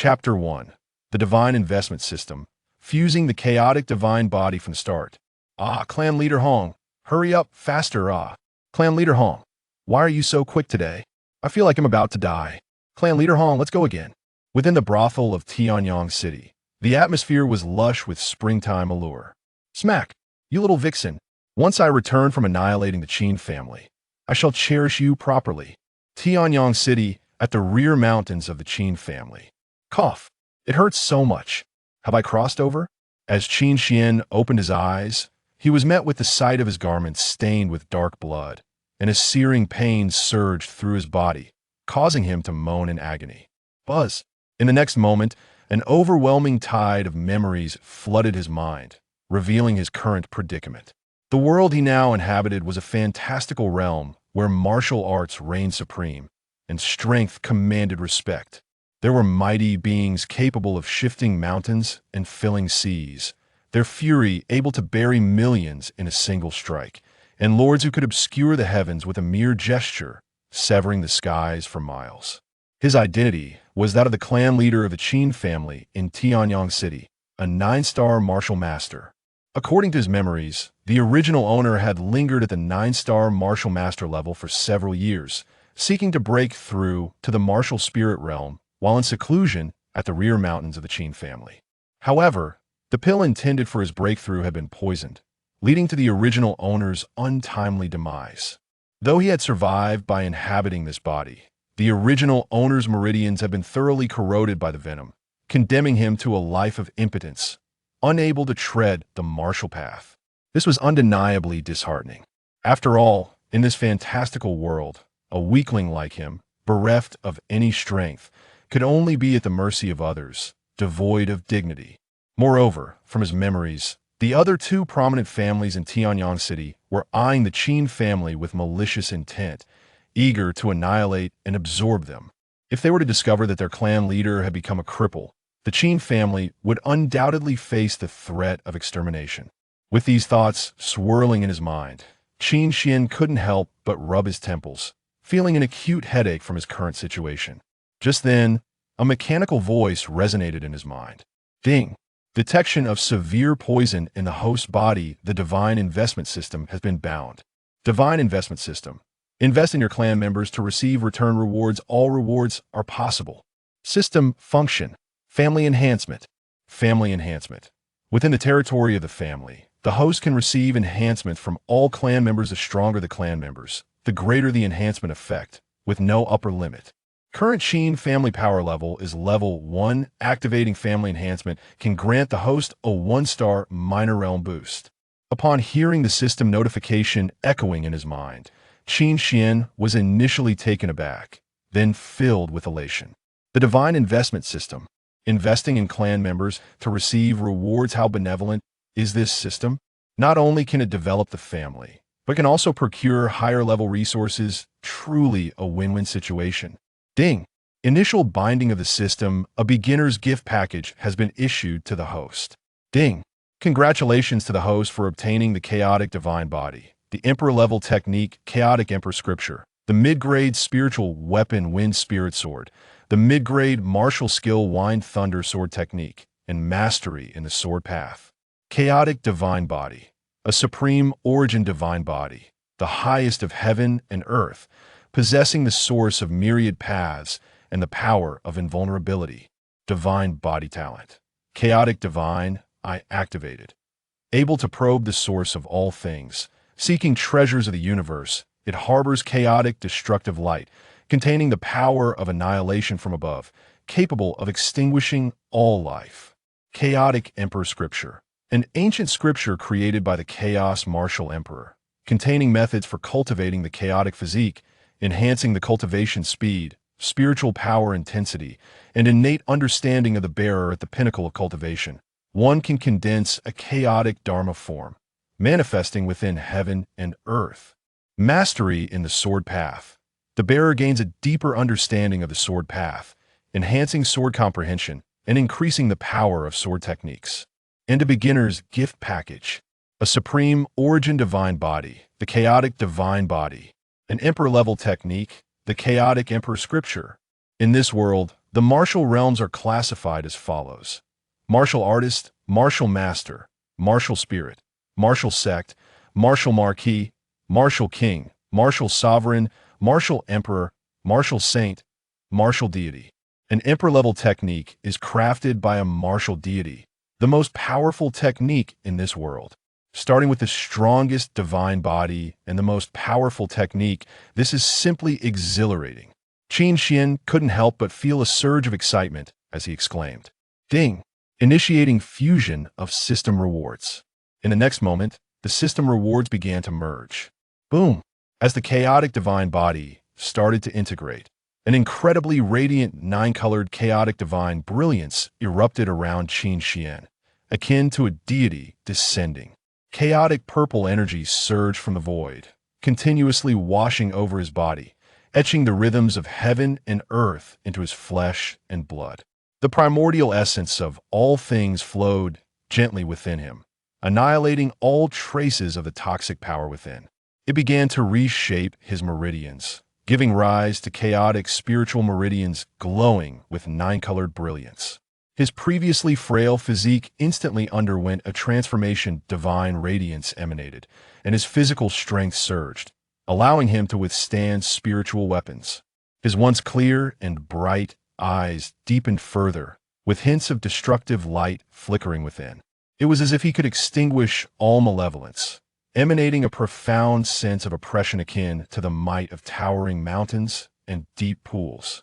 Chapter 1. The Divine Investment System, fusing the chaotic divine body from the start. Clan Leader Hong, hurry up, faster, Clan Leader Hong, why are you so quick today? I feel like I'm about to die. Clan Leader Hong, let's go again. Within the brothel of Tianyang City, the atmosphere was lush with springtime allure. Smack, you little vixen. Once I return from annihilating the Qin family, I shall cherish you properly. Tianyang City, at the rear mountains of the Qin family. Cough. It hurts so much. Have I crossed over? As Qin Xian opened his eyes, he was met with the sight of his garments stained with dark blood, and a searing pain surged through his body, causing him to moan in agony. Buzz. In the next moment, an overwhelming tide of memories flooded his mind, revealing his current predicament. The world he now inhabited was a fantastical realm where martial arts reigned supreme, and strength commanded respect. There were mighty beings capable of shifting mountains and filling seas, their fury able to bury millions in a single strike, and lords who could obscure the heavens with a mere gesture, severing the skies for miles. His identity was that of the clan leader of the Qin family in Tianyang City, a 9-star martial master. According to his memories, the original owner had lingered at the 9-star martial master level for several years, seeking to break through to the martial spirit realm while in seclusion at the rear mountains of the Qin family. However, the pill intended for his breakthrough had been poisoned, leading to the original owner's untimely demise. Though he had survived by inhabiting this body, the original owner's meridians had been thoroughly corroded by the venom, condemning him to a life of impotence, unable to tread the martial path. This was undeniably disheartening. After all, in this fantastical world, a weakling like him, bereft of any strength, could only be at the mercy of others, devoid of dignity. Moreover, from his memories, the other two prominent families in Tianyang City were eyeing the Qin family with malicious intent, eager to annihilate and absorb them. If they were to discover that their clan leader had become a cripple, the Qin family would undoubtedly face the threat of extermination. With these thoughts swirling in his mind, Qin Xian couldn't help but rub his temples, feeling an acute headache from his current situation. Just then, a mechanical voice resonated in his mind. Ding! Detection of severe poison in the host body. The Divine Investment System has been bound. Divine Investment System. Invest in your clan members to receive return rewards. All rewards are possible. System function. Family enhancement. Family enhancement. Within the territory of the family, the host can receive enhancement from all clan members. The stronger the clan members, the greater the enhancement effect, with no upper limit. Current Qin family power level is level 1. Activating family enhancement can grant the host a 1-star minor realm boost. Upon hearing the system notification echoing in his mind, Qin Xian was initially taken aback, then filled with elation. The Divine Investment System. Investing in clan members to receive rewards. How benevolent is this system? Not only can it develop the family, but can also procure higher level resources. Truly a win-win situation. Ding! Initial binding of the system. A beginner's gift package has been issued to the host. Ding! Congratulations to the host for obtaining the Chaotic Divine Body, the Emperor level technique, Chaotic Emperor Scripture, the mid-grade spiritual weapon Wind Spirit Sword, the mid-grade martial skill Wind Thunder Sword technique, and mastery in the sword path. Chaotic Divine Body, a supreme origin divine body, the highest of heaven and earth, possessing the source of myriad paths and the power of invulnerability. Divine body talent. Chaotic divine, I activated. Able to probe the source of all things, seeking treasures of the universe, it harbors chaotic destructive light, containing the power of annihilation from above, capable of extinguishing all life. Chaotic Emperor Scripture. An ancient scripture created by the Chaos Martial Emperor, containing methods for cultivating the chaotic physique, enhancing the cultivation speed, spiritual power intensity, and innate understanding of the bearer at the pinnacle of cultivation. One can condense a chaotic Dharma form, manifesting within heaven and earth. Mastery in the sword path. The bearer gains a deeper understanding of the sword path, enhancing sword comprehension and increasing the power of sword techniques. And a beginner's gift package. A supreme origin divine body, the Chaotic Divine Body. An Emperor-level technique, the Chaotic Emperor Scripture. In this world, The martial realms are classified as follows: martial artist, martial master, martial spirit, martial sect, martial marquis, martial king, martial sovereign, martial emperor, martial saint, martial deity. An emperor-level technique is crafted by a martial deity, the most powerful technique in this world. Starting with the strongest divine body and the most powerful technique, this is simply exhilarating. Qin Xian couldn't help but feel a surge of excitement as he exclaimed, "Ding!" initiating fusion of system rewards. In the next moment, the system rewards began to merge. Boom! As the chaotic divine body started to integrate, an incredibly radiant nine-colored chaotic divine brilliance erupted around Qin Xian, akin to a deity descending. Chaotic purple energy surged from the void, continuously washing over his body, etching the rhythms of heaven and earth into his flesh and blood. The primordial essence of all things flowed gently within him, annihilating all traces of the toxic power within. It began to reshape his meridians, giving rise to chaotic spiritual meridians glowing with nine-colored brilliance. His previously frail physique instantly underwent a transformation. Divine radiance emanated, and his physical strength surged, allowing him to withstand spiritual weapons. His once clear and bright eyes deepened further, with hints of destructive light flickering within. It was as if he could extinguish all malevolence, emanating a profound sense of oppression akin to the might of towering mountains and deep pools.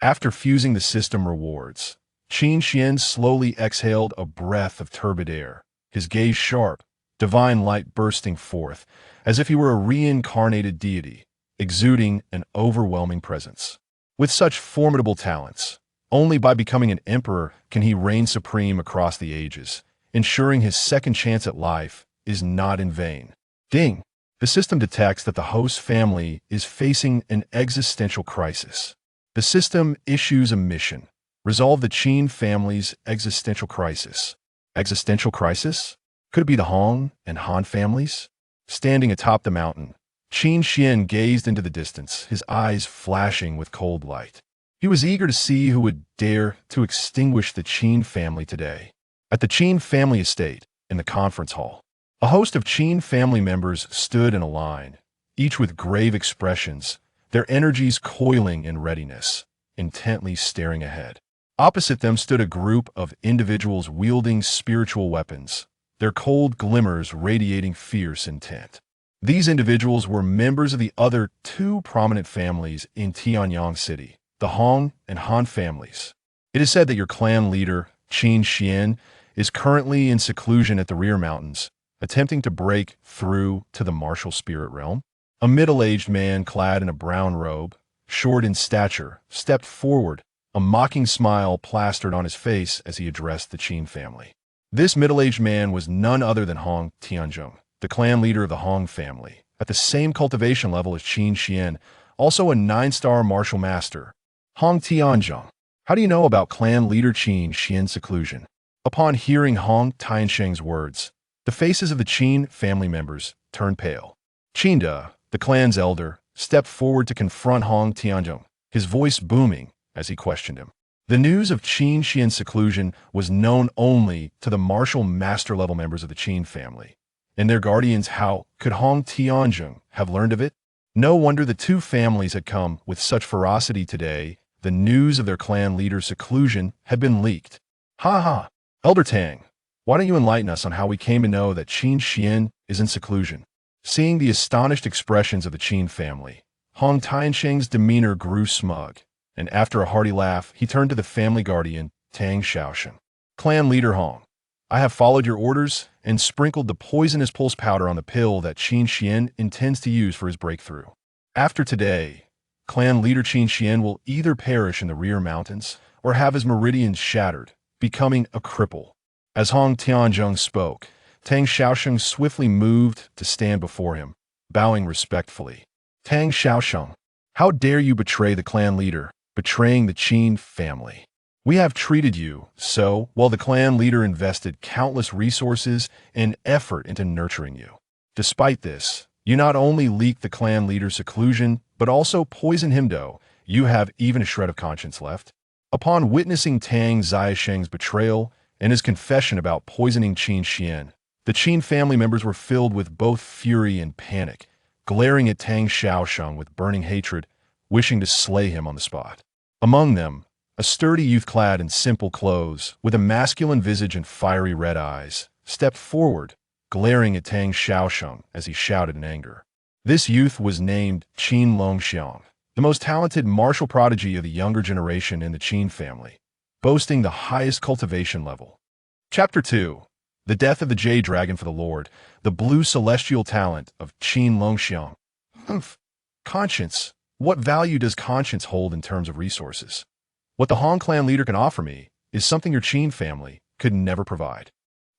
After fusing the system rewards, Qin Xian slowly exhaled a breath of turbid air, his gaze sharp, divine light bursting forth, as if he were a reincarnated deity, exuding an overwhelming presence. With such formidable talents, only by becoming an emperor can he reign supreme across the ages, ensuring his second chance at life is not in vain. Ding! The system detects that the host family is facing an existential crisis. The system issues a mission: resolve the Qin family's existential crisis. Existential crisis? Could it be the Hong and Han families? Standing atop the mountain, Qin Xian gazed into the distance, his eyes flashing with cold light. He was eager to see who would dare to extinguish the Qin family today. At the Qin family estate, in the conference hall, a host of Qin family members stood in a line, each with grave expressions, their energies coiling in readiness, intently staring ahead. Opposite them stood a group of individuals wielding spiritual weapons, their cold glimmers radiating fierce intent. These individuals were members of the other two prominent families in Tianyang City, the Hong and Han families. It is said that your clan leader, Qin Xian, is currently in seclusion at the rear mountains, attempting to break through to the martial spirit realm. A middle-aged man clad in a brown robe, short in stature, stepped forward, a mocking smile plastered on his face as he addressed the Qin family. This middle-aged man was none other than Hong Tianzhong, the clan leader of the Hong family, at the same cultivation level as Qin Xian, also a 9-star martial master. Hong Tianzhong, how do you know about clan leader Qin Xian's seclusion? Upon hearing Hong Tianzhong's words, the faces of the Qin family members turned pale. Qinda, the clan's elder, stepped forward to confront Hong Tianzhong, his voice booming as he questioned him. The news of Qin Xian's seclusion was known only to the martial master-level members of the Qin family, and their guardians. How could Hong Tianzhong have learned of it? No wonder the two families had come with such ferocity today. The news of their clan leader's seclusion had been leaked. Elder Tang, why don't you enlighten us on how we came to know that Qin Xian is in seclusion? Seeing the astonished expressions of the Qin family, Hong Tianzhong's demeanor grew smug, and after a hearty laugh, he turned to the family guardian, Tang Xiaosheng. Clan leader Hong, I have followed your orders and sprinkled the poisonous pulse powder on the pill that Qin Xian intends to use for his breakthrough. After today, clan leader Qin Xian will either perish in the rear mountains or have his meridians shattered, becoming a cripple. As Hong Tianzhong spoke, Tang Xiaosheng swiftly moved to stand before him, bowing respectfully. Tang Xiaosheng, how dare you betray the clan leader, betraying the Qin family? We have treated you so while the clan leader invested countless resources and effort into nurturing you. Despite this, you not only leaked the clan leader's seclusion, but also poisoned him, you have even a shred of conscience left? Upon witnessing Tang Xiaosheng's betrayal and his confession about poisoning Qin Xian, the Qin family members were filled with both fury and panic, glaring at Tang Xiaosheng with burning hatred, wishing to slay him on the spot. Among them, a sturdy youth clad in simple clothes, with a masculine visage and fiery red eyes, stepped forward, glaring at Tang Xiaosheng as he shouted in anger. This youth was named Qin Longxiang, the most talented martial prodigy of the younger generation in the Qin family, boasting the highest cultivation level. Chapter 2. The Death of the Jade Dragon for the Lord, the blue celestial talent of Qin Longxiang. Conscience. What value does conscience hold in terms of resources? What the Han clan leader can offer me is something your Qin family could never provide.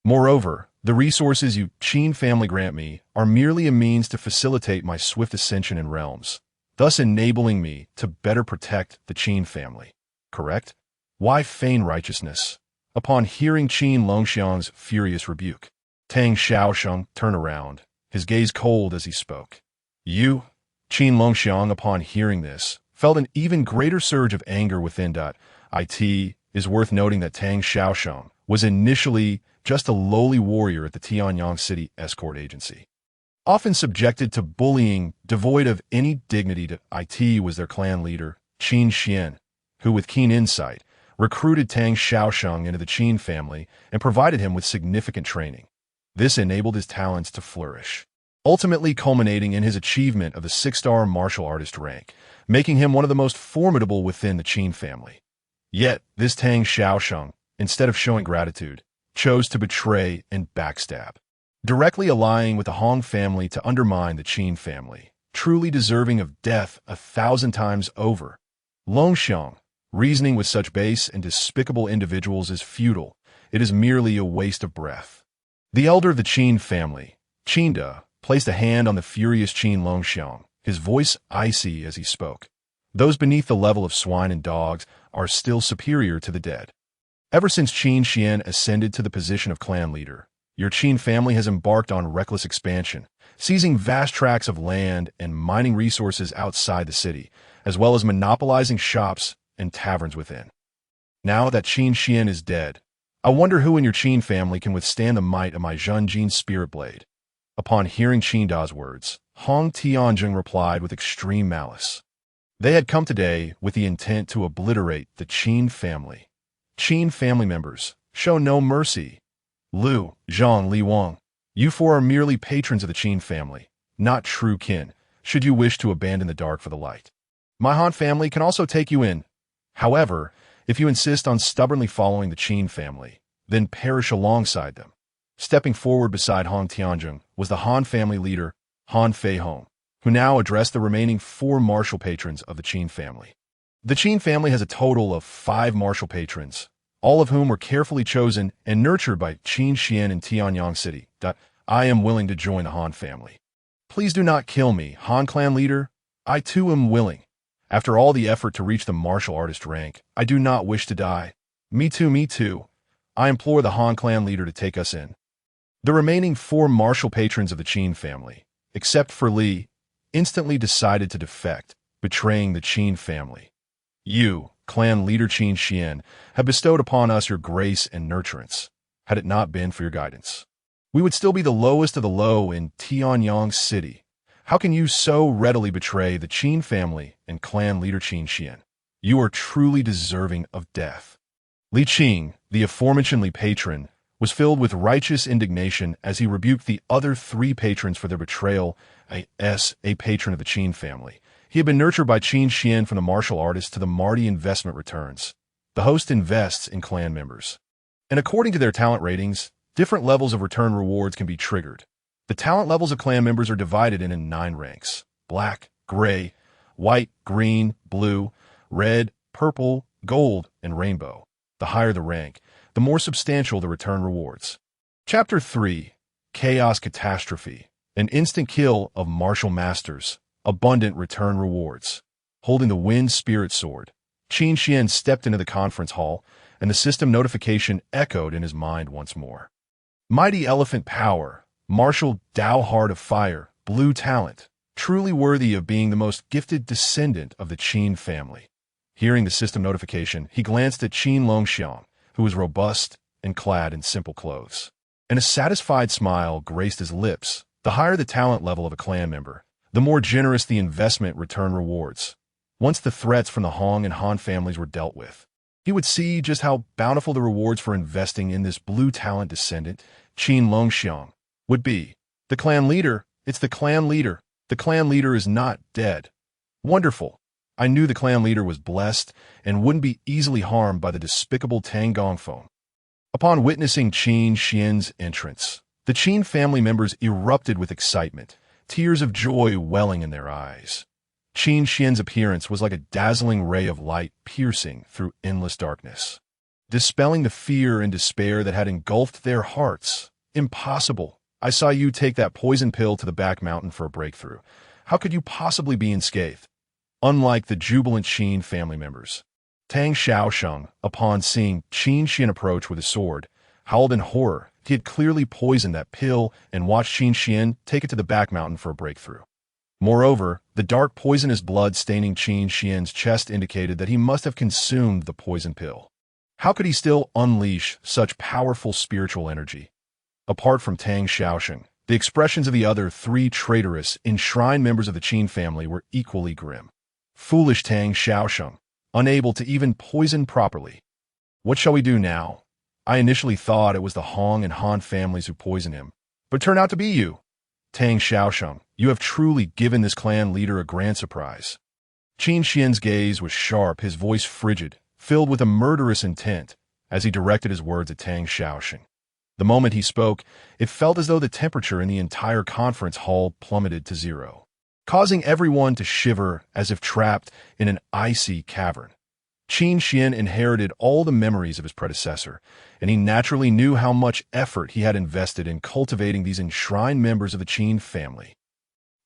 Moreover, the resources you Qin family grant me are merely a means to facilitate my swift ascension in realms, thus enabling me to better protect the Qin family. Correct? Why feign righteousness? Upon hearing Qin Longxiang's furious rebuke, Tang Xiaosheng turned around, his gaze cold as he spoke. You? Qin Longxiang, upon hearing this, felt an even greater surge of anger within. It is worth noting that Tang Xiaosheng was initially just a lowly warrior at the Tianyang City Escort Agency. Often subjected to bullying, devoid of any dignity, It was their clan leader, Qin Xian, who with keen insight, recruited Tang Xiaosheng into the Qin family and provided him with significant training. This enabled his talents to flourish, ultimately culminating in his achievement of the 6-star martial artist rank, making him one of the most formidable within the Qin family. Yet, this Tang Xiaosheng, instead of showing gratitude, chose to betray and backstab, directly allying with the Hong family to undermine the Qin family, truly deserving of death 1,000 times over. Longxiang, reasoning with such base and despicable individuals is futile. It is merely a waste of breath. The elder of the Qin family, Qinda, placed a hand on the furious Qin Longxiang, his voice icy as he spoke. Those beneath the level of swine and dogs are still superior to the dead. Ever since Qin Xian ascended to the position of clan leader, your Qin family has embarked on reckless expansion, seizing vast tracts of land and mining resources outside the city, as well as monopolizing shops and taverns within. Now that Qin Xian is dead, I wonder who in your Qin family can withstand the might of my Zhenjin spirit blade. Upon hearing Qinda's words, Hong Tianjing replied with extreme malice. They had come today with the intent to obliterate the Qin family. Qin family members, show no mercy. Lu, Zhang, Li Wang, you four are merely patrons of the Qin family, not true kin, should you wish to abandon the dark for the light. My Han family can also take you in. However, if you insist on stubbornly following the Qin family, then perish alongside them. Stepping forward beside Hong Tianjing was the Han family leader, Han Fei Hong, who now addressed the remaining 4 martial patrons of the Qin family. The Qin family has a total of 5 martial patrons, all of whom were carefully chosen and nurtured by Qin Xian in Tianyang City. I am willing to join the Han family. Please do not kill me, Han clan leader. I too am willing. After all the effort to reach the martial artist rank, I do not wish to die. Me too, me too. I implore the Han clan leader to take us in. The remaining 4 martial patrons of the Qin family, except for Li, instantly decided to defect, betraying the Qin family. You, clan leader Qin Xian, have bestowed upon us your grace and nurturance. Had it not been for your guidance, we would still be the lowest of the low in Tianyang City. How can you so readily betray the Qin family and clan leader Qin Xian? You are truly deserving of death. Li Qing, the aforementioned Li patron, was filled with righteous indignation as he rebuked the other 3 patrons for their betrayal. A patron of the Qin family. He had been nurtured by Qin Xian from the martial artist to the Marty investment returns. The host invests in clan members, and according to their talent ratings, different levels of return rewards can be triggered. The talent levels of clan members are divided into 9 ranks: black, gray, white, green, blue, red, purple, gold, and rainbow. The higher the rank, the more substantial the return rewards. Chapter 3. Chaos Catastrophe. An instant kill of martial masters. Abundant return rewards. Holding the Wind Spirit Sword, Qin Xian stepped into the conference hall, and the system notification echoed in his mind once more. Mighty Elephant Power. Martial Dao Heart of Fire. Blue Talent. truly worthy of being the most gifted descendant of the Qin family. Hearing the system notification, he glanced at Qin Longxiang, who was robust and clad in simple clothes. And a satisfied smile graced his lips. The higher the talent level of a clan member, the more generous the investment return rewards. Once the threats from the Hong and Han families were dealt with, he would see just how bountiful the rewards for investing in this blue talent descendant, Qin Longxiang, would be. The clan leader, it's the clan leader. The clan leader is not dead. Wonderful. I knew the clan leader was blessed and wouldn't be easily harmed by the despicable Tang Gongfeng. Upon witnessing Qin Xian's entrance, the Qin family members erupted with excitement, tears of joy welling in their eyes. Qin Xian's appearance was like a dazzling ray of light piercing through endless darkness, dispelling the fear and despair that had engulfed their hearts. Impossible. I saw you take that poison pill to the back mountain for a breakthrough. How could you possibly be unscathed? Unlike the jubilant Qin family members, Tang Xiaosheng, upon seeing Qin Xian approach with his sword, howled in horror. He had clearly poisoned that pill and watched Qin Xian take it to the back mountain for a breakthrough. Moreover, the dark poisonous blood staining Qin Xian's chest indicated that he must have consumed the poison pill. How could he still unleash such powerful spiritual energy? Apart from Tang Xiaosheng, the expressions of the other three traitorous, enshrined members of the Qin family were equally grim. Foolish Tang Xiaosheng, unable to even poison properly. What shall we do now? I initially thought it was the Hong and Han families who poisoned him, but it turned out to be you. Tang Xiaosheng, you have truly given this clan leader a grand surprise. Qin Xian's gaze was sharp, his voice frigid, filled with a murderous intent, as he directed his words at Tang Xiaosheng. The moment he spoke, it felt as though the temperature in the entire conference hall plummeted to zero, causing everyone to shiver as if trapped in an icy cavern. Qin Xian inherited all the memories of his predecessor, and he naturally knew how much effort he had invested in cultivating these enshrined members of the Qin family.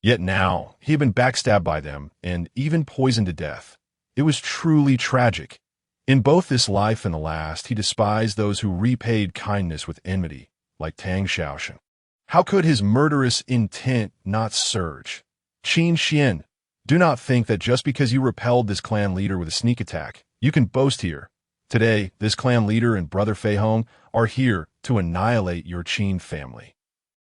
Yet now, he had been backstabbed by them and even poisoned to death. It was truly tragic. In both this life and the last, he despised those who repaid kindness with enmity, like Tang Xiaosheng. How could his murderous intent not surge? Qin Xian, do not think that just because you repelled this clan leader with a sneak attack, you can boast here. Today, this clan leader and Brother Fei Hong are here to annihilate your Qin family.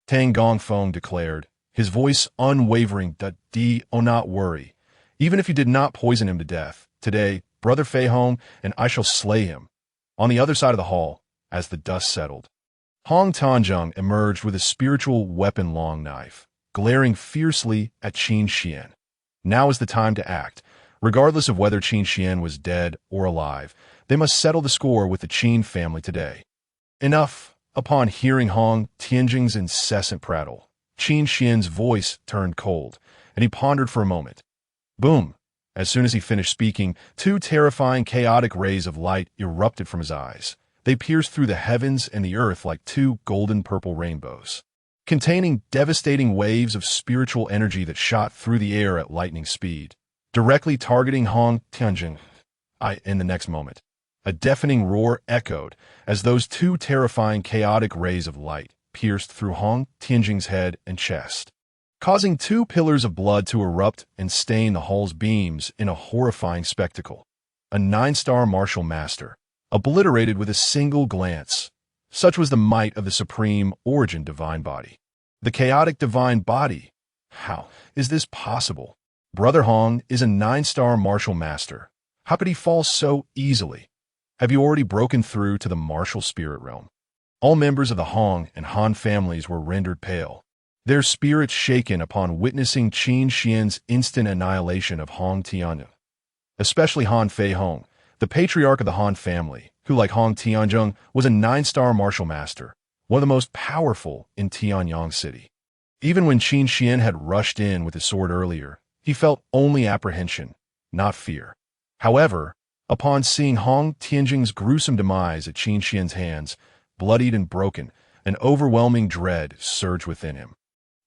Tang Gongfeng declared, his voice unwavering, "Do not worry. Even if you did not poison him to death, today, Brother Fei Hong and I shall slay him." On the other side of the hall, as the dust settled, Hong Tanzheng emerged with a spiritual weapon long knife, glaring fiercely at Qin Xian. Now is the time to act. Regardless of whether Qin Xian was dead or alive, they must settle the score with the Qin family today. Enough. Upon hearing Hong Tianjing's incessant prattle, Qin Xian's voice turned cold, and he pondered for a moment. Boom! As soon as he finished speaking, two terrifying chaotic rays of light erupted from his eyes. They pierced through the heavens and the earth like two golden-purple rainbows, containing devastating waves of spiritual energy that shot through the air at lightning speed, directly targeting Hong Tianjing. In the next moment, a deafening roar echoed as those two terrifying chaotic rays of light pierced through Hong Tianjing's head and chest, causing two pillars of blood to erupt and stain the hall's beams in a horrifying spectacle. A 9-star martial master, obliterated with a single glance. Such was the might of the supreme origin divine body. The chaotic divine body. How is this possible? Brother Hong is a 9-star martial master. How could he fall so easily? Have you already broken through to the martial spirit realm? All members of the Hong and Han families were rendered pale, their spirits shaken upon witnessing Qin Xian's instant annihilation of Hong Tianjing. Especially Han Fei Hong, the patriarch of the Han family, who, like Hong Tianjing, was a 9-star martial master, one of the most powerful in Tianyang City. Even when Qin Xian had rushed in with his sword earlier, he felt only apprehension, not fear. However, upon seeing Hong Tianjing's gruesome demise at Qin Xian's hands, bloodied and broken, an overwhelming dread surged within him.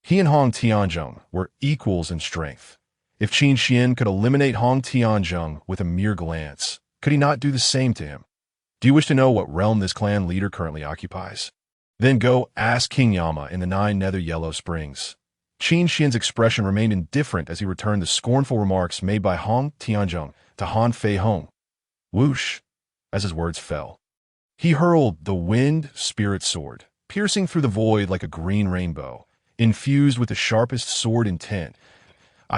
He and Hong Tianjing were equals in strength. If Qin Xian could eliminate Hong Tianjing with a mere glance, could he not do the same to him? Do you wish to know what realm this clan leader currently occupies? Then go ask King Yama in the 9 Nether Yellow Springs. Qin Xian's expression remained indifferent as he returned the scornful remarks made by Hong Tianzhong to Han Fei Hong. Whoosh, as his words fell. He hurled the wind spirit sword, piercing through the void like a green rainbow, infused with the sharpest sword intent.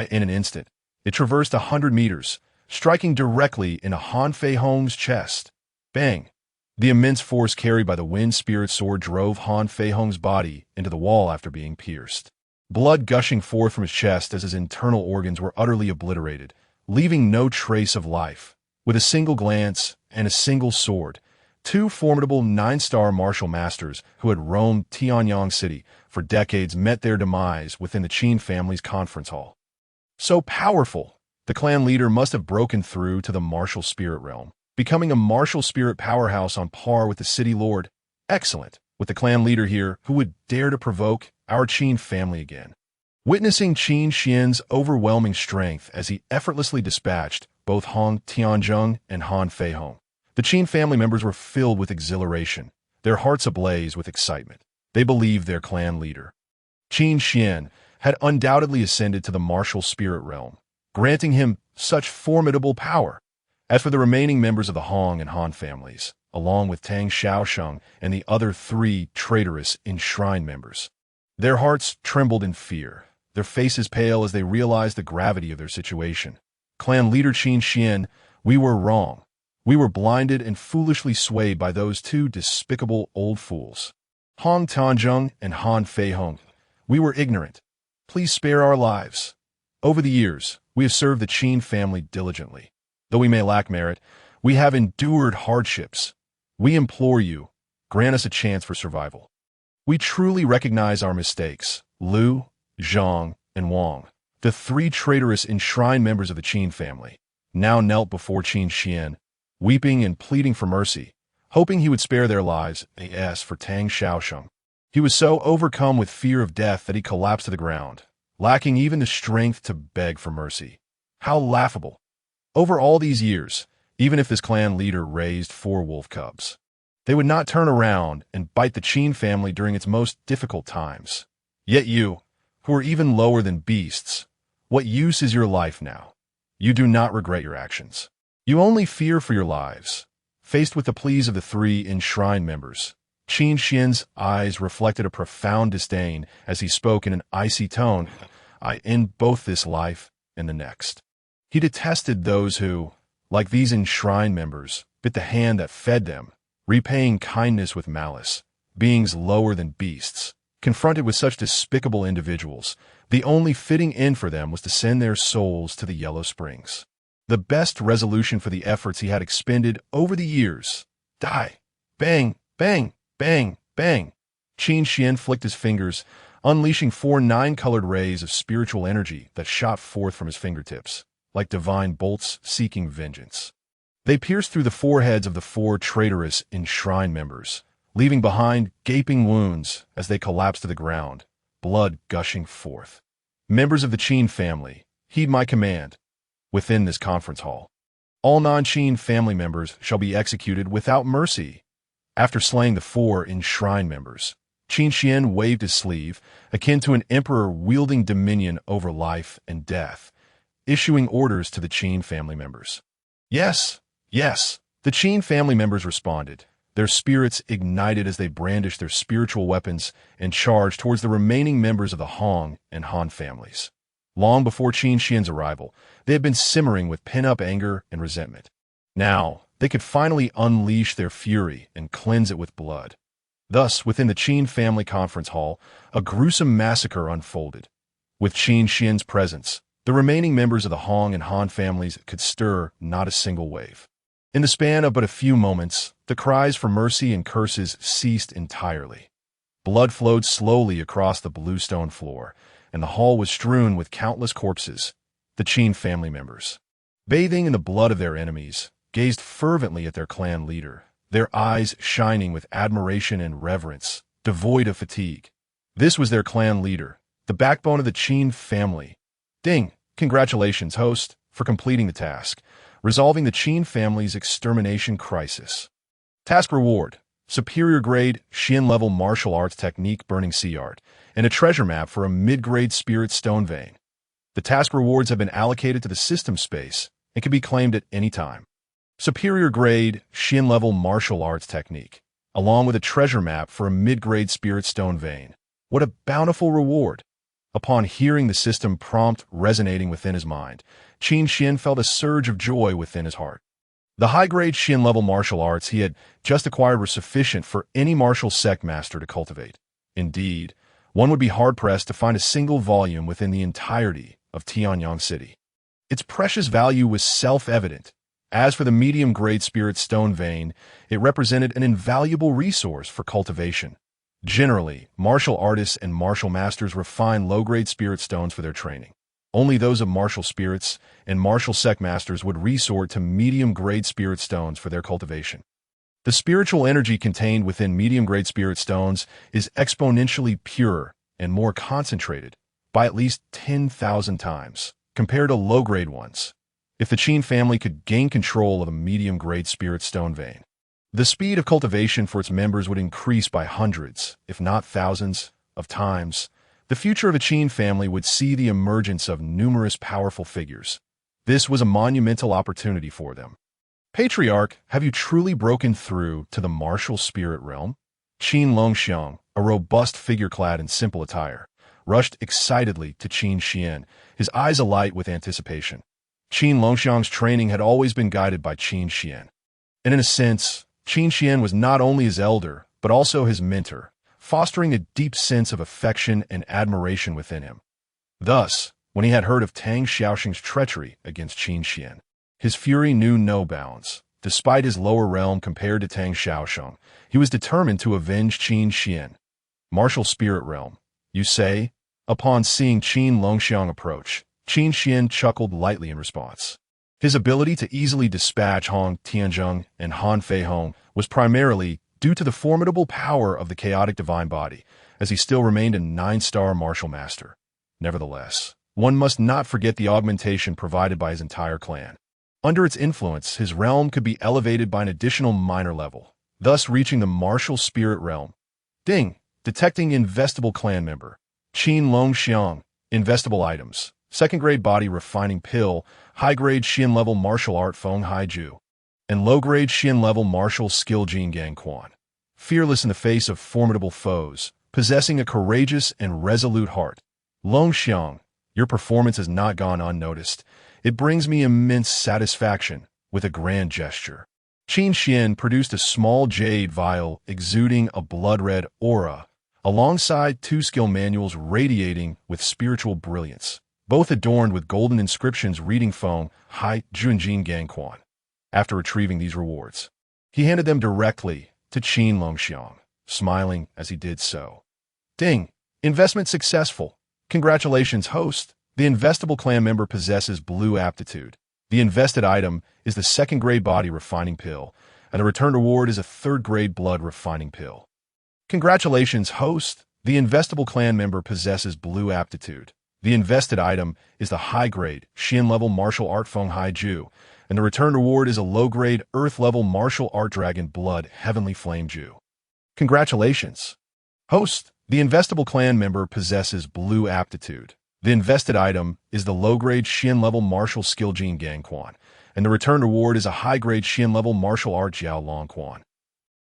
In an instant, it traversed 100 meters, striking directly into Han Fei Hong's chest. Bang! The immense force carried by the wind spirit sword drove Han Fei Hong's body into the wall after being pierced. Blood gushing forth from his chest as his internal organs were utterly obliterated, leaving no trace of life. With a single glance and a single sword, two formidable 9-star martial masters who had roamed Tianyang City for decades met their demise within the Qin family's conference hall. So powerful, the clan leader must have broken through to the martial spirit realm, becoming a martial spirit powerhouse on par with the city lord. Excellent, with the clan leader here who would dare to provoke our Qin family again. Witnessing Qin Xian's overwhelming strength as he effortlessly dispatched both Hong Tianzhong and Han Fei Hong, the Qin family members were filled with exhilaration, their hearts ablaze with excitement. They believed their clan leader, Qin Xian, had undoubtedly ascended to the martial spirit realm, granting him such formidable power. As for the remaining members of the Hong and Han families, along with Tang Xiaosheng and the other 3 traitorous enshrined members, their hearts trembled in fear, their faces pale as they realized the gravity of their situation. Clan leader Qin Xian, we were wrong. We were blinded and foolishly swayed by those 2 despicable old fools, Hong Tianzhong and Han Fei Hong. We were ignorant. Please spare our lives. Over the years, we have served the Qin family diligently. Though we may lack merit, we have endured hardships. We implore you, grant us a chance for survival. We truly recognize our mistakes. Liu, Zhang, and Wang, the 3 traitorous enshrined members of the Qin family, now knelt before Qin Xian, weeping and pleading for mercy, hoping he would spare their lives. As for Tang Xiaosheng, he was so overcome with fear of death that he collapsed to the ground, lacking even the strength to beg for mercy. How laughable! Over all these years, even if this clan leader raised 4 wolf cubs, they would not turn around and bite the Qin family during its most difficult times. Yet you, who are even lower than beasts, what use is your life now? You do not regret your actions. You only fear for your lives. Faced with the pleas of the 3 enshrined members, Qin Xian's eyes reflected a profound disdain as he spoke in an icy tone. I end both this life and the next. He detested those who, like these enshrined members, bit the hand that fed them, repaying kindness with malice. Beings lower than beasts, confronted with such despicable individuals, the only fitting end for them was to send their souls to the Yellow Springs. The best resolution for the efforts he had expended over the years. Die. Bang, bang, bang, bang. Qin Xian flicked his fingers, unleashing 4 9-colored rays of spiritual energy that shot forth from his fingertips, like divine bolts seeking vengeance. They pierced through the foreheads of the 4 traitorous enshrined members, leaving behind gaping wounds as they collapsed to the ground, blood gushing forth. Members of the Qin family, heed my command. Within this conference hall, all non-Qin family members shall be executed without mercy. After slaying the 4 enshrined members, Qin Xian waved his sleeve, akin to an emperor wielding dominion over life and death, issuing orders to the Qin family members. Yes, yes, the Qin family members responded, their spirits ignited as they brandished their spiritual weapons and charged towards the remaining members of the Hong and Han families. Long before Qin Xian's arrival, they had been simmering with pent-up anger and resentment. Now, they could finally unleash their fury and cleanse it with blood. Thus, within the Qin family conference hall, a gruesome massacre unfolded. With Qin Xian's presence, the remaining members of the Hong and Han families could stir not a single wave. In the span of but a few moments, the cries for mercy and curses ceased entirely. Blood flowed slowly across the bluestone floor, and the hall was strewn with countless corpses. The Qin family members, bathing in the blood of their enemies, gazed fervently at their clan leader, their eyes shining with admiration and reverence, devoid of fatigue. This was their clan leader, the backbone of the Qin family. Ding! Congratulations, host, for completing the task, resolving the Qin family's extermination crisis. Task reward: superior grade, Xian-level martial arts technique Burning Sea Art, and a treasure map for a mid-grade spirit stone vein. The task rewards have been allocated to the system space and can be claimed at any time. Superior grade, Xian-level martial arts technique, along with a treasure map for a mid-grade spirit stone vein. What a bountiful reward! Upon hearing the system prompt resonating within his mind, Qin Xian felt a surge of joy within his heart. The high-grade Xian-level martial arts he had just acquired were sufficient for any martial sect master to cultivate. Indeed, one would be hard-pressed to find a single volume within the entirety of Tianyang City. Its precious value was self-evident. As for the medium-grade spirit stone vein, it represented an invaluable resource for cultivation. Generally, martial artists and martial masters refine low-grade spirit stones for their training. Only those of martial spirits and martial sect masters would resort to medium-grade spirit stones for their cultivation. The spiritual energy contained within medium-grade spirit stones is exponentially purer and more concentrated by at least 10,000 times compared to low-grade ones. If the Qin family could gain control of a medium-grade spirit stone vein, the speed of cultivation for its members would increase by hundreds, if not thousands, of times. The future of the Qin family would see the emergence of numerous powerful figures. This was a monumental opportunity for them. Patriarch, have you truly broken through to the martial spirit realm? Qin Longxiang, a robust figure clad in simple attire, rushed excitedly to Qin Xian, his eyes alight with anticipation. Qin Longxiang's training had always been guided by Qin Xian. And in a sense, Qin Xian was not only his elder, but also his mentor, fostering a deep sense of affection and admiration within him. Thus, when he had heard of Tang Xiaoxing's treachery against Qin Xian, his fury knew no bounds. Despite his lower realm compared to Tang Xiaoxing, he was determined to avenge Qin Xian. Martial spirit realm, you say? Upon seeing Qin Longxiang approach, Qin Xian chuckled lightly in response. His ability to easily dispatch Hong Tianzheng and Han Fei Hong was primarily due to the formidable power of the chaotic divine body, as he still remained a 9-star martial master. Nevertheless, one must not forget the augmentation provided by his entire clan. Under its influence, his realm could be elevated by an additional minor level, thus reaching the martial spirit realm. Ding! Detecting investable clan member. Qin Longxiang. Investable items. Second-grade body refining pill, high-grade Xian-level martial art Feng Haiju, and low-grade Xian-level martial skill Jin Gang Quan. Fearless in the face of formidable foes, possessing a courageous and resolute heart. Longxiang, your performance has not gone unnoticed. It brings me immense satisfaction. With a grand gesture, Qin Xian produced a small jade vial exuding a blood-red aura, alongside 2 skill manuals radiating with spiritual brilliance, both adorned with golden inscriptions reading Feng Hai Junjin Gang Quan. After retrieving these rewards, he handed them directly to Qin Longxiang, smiling as he did so. Ding! Investment successful. Congratulations, host. The investable clan member possesses blue aptitude. The invested item is the second-grade body refining pill, and the return reward is a third-grade blood refining pill. Congratulations, host. The investable clan member possesses blue aptitude. The invested item is the high-grade Xian-level martial art Feng Haiju, and the return reward is a low-grade Earth-level martial art Dragon Blood Heavenly Flame Ju. Congratulations. Host, the investable clan member possesses blue aptitude. The invested item is the low-grade Xian-level martial skill Jin Gang Quan, and the return reward is a high-grade Xian-level martial art Jiao Long Quan.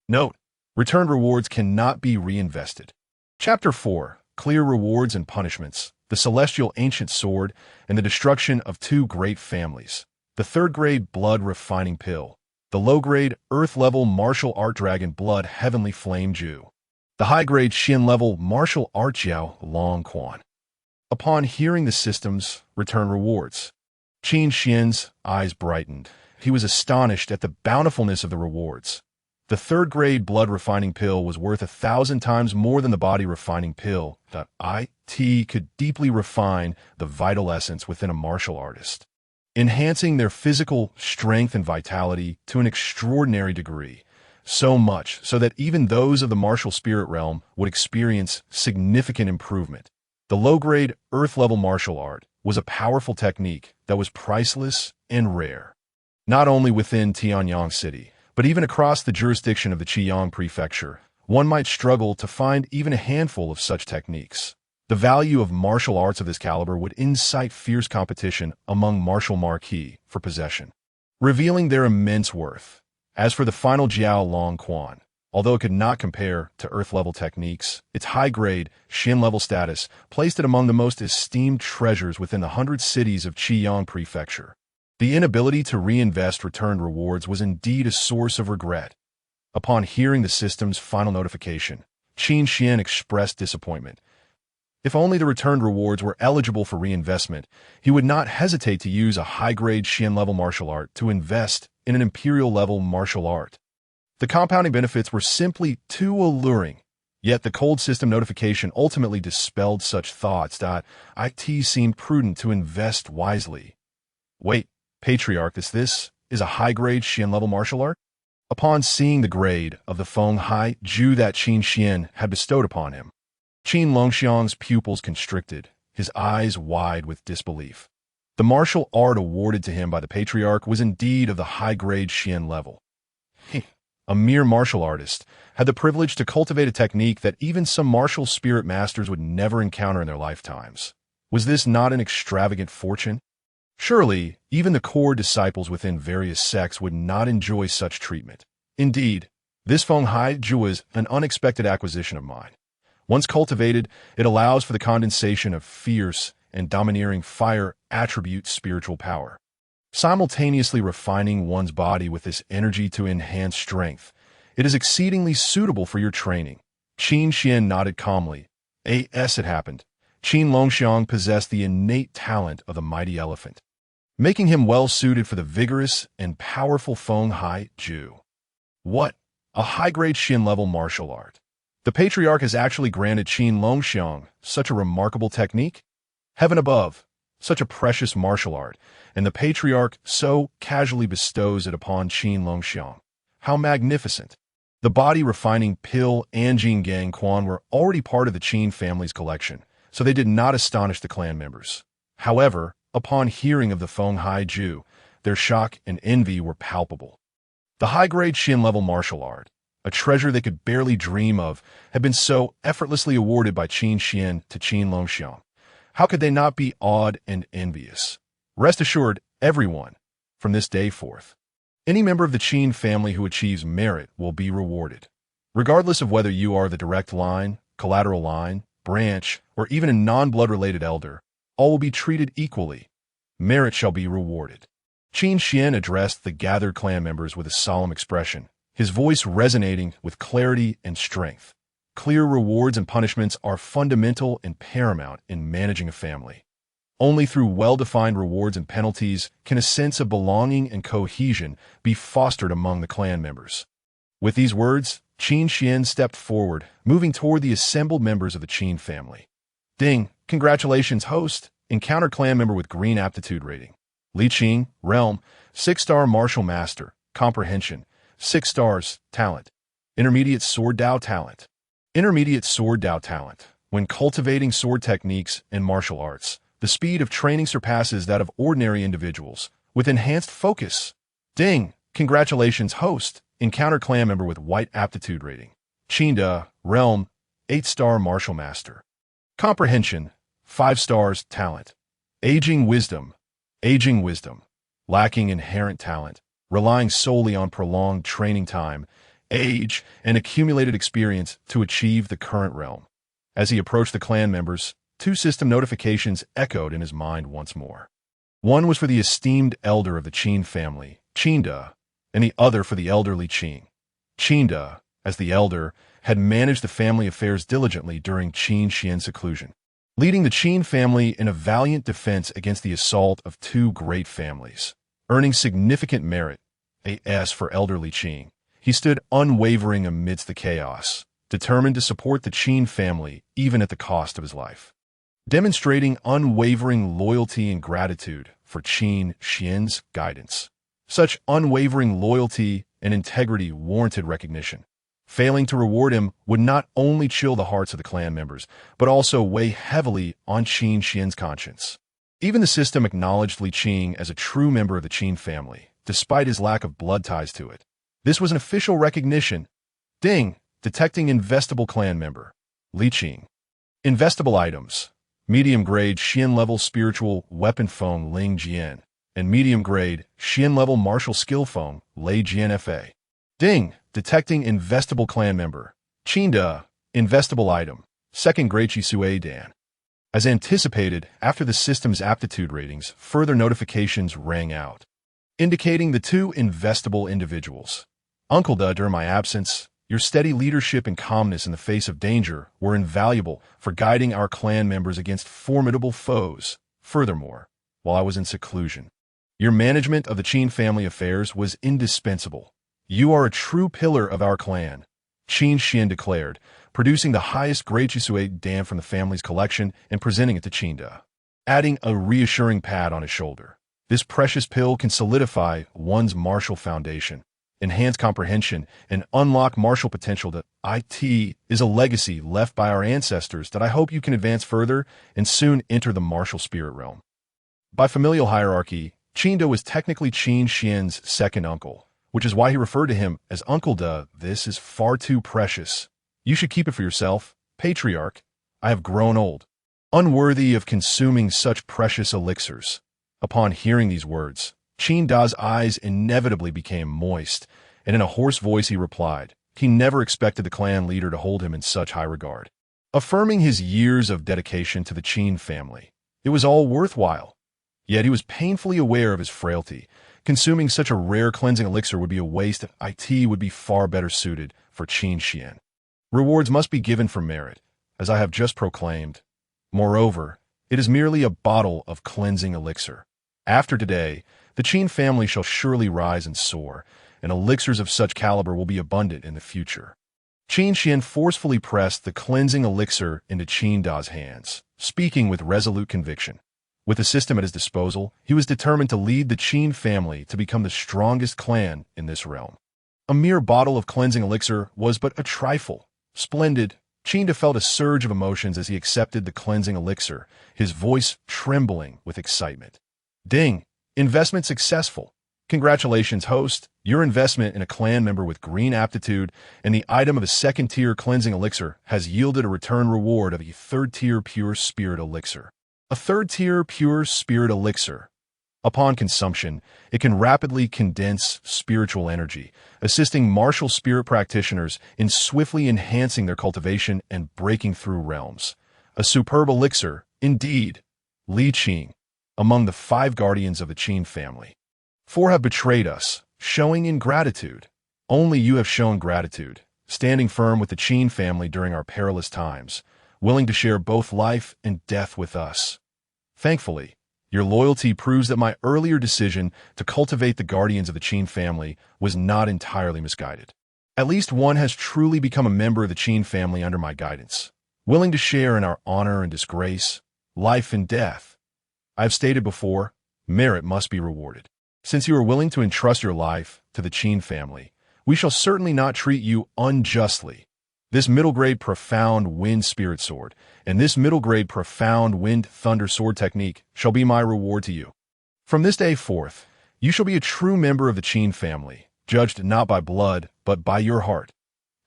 Note: returned rewards cannot be reinvested. Chapter 4. Clear Rewards and Punishments. The Celestial Ancient Sword and the Destruction of 2 Great Families. The third-grade Blood Refining Pill. The low-grade Earth-level Martial Art Dragon Blood Heavenly Flame Ju. The high-grade Xian-level Martial Art Jiao Long Quan. Upon hearing the system's return rewards, Qin Xian's eyes brightened. He was astonished at the bountifulness of the rewards. The third-grade blood refining pill was worth 1,000 times more than the body refining pill. It could deeply refine the vital essence within a martial artist, enhancing their physical strength and vitality to an extraordinary degree, so much so that even those of the martial spirit realm would experience significant improvement. The low-grade, earth-level martial art was a powerful technique that was priceless and rare, not only within Tianyang City, But even across the jurisdiction of the Qiyang Prefecture, one might struggle to find even a handful of such techniques. The value of martial arts of this caliber would incite fierce competition among martial marquis for possession, revealing their immense worth. As for the final Jiao Long Quan, although it could not compare to Earth-level techniques, its high-grade, Xin-level status placed it among the most esteemed treasures within the 100 cities of Qiyang Prefecture. The inability to reinvest returned rewards was indeed a source of regret. Upon hearing the system's final notification, Qin Xian expressed disappointment. If only the returned rewards were eligible for reinvestment, he would not hesitate to use a high-grade Xian-level martial art to invest in an imperial-level martial art. The compounding benefits were simply too alluring, yet the cold system notification ultimately dispelled such thoughts. It seemed prudent to invest wisely. Wait, Patriarch, this is a high-grade Xian-level martial art? Upon seeing the grade of the Feng Hai Ju that Qin Xian had bestowed upon him, Qin Longxiang's pupils constricted, his eyes wide with disbelief. The martial art awarded to him by the Patriarch was indeed of the high-grade Xian level. A mere martial artist had the privilege to cultivate a technique that even some martial spirit masters would never encounter in their lifetimes. Was this not an extravagant fortune? Surely, even the core disciples within various sects would not enjoy such treatment. Indeed, this Feng Hai Ju was an unexpected acquisition of mine. Once cultivated, it allows for the condensation of fierce and domineering fire attribute spiritual power, simultaneously refining one's body with this energy to enhance strength. It is exceedingly suitable for your training. Qin Xian nodded calmly. It happened. Qin Longxiang possessed the innate talent of the mighty elephant, making him well-suited for the vigorous and powerful Feng Hai Ju. What? A high-grade Xian-level martial art. The Patriarch has actually granted Qin Longxiang such a remarkable technique? Heaven above, such a precious martial art, and the Patriarch so casually bestows it upon Qin Longxiang. How magnificent! The body-refining Pil and Jinggang Quan were already part of the Qin family's collection, so they did not astonish the clan members. However, upon hearing of the Feng Hai Ju, their shock and envy were palpable. The high-grade Xian-level martial art, a treasure they could barely dream of, had been so effortlessly awarded by Qin Xian to Qin Longxiang. How could they not be awed and envious? Rest assured, everyone, from this day forth, any member of the Qin family who achieves merit will be rewarded. Regardless of whether you are the direct line, collateral line, branch, or even a non-blood-related elder, all will be treated equally. Merit shall be rewarded. Qin Xian addressed the gathered clan members with a solemn expression, his voice resonating with clarity and strength. Clear rewards and punishments are fundamental and paramount in managing a family. Only through well-defined rewards and penalties can a sense of belonging and cohesion be fostered among the clan members. With these words, Qin Xian stepped forward, moving toward the assembled members of the Qin family. Ding, congratulations, host. Encounter clan member with green aptitude rating. Li Qing, realm, 6-star martial master, comprehension, 6 stars, talent. Intermediate sword Dao talent. Intermediate sword Dao talent. When cultivating sword techniques and martial arts, the speed of training surpasses that of ordinary individuals, with enhanced focus. Ding, congratulations, host. Encounter clan member with white aptitude rating. Qinda, realm, 8-star martial master. Comprehension, 5 stars, talent. Aging wisdom. Aging wisdom. Lacking inherent talent, relying solely on prolonged training time, age, and accumulated experience to achieve the current realm. As he approached the clan members, 2 system notifications echoed in his mind once more. One was for the esteemed elder of the Qin family, Qinda, and the other for the elderly Qing. Qinda, as the elder, had managed the family affairs diligently during Qin Xian's seclusion, leading the Qin family in a valiant defense against the assault of 2 great families. Earning significant merit, a S for elderly Qing, he stood unwavering amidst the chaos, determined to support the Qin family even at the cost of his life. Demonstrating unwavering loyalty and gratitude for Qin Xian's guidance. Such unwavering loyalty and integrity warranted recognition. Failing to reward him would not only chill the hearts of the clan members, but also weigh heavily on Qin Xian's conscience. Even the system acknowledged Li Qing as a true member of the Qin family, despite his lack of blood ties to it. This was an official recognition. Ding! Detecting investable clan member. Li Qing. Investable items. Medium-grade Xian-level spiritual weapon Feng Ling Jian, and medium-grade Xian-level martial skill Feng Lei Jian Fa. Ding! Detecting investable clan member. Qinda. Investable item. Second-grade Sui Dan. As anticipated, after the system's aptitude ratings, further notifications rang out, indicating the two investable individuals. Uncle Da, during my absence, your steady leadership and calmness in the face of danger were invaluable for guiding our clan members against formidable foes. Furthermore, while I was in seclusion, your management of the Qin family affairs was indispensable. You are a true pillar of our clan, Qin Xian declared, producing the highest grade Sui Dan from the family's collection and presenting it to Qinda, adding a reassuring pat on his shoulder. This precious pill can solidify one's martial foundation, enhance comprehension, and unlock martial potential. That IT is a legacy left by our ancestors that I hope you can advance further and soon enter the martial spirit realm. By familial hierarchy, Qinda was technically Qin Xian's second uncle, which is why he referred to him as Uncle Da. This is far too precious. You should keep it for yourself, patriarch. I have grown old, unworthy of consuming such precious elixirs. Upon hearing these words, Qin Da's eyes inevitably became moist, and in a hoarse voice he replied, he never expected the clan leader to hold him in such high regard, affirming his years of dedication to the Qin family. It was all worthwhile. Yet he was painfully aware of his frailty. Consuming such a rare cleansing elixir would be a waste. IT would be far better suited for Qin Xian. Rewards must be given for merit, as I have just proclaimed. Moreover, it is merely a bottle of cleansing elixir. After today, the Qin family shall surely rise and soar, and elixirs of such caliber will be abundant in the future. Qin Xian forcefully pressed the cleansing elixir into Qin Da's hands, speaking with resolute conviction. With the system at his disposal, he was determined to lead the Qin family to become the strongest clan in this realm. A mere bottle of cleansing elixir was but a trifle. Splendid. Qinda felt a surge of emotions as he accepted the cleansing elixir, his voice trembling with excitement. Ding! Investment successful. Congratulations, host. Your investment in a clan member with green aptitude and the item of a second-tier cleansing elixir has yielded a return reward of a third-tier pure spirit elixir. A third-tier pure spirit elixir. Upon consumption, it can rapidly condense spiritual energy, assisting martial spirit practitioners in swiftly enhancing their cultivation and breaking through realms. A superb elixir, indeed. Li Qing, among the 5 guardians of the Qin family. 4 have betrayed us, showing ingratitude. Only you have shown gratitude, standing firm with the Qin family during our perilous times, willing to share both life and death with us. Thankfully, your loyalty proves that my earlier decision to cultivate the guardians of the Qin family was not entirely misguided. At least one has truly become a member of the Qin family under my guidance, willing to share in our honor and disgrace, life and death. I have stated before, merit must be rewarded. Since you are willing to entrust your life to the Qin family, we shall certainly not treat you unjustly. This middle-grade profound wind spirit sword and this middle-grade profound wind thunder sword technique shall be my reward to you. From this day forth, you shall be a true member of the Qin family, judged not by blood, but by your heart.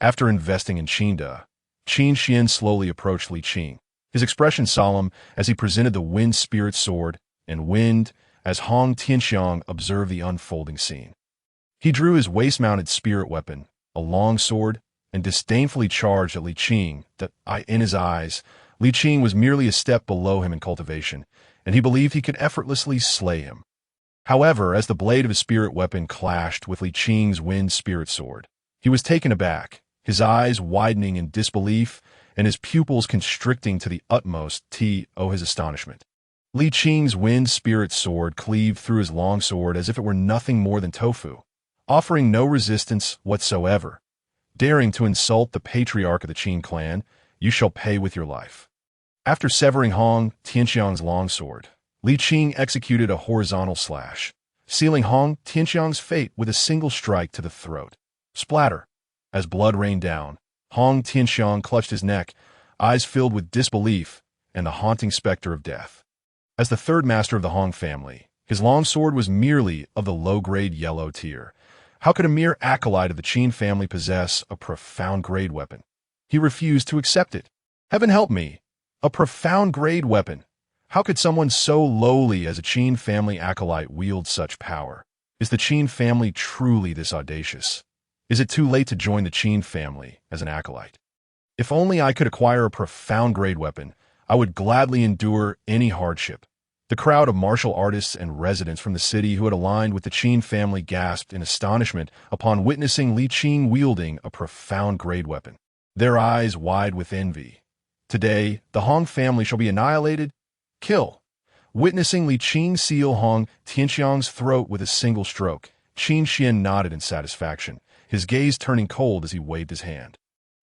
After investing in Qinda, Qin Xian slowly approached Li Qing, his expression solemn as he presented the wind spirit sword and wind as Hong Tianxiang observed the unfolding scene. He drew his waist-mounted spirit weapon, a long sword, and disdainfully charged at Li Qing. In his eyes, Li Qing was merely a step below him in cultivation, and he believed he could effortlessly slay him. However, as the blade of his spirit weapon clashed with Li Qing's wind spirit sword, he was taken aback, his eyes widening in disbelief and his pupils constricting to the utmost his astonishment. Li Qing's wind spirit sword cleaved through his long sword as if it were nothing more than tofu, offering no resistance whatsoever. Daring to insult the patriarch of the Qin clan, you shall pay with your life. After severing Hong Tianxiang's longsword, Li Qing executed a horizontal slash, sealing Hong Tianxiang's fate with a single strike to the throat. Splatter! As blood rained down, Hong Tianxiang clutched his neck, eyes filled with disbelief and the haunting specter of death. As the third master of the Hong family, his longsword was merely of the low-grade yellow tier. How could a mere acolyte of the Qin family possess a profound grade weapon? He refused to accept it. Heaven help me! A profound grade weapon! How could someone so lowly as a Qin family acolyte wield such power? Is the Qin family truly this audacious? Is it too late to join the Qin family as an acolyte? If only I could acquire a profound grade weapon, I would gladly endure any hardship. The crowd of martial artists and residents from the city who had aligned with the Qin family gasped in astonishment upon witnessing Li Qin wielding a profound grade weapon, their eyes wide with envy. Today, the Hong family shall be annihilated. Kill. Witnessing Li Qin seal Hong Tianxiang's throat with a single stroke, Qin Xian nodded in satisfaction, his gaze turning cold as he waved his hand.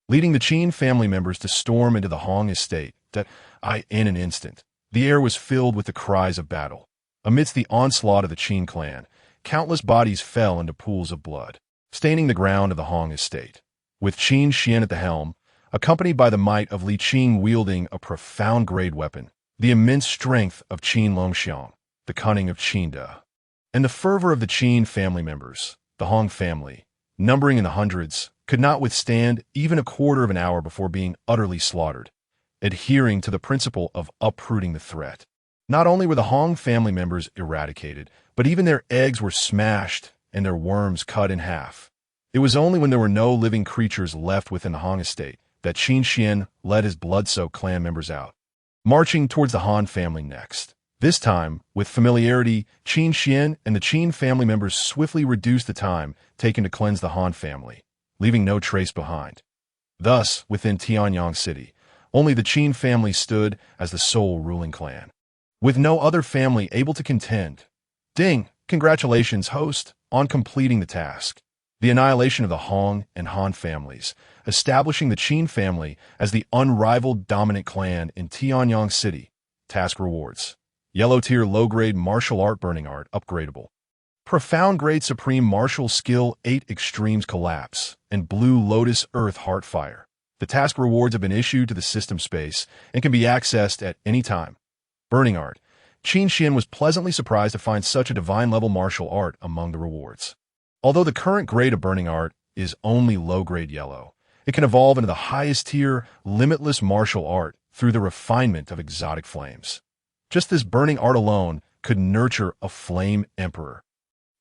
Leading the Qin family members to storm into the Hong estate, in an instant, the air was filled with the cries of battle. Amidst the onslaught of the Qin clan, countless bodies fell into pools of blood, staining the ground of the Hong estate. With Qin Xian at the helm, accompanied by the might of Li Qin wielding a profound grade weapon, the immense strength of Qin Longxiang, the cunning of Qin De, and the fervor of the Qin family members, the Hong family, numbering in the hundreds, could not withstand even a quarter of an hour before being utterly slaughtered, adhering to the principle of uprooting the threat. Not only were the Hong family members eradicated, but even their eggs were smashed and their worms cut in half. It was only when there were no living creatures left within the Hong estate that Qin Xian led his blood-soaked clan members out, marching towards the Han family next. This time, with familiarity, Qin Xian and the Qin family members swiftly reduced the time taken to cleanse the Han family, leaving no trace behind. Thus, within Tianyang City, only the Qin family stood as the sole ruling clan, with no other family able to contend. Ding! Congratulations, host, on completing the task. The annihilation of the Hong and Han families, establishing the Qin family as the unrivaled dominant clan in Tianyang City. Task rewards. Yellow tier low-grade martial art burning art upgradable. Profound grade supreme martial skill 8 extremes collapse and blue Lotus earth heart fire. The task rewards have been issued to the system space and can be accessed at any time. Burning art. Qin Xian was pleasantly surprised to find such a divine-level martial art among the rewards. Although the current grade of burning art is only low-grade yellow, it can evolve into the highest tier, limitless martial art through the refinement of exotic flames. Just this burning art alone could nurture a flame emperor.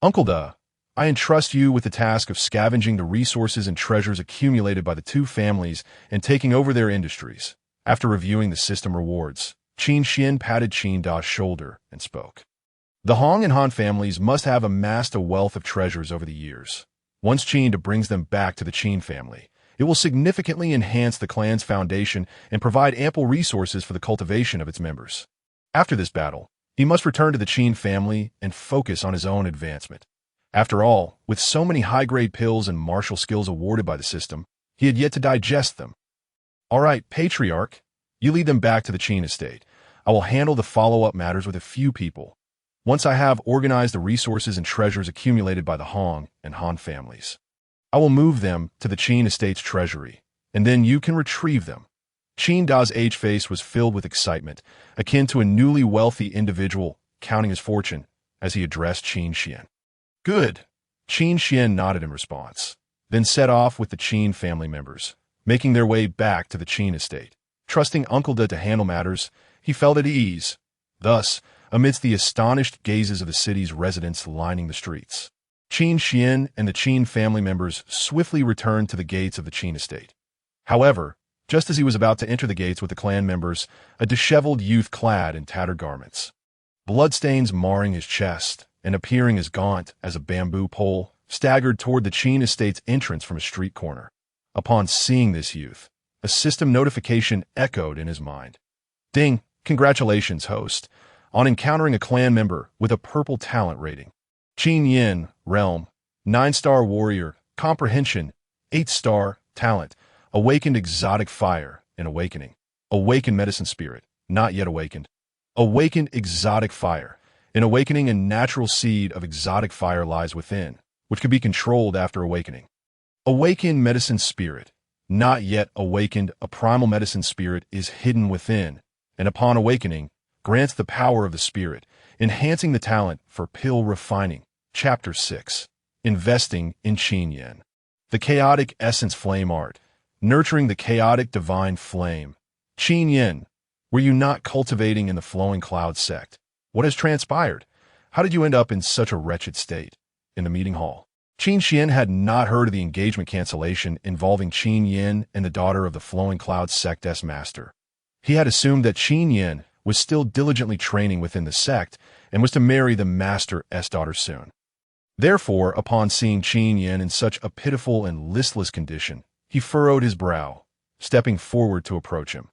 Uncle Da, I entrust you with the task of scavenging the resources and treasures accumulated by the two families and taking over their industries. After reviewing the system rewards, Qin Xian patted Qin Da's shoulder and spoke. The Hong and Han families must have amassed a wealth of treasures over the years. Once Qin Da brings them back to the Qin family, it will significantly enhance the clan's foundation and provide ample resources for the cultivation of its members. After this battle, he must return to the Qin family and focus on his own advancement. After all, with so many high-grade pills and martial skills awarded by the system, he had yet to digest them. All right, Patriarch, you lead them back to the Qin estate. I will handle the follow-up matters with a few people. Once I have organized the resources and treasures accumulated by the Hong and Han families, I will move them to the Qin estate's treasury, and then you can retrieve them. Qin Da's aged face was filled with excitement, akin to a newly wealthy individual counting his fortune as he addressed Qin Xian. Good. Qin Xian nodded in response, then set off with the Qin family members, making their way back to the Qin estate. Trusting Uncle Da to handle matters, he felt at ease. Thus, amidst the astonished gazes of the city's residents lining the streets, Qin Xian and the Qin family members swiftly returned to the gates of the Qin estate. However, just as he was about to enter the gates with the clan members, a disheveled youth clad in tattered garments, bloodstains marring his chest and appearing as gaunt as a bamboo pole, staggered toward the Qin estate's entrance from a street corner. Upon seeing this youth, a system notification echoed in his mind. Ding! Congratulations, host, on encountering a clan member with a purple talent rating. Qin Yin, Realm, 9-star Warrior, Comprehension, 8-star, Talent, Awakened Exotic Fire, and Awakening. Awakened Medicine Spirit, not yet awakened. Awakened Exotic Fire. In awakening, a natural seed of exotic fire lies within, which can be controlled after awakening. Awakened Medicine Spirit, not yet awakened. A primal medicine spirit is hidden within, and upon awakening, grants the power of the spirit, enhancing the talent for pill refining. Chapter 6. Investing in Qin Yin. The chaotic essence flame art. Nurturing the chaotic divine flame. Qin Yin, were you not cultivating in the flowing cloud sect? What has transpired? How did you end up in such a wretched state? In the meeting hall, Qin Xian had not heard of the engagement cancellation involving Qin Yin and the daughter of the flowing cloud sect's master. He had assumed that Qin Yin was still diligently training within the sect and was to marry the master's daughter soon. Therefore, upon seeing Qin Yin in such a pitiful and listless condition, he furrowed his brow, stepping forward to approach him.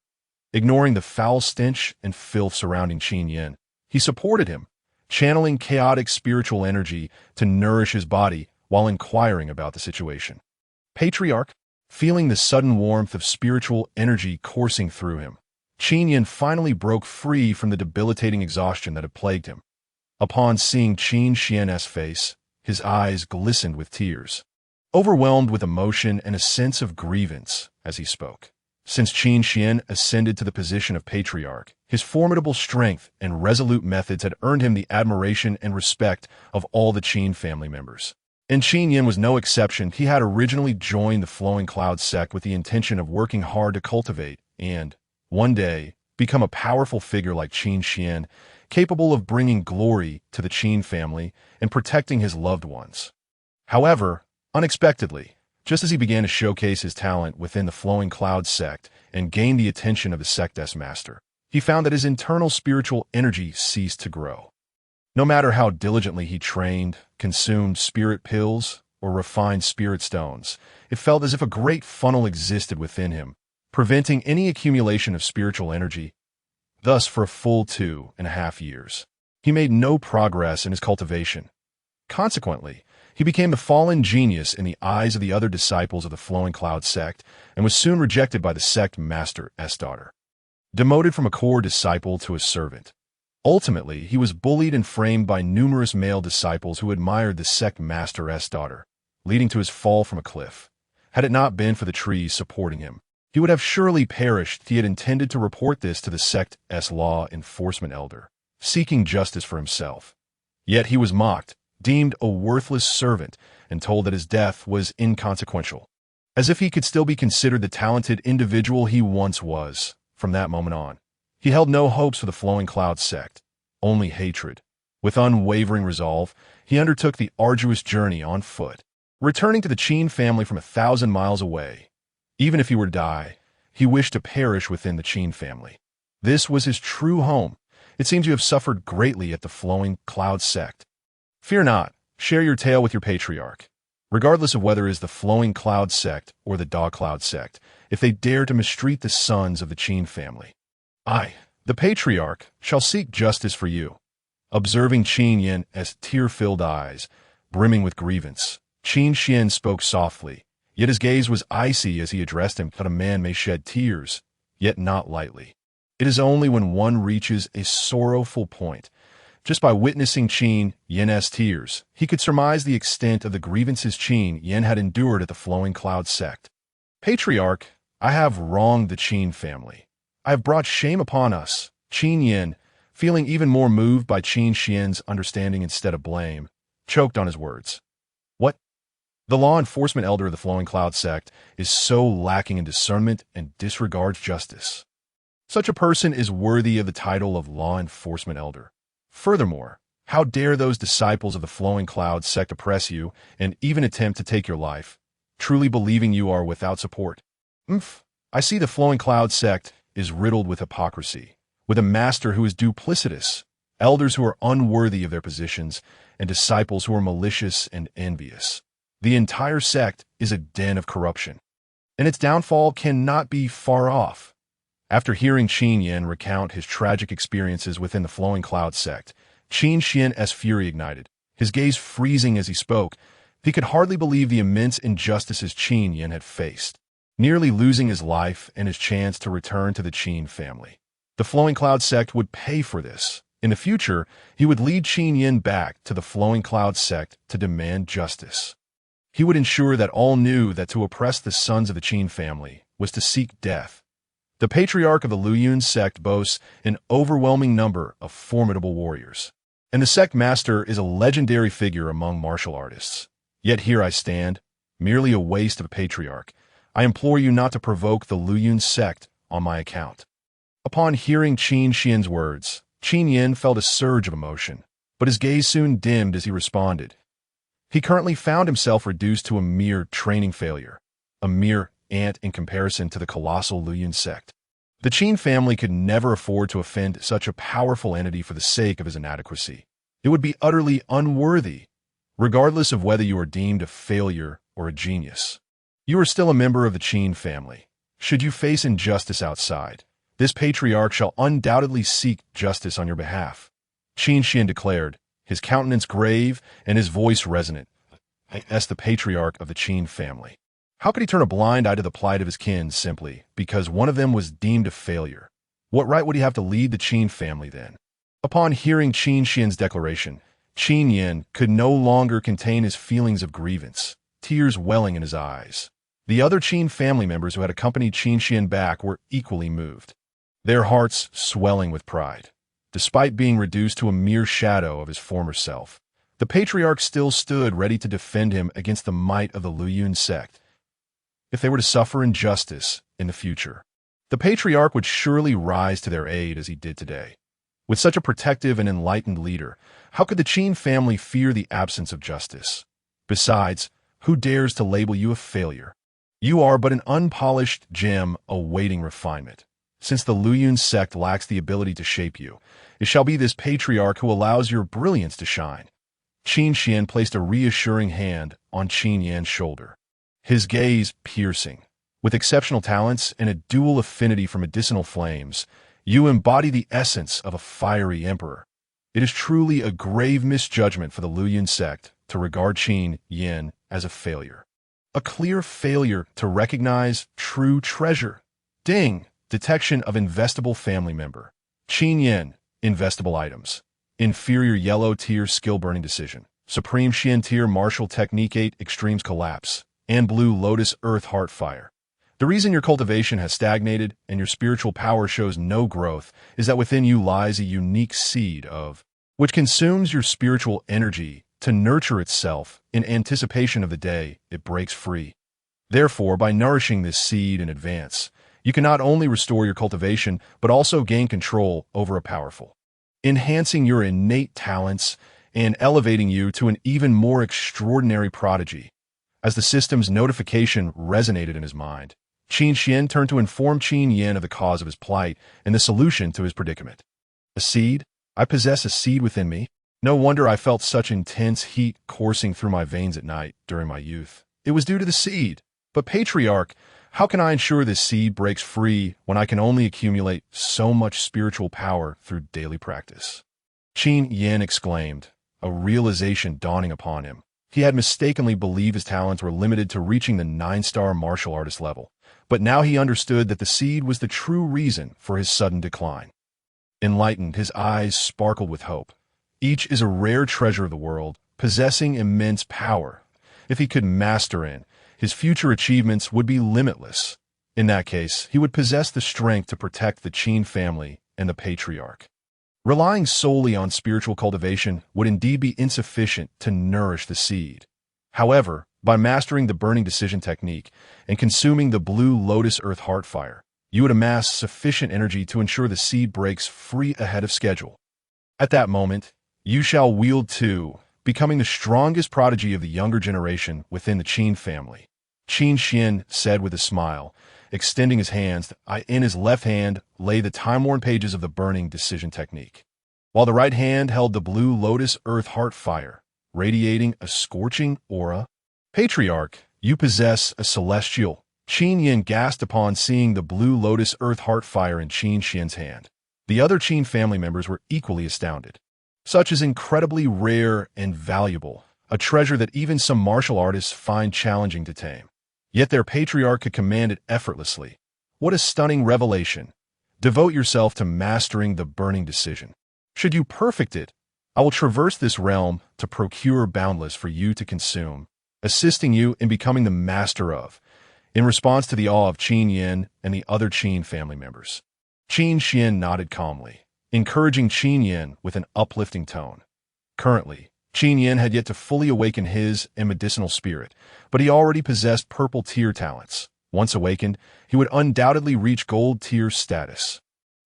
Ignoring the foul stench and filth surrounding Qin Yin, he supported him, channeling chaotic spiritual energy to nourish his body while inquiring about the situation. Patriarch, feeling the sudden warmth of spiritual energy coursing through him, Qin Yin finally broke free from the debilitating exhaustion that had plagued him. Upon seeing Qin Xian's face, his eyes glistened with tears, overwhelmed with emotion and a sense of grievance as he spoke. Since Qin Xian ascended to the position of patriarch, his formidable strength and resolute methods had earned him the admiration and respect of all the Qin family members. And Qin Yin was no exception. He had originally joined the Flowing Cloud sect with the intention of working hard to cultivate and, one day, become a powerful figure like Qin Xian, capable of bringing glory to the Qin family and protecting his loved ones. However, unexpectedly, just as he began to showcase his talent within the Flowing Cloud sect and gain the attention of the sect's master, he found that his internal spiritual energy ceased to grow. No matter how diligently he trained, consumed spirit pills, or refined spirit stones, it felt as if a great funnel existed within him, preventing any accumulation of spiritual energy. Thus, for a full 2.5 years, he made no progress in his cultivation. Consequently, he became the fallen genius in the eyes of the other disciples of the Flowing Cloud sect and was soon rejected by the sect master's daughter. Demoted from a core disciple to a servant. Ultimately, he was bullied and framed by numerous male disciples who admired the sect master's daughter, leading to his fall from a cliff. Had it not been for the trees supporting him, he would have surely perished. He had intended to report this to the sect's law enforcement elder, seeking justice for himself. Yet he was mocked, deemed a worthless servant, and told that his death was inconsequential, as if he could still be considered the talented individual he once was. From that moment on, he held no hopes for the Flowing Cloud sect, only hatred. With unwavering resolve, he undertook the arduous journey on foot, returning to the Qin family from 1,000 miles away. Even if he were to die, he wished to perish within the Qin family. This was his true home. It seems you have suffered greatly at the Flowing Cloud sect. Fear not, share your tale with your patriarch. Regardless of whether it is the Flowing Cloud sect or the Dog Cloud sect, if they dare to mistreat the sons of the Qin family, I, the patriarch, shall seek justice for you. Observing Qin Yin's tear-filled eyes, brimming with grievance, Qin Xian spoke softly, yet his gaze was icy as he addressed him. But a man may shed tears, yet not lightly. It is only when one reaches a sorrowful point. Just by witnessing Qin Yin's tears, he could surmise the extent of the grievances Qin Yin had endured at the Flowing Cloud sect. Patriarch, I have wronged the Qin family. I have brought shame upon us. Qin Yin, feeling even more moved by Qin Xian's understanding instead of blame, choked on his words. What? The law enforcement elder of the Flowing Cloud sect is so lacking in discernment and disregards justice. Such a person is worthy of the title of law enforcement elder. Furthermore, how dare those disciples of the Flowing Cloud sect oppress you and even attempt to take your life, truly believing you are without support? I see the Flowing Cloud sect is riddled with hypocrisy, with a master who is duplicitous, elders who are unworthy of their positions, and disciples who are malicious and envious. The entire sect is a den of corruption, and its downfall cannot be far off. After hearing Qin Yin recount his tragic experiences within the Flowing Cloud sect, Qin Xian's fury ignited, his gaze freezing as he spoke. He could hardly believe the immense injustices Qin Yin had faced, nearly losing his life and his chance to return to the Qin family. The Flowing Cloud sect would pay for this. In the future, he would lead Qin Yin back to the Flowing Cloud sect to demand justice. He would ensure that all knew that to oppress the sons of the Qin family was to seek death. The patriarch of the Luyun sect boasts an overwhelming number of formidable warriors, and the sect master is a legendary figure among martial artists. Yet here I stand, merely a waste of a patriarch. I implore you not to provoke the Luyun sect on my account." Upon hearing Qin Xian's words, Qin Yin felt a surge of emotion, but his gaze soon dimmed as he responded. He currently found himself reduced to a mere training failure, a mere ant in comparison to the colossal Luyun sect. The Qin family could never afford to offend such a powerful entity for the sake of his inadequacy. It would be utterly unworthy, regardless of whether you are deemed a failure or a genius. You are still a member of the Qin family. Should you face injustice outside, this patriarch shall undoubtedly seek justice on your behalf. Qin Xian declared, his countenance grave and his voice resonant, as the patriarch of the Qin family. How could he turn a blind eye to the plight of his kin simply because one of them was deemed a failure? What right would he have to lead the Qin family then? Upon hearing Qin Xian's declaration, Qin Yin could no longer contain his feelings of grievance, tears welling in his eyes. The other Qin family members who had accompanied Qin Xian back were equally moved, their hearts swelling with pride. Despite being reduced to a mere shadow of his former self, the patriarch still stood ready to defend him against the might of the Luyun sect. If they were to suffer injustice in the future, the patriarch would surely rise to their aid as he did today. With such a protective and enlightened leader, how could the Qin family fear the absence of justice? Besides, who dares to label you a failure? You are but an unpolished gem awaiting refinement. Since the Luyun sect lacks the ability to shape you, it shall be this patriarch who allows your brilliance to shine. Qin Xian placed a reassuring hand on Qin Yan's shoulder, his gaze piercing. With exceptional talents and a dual affinity for medicinal flames, you embody the essence of a fiery emperor. It is truly a grave misjudgment for the Luyun sect to regard Qin Yin as a failure. A clear failure to recognize true treasure. Ding! Detection of investable family member. Qin Yin, investable items. Inferior yellow tier skill burning decision. Supreme Xian tier martial technique 8 extremes collapse. And blue Lotus earth heart fire. The reason your cultivation has stagnated and your spiritual power shows no growth is that within you lies a unique seed of which consumes your spiritual energy to nurture itself in anticipation of the day it breaks free. Therefore, by nourishing this seed in advance, you can not only restore your cultivation, but also gain control over a powerful, enhancing your innate talents and elevating you to an even more extraordinary prodigy. As the system's notification resonated in his mind, Qin Xian turned to inform Qin Yin of the cause of his plight and the solution to his predicament. A seed? I possess a seed within me. No wonder I felt such intense heat coursing through my veins at night during my youth. It was due to the seed. But Patriarch, how can I ensure this seed breaks free when I can only accumulate so much spiritual power through daily practice? Qin Yin exclaimed, a realization dawning upon him. He had mistakenly believed his talents were limited to reaching the 9-star martial artist level, but now he understood that the seed was the true reason for his sudden decline. Enlightened, his eyes sparkled with hope. Each is a rare treasure of the world, possessing immense power. If he could master it, his future achievements would be limitless. In that case, he would possess the strength to protect the Qin family and the patriarch. Relying solely on spiritual cultivation would indeed be insufficient to nourish the seed. However, by mastering the burning decision technique and consuming the blue Lotus earth heart fire, you would amass sufficient energy to ensure the seed breaks free ahead of schedule. At that moment, you shall wield too, becoming the strongest prodigy of the younger generation within the Qin family. Qin Xian said with a smile, extending his hands. In his left hand lay the time-worn pages of the burning decision technique, while the right hand held the blue Lotus earth heart fire, radiating a scorching aura. Patriarch, you possess a celestial. Qin Yin gasped upon seeing the blue Lotus earth heart fire in Qin Xian's hand. The other Qin family members were equally astounded. Such is incredibly rare and valuable, a treasure that even some martial artists find challenging to tame. Yet their patriarch could command it effortlessly. What a stunning revelation! Devote yourself to mastering the burning decision. Should you perfect it, I will traverse this realm to procure boundless for you to consume, assisting you in becoming the master of. In response to the awe of Qin Yin and the other Qin family members, Qin Xian nodded calmly, encouraging Qin Yin with an uplifting tone. Currently, Qin Yin had yet to fully awaken his and medicinal spirit, but he already possessed purple tier talents. Once awakened, he would undoubtedly reach gold tier status.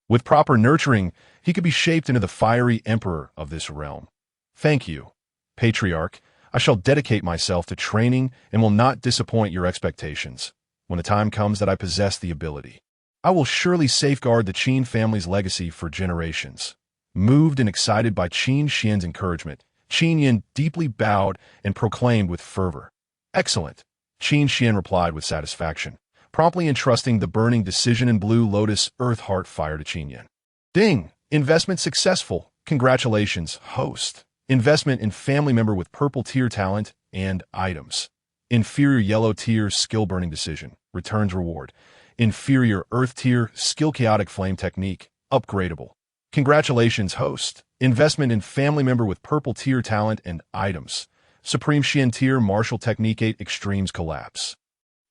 With proper nurturing, he could be shaped into the fiery emperor of this realm. Thank you, Patriarch. I shall dedicate myself to training and will not disappoint your expectations. When the time comes that I possess the ability, I will surely safeguard the Qin family's legacy for generations. Moved and excited by Qin Xian's encouragement, Qin Yin deeply bowed and proclaimed with fervor, "Excellent." Qin Xian replied with satisfaction, promptly entrusting the burning decision in blue Lotus Earth Heart Fire to Qin Yin. Ding! Investment successful. Congratulations, host. Investment in family member with purple tier talent and items. Inferior yellow tier skill burning decision. Returns reward. Inferior earth tier skill chaotic flame technique. Upgradable. Congratulations, host. Investment in family member with purple tier talent and items. Supreme Xian tier martial technique 8 extremes collapse.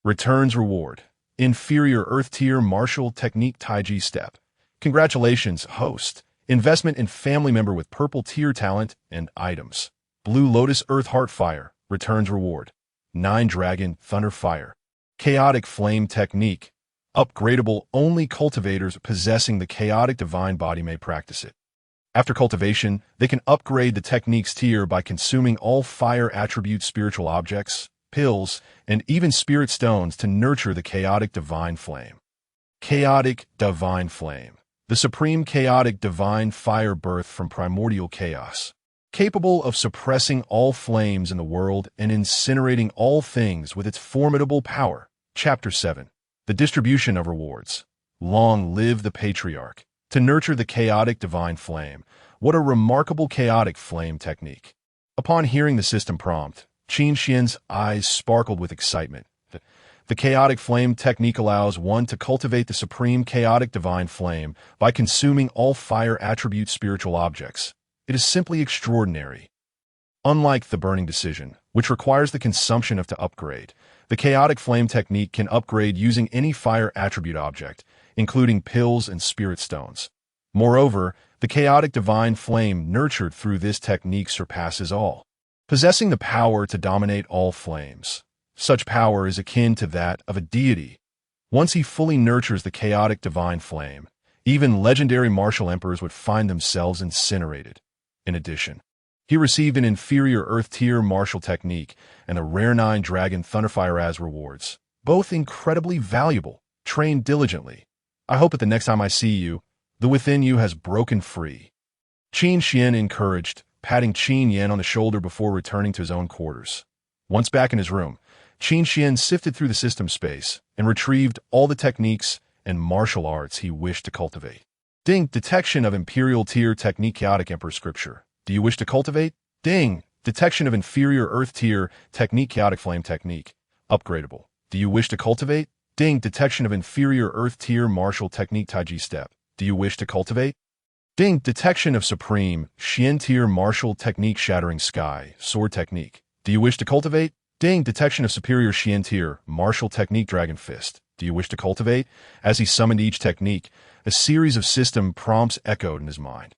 Returns reward. Inferior earth tier martial technique Taixu step. Congratulations, host. Investment in family member with purple tier talent and items. Blue Lotus Earth Heart Fire. Returns reward. 9 Dragon Thunder Fire. Chaotic Flame Technique. Upgradable. Only cultivators possessing the Chaotic Divine Body may practice it. After cultivation, they can upgrade the technique's tier by consuming all fire attribute spiritual objects, pills, and even spirit stones to nurture the Chaotic Divine Flame. Chaotic Divine Flame. The supreme chaotic divine fire birthed from primordial chaos, capable of suppressing all flames in the world and incinerating all things with its formidable power. Chapter 7. The Distribution of Rewards. Long live the Patriarch. To nurture the chaotic divine flame. What a remarkable chaotic flame technique. Upon hearing the system prompt, Qin Xian's eyes sparkled with excitement. The chaotic flame technique allows one to cultivate the supreme chaotic divine flame by consuming all fire attribute spiritual objects. It is simply extraordinary. Unlike the burning decision, which requires the consumption of to upgrade, the chaotic flame technique can upgrade using any fire attribute object, including pills and spirit stones. Moreover, the chaotic divine flame nurtured through this technique surpasses all, possessing the power to dominate all flames. Such power is akin to that of a deity. Once he fully nurtures the chaotic divine flame, even legendary martial emperors would find themselves incinerated. In addition, he received an inferior earth tier martial technique and a rare 9 Dragon Thunderfire as rewards, both incredibly valuable. Train diligently. I hope that the next time I see you, the within you has broken free. Qin Xian encouraged, patting Qin Yin on the shoulder before returning to his own quarters. Once back in his room, Qin Xian sifted through the system space and retrieved all the techniques and martial arts he wished to cultivate. Ding! Detection of imperial tier technique chaotic emperor scripture. Do you wish to cultivate? Ding! Detection of inferior earth tier technique chaotic flame technique. Upgradable. Do you wish to cultivate? Ding! Detection of inferior earth tier martial technique Taixu step. Do you wish to cultivate? Ding! Detection of supreme Xian tier martial technique shattering sky sword technique. Do you wish to cultivate? Ding! Detection of superior Xian tier martial technique dragon fist. Do you wish to cultivate? As he summoned each technique, a series of system prompts echoed in his mind.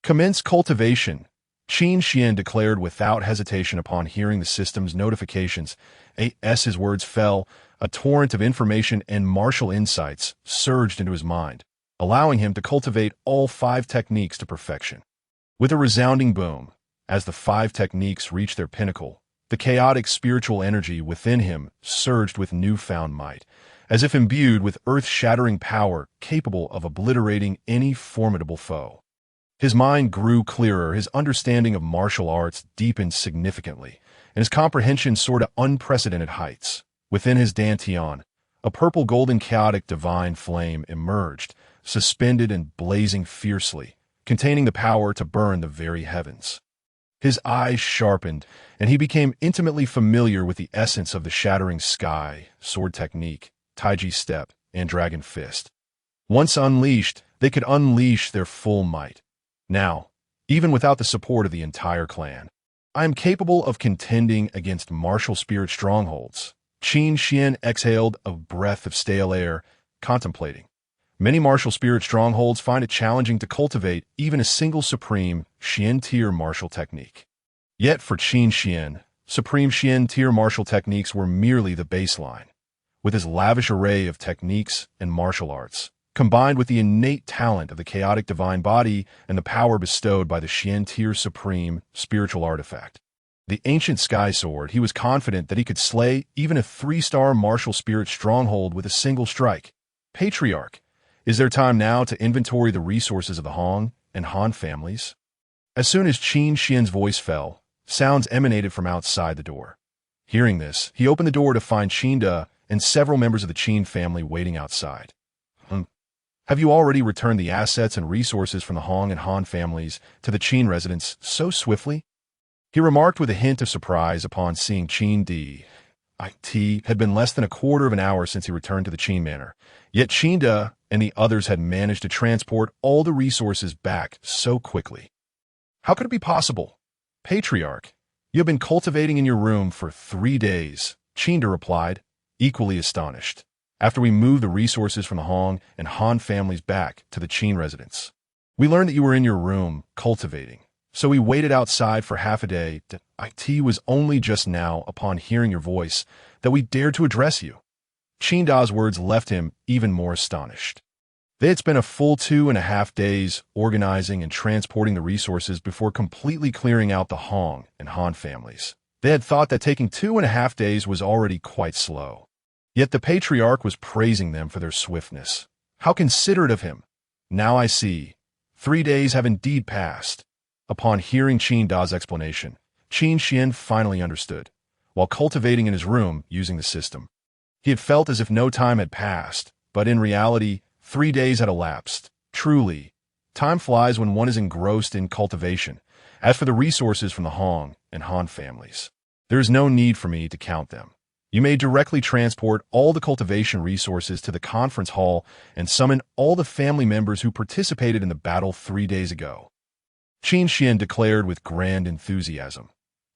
Commence cultivation. Qin Xian declared without hesitation upon hearing the system's notifications. As his words fell, a torrent of information and martial insights surged into his mind, allowing him to cultivate all 5 techniques to perfection. With a resounding boom, as the 5 techniques reached their pinnacle, the chaotic spiritual energy within him surged with newfound might, as if imbued with earth-shattering power capable of obliterating any formidable foe. His mind grew clearer, his understanding of martial arts deepened significantly, and his comprehension soared to unprecedented heights. Within his dantian, a purple golden chaotic divine flame emerged, suspended and blazing fiercely, containing the power to burn the very heavens. His eyes sharpened, and he became intimately familiar with the essence of the shattering sky, sword technique, Taixu step, and dragon fist. Once unleashed, they could unleash their full might. Now, even without the support of the entire clan, I am capable of contending against martial spirit strongholds. Qin Xian exhaled a breath of stale air, contemplating. Many martial spirit strongholds find it challenging to cultivate even a single supreme Xian tier martial technique. Yet for Qin Xian, Supreme Xian tier martial techniques were merely the baseline. With his lavish array of techniques and martial arts, combined with the innate talent of the chaotic divine body and the power bestowed by the Xian tier supreme spiritual artifact, the ancient sky sword, he was confident that he could slay even a 3-star martial spirit stronghold with a single strike. Patriarch, is there time now to inventory the resources of the Hong and Han families? As soon as Qin Xian's voice fell, sounds emanated from outside the door. Hearing this, he opened the door to find Qin and several members of the Qin family waiting outside. Have you already returned the assets and resources from the Hong and Han families to the Qin residence so swiftly? He remarked with a hint of surprise upon seeing Qin Di. It had been less than a quarter of an hour since he returned to the Qin manor, yet Qin and the others had managed to transport all the resources back so quickly. How could it be possible? Patriarch, you have been cultivating in your room for 3 days, Qin replied, equally astonished, after we moved the resources from the Hong and Han families back to the Qin residence. We learned that you were in your room, cultivating, so we waited outside for half a day. It was only just now, upon hearing your voice, that we dared to address you. Qin Da's words left him even more astonished. They had spent a full 2.5 days organizing and transporting the resources before completely clearing out the Hong and Han families. They had thought that taking 2.5 days was already quite slow. Yet the Patriarch was praising them for their swiftness. How considerate of him! Now I see. 3 days have indeed passed. Upon hearing Qin Da's explanation, Qin Xian finally understood. While cultivating in his room using the system, he had felt as if no time had passed, but in reality, 3 days had elapsed. Truly, time flies when one is engrossed in cultivation. As for the resources from the Hong and Han families, there is no need for me to count them. You may directly transport all the cultivation resources to the conference hall and summon all the family members who participated in the battle 3 days ago. Qin Xian declared with grand enthusiasm.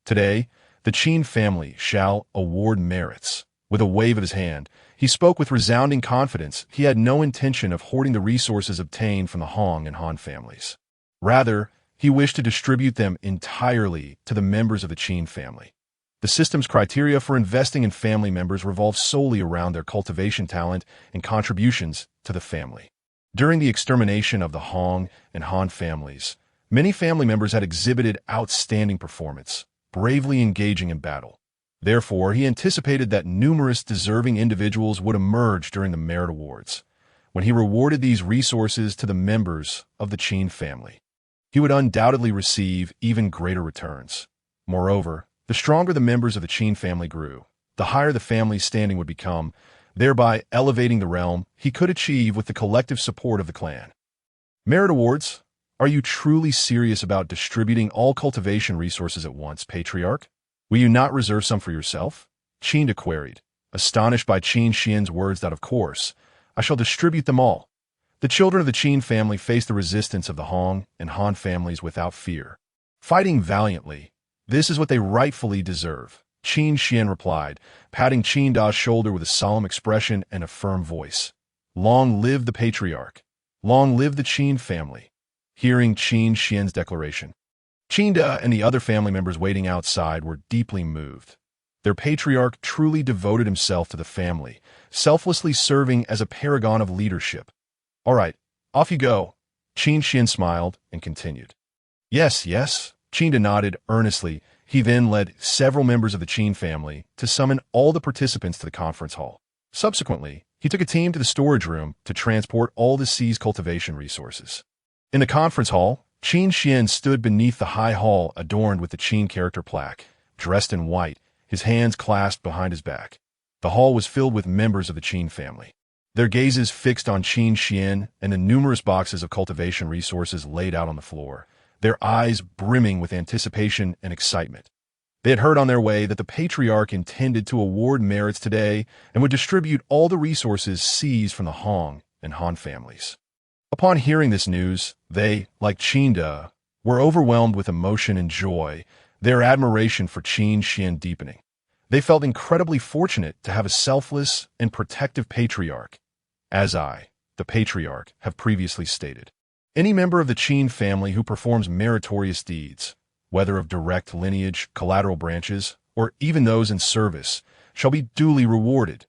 Today, the Qin family shall award merits. With a wave of his hand, he spoke with resounding confidence. He had no intention of hoarding the resources obtained from the Hong and Han families. Rather, he wished to distribute them entirely to the members of the Qin family. The system's criteria for investing in family members revolves solely around their cultivation talent and contributions to the family. During the extermination of the Hong and Han families, many family members had exhibited outstanding performance, bravely engaging in battle. Therefore, he anticipated that numerous deserving individuals would emerge during the merit awards. When he rewarded these resources to the members of the Qin family, he would undoubtedly receive even greater returns. Moreover, the stronger the members of the Qin family grew, the higher the family's standing would become, thereby elevating the realm he could achieve with the collective support of the clan. Merit awards? Are you truly serious about distributing all cultivation resources at once, Patriarch? Will you not reserve some for yourself? Qin queried, astonished by Qin Xian's words that, of course, I shall distribute them all. The children of the Qin family faced the resistance of the Hong and Han families without fear, fighting valiantly. This is what they rightfully deserve, Qin Xian replied, patting Qin Da's shoulder with a solemn expression and a firm voice. Long live the Patriarch! Long live the Qin family! Hearing Qin Xian's declaration, Qin Da and the other family members waiting outside were deeply moved. Their Patriarch truly devoted himself to the family, selflessly serving as a paragon of leadership. All right, off you go. Qin Xian smiled and continued. Yes, Qin Da nodded earnestly. He then led several members of the Qin family to summon all the participants to the conference hall. Subsequently, he took a team to the storage room to transport all the seized cultivation resources. In the conference hall, Qin Xian stood beneath the high hall adorned with the Qin character plaque, dressed in white, his hands clasped behind his back. The hall was filled with members of the Qin family, their gazes fixed on Qin Xian and the numerous boxes of cultivation resources laid out on the floor, their eyes brimming with anticipation and excitement. They had heard on their way that the Patriarch intended to award merits today and would distribute all the resources seized from the Hong and Han families. Upon hearing this news, they, like Qin Da, were overwhelmed with emotion and joy, their admiration for Qin Xian deepening. They felt incredibly fortunate to have a selfless and protective Patriarch, as I, the Patriarch, have previously stated. Any member of the Qin family who performs meritorious deeds whether of direct lineage, collateral branches, or even those in service, shall be duly rewarded.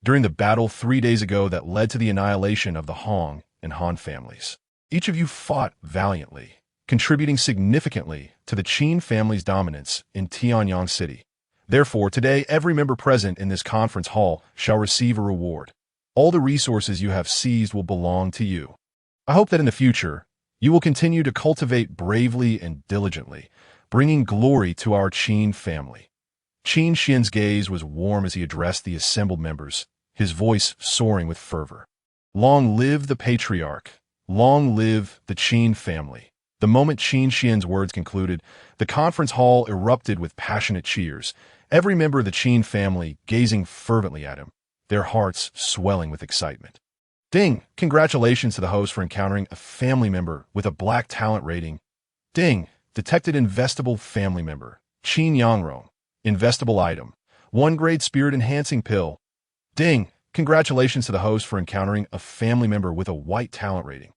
During the battle 3 days ago that led to the annihilation of the Hong and Han families, each of you fought valiantly, contributing significantly to the Qin family's dominance in Tianyang City. Therefore, today, every member present in this conference hall shall receive a reward. All the resources you have seized will belong to you. I hope that in the future, you will continue to cultivate bravely and diligently, bringing glory to our Qin family. Qin Xian's gaze was warm as he addressed the assembled members, his voice soaring with fervor. Long live the patriarch! Long live the Qin family! The moment Qin Xian's words concluded, the conference hall erupted with passionate cheers, every member of the Qin family gazing fervently at him, their hearts swelling with excitement. Ding! Congratulations to the host for encountering a family member with a black talent rating. Ding! Detected investable family member. Qin Yangrong. Investable item. 1 grade spirit enhancing pill. Ding! Congratulations to the host for encountering a family member with a white talent rating.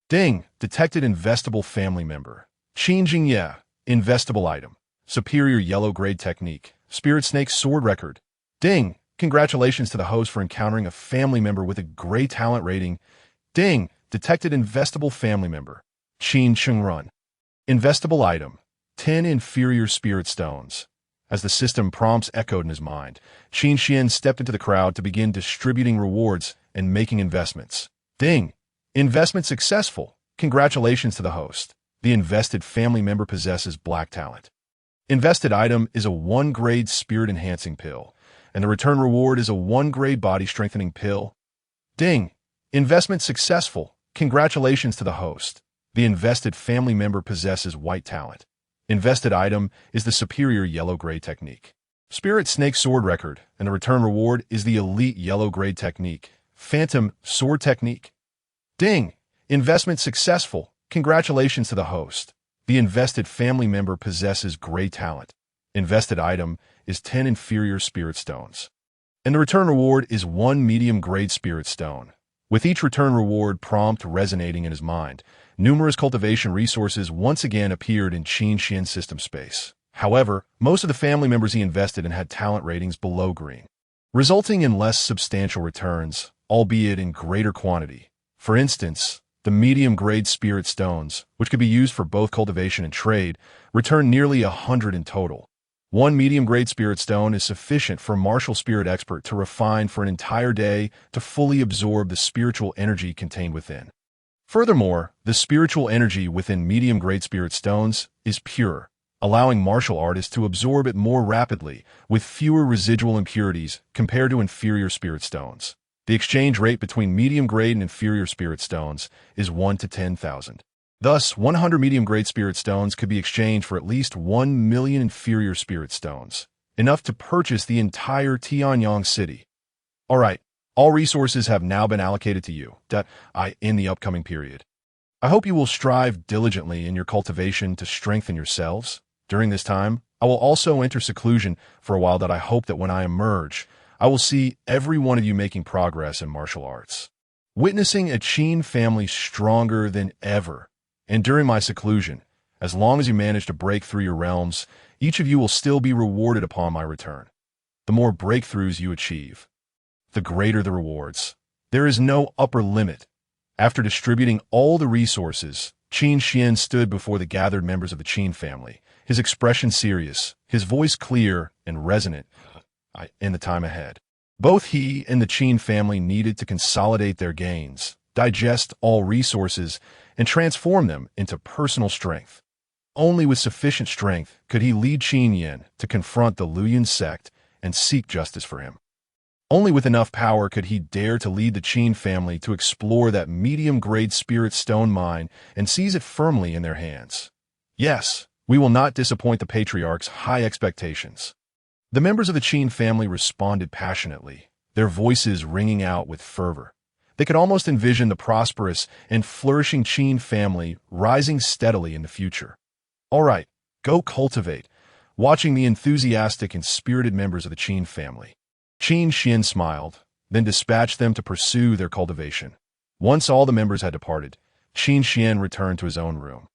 Ding! Detected investable family member. Qin Jingye. Investable item. Superior yellow grade technique. Spirit snake sword record. Ding! Congratulations to the host for encountering a family member with a gray talent rating. Ding! Detected investable family member. Qin Chungrun. Investable item. 10 inferior spirit stones. As the system prompts echoed in his mind, Qin Xian stepped into the crowd to begin distributing rewards and making investments. Ding! Investment successful. Congratulations to the host. The invested family member possesses black talent. Invested item is a 1 grade spirit enhancing pill, and the return reward is a 1 grade body strengthening pill. Ding! Investment successful. Congratulations to the host. The invested family member possesses white talent. Invested item is the superior yellow grade technique. Spirit snake sword record, and the return reward is the elite yellow grade technique. Phantom sword technique. Ding! Investment successful. Congratulations to the host. The invested family member possesses gray talent. Invested item is 10 inferior spirit stones. And the return reward is 1 medium grade spirit stone. With each return reward prompt resonating in his mind, numerous cultivation resources once again appeared in Qin Xian's system space. However, most of the family members he invested in had talent ratings below green, resulting in less substantial returns, albeit in greater quantity. For instance, the medium-grade spirit stones, which could be used for both cultivation and trade, return nearly 100 in total. 1 medium-grade spirit stone is sufficient for a martial spirit expert to refine for an entire day to fully absorb the spiritual energy contained within. Furthermore, the spiritual energy within medium-grade spirit stones is pure, allowing martial artists to absorb it more rapidly with fewer residual impurities compared to inferior spirit stones. The exchange rate between medium-grade and inferior spirit stones is 1 to 10,000. Thus, 100 medium-grade spirit stones could be exchanged for at least 1 million inferior spirit stones, enough to purchase the entire Tianyang city. Alright, all resources have now been allocated to you, in the upcoming period. I hope you will strive diligently in your cultivation to strengthen yourselves. During this time, I will also enter seclusion for a while that I hope that when I emerge, I will see every one of you making progress in martial arts, witnessing a Qin family stronger than ever. And during my seclusion, as long as you manage to break through your realms, each of you will still be rewarded upon my return. The more breakthroughs you achieve, the greater the rewards. There is no upper limit. After distributing all the resources, Qin Xian stood before the gathered members of the Qin family, his expression serious, his voice clear and resonant. In the time ahead, both he and the Qin family needed to consolidate their gains, digest all resources, and transform them into personal strength. Only with sufficient strength could he lead Qin Yin to confront the Luoyuan sect and seek justice for him. Only with enough power could he dare to lead the Qin family to explore that medium-grade spirit stone mine and seize it firmly in their hands. Yes, we will not disappoint the patriarch's high expectations. The members of the Qin family responded passionately, their voices ringing out with fervor. They could almost envision the prosperous and flourishing Qin family rising steadily in the future. All right, go cultivate, watching the enthusiastic and spirited members of the Qin family. Qin Xian smiled, then dispatched them to pursue their cultivation. Once all the members had departed, Qin Xian returned to his own room.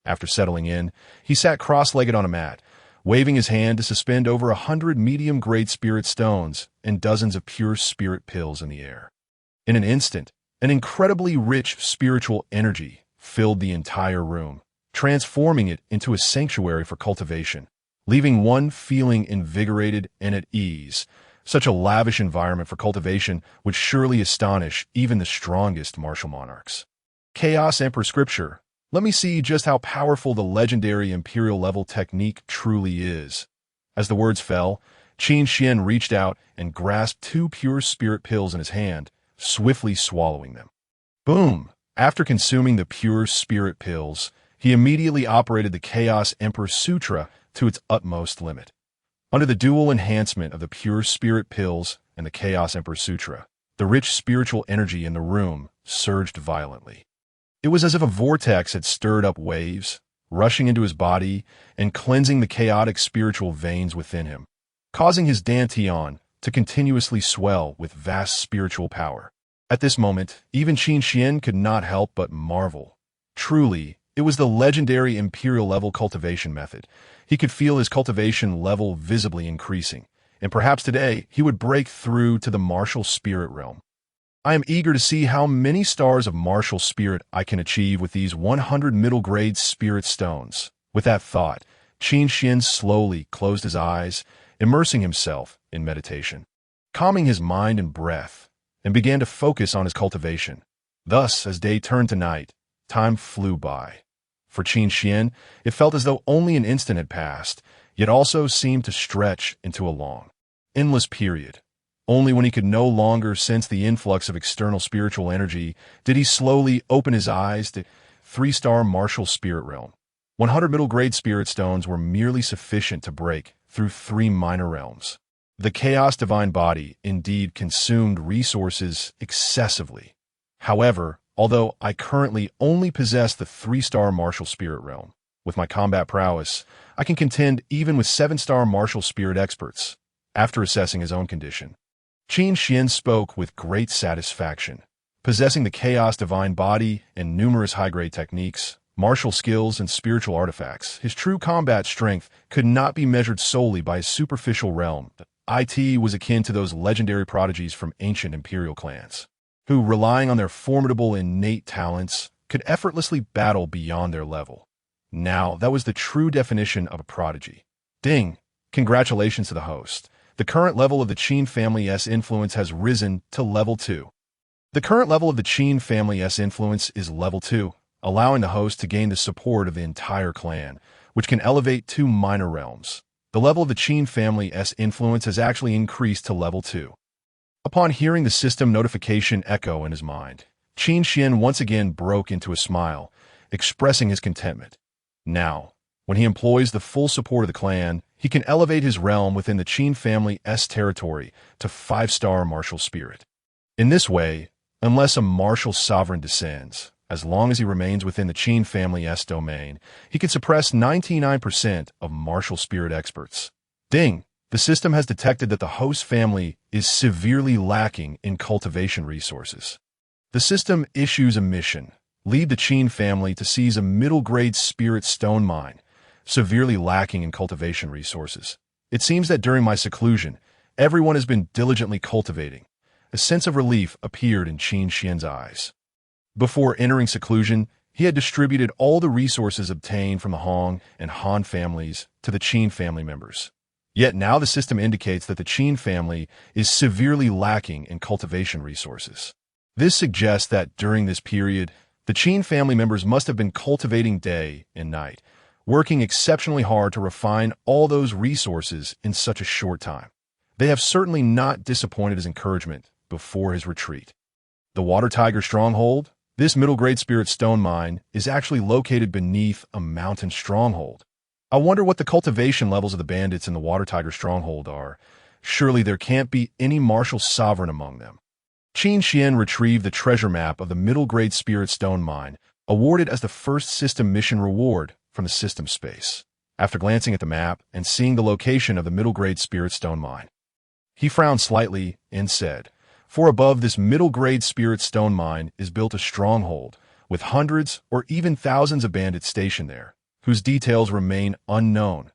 After settling in, he sat cross-legged on a mat, waving his hand to suspend over 100 medium-grade spirit stones and dozens of pure spirit pills in the air. In an instant, an incredibly rich spiritual energy filled the entire room, transforming it into a sanctuary for cultivation, leaving one feeling invigorated and at ease. Such a lavish environment for cultivation would surely astonish even the strongest martial monarchs. Chaos Emperor Scripture. Let me see just how powerful the legendary imperial level technique truly is. As the words fell, Qin Xian reached out and grasped 2 pure spirit pills in his hand, swiftly swallowing them. Boom! After consuming the pure spirit pills, he immediately operated the Chaos Emperor Sutra to its utmost limit. Under the dual enhancement of the pure spirit pills and the Chaos Emperor Sutra, the rich spiritual energy in the room surged violently. It was as if a vortex had stirred up waves, rushing into his body and cleansing the chaotic spiritual veins within him, causing his dantian to continuously swell with vast spiritual power. At this moment, even Qin Xian could not help but marvel. Truly, it was the legendary imperial level cultivation method. He could feel his cultivation level visibly increasing, and perhaps today he would break through to the martial spirit realm. I am eager to see how many stars of martial spirit I can achieve with these 100 middle-grade spirit stones. With that thought, Qin Xian slowly closed his eyes, immersing himself in meditation, calming his mind and breath, and began to focus on his cultivation. Thus, as day turned to night, time flew by. For Qin Xian, it felt as though only an instant had passed, yet also seemed to stretch into a long, endless period. Only when he could no longer sense the influx of external spiritual energy did he slowly open his eyes to 3-star martial spirit realm. 100 middle-grade spirit stones were merely sufficient to break through 3 minor realms. The Chaos Divine Body indeed consumed resources excessively. However, although I currently only possess the 3-star martial spirit realm, with my combat prowess, I can contend even with 7-star martial spirit experts. After assessing his own condition, Qin Xian spoke with great satisfaction. Possessing the Chaos Divine Body and numerous high-grade techniques, martial skills, and spiritual artifacts, his true combat strength could not be measured solely by his superficial realm. It was akin to those legendary prodigies from ancient imperial clans, who, relying on their formidable innate talents, could effortlessly battle beyond their level. Now, that was the true definition of a prodigy. Ding! Congratulations to the host. The current level of the Qin family's influence has risen to level 2. The current level of the Qin family's influence is level 2, allowing the host to gain the support of the entire clan, which can elevate 2 minor realms. The level of the Qin family's influence has actually increased to level 2. Upon hearing the system notification echo in his mind, Qin Xian once again broke into a smile, expressing his contentment. Now, when he employs the full support of the clan, he can elevate his realm within the Qin family's territory to 5-star martial spirit. In this way, unless a martial sovereign descends, as long as he remains within the Qin family's domain, he can suppress 99% of martial spirit experts. Ding! The system has detected that the host family is severely lacking in cultivation resources. The system issues a mission. Lead the Qin family to seize a middle-grade spirit stone mine, severely lacking in cultivation resources. It seems that during my seclusion, everyone has been diligently cultivating. A sense of relief appeared in Qin Xian's eyes. Before entering seclusion, he had distributed all the resources obtained from the Hong and Han families to the Qin family members. Yet now the system indicates that the Qin family is severely lacking in cultivation resources. This suggests that during this period, the Qin family members must have been cultivating day and night, working exceptionally hard to refine all those resources in such a short time. They have certainly not disappointed his encouragement before his retreat. The Water Tiger Stronghold, this middle-grade spirit stone mine, is actually located beneath a mountain stronghold. I wonder what the cultivation levels of the bandits in the Water Tiger Stronghold are. Surely there can't be any martial sovereign among them. Qin Xian retrieved the treasure map of the middle-grade spirit stone mine, awarded as the first system mission reward from the system space. After glancing at the map and seeing the location of the middle-grade spirit stone mine, he frowned slightly and said, "For above this middle-grade spirit stone mine is built a stronghold, with hundreds or even thousands of bandits stationed there, whose details remain unknown.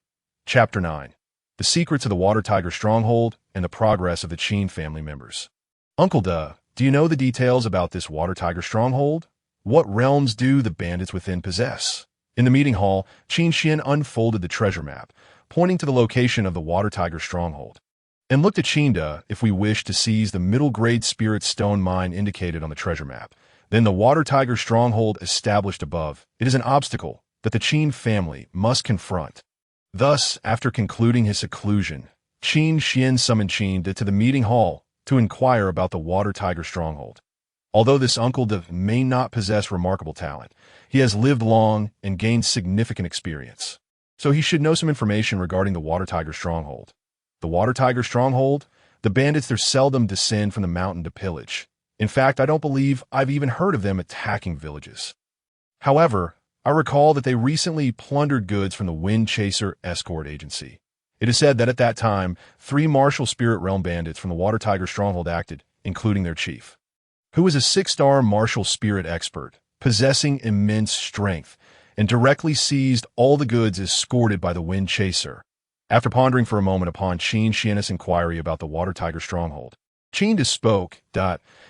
Chapter 9. The Secrets of the Water Tiger Stronghold and the Progress of the Qin family members. Uncle Duh, do you know the details about this Water Tiger Stronghold? What realms do the bandits within possess? In the meeting hall, Qin Xian unfolded the treasure map, pointing to the location of the Water Tiger Stronghold. And looked at Qinda if we wish to seize the middle-grade spirit stone mine indicated on the treasure map. Then the Water Tiger Stronghold established above. It is an obstacle that the Qin family must confront. Thus, after concluding his seclusion, Qin Xian summoned Qinda to the meeting hall to inquire about the Water Tiger Stronghold. Although this Uncle De may not possess remarkable talent, he has lived long and gained significant experience. So he should know some information regarding the Water Tiger Stronghold. The Water Tiger Stronghold? The bandits there seldom descend from the mountain to pillage. In fact, I don't believe I've even heard of them attacking villages. However, I recall that they recently plundered goods from the Wind Chaser escort agency. It is said that at that time, 3 martial spirit realm bandits from the Water Tiger Stronghold acted, including their chief, who was a 6-star martial spirit expert, possessing immense strength, and directly seized all the goods escorted by the Wind Chaser. After pondering for a moment upon Qin Xian's inquiry about the Water Tiger Stronghold, Qin spoke.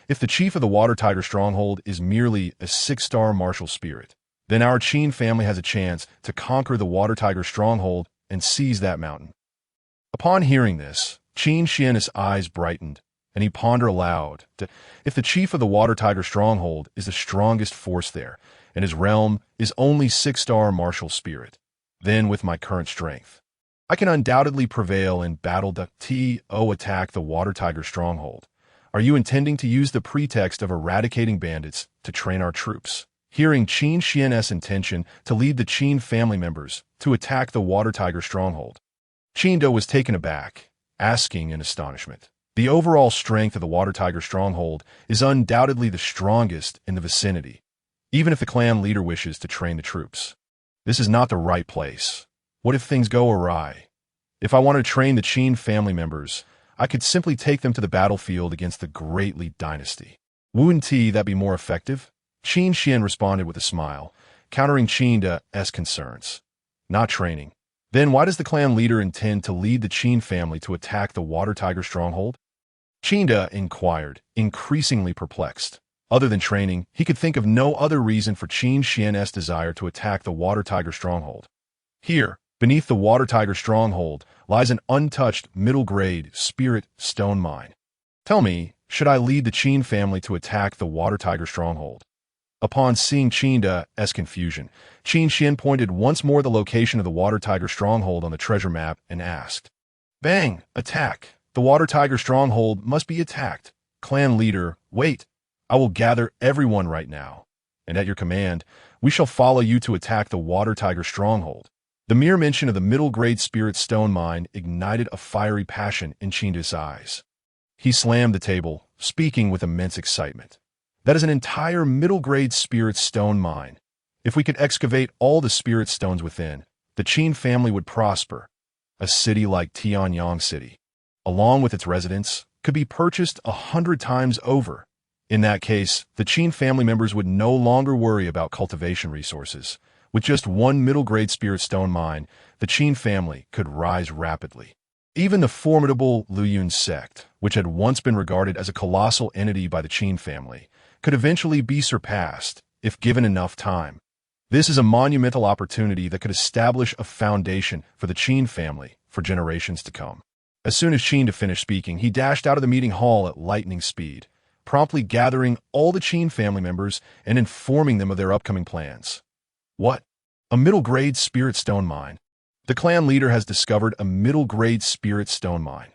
If the chief of the Water Tiger Stronghold is merely a 6-star martial spirit, then our Qin family has a chance to conquer the Water Tiger Stronghold and seize that mountain. Upon hearing this, Qin Xian's eyes brightened, and he pondered aloud. If the chief of the Water Tiger Stronghold is the strongest force there, and his realm is only 6-star martial spirit, then with my current strength, I can undoubtedly prevail in battle. Attack the Water Tiger Stronghold. Are you intending to use the pretext of eradicating bandits to train our troops? Hearing Qin Xian's intention to lead the Qin family members to attack the Water Tiger Stronghold, Qinda was taken aback, asking in astonishment. The overall strength of the Water Tiger Stronghold is undoubtedly the strongest in the vicinity, even if the clan leader wishes to train the troops. This is not the right place. What if things go awry? If I want to train the Qin family members, I could simply take them to the battlefield against the Great Li dynasty. Wouldn't that be more effective? Qin Xian responded with a smile, countering Qinda's concerns. Not training. Then why does the clan leader intend to lead the Qin family to attack the Water Tiger Stronghold? Qinda inquired, increasingly perplexed. Other than training, he could think of no other reason for Qin Xian's desire to attack the Water Tiger Stronghold. Here, beneath the Water Tiger Stronghold, lies an untouched middle-grade spirit stone mine. Tell me, should I lead the Qin family to attack the Water Tiger Stronghold? Upon seeing Qinda's confusion, Qin Xian pointed once more the location of the Water Tiger Stronghold on the treasure map and asked, "Bang! Attack! The Water Tiger Stronghold must be attacked. Clan leader, wait! I will gather everyone right now. And at your command, we shall follow you to attack the Water Tiger Stronghold." The mere mention of the middle-grade spirit stone mine ignited a fiery passion in Qinda's eyes. He slammed the table, speaking with immense excitement. That is an entire middle-grade spirit stone mine. If we could excavate all the spirit stones within, the Qin family would prosper. A city like Tianyang City, along with its residents, could be purchased 100 times over. In that case, the Qin family members would no longer worry about cultivation resources. With just one middle-grade spirit stone mine, the Qin family could rise rapidly. Even the formidable Luyun sect, which had once been regarded as a colossal entity by the Qin family, could eventually be surpassed if given enough time. This is a monumental opportunity that could establish a foundation for the Qin family for generations to come. As soon as Qin finished speaking, he dashed out of the meeting hall at lightning speed, promptly gathering all the Qin family members and informing them of their upcoming plans. What? A middle-grade spirit stone mine. The clan leader has discovered a middle-grade spirit stone mine.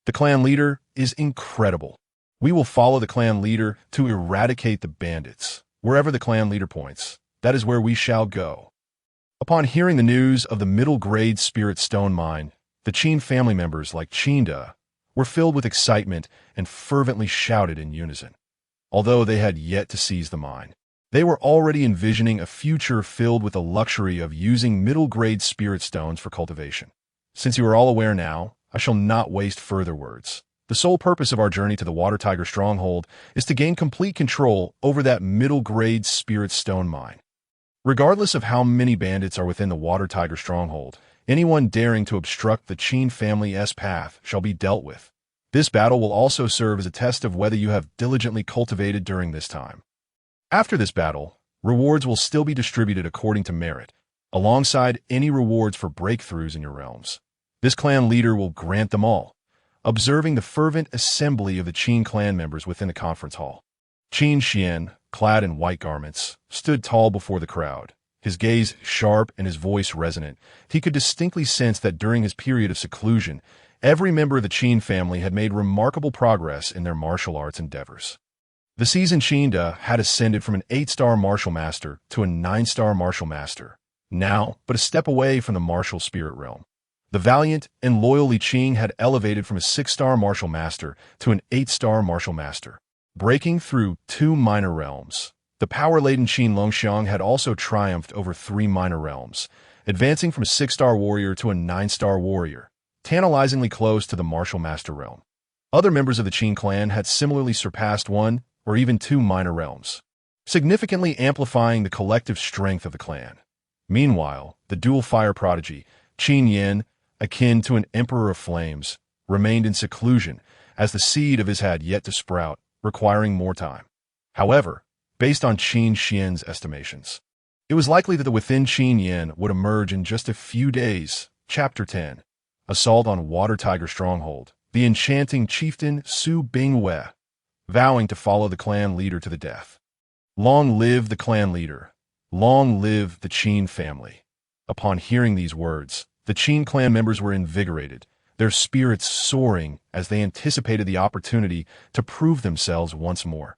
The clan leader is incredible. We will follow the clan leader to eradicate the bandits. Wherever the clan leader points, that is where we shall go. Upon hearing the news of the middle-grade spirit stone mine, the Qin family members like Qinda were filled with excitement and fervently shouted in unison. Although they had yet to seize the mine, they were already envisioning a future filled with the luxury of using middle-grade spirit stones for cultivation. Since you are all aware now, I shall not waste further words. The sole purpose of our journey to the Water Tiger stronghold is to gain complete control over that middle-grade spirit stone mine. Regardless of how many bandits are within the Water Tiger stronghold, anyone daring to obstruct the Qin family's path shall be dealt with. This battle will also serve as a test of whether you have diligently cultivated during this time. After this battle, rewards will still be distributed according to merit, alongside any rewards for breakthroughs in your realms. This clan leader will grant them all, observing the fervent assembly of the Qin clan members within the conference hall. Qin Xian, clad in white garments, stood tall before the crowd, his gaze sharp and his voice resonant. He could distinctly sense that during his period of seclusion, every member of the Qin family had made remarkable progress in their martial arts endeavors. The seasoned Qinda had ascended from an 8-star martial master to a 9-star martial master, now but a step away from the martial spirit realm. The valiant and loyal Li Qing had elevated from a 6-star martial master to an 8-star martial master, breaking through 2 minor realms. The power-laden Qin Longxiang had also triumphed over 3 minor realms, advancing from a 6-star warrior to a 9-star warrior, tantalizingly close to the martial master realm. Other members of the Qin clan had similarly surpassed 1 or even 2 minor realms, significantly amplifying the collective strength of the clan. Meanwhile, the dual fire prodigy, Qin Yin, akin to an emperor of flames, remained in seclusion as the seed of his had yet to sprout, requiring more time. However, based on Qin Xian's estimations, it was likely that the within Qin Yin would emerge in just a few days. Chapter 10. Assault on Water Tiger Stronghold. The enchanting chieftain Su Bingwei, vowing to follow the clan leader to the death. Long live the clan leader. Long live the Qin family. Upon hearing these words, the Qin clan members were invigorated, their spirits soaring as they anticipated the opportunity to prove themselves once more.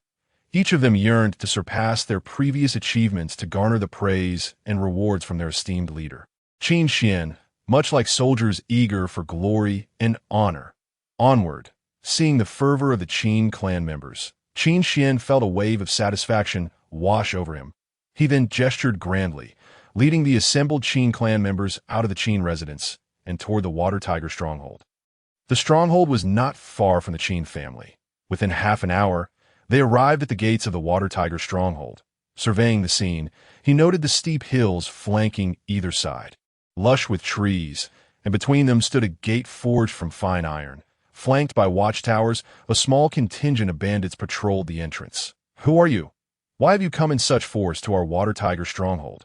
Each of them yearned to surpass their previous achievements to garner the praise and rewards from their esteemed leader. Qin Xian, much like soldiers eager for glory and honor. Onward, seeing the fervor of the Qin clan members, Qin Xian felt a wave of satisfaction wash over him. He then gestured grandly, leading the assembled Qin clan members out of the Qin residence and toward the Water Tiger stronghold. The stronghold was not far from the Qin family. Within half an hour, they arrived at the gates of the Water Tiger stronghold. Surveying the scene, he noted the steep hills flanking either side, lush with trees, and between them stood a gate forged from fine iron. Flanked by watchtowers, a small contingent of bandits patrolled the entrance. "Who are you? Why have you come in such force to our Water Tiger stronghold?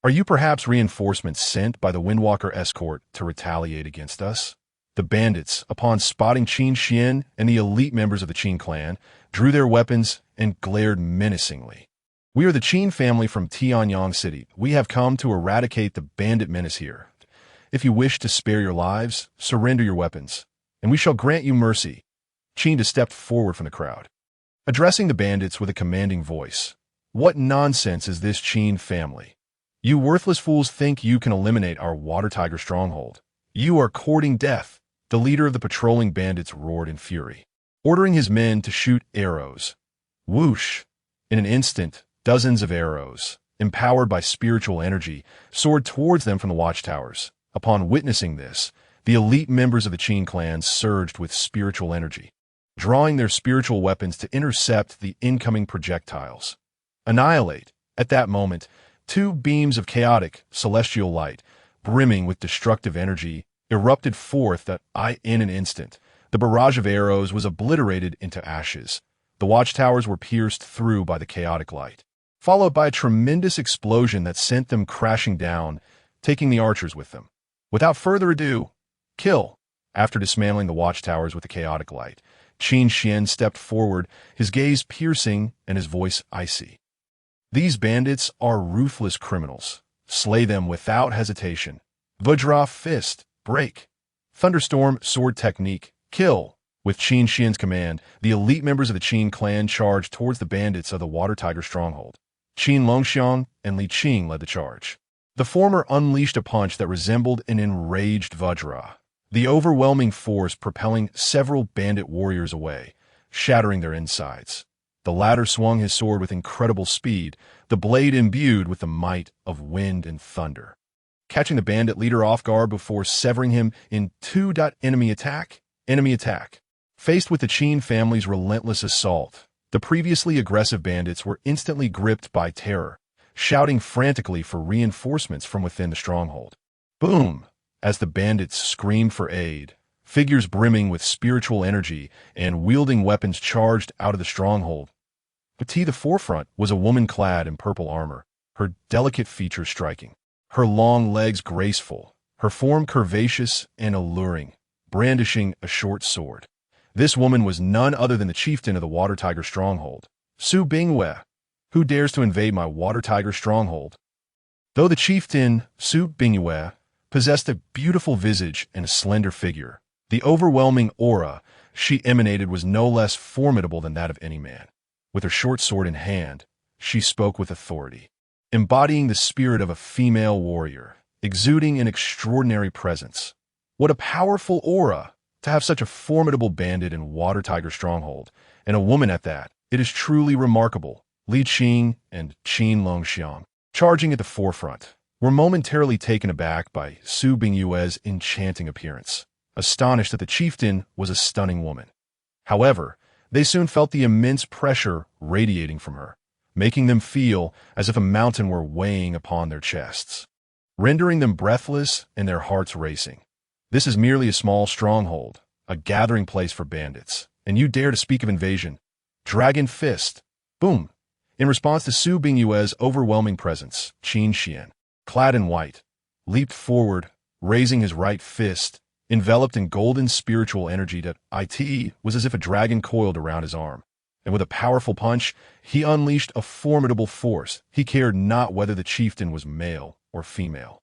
Are you perhaps reinforcements sent by the Windwalker escort to retaliate against us?" The bandits, upon spotting Qin Xian and the elite members of the Qin clan, drew their weapons and glared menacingly. "We are the Qin family from Tianyang City. We have come to eradicate the bandit menace here. If you wish to spare your lives, surrender your weapons, and we shall grant you mercy." Qin stepped forward from the crowd, addressing the bandits with a commanding voice. "What nonsense is this Qin family? You worthless fools think you can eliminate our Water Tiger stronghold. You are courting death." The leader of the patrolling bandits roared in fury, ordering his men to shoot arrows. Whoosh! In an instant, dozens of arrows, empowered by spiritual energy, soared towards them from the watchtowers. Upon witnessing this, the elite members of the Qin clan surged with spiritual energy, drawing their spiritual weapons to intercept the incoming projectiles. Annihilate! At that moment, 2 beams of chaotic, celestial light, brimming with destructive energy, erupted forth that in an instant. The barrage of arrows was obliterated into ashes. The watchtowers were pierced through by the chaotic light, followed by a tremendous explosion that sent them crashing down, taking the archers with them. Without further ado, kill! After dismantling the watchtowers with the chaotic light, Qin Xian stepped forward, his gaze piercing and his voice icy. "These bandits are ruthless criminals. Slay them without hesitation. Vajra fist, break. Thunderstorm sword technique, kill." With Qin Xian's command, the elite members of the Qin clan charged towards the bandits of the Water Tiger stronghold. Qin Longxiang and Li Qing led the charge. The former unleashed a punch that resembled an enraged Vajra, the overwhelming force propelling several bandit warriors away, shattering their insides. The latter swung his sword with incredible speed, the blade imbued with the might of wind and thunder, catching the bandit leader off guard before severing him in two. Enemy attack. Faced with the Qin family's relentless assault, the previously aggressive bandits were instantly gripped by terror, shouting frantically for reinforcements from within the stronghold. Boom! As the bandits screamed for aid, figures brimming with spiritual energy and wielding weapons charged out of the stronghold. But to the forefront was a woman clad in purple armor, her delicate features striking, her long legs graceful, her form curvaceous and alluring, brandishing a short sword. This woman was none other than the chieftain of the Water Tiger stronghold, Su Bingwei. Who dares to invade my Water Tiger stronghold? Though the chieftain, Su Bingwei, possessed a beautiful visage and a slender figure, the overwhelming aura she emanated was no less formidable than that of any man. With her short sword in hand, she spoke with authority, embodying the spirit of a female warrior, exuding an extraordinary presence. What a powerful aura! To have such a formidable bandit in Water Tiger stronghold, and a woman at that, it is truly remarkable. Li Qing and Qin Longxiang, charging at the forefront, were momentarily taken aback by Su Bingyue's enchanting appearance, astonished that the chieftain was a stunning woman. However, they soon felt the immense pressure radiating from her, making them feel as if a mountain were weighing upon their chests, rendering them breathless and their hearts racing. This is merely a small stronghold, a gathering place for bandits, and you dare to speak of invasion. Dragon Fist. Boom. In response to Su Bingyue's overwhelming presence, Qin Xian, clad in white, leaped forward, raising his right fist, enveloped in golden spiritual energy that it was as if a dragon coiled around his arm. And with a powerful punch, he unleashed a formidable force. He cared not whether the chieftain was male or female.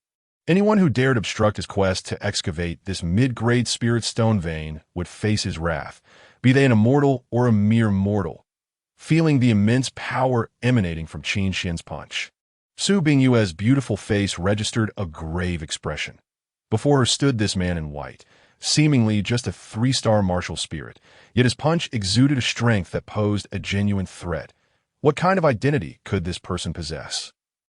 Anyone who dared obstruct his quest to excavate this mid-grade spirit stone vein would face his wrath, be they an immortal or a mere mortal. Feeling the immense power emanating from Qin Xian's punch, Su Bingyue's beautiful face registered a grave expression. Before her stood this man in white, seemingly just a 3-star martial spirit, yet his punch exuded a strength that posed a genuine threat. What kind of identity could this person possess?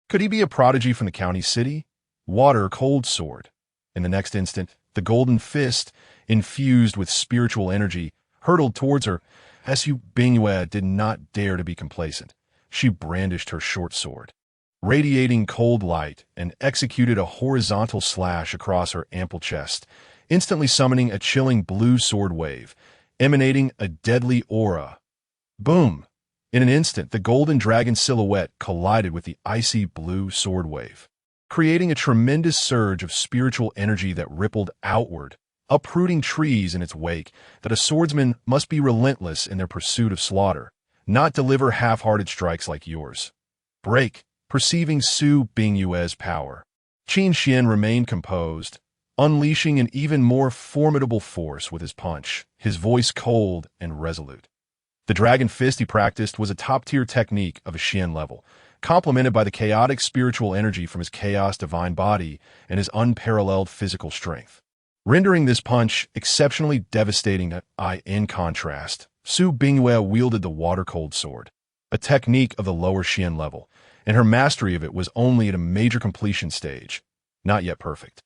Could he be a prodigy from the county city? Water cold sword. In the next instant, the golden fist, infused with spiritual energy, hurtled towards her. Su Bingyue did not dare to be complacent. She brandished her short sword, radiating cold light, and executed a horizontal slash across her ample chest, instantly summoning a chilling blue sword wave, emanating a deadly aura. Boom! In an instant, the golden dragon silhouette collided with the icy blue sword wave, creating a tremendous surge of spiritual energy that rippled outward, uprooting trees in its wake. That a swordsman must be relentless in their pursuit of slaughter, not deliver half-hearted strikes like yours. Break. Perceiving Su Bingyue's power, Qin Xian remained composed, unleashing an even more formidable force with his punch, his voice cold and resolute. The dragon fist he practiced was a top-tier technique of a Xian level, complemented by the chaotic spiritual energy from his Chaos Divine Body and his unparalleled physical strength, rendering this punch exceptionally devastating. In contrast, Su Bingyue wielded the water-cold sword, a technique of the lower Xian level, and her mastery of it was only at a major completion stage, not yet perfect.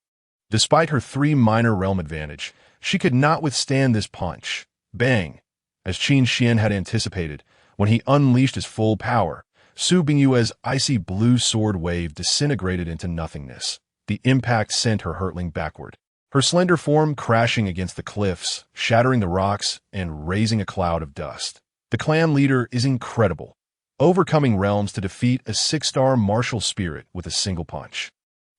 Despite her 3 minor realm advantage, she could not withstand this punch. Bang! As Qin Xian had anticipated, when he unleashed his full power, Su Bingyue's icy blue sword wave disintegrated into nothingness. The impact sent her hurtling backward, her slender form crashing against the cliffs, shattering the rocks, and raising a cloud of dust. The clan leader is incredible, overcoming realms to defeat a 6-star martial spirit with a single punch.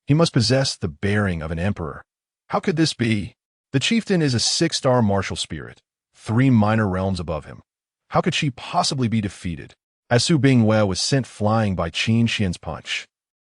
He must possess the bearing of an emperor. How could this be? The chieftain is a 6-star martial spirit, 3 minor realms above him. How could she possibly be defeated? As Su Bingyue was sent flying by Qin Xian's punch,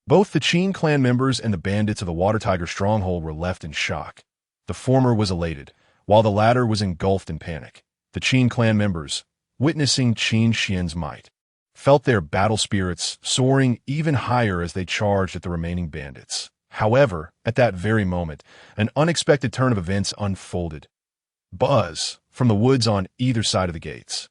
both the Qin clan members and the bandits of the Water Tiger stronghold were left in shock. The former was elated, while the latter was engulfed in panic. The Qin clan members, witnessing Qin Xian's might, felt their battle spirits soaring even higher as they charged at the remaining bandits. However, at that very moment, an unexpected turn of events unfolded. Buzz! From the woods on either side of the gates,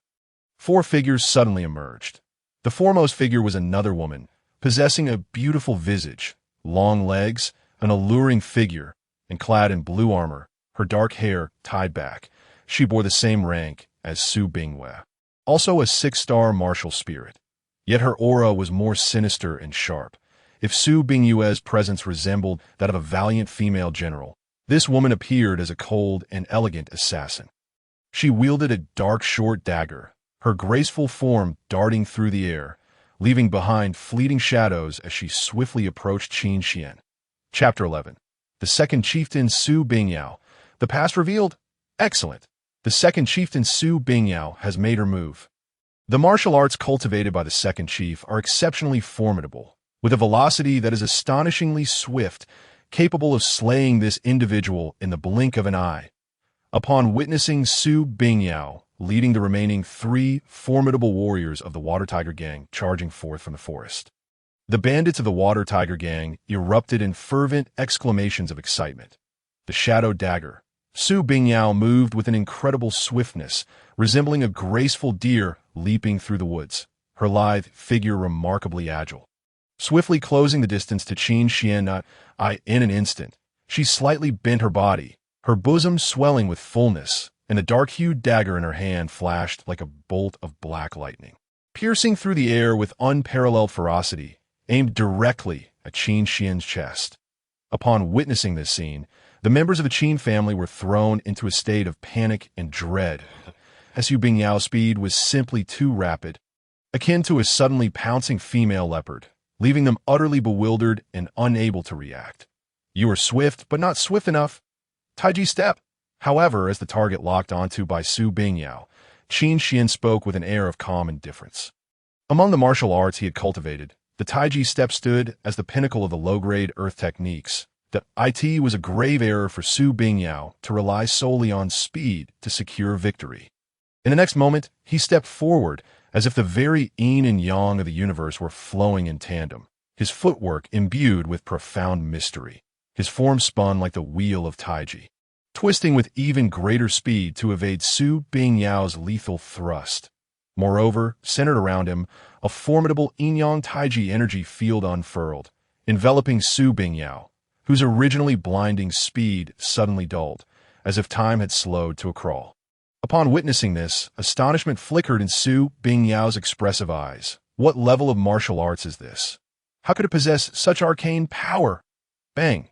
4 figures suddenly emerged. The foremost figure was another woman, possessing a beautiful visage, long legs, an alluring figure, and clad in blue armor, her dark hair tied back. She bore the same rank as Su Bingwe, also a 6-star martial spirit. Yet her aura was more sinister and sharp. If Su Bingwe's presence resembled that of a valiant female general, this woman appeared as a cold and elegant assassin. She wielded a dark short dagger, her graceful form darting through the air, leaving behind fleeting shadows as she swiftly approached Qin Xian. Chapter 11. The second chieftain Su Bingyao. The past revealed? Excellent. The second chieftain Su Bingyao has made her move. The martial arts cultivated by the second chief are exceptionally formidable, with a velocity that is astonishingly swift, capable of slaying this individual in the blink of an eye. Upon witnessing Su Bingyao leading the remaining 3 formidable warriors of the Water Tiger Gang charging forth from the forest, the bandits of the Water Tiger Gang erupted in fervent exclamations of excitement. The Shadow Dagger. Su Bingyao moved with an incredible swiftness, resembling a graceful deer leaping through the woods, her lithe figure remarkably agile. Swiftly closing the distance to Qin Xian in an instant, she slightly bent her body, her bosom swelling with fullness, and the dark-hued dagger in her hand flashed like a bolt of black lightning, piercing through the air with unparalleled ferocity, aimed directly at Qin Xian's chest. Upon witnessing this scene, the members of the Qin family were thrown into a state of panic and dread. Su Bingyao's speed was simply too rapid, akin to a suddenly pouncing female leopard, leaving them utterly bewildered and unable to react. You are swift, but not swift enough. Taiji step. However, as the target locked onto by Su Bingyao, Qin Xian spoke with an air of calm indifference. Among the martial arts he had cultivated, the Taiji step stood as the pinnacle of the low-grade earth techniques. It was a grave error for Su Bingyao to rely solely on speed to secure victory. In the next moment, he stepped forward as if the very yin and yang of the universe were flowing in tandem, his footwork imbued with profound mystery. His form spun like the wheel of Taiji, twisting with even greater speed to evade Su Bingyao's lethal thrust. Moreover, centered around him, a formidable yin-yang Taiji energy field unfurled, enveloping Su Bingyao, whose originally blinding speed suddenly dulled, as if time had slowed to a crawl. Upon witnessing this, astonishment flickered in Su Bingyao's expressive eyes. What level of martial arts is this? How could it possess such arcane power? Bang!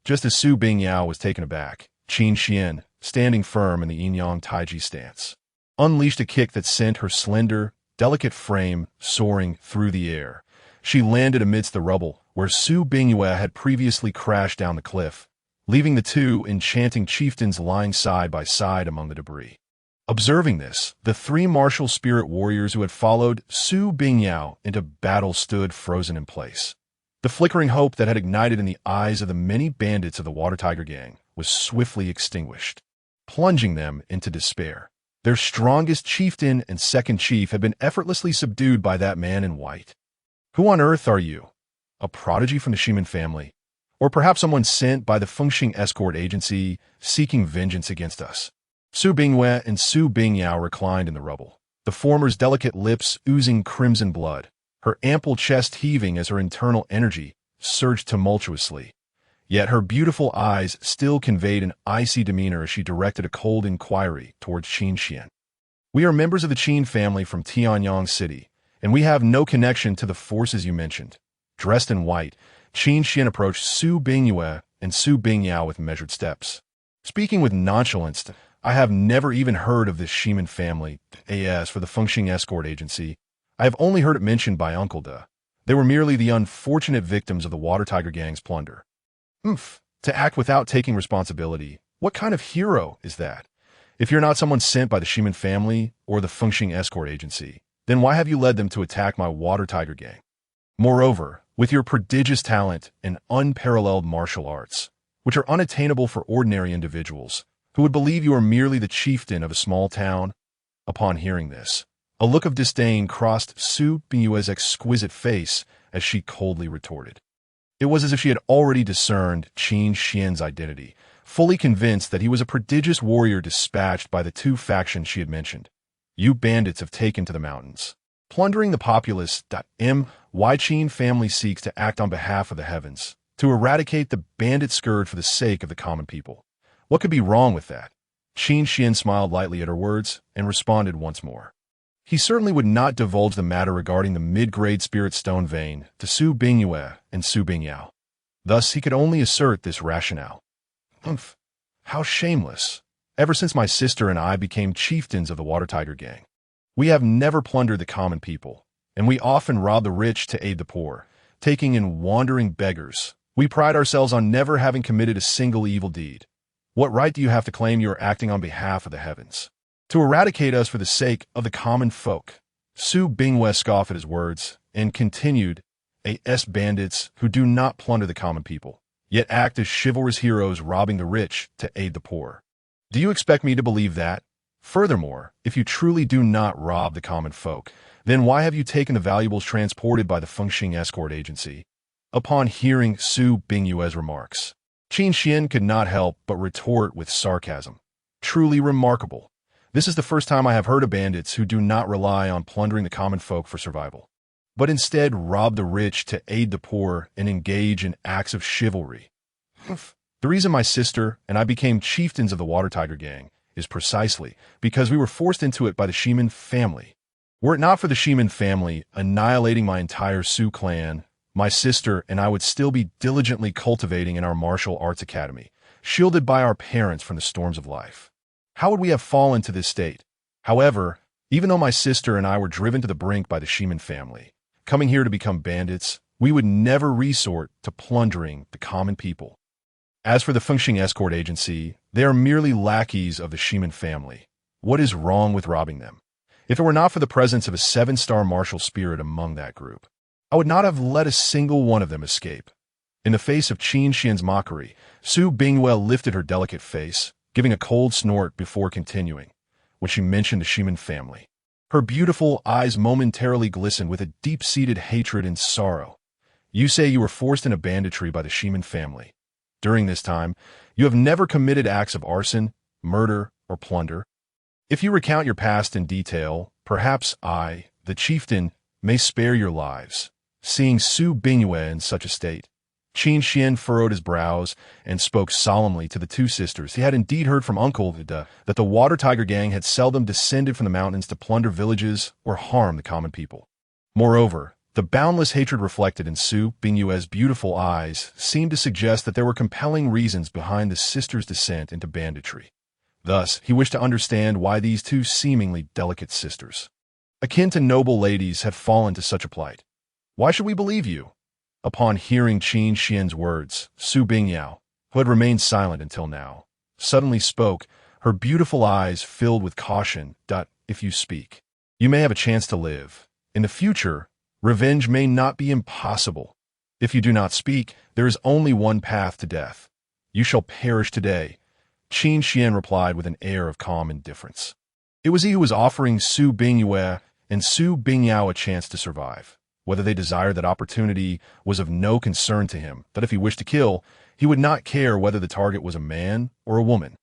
Just as Su Bingyao was taken aback, Qin Xian, standing firm in the yin-yang Taiji stance, unleashed a kick that sent her slender, delicate frame soaring through the air. She landed amidst the rubble, where Su Bingwe had previously crashed down the cliff, leaving the 2 enchanting chieftains lying side by side among the debris. Observing this, the 3 martial spirit warriors who had followed Su Bingyao into battle stood frozen in place. The flickering hope that had ignited in the eyes of the many bandits of the Water Tiger Gang was swiftly extinguished, plunging them into despair. Their strongest chieftain and second chief had been effortlessly subdued by that man in white. Who on earth are you? A prodigy from the Shiman family? Or perhaps someone sent by the Fengxing escort agency seeking vengeance against us? Su Bingwe and Su Bingyao reclined in the rubble, the former's delicate lips oozing crimson blood, her ample chest heaving as her internal energy surged tumultuously. Yet her beautiful eyes still conveyed an icy demeanor as she directed a cold inquiry towards Qin Xian. We are members of the Qin family from Tianyang City, and we have no connection to the forces you mentioned. Dressed in white, Qin Xian approached Su Bingwe and Su Bingyao with measured steps. Speaking with nonchalance, I have never even heard of this Shiman family. As for the Fengxing escort agency, I have only heard it mentioned by Uncle De. They were merely the unfortunate victims of the Water Tiger Gang's plunder. To act without taking responsibility, what kind of hero is that? If you're not someone sent by the Shiman family or the Fengxing escort agency, then why have you led them to attack my Water Tiger Gang? Moreover, with your prodigious talent and unparalleled martial arts, which are unattainable for ordinary individuals, who would believe you are merely the chieftain of a small town? Upon hearing this, a look of disdain crossed Su Bingwe's exquisite face as she coldly retorted. It was as if she had already discerned Qin Xian's identity, fully convinced that he was a prodigious warrior dispatched by the 2 factions she had mentioned. You bandits have taken to the mountains, plundering the populace. Why Qin family seeks to act on behalf of the heavens, to eradicate the bandit scourge for the sake of the common people. What could be wrong with that? Qin Xian smiled lightly at her words and responded once more. He certainly would not divulge the matter regarding the mid-grade spirit stone vein to Su Bingyue and Su Bingyao. Thus, he could only assert this rationale. Humph, how shameless. Ever since my sister and I became chieftains of the Water Tiger Gang, we have never plundered the common people, and we often rob the rich to aid the poor, taking in wandering beggars. We pride ourselves on never having committed a single evil deed. What right do you have to claim you are acting on behalf of the heavens? To eradicate us for the sake of the common folk? Su Bingyue scoffed at his words and continued, "As bandits who do not plunder the common people, yet act as chivalrous heroes robbing the rich to aid the poor. Do you expect me to believe that? Furthermore, if you truly do not rob the common folk, then why have you taken the valuables transported by the Fengxing escort agency?" Upon hearing Su Bingyue's remarks, Qin Xian could not help but retort with sarcasm. Truly remarkable. This is the first time I have heard of bandits who do not rely on plundering the common folk for survival, but instead rob the rich to aid the poor and engage in acts of chivalry. The reason my sister and I became chieftains of the Water Tiger Gang is precisely because we were forced into it by the Ximen family. Were it not for the Ximen family annihilating my entire Su clan, my sister and I would still be diligently cultivating in our martial arts academy, shielded by our parents from the storms of life. How would we have fallen to this state? However, even though my sister and I were driven to the brink by the Ximen family, coming here to become bandits, we would never resort to plundering the common people. As for the Fengxing escort agency, they are merely lackeys of the Ximen family. What is wrong with robbing them? If it were not for the presence of a 7-star martial spirit among that group, I would not have let a single one of them escape. In the face of Qin Xian's mockery, Su Bingyue lifted her delicate face, giving a cold snort before continuing, when she mentioned the Ximen family. Her beautiful eyes momentarily glistened with a deep-seated hatred and sorrow. You say you were forced into banditry by the Ximen family. During this time, you have never committed acts of arson, murder, or plunder. If you recount your past in detail, perhaps I, the chieftain, may spare your lives. Seeing Su Bingyue in such a state, Qin Xian furrowed his brows and spoke solemnly to the two sisters. He had indeed heard from Uncle that the Water Tiger Gang had seldom descended from the mountains to plunder villages or harm the common people. Moreover, the boundless hatred reflected in Su Bingyue's beautiful eyes seemed to suggest that there were compelling reasons behind the sisters' descent into banditry. Thus, he wished to understand why these two seemingly delicate sisters, akin to noble ladies, had fallen to such a plight. Why should we believe you? Upon hearing Qin Xian's words, Su Bingyao, who had remained silent until now, suddenly spoke, her beautiful eyes filled with caution. If you speak, you may have a chance to live. In the future, revenge may not be impossible. If you do not speak, there is only one path to death. You shall perish today. Qin Xian replied with an air of calm indifference. It was he who was offering Su Bingyue and Su Bingyao a chance to survive. Whether they desired that opportunity was of no concern to him, that if he wished to kill, he would not care whether the target was a man or a woman.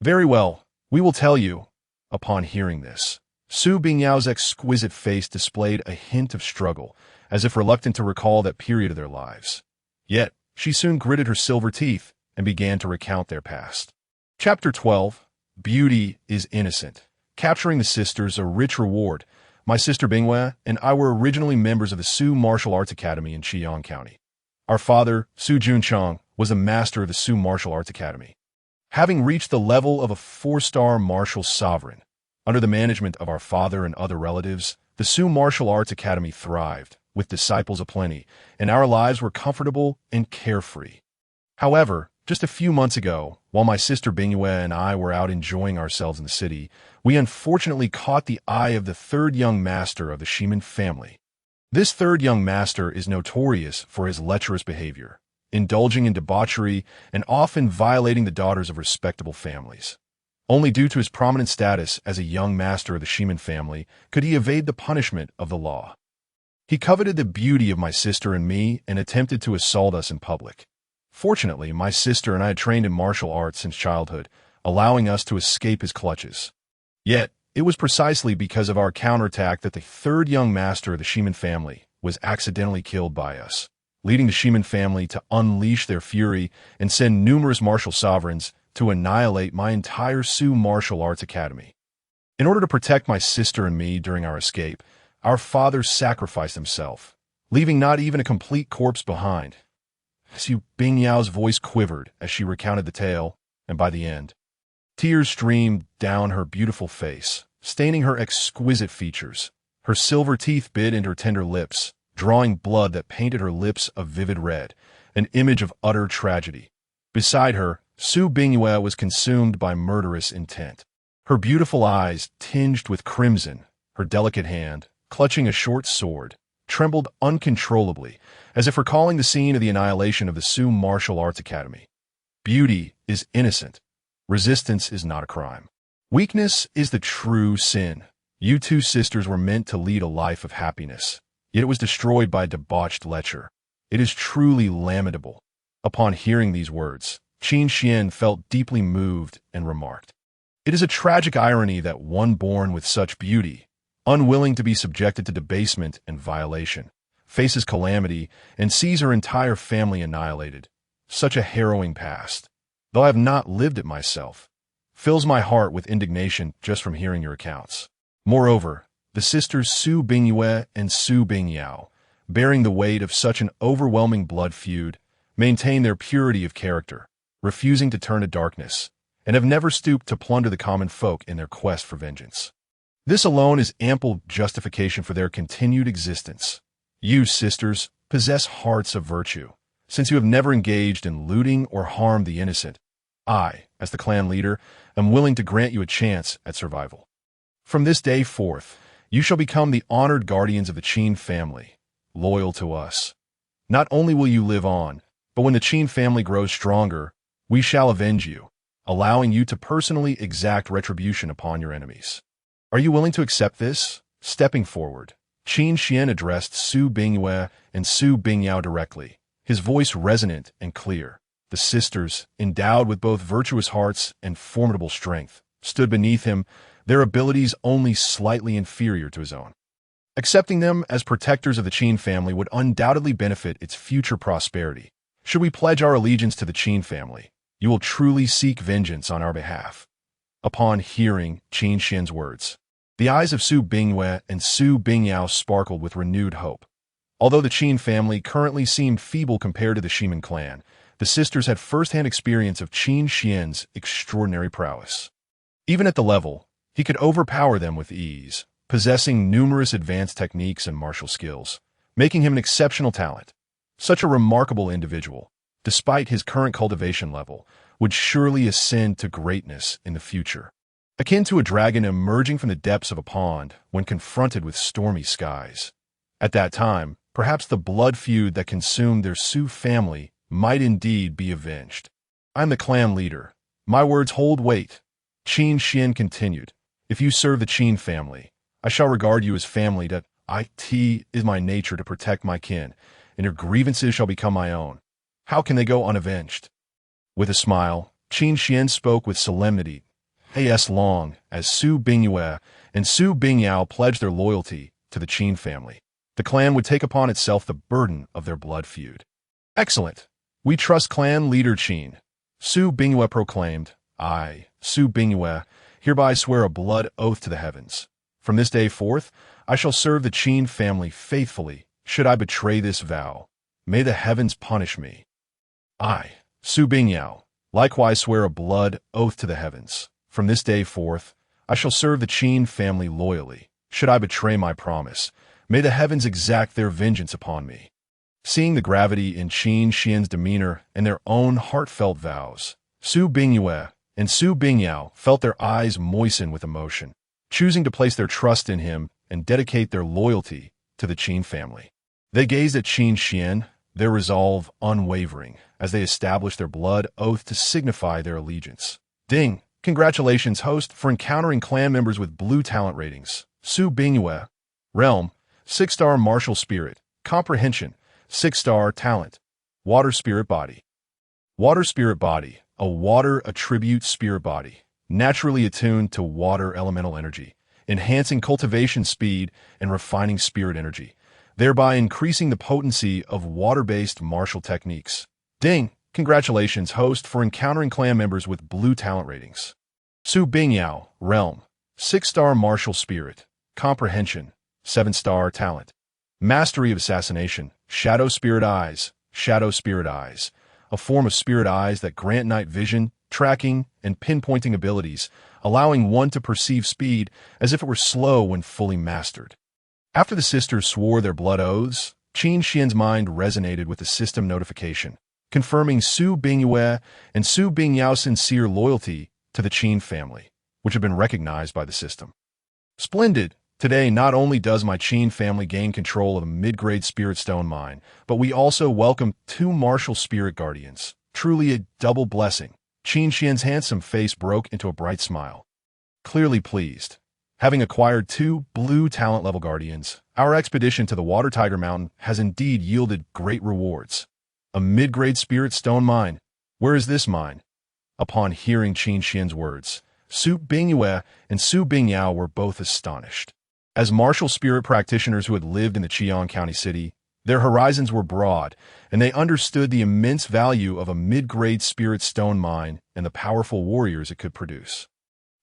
Very well, we will tell you. Upon hearing this, Su Bingyao's exquisite face displayed a hint of struggle, as if reluctant to recall that period of their lives. Yet, she soon gritted her silver teeth and began to recount their past. Chapter 12. Beauty is Innocent. Capturing the sisters, a rich reward. My sister Bingyue and I were originally members of the Su Martial Arts Academy in Qiyang County. Our father, Su Junchang, was a master of the Su Martial Arts Academy. Having reached the level of a 4-star martial sovereign, under the management of our father and other relatives, the Su Martial Arts Academy thrived, with disciples aplenty, and our lives were comfortable and carefree. However, just a few months ago, while my sister Bingyue and I were out enjoying ourselves in the city, we unfortunately caught the eye of the third young master of the Ximen family. This third young master is notorious for his lecherous behavior, indulging in debauchery and often violating the daughters of respectable families. Only due to his prominent status as a young master of the Ximen family could he evade the punishment of the law. He coveted the beauty of my sister and me and attempted to assault us in public. Fortunately, my sister and I had trained in martial arts since childhood, allowing us to escape his clutches. Yet, it was precisely because of our counterattack that the third young master of the Ximen family was accidentally killed by us, leading the Ximen family to unleash their fury and send numerous martial sovereigns to annihilate my entire Su Martial Arts Academy. In order to protect my sister and me during our escape, our father sacrificed himself, leaving not even a complete corpse behind. Su Bingyao's voice quivered as she recounted the tale, and by the end, tears streamed down her beautiful face, staining her exquisite features. Her silver teeth bit into her tender lips, drawing blood that painted her lips a vivid red, an image of utter tragedy. Beside her, Su Bingyue was consumed by murderous intent. Her beautiful eyes tinged with crimson, her delicate hand, clutching a short sword, trembled uncontrollably, as if recalling the scene of the annihilation of the Su Martial Arts Academy. Beauty is innocent. Resistance is not a crime. Weakness is the true sin. You two sisters were meant to lead a life of happiness, yet it was destroyed by a debauched lecher. It is truly lamentable. Upon hearing these words, Qin Xian felt deeply moved and remarked, "It is a tragic irony that one born with such beauty, unwilling to be subjected to debasement and violation, faces calamity and sees her entire family annihilated. Such a harrowing past, though I have not lived it myself, fills my heart with indignation just from hearing your accounts." Moreover, the sisters Su Bingyue and Su Bingyao, bearing the weight of such an overwhelming blood feud, maintain their purity of character, refusing to turn to darkness, and have never stooped to plunder the common folk in their quest for vengeance. This alone is ample justification for their continued existence. You, sisters, possess hearts of virtue, since you have never engaged in looting or harmed the innocent. I, as the clan leader, am willing to grant you a chance at survival. From this day forth, you shall become the honored guardians of the Qin family, loyal to us. Not only will you live on, but when the Qin family grows stronger, we shall avenge you, allowing you to personally exact retribution upon your enemies. Are you willing to accept this? Stepping forward, Qin Xian addressed Su Bingyue and Su Bingyao directly, his voice resonant and clear. The sisters, endowed with both virtuous hearts and formidable strength, stood beneath him, their abilities only slightly inferior to his own. Accepting them as protectors of the Qin family would undoubtedly benefit its future prosperity. Should we pledge our allegiance to the Qin family, you will truly seek vengeance on our behalf. Upon hearing Qin Xian's words, the eyes of Su Bingyue and Su Bingyao sparkled with renewed hope. Although the Qin family currently seemed feeble compared to the Shiman clan, the sisters had first-hand experience of Qin Xian's extraordinary prowess. Even at the level, he could overpower them with ease, possessing numerous advanced techniques and martial skills, making him an exceptional talent. Such a remarkable individual, despite his current cultivation level, would surely ascend to greatness in the future. Akin to a dragon emerging from the depths of a pond when confronted with stormy skies. At that time, perhaps the blood feud that consumed their Su family might indeed be avenged. I'm the clan leader. My words hold weight. Qin Xian continued. If you serve the Qin family, I shall regard you as family. That it is my nature to protect my kin, and your grievances shall become my own. How can they go unavenged? With a smile, Qin Xian spoke with solemnity. As long as Su Bingyue and Su Bingyao pledged their loyalty to the Qin family, the clan would take upon itself the burden of their blood feud. Excellent. We trust clan leader Qin. Su Bingyue proclaimed. I, Su Bingyue, hereby swear a blood oath to the heavens. From this day forth, I shall serve the Qin family faithfully. Should I betray this vow, may the heavens punish me. I, Su Bingyao, likewise swear a blood oath to the heavens. From this day forth, I shall serve the Qin family loyally. Should I betray my promise, may the heavens exact their vengeance upon me. Seeing the gravity in Qin Xian's demeanor and their own heartfelt vows, Su Bingyue and Su Bingyao felt their eyes moisten with emotion, choosing to place their trust in him and dedicate their loyalty to the Qin family. They gazed at Qin Xian, their resolve unwavering, as they established their blood oath to signify their allegiance. Ding! Congratulations, host, for encountering clan members with blue talent ratings. Su Bingyue. Realm, 6-star martial spirit. Comprehension, 6-star talent. Water spirit body. Water spirit body. A water attribute spirit body, naturally attuned to water elemental energy, enhancing cultivation speed and refining spirit energy, thereby increasing the potency of water-based martial techniques. Ding! Congratulations, host, for encountering clan members with blue talent ratings. Su Bingyao, Realm, 6-star Martial Spirit, Comprehension, 7-star Talent, Mastery of Assassination, Shadow Spirit Eyes, a form of spirit eyes that grant night vision, tracking, and pinpointing abilities, allowing one to perceive speed as if it were slow when fully mastered. After the sisters swore their blood oaths, Qin Xian's mind resonated with the system notification, confirming Su Bingyue and Su Bingyao's sincere loyalty to the Qin family, which had been recognized by the system. Splendid! Today, not only does my Qin family gain control of a mid-grade spirit stone mine, but we also welcome 2 martial spirit guardians. Truly a double blessing. Qin Xian's handsome face broke into a bright smile. Clearly pleased. Having acquired 2 blue talent-level guardians, our expedition to the Water Tiger Mountain has indeed yielded great rewards. A mid-grade spirit stone mine. Where is this mine? Upon hearing Qin Xian's words, Su Bingyue and Su Bingyao were both astonished. As martial spirit practitioners who had lived in the Qian County city, their horizons were broad, and they understood the immense value of a mid-grade spirit stone mine and the powerful warriors it could produce.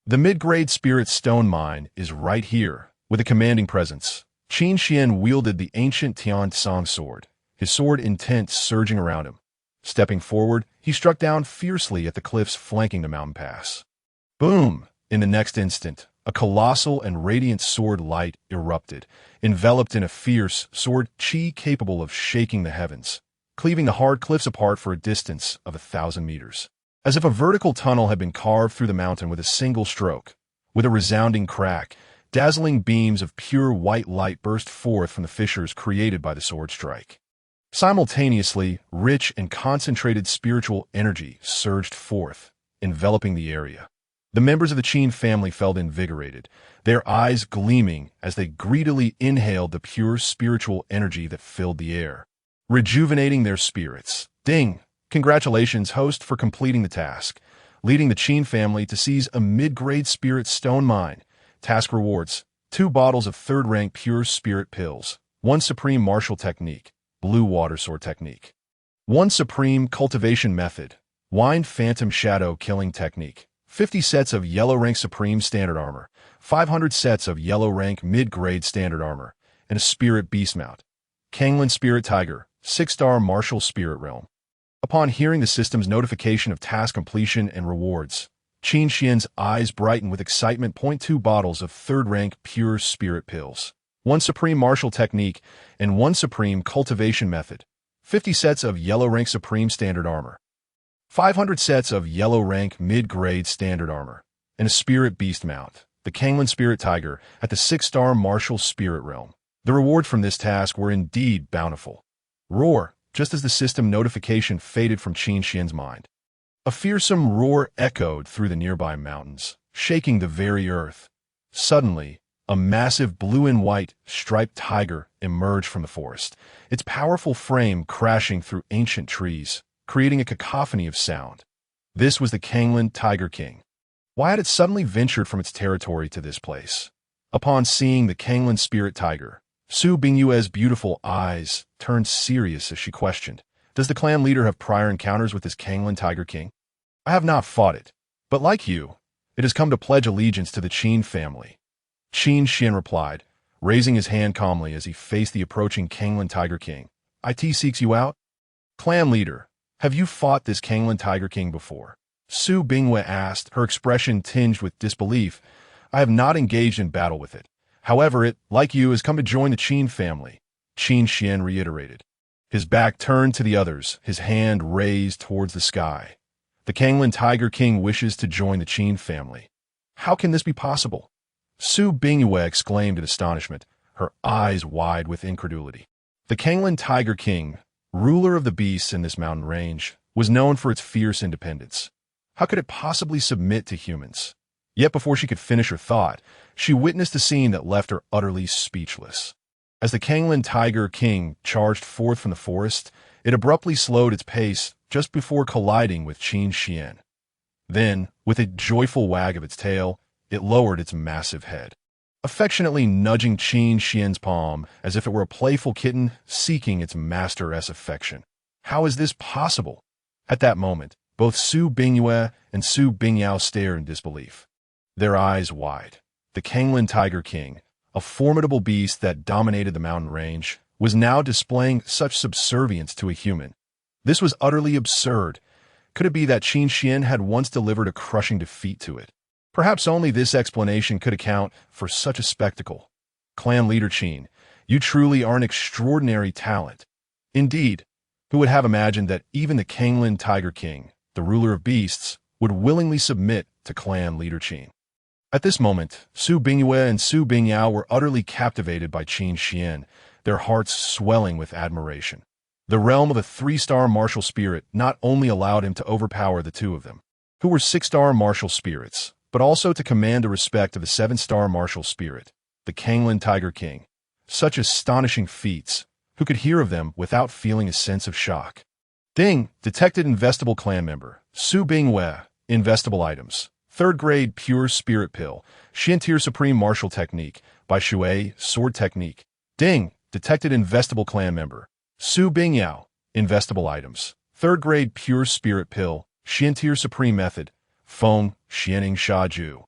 The mid-grade spirit stone mine is right here, with a commanding presence. Qin Xian wielded the ancient Tian Song sword, his sword intent surging around him. Stepping forward, he struck down fiercely at the cliffs flanking the mountain pass. Boom! In the next instant, a colossal and radiant sword light erupted, enveloped in a fierce sword chi capable of shaking the heavens, cleaving the hard cliffs apart for a distance of 1,000 meters. As if a vertical tunnel had been carved through the mountain with a single stroke. With a resounding crack, dazzling beams of pure white light burst forth from the fissures created by the sword strike. Simultaneously, rich and concentrated spiritual energy surged forth, enveloping the area. The members of the Qin family felt invigorated, their eyes gleaming as they greedily inhaled the pure spiritual energy that filled the air, rejuvenating their spirits. Ding! Congratulations, host, for completing the task, leading the Qin family to seize a mid-grade spirit stone mine. Task rewards: 2 bottles of 3rd-rank pure spirit pills, 1 supreme martial technique, blue water sword technique, 1 supreme cultivation method, wine phantom shadow killing technique, 50 sets of yellow rank supreme standard armor, 500 sets of yellow rank mid-grade standard armor, and a spirit beast mount. Kanglan Spirit Tiger, 6-star martial spirit realm. Upon hearing the system's notification of task completion and rewards, Qin Xian's eyes brightened with excitement. 2 bottles of 3rd-rank pure spirit pills, 1 supreme martial technique, and 1 supreme cultivation method, 50 sets of yellow rank supreme standard armor, 500 sets of yellow rank mid-grade standard armor, and a spirit beast mount, the Kanglan Spirit Tiger, at the 6-star martial spirit realm. The rewards from this task were indeed bountiful. Roar! Just as the system notification faded from Qin Xian's mind, a fearsome roar echoed through the nearby mountains, shaking the very earth. Suddenly, a massive blue and white striped tiger emerged from the forest, its powerful frame crashing through ancient trees, creating a cacophony of sound. This was the Kanglan Tiger King. Why had it suddenly ventured from its territory to this place? Upon seeing the Kanglan Spirit Tiger, Su Bingyue's beautiful eyes turned serious as she questioned, "Does the clan leader have prior encounters with this Kanglan Tiger King?" "I have not fought it, but like you, it has come to pledge allegiance to the Qin family," Qin Xian replied, raising his hand calmly as he faced the approaching Kanglan Tiger King. "It seeks you out?" "Clan leader, have you fought this Kanglan Tiger King before?" Su Bingyue asked, her expression tinged with disbelief. "I have not engaged in battle with it. However, it, like you, has come to join the Qin family," Qin Xian reiterated. His back turned to the others, his hand raised towards the sky. "The Kanglan Tiger King wishes to join the Qin family. How can this be possible?" Su Bingyue exclaimed in astonishment, her eyes wide with incredulity. The Kanglan Tiger King, ruler of the beasts in this mountain range, was known for its fierce independence. How could it possibly submit to humans? Yet before she could finish her thought, she witnessed a scene that left her utterly speechless. As the Kanglan Tiger King charged forth from the forest, it abruptly slowed its pace just before colliding with Qin Xian. Then, with a joyful wag of its tail, it lowered its massive head, affectionately nudging Qin Xian's palm as if it were a playful kitten seeking its master's affection. How is this possible? At that moment, both Su Bingyue and Su Bingyao stared in disbelief, their eyes wide. The Kanglan Tiger King, a formidable beast that dominated the mountain range, was now displaying such subservience to a human. This was utterly absurd. Could it be that Qin Xian had once delivered a crushing defeat to it? Perhaps only this explanation could account for such a spectacle. Clan leader Qin, you truly are an extraordinary talent. Indeed, who would have imagined that even the Kanglan Tiger King, the ruler of beasts, would willingly submit to clan leader Qin? At this moment, Su Bingyue and Su Bingyao were utterly captivated by Qin Xian, their hearts swelling with admiration. The realm of a 3-star martial spirit not only allowed him to overpower the two of them, who were 6-star martial spirits, but also to command the respect of a 7-star martial spirit, the Kanglan Tiger King. Such astonishing feats, who could hear of them without feeling a sense of shock? Ding! Detected investable clan member, Su Bingyue. Investable items. 3rd grade pure spirit pill, Xiantier Supreme Martial Technique, by Shui, Sword Technique. Ding! Detected investable clan member, Su Bingyao. Investable items. 3rd grade pure spirit pill, Xiantier Supreme Method, Feng, Xianing Sha Ju.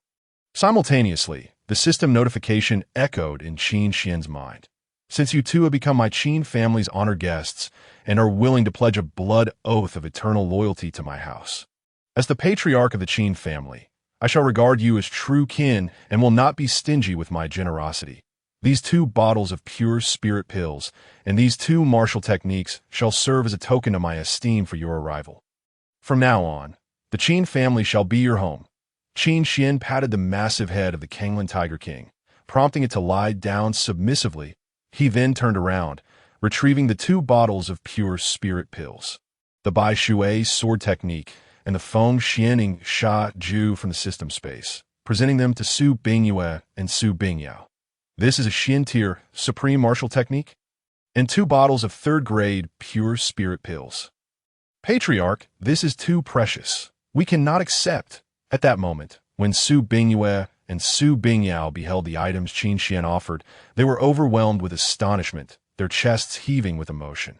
Simultaneously, the system notification echoed in Qin Xian's mind. Since you two have become my Qin family's honored guests and are willing to pledge a blood oath of eternal loyalty to my house, as the patriarch of the Qin family, I shall regard you as true kin and will not be stingy with my generosity. These 2 bottles of pure spirit pills and these 2 martial techniques shall serve as a token of my esteem for your arrival. From now on, the Qin family shall be your home. Qin Xian patted the massive head of the Kanglan Tiger King, prompting it to lie down submissively. He then turned around, retrieving the 2 bottles of pure spirit pills, the Bai Shui Sword Technique and the Feng Xianing Sha Ju from the system space, presenting them to Su Bingyue and Su Bingyao. This is a Xiantier Supreme Martial Technique and 2 bottles of 3rd grade pure spirit pills. Patriarch, this is too precious. We cannot accept. At that moment, when Su Bingyue and Su Bingyao beheld the items Qin Xian offered, they were overwhelmed with astonishment, their chests heaving with emotion.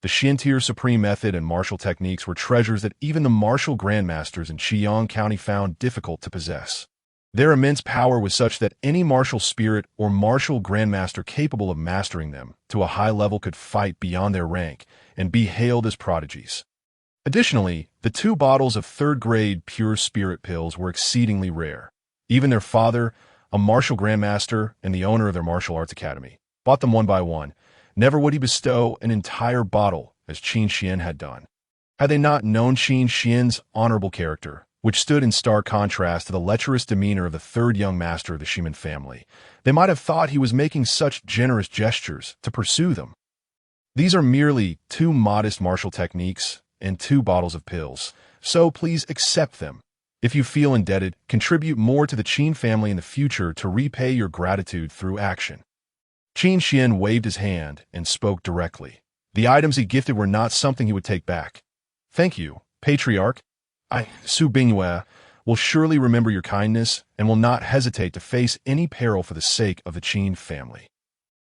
The Xiantier Supreme Method and martial techniques were treasures that even the martial grandmasters in Qiyang County found difficult to possess. Their immense power was such that any martial spirit or martial grandmaster capable of mastering them to a high level could fight beyond their rank and be hailed as prodigies. Additionally, the 2 bottles of 3rd grade pure spirit pills were exceedingly rare. Even their father, a martial grandmaster and the owner of their martial arts academy, bought them one by one. Never would he bestow an entire bottle, as Qin Xian had done. Had they not known Qin Xian's honorable character, which stood in stark contrast to the lecherous demeanor of the 3rd young master of the Ximen family, they might have thought he was making such generous gestures to pursue them. These are merely 2 modest martial techniques and 2 bottles of pills, so please accept them. If you feel indebted, contribute more to the Qin family in the future to repay your gratitude through action. Qin Xian waved his hand and spoke directly. The items he gifted were not something he would take back. Thank you, Patriarch. I, Su Bingyue, will surely remember your kindness and will not hesitate to face any peril for the sake of the Qin family.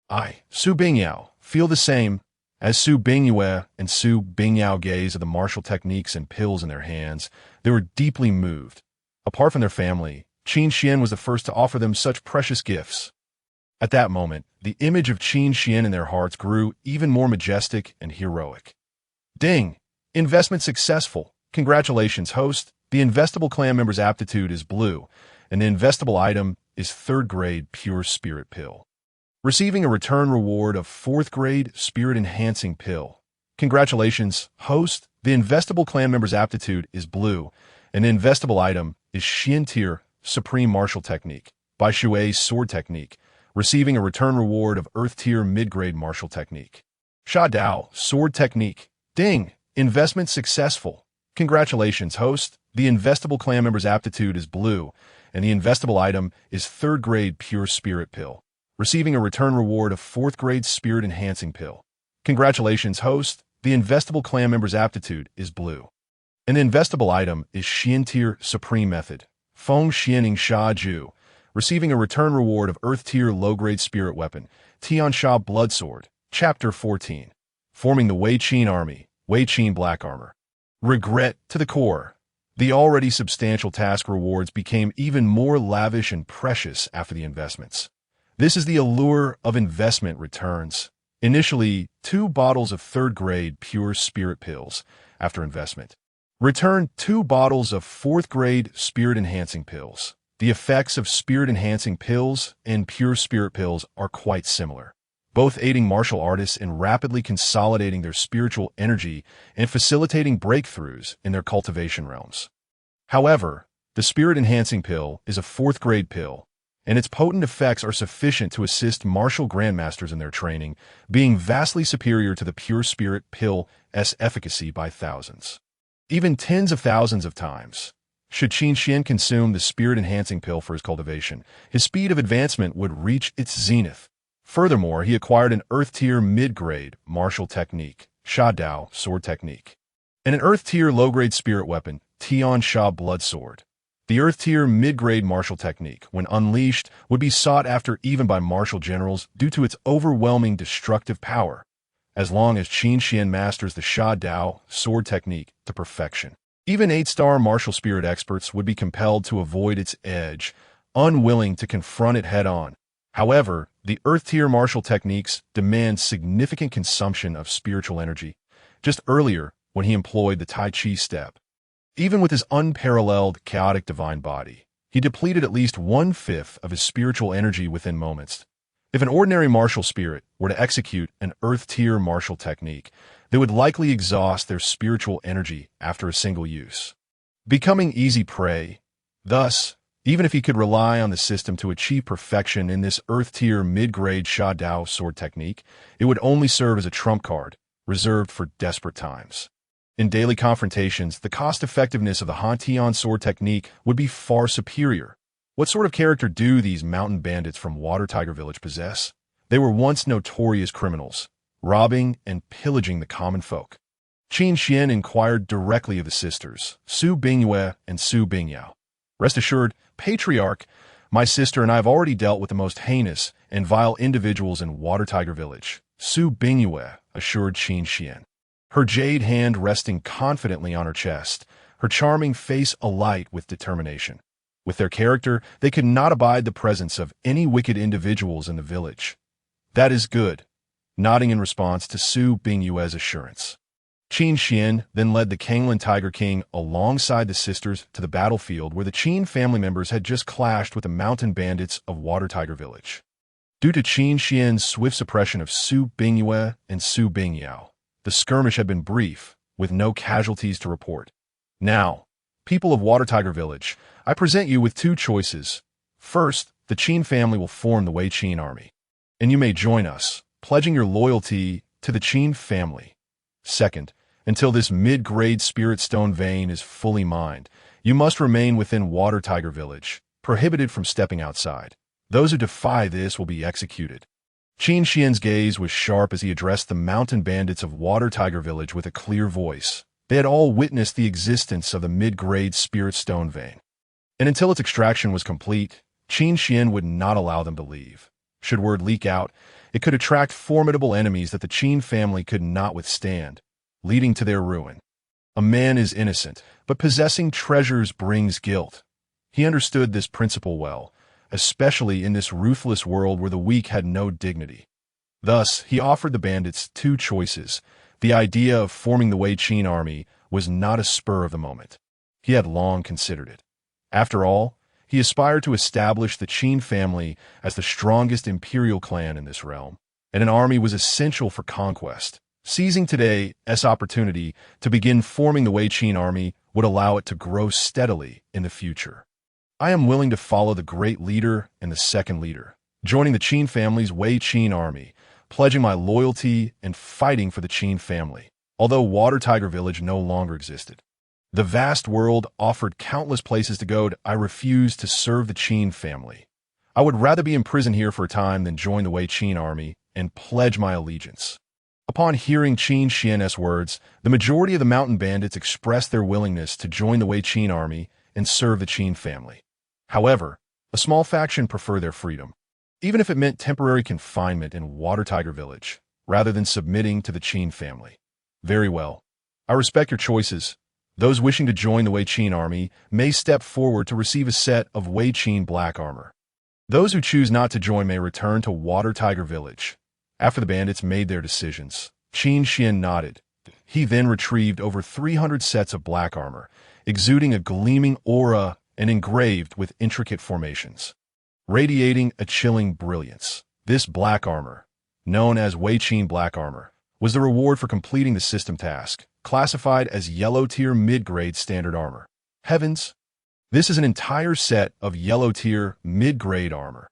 I, Su Bingyao, feel the same. As Su Bingyue and Su Bingyao gazed at the martial techniques and pills in their hands, they were deeply moved. Apart from their family, Qin Xian was the first to offer them such precious gifts. At that moment, the image of Qin Xian in their hearts grew even more majestic and heroic. Ding! Investment successful. Congratulations, host. The investable clan member's aptitude is blue, and the investable item is 3rd grade pure spirit pill. Receiving a return reward of 4th grade spirit enhancing pill. Congratulations, host. The investable clan member's aptitude is blue, and the investable item is Xiantier Supreme Martial Technique, by Shui Sword Technique, receiving a return reward of Earth Tier Mid-Grade Martial Technique. Xiaoyao Sword Technique. Ding! Investment successful. Congratulations, host. The investable clan member's aptitude is blue, and the investable item is 3rd grade pure spirit pill, receiving a return reward of 4th grade spirit enhancing pill. Congratulations, host. The investable clan member's aptitude is blue. An investable item is Xiantier Supreme Method, Feng Xianing Sha Ju, receiving a return reward of Earth Tier Low-Grade Spirit Weapon, Tiansha Blood Sword, Chapter 14. Forming the Wei Qin Army, Wei Qin Black Armor. Regret to the core. The already substantial task rewards became even more lavish and precious after the investments. This is the allure of investment returns. Initially, 2 bottles of 3rd-grade pure spirit pills after investment. Return 2 bottles of 4th-grade spirit-enhancing pills. The effects of spirit-enhancing pills and pure spirit pills are quite similar, both aiding martial artists in rapidly consolidating their spiritual energy and facilitating breakthroughs in their cultivation realms. However, the spirit-enhancing pill is a 4th-grade pill, and its potent effects are sufficient to assist martial grandmasters in their training, being vastly superior to the pure spirit pill's efficacy by thousands, even tens of thousands of times. Should Qin Xian consume the spirit-enhancing pill for his cultivation, his speed of advancement would reach its zenith. Furthermore, he acquired an Earth-tier mid-grade martial technique, Xiaoyao sword technique, and an Earth-tier low-grade spirit weapon, Tian Sha blood sword. The Earth-tier mid-grade martial technique, when unleashed, would be sought after even by martial generals due to its overwhelming destructive power, as long as Qin Xian masters the Xiaoyao sword technique to perfection. Even 8-star martial spirit experts would be compelled to avoid its edge, unwilling to confront it head-on. However, the Earth-tier martial techniques demand significant consumption of spiritual energy. Just earlier, when he employed the Taixu step, even with his unparalleled chaotic divine body, he depleted at least 1/5 of his spiritual energy within moments. If an ordinary martial spirit were to execute an Earth-tier martial technique, they would likely exhaust their spiritual energy after a single use, becoming easy prey. Thus, even if he could rely on the system to achieve perfection in this Earth-tier mid-grade Xiaoyao sword technique, it would only serve as a trump card, reserved for desperate times. In daily confrontations, the cost-effectiveness of the Hantian sword technique would be far superior. What sort of character do these mountain bandits from Water Tiger Village possess? They were once notorious criminals, robbing and pillaging the common folk. Qin Xian inquired directly of the sisters, Su Bingyue and Su Bingyao. Rest assured, Patriarch, my sister and I have already dealt with the most heinous and vile individuals in Water Tiger Village, Su Bingyue assured Qin Xian, her jade hand resting confidently on her chest, her charming face alight with determination. With their character, they could not abide the presence of any wicked individuals in the village. That is good, nodding in response to Su Bingyue's assurance. Qin Xian then led the Kanglan Tiger King alongside the sisters to the battlefield where the Qin family members had just clashed with the mountain bandits of Water Tiger Village. Due to Qin Xian's swift suppression of Su Bingyue and Su Bingyao, the skirmish had been brief, with no casualties to report. Now, people of Water Tiger Village, I present you with 2 choices. First, the Qin family will form the Wei Qin army, and you may join us, pledging your loyalty to the Qin family. Second, until this mid-grade spirit stone vein is fully mined, you must remain within Water Tiger Village, prohibited from stepping outside. Those who defy this will be executed. Qin Xian's gaze was sharp as he addressed the mountain bandits of Water Tiger Village with a clear voice. They had all witnessed the existence of the mid-grade spirit stone vein, and until its extraction was complete, Qin Xian would not allow them to leave. Should word leak out, it could attract formidable enemies that the Qin family could not withstand, leading to their ruin. A man is innocent, but possessing treasures brings guilt. He understood this principle well, especially in this ruthless world where the weak had no dignity. Thus, he offered the bandits 2 choices. The idea of forming the Wei Qin army was not a spur of the moment. He had long considered it. After all, he aspired to establish the Qin family as the strongest imperial clan in this realm, and an army was essential for conquest. Seizing today's opportunity to begin forming the Wei Qin army would allow it to grow steadily in the future. I am willing to follow the great leader and the second leader, joining the Qin family's Wei Qin army, pledging my loyalty and fighting for the Qin family. Although Water Tiger Village no longer existed, the vast world offered countless places to go. I refused to serve the Qin family. I would rather be imprisoned here for a time than join the Wei Qin army and pledge my allegiance. Upon hearing Qin Xian's words, the majority of the mountain bandits expressed their willingness to join the Wei Qin army and serve the Qin family. However, a small faction preferred their freedom, even if it meant temporary confinement in Water Tiger Village, rather than submitting to the Qin family. Very well. I respect your choices, Those wishing to join the Wei Qin army may step forward to receive a set of Wei Qin black armor. Those who choose not to join may return to Water Tiger Village. After the bandits made their decisions, Qin Xian nodded. He then retrieved over 300 sets of black armor, exuding a gleaming aura and engraved with intricate formations, radiating a chilling brilliance. This black armor, known as Wei Qin black armor, was the reward for completing the system task, classified as yellow-tier mid-grade standard armor. Heavens! This is an entire set of yellow-tier mid-grade armor.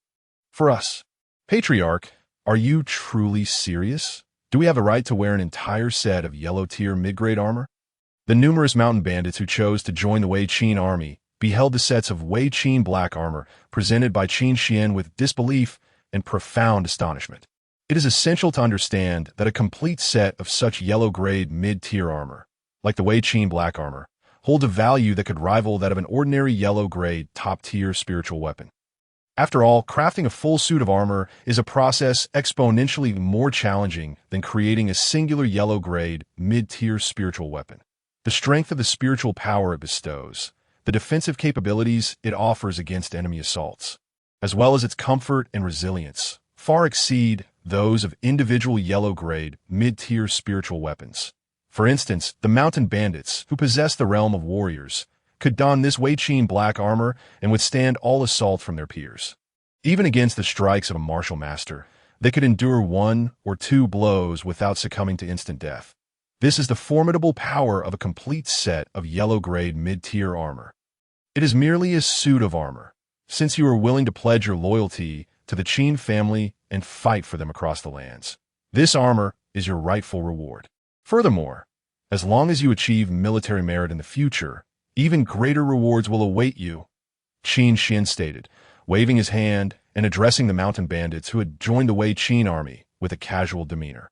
For us. Patriarch, are you truly serious? Do we have a right to wear an entire set of yellow-tier mid-grade armor? The numerous mountain bandits who chose to join the Wei Qin army beheld the sets of Wei Qin black armor presented by Qin Xian with disbelief and profound astonishment. It is essential to understand that a complete set of such yellow-grade mid-tier armor, like the Wei Qin black armor, holds a value that could rival that of an ordinary yellow-grade top-tier spiritual weapon. After all, crafting a full suit of armor is a process exponentially more challenging than creating a singular yellow-grade mid-tier spiritual weapon. The strength of the spiritual power it bestows, the defensive capabilities it offers against enemy assaults, as well as its comfort and resilience, far exceed those of individual yellow-grade, mid-tier spiritual weapons. For instance, the mountain bandits, who possess the realm of warriors, could don this Wei Qin black armor and withstand all assault from their peers. Even against the strikes of a martial master, they could endure 1 or 2 blows without succumbing to instant death. This is the formidable power of a complete set of yellow-grade mid-tier armor. It is merely a suit of armor, since you are willing to pledge your loyalty to the Qin family and fight for them across the lands. This armor is your rightful reward. Furthermore, as long as you achieve military merit in the future, even greater rewards will await you, Qin Xian stated, waving his hand and addressing the mountain bandits who had joined the Wei Qin army with a casual demeanor.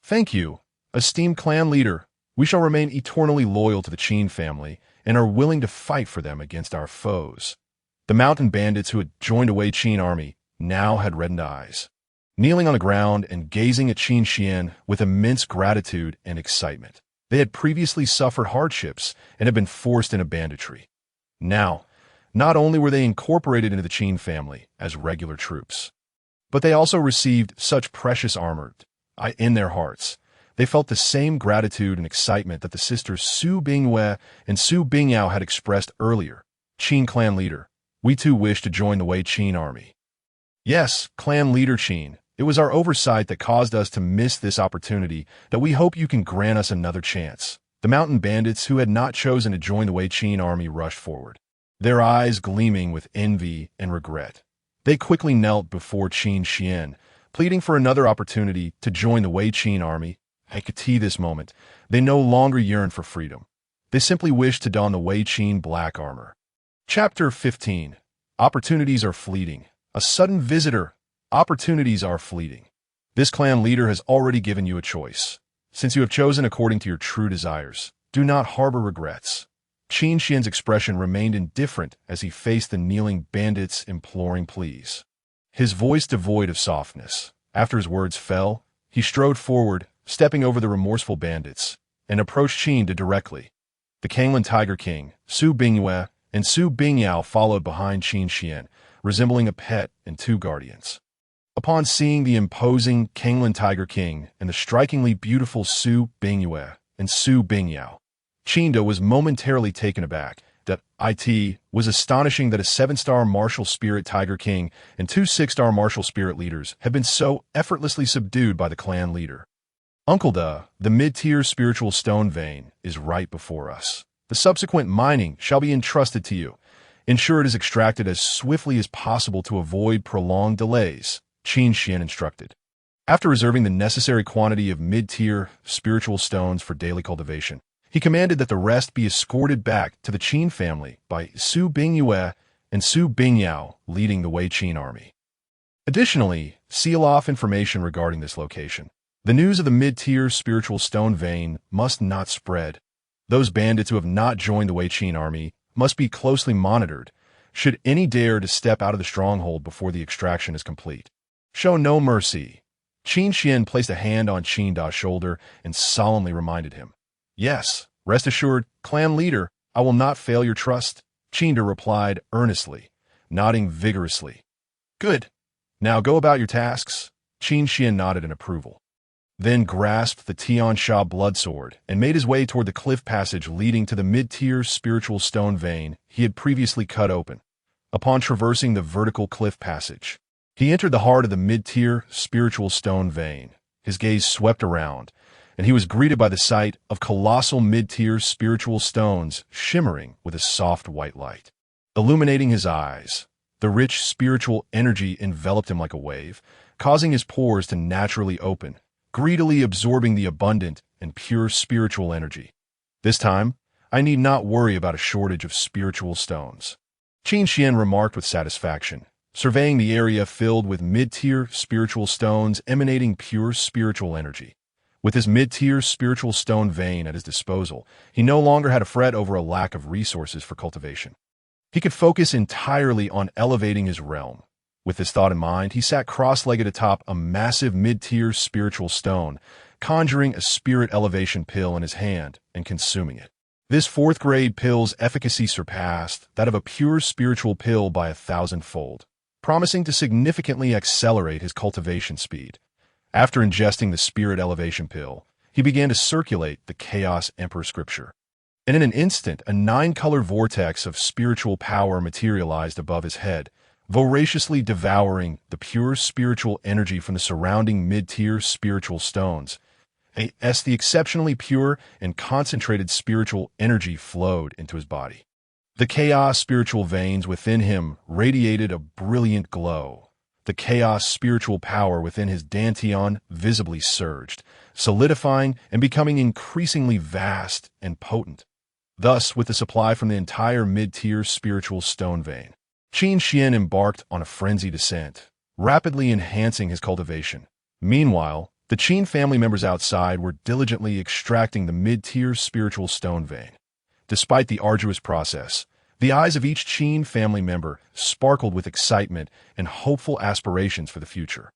Thank you, esteemed clan leader. We shall remain eternally loyal to the Qin family and are willing to fight for them against our foes. The mountain bandits who had joined the Wei Qin army now had reddened eyes, kneeling on the ground and gazing at Qin Xian with immense gratitude and excitement. They had previously suffered hardships and had been forced into banditry. Now, not only were they incorporated into the Qin family as regular troops, but they also received such precious armor in their hearts. They felt the same gratitude and excitement that the sisters Su Bingyue and Su Bingyao had expressed earlier. Qin clan leader, we too wish to join the Wei Qin army. Yes, clan leader Qin, it was our oversight that caused us to miss this opportunity that we hope you can grant us another chance. The mountain bandits who had not chosen to join the Wei Qin army rushed forward, their eyes gleaming with envy and regret. They quickly knelt before Qin Xian, pleading for another opportunity to join the Wei Qin army. I could see this moment. They no longer yearned for freedom. They simply wished to don the Wei Qin black armor. Chapter 15. Opportunities are fleeting. A sudden visitor. Opportunities are fleeting. This clan leader has already given you a choice. Since you have chosen according to your true desires, do not harbor regrets. Qin Xian's expression remained indifferent as he faced the kneeling bandits' imploring pleas, his voice devoid of softness. After his words fell, he strode forward, stepping over the remorseful bandits, and approached Qin directly. The Kanglan Tiger King, Su Bingyue, and Su Bingyao followed behind Qin Xian, resembling a pet and 2 guardians. Upon seeing the imposing Kanglan Tiger King and the strikingly beautiful Su Bingyue and Su Bingyao, Qin was momentarily taken aback. That it was astonishing that a 7-star martial spirit Tiger King and 2 6-star martial spirit leaders had been so effortlessly subdued by the clan leader. Uncle Da, the mid-tier spiritual stone vein is right before us. The subsequent mining shall be entrusted to you. Ensure it is extracted as swiftly as possible to avoid prolonged delays, Qin Xian instructed. After reserving the necessary quantity of mid-tier spiritual stones for daily cultivation, he commanded that the rest be escorted back to the Qin family by Su Bingyue and Su Bingyao leading the Wei Qin army. Additionally, seal off information regarding this location. The news of the mid-tier spiritual stone vein must not spread. Those bandits who have not joined the Wei Qin army must be closely monitored, should any dare to step out of the stronghold before the extraction is complete. Show no mercy. Qin Xian placed a hand on Qin Da's shoulder and solemnly reminded him. Yes, Rest assured, clan leader, I will not fail your trust, Chinda replied earnestly, nodding vigorously. Good. Now go about your tasks. Qin Xian nodded in approval, then grasped the Tian Sha bloodsword and made his way toward the cliff passage leading to the mid-tier spiritual stone vein he had previously cut open. Upon traversing the vertical cliff passage, he entered the heart of the mid-tier spiritual stone vein. His gaze swept around, and he was greeted by the sight of colossal mid-tier spiritual stones shimmering with a soft white light, illuminating his eyes. The rich spiritual energy enveloped him like a wave, causing his pores to naturally open, greedily absorbing the abundant and pure spiritual energy. This time, I need not worry about a shortage of spiritual stones, Qin Xian remarked with satisfaction, surveying the area filled with mid-tier spiritual stones emanating pure spiritual energy. With his mid-tier spiritual stone vein at his disposal, he no longer had to fret over a lack of resources for cultivation. He could focus entirely on elevating his realm. With this thought in mind, he sat cross-legged atop a massive mid-tier spiritual stone, conjuring a spirit elevation pill in his hand and consuming it. This fourth-grade pill's efficacy surpassed that of a pure spiritual pill by 1,000-fold, promising to significantly accelerate his cultivation speed. After ingesting the spirit elevation pill, he began to circulate the Chaos Emperor scripture. And in an instant, a 9-color vortex of spiritual power materialized above his head, voraciously devouring the pure spiritual energy from the surrounding mid-tier spiritual stones. As the exceptionally pure and concentrated spiritual energy flowed into his body, the chaos spiritual veins within him radiated a brilliant glow. The chaos spiritual power within his dantian visibly surged, solidifying and becoming increasingly vast and potent. Thus, with the supply from the entire mid-tier spiritual stone vein, Qin Xian embarked on a frenzied ascent, rapidly enhancing his cultivation. Meanwhile, the Qin family members outside were diligently extracting the mid-tier spiritual stone vein. Despite the arduous process, the eyes of each Qin family member sparkled with excitement and hopeful aspirations for the future.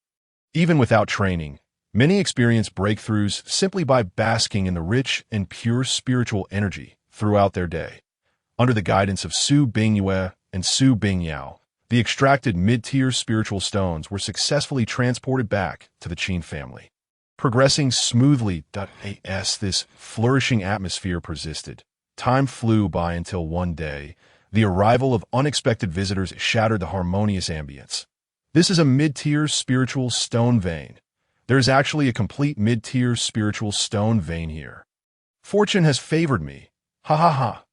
Even without training, many experienced breakthroughs simply by basking in the rich and pure spiritual energy throughout their day. Under the guidance of Su Bingyue and Su Bingyao, the extracted mid-tier spiritual stones were successfully transported back to the Qin family. Progressing smoothly, as this flourishing atmosphere persisted, time flew by until one day, the arrival of unexpected visitors shattered the harmonious ambience. This is a mid-tier spiritual stone vein. There is actually a complete mid-tier spiritual stone vein here. Fortune has favored me. Ha ha ha.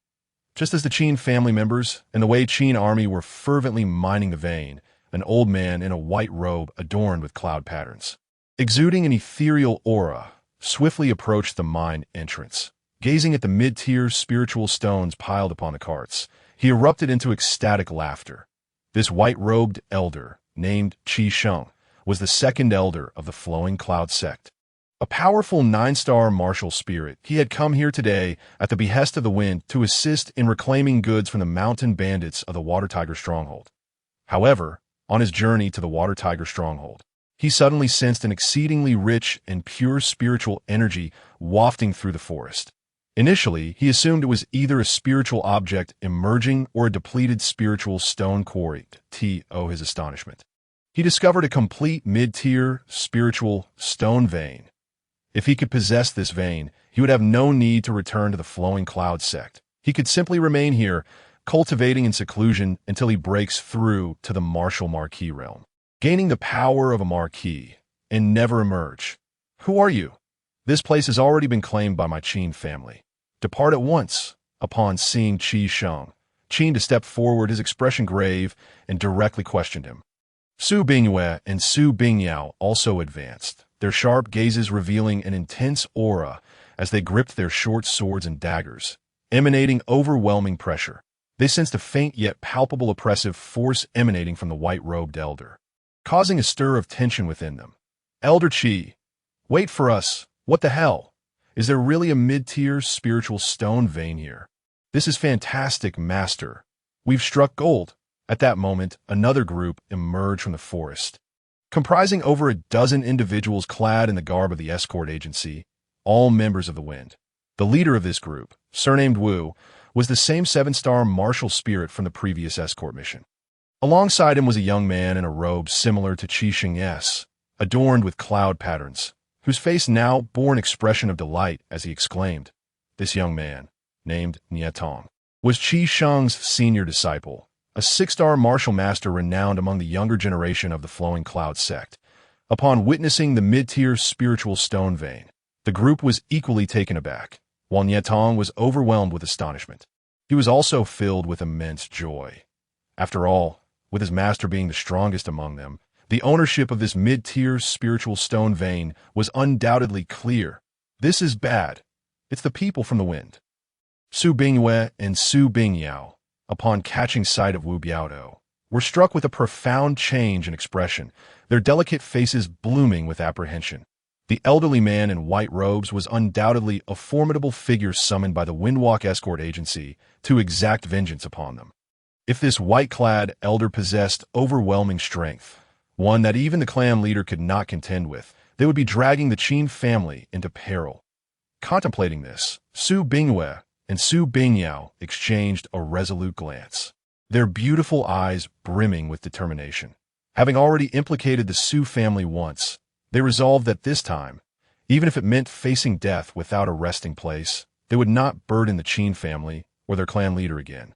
Just as the Qin family members and the Wei Qin army were fervently mining the vein, an old man in a white robe adorned with cloud patterns, exuding an ethereal aura, swiftly approached the mine entrance. Gazing at the mid-tier spiritual stones piled upon the carts, he erupted into ecstatic laughter. This white-robed elder, named Qi Sheng, was the second elder of the Flowing Cloud sect. A powerful 9-star martial spirit, he had come here today at the behest of the wind to assist in reclaiming goods from the mountain bandits of the Water Tiger stronghold. However, on his journey to the Water Tiger stronghold, he suddenly sensed an exceedingly rich and pure spiritual energy wafting through the forest. Initially, he assumed it was either a spiritual object emerging or a depleted spiritual stone quarry. To his astonishment, he discovered a complete mid-tier spiritual stone vein. If he could possess this vein, he would have no need to return to the Flowing Cloud sect. He could simply remain here, cultivating in seclusion until he breaks through to the martial Marquis realm, gaining the power of a Marquis, and never emerge. Who are you? This place has already been claimed by my Qin family. Depart at once. Upon seeing Qi Sheng, Qin stepped forward, his expression grave, and directly questioned him. Su Bingyue and Su Bingyao also advanced, their sharp gazes revealing an intense aura as they gripped their short swords and daggers, emanating overwhelming pressure. They sensed a faint yet palpable oppressive force emanating from the white-robed elder, causing a stir of tension within them. Elder Qi, wait for us. What the hell? Is there really a mid-tier spiritual stone vein here? This is fantastic, Master. We've struck gold. At that moment, another group emerged from the forest, comprising over a dozen individuals clad in the garb of the escort agency, all members of the Wind. The leader of this group, surnamed Wu, was the same 7-star martial spirit from the previous escort mission. Alongside him was a young man in a robe similar to Qi Sheng's, adorned with cloud patterns, whose face now bore an expression of delight as he exclaimed. This young man, named Nietong, was Qi Sheng's senior disciple, a 6-star martial master renowned among the younger generation of the Flowing Cloud sect. Upon witnessing the mid-tier spiritual stone vein, the group was equally taken aback, while Nietong was overwhelmed with astonishment. He was also filled with immense joy. After all, with his master being the strongest among them, the ownership of this mid-tier spiritual stone vein was undoubtedly clear. This is bad. It's the people from the wind. Su Bingyue and Su Bingyao, upon catching sight of Wu Biaodou, were struck with a profound change in expression, their delicate faces blooming with apprehension. The elderly man in white robes was undoubtedly a formidable figure summoned by the Windwalk Escort Agency to exact vengeance upon them. If this white-clad elder possessed overwhelming strength, one that even the clan leader could not contend with, they would be dragging the Qin family into peril. Contemplating this, Su Bingyue and Su Bingyao exchanged a resolute glance, their beautiful eyes brimming with determination. Having already implicated the Su family once, they resolved that this time, even if it meant facing death without a resting place, they would not burden the Qin family or their clan leader again.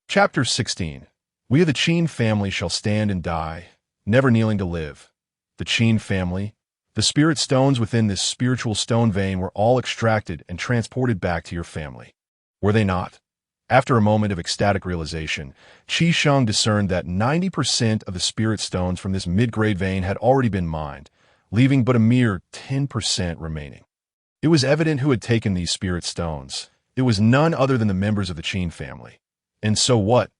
Chapter 16. We of the Qin family shall stand and die, never kneeling to live. The Qin family, the spirit stones within this spiritual stone vein were all extracted and transported back to your family. Were they not? After a moment of ecstatic realization, Qi Sheng discerned that 90% of the spirit stones from this mid-grade vein had already been mined, leaving but a mere 10% remaining. It was evident who had taken these spirit stones. It was none other than the members of the Qin family. And so what?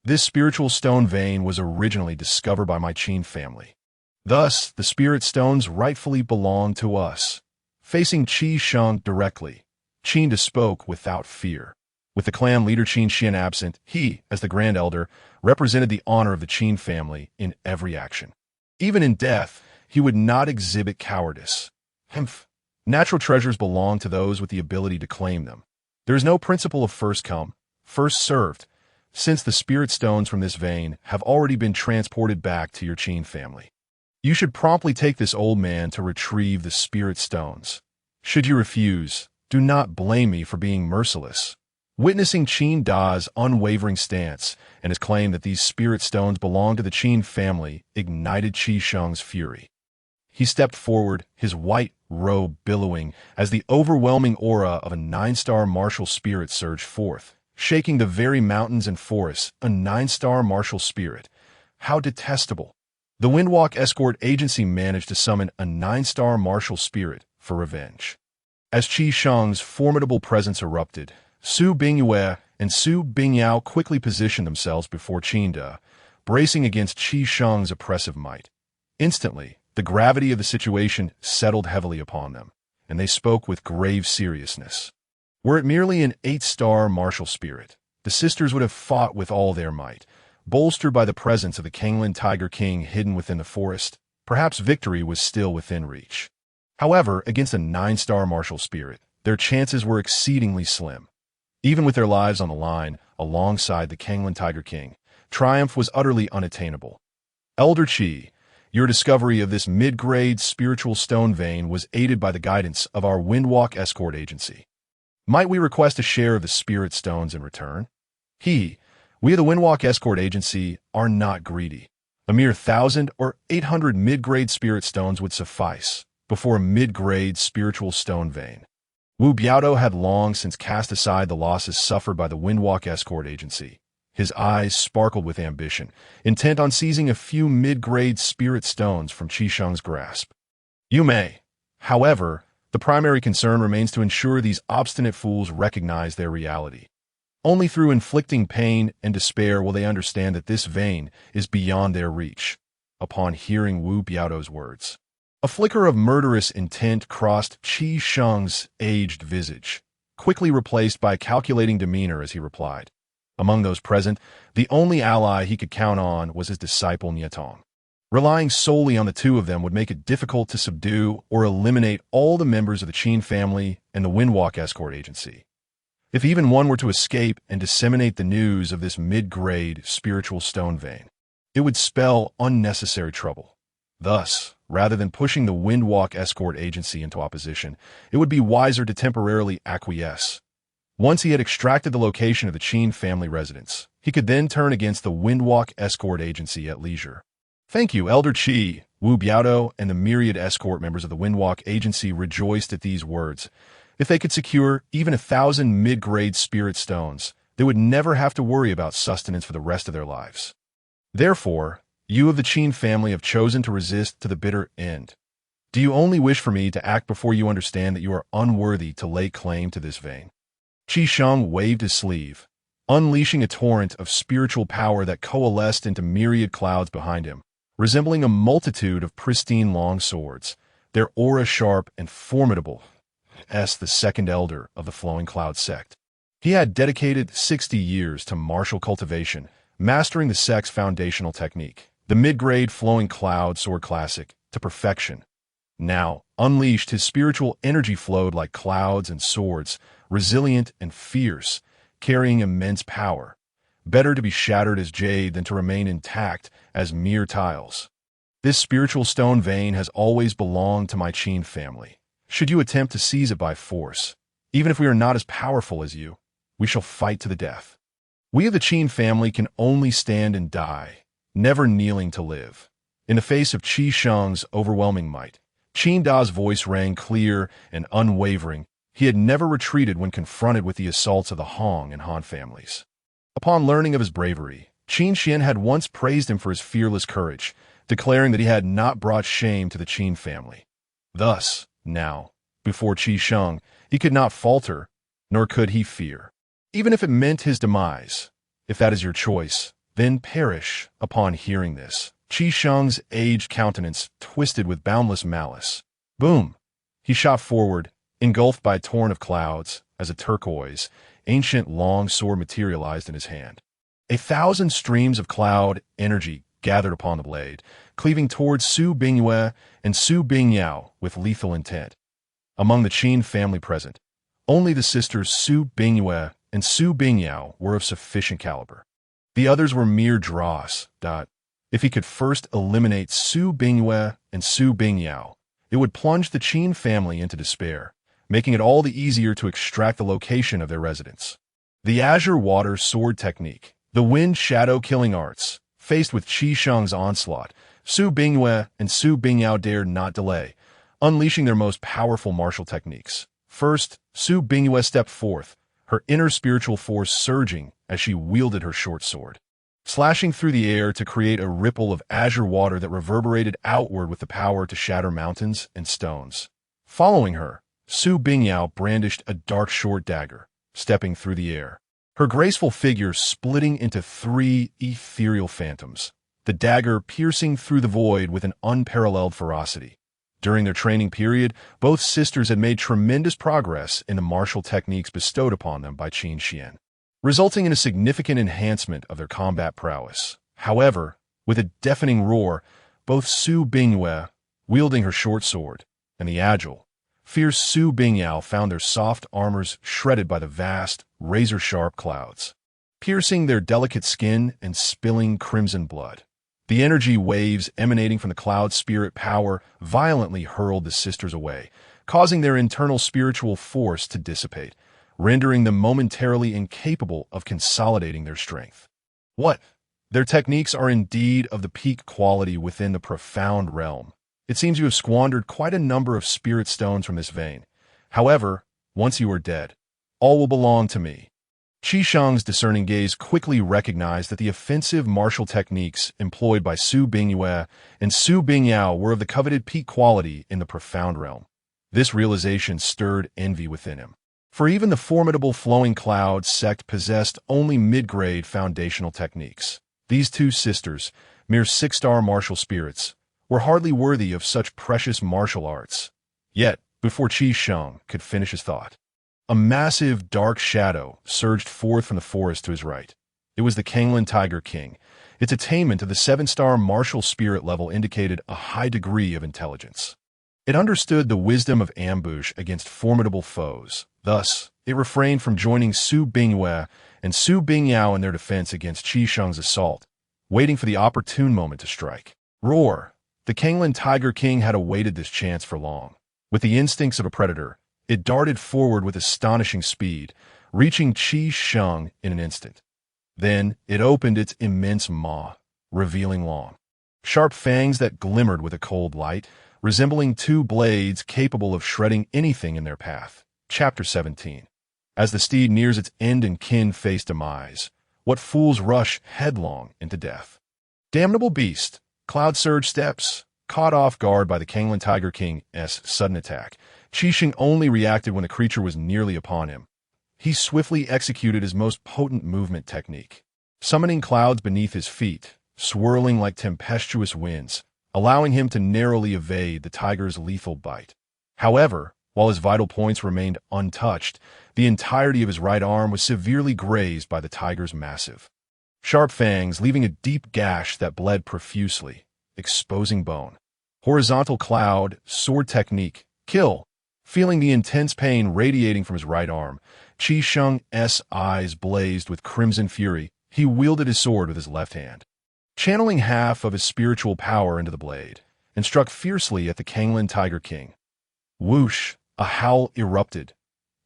This spiritual stone vein was originally discovered by my Qin family. Thus, the spirit stones rightfully belong to us. Facing Qi Sheng directly, Qin spoke without fear. With the clan leader Qin Xian absent, he, as the Grand Elder, represented the honor of the Qin family in every action. Even in death, he would not exhibit cowardice. Humph. Natural treasures belong to those with the ability to claim them. There is no principle of first come, first served, since the spirit stones from this vein have already been transported back to your Qin family. You should promptly take this old man to retrieve the spirit stones. Should you refuse, do not blame me for being merciless. Witnessing Qin Da's unwavering stance and his claim that these spirit stones belong to the Qin family ignited Qi Sheng's fury. He stepped forward, his white robe billowing as the overwhelming aura of a 9-star martial spirit surged forth, shaking the very mountains and forests. A 9-star martial spirit. How detestable. The Windwalk Escort Agency managed to summon a 9-star martial spirit for revenge. As Qi Sheng's formidable presence erupted, Su Bingyue and Su Bingyao quickly positioned themselves before Qin Da, bracing against Qi Sheng's oppressive might. Instantly, the gravity of the situation settled heavily upon them, and they spoke with grave seriousness. Were it merely an 8-star martial spirit, the sisters would have fought with all their might. Bolstered by the presence of the Kanglan Tiger King hidden within the forest, perhaps victory was still within reach. However, against a 9-star martial spirit, their chances were exceedingly slim. Even with their lives on the line, alongside the Kanglan Tiger King, triumph was utterly unattainable. Elder Qi, your discovery of this mid-grade spiritual stone vein was aided by the guidance of our Windwalk Escort Agency. Might we request a share of the spirit stones in return? We of the Windwalk Escort Agency are not greedy. A mere 1,000 or 800 mid-grade spirit stones would suffice before a mid-grade spiritual stone vein. Wu Biaodou had long since cast aside the losses suffered by the Windwalk Escort Agency. His eyes sparkled with ambition, intent on seizing a few mid-grade spirit stones from Qi Sheng's grasp. You may. However, the primary concern remains to ensure these obstinate fools recognize their reality. Only through inflicting pain and despair will they understand that this vein is beyond their reach. Upon hearing Wu Biaodou's words, a flicker of murderous intent crossed Qi Sheng's aged visage, quickly replaced by calculating demeanor as he replied. Among those present, the only ally he could count on was his disciple Nietong. Relying solely on the two of them would make it difficult to subdue or eliminate all the members of the Qin family and the Windwalk escort agency. If even one were to escape and disseminate the news of this mid-grade spiritual stone vein, it would spell unnecessary trouble. Thus, rather than pushing the Windwalk escort agency into opposition, it would be wiser to temporarily acquiesce. Once he had extracted the location of the Qin family residence, he could then turn against the Windwalk escort agency at leisure. Thank you, Elder Qi. Wu Biaodou and the myriad escort members of the Windwalk agency rejoiced at these words. If they could secure even 1,000 mid-grade spirit stones, they would never have to worry about sustenance for the rest of their lives. Therefore, you of the Qin family have chosen to resist to the bitter end. Do you only wish for me to act before you understand that you are unworthy to lay claim to this vein? Qi Sheng waved his sleeve, unleashing a torrent of spiritual power that coalesced into myriad clouds behind him, resembling a multitude of pristine long swords, their aura sharp and formidable, as the second elder of the Flowing Cloud sect. He had dedicated 60 years to martial cultivation, mastering the sect's foundational technique, the mid-grade Flowing Cloud Sword Classic, to perfection. Now, unleashed, his spiritual energy flowed like clouds and swords, resilient and fierce, carrying immense power. Better to be shattered as jade than to remain intact as mere tiles. This spiritual stone vein has always belonged to my Qin family. Should you attempt to seize it by force, even if we are not as powerful as you, we shall fight to the death. We of the Qin family can only stand and die, never kneeling to live. In the face of Qi Sheng's overwhelming might, Qin Da's voice rang clear and unwavering. He had never retreated when confronted with the assaults of the Hong and Han families. Upon learning of his bravery, Qin Xian had once praised him for his fearless courage, declaring that he had not brought shame to the Qin family. Thus, now, before Qi Sheng, he could not falter, nor could he fear. Even if it meant his demise, if that is your choice, then perish. Upon hearing this, Qi Sheng's aged countenance twisted with boundless malice. Boom! He shot forward, engulfed by a torrent of clouds, as a turquoise, ancient long sword materialized in his hand. 1,000 streams of cloud energy gathered upon the blade, cleaving towards Su Bingyue and Su Bingyao with lethal intent. Among the Qin family present, only the sisters Su Bingyue and Su Bingyao were of sufficient caliber. The others were mere dross. If he could first eliminate Su Bingyue and Su Bingyao, it would plunge the Qin family into despair, making it all the easier to extract the location of their residence. The Azure water sword technique, the wind shadow killing arts. Faced with Qi Sheng's onslaught, Su Bingyue and Su Bingyao dared not delay, unleashing their most powerful martial techniques. First, Su Bingyue stepped forth, her inner spiritual force surging as she wielded her short sword, slashing through the air to create a ripple of azure water that reverberated outward with the power to shatter mountains and stones. Following her, Su Bingyao brandished a dark short dagger, stepping through the air, her graceful figure splitting into 3 ethereal phantoms, the dagger piercing through the void with an unparalleled ferocity. During their training period, both sisters had made tremendous progress in the martial techniques bestowed upon them by Qin Xian, resulting in a significant enhancement of their combat prowess. However, with a deafening roar, both Su Bingyue, wielding her short sword, and the agile, fierce Su Bingyao found their soft armors shredded by the vast, razor-sharp clouds, piercing their delicate skin and spilling crimson blood. The energy waves emanating from the cloud spirit power violently hurled the sisters away, causing their internal spiritual force to dissipate, rendering them momentarily incapable of consolidating their strength. What? Their techniques are indeed of the peak quality within the profound realm. It seems you have squandered quite a number of spirit stones from this vein. However, once you are dead, all will belong to me. Qi Sheng's discerning gaze quickly recognized that the offensive martial techniques employed by Su Bingyue and Su Bingyao were of the coveted peak quality in the profound realm. This realization stirred envy within him, for even the formidable Flowing Cloud sect possessed only mid-grade foundational techniques. These two sisters, mere 6-star martial spirits, were hardly worthy of such precious martial arts. Yet, before Qi Sheng could finish his thought, a massive, dark shadow surged forth from the forest to his right. It was the Kanglan Tiger King, Its attainment of the 7-star martial spirit level indicated a high degree of intelligence. It understood the wisdom of ambush against formidable foes. Thus, it refrained from joining Su Bingyue and Su Bingyao in their defense against Qi Sheng's assault, waiting for the opportune moment to strike. Roar! The Kanglan Tiger King had awaited this chance for long. With the instincts of a predator, it darted forward with astonishing speed, reaching Qi Sheng in an instant. Then, it opened its immense maw, revealing long, sharp fangs that glimmered with a cold light, resembling two blades capable of shredding anything in their path. Chapter 17. As the steed nears its end and kin face demise, what fools rush headlong into death? Damnable beast! Cloud Surge steps. Caught off guard by the Kanglan Tiger King's sudden attack, Qi Sheng only reacted when the creature was nearly upon him. He swiftly executed his most potent movement technique, summoning clouds beneath his feet, swirling like tempestuous winds, allowing him to narrowly evade the tiger's lethal bite. However, while his vital points remained untouched, the entirety of his right arm was severely grazed by the tiger's massive, sharp fangs, leaving a deep gash that bled profusely, exposing bone. Horizontal cloud, sword technique, kill. Feeling the intense pain radiating from his right arm, Qi Sheng's eyes blazed with crimson fury. He wielded his sword with his left hand, channeling half of his spiritual power into the blade, and struck fiercely at the Kanglan Tiger King. Whoosh! A howl erupted.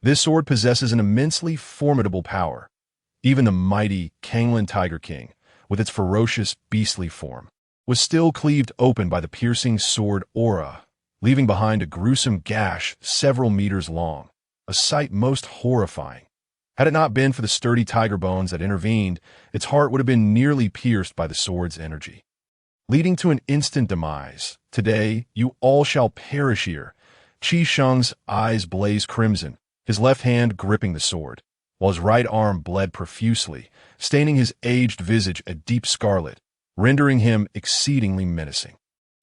This sword possesses an immensely formidable power. Even the mighty Kanglan Tiger King, with its ferocious, beastly form, was still cleaved open by the piercing sword aura, leaving behind a gruesome gash several meters long, a sight most horrifying. Had it not been for the sturdy tiger bones that intervened, its heart would have been nearly pierced by the sword's energy, leading to an instant demise. Today, you all shall perish here. Qi Sheng's eyes blazed crimson, his left hand gripping the sword, while his right arm bled profusely, staining his aged visage a deep scarlet, rendering him exceedingly menacing.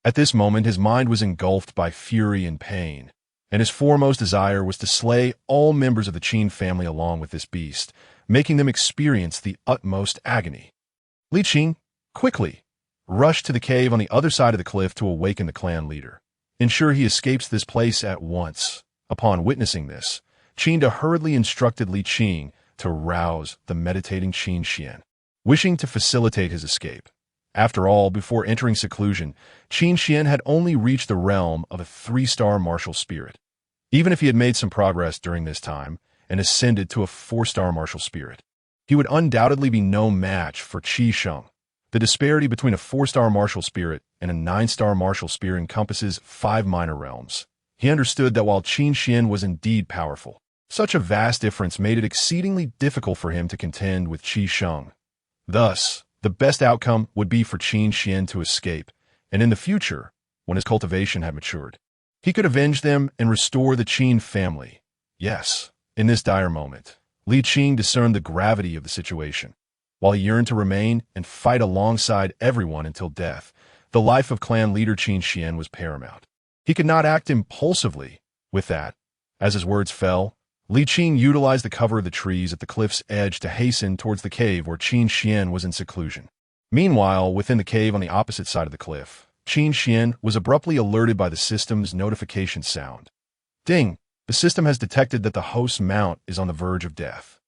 At this moment, his mind was engulfed by fury and pain, and his foremost desire was to slay all members of the Qin family along with this beast, making them experience the utmost agony. Li Qin, quickly, rushed to the cave on the other side of the cliff to awaken the clan leader. Ensure he escapes this place at once. Upon witnessing this, Qin hurriedly instructed Li Qin to rouse the meditating Qin Xian, wishing to facilitate his escape. After all, before entering seclusion, Qin Xian had only reached the realm of a 3-star martial spirit. Even if he had made some progress during this time and ascended to a 4-star martial spirit, he would undoubtedly be no match for Qi Sheng. The disparity between a 4-star martial spirit and a 9-star martial spirit encompasses 5 minor realms. He understood that while Qin Xian was indeed powerful, such a vast difference made it exceedingly difficult for him to contend with Qi Sheng. Thus, the best outcome would be for Qin Xian to escape, and in the future, when his cultivation had matured, he could avenge them and restore the Qin family. Yes, in this dire moment, Li Qin discerned the gravity of the situation. While he yearned to remain and fight alongside everyone until death, the life of clan leader Qin Xian was paramount. He could not act impulsively. With that, as his words fell, Li Qin utilized the cover of the trees at the cliff's edge to hasten towards the cave where Qin Xian was in seclusion. Meanwhile, within the cave on the opposite side of the cliff, Qin Xian was abruptly alerted by the system's notification sound. Ding! The system has detected that the host's mount is on the verge of death,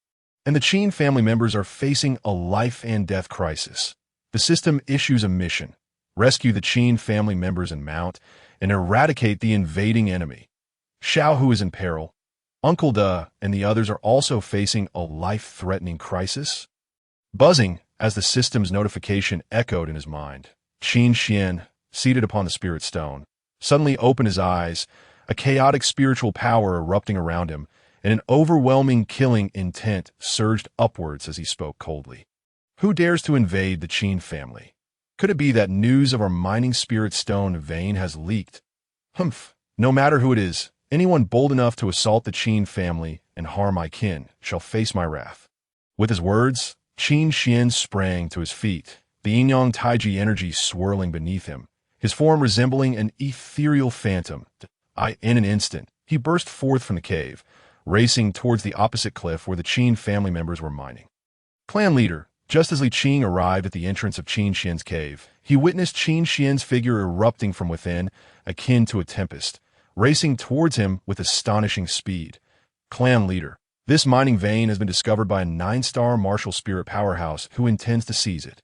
and the Qin family members are facing a life and death crisis. The system issues a mission: rescue the Qin family members and mount, and eradicate the invading enemy. Xiaoyao is in peril. Uncle Da and the others are also facing a life-threatening crisis. Buzzing as the system's notification echoed in his mind, Qin Xian, seated upon the spirit stone, suddenly opened his eyes, a chaotic spiritual power erupting around him, and an overwhelming killing intent surged upwards as he spoke coldly. Who dares to invade the Qin family? Could it be that news of our mining spirit stone vein has leaked? Humph! No matter who it is, anyone bold enough to assault the Qin family and harm my kin shall face my wrath. With his words, Qin Xian sprang to his feet, the yin-yang taiji energy swirling beneath him, his form resembling an ethereal phantom. In an instant, he burst forth from the cave, racing towards the opposite cliff where the Qin family members were mining. Clan leader, Just as Li Qing arrived at the entrance of Qin Xian's cave, he witnessed Qin Xian's figure erupting from within, akin to a tempest, racing towards him with astonishing speed. Clan leader. This mining vein has been discovered by a 9-star martial spirit powerhouse who intends to seize it.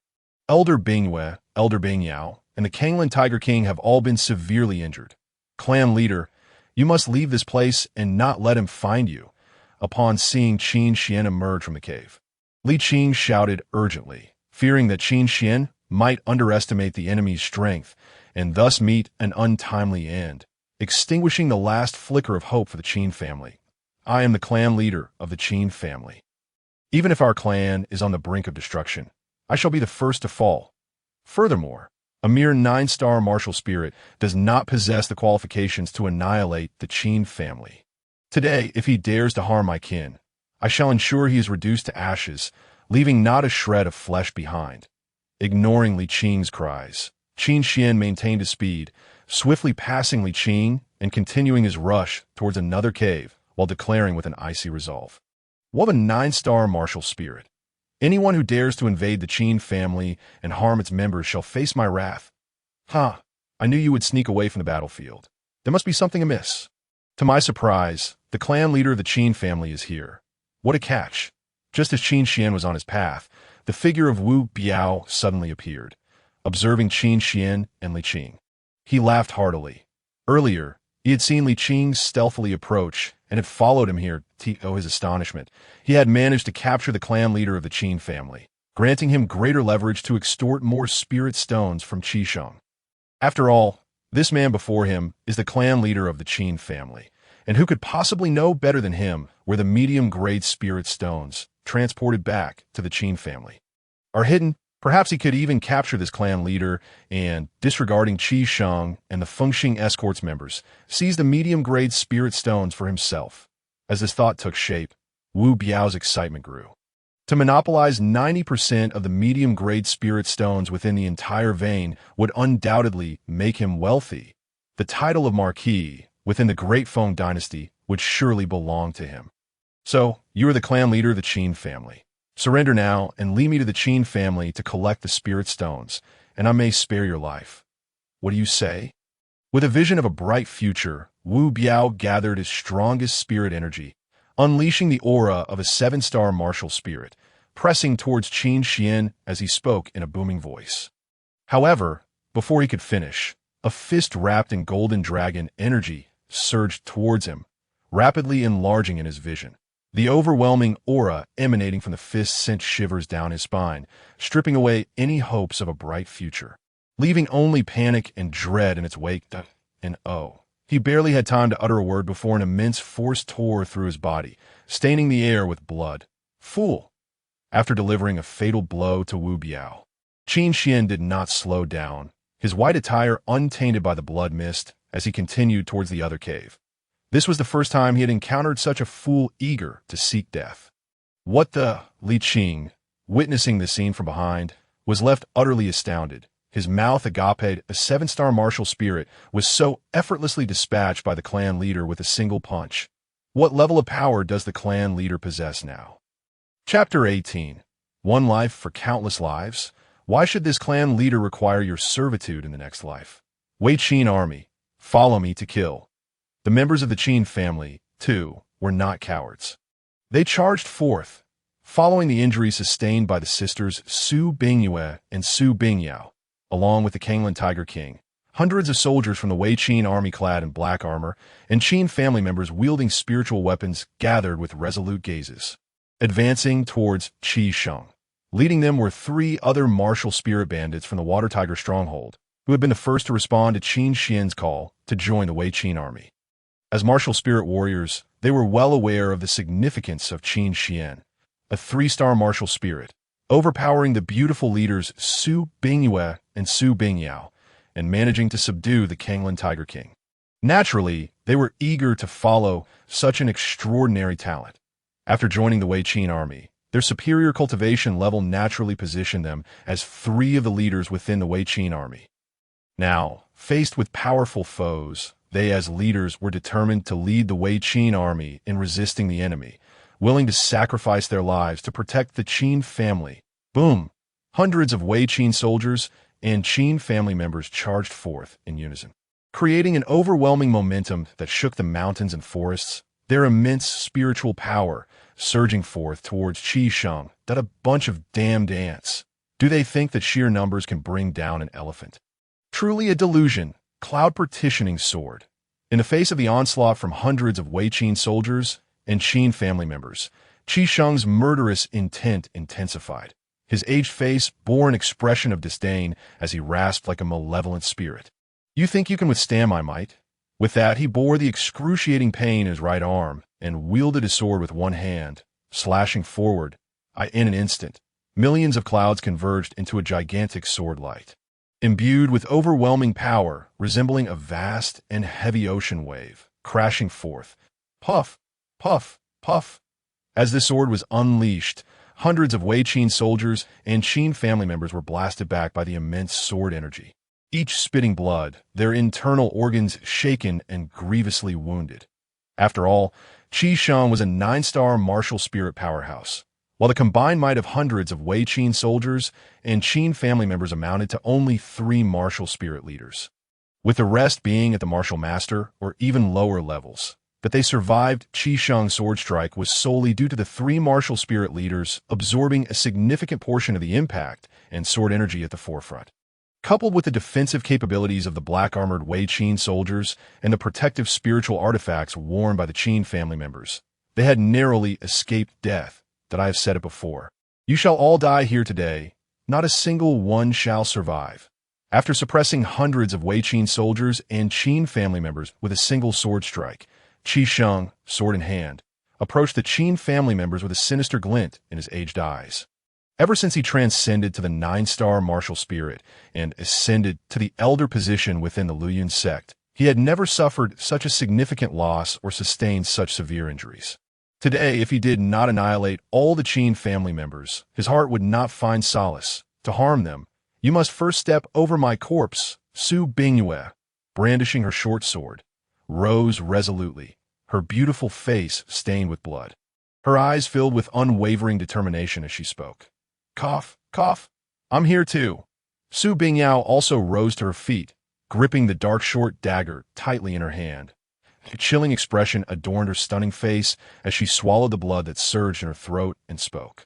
Elder Bingyue, Elder Bingyao, and the Kanglan Tiger King have all been severely injured. Clan leader, you must leave this place and not let him find you. Upon seeing Qin Xian emerge from the cave, Li Qing shouted urgently, fearing that Qin Xian might underestimate the enemy's strength and thus meet an untimely end, extinguishing the last flicker of hope for the Qin family. I am the clan leader of the Qin family. Even if our clan is on the brink of destruction, I shall be the first to fall. Furthermore, a mere 9-star martial spirit does not possess the qualifications to annihilate the Qin family. Today, if he dares to harm my kin, I shall ensure he is reduced to ashes, leaving not a shred of flesh behind. Ignoring Li Qing's cries, Qin Xian maintained his speed, swiftly passing Li Qing and continuing his rush towards another cave while declaring with an icy resolve. What a 9-star martial spirit! Anyone who dares to invade the Qin family and harm its members shall face my wrath. Ha! I knew you would sneak away from the battlefield. There must be something amiss. To my surprise, the clan leader of the Qin family is here. What a catch! Just as Qin Xian was on his path, the figure of Wu Biao suddenly appeared, observing Qin Xian and Li Qing. He laughed heartily. Earlier, he had seen Li Qing stealthily approach and had followed him here. To his astonishment, he had managed to capture the clan leader of the Qin family, granting him greater leverage to extort more spirit stones from Qisheng. After all, this man before him is the clan leader of the Qin family, and who could possibly know better than him where the medium-grade spirit stones, transported back to the Qin family, are hidden? Perhaps he could even capture this clan leader and, disregarding Qisheng and the Fengxing escorts members, seize the medium-grade spirit stones for himself. As this thought took shape, Wu Biao's excitement grew. To monopolize 90% of the medium-grade spirit stones within the entire vein would undoubtedly make him wealthy. The title of Marquis within the Great Feng dynasty would surely belong to him. So, you are the clan leader of the Qin family. Surrender now and lead me to the Qin family to collect the spirit stones, and I may spare your life. What do you say? With a vision of a bright future, Wu Biao gathered his strongest spirit energy, unleashing the aura of a 7-star martial spirit, pressing towards Qin Xian as he spoke in a booming voice. However, before he could finish, a fist wrapped in golden dragon energy surged towards him, rapidly enlarging in his vision. The overwhelming aura emanating from the fist sent shivers down his spine, stripping away any hopes of a bright future, leaving only panic and dread in its wake. And he barely had time to utter a word before an immense force tore through his body, staining the air with blood. Fool! After delivering a fatal blow to Wu Biao, Qin Xian did not slow down, his white attire untainted by the blood mist as he continued towards the other cave. This was the first time he had encountered such a fool eager to seek death. What the? Li Qing, witnessing the scene from behind, was left utterly astounded. His mouth agape, a 7-star martial spirit, was so effortlessly dispatched by the clan leader with a single punch. What level of power does the clan leader possess now? Chapter 18. One life for countless lives? Why should this clan leader require your servitude in the next life? Wei Qin army, follow me to kill. The members of the Qin family, too, were not cowards. They charged forth, following the injuries sustained by the sisters Su Bingyue and Su Bingyao, along with the Kanglan Tiger King. Hundreds of soldiers from the Wei Qin army clad in black armor and Qin family members wielding spiritual weapons gathered with resolute gazes, advancing towards Qisheng. Leading them were 3 other martial spirit bandits from the Water Tiger stronghold, who had been the first to respond to Qin Xian's call to join the Wei Qin army. As martial spirit warriors, they were well aware of the significance of Qin Xian, a 3-star martial spirit, overpowering the beautiful leaders Su Bingyue and Su Bingyao, and managing to subdue the Kanglan Tiger King. Naturally, they were eager to follow such an extraordinary talent. After joining the Wei Qin army, their superior cultivation level naturally positioned them as 3 of the leaders within the Wei Qin army. Now, faced with powerful foes, they as leaders were determined to lead the Wei Qin army in resisting the enemy, willing to sacrifice their lives to protect the Qin family Boom! Hundreds of Wei Qin soldiers and Qin family members charged forth in unison, creating an overwhelming momentum that shook the mountains and forests, their immense spiritual power surging forth towards Qi Sheng, that a bunch of damned ants. Do they think that sheer numbers can bring down an elephant? Truly a delusion, cloud partitioning sword. In the face of the onslaught from hundreds of Wei Qin soldiers and Qin family members, Qi Sheng's murderous intent intensified. His aged face bore an expression of disdain as he rasped like a malevolent spirit. You think you can withstand my might? With that, he bore the excruciating pain in his right arm and wielded his sword with one hand, slashing forward. In an instant, millions of clouds converged into a gigantic sword light, imbued with overwhelming power, resembling a vast and heavy ocean wave, crashing forth. Puff, puff, puff. As the sword was unleashed, hundreds of Wei Qin soldiers and Qin family members were blasted back by the immense sword energy, each spitting blood, their internal organs shaken and grievously wounded. After all, Qi Sheng was a 9-star martial spirit powerhouse, while the combined might of hundreds of Wei Qin soldiers and Qin family members amounted to only 3 martial spirit leaders, with the rest being at the martial master or even lower levels. That they survived Qi Sheng's sword strike was solely due to the 3 martial spirit leaders absorbing a significant portion of the impact and sword energy at the forefront. Coupled with the defensive capabilities of the black-armored Wei Qin soldiers and the protective spiritual artifacts worn by the Qin family members, they had narrowly escaped death. That I have said it before. You shall all die here today. Not a single one shall survive. After suppressing hundreds of Wei Qin soldiers and Qin family members with a single sword strike, Qi Sheng, sword in hand, approached the Qin family members with a sinister glint in his aged eyes. Ever since he transcended to the 9-star martial spirit and ascended to the elder position within the Luyun sect, he had never suffered such a significant loss or sustained such severe injuries. Today, if he did not annihilate all the Qin family members, his heart would not find solace. To harm them, you must first step over my corpse. Su Bingyue, brandishing her short sword, rose resolutely, her beautiful face stained with blood, her eyes filled with unwavering determination as she spoke. Cough, cough, I'm here too. Su Bingyao also rose to her feet, gripping the dark short dagger tightly in her hand. A chilling expression adorned her stunning face as she swallowed the blood that surged in her throat and spoke.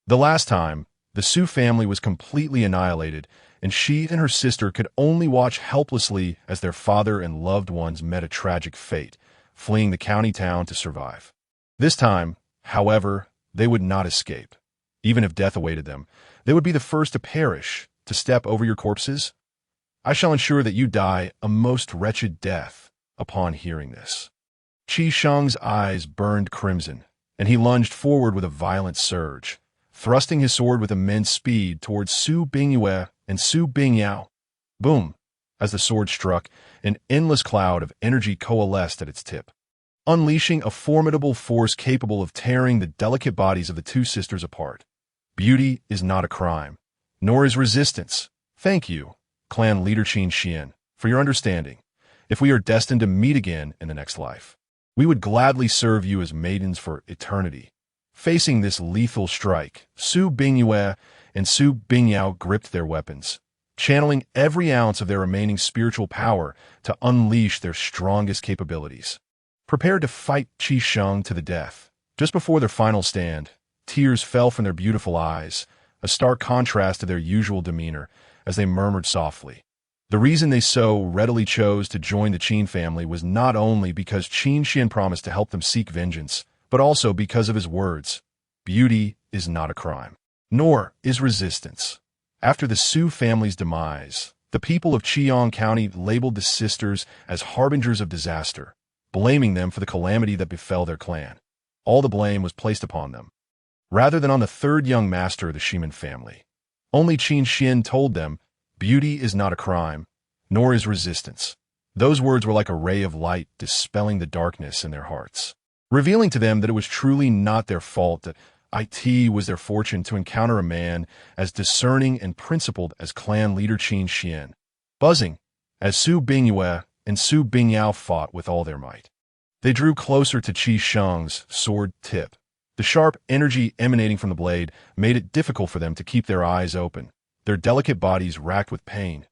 The last time, the Su family was completely annihilated, and she and her sister could only watch helplessly as their father and loved ones met a tragic fate, fleeing the county town to survive. This time, however, they would not escape. Even if death awaited them, they would be the first to perish. To step over your corpses? I shall ensure that you die a most wretched death. Upon hearing this, Qi Sheng's eyes burned crimson, and he lunged forward with a violent surge, thrusting his sword with immense speed towards Su Bingyue and Su Bingyao. Boom! As the sword struck, an endless cloud of energy coalesced at its tip, unleashing a formidable force capable of tearing the delicate bodies of the 2 sisters apart. Beauty is not a crime, nor is resistance. Thank you, clan leader Qin Xian, for your understanding. If we are destined to meet again in the next life, we would gladly serve you as maidens for eternity. Facing this lethal strike, Su Bingyue and Su Bingyao gripped their weapons, channeling every ounce of their remaining spiritual power to unleash their strongest capabilities. Prepared to fight Qi Sheng to the death. Just before their final stand, tears fell from their beautiful eyes, a stark contrast to their usual demeanor, as they murmured softly. The reason they so readily chose to join the Qin family was not only because Qin Xian promised to help them seek vengeance, but also because of his words. Beauty is not a crime, nor is resistance. After the Su family's demise, the people of Qiang County labeled the sisters as harbingers of disaster, blaming them for the calamity that befell their clan. All the blame was placed upon them, rather than on the 3rd young master of the Ximen family. Only Qin Xian told them, beauty is not a crime, nor is resistance. Those words were like a ray of light dispelling the darkness in their hearts, revealing to them that it was truly not their fault, that it was their fortune to encounter a man as discerning and principled as clan leader Qin Xian. Buzzing, as Su Bingyue and Su Bingyao fought with all their might, they drew closer to Qi Sheng's sword tip, The sharp energy emanating from the blade made it difficult for them to keep their eyes open, their delicate bodies racked with pain.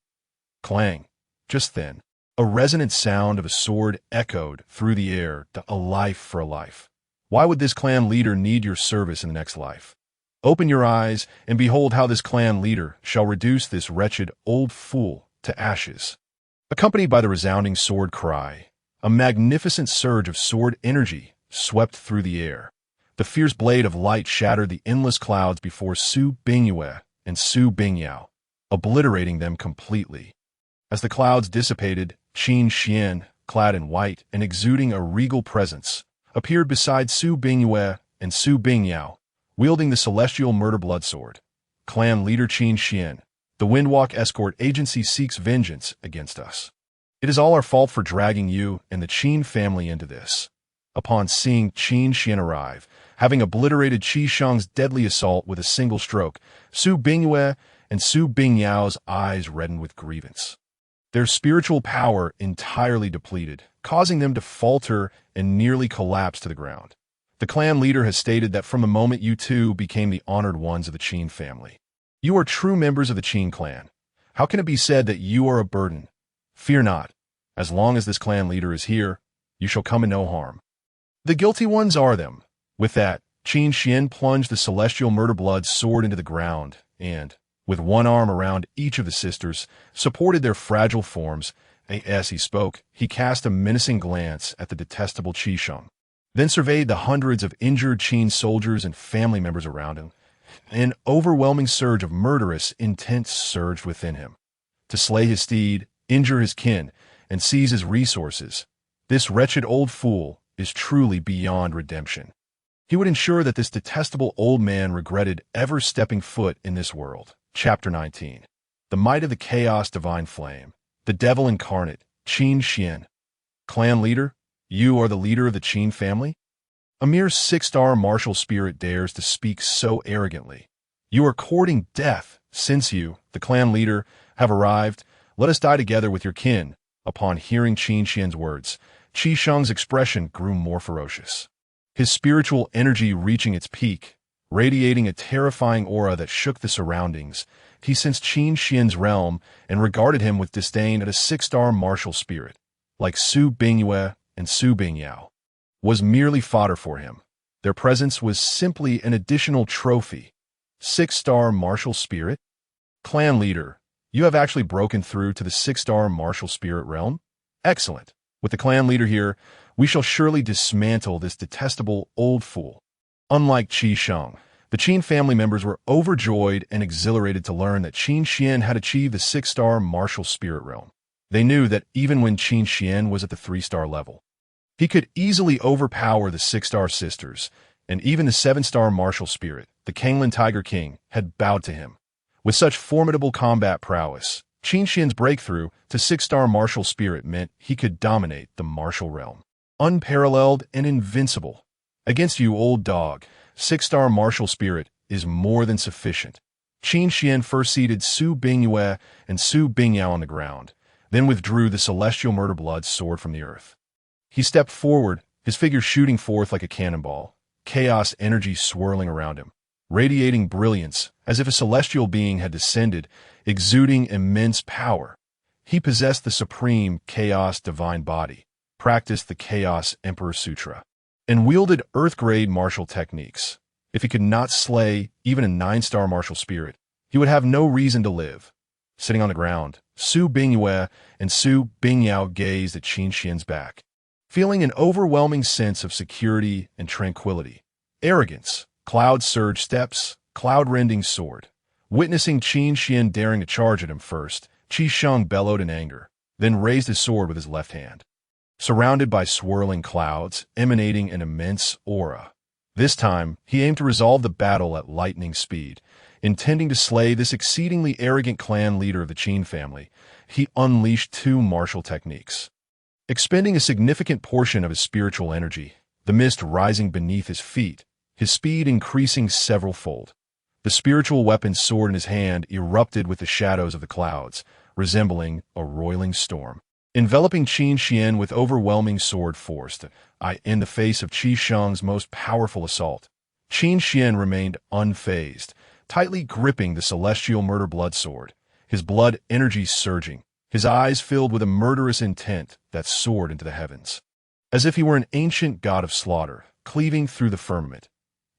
Clang. Just then, a resonant sound of a sword echoed through the air, a life for a life. Why would this clan leader need your service in the next life? Open your eyes and behold how this clan leader shall reduce this wretched old fool to ashes. Accompanied by the resounding sword cry, a magnificent surge of sword energy swept through the air. The fierce blade of light shattered the endless clouds before Su Bingyue and Su Bingyao, obliterating them completely. As the clouds dissipated, Qin Xian, clad in white and exuding a regal presence, appeared beside Su Bingyue and Su Bingyao, wielding the celestial murder blood sword. Clan leader Qin Xian, the Windwalk escort agency seeks vengeance against us. It is all our fault for dragging you and the Qin family into this. Upon seeing Qin Xian arrive, having obliterated Qi Shang's deadly assault with a single stroke, Su Bingyue and Su Bingyao's eyes reddened with grievance. Their spiritual power entirely depleted, causing them to falter and nearly collapse to the ground. The clan leader has stated that from the moment you two became the honored ones of the Qin family, you are true members of the Qin clan. How can it be said that you are a burden? Fear not. As long as this clan leader is here, you shall come in no harm. The guilty ones are them. With that, Qin Xian plunged the celestial murder blood sword into the ground and, with one arm around each of the sisters, supported their fragile forms. As he spoke, he cast a menacing glance at the detestable Qi Shang, then surveyed the hundreds of injured Qin soldiers and family members around him. An overwhelming surge of murderous intent surged within him. To slay his steed, injure his kin, and seize his resources, this wretched old fool is truly beyond redemption. He would ensure that this detestable old man regretted ever stepping foot in this world. Chapter 19. The Might of the Chaos Divine Flame. The Devil Incarnate, Qin Xian. Clan leader, you are the leader of the Qin family? A mere six-star martial spirit dares to speak so arrogantly. You are courting death. Since you, the clan leader, have arrived, let us die together with your kin. Upon hearing Qin Xian's words, Qi Shang's expression grew more ferocious. His spiritual energy reaching its peak, radiating a terrifying aura that shook the surroundings, he sensed Qin Xian's realm and regarded him with disdain as a six-star martial spirit, like Su Bingyue and Su Bingyao, was merely fodder for him. Their presence was simply an additional trophy. Six-star martial spirit? Clan leader, you have actually broken through to the six-star martial spirit realm? Excellent. With the clan leader here, we shall surely dismantle this detestable old fool. Unlike Qi Shang, the Qin family members were overjoyed and exhilarated to learn that Qin Xian had achieved the six-star martial spirit realm. They knew that even when Qin Xian was at the three-star level, he could easily overpower the six-star sisters, and even the seven-star martial spirit, the Kanglan Tiger King, had bowed to him. With such formidable combat prowess, Qin Xian's breakthrough to six-star martial spirit meant he could dominate the martial realm. Unparalleled and invincible. Against you, old dog, six-star martial spirit is more than sufficient. Qin Xian first seated Su Bingyue and Su Bingyao on the ground, then withdrew the celestial murder blood sword from the earth. He stepped forward, his figure shooting forth like a cannonball, chaos energy swirling around him, radiating brilliance as if a celestial being had descended, exuding immense power. He possessed the supreme Chaos Divine Body, practiced the Chaos Emperor Sutra, and wielded earth-grade martial techniques. If he could not slay even a 9-star martial spirit, he would have no reason to live. Sitting on the ground, Su Bingyue and Su Bingyao gazed at Qin Xian's back, feeling an overwhelming sense of security and tranquility. Arrogance, cloud-surge steps, cloud-rending sword. Witnessing Qin Xian daring to charge at him first, Qi Shang bellowed in anger, then raised his sword with his left hand. Surrounded by swirling clouds, emanating an immense aura. This time, he aimed to resolve the battle at lightning speed. Intending to slay this exceedingly arrogant clan leader of the Qin family, he unleashed 2 martial techniques. Expending a significant portion of his spiritual energy, the mist rising beneath his feet, his speed increasing several-fold. The spiritual weapon sword in his hand erupted with the shadows of the clouds, resembling a roiling storm, enveloping Qin Xian with overwhelming sword force in the face of Qi Shang's most powerful assault. Qin Xian remained unfazed, tightly gripping the celestial murder blood sword, his blood energy surging, his eyes filled with a murderous intent that soared into the heavens. As if he were an ancient god of slaughter, cleaving through the firmament.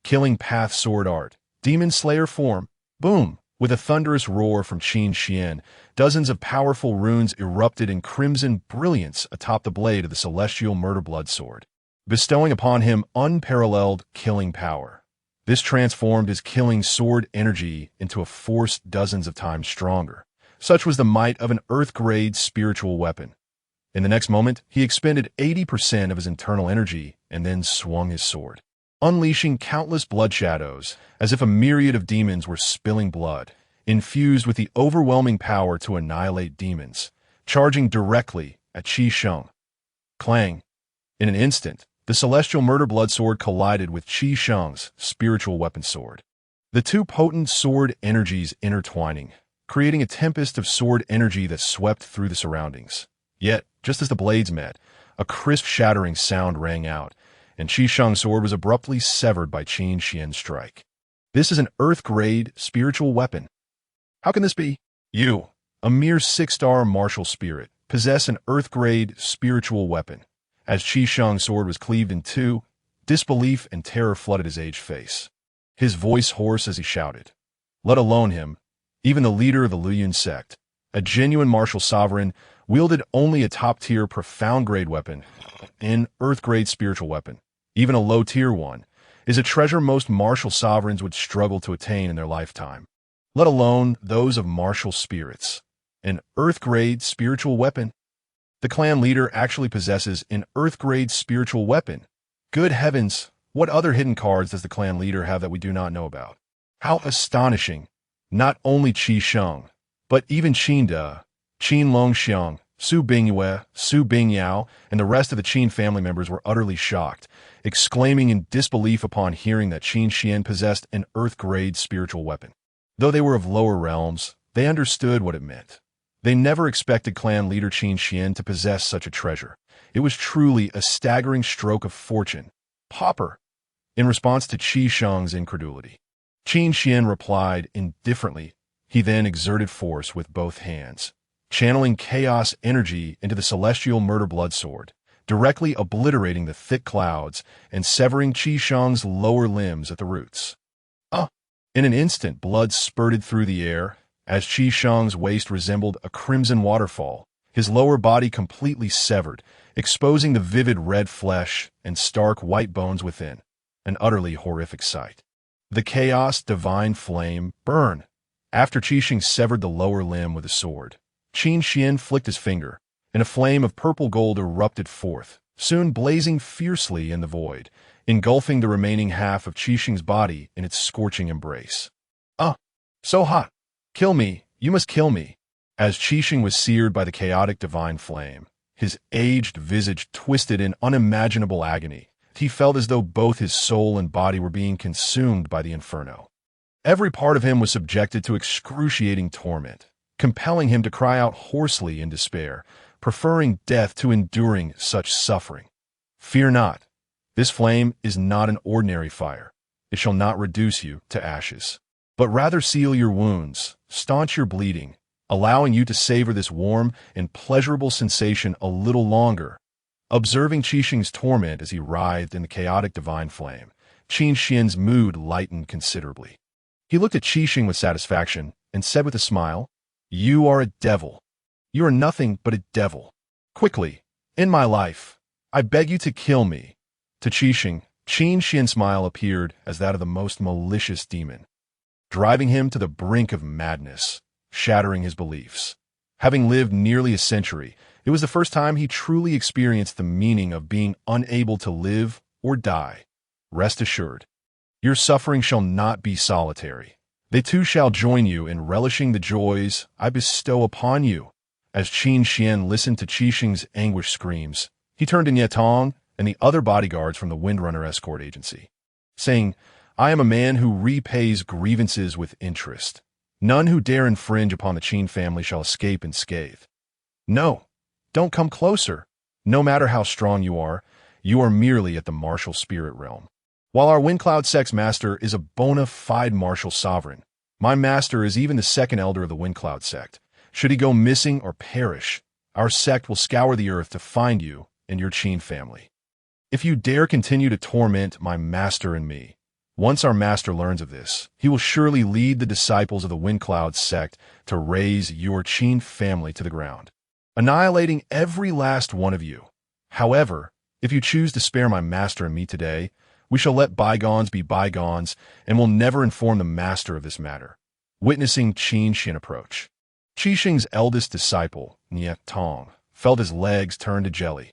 Killing path sword art, demon slayer form, boom! With a thunderous roar from Qin Xian, dozens of powerful runes erupted in crimson brilliance atop the blade of the celestial murder blood sword, bestowing upon him unparalleled killing power. This transformed his killing sword energy into a force dozens of times stronger. Such was the might of an Earth-grade spiritual weapon. In the next moment, he expended 80% of his internal energy and then swung his sword, unleashing countless blood shadows, as if a myriad of demons were spilling blood, infused with the overwhelming power to annihilate demons, charging directly at Qi Sheng. Clang! In an instant, the celestial murder blood sword collided with Qi Sheng's spiritual weapon sword. The two potent sword energies intertwining, creating a tempest of sword energy that swept through the surroundings. Yet, just as the blades met, a crisp shattering sound rang out, and Qi Sheng's sword was abruptly severed by Qin Xian's strike. This is an Earth-grade spiritual weapon. How can this be? You, a mere 6-star martial spirit, possess an Earth-grade spiritual weapon. As Qi Sheng's sword was cleaved in two, disbelief and terror flooded his aged face. His voice hoarse as he shouted. Let alone him, even the leader of the Liyun sect, a genuine martial sovereign, wielded only a top-tier profound-grade weapon, an Earth-grade spiritual weapon, even a low-tier one, is a treasure most martial sovereigns would struggle to attain in their lifetime, let alone those of martial spirits. An Earth-grade spiritual weapon? The clan leader actually possesses an Earth-grade spiritual weapon. Good heavens, what other hidden cards does the clan leader have that we do not know about? How astonishing! Not only Qi Sheng, but even Qin De, Qin Longxiang, Su Bingyue, Su Bingyao, and the rest of the Qin family members were utterly shocked, exclaiming in disbelief upon hearing that Qin Xian possessed an Earth-grade spiritual weapon. Though they were of lower realms, they understood what it meant. They never expected clan leader Qin Xian to possess such a treasure. It was truly a staggering stroke of fortune. Pauper! In response to Qi Sheng's incredulity, Qin Xian replied indifferently. He then exerted force with both hands, channeling chaos energy into the celestial murder blood sword, directly obliterating the thick clouds and severing Qi Sheng's lower limbs at the roots. In an instant, blood spurted through the air, as Qi Sheng's waist resembled a crimson waterfall, his lower body completely severed, exposing the vivid red flesh and stark white bones within, an utterly horrific sight. The chaos divine flame burn. After Qi Sheng severed the lower limb with a sword, Qin Xian flicked his finger, and a flame of purple gold erupted forth, soon blazing fiercely in the void, engulfing the remaining half of Qi Sheng's body in its scorching embrace. So hot! Kill me! You must kill me! As Qi Sheng was seared by the chaotic divine flame, his aged visage twisted in unimaginable agony. He felt as though both his soul and body were being consumed by the inferno. Every part of him was subjected to excruciating torment, compelling him to cry out hoarsely in despair, preferring death to enduring such suffering. Fear not. This flame is not an ordinary fire. It shall not reduce you to ashes, but rather seal your wounds, staunch your bleeding, allowing you to savor this warm and pleasurable sensation a little longer. Observing Qi Sheng's torment as he writhed in the chaotic divine flame, Qin Xian's mood lightened considerably. He looked at Qi Sheng with satisfaction and said with a smile, You are a devil. You are nothing but a devil. Quickly, in my life, I beg you to kill me. To Qi Sheng, Qin Xian's smile appeared as that of the most malicious demon, driving him to the brink of madness, shattering his beliefs. Having lived nearly a century, it was the first time he truly experienced the meaning of being unable to live or die. Rest assured, your suffering shall not be solitary. They too shall join you in relishing the joys I bestow upon you. As Qin Xian listened to Qi Sheng's anguished screams, he turned to Nietong and the other bodyguards from the Windrunner escort agency, saying, I am a man who repays grievances with interest. None who dare infringe upon the Qin family shall escape unscathed. No, don't come closer. No matter how strong you are merely at the martial spirit realm. While our Windcloud Sect's master is a bona fide martial sovereign, my master is even the second elder of the Windcloud Sect. Should he go missing or perish, our sect will scour the earth to find you and your Qin family. If you dare continue to torment my master and me, once our master learns of this, he will surely lead the disciples of the Windcloud Sect to raze your Qin family to the ground, annihilating every last one of you. However, if you choose to spare my master and me today, we shall let bygones be bygones and will never inform the master of this matter. Witnessing Qin Xian approach, Qi Xing's eldest disciple, Nie Tong, felt his legs turn to jelly.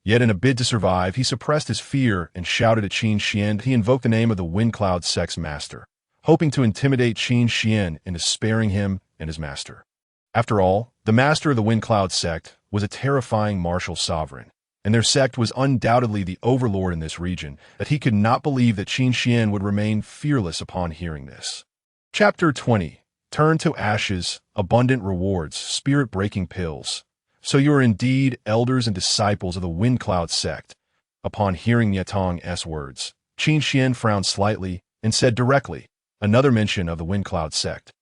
Yet in a bid to survive, he suppressed his fear and shouted at Qin Xian. He invoked the name of the Windcloud Sect's master, hoping to intimidate Qin Xian into sparing him and his master. After all, the master of the Windcloud Sect was a terrifying martial sovereign, and their sect was undoubtedly the overlord in this region, that he could not believe that Qin Xian would remain fearless upon hearing this. Chapter 20. Turn to ashes, abundant rewards, spirit-breaking pills. So you are indeed elders and disciples of the Windcloud Sect. Upon hearing Nietong's words, Qin Xian frowned slightly and said directly, another mention of the Windcloud Sect.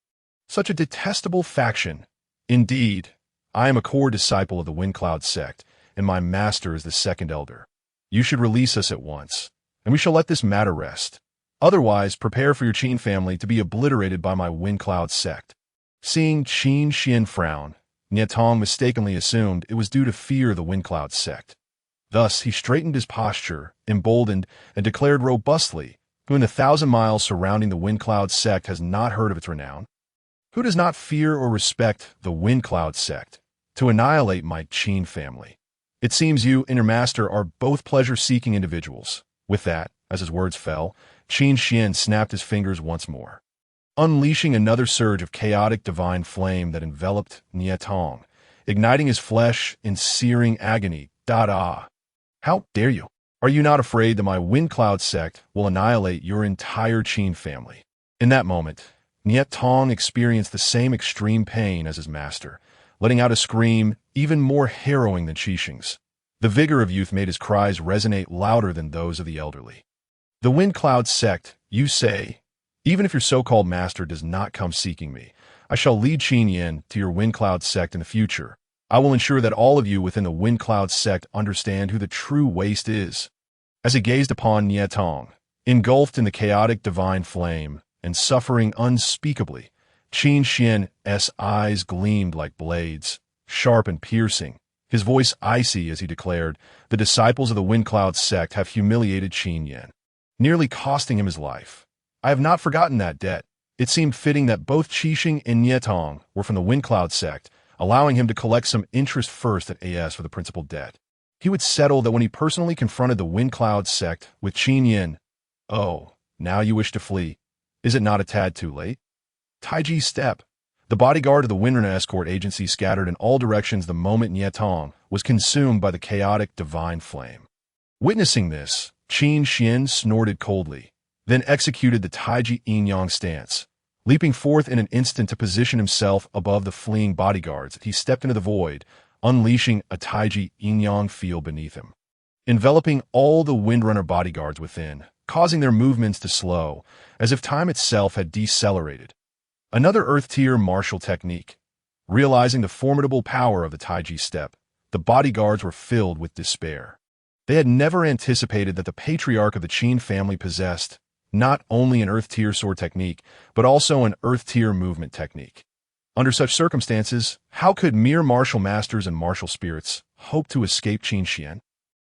Such a detestable faction. Indeed, I am a core disciple of the Windcloud Sect, and my master is the second elder. You should release us at once, and we shall let this matter rest. Otherwise, prepare for your Qin family to be obliterated by my Windcloud Sect. Seeing Qin Xian frown, Nietong mistakenly assumed it was due to fear of the Windcloud Sect. Thus, he straightened his posture, emboldened, and declared robustly, who in the 1,000 miles surrounding the Windcloud Sect has not heard of its renown? Who does not fear or respect the Windcloud Sect to annihilate my Qin family? It seems you and your master are both pleasure-seeking individuals. With that, as his words fell, Qin Xian snapped his fingers once more, unleashing another surge of chaotic divine flame that enveloped Nietong, igniting his flesh in searing agony. How dare you? Are you not afraid that my Windcloud Sect will annihilate your entire Qin family? In that moment, Nietong experienced the same extreme pain as his master, letting out a scream even more harrowing than Qi Xing's. The vigor of youth made his cries resonate louder than those of the elderly. The Windcloud Sect, you say? Even if your so-called master does not come seeking me, I shall lead Qin Yin to your Windcloud Sect in the future. I will ensure that all of you within the Windcloud Sect understand who the true waste is. As he gazed upon Nietong, engulfed in the chaotic divine flame and suffering unspeakably, Qin Xian's eyes gleamed like blades, sharp and piercing, his voice icy as he declared, the disciples of the Windcloud Sect have humiliated Qin Yin, nearly costing him his life. I have not forgotten that debt. It seemed fitting that both Qi Xing and Nietong were from the Windcloud Sect, allowing him to collect some interest first at AS for the principal debt. He would settle that when he personally confronted the Windcloud Sect with Qin Yin. Oh, now you wish to flee. Is it not a tad too late? Taixu step. The bodyguard of the Windrunner escort agency scattered in all directions the moment Nietong was consumed by the chaotic divine flame. Witnessing this, Qin Xian snorted coldly, then executed the Taixu yin-yang stance. Leaping forth in an instant to position himself above the fleeing bodyguards, he stepped into the void, unleashing a Taixu yin-yang field beneath him, enveloping all the Windrunner bodyguards within, causing their movements to slow, as if time itself had decelerated. Another Earth-tier martial technique. Realizing the formidable power of the Taixu step, the bodyguards were filled with despair. They had never anticipated that the patriarch of the Qin family possessed not only an Earth-tier sword technique, but also an Earth-tier movement technique. Under such circumstances, how could mere martial masters and martial spirits hope to escape Qin Xian?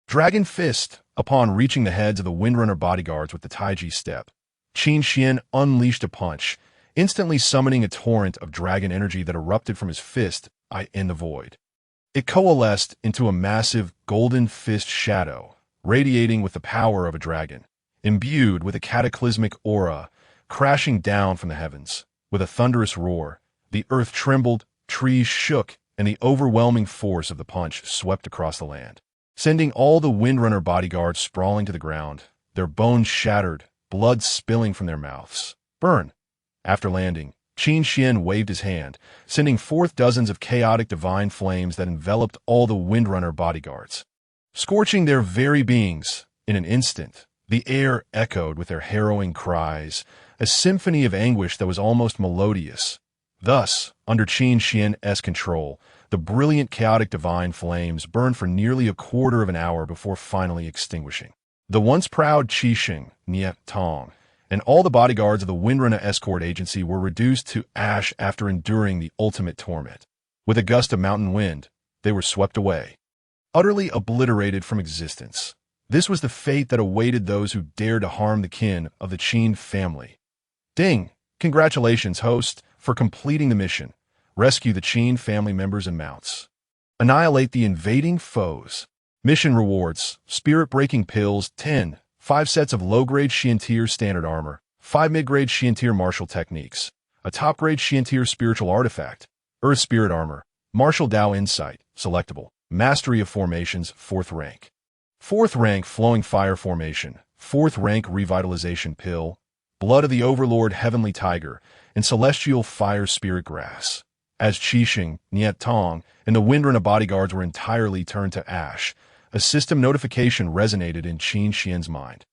Dragon Fist. Upon reaching the heads of the Windrunner bodyguards with the Taixu step, Qin Xian unleashed a punch, instantly summoning a torrent of dragon energy that erupted from his fist in the void. It coalesced into a massive golden fist shadow, radiating with the power of a dragon, imbued with a cataclysmic aura, crashing down from the heavens. With a thunderous roar, the earth trembled, trees shook, and the overwhelming force of the punch swept across the land, sending all the Windrunner bodyguards sprawling to the ground, their bones shattered, blood spilling from their mouths. Burn! After landing, Qin Xian waved his hand, sending forth dozens of chaotic divine flames that enveloped all the Windrunner bodyguards, scorching their very beings. In an instant, The air echoed with their harrowing cries, a symphony of anguish that was almost melodious. Thus, under Qin Xian's control, the brilliant chaotic divine flames burned for nearly a quarter of an hour before finally extinguishing. The once proud Qixing, Nie Tong, and all the bodyguards of the Windrunner escort agency were reduced to ash after enduring the ultimate torment. With a gust of mountain wind, they were swept away, utterly obliterated from existence. This was the fate that awaited those who dared to harm the kin of the Qin family. Ding! Congratulations, host, for completing the mission. Rescue the Qin family members and mounts. Annihilate the invading foes. Mission rewards: Spirit-breaking pills, 10, 5 sets of low-grade Xian-tier standard armor, 5 mid-grade Xian-tier martial techniques, a top-grade Xian-tier spiritual artifact, Earth Spirit Armor, Martial Dao Insight, selectable, Mastery of Formations, 4th rank. 4th rank Flowing Fire Formation, 4th rank Revitalization Pill, Blood of the Overlord Heavenly Tiger, and Celestial Fire Spirit Grass. As Qixing, Nie Tong, and the Windrunner bodyguards were entirely turned to ash, a system notification resonated in Qin Xian's mind,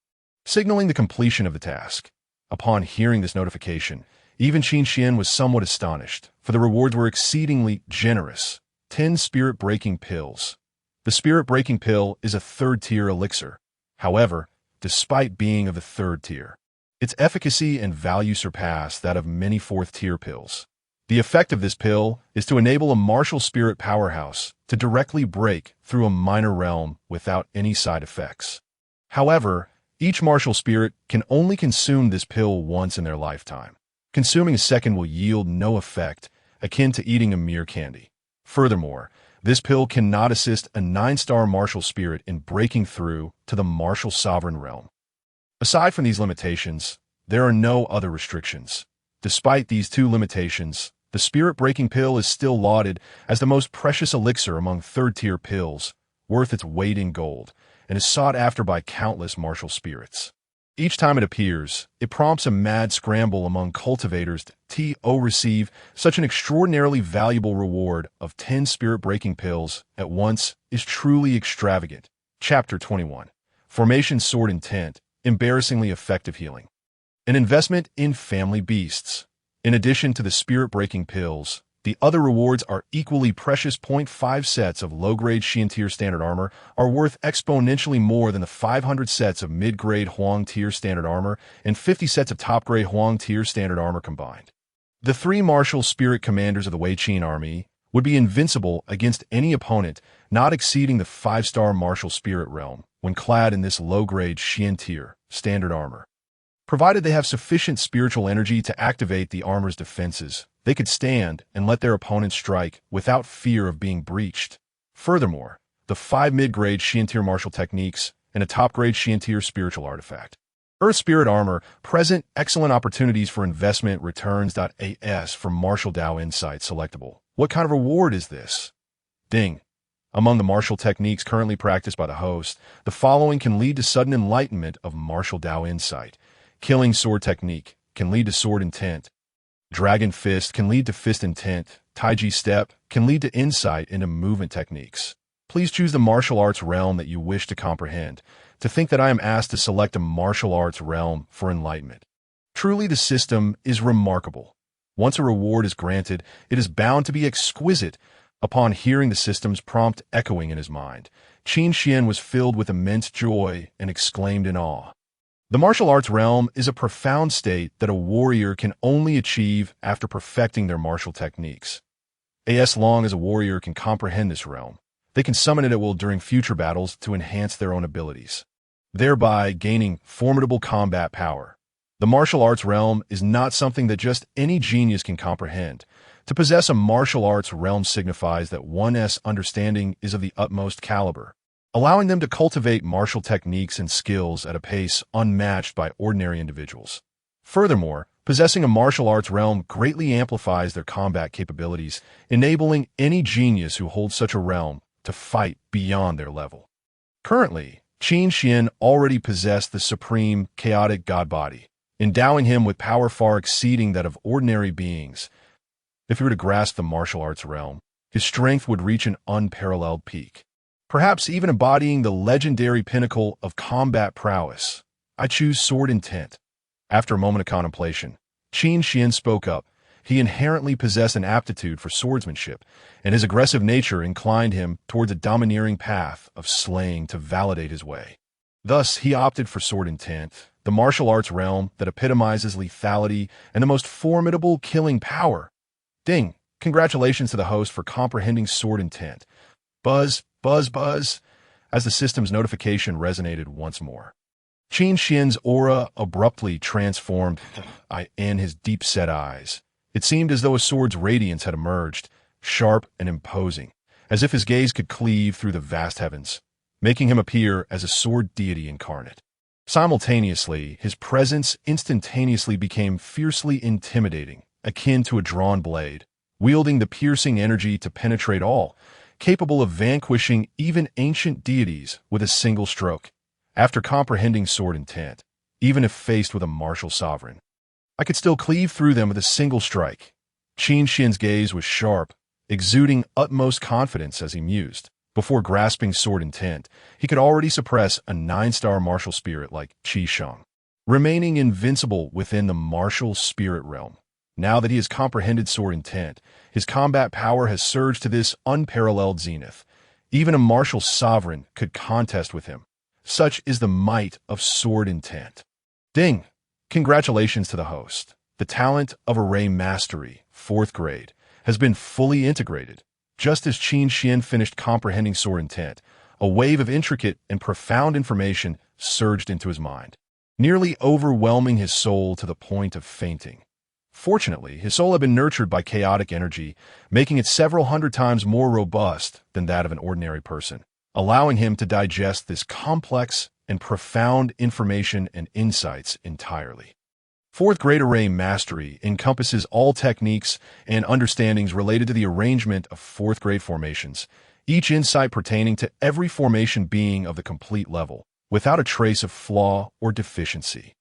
signaling the completion of the task. Upon hearing this notification, even Qin Xian was somewhat astonished, for the rewards were exceedingly generous. 10 Spirit-breaking pills. The Spirit-breaking pill is a 3rd-tier elixir. However, despite being of the 3rd tier, its efficacy and value surpass that of many 4th-tier pills. The effect of this pill is to enable a martial spirit powerhouse to directly break through a minor realm without any side effects. However, each martial spirit can only consume this pill once in their lifetime. Consuming a second will yield no effect, akin to eating a mere candy. Furthermore, this pill cannot assist a 9-star martial spirit in breaking through to the martial sovereign realm. Aside from these limitations, there are no other restrictions. Despite these 2 limitations, the Spirit-breaking pill is still lauded as the most precious elixir among 3rd-tier pills, worth its weight in gold, and is sought after by countless martial spirits. Each time it appears, it prompts a mad scramble among cultivators to receive such an extraordinarily valuable reward of 10 Spirit-breaking pills at once is truly extravagant. Chapter 21. Formation Sword Intent, Embarrassingly Effective Healing. An investment in family beasts. In addition to the spirit-breaking pills, the other rewards are equally precious. 0.5 sets of low-grade Xian-tier standard armor are worth exponentially more than the 500 sets of mid-grade Huang-tier standard armor and 50 sets of top-grade Huang-tier standard armor combined. The 3 martial spirit commanders of the Wei Qin army would be invincible against any opponent not exceeding the 5-star martial spirit realm when clad in this low-grade Xian-tier standard armor. Provided they have sufficient spiritual energy to activate the armor's defenses, they could stand and let their opponents strike without fear of being breached. Furthermore, the 5 mid-grade Xian-tier martial techniques and a top-grade Xian-tier spiritual artifact. Earth Spirit Armor present excellent opportunities for investment returns. As for Martial Dao Insight selectable. What kind of reward is this? Ding. Among the martial techniques currently practiced by the host, the following can lead to sudden enlightenment of Martial Dao Insight. Killing Sword Technique can lead to Sword Intent. Dragon Fist can lead to Fist Intent. Taiji Step can lead to insight into movement techniques. Please choose the martial arts realm that you wish to comprehend. To think that I am asked to select a martial arts realm for enlightenment. Truly the system is remarkable. Once a reward is granted, it is bound to be exquisite. Upon hearing the system's prompt echoing in his mind, Qin Xian was filled with immense joy and exclaimed in awe. The martial arts realm is a profound state that a warrior can only achieve after perfecting their martial techniques. As long as a warrior can comprehend this realm, they can summon it at will during future battles to enhance their own abilities, thereby gaining formidable combat power. The martial arts realm is not something that just any genius can comprehend. To possess a martial arts realm signifies that one's understanding is of the utmost caliber, allowing them to cultivate martial techniques and skills at a pace unmatched by ordinary individuals. Furthermore, possessing a martial arts realm greatly amplifies their combat capabilities, enabling any genius who holds such a realm to fight beyond their level. Currently, Qin Xian already possessed the supreme chaotic god body, endowing him with power far exceeding that of ordinary beings. If he were to grasp the martial arts realm, his strength would reach an unparalleled peak, perhaps even embodying the legendary pinnacle of combat prowess. I choose sword intent. After a moment of contemplation, Qin Xian spoke up. He inherently possessed an aptitude for swordsmanship, and his aggressive nature inclined him towards a domineering path of slaying to validate his way. Thus, he opted for sword intent, the martial arts realm that epitomizes lethality and the most formidable killing power. Ding! Congratulations to the host for comprehending sword intent. Buzz, buzz, buzz, as the system's notification resonated once more. Qin Xian's aura abruptly transformed in his deep-set eyes. It seemed as though a sword's radiance had emerged, sharp and imposing, as if his gaze could cleave through the vast heavens, making him appear as a sword deity incarnate. Simultaneously, his presence instantaneously became fiercely intimidating, akin to a drawn blade, wielding the piercing energy to penetrate all, capable of vanquishing even ancient deities with a single stroke. After comprehending sword intent, even if faced with a martial sovereign, I could still cleave through them with a single strike. Qin Xian's gaze was sharp, exuding utmost confidence as he mused. Before grasping sword intent, he could already suppress a 9-star martial spirit like Qi Sheng, remaining invincible within the martial spirit realm. Now that he has comprehended sword intent, his combat power has surged to this unparalleled zenith. Even a martial sovereign could contest with him. Such is the might of sword intent. Ding! Congratulations to the host. The talent of array mastery, 4th grade, has been fully integrated. Just as Qin Xian finished comprehending sword intent, a wave of intricate and profound information surged into his mind, nearly overwhelming his soul to the point of fainting. Fortunately, his soul had been nurtured by chaotic energy, making it several hundred times more robust than that of an ordinary person, allowing him to digest this complex and profound information and insights entirely. 4th grade array mastery encompasses all techniques and understandings related to the arrangement of 4th grade formations, each insight pertaining to every formation being of the complete level, without a trace of flaw or deficiency.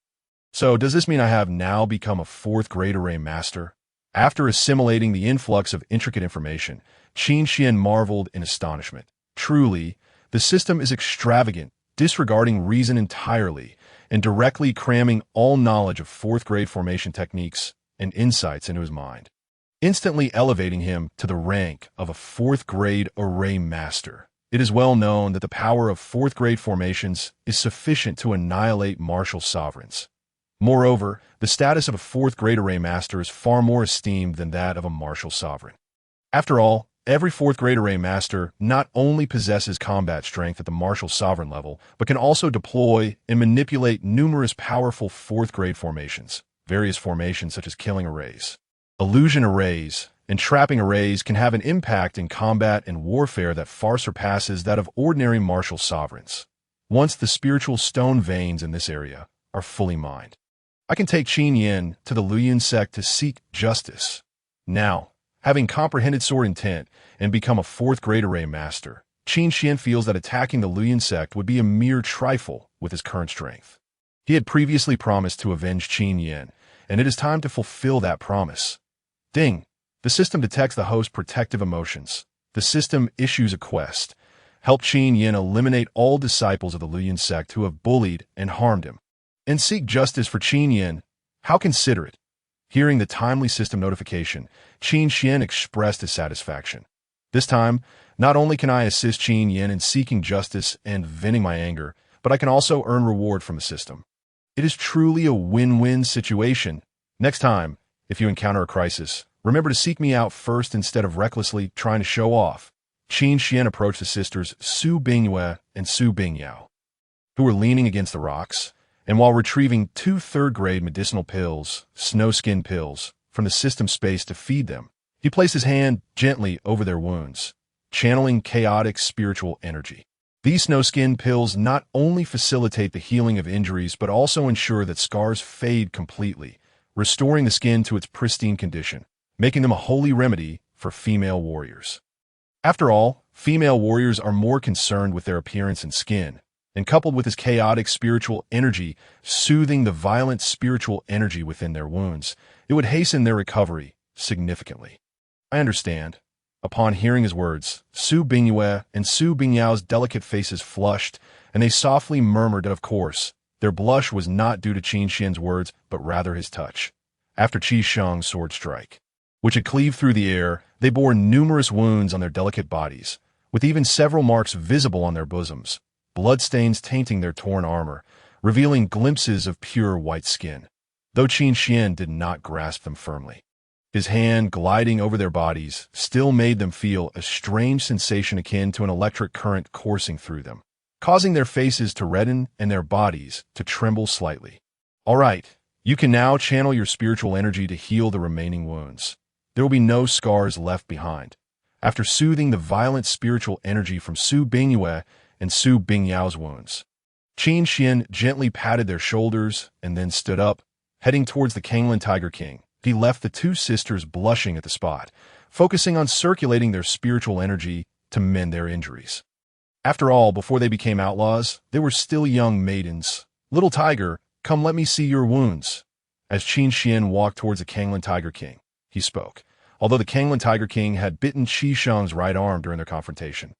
So, does this mean I have now become a 4th grade array master? After assimilating the influx of intricate information, Qin Xian marveled in astonishment. Truly, the system is extravagant, disregarding reason entirely, and directly cramming all knowledge of 4th grade formation techniques and insights into his mind, instantly elevating him to the rank of a 4th grade array master. It is well known that the power of 4th grade formations is sufficient to annihilate martial sovereigns. Moreover, the status of a 4th grade array master is far more esteemed than that of a martial sovereign. After all, every 4th grade array master not only possesses combat strength at the martial sovereign level, but can also deploy and manipulate numerous powerful 4th grade formations. Various formations such as killing arrays, illusion arrays, and trapping arrays can have an impact in combat and warfare that far surpasses that of ordinary martial sovereigns. Once the spiritual stone veins in this area are fully mined, I can take Qin Yin to the Luoyuan sect to seek justice. Now, having comprehended sword intent and become a 4th grade array master, Qin Xian feels that attacking the Luoyuan sect would be a mere trifle with his current strength. He had previously promised to avenge Qin Yin, and it is time to fulfill that promise. Ding! The system detects the host's protective emotions. The system issues a quest. Help Qin Yin eliminate all disciples of the Luoyuan sect who have bullied and harmed him, and seek justice for Qin Yin. How considerate! Hearing the timely system notification, Qin Xian expressed his satisfaction. This time, not only can I assist Qin Yin in seeking justice and venting my anger, but I can also earn reward from the system. It is truly a win-win situation. Next time, if you encounter a crisis, remember to seek me out first instead of recklessly trying to show off. Qin Xian approached the sisters Su Bingyue and Su Bingyao, who were leaning against the rocks, and while retrieving 2 3rd-grade medicinal pills, snow skin pills, from the system space to feed them, he placed his hand gently over their wounds, channeling chaotic spiritual energy. These snow skin pills not only facilitate the healing of injuries but also ensure that scars fade completely, restoring the skin to its pristine condition, making them a holy remedy for female warriors. After all, female warriors are more concerned with their appearance and skin, and coupled with his chaotic spiritual energy, soothing the violent spiritual energy within their wounds, it would hasten their recovery significantly. I understand. Upon hearing his words, Su Bingyue and Su Bingyao's delicate faces flushed, and they softly murmured that of course, Their blush was not due to Qin Xian's words, but rather his touch. After Qi Shang's sword strike, which had cleaved through the air, they bore numerous wounds on their delicate bodies, with even several marks visible on their bosoms, bloodstains tainting their torn armor, revealing glimpses of pure white skin. Though Qin Xian did not grasp them firmly, his hand gliding over their bodies still made them feel a strange sensation akin to an electric current coursing through them, causing their faces to redden and their bodies to tremble slightly. All right, you can now channel your spiritual energy to heal the remaining wounds. There will be no scars left behind. After soothing the violent spiritual energy from Su Bingyue and Su Bingyao's wounds, Qin Xian gently patted their shoulders and then stood up, heading towards the Kanglan Tiger King. He left the two sisters blushing at the spot, focusing on circulating their spiritual energy to mend their injuries. After all, before they became outlaws, they were still young maidens. Little tiger, come let me see your wounds. As Qin Xian walked towards the Kanglan Tiger King, he spoke, although the Kanglan Tiger King had bitten Qi Shang's right arm during their confrontation.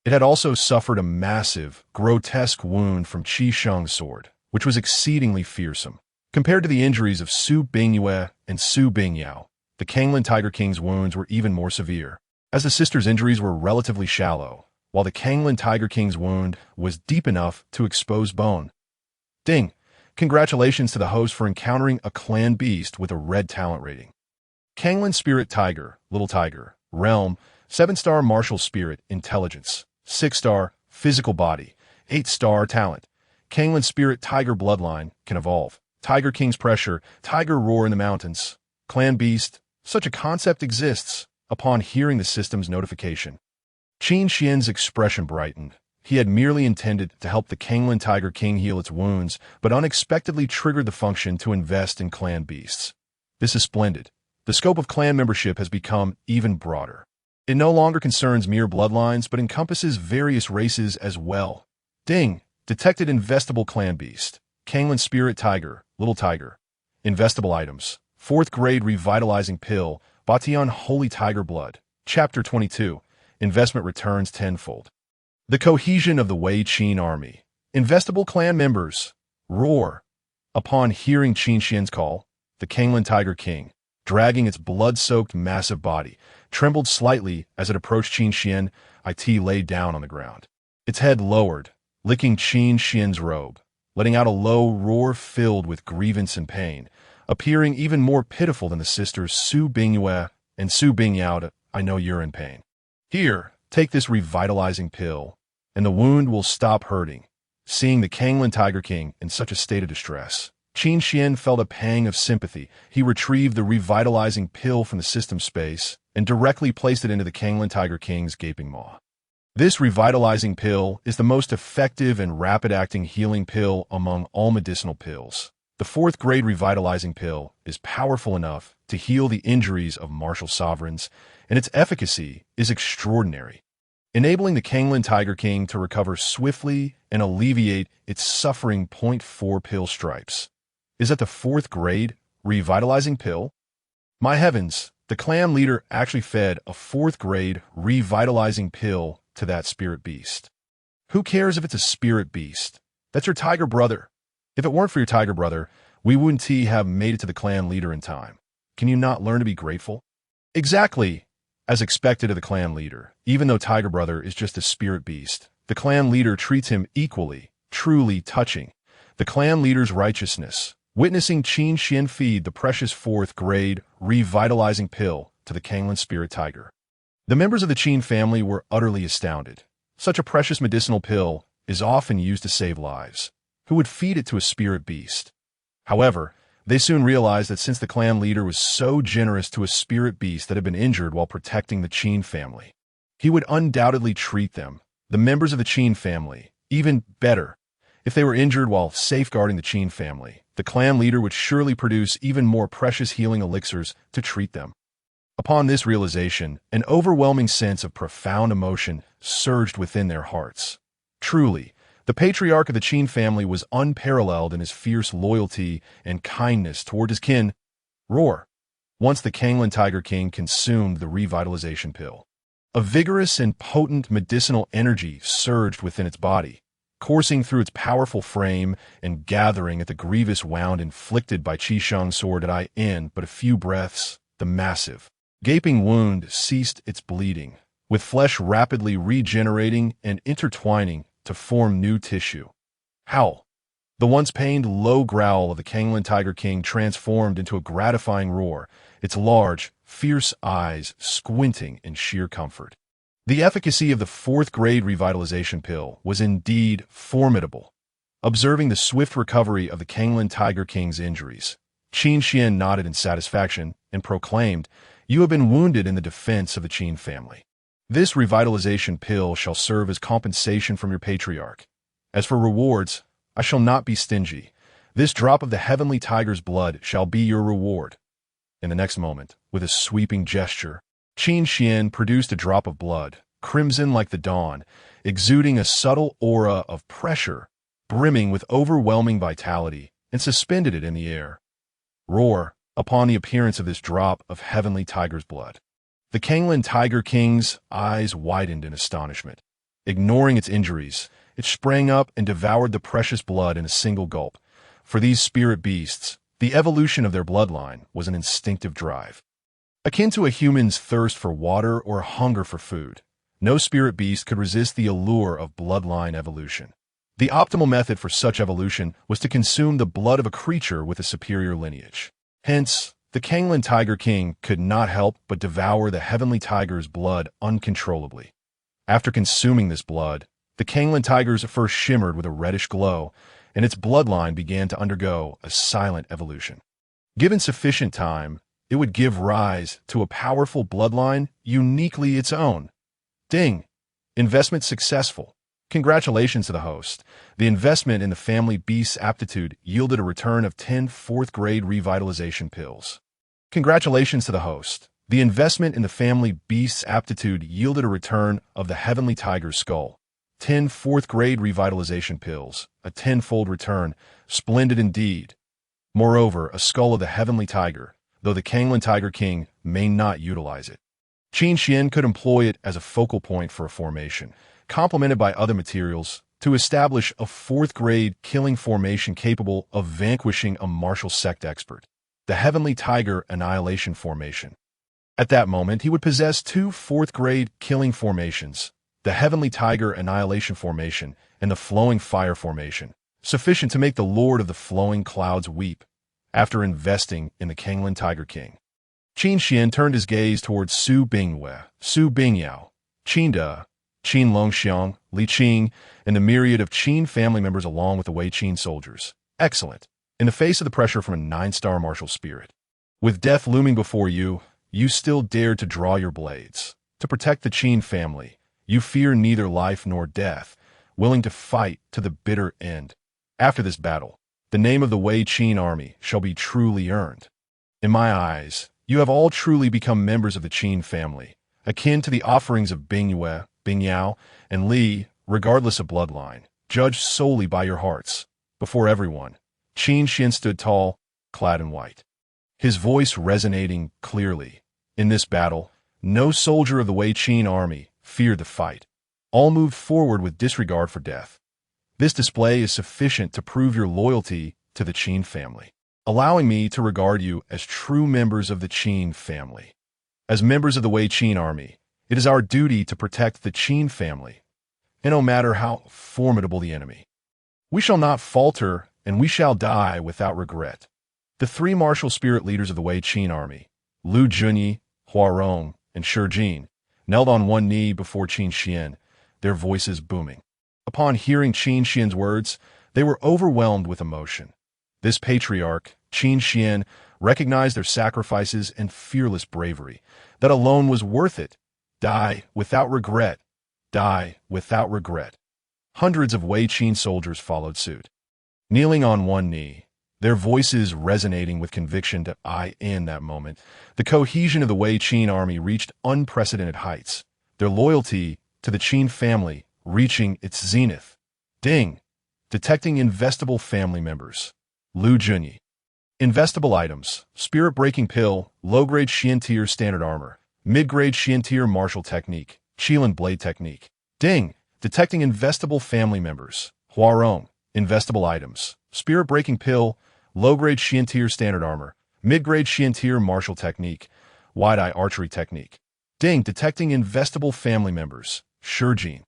It had also suffered a massive, grotesque wound from Qi Shang's sword, which was exceedingly fearsome. Compared to the injuries of Su Bingyue and Su Bingyao, the Kanglan Tiger King's wounds were even more severe, as the sisters' injuries were relatively shallow, while the Kanglan Tiger King's wound was deep enough to expose bone. Ding! Congratulations to the host for encountering a clan beast with a red talent rating. Kanglan Spirit Tiger, Little Tiger, Realm, 7-star Martial Spirit, Intelligence, 6-star Physical Body, 8-star Talent. Kanglan Spirit Tiger Bloodline can evolve. Tiger King's Pressure, Tiger Roar in the Mountains. Clan Beast, such a concept exists. Upon hearing the system's notification, Qin Xian's expression brightened. He had merely intended to help the Kanglan Tiger King heal its wounds, but unexpectedly triggered the function to invest in clan beasts. This is splendid. The scope of clan membership has become even broader. It no longer concerns mere bloodlines, but encompasses various races as well. Ding! Detected investable clan beast. Kanglan Spirit Tiger, Little Tiger. Investable items. 4th grade revitalizing pill, Batian Holy Tiger Blood. Chapter 22. Investment returns tenfold. The cohesion of the Wei Qin army. Investable clan members. Roar. Upon hearing Qin Xian's call, the Kanglan Tiger King, dragging its blood-soaked massive body, trembled slightly as it approached Qin Xian. It lay down on the ground, its head lowered, licking Qin Xian's robe, letting out a low roar filled with grievance and pain, appearing even more pitiful than the sisters Su Bingyue and Su Bingyao. I know you're in pain. Here, take this revitalizing pill, and the wound will stop hurting. Seeing the Kanglan Tiger King in such a state of distress, Qin Xian felt a pang of sympathy. He retrieved the revitalizing pill from the system space and directly placed it into the Kanglan Tiger King's gaping maw. This revitalizing pill is the most effective and rapid-acting healing pill among all medicinal pills. The 4th grade revitalizing pill is powerful enough to heal the injuries of martial sovereigns, and its efficacy is extraordinary, enabling the Kanglan Tiger King to recover swiftly and alleviate its suffering. 4 pill stripes. Is that the 4th grade revitalizing pill? My heavens, the clan leader actually fed a 4th grade revitalizing pill to that spirit beast. Who cares if it's a spirit beast? That's your tiger brother. If it weren't for your tiger brother, we wouldn't have made it to the clan leader in time. Can you not learn to be grateful? Exactly. As expected of the clan leader, even though tiger brother is just a spirit beast, the clan leader treats him equally, truly touching. The clan leader's righteousness, witnessing Qin Xian feed the precious 4th grade revitalizing pill to the Kanglan Spirit Tiger. The members of the Qin family were utterly astounded. Such a precious medicinal pill is often used to save lives. Who would feed it to a spirit beast? However, they soon realized that since the clan leader was so generous to a spirit beast that had been injured while protecting the Qin family, he would undoubtedly treat them, the members of the Qin family, even better. If they were injured while safeguarding the Qin family, the clan leader would surely produce even more precious healing elixirs to treat them. Upon this realization, an overwhelming sense of profound emotion surged within their hearts. Truly, the patriarch of the Qin family was unparalleled in his fierce loyalty and kindness toward his kin. Roar. Once the Kanglan Tiger King consumed the revitalization pill, a vigorous and potent medicinal energy surged within its body, coursing through its powerful frame and gathering at the grievous wound inflicted by Qisheng's sword at in but a few breaths. The massive, gaping wound ceased its bleeding, with flesh rapidly regenerating and intertwining to form new tissue. Howl! The once pained low growl of the Kanglen Tiger King transformed into a gratifying roar, its large, fierce eyes squinting in sheer comfort. The efficacy of the fourth-grade revitalization pill was indeed formidable. Observing the swift recovery of the Kanglen Tiger King's injuries, Qin Xian nodded in satisfaction and proclaimed, "You have been wounded in the defense of the Qin family. This revitalization pill shall serve as compensation from your patriarch. As for rewards, I shall not be stingy. This drop of the heavenly tiger's blood shall be your reward." In the next moment, with a sweeping gesture, Qin Xian produced a drop of blood, crimson like the dawn, exuding a subtle aura of pressure, brimming with overwhelming vitality, and suspended it in the air. Roar! Upon the appearance of this drop of heavenly tiger's blood, the Kanglen Tiger King's eyes widened in astonishment. Ignoring its injuries, it sprang up and devoured the precious blood in a single gulp. For these spirit beasts, the evolution of their bloodline was an instinctive drive. Akin to a human's thirst for water or hunger for food, no spirit beast could resist the allure of bloodline evolution. The optimal method for such evolution was to consume the blood of a creature with a superior lineage. Hence, the Kanglen Tiger King could not help but devour the heavenly tiger's blood uncontrollably. After consuming this blood, the Kanglen tiger's fur shimmered with a reddish glow, and its bloodline began to undergo a silent evolution. Given sufficient time, it would give rise to a powerful bloodline uniquely its own. Ding! Investment successful. Congratulations to the host. The investment in the family beast's aptitude yielded a return of 10 fourth-grade revitalization pills. Congratulations to the host. The investment in the family beast's aptitude yielded a return of the heavenly tiger's skull. 10 fourth-grade revitalization pills, a tenfold return, splendid indeed. Moreover, a skull of the heavenly tiger, though the Kanglen Tiger King may not utilize it. Qin Xian could employ it as a focal point for a formation, complemented by other materials, to establish a fourth-grade killing formation capable of vanquishing a martial sect expert, the Heavenly Tiger Annihilation Formation. At that moment, he would possess 2 fourth-grade killing formations, the Heavenly Tiger Annihilation Formation and the Flowing Fire Formation, sufficient to make the Lord of the Flowing Clouds weep. After investing in the Kanglen Tiger King, Qin Xian turned his gaze towards Su Bingyue, Su Bingyao, Qin De, Qin Longxiang, Li Qing, and the myriad of Qin family members along with the Wei Qin soldiers. Excellent. In the face of the pressure from a 9-star martial spirit, with death looming before you, you still dared to draw your blades. To protect the Qin family, you fear neither life nor death, willing to fight to the bitter end. After this battle, the name of the Wei Qin army shall be truly earned. In my eyes, you have all truly become members of the Qin family, akin to the offerings of Bingyue, Bingyao, and Li, regardless of bloodline, judged solely by your hearts. Before everyone, Qin Xian stood tall, clad in white, his voice resonating clearly. In this battle, no soldier of the Wei Qin army feared the fight. All moved forward with disregard for death. This display is sufficient to prove your loyalty to the Qin family, allowing me to regard you as true members of the Qin family. As members of the Wei Qin army, it is our duty to protect the Qin family, and no matter how formidable the enemy, we shall not falter and we shall die without regret. The 3 martial spirit leaders of the Wei Qin army, Lu Junyi, Huarong, and Shi Jin, knelt on one knee before Qin Xian, their voices booming. Upon hearing Qin Xian's words, they were overwhelmed with emotion. This patriarch, Qin Xian, recognized their sacrifices and fearless bravery. That alone was worth it. Die without regret. Die without regret. Hundreds of Wei Qin soldiers followed suit, kneeling on one knee, their voices resonating with conviction in that moment. The cohesion of the Wei Qin army reached unprecedented heights, their loyalty to the Qin family reaching its zenith. Ding! Detecting investable family members. Lu Junyi. Investable items: Spirit-Breaking Pill, Low-Grade Xian Tier Standard Armor, Mid-Grade Xian Tier Martial Technique, Qilin Blade Technique. Ding! Detecting investable family members. Huarong, investable items, spirit-breaking pill, low-grade Xian tier standard armor, mid-grade Xian tier martial technique, wide-eye archery technique. Ding, detecting investable family members, Shijin.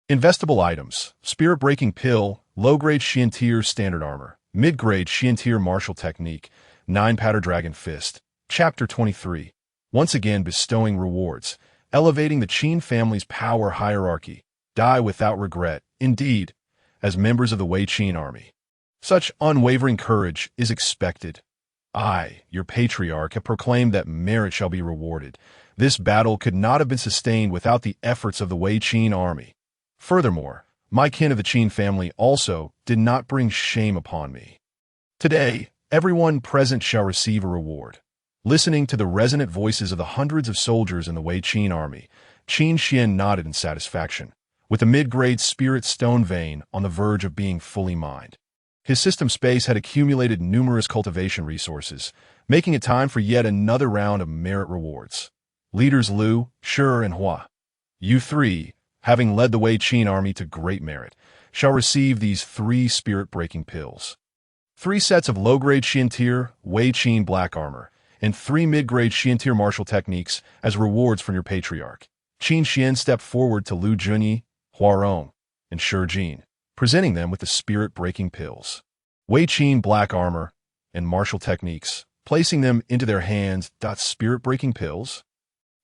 Investable items, spirit-breaking pill, low-grade Xian tier standard armor, mid-grade Xian tier martial technique, 9-powder dragon fist. Chapter 23. Once again bestowing rewards, elevating the Qin family's power hierarchy. Die without regret, indeed, as members of the Wei Qin army. Such unwavering courage is expected. I, your patriarch, have proclaimed that merit shall be rewarded. This battle could not have been sustained without the efforts of the Wei Qin army. Furthermore, my kin of the Qin family also did not bring shame upon me. Today, everyone present shall receive a reward. Listening to the resonant voices of the hundreds of soldiers in the Wei Qin army, Qin Xian nodded in satisfaction, with the mid-grade spirit stone vein on the verge of being fully mined. His system space had accumulated numerous cultivation resources, making it time for yet another round of merit rewards. Leaders Liu, Shi, and Hua. You three, having led the Wei Qin army to great merit, shall receive these 3 spirit-breaking pills. 3 sets of low-grade Xian tier, Wei Qin black armor, and 3 mid-grade Xian tier martial techniques as rewards from your patriarch. Qin Xian stepped forward to Lu Junyi, Huarong, and Shijin, presenting them with the spirit-breaking pills. Wei Qin black armor and martial techniques, placing them into their hands. Spirit-breaking pills?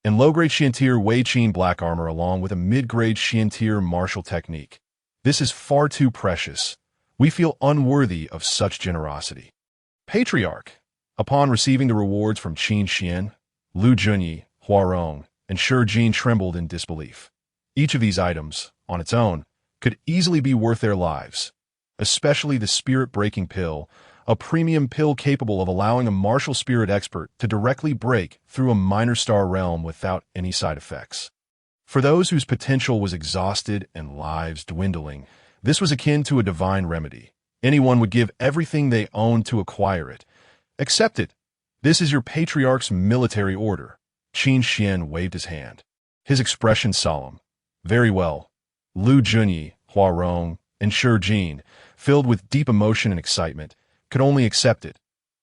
And low-grade Xian tier Wei Qin black armor along with a mid-grade Xian tier martial technique. This is far too precious. We feel unworthy of such generosity. Patriarch, upon receiving the rewards from Qin Xian, Lu Junyi, Huarong, and Shijin trembled in disbelief. Each of these items, on its own, could easily be worth their lives, especially the spirit-breaking pill, a premium pill capable of allowing a martial spirit expert to directly break through a minor star realm without any side effects. For those whose potential was exhausted and lives dwindling, this was akin to a divine remedy. Anyone would give everything they owned to acquire it. Accept it. This is your patriarch's military order. Qin Xian waved his hand, his expression solemn. Very well. Lu Junyi, Huarong, and Shijin, filled with deep emotion and excitement, could only accept it.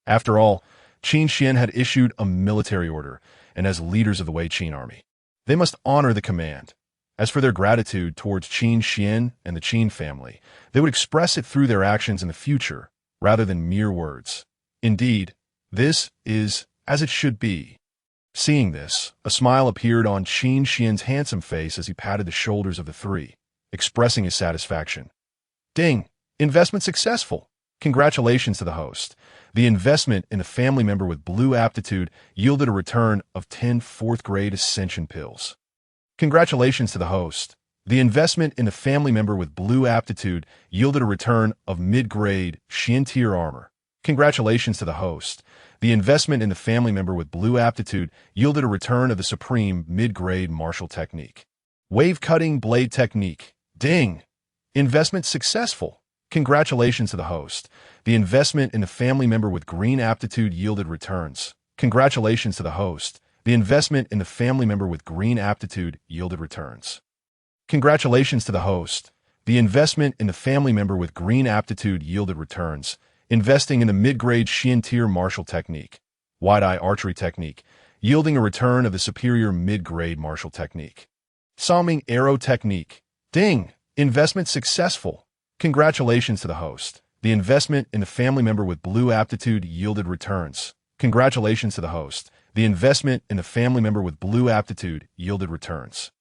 After all, Qin Xian had issued a military order, and as leaders of the Wei Qin army, they must honor the command. As for their gratitude towards Qin Xian and the Qin family, they would express it through their actions in the future, rather than mere words. Indeed, this is as it should be. Seeing this, a smile appeared on Qin Xian's handsome face as he patted the shoulders of the 3, expressing his satisfaction. Ding! Investment successful! Congratulations to the host. The investment in the family member with blue aptitude yielded a return of 10 4th-grade Ascension pills. Congratulations to the host. The investment in the family member with blue aptitude yielded a return of mid-grade Xian tier armor. Congratulations to the host. The investment in the family member with blue aptitude yielded a return of the supreme mid-grade martial technique. Wave-cutting blade technique. Ding! Investment successful. Congratulations to the host. The investment in the family member with green aptitude yielded returns. Congratulations to the host. The investment in the family member with green aptitude yielded returns. Congratulations to the host. The investment in the family member with green aptitude yielded returns. Investing in the mid-grade Xian tier martial technique, wide-eye archery technique, yielding a return of the superior mid-grade martial technique. Salming arrow technique. Ding! Investment successful. Congratulations to the host. The investment in the family member with blue aptitude yielded returns. Congratulations to the host. The investment in the family member with blue aptitude yielded returns.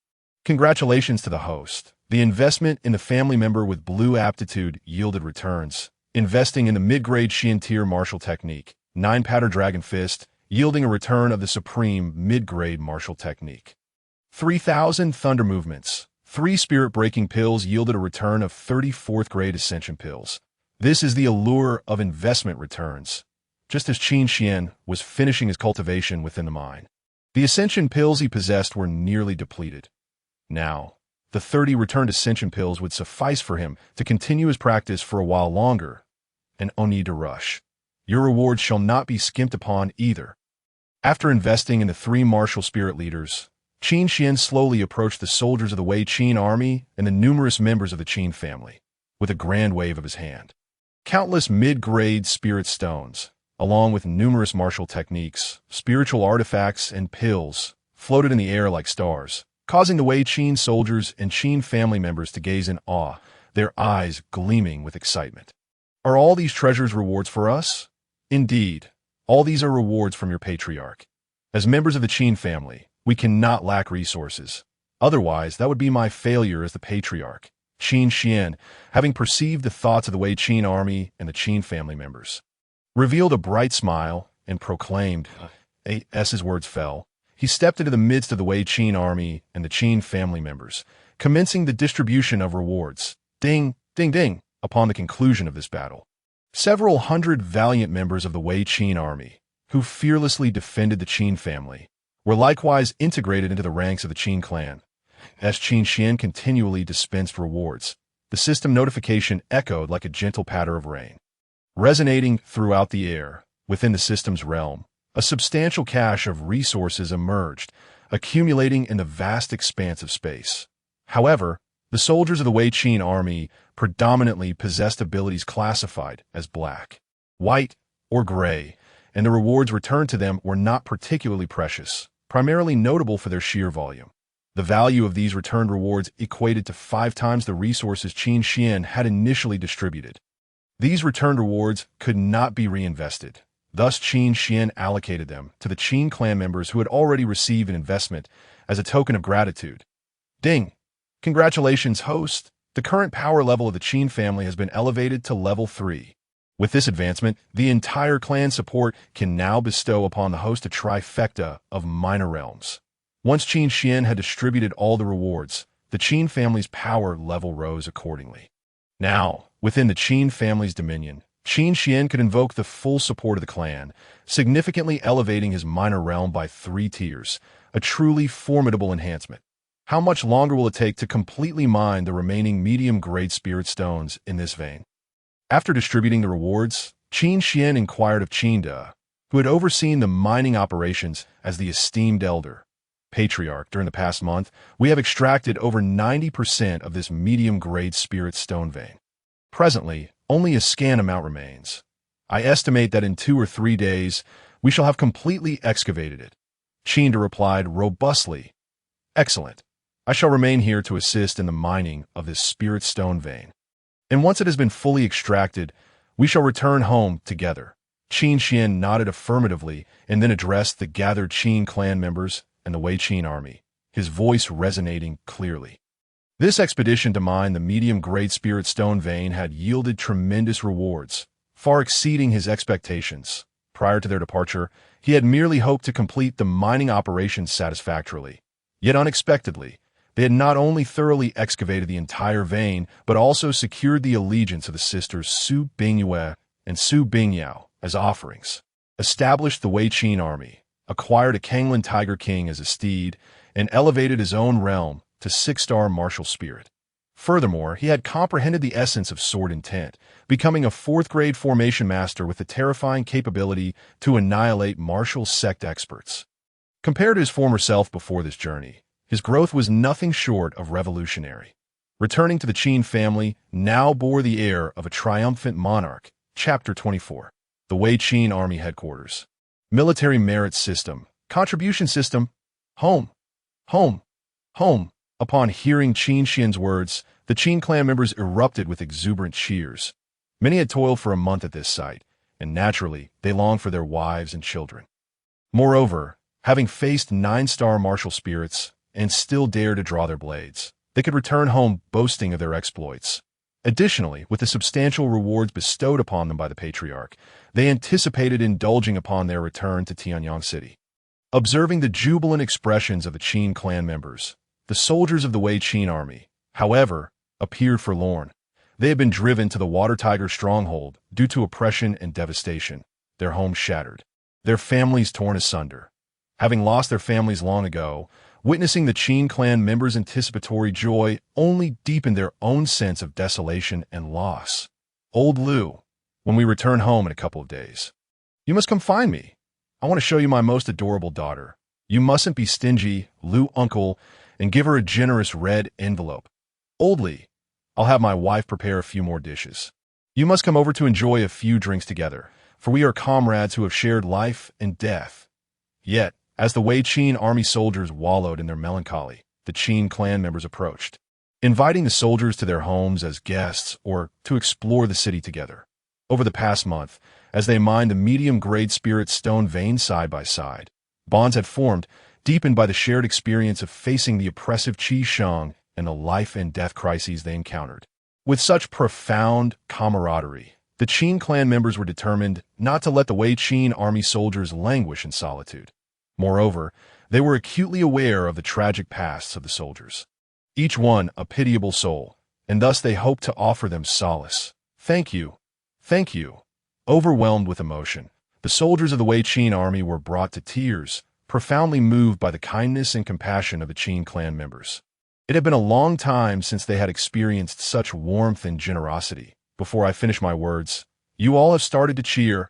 Congratulations to the host. The investment in the family member with blue aptitude yielded returns. Investing in the mid-grade Xian tier martial technique, 9-powder dragon fist, yielding a return of the supreme mid-grade martial technique. 3,000 thunder movements. 3 spirit-breaking pills yielded a return of 30 4th-grade Ascension pills. This is the allure of investment returns. Just as Qin Xian was finishing his cultivation within the mine, the Ascension pills he possessed were nearly depleted. Now, the 30 returned Ascension pills would suffice for him to continue his practice for a while longer, and no need to rush. Your rewards shall not be skimped upon either. After investing in the 3 martial spirit leaders, Qin Xian slowly approached the soldiers of the Wei Qin army and the numerous members of the Qin family. with a grand wave of his hand. Countless mid-grade spirit stones, along with numerous martial techniques, spiritual artifacts, and pills, floated in the air like stars, causing the Wei Qin soldiers and Qin family members to gaze in awe, their eyes gleaming with excitement. Are all these treasures rewards for us? Indeed, all these are rewards from your patriarch. As members of the Qin family, we cannot lack resources. Otherwise, that would be my failure as the patriarch. Qin Xian, having perceived the thoughts of the Wei Qin army and the Qin family members, revealed a bright smile and proclaimed, as his words fell, he stepped into the midst of the Wei Qin army and the Qin family members, commencing the distribution of rewards. Ding, ding, ding, upon the conclusion of this battle. Several hundred valiant members of the Wei Qin army, who fearlessly defended the Qin family, were likewise integrated into the ranks of the Qin clan. As Qin Xian continually dispensed rewards, the system notification echoed like a gentle patter of rain. Resonating throughout the air, within the system's realm, a substantial cache of resources emerged, accumulating in the vast expanse of space. However, the soldiers of the Wei Qin army predominantly possessed abilities classified as black, white, or gray, and the rewards returned to them were not particularly precious, primarily notable for their sheer volume. The value of these returned rewards equated to 5 times the resources Qin Xian had initially distributed. These returned rewards could not be reinvested. Thus, Qin Xian allocated them to the Qin clan members who had already received an investment as a token of gratitude. Ding! Congratulations, host! The current power level of the Qin family has been elevated to level 3. With this advancement, the entire clan support can now bestow upon the host a trifecta of minor realms. Once Qin Xian had distributed all the rewards, the Qin family's power level rose accordingly. Now, within the Qin family's dominion, Qin Xian could invoke the full support of the clan, significantly elevating his minor realm by 3 tiers, a truly formidable enhancement. How much longer will it take to completely mine the remaining medium-grade spirit stones in this vein? After distributing the rewards, Qin Xian inquired of Qin De, who had overseen the mining operations as the esteemed elder. Patriarch, during the past month, we have extracted over 90% of this medium-grade spirit stone vein. Presently, only a scant amount remains. I estimate that in 2 or 3 days, we shall have completely excavated it. Qin De replied robustly, "Excellent. I shall remain here to assist in the mining of this spirit stone vein. And once it has been fully extracted, we shall return home together." Qin Xian nodded affirmatively and then addressed the gathered Qin clan members and the Wei Qin army, his voice resonating clearly. This expedition to mine the medium-grade spirit stone vein had yielded tremendous rewards, far exceeding his expectations. Prior to their departure, he had merely hoped to complete the mining operations satisfactorily. Yet unexpectedly, they had not only thoroughly excavated the entire vein, but also secured the allegiance of the sisters Su Bingyue and Su Bingyao as offerings, established the Wei Qin army, acquired a Kanglan Tiger King as a steed, and elevated his own realm to 6-star martial spirit. Furthermore, he had comprehended the essence of sword intent, becoming a 4th-grade formation master with the terrifying capability to annihilate martial sect experts. Compared to his former self before this journey, his growth was nothing short of revolutionary. Returning to the Qin family now bore the air of a triumphant monarch. Chapter 24. The Wei Qin Army Headquarters. Military Merit System. Contribution System. Home. Home. Home. Upon hearing Qin Xian's words, the Qin clan members erupted with exuberant cheers. Many had toiled for a month at this site, and naturally, they longed for their wives and children. Moreover, having faced 9-star martial spirits and still dared to draw their blades, they could return home boasting of their exploits. Additionally, with the substantial rewards bestowed upon them by the Patriarch, they anticipated indulging upon their return to Tianyang City. Observing the jubilant expressions of the Qin clan members, the soldiers of the Wei Qin army, however, appeared forlorn. They had been driven to the Water Tiger stronghold due to oppression and devastation, their homes shattered, their families torn asunder. Having lost their families long ago, witnessing the Qin clan members' anticipatory joy only deepened their own sense of desolation and loss. Old Lu, when we return home in a couple of days, you must come find me. I want to show you my most adorable daughter. You mustn't be stingy, Lu uncle, and give her a generous red envelope. Old Li, I'll have my wife prepare a few more dishes. You must come over to enjoy a few drinks together, for we are comrades who have shared life and death. Yet, as the Wei Qin army soldiers wallowed in their melancholy, the Qin clan members approached, inviting the soldiers to their homes as guests or to explore the city together. Over the past month, as they mined the medium-grade spirit stone veins side by side, bonds had formed, deepened by the shared experience of facing the oppressive Qi Shang and the life-and-death crises they encountered. With such profound camaraderie, the Qin clan members were determined not to let the Wei Qin army soldiers languish in solitude. Moreover, they were acutely aware of the tragic pasts of the soldiers, each one a pitiable soul, and thus they hoped to offer them solace. Thank you. Thank you. Overwhelmed with emotion, the soldiers of the Wei Qin army were brought to tears, profoundly moved by the kindness and compassion of the Qin clan members. It had been a long time since they had experienced such warmth and generosity. Before I finish my words, you all have started to cheer,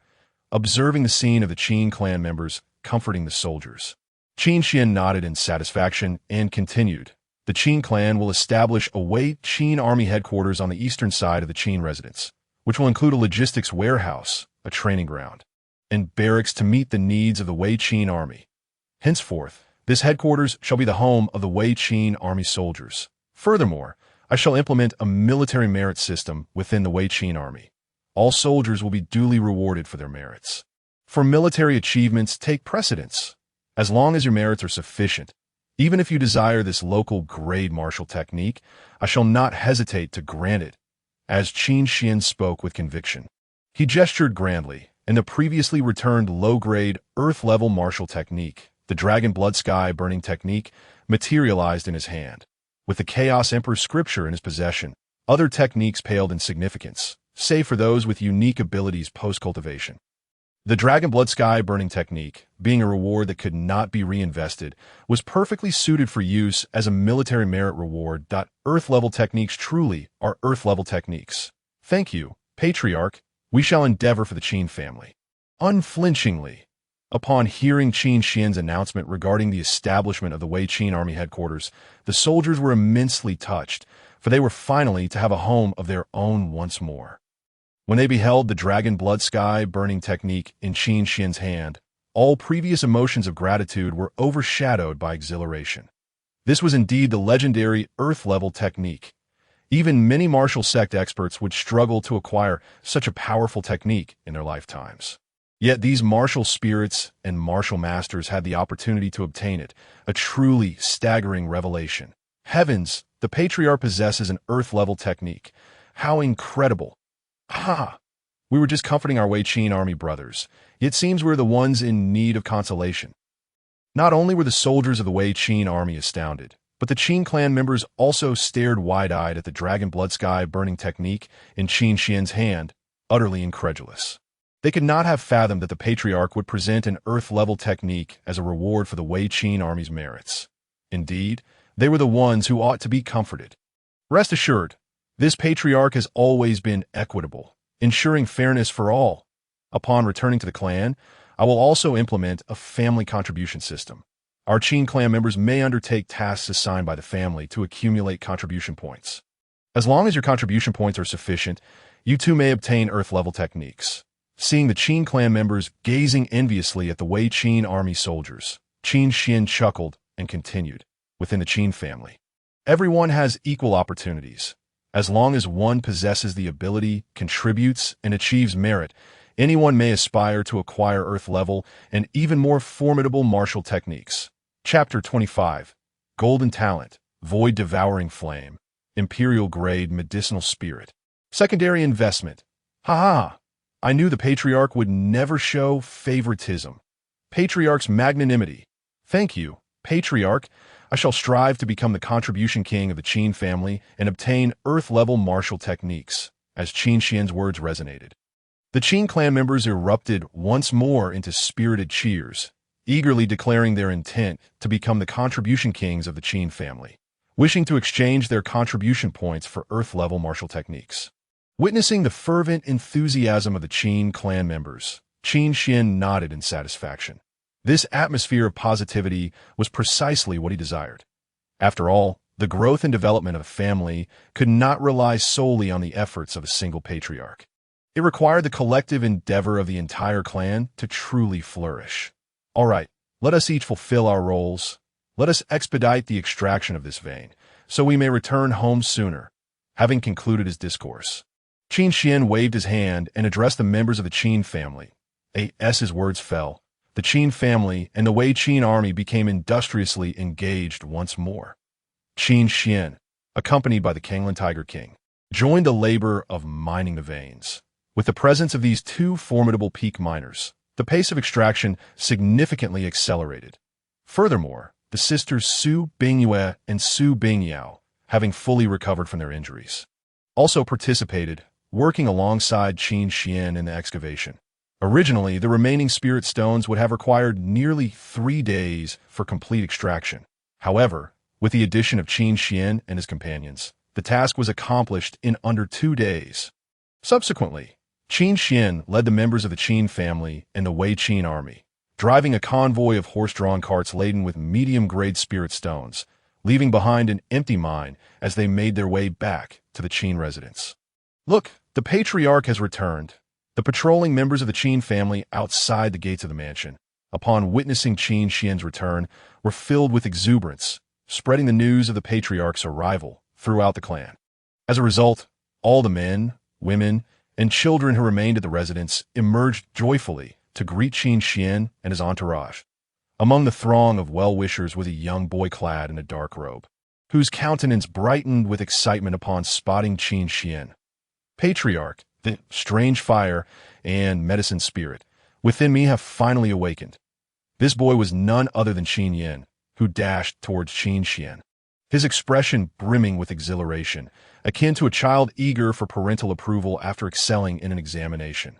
observing the scene of the Qin clan members comforting the soldiers. Qin Xian nodded in satisfaction and continued. The Qin clan will establish a Wei Qin army headquarters on the eastern side of the Qin residence, which will include a logistics warehouse, a training ground, and barracks to meet the needs of the Wei Qin army. Henceforth, this headquarters shall be the home of the Wei Qin army soldiers. Furthermore, I shall implement a military merit system within the Wei Qin army. All soldiers will be duly rewarded for their merits. For military achievements, take precedence, as long as your merits are sufficient. Even if you desire this local grade martial technique, I shall not hesitate to grant it. As Qin Xian spoke with conviction, he gestured grandly, and the previously returned low-grade, earth-level martial technique, the Dragon Blood Sky Burning technique, materialized in his hand. With the Chaos Emperor scripture in his possession, other techniques paled in significance, save for those with unique abilities post-cultivation. The Dragon Blood Sky Burning technique, being a reward that could not be reinvested, was perfectly suited for use as a military merit reward. Earth-level techniques truly are Earth-level techniques. Thank you, Patriarch. We shall endeavor for the Qin family. Unflinchingly, upon hearing Qin Xian's announcement regarding the establishment of the Wei Qin army headquarters, the soldiers were immensely touched, for they were finally to have a home of their own once more. When they beheld the Dragon Blood Sky Burning technique in Qin Xian's hand, all previous emotions of gratitude were overshadowed by exhilaration. This was indeed the legendary Earth-level technique. Even many martial sect experts would struggle to acquire such a powerful technique in their lifetimes. Yet these martial spirits and martial masters had the opportunity to obtain it, a truly staggering revelation. Heavens, the Patriarch possesses an Earth-level technique. How incredible! Ah! We were just comforting our Wei Qin army brothers. It seems we're the ones in need of consolation. Not only were the soldiers of the Wei Qin army astounded, but the Qin clan members also stared wide-eyed at the Dragon Blood Sky Burning technique in Qin Xian's hand, utterly incredulous. They could not have fathomed that the Patriarch would present an Earth-level technique as a reward for the Wei Qin army's merits. Indeed, they were the ones who ought to be comforted. Rest assured, this Patriarch has always been equitable, ensuring fairness for all. Upon returning to the clan, I will also implement a family contribution system. Our Qin clan members may undertake tasks assigned by the family to accumulate contribution points. As long as your contribution points are sufficient, you too may obtain Earth-level techniques. Seeing the Qin clan members gazing enviously at the Wei Qin army soldiers, Qin Xian chuckled and continued. Within the Qin family, everyone has equal opportunities. As long as one possesses the ability, contributes, and achieves merit, anyone may aspire to acquire Earth-level and even more formidable martial techniques. Chapter 25. Golden Talent, Void Devouring Flame, Imperial Grade Medicinal Spirit. Secondary Investment. Ha! I knew the Patriarch would never show favoritism. Patriarch's magnanimity. Thank you, Patriarch. I shall strive to become the contribution king of the Qin family and obtain Earth-level martial techniques, as Qin Xian's words resonated. The Qin clan members erupted once more into spirited cheers, eagerly declaring their intent to become the contribution kings of the Qin family, wishing to exchange their contribution points for Earth-level martial techniques. Witnessing the fervent enthusiasm of the Qin clan members, Qin Xian nodded in satisfaction. This atmosphere of positivity was precisely what he desired. After all, The growth and development of a family could not rely solely on the efforts of a single patriarch. It required the collective endeavor of the entire clan to truly flourish. All right, let us each fulfill our roles. Let us expedite the extraction of this vein, so we may return home sooner. Having concluded his discourse, Qin Xian waved his hand and addressed the members of the Qin family. As his words fell, the Qin family and the Wei Qin army became industriously engaged once more. Qin Xian, accompanied by the Kanglan Tiger King, joined the labor of mining the veins. With the presence of these two formidable peak miners, the pace of extraction significantly accelerated. Furthermore, the sisters Su Bingyue and Su Bingyao, having fully recovered from their injuries, also participated, working alongside Qin Xian in the excavation. Originally, the remaining spirit stones would have required nearly 3 days for complete extraction. However, with the addition of Qin Xian and his companions, the task was accomplished in under 2 days. Subsequently, Qin Xian led the members of the Qin family and the Wei Qin army, driving a convoy of horse-drawn carts laden with medium-grade spirit stones, leaving behind an empty mine as they made their way back to the Qin residence. Look, the patriarch has returned. The patrolling members of the Qin family outside the gates of the mansion, upon witnessing Qin Xian's return, were filled with exuberance, spreading the news of the patriarch's arrival throughout the clan. As a result, all the men, women, and children who remained at the residence emerged joyfully to greet Qin Xian and his entourage. Among the throng of well-wishers was a young boy clad in a dark robe, whose countenance brightened with excitement upon spotting Qin Xian. Patriarch, the strange fire and medicine spirit within me have finally awakened. This boy was none other than Qin Yan, who dashed towards Qin Xian, his expression brimming with exhilaration, akin to a child eager for parental approval after excelling in an examination.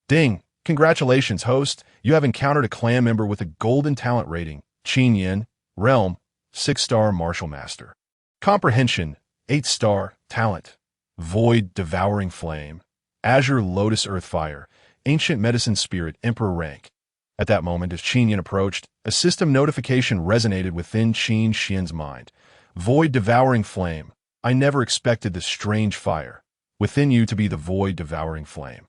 Ding! Congratulations, host! You have encountered a clan member with a golden talent rating. Qin Yan, realm, 6-star martial master. Comprehension, 8-star, talent. Void, devouring flame. Azure, Lotus, earth fire. Ancient medicine spirit, emperor rank. At that moment, as Qin Yan approached, a system notification resonated within Qin Xian's mind. Void, devouring flame. I never expected this strange fire within you to be the void, devouring flame.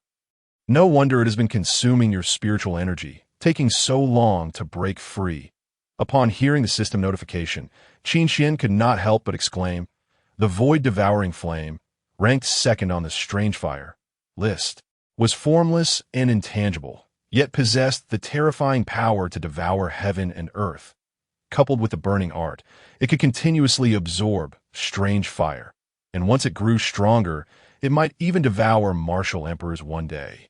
No wonder it has been consuming your spiritual energy, taking so long to break free. Upon hearing the system notification, Qin Xian could not help but exclaim, the void, devouring flame, ranked second on the strange fire list, was formless and intangible, yet possessed the terrifying power to devour heaven and earth. Coupled with the burning art, it could continuously absorb strange fire, and once it grew stronger, it might even devour martial emperors one day.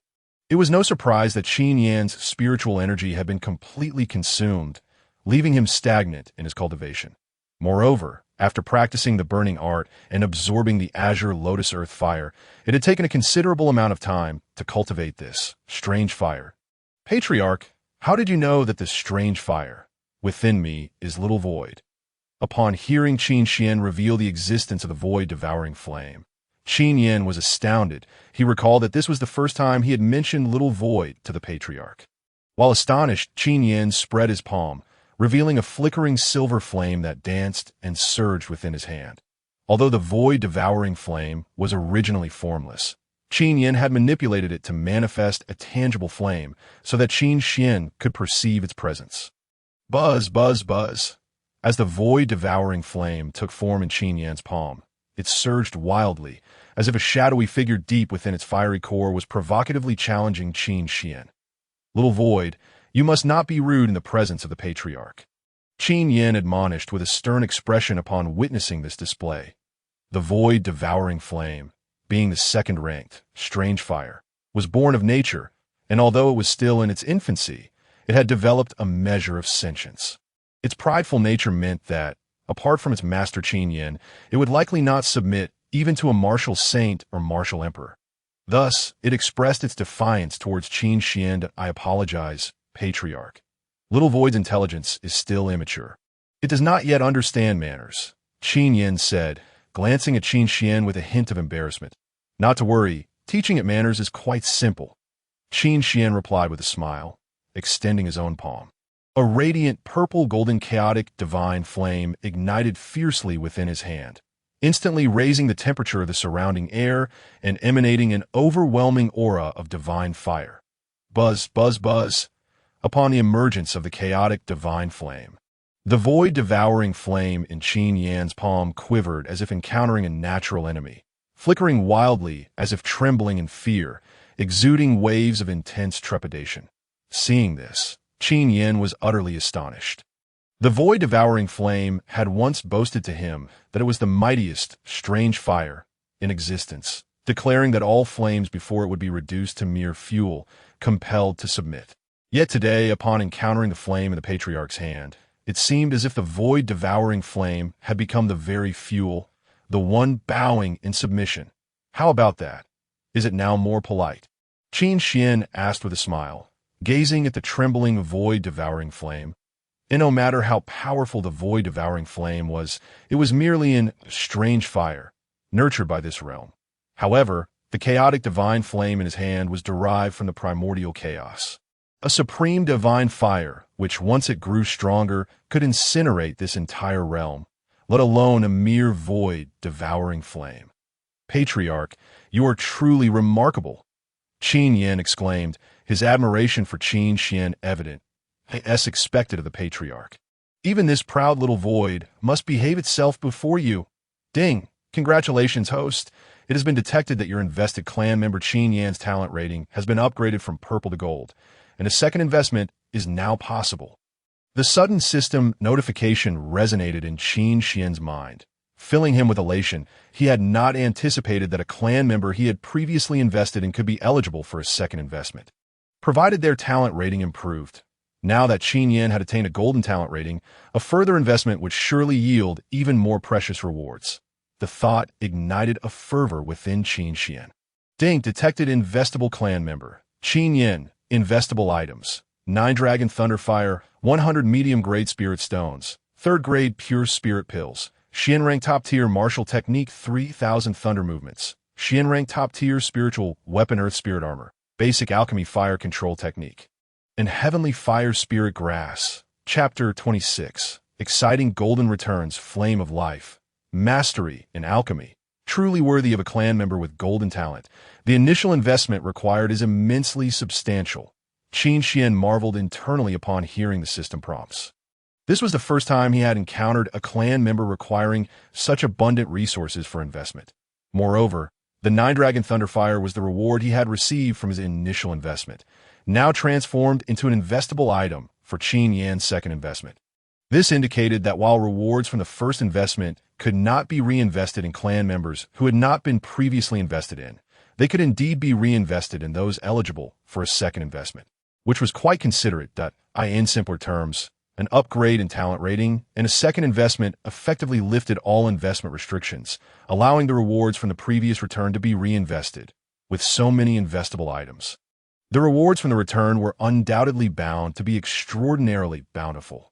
It was no surprise that Qin Yan's spiritual energy had been completely consumed, leaving him stagnant in his cultivation. Moreover, after practicing the burning art and absorbing the Azure, Lotus, earth fire, it had taken a considerable amount of time to cultivate this strange fire. Patriarch, how did you know that this strange fire within me is little void? Upon hearing Qin Xian reveal the existence of the void, devouring flame, Qin Yan was astounded. He recalled that this was the first time he had mentioned little void to the patriarch. While astonished, Qin Yan spread his palm, revealing a flickering silver flame that danced and surged within his hand. Although the void, devouring flame was originally formless, Qin Yan had manipulated it to manifest a tangible flame so that Qin Xian could perceive its presence. Buzz, buzz, buzz. As the void, devouring flame took form in Qin Yan's palm, it surged wildly, as if a shadowy figure deep within its fiery core was provocatively challenging Qin Xian. Little void, you must not be rude in the presence of the patriarch. Qin Yan admonished with a stern expression upon witnessing this display. The void, devouring flame, being the second-ranked, strange fire, was born of nature, and although it was still in its infancy, it had developed a measure of sentience. Its prideful nature meant that, apart from its master Qin Yan, it would likely not submit even to a martial saint or martial emperor. Thus, it expressed its defiance towards Qin Xian. I apologize, patriarch. Little Void's intelligence is still immature. It does not yet understand manners, Qin Yan said, glancing at Qin Xian with a hint of embarrassment. Not to worry, teaching it manners is quite simple. Qin Xian replied with a smile, extending his own palm. A radiant purple-golden chaotic divine flame ignited fiercely within his hand, instantly raising the temperature of the surrounding air and emanating an overwhelming aura of divine fire. Buzz, buzz, buzz. Upon the emergence of the chaotic divine flame, the void-devouring flame in Qin Yan's palm quivered as if encountering a natural enemy, flickering wildly as if trembling in fear, exuding waves of intense trepidation. Seeing this, Qin Yan was utterly astonished. The void-devouring flame had once boasted to him that it was the mightiest, strange fire in existence, declaring that all flames before it would be reduced to mere fuel, compelled to submit. Yet today, upon encountering the flame in the Patriarch's hand, it seemed as if the void-devouring flame had become the very fuel, the one bowing in submission. How about that? Is it now more polite? Qin Xian asked with a smile, gazing at the trembling void-devouring flame. And no matter how powerful the void-devouring flame was, it was merely an strange fire, nurtured by this realm. However, the chaotic divine flame in his hand was derived from the primordial chaos. A supreme divine fire, which once it grew stronger, could incinerate this entire realm, let alone a mere void, devouring flame. Patriarch, you are truly remarkable, Qin Yan exclaimed, his admiration for Qin Xian evident, as expected of the Patriarch. Even this proud little void must behave itself before you. Ding! Congratulations, host. It has been detected that your invested clan member Qin Yan's talent rating has been upgraded from purple to gold, and a second investment is now possible. The sudden system notification resonated in Qin Xian's mind, filling him with elation. He had not anticipated that a clan member he had previously invested in could be eligible for a second investment, provided their talent rating improved. Now that Qin Yan had attained a golden talent rating, a further investment would surely yield even more precious rewards. The thought ignited a fervor within Qin Xian. Ding! Detected investable clan member. Qin Yan. Investable items: 9 Dragon Thunderfire, 100 medium-grade Spirit Stones, 3rd-grade Pure Spirit Pills, Xian Rank Top-Tier Martial Technique 3000 Thunder Movements, Xian Rank Top-Tier Spiritual Weapon Earth Spirit Armor, Basic Alchemy Fire Control Technique, and Heavenly Fire Spirit Grass. Chapter 26. Exciting Golden Returns, Flame of Life. Mastery in Alchemy. Truly worthy of a clan member with golden talent, the initial investment required is immensely substantial. Qin Xian marveled internally upon hearing the system prompts. This was the first time he had encountered a clan member requiring such abundant resources for investment. Moreover, the 9 Dragon Thunderfire was the reward he had received from his initial investment, now transformed into an investable item for Qin Yan's second investment. This indicated that while rewards from the first investment could not be reinvested in clan members who had not been previously invested in, they could indeed be reinvested in those eligible for a second investment, which was quite considerate that, in simpler terms, an upgrade in talent rating and a second investment effectively lifted all investment restrictions, allowing the rewards from the previous return to be reinvested, with so many investable items. The rewards from the return were undoubtedly bound to be extraordinarily bountiful.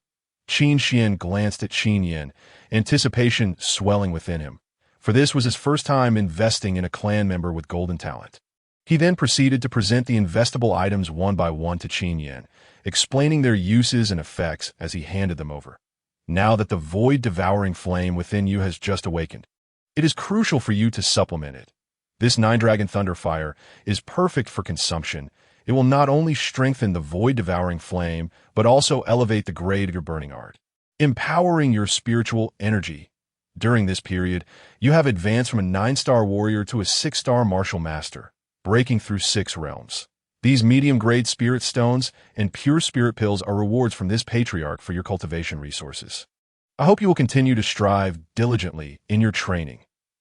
Qin Xian glanced at Qin Yan, anticipation swelling within him, for this was his first time investing in a clan member with golden talent. He then proceeded to present the investable items one by one to Qin Yan, explaining their uses and effects as he handed them over. Now that the void-devouring flame within you has just awakened, it is crucial for you to supplement it. This 9 Dragon Thunderfire is perfect for consumption. It will not only strengthen the void-devouring flame, but also elevate the grade of your burning art, empowering your spiritual energy. During this period, you have advanced from a 9-star warrior to a 6-star martial master, breaking through 6 realms. These medium-grade spirit stones and pure spirit pills are rewards from this patriarch for your cultivation resources. I hope you will continue to strive diligently in your training.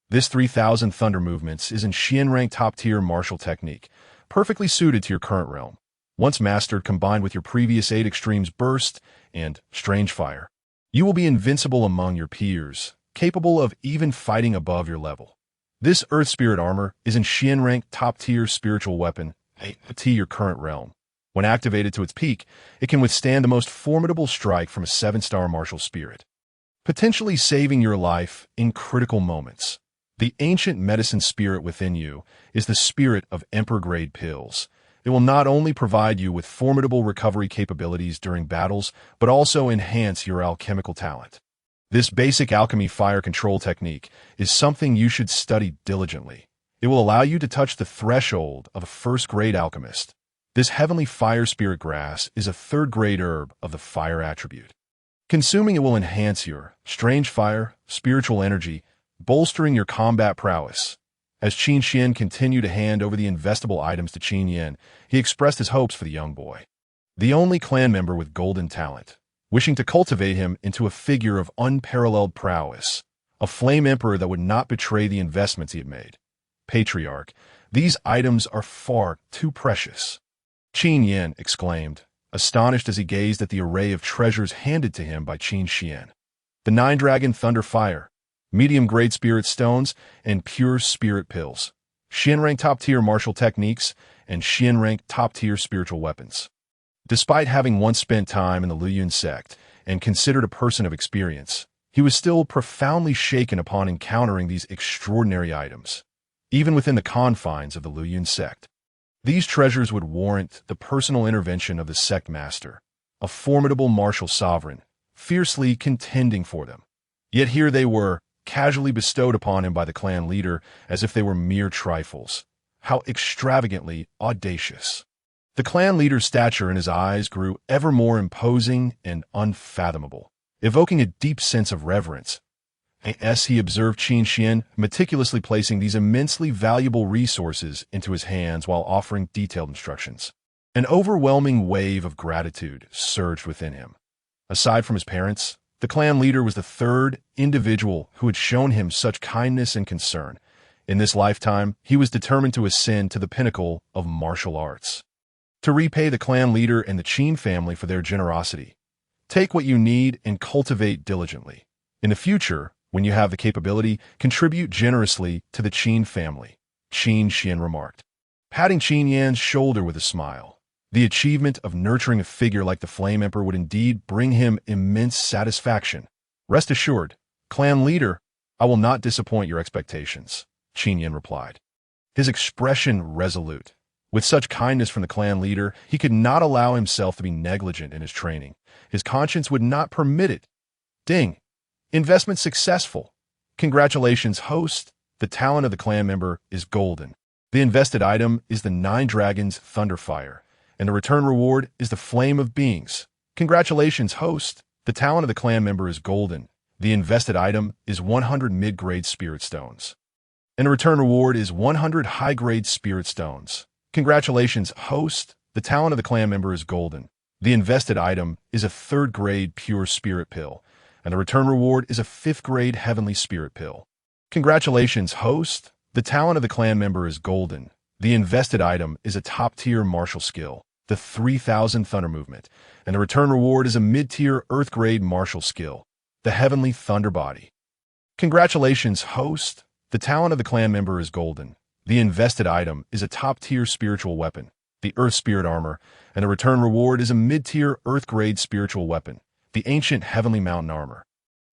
This 3000 Thunder Movements is in Xian Rank Top-Tier Martial Technique, perfectly suited to your current realm. Once mastered, combined with your previous 8 Extremes Burst and Strange Fire, you will be invincible among your peers, capable of even fighting above your level. This Earth Spirit Armor is in Xian Rank Top-Tier Spiritual Weapon to your current realm. When activated to its peak, it can withstand the most formidable strike from a 7-star martial spirit, potentially saving your life in critical moments. The ancient medicine spirit within you is the spirit of Emperor-grade pills, It will not only provide you with formidable recovery capabilities during battles, but also enhance your alchemical talent. This basic alchemy fire control technique is something you should study diligently. It will allow you to touch the threshold of a first-grade alchemist. This heavenly fire spirit grass is a third-grade herb of the fire attribute. Consuming it will enhance your strange fire, spiritual energy, bolstering your combat prowess. As Qin Xian continued to hand over the investable items to Qin Yan, he expressed his hopes for the young boy, the only clan member with golden talent, wishing to cultivate him into a figure of unparalleled prowess, a flame emperor that would not betray the investments he had made. Patriarch, these items are far too precious. Qin Yan exclaimed, astonished as he gazed at the array of treasures handed to him by Qin Xian. The 9-dragon thunder fire, medium-grade spirit stones, and pure spirit pills. Xian-rank top-tier martial techniques, and Xian-rank top-tier spiritual weapons. Despite having once spent time in the Luyun sect and considered a person of experience, he was still profoundly shaken upon encountering these extraordinary items, even within the confines of the Luyun sect. These treasures would warrant the personal intervention of the sect master, a formidable martial sovereign, fiercely contending for them. Yet here they were, casually bestowed upon him by the clan leader as if they were mere trifles. How extravagantly audacious. The clan leader's stature in his eyes grew ever more imposing and unfathomable, evoking a deep sense of reverence. As he observed Qin Xian meticulously placing these immensely valuable resources into his hands while offering detailed instructions, an overwhelming wave of gratitude surged within him. Aside from his parents, the clan leader was the third individual who had shown him such kindness and concern. In this lifetime, he was determined to ascend to the pinnacle of martial arts, to repay the clan leader and the Qin family for their generosity. Take what you need and cultivate diligently. In the future, when you have the capability, contribute generously to the Qin family, Qin Xian remarked, patting Qin Yan's shoulder with a smile. The achievement of nurturing a figure like the Flame Emperor would indeed bring him immense satisfaction. Rest assured, clan leader, I will not disappoint your expectations, Qin Yan replied, his expression resolute. With such kindness from the clan leader, he could not allow himself to be negligent in his training. His conscience would not permit it. Ding! Investment successful. Congratulations, host. The talent of the clan member is golden. The invested item is the 9 Dragons Thunderfire, and the return reward is the Flame of Beings. Congratulations, host. The talent of the clan member is golden. The invested item is 100 mid-grade spirit stones, and the return reward is 100 high-grade spirit stones. Congratulations, host. The talent of the clan member is golden. The invested item is a 3rd-grade pure spirit pill, and the return reward is a 5th-grade heavenly spirit pill. Congratulations, host. The talent of the clan member is golden. The invested item is a top-tier martial skill, the 3000 Thunder Movement, and the return reward is a mid-tier Earth-grade martial skill, the Heavenly Thunder Body. Congratulations, host. The talent of the clan member is golden. The invested item is a top-tier spiritual weapon, the Earth Spirit Armor, and the return reward is a mid-tier Earth-grade spiritual weapon, the Ancient Heavenly Mountain Armor.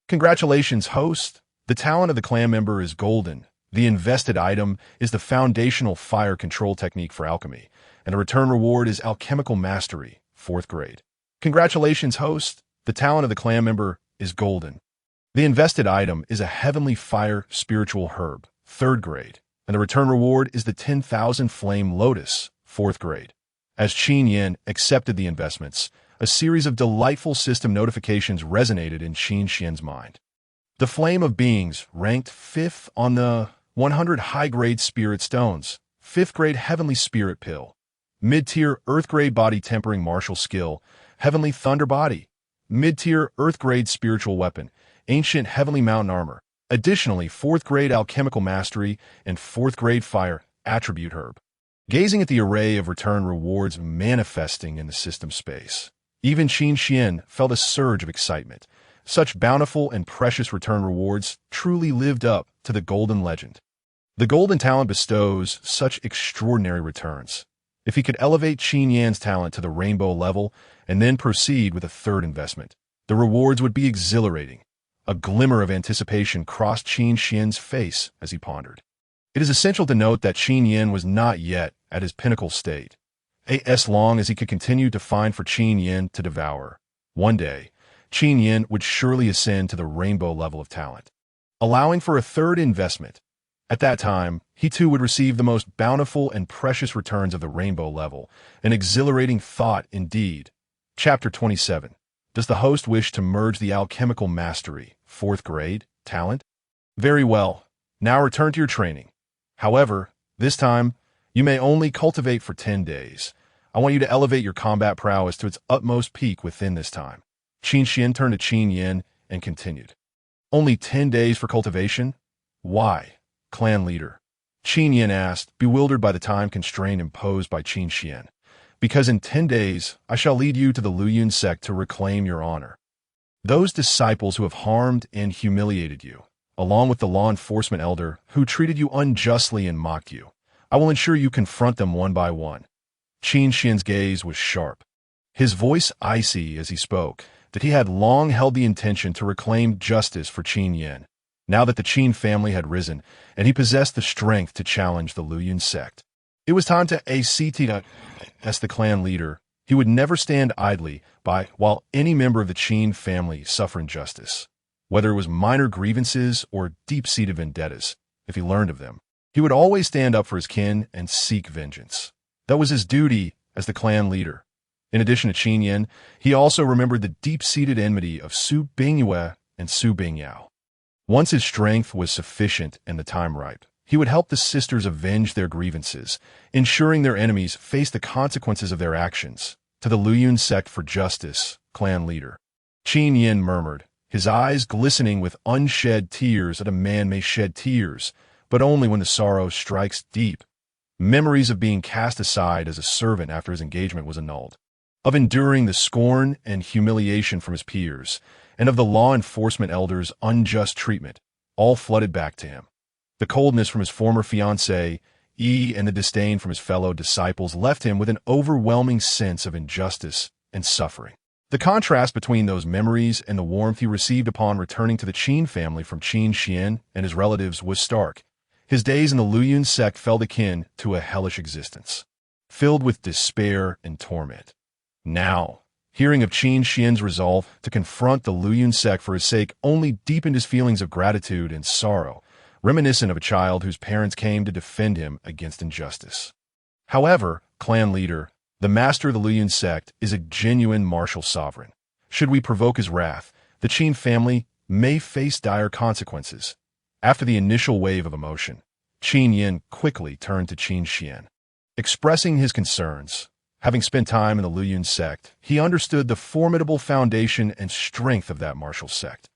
Congratulations, host. The talent of the clan member is golden. The invested item is the foundational fire control technique for alchemy, and the return reward is Alchemical Mastery, 4th grade. Congratulations, host. The talent of the clan member is golden. The invested item is a Heavenly Fire Spiritual Herb, 3rd grade, and the return reward is the 10,000 Flame Lotus, 4th grade. As Qin Yan accepted the investments, a series of delightful system notifications resonated in Qin Xian's mind. The Flame of Beings ranked 5th on the 100 high-grade spirit stones, 5th-grade heavenly spirit pill, mid-tier Earth-grade body tempering martial skill, heavenly thunder body, mid-tier Earth-grade spiritual weapon, ancient heavenly mountain armor. Additionally, 4th-grade alchemical mastery and 4th-grade fire attribute herb. Gazing at the array of return rewards manifesting in the system space, even Qin Xian felt a surge of excitement. Such bountiful and precious return rewards truly lived up to the golden legend. The golden talent bestows such extraordinary returns. If he could elevate Qin Yan's talent to the rainbow level and then proceed with a 3rd investment, the rewards would be exhilarating. A glimmer of anticipation crossed Qin Xian's face as he pondered. It is essential to note that Qin Yan was not yet at his pinnacle state. as long as he could continue to find for Qin Yin to devour. One day, Qin Yin would surely ascend to the rainbow level of talent, allowing for a third investment. At that time, he too would receive the most bountiful and precious returns of the rainbow level, an exhilarating thought indeed. Chapter 27. Does the host wish to merge the alchemical mastery, 4th grade, talent? Very well. Now return to your training. However, this time, you may only cultivate for 10 days. I want you to elevate your combat prowess to its utmost peak within this time. Qin Xian turned to Qin Yin and continued. Only 10 days for cultivation? Why? Clan leader. Qin Yin asked, bewildered by the time constraint imposed by Qin Xian. Because in 10 days, I shall lead you to the Luyun sect to reclaim your honor. Those disciples who have harmed and humiliated you, along with the law enforcement elder who treated you unjustly and mocked you, I will ensure you confront them one by one. Qin Xian's gaze was sharp, his voice icy as he spoke, that he had long held the intention to reclaim justice for Qin Yin, now that the Qin family had risen, and he possessed the strength to challenge the Luyun sect. It was time to act as the clan leader. He would never stand idly by while any member of the Qin family suffered injustice, whether it was minor grievances or deep-seated vendettas. If he learned of them, he would always stand up for his kin and seek vengeance. That was his duty as the clan leader. In addition to Qin Yin, he also remembered the deep-seated enmity of Su Bingyue and Su Bingyao. Once his strength was sufficient and the time ripe, he would help the sisters avenge their grievances, ensuring their enemies face the consequences of their actions. To the Luyun sect for justice, clan leader. Qin Yin murmured, his eyes glistening with unshed tears that a man may shed tears, but only when the sorrow strikes deep. Memories of being cast aside as a servant after his engagement was annulled, of enduring the scorn and humiliation from his peers, and of the law enforcement elder's unjust treatment, all flooded back to him. The coldness from his former fiancée, and the disdain from his fellow disciples left him with an overwhelming sense of injustice and suffering. The contrast between those memories and the warmth he received upon returning to the Qin family from Qin Xian and his relatives was stark. His days in the Luyun sect felt akin to a hellish existence, filled with despair and torment. Now, hearing of Qin Xian's resolve to confront the Luyun sect for his sake only deepened his feelings of gratitude and sorrow, reminiscent of a child whose parents came to defend him against injustice. However, clan leader, the master of the Luyun sect is a genuine martial sovereign. Should we provoke his wrath, the Qin family may face dire consequences. After the initial wave of emotion, Qin Yin quickly turned to Qin Xian, expressing his concerns. Having spent time in the Luyun sect, he understood the formidable foundation and strength of that martial sect.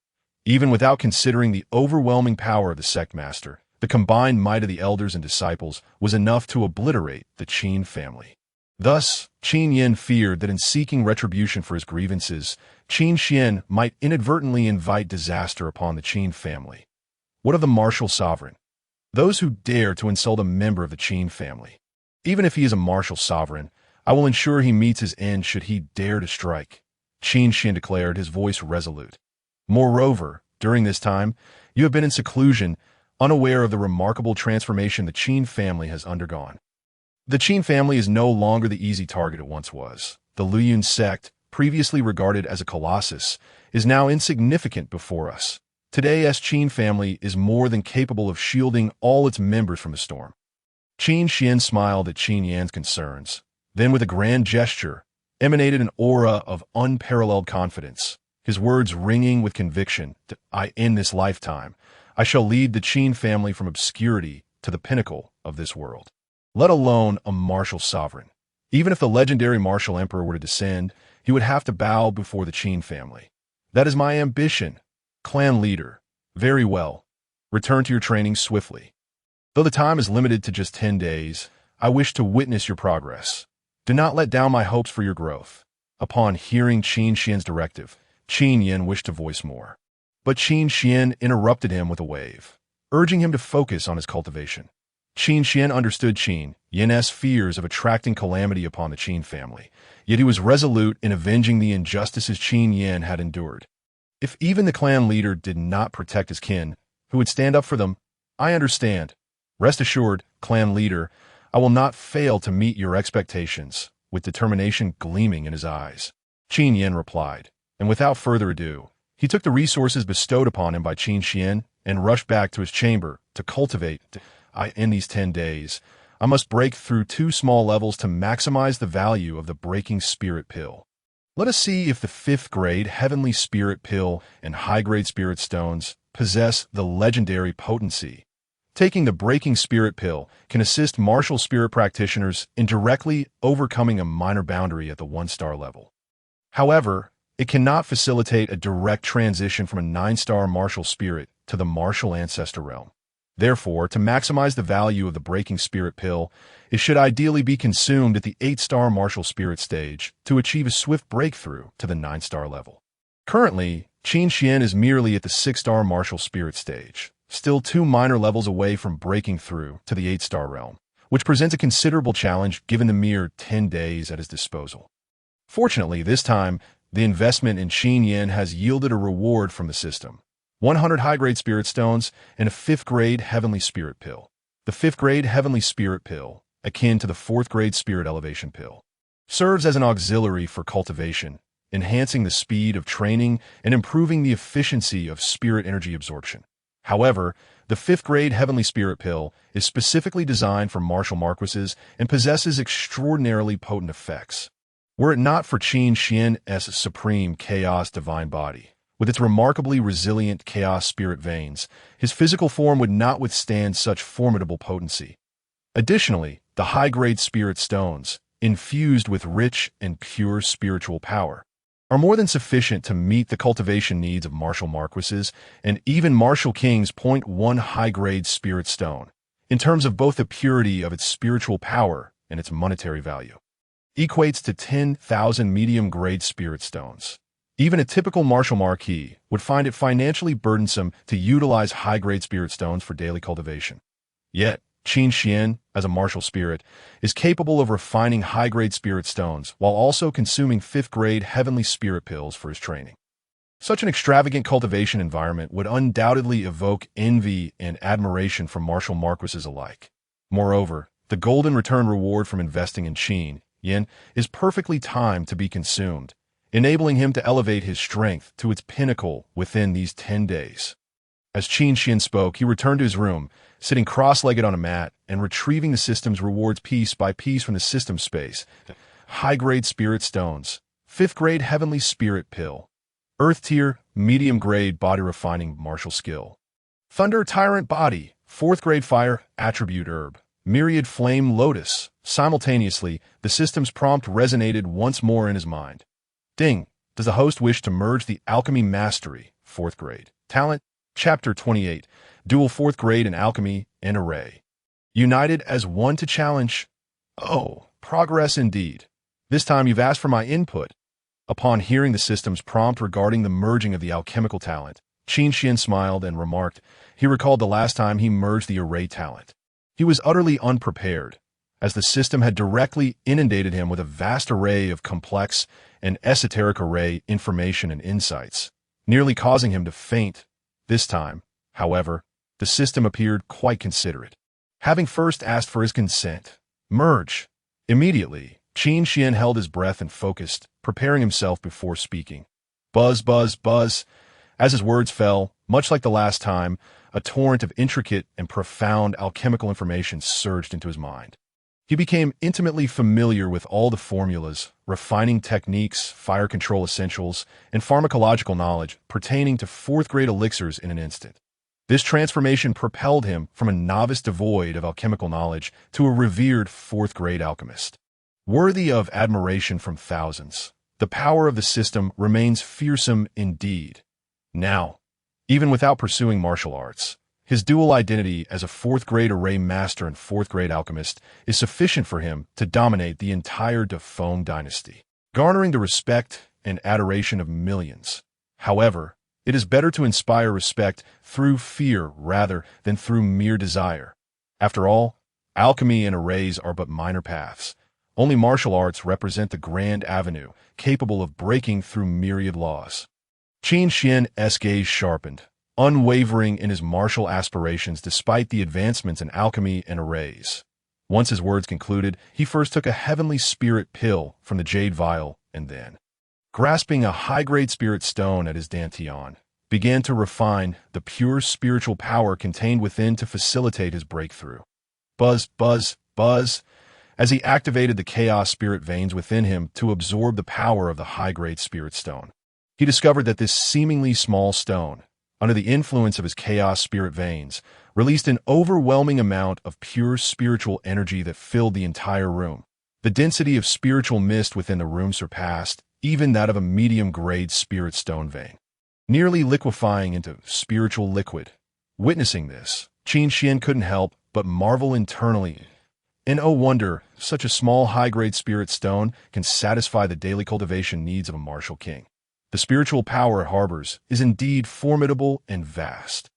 Even without considering the overwhelming power of the sect master, the combined might of the elders and disciples was enough to obliterate the Qin family. Thus, Qin Yin feared that in seeking retribution for his grievances, Qin Xian might inadvertently invite disaster upon the Qin family. What of the martial sovereign? Those who dare to insult a member of the Qin family. Even if he is a martial sovereign, I will ensure he meets his end should he dare to strike, Qin Xian declared, his voice resolute. Moreover, during this time, you have been in seclusion, unaware of the remarkable transformation the Qin family has undergone. The Qin family is no longer the easy target it once was. The Luyun sect, previously regarded as a colossus, is now insignificant before us. Today's Qin family is more than capable of shielding all its members from the storm. Qin Xian smiled at Qin Yan's concerns, then with a grand gesture, emanated an aura of unparalleled confidence. His words ringing with conviction, in this lifetime, I shall lead the Qin family from obscurity to the pinnacle of this world. Let alone a martial sovereign. Even if the legendary martial emperor were to descend, he would have to bow before the Qin family. That is my ambition. Clan leader. Very well. Return to your training swiftly. Though the time is limited to just 10 days, I wish to witness your progress. Do not let down my hopes for your growth. Upon hearing Qin Xian's directive, Qin Yin wished to voice more. But Qin Xian interrupted him with a wave, urging him to focus on his cultivation. Qin Xian understood Qin Yin's fears of attracting calamity upon the Qin family, yet he was resolute in avenging the injustices Qin Yin had endured. If even the clan leader did not protect his kin, who would stand up for them? I understand. Rest assured, clan leader, I will not fail to meet your expectations. with determination gleaming in his eyes. Qin Yin replied, and without further ado, he took the resources bestowed upon him by Qin Xian and rushed back to his chamber to cultivate. In these 10 days, I must break through 2 small levels to maximize the value of the Breaking Spirit Pill. Let us see if the 5th grade Heavenly Spirit Pill and high-grade Spirit Stones possess the legendary potency. Taking the Breaking Spirit Pill can assist martial spirit practitioners in directly overcoming a minor boundary at the 1-star level. However, it cannot facilitate a direct transition from a 9-star martial spirit to the martial ancestor realm. Therefore, to maximize the value of the Breaking Spirit Pill, it should ideally be consumed at the 8-star martial spirit stage to achieve a swift breakthrough to the 9-star level. Currently, Qin Xian is merely at the 6-star martial spirit stage, still 2 minor levels away from breaking through to the 8-star realm, which presents a considerable challenge given the mere 10 days at his disposal. Fortunately, this time, the investment in Qin Yin has yielded a reward from the system: 100 high-grade Spirit Stones and a 5th grade Heavenly Spirit Pill. The 5th grade Heavenly Spirit Pill, akin to the 4th grade Spirit Elevation Pill, serves as an auxiliary for cultivation, enhancing the speed of training and improving the efficiency of spirit energy absorption. However, the 5th grade Heavenly Spirit Pill is specifically designed for martial marquises and possesses extraordinarily potent effects. Were it not for Qin Xian's supreme Chaos Divine Body, with its remarkably resilient chaos spirit veins, his physical form would not withstand such formidable potency. Additionally, the high-grade Spirit Stones, infused with rich and pure spiritual power, are more than sufficient to meet the cultivation needs of martial marquises and even martial kings. 1 high-grade Spirit Stone, in terms of both the purity of its spiritual power and its monetary value, equates to 10,000 medium-grade Spirit Stones. Even a typical martial marquis would find it financially burdensome to utilize high-grade Spirit Stones for daily cultivation. Yet, Qin Xian, as a martial spirit, is capable of refining high-grade Spirit Stones while also consuming 5th grade Heavenly Spirit Pills for his training. Such an extravagant cultivation environment would undoubtedly evoke envy and admiration from martial marquises alike. Moreover, the golden return reward from investing in Qin Yin is perfectly timed to be consumed, enabling him to elevate his strength to its pinnacle within these 10 days. As Qin Xian spoke, he returned to his room, sitting cross-legged on a mat and retrieving the system's rewards piece by piece from the system space. High-grade Spirit Stones, 5th grade Heavenly Spirit Pill, Earth Tier, medium-grade Body Refining Martial Skill, Thunder Tyrant Body, 4th grade Fire Attribute Herb, Myriad Flame Lotus. Simultaneously, the system's prompt resonated once more in his mind. Ding! Does the host wish to merge the Alchemy Mastery, 4th grade, Talent, Chapter 28, Dual 4th grade in Alchemy and Array, united as one to challenge? Oh, progress indeed. This time you've asked for my input. Upon hearing the system's prompt regarding the merging of the alchemical talent, Qin Xian smiled and remarked he recalled the last time he merged the Array talent. He was utterly unprepared, as the system had directly inundated him with a vast array of complex and esoteric array information and insights, nearly causing him to faint. This time, however, the system appeared quite considerate. Having first asked for his consent, merge. Immediately, Qin Xian held his breath and focused, preparing himself before speaking. Buzz, buzz, buzz. As his words fell, much like the last time, a torrent of intricate and profound alchemical information surged into his mind. He became intimately familiar with all the formulas, refining techniques, fire control essentials, and pharmacological knowledge pertaining to 4th grade elixirs in an instant. This transformation propelled him from a novice devoid of alchemical knowledge to a revered 4th grade alchemist. Worthy of admiration from thousands, the power of the system remains fearsome indeed. Now, even without pursuing martial arts, his dual identity as a 4th grade Array Master and 4th grade Alchemist is sufficient for him to dominate the entire Defeng dynasty, garnering the respect and adoration of millions. However, it is better to inspire respect through fear rather than through mere desire. After all, alchemy and arrays are but minor paths. Only martial arts represent the grand avenue capable of breaking through myriad laws. Qin Xian's gaze sharpened, unwavering in his martial aspirations despite the advancements in alchemy and arrays. Once his words concluded, he first took a heavenly spirit pill from the jade vial and then, grasping a high-grade spirit stone at his dantian, began to refine the pure spiritual power contained within to facilitate his breakthrough. Buzz, buzz, buzz, as he activated the chaos spirit veins within him to absorb the power of the high-grade spirit stone. He discovered that this seemingly small stone, under the influence of his chaos spirit veins, released an overwhelming amount of pure spiritual energy that filled the entire room. The density of spiritual mist within the room surpassed even that of a medium-grade spirit stone vein, nearly liquefying into spiritual liquid. Witnessing this, Qin Xian couldn't help but marvel internally. And oh wonder, such a small high-grade spirit stone can satisfy the daily cultivation needs of a martial king. The spiritual power it harbors is indeed formidable and vast.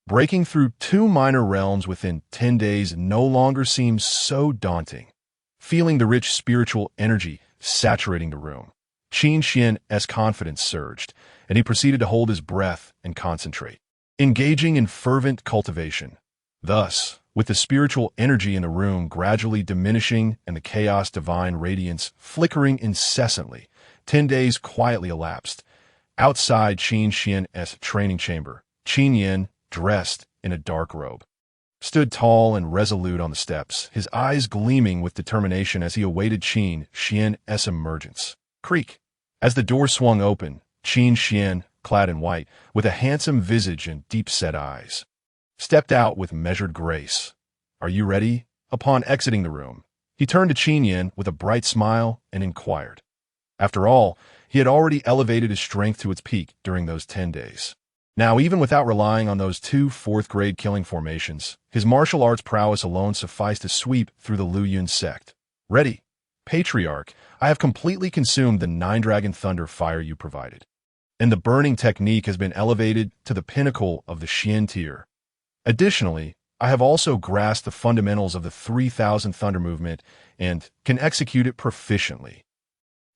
Breaking through 2 minor realms within 10 days no longer seems so daunting. Feeling the rich spiritual energy saturating the room, Qin Xian's confidence surged, and he proceeded to hold his breath and concentrate, engaging in fervent cultivation. Thus, with the spiritual energy in the room gradually diminishing and the chaos divine radiance flickering incessantly, 10 days quietly elapsed. Outside Qin Xian's training chamber, Qin Yin, dressed in a dark robe, stood tall and resolute on the steps, his eyes gleaming with determination as he awaited Qin Xian's emergence. Creak. As the door swung open, Qin Xian, clad in white, with a handsome visage and deep-set eyes, stepped out with measured grace. "Are you ready?" Upon exiting the room, he turned to Qin Yin with a bright smile and inquired. After all, he had already elevated his strength to its peak during those 10 days. Now, even without relying on those 2 fourth-grade killing formations, his martial arts prowess alone sufficed to sweep through the Lu Yun sect. "Ready. Patriarch, I have completely consumed the 9-dragon thunder fire you provided, and the burning technique has been elevated to the pinnacle of the Xian tier. Additionally, I have also grasped the fundamentals of the 3,000 thunder movement and can execute it proficiently."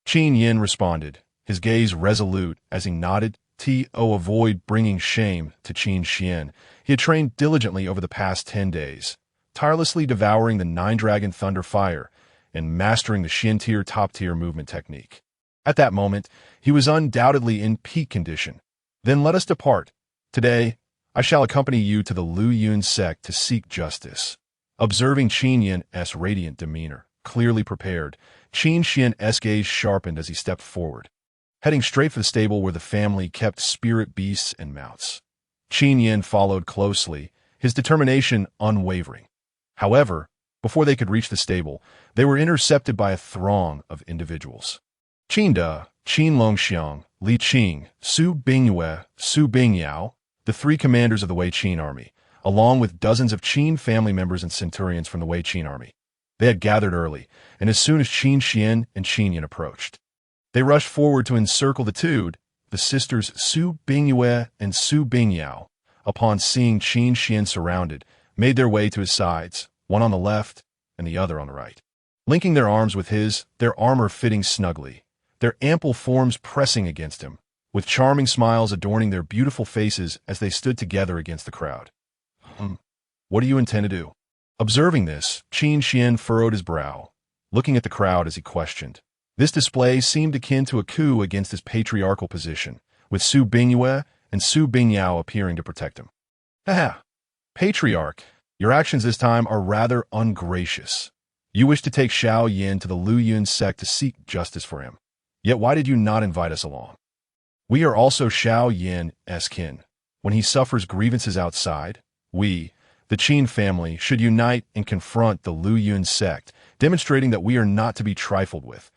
Qin Yin responded, his gaze resolute as he nodded. To avoid bringing shame to Qin Xian, he had trained diligently over the past 10 days, tirelessly devouring the 9-dragon thunder fire and mastering the Xian tier top-tier movement technique. At that moment, he was undoubtedly in peak condition. "Then let us depart. Today, I shall accompany you to the Lu Yun sect to seek justice." Observing Qin Yin's radiant demeanor, clearly prepared, Qin Xian's gaze sharpened as he stepped forward, heading straight for the stable where the family kept spirit beasts and mounts. Qin Yin followed closely, his determination unwavering. However, before they could reach the stable, they were intercepted by a throng of individuals. Qin De, Qin Longxiang, Li Qing, Su Bingyue, Su Bingyao, the 3 commanders of the Wei Qin army, along with dozens of Qin family members and centurions from the Wei Qin army. They had gathered early, and as soon as Qin Xian and Qin Yin approached, they rushed forward to encircle the sisters Su Bingyue and Su Bingyao. Upon seeing Qin Xian surrounded, made their way to his sides, one on the left and the other on the right, linking their arms with his, their armor fitting snugly, their ample forms pressing against him, with charming smiles adorning their beautiful faces as they stood together against the crowd. What do you intend to do?" Observing this, Qin Xian furrowed his brow, looking at the crowd as he questioned. This display seemed akin to a coup against his patriarchal position, with Su Bingyue and Su Bingyao appearing to protect him. "Haha, Patriarch, your actions this time are rather ungracious. You wish to take Xiaoyao to the Lu Yun sect to seek justice for him. Yet why did you not invite us along? We are also Xiaoyao kin. When he suffers grievances outside, we, the Qin family, should unite and confront the Lu Yun sect, demonstrating that we are not to be trifled with."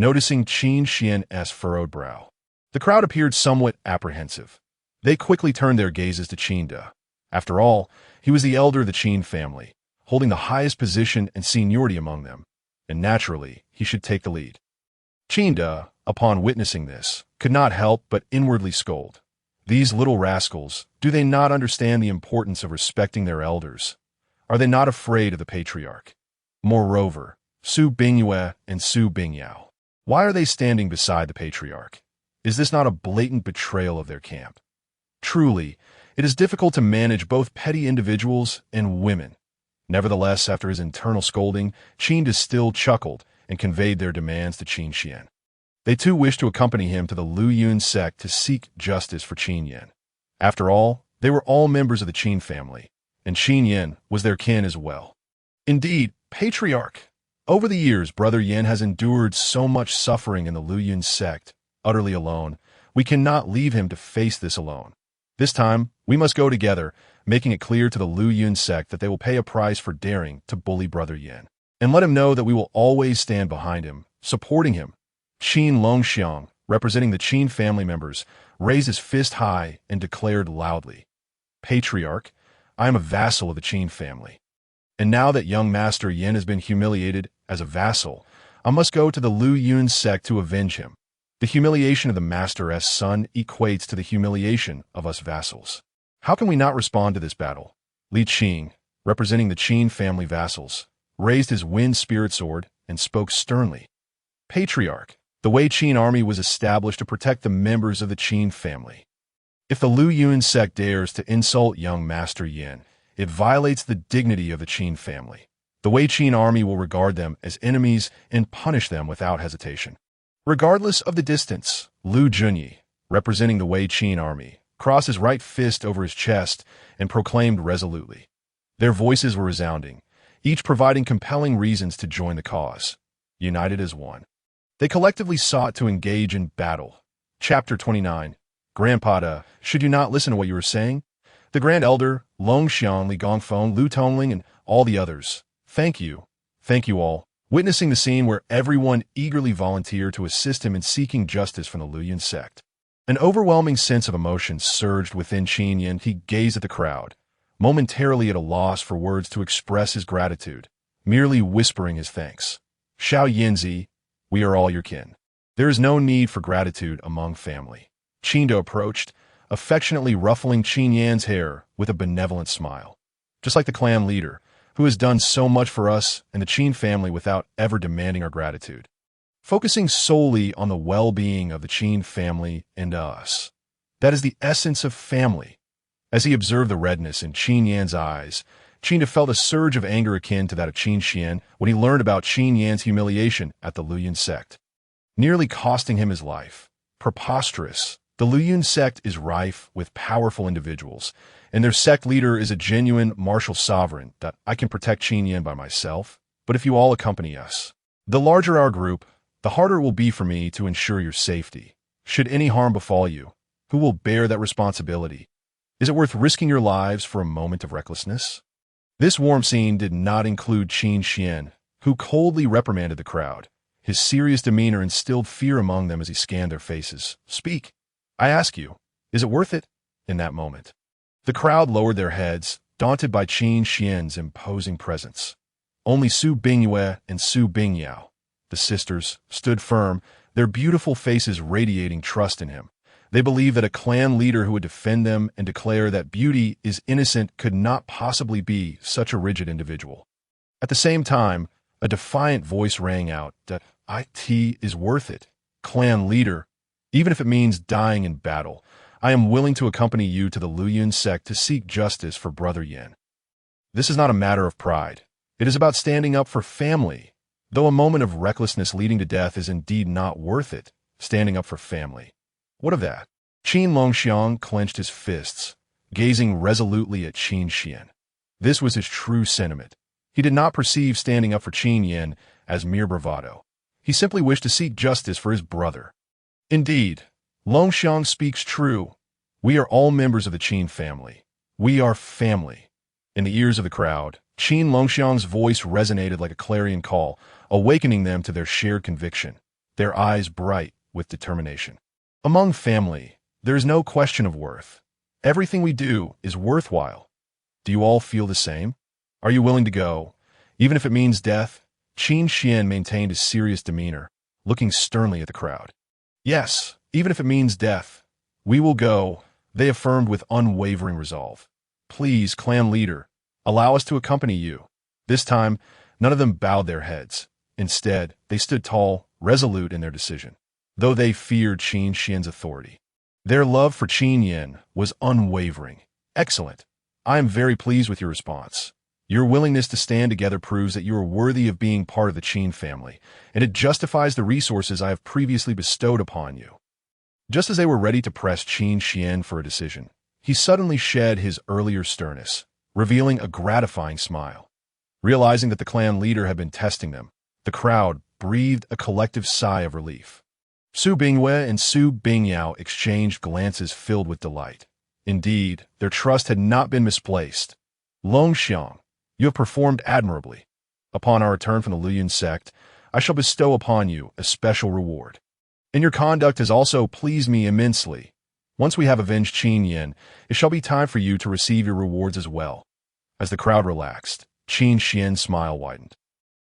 Noticing Qin Xian's furrowed brow, the crowd appeared somewhat apprehensive. They quickly turned their gazes to Qin De. After all, he was the elder of the Qin family, holding the highest position and seniority among them, and naturally, he should take the lead. Qin De, upon witnessing this, could not help but inwardly scold. These little rascals, do they not understand the importance of respecting their elders? Are they not afraid of the patriarch? Moreover, Su Bingyue and Su Bingyao, why are they standing beside the patriarch? Is this not a blatant betrayal of their camp? Truly, it is difficult to manage both petty individuals and women. Nevertheless, after his internal scolding, Qin distilled chuckled and conveyed their demands to Qin Xian. They too wished to accompany him to the Lu Yun sect to seek justice for Qin Yan. After all, they were all members of the Qin family, and Qin Yan was their kin as well. Indeed, Patriarch, over the years, Brother Yin has endured so much suffering in the Lu Yun sect, utterly alone. We cannot leave him to face this alone. This time, we must go together, making it clear to the Lu Yun sect that they will pay a price for daring to bully Brother Yin. And let him know that we will always stand behind him, supporting him. Qin Longxiang, representing the Qin family members, raised his fist high and declared loudly, Patriarch, I am a vassal of the Qin family. And now that young Master Yin has been humiliated as a vassal, I must go to the Lu Yun sect to avenge him. The humiliation of the Master's son equates to the humiliation of us vassals. How can we not respond to this battle? Li Qing, representing the Qin family vassals, raised his wind spirit sword and spoke sternly. Patriarch, the Wei Qin army was established to protect the members of the Qin family. If the Lu Yun sect dares to insult young Master Yin, it violates the dignity of the Qin family. The Wei Qin army will regard them as enemies and punish them without hesitation. Regardless of the distance, Lu Junyi, representing the Wei Qin army, crossed his right fist over his chest and proclaimed resolutely. Their voices were resounding, each providing compelling reasons to join the cause, united as one. They collectively sought to engage in battle. Chapter 29. Grandpa, should you not listen to what you were saying? The Grand Elder, Longxiang, Li Gongfeng, Lu Tongling, and all the others. Thank you. Thank you all. Witnessing the scene where everyone eagerly volunteered to assist him in seeking justice from the Lu Yun sect. An overwhelming sense of emotion surged within Qin Yan. He gazed at the crowd, momentarily at a loss for words to express his gratitude, merely whispering his thanks. Xiaoyao, we are all your kin. There is no need for gratitude among family. Qindo approached, affectionately ruffling Qin Yan's hair with a benevolent smile. Just like the clan leader, who has done so much for us and the Qin family without ever demanding our gratitude. Focusing solely on the well-being of the Qin family and us. That is the essence of family. As he observed the redness in Qin Yan's eyes, Qinda felt a surge of anger akin to that of Qin Xian when he learned about Qin Yan's humiliation at the Lu Yun sect, nearly costing him his life. Preposterous. The Lu Yun sect is rife with powerful individuals, and their sect leader is a genuine martial sovereign that I can protect Qin Yan by myself. But if you all accompany us, the larger our group, the harder it will be for me to ensure your safety. Should any harm befall you, who will bear that responsibility? Is it worth risking your lives for a moment of recklessness? This warm scene did not include Qin Xian, who coldly reprimanded the crowd. His serious demeanor instilled fear among them as he scanned their faces. Speak. I ask you, is it worth it? In that moment, the crowd lowered their heads, daunted by Qin Xian's imposing presence. Only Su Bingyue and Su Bingyao, the sisters, stood firm, their beautiful faces radiating trust in him. They believed that a clan leader who would defend them and declare that beauty is innocent could not possibly be such a rigid individual. At the same time, a defiant voice rang out that it is worth it. Clan leader, even if it means dying in battle, I am willing to accompany you to the Lu Yun sect to seek justice for Brother Yin. This is not a matter of pride. It is about standing up for family. Though a moment of recklessness leading to death is indeed not worth it, standing up for family. What of that? Qin Longxiang clenched his fists, gazing resolutely at Qin Xian. This was his true sentiment. He did not perceive standing up for Qin Yan as mere bravado. He simply wished to seek justice for his brother. Indeed, Longxiang speaks true. We are all members of the Qin family. We are family. In the ears of the crowd, Qin Longxiang's voice resonated like a clarion call, awakening them to their shared conviction, their eyes bright with determination. Among family, there is no question of worth. Everything we do is worthwhile. Do you all feel the same? Are you willing to go, even if it means death? Qin Xian maintained his serious demeanor, looking sternly at the crowd. Yes, even if it means death. We will go, they affirmed with unwavering resolve. Please, clan leader, allow us to accompany you. This time, none of them bowed their heads. Instead, they stood tall, resolute in their decision, though they feared Qin Xian's authority. Their love for Qin Yan was unwavering. Excellent. I am very pleased with your response. Your willingness to stand together proves that you are worthy of being part of the Qin family, and it justifies the resources I have previously bestowed upon you. Just as they were ready to press Qin Xian for a decision, he suddenly shed his earlier sternness, revealing a gratifying smile. Realizing that the clan leader had been testing them, the crowd breathed a collective sigh of relief. Su Bingyue and Su Bingyao exchanged glances filled with delight. Indeed, their trust had not been misplaced. Long Xiang, you have performed admirably. Upon our return from the Luyun sect, I shall bestow upon you a special reward. And your conduct has also pleased me immensely. Once we have avenged Qin Yin, it shall be time for you to receive your rewards as well. As the crowd relaxed, Qin Xian's smile widened.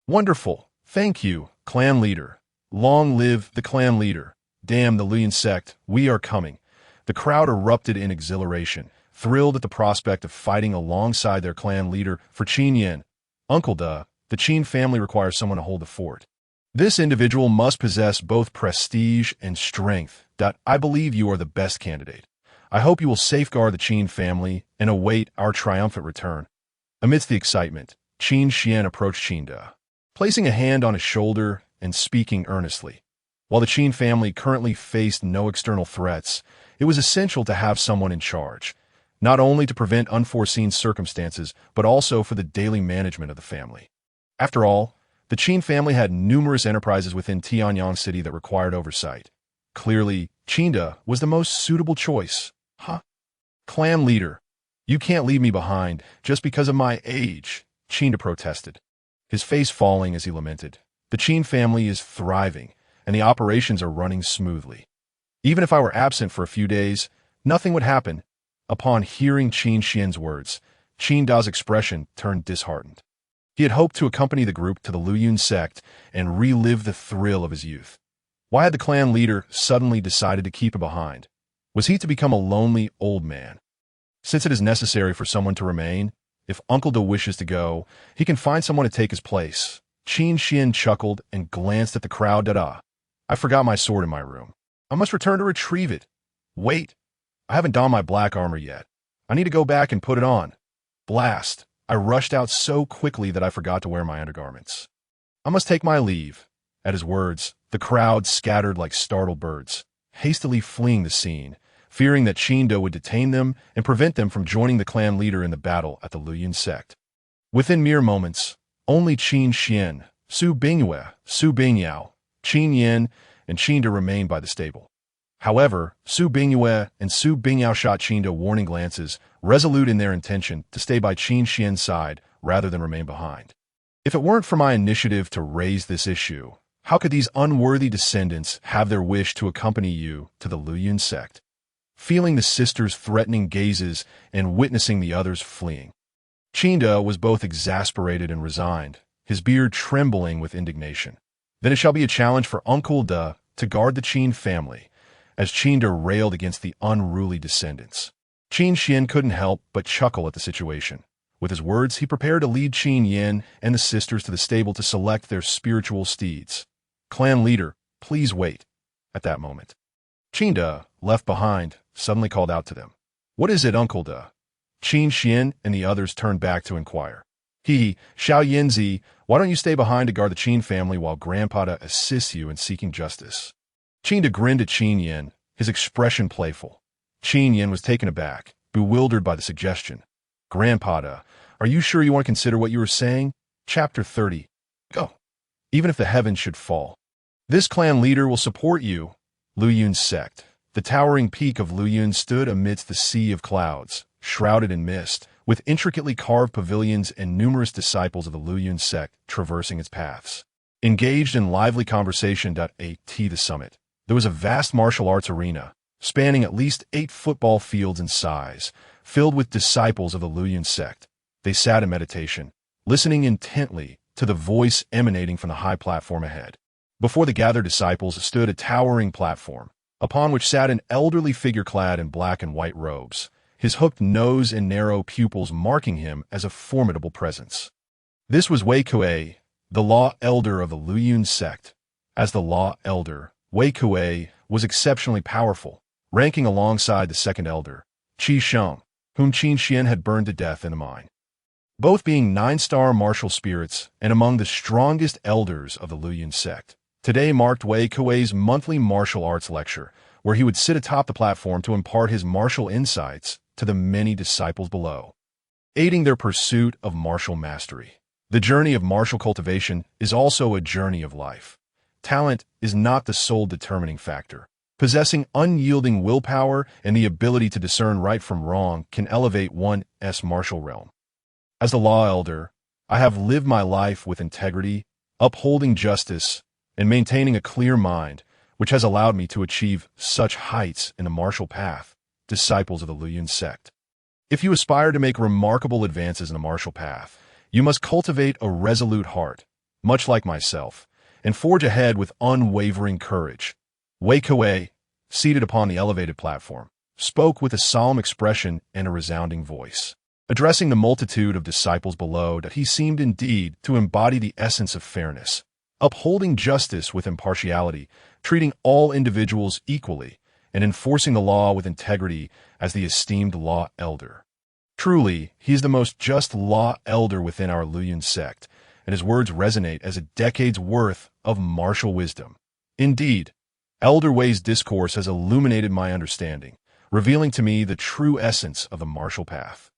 Wonderful. Thank you, clan leader. Long live the clan leader. Damn the Luyun sect, we are coming. The crowd erupted in exhilaration, thrilled at the prospect of fighting alongside their clan leader for Qin Yin. Uncle the Qin family requires someone to hold the fort. This individual must possess both prestige and strength. I believe you are the best candidate. I hope you will safeguard the Qin family and await our triumphant return. Amidst the excitement, Qin Xian approached Qin De, placing a hand on his shoulder and speaking earnestly. While the Qin family currently faced no external threats, it was essential to have someone in charge, not only to prevent unforeseen circumstances, but also for the daily management of the family. After all, the Qin family had numerous enterprises within Tianyang City that required oversight. Clearly, Qin De was the most suitable choice. Clan leader, you can't leave me behind just because of my age, Qin De protested, his face falling as he lamented. The Qin family is thriving, and the operations are running smoothly. Even if I were absent for a few days, nothing would happen. Upon hearing Qin Xian's words, Qin Da's expression turned disheartened. He had hoped to accompany the group to the Luyun sect and relive the thrill of his youth. Why had the clan leader suddenly decided to keep him behind? Was he to become a lonely old man? Since it is necessary for someone to remain, if Uncle De wishes to go, he can find someone to take his place. Qin Xian chuckled and glanced at the crowd. I forgot my sword in my room. I must return to retrieve it. Wait, I haven't donned my black armor yet. I need to go back and put it on. Blast! I rushed out so quickly that I forgot to wear my undergarments. I must take my leave. At his words, the crowd scattered like startled birds, hastily fleeing the scene, fearing that Qin De would detain them and prevent them from joining the clan leader in the battle at the Luyun sect. Within mere moments, only Qin Xian, Su Bingyue, Su Bingyao, Qin Yin, and Qin De remained by the stable. However, Su Bingyue and Su Bingyao shot Qin De warning glances, resolute in their intention to stay by Qin Xian's side rather than remain behind. If it weren't for my initiative to raise this issue, how could these unworthy descendants have their wish to accompany you to the Luyun sect? Feeling the sisters' threatening gazes and witnessing the others fleeing, Qin De was both exasperated and resigned, his beard trembling with indignation. Then it shall be a challenge for Uncle De to guard the Qin family, as Qin De railed against the unruly descendants. Qin Xian couldn't help but chuckle at the situation. With his words, he prepared to lead Qin Yin and the sisters to the stable to select their spiritual steeds. Clan leader, please wait. At that moment, Qin De, left behind, suddenly called out to them. What is it, Uncle De? Qin Xian and the others turned back to inquire. Xiaoyao, why don't you stay behind to guard the Qin family while Grandpa De assists you in seeking justice? Qin De grinned at Qin Yin, his expression playful. Qin Yin was taken aback, bewildered by the suggestion. Grandpa De, are you sure you want to consider what you were saying? Chapter 30. Go. Even if the heavens should fall, this clan leader will support you. Luyun sect. The towering peak of Luyun stood amidst the sea of clouds, shrouded in mist, with intricately carved pavilions and numerous disciples of the Luyun sect traversing its paths. Engaged in lively conversation at the summit, there was a vast martial arts arena, spanning at least 8 football fields in size, filled with disciples of the Luyun sect. They sat in meditation, listening intently to the voice emanating from the high platform ahead. Before the gathered disciples stood a towering platform, upon which sat an elderly figure clad in black and white robes, his hooked nose and narrow pupils marking him as a formidable presence. This was Wei Kuei, the law elder of the Luyun sect. As the law elder, Wei Kuei was exceptionally powerful, ranking alongside the second elder, Qi Sheng, whom Qin Xian had burned to death in a mine. both being 9-star martial spirits and among the strongest elders of the Luyun sect. Today marked Wei Kuei's monthly martial arts lecture, where he would sit atop the platform to impart his martial insights to the many disciples below, aiding their pursuit of martial mastery. The journey of martial cultivation is also a journey of life. Talent is not the sole determining factor. Possessing unyielding willpower and the ability to discern right from wrong can elevate one's martial realm. As the Law Elder, I have lived my life with integrity, upholding justice, and maintaining a clear mind, which has allowed me to achieve such heights in the martial path, disciples of the Luyun sect. If you aspire to make remarkable advances in the martial path, you must cultivate a resolute heart, much like myself, and forge ahead with unwavering courage. Wei Kuei, seated upon the elevated platform, spoke with a solemn expression and a resounding voice. Addressing the multitude of disciples below, that he seemed indeed to embody the essence of fairness, upholding justice with impartiality, treating all individuals equally, and enforcing the law with integrity as the esteemed Law Elder. Truly, he is the most just Law Elder within our Luyun sect, and his words resonate as a decade's worth of martial wisdom. Indeed, Elder Wei's discourse has illuminated my understanding, revealing to me the true essence of the martial path.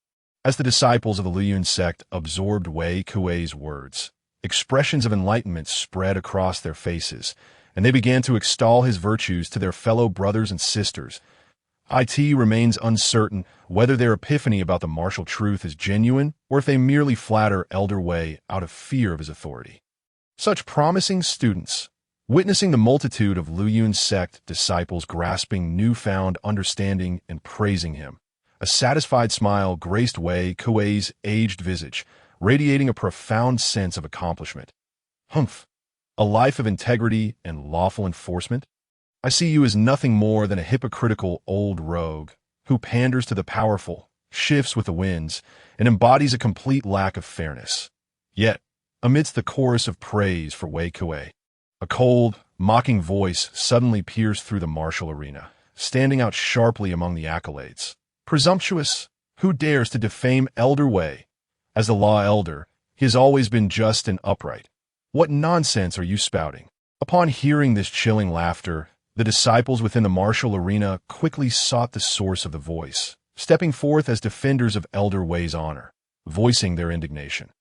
As the disciples of the Luyun sect absorbed Wei Kuei's words, expressions of enlightenment spread across their faces, and they began to extol his virtues to their fellow brothers and sisters. It remains uncertain whether their epiphany about the martial truth is genuine or if they merely flatter Elder Wei out of fear of his authority. Such promising students, witnessing the multitude of Luyun sect disciples grasping newfound understanding and praising him, a satisfied smile graced Wei Kuei's aged visage, radiating a profound sense of accomplishment. Humph! A life of integrity and lawful enforcement? I see you as nothing more than a hypocritical old rogue who panders to the powerful, shifts with the winds, and embodies a complete lack of fairness. Yet, amidst the chorus of praise for Wei Kuei, a cold, mocking voice suddenly pierced through the martial arena, standing out sharply among the accolades. Presumptuous! Who dares to defame Elder Wei? As the Law Elder, he has always been just and upright. What nonsense are you spouting? Upon hearing this chilling laughter, the disciples within the martial arena quickly sought the source of the voice, stepping forth as defenders of Elder Wei's honor, voicing their indignation.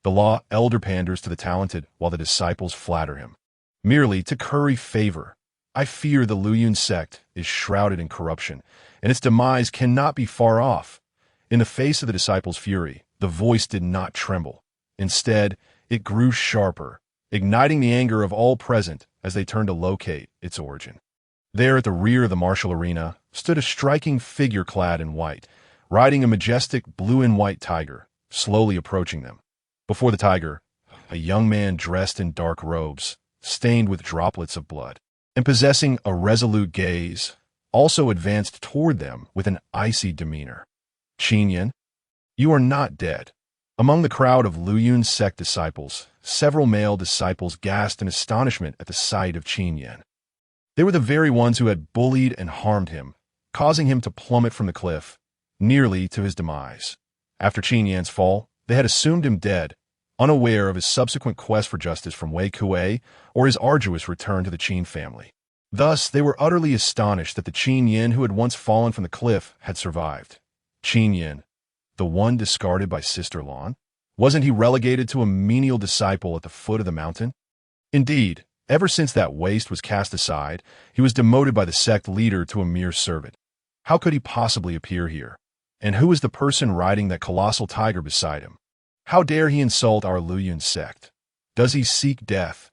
The Law Elder panders to the talented while the disciples flatter him, merely to curry favor. I fear the Luyun sect is shrouded in corruption, and its demise cannot be far off. In the face of the disciples' fury, the voice did not tremble. Instead, it grew sharper, igniting the anger of all present as they turned to locate its origin. There at the rear of the martial arena stood a striking figure clad in white, riding a majestic blue and white tiger, slowly approaching them. Before the tiger, a young man dressed in dark robes, stained with droplets of blood, and possessing a resolute gaze, also advanced toward them with an icy demeanor. Qin, you are not dead. Among the crowd of Luyun sect disciples, several male disciples gasped in astonishment at the sight of Qin. They were the very ones who had bullied and harmed him, causing him to plummet from the cliff, nearly to his demise. After Qin's fall, they had assumed him dead, unaware of his subsequent quest for justice from Wei Kuei or his arduous return to the Qin family. Thus, they were utterly astonished that the Qin who had once fallen from the cliff had survived. Qin, the one discarded by Sister Lan? Wasn't he relegated to a menial disciple at the foot of the mountain? Indeed, ever since that waste was cast aside, he was demoted by the sect leader to a mere servant. How could he possibly appear here? And who is the person riding that colossal tiger beside him? How dare he insult our Luyun sect? Does he seek death?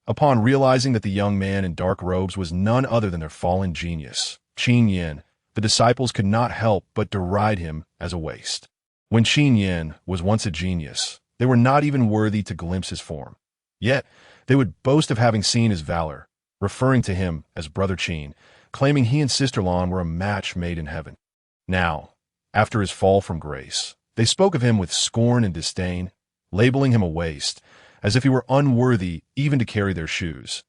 Upon realizing that the young man in dark robes was none other than their fallen genius, Qin, the disciples could not help but deride him as a waste. When Qin was once a genius, they were not even worthy to glimpse his form. Yet, they would boast of having seen his valor, referring to him as Brother Qin, claiming he and Sister Lan were a match made in heaven. Now, after his fall from grace, they spoke of him with scorn and disdain, labeling him a waste, as if he were unworthy even to carry their shoes.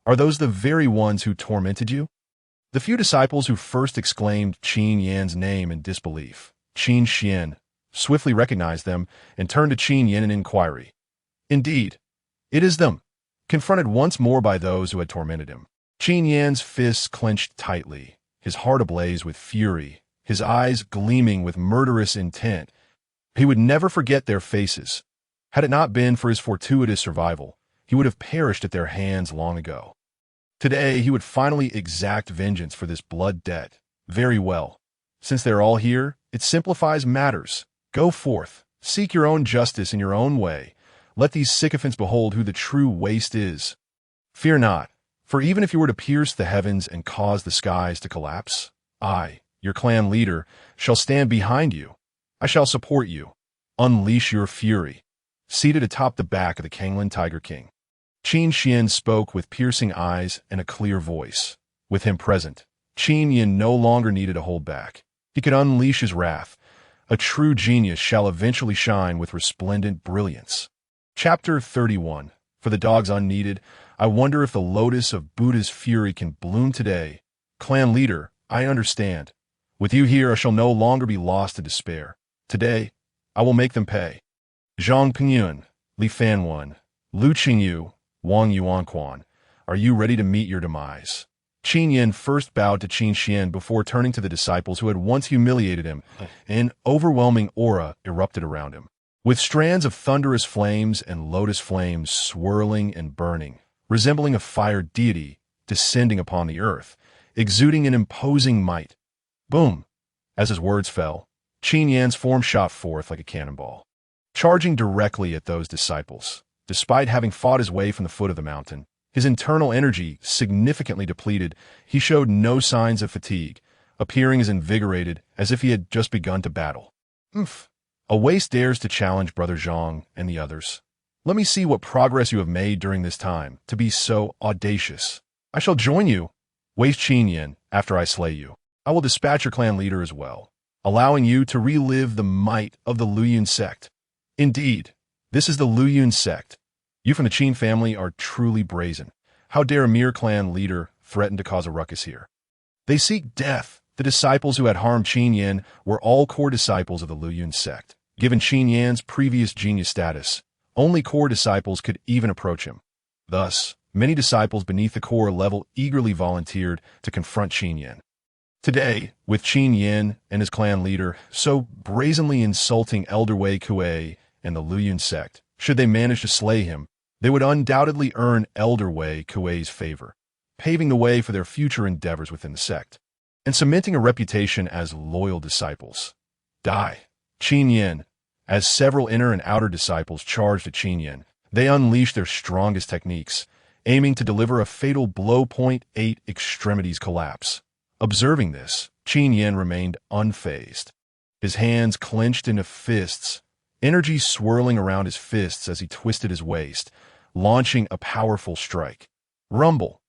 Are those the very ones who tormented you? The few disciples who first exclaimed Qin Yan's name in disbelief, Qin Xian, swiftly recognized them, and turned to Qin Yin in inquiry. Indeed, it is them. Confronted once more by those who had tormented him, Qin Yan's fists clenched tightly, his heart ablaze with fury, his eyes gleaming with murderous intent. He would never forget their faces. Had it not been for his fortuitous survival, he would have perished at their hands long ago. Today, he would finally exact vengeance for this blood debt. Very well. Since they're all here, it simplifies matters. Go forth, seek your own justice in your own way. Let these sycophants behold who the true waste is. Fear not, for even if you were to pierce the heavens and cause the skies to collapse, I, your clan leader, shall stand behind you. I shall support you. Unleash your fury. Seated atop the back of the Kanglan Tiger King, Qin Xian spoke with piercing eyes and a clear voice. With him present, Qin Yin no longer needed to hold back. He could unleash his wrath. A true genius shall eventually shine with resplendent brilliance. Chapter 31. For the dogs unneeded, I wonder if the lotus of Buddha's fury can bloom today. Clan leader, I understand. With you here, I shall no longer be lost to despair. Today, I will make them pay. Zhang Pingyun, Li Fanwan, Lu Qingyu, Wang Yuanquan, are you ready to meet your demise? Qin Yin first bowed to Qin Xian before turning to the disciples who had once humiliated him. An overwhelming aura erupted around him, with strands of thunderous flames and lotus flames swirling and burning, resembling a fire deity descending upon the earth, exuding an imposing might. Boom! As his words fell, Qin Yan's form shot forth like a cannonball, charging directly at those disciples. Despite having fought his way from the foot of the mountain, his internal energy significantly depleted, he showed no signs of fatigue, appearing as invigorated as if he had just begun to battle. A waste dares to challenge Brother Zhang and the others. Let me see what progress you have made during this time to be so audacious. I shall join you. Waste Qin Yin, after I slay you. I will dispatch your clan leader as well, allowing you to relive the might of the Luyun sect. Indeed, this is the Luyun sect. You from the Qin family are truly brazen. How dare a mere clan leader threaten to cause a ruckus here? They seek death. The disciples who had harmed Qin Yan were all core disciples of the Luyun sect. Given Qin Yan's previous genius status, only core disciples could even approach him. Thus, many disciples beneath the core level eagerly volunteered to confront Qin Yan. Today, with Qin Yan and his clan leader so brazenly insulting Elder Wei Kuei and the Luyun sect, should they manage to slay him, they would undoubtedly earn Elder Wei Kuei's favor, paving the way for their future endeavors within the sect, and cementing a reputation as loyal disciples. Die. Qin Yan. As several inner and outer disciples charged at Qin Yan, they unleashed their strongest techniques, aiming to deliver a fatal blow. 8 extremities collapse. Observing this, Qin Yan remained unfazed. His hands clenched into fists, energy swirling around his fists as he twisted his waist, launching a powerful strike. Rumble!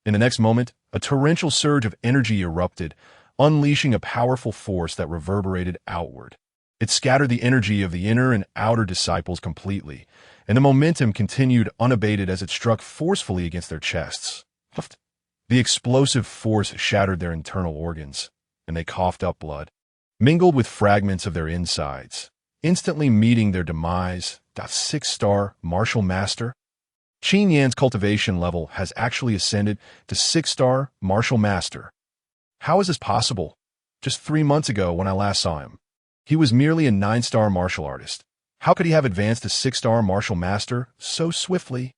In the next moment, a torrential surge of energy erupted, unleashing a powerful force that reverberated outward. It scattered the energy of the inner and outer disciples completely, and the momentum continued unabated as it struck forcefully against their chests. The explosive force shattered their internal organs, and they coughed up blood, mingled with fragments of their insides, instantly meeting their demise. 6-star Martial Master. Qin Yan's cultivation level has actually ascended to 6-star Martial Master. How is this possible? Just 3 months ago when I last saw him, he was merely a 9-star martial artist. How could he have advanced to 6-star Martial Master so swiftly?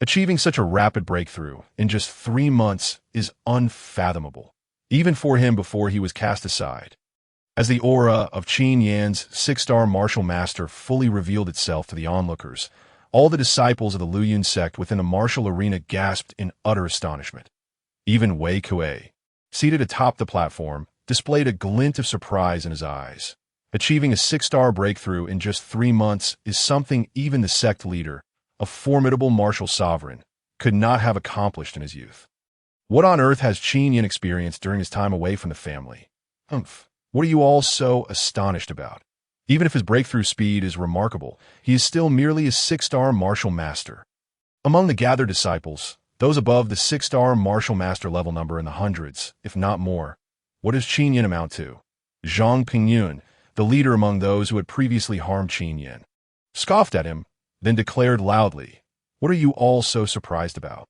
Achieving such a rapid breakthrough in just 3 months is unfathomable, even for him before he was cast aside. As the aura of Qin Yan's 6-star Martial Master fully revealed itself to the onlookers, all the disciples of the Luyun sect within the martial arena gasped in utter astonishment. Even Wei Kuei, seated atop the platform, displayed a glint of surprise in his eyes. Achieving a 6-star breakthrough in just 3 months is something even the sect leader, a formidable martial sovereign, could not have accomplished in his youth. What on earth has Qin Yan experienced during his time away from the family? What are you all so astonished about? Even if his breakthrough speed is remarkable, he is still merely a 6-star Martial Master. Among the gathered disciples, those above the 6-star Martial Master level number in the hundreds, if not more, what does Qin Yan amount to? Zhang Pingyun, the leader among those who had previously harmed Qin Yin, scoffed at him, then declared loudly, "What are you all so surprised about?"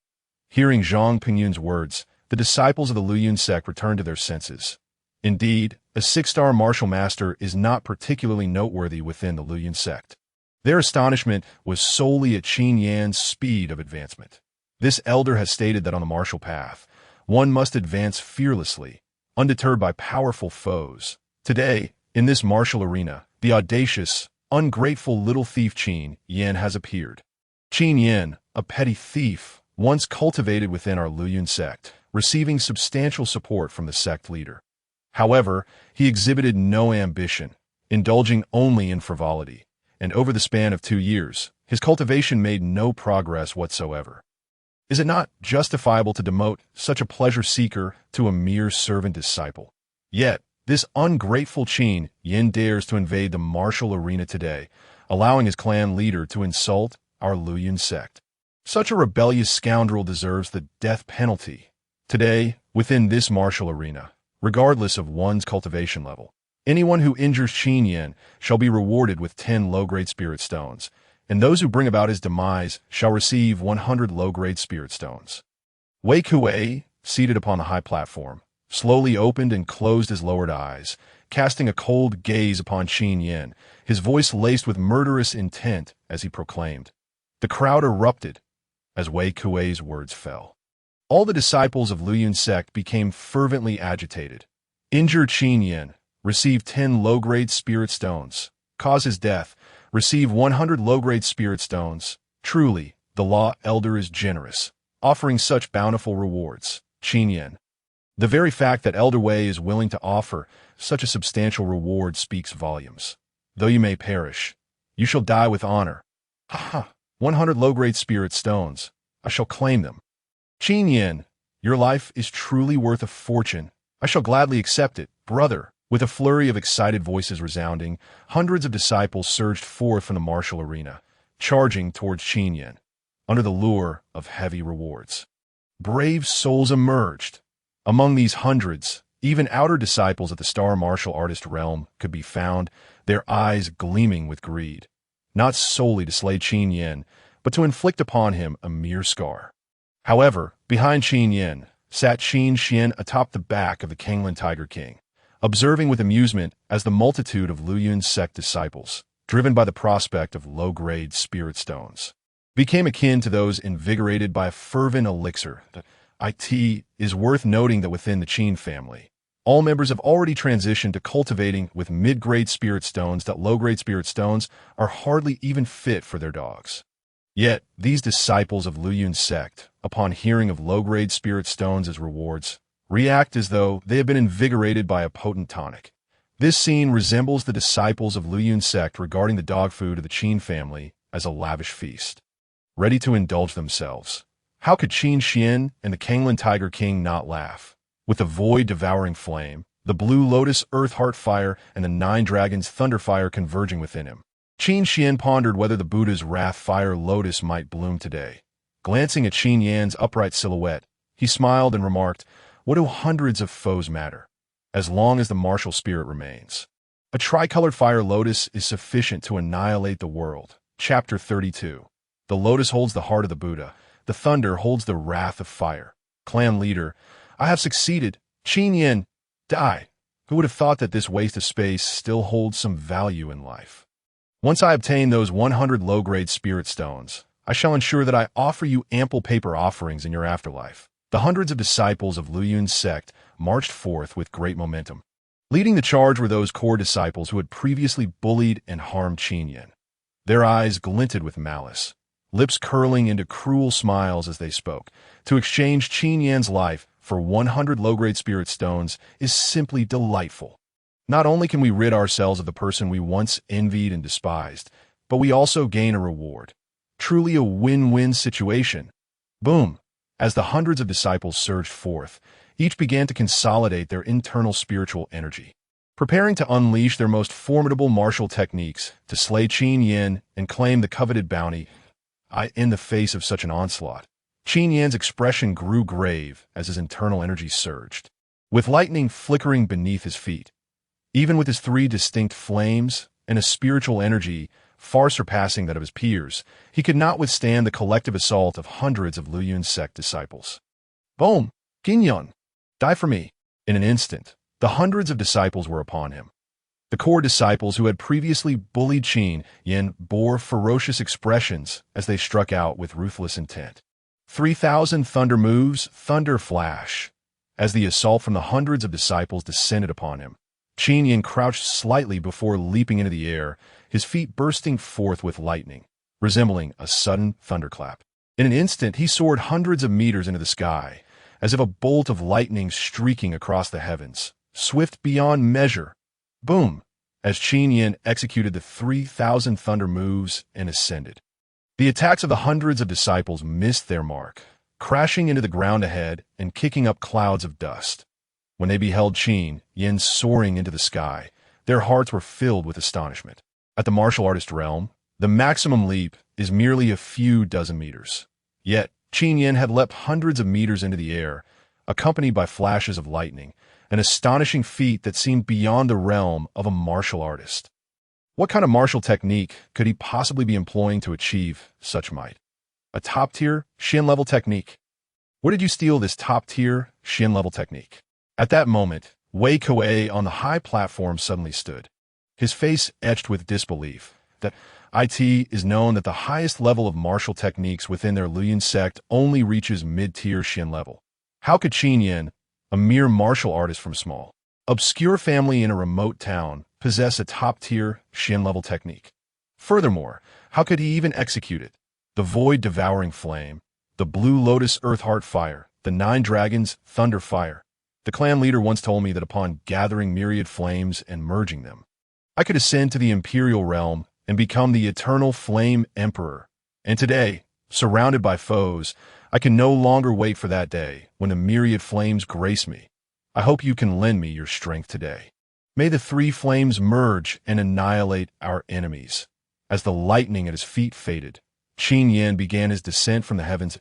Hearing Zhang Pingyun's words, the disciples of the Luyun sect returned to their senses. Indeed, a six-star martial master is not particularly noteworthy within the Luyun sect. Their astonishment was solely at Qin Yan's speed of advancement. This elder has stated that on the martial path, one must advance fearlessly, undeterred by powerful foes. Today, in this martial arena, the audacious, ungrateful little thief Qin Yan has appeared. Qin Yan, a petty thief, once cultivated within our Luyun sect, receiving substantial support from the sect leader. However, he exhibited no ambition, indulging only in frivolity, and over the span of 2 years, his cultivation made no progress whatsoever. Is it not justifiable to demote such a pleasure seeker to a mere servant disciple? Yet, this ungrateful Qin Yin dares to invade the martial arena today, allowing his clan leader to insult our Luyun sect. Such a rebellious scoundrel deserves the death penalty. Today, within this martial arena, regardless of one's cultivation level, anyone who injures Qin Yin shall be rewarded with 10 low-grade spirit stones, and those who bring about his demise shall receive 100 low-grade spirit stones. Wei Kuei, seated upon the high platform, slowly opened and closed his lowered eyes, casting a cold gaze upon Qin Yin, his voice laced with murderous intent as he proclaimed. The crowd erupted as Wei Kuei's words fell. All the disciples of Luyun sect became fervently agitated. Injure Qin Yin, receive 10 low-grade spirit stones. Cause his death, receive 100 low-grade spirit stones. Truly, the law elder is generous, offering such bountiful rewards. Qin Yin. The very fact that Elder Wei is willing to offer such a substantial reward speaks volumes. Though you may perish, you shall die with honor. Ha ha! 100 low-grade spirit stones. I shall claim them. Qin Yin, your life is truly worth a fortune. I shall gladly accept it, brother. With a flurry of excited voices resounding, hundreds of disciples surged forth from the martial arena, charging towards Qin Yin, under the lure of heavy rewards. Brave souls emerged. Among these hundreds, even outer disciples of the star martial artist realm could be found, their eyes gleaming with greed, not solely to slay Qin Yin, but to inflict upon him a mere scar. However, behind Qin Yin sat Qin Xian atop the back of the Kanglan Tiger King, observing with amusement as the multitude of Luyun sect disciples, driven by the prospect of low-grade spirit stones, became akin to those invigorated by a fervent elixir. It is worth noting that within the Qin family, all members have already transitioned to cultivating with mid-grade spirit stones that low-grade spirit stones are hardly even fit for their dogs. Yet, these disciples of Luyun sect, upon hearing of low-grade spirit stones as rewards, react as though they have been invigorated by a potent tonic. This scene resembles the disciples of Luyun sect regarding the dog food of the Qin family as a lavish feast, ready to indulge themselves. How could Qin Xian and the Kanglan Tiger King not laugh? With the void devouring flame, the blue lotus earth heart fire, and the 9 dragons thunder fire converging within him, Qin Xian pondered whether the Buddha's wrath fire lotus might bloom today. Glancing at Qin Yan's upright silhouette, he smiled and remarked, "What do hundreds of foes matter, as long as the martial spirit remains? A tricolored fire lotus is sufficient to annihilate the world." Chapter 32. The lotus holds the heart of the Buddha. The thunder holds the wrath of fire. Clan leader, I have succeeded. Qin Yin, die. Who would have thought that this waste of space still holds some value in life? Once I obtain those 100 low-grade spirit stones, I shall ensure that I offer you ample paper offerings in your afterlife. The hundreds of disciples of Luyun's sect marched forth with great momentum. Leading the charge were those core disciples who had previously bullied and harmed Qin Yin. Their eyes glinted with malice, lips curling into cruel smiles as they spoke. To exchange Qin Yan's life for 100 low-grade spirit stones is simply delightful. Not only can we rid ourselves of the person we once envied and despised, but we also gain a reward. Truly a win-win situation. Boom! As the hundreds of disciples surged forth, each began to consolidate their internal spiritual energy, preparing to unleash their most formidable martial techniques to slay Qin Yin and claim the coveted bounty. In the face of such an onslaught, Qin Yan's expression grew grave as his internal energy surged, with lightning flickering beneath his feet. Even with his three distinct flames and a spiritual energy far surpassing that of his peers, he could not withstand the collective assault of hundreds of Luyun's sect disciples. Boom! Qingyun! Die for me! In an instant, the hundreds of disciples were upon him. The core disciples who had previously bullied Qin Yin bore ferocious expressions as they struck out with ruthless intent. 3,000 thunder moves, thunder flash. As the assault from the hundreds of disciples descended upon him, Qin Yin crouched slightly before leaping into the air, his feet bursting forth with lightning, resembling a sudden thunderclap. In an instant, he soared hundreds of meters into the sky, as if a bolt of lightning streaking across the heavens, swift beyond measure. Boom! As Qin Yin executed the 3,000 thunder moves and ascended. The attacks of the hundreds of disciples missed their mark, crashing into the ground ahead and kicking up clouds of dust. When they beheld Qin Yin soaring into the sky, their hearts were filled with astonishment. At the martial artist realm, the maximum leap is merely a few dozen meters. Yet, Qin Yin had leapt hundreds of meters into the air, accompanied by flashes of lightning, an astonishing feat that seemed beyond the realm of a martial artist. What kind of martial technique could he possibly be employing to achieve such might? A top-tier, Shin-level technique. Where did you steal this top-tier, Shin-level technique? At that moment, Wei Kuei on the high platform suddenly stood, his face etched with disbelief. That it is known that the highest level of martial techniques within their Luyun sect only reaches mid-tier Shin level. How could Qin Yin, a mere martial artist from small, obscure family in a remote town, possess a top-tier Shin-level technique? Furthermore, how could he even execute it? The void devouring flame, the blue lotus earth heart fire, the 9 dragons thunder fire. The clan leader once told me that upon gathering myriad flames and merging them, I could ascend to the imperial realm and become the eternal flame emperor. And today, surrounded by foes, I can no longer wait for that day when the myriad flames grace me. I hope you can lend me your strength today. May the 3 flames merge and annihilate our enemies. As the lightning at his feet faded, Qin Yin began his descent from the heavens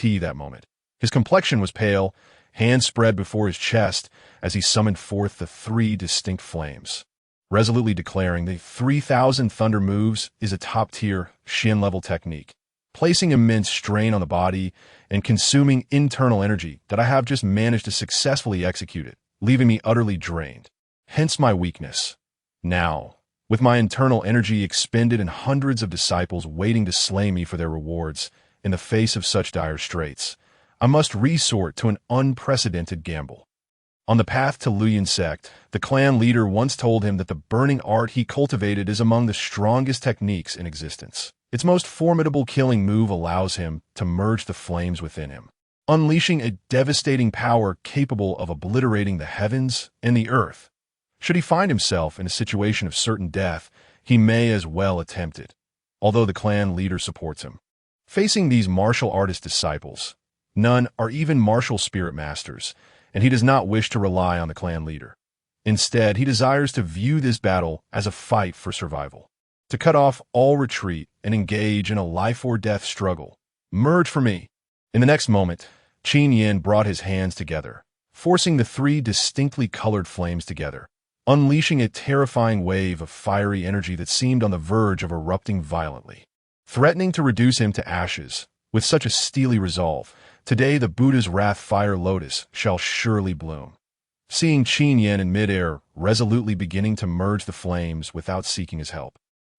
that moment. His complexion was pale, hands spread before his chest as he summoned forth the 3 distinct flames, resolutely declaring the 3,000 thunder moves is a top-tier Shin-level technique, placing immense strain on the body and consuming internal energy that I have just managed to successfully execute it, leaving me utterly drained. Hence my weakness. Now, with my internal energy expended and hundreds of disciples waiting to slay me for their rewards, in the face of such dire straits, I must resort to an unprecedented gamble. On the path to Luyun sect, the clan leader once told him that the burning art he cultivated is among the strongest techniques in existence. Its most formidable killing move allows him to merge the flames within him, unleashing a devastating power capable of obliterating the heavens and the earth. Should he find himself in a situation of certain death, he may as well attempt it, although the clan leader supports him. Facing these martial artist disciples, none are even martial spirit masters, and he does not wish to rely on the clan leader. Instead, he desires to view this battle as a fight for survival, to cut off all retreat and engage in a life-or-death struggle. Merge for me. In the next moment, Qin Yin brought his hands together, forcing the 3 distinctly colored flames together, unleashing a terrifying wave of fiery energy that seemed on the verge of erupting violently, threatening to reduce him to ashes. With such a steely resolve, today the Buddha's wrath fire lotus shall surely bloom. Seeing Qin Yin in midair, resolutely beginning to merge the flames without seeking his help,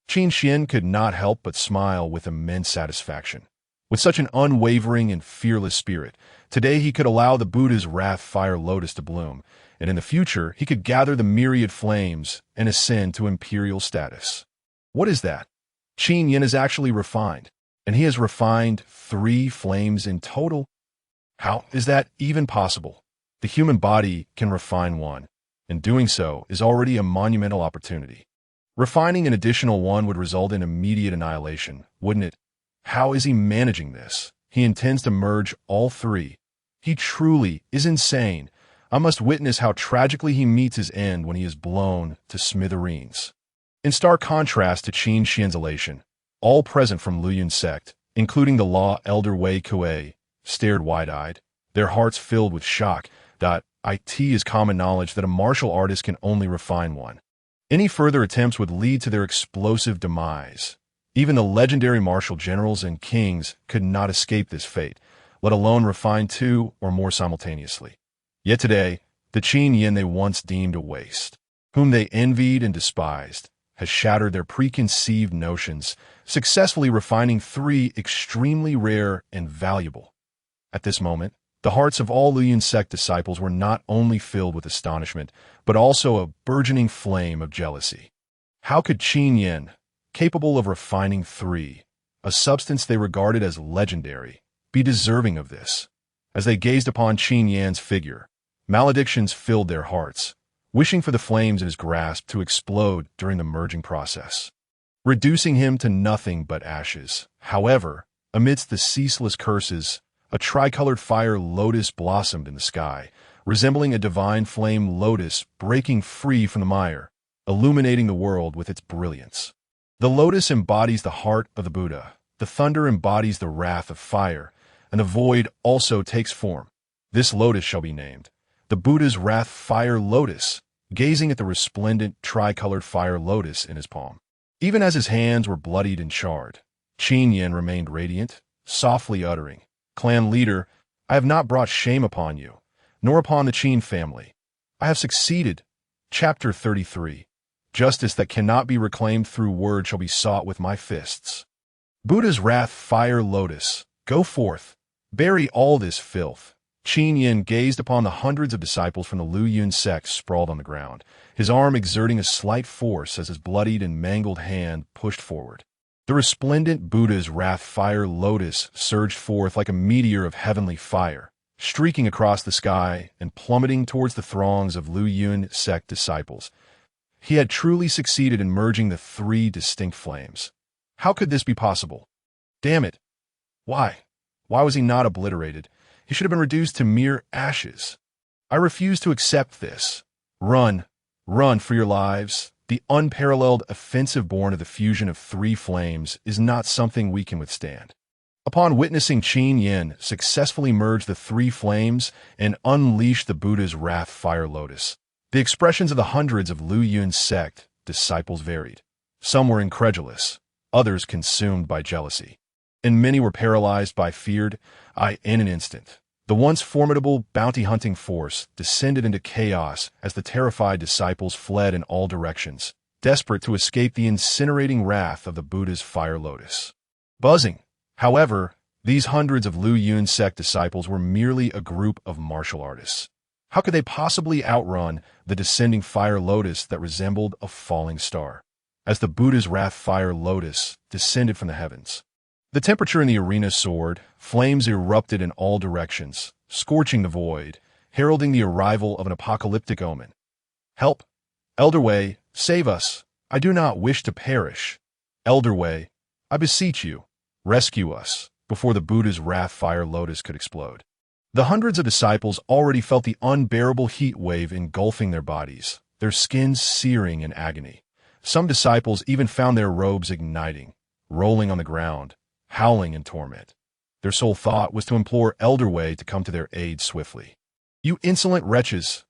Qin Xian could not help but smile with immense satisfaction. With such an unwavering and fearless spirit, today he could allow the Buddha's wrath fire lotus to bloom, and in the future he could gather the myriad flames and ascend to imperial status. What is that? Qin Yin is actually refined, and he has refined 3 flames in total. How is that even possible? The human body can refine 1, and doing so is already a monumental opportunity. Refining an additional 1 would result in immediate annihilation, wouldn't it? How is he managing this? He intends to merge all 3. He truly is insane. I must witness how tragically he meets his end when he is blown to smithereens. In stark contrast to Qin Xian's elation, all present from Luyun sect, including the law elder Wei Kuei, stared wide-eyed, their hearts filled with shock. It is common knowledge that a martial artist can only refine one. Any further attempts would lead to their explosive demise. Even the legendary martial generals and kings could not escape this fate, let alone refine two or more simultaneously. Yet today, the Qin Yin they once deemed a waste, whom they envied and despised, has shattered their preconceived notions, successfully refining three extremely rare and valuable. At this moment, the hearts of all Luyun sect disciples were not only filled with astonishment, but also a burgeoning flame of jealousy. How could Qin Yin, capable of refining three, a substance they regarded as legendary, be deserving of this? As they gazed upon Qin Yan's figure, maledictions filled their hearts, wishing for the flames in his grasp to explode during the merging process, reducing him to nothing but ashes. However, amidst the ceaseless curses, a tricolored fire lotus blossomed in the sky, resembling a divine flame lotus breaking free from the mire, illuminating the world with its brilliance. The lotus embodies the heart of the Buddha, the thunder embodies the wrath of fire, and the void also takes form. This lotus shall be named the Buddha's wrath fire lotus, gazing at the resplendent tricolored fire lotus in his palm. Even as his hands were bloodied and charred, Qin Yin remained radiant, softly uttering, "Clan leader, I have not brought shame upon you, nor upon the Qin family. I have succeeded." Chapter 33. Justice that cannot be reclaimed through word shall be sought with my fists. Buddha's wrath fire lotus, go forth, bury all this filth. Qin Yin gazed upon the hundreds of disciples from the Luyun sect sprawled on the ground, his arm exerting a slight force as his bloodied and mangled hand pushed forward. The resplendent Buddha's wrath fire lotus surged forth like a meteor of heavenly fire, streaking across the sky and plummeting towards the throngs of Luyun sect disciples. He had truly succeeded in merging the three distinct flames. How could this be possible? Damn it! Why? Why was he not obliterated? He should have been reduced to mere ashes. I refuse to accept this. Run, run for your lives. The unparalleled offensive born of the fusion of three flames is not something we can withstand. Upon witnessing Qin Yin successfully merge the three flames and unleash the Buddha's wrath fire lotus, the expressions of the hundreds of Luyun sect disciples varied. Some were incredulous, others consumed by jealousy, and many were paralyzed by fear. In an instant, the once formidable bounty-hunting force descended into chaos as the terrified disciples fled in all directions, desperate to escape the incinerating wrath of the Buddha's fire lotus. Buzzing. However, these hundreds of Luyun sect disciples were merely a group of martial artists. How could they possibly outrun the descending fire lotus that resembled a falling star, as the Buddha's wrath fire lotus descended from the heavens? The temperature in the arena soared, flames erupted in all directions, scorching the void, heralding the arrival of an apocalyptic omen. Help! Elder Wei, save us! I do not wish to perish. Elder Wei, I beseech you, rescue us, before the Buddha's wrath fire lotus could explode. The hundreds of disciples already felt the unbearable heat wave engulfing their bodies, their skins searing in agony. Some disciples even found their robes igniting, rolling on the ground, howling in torment. Their sole thought was to implore Elder Wei to come to their aid swiftly. You insolent wretches!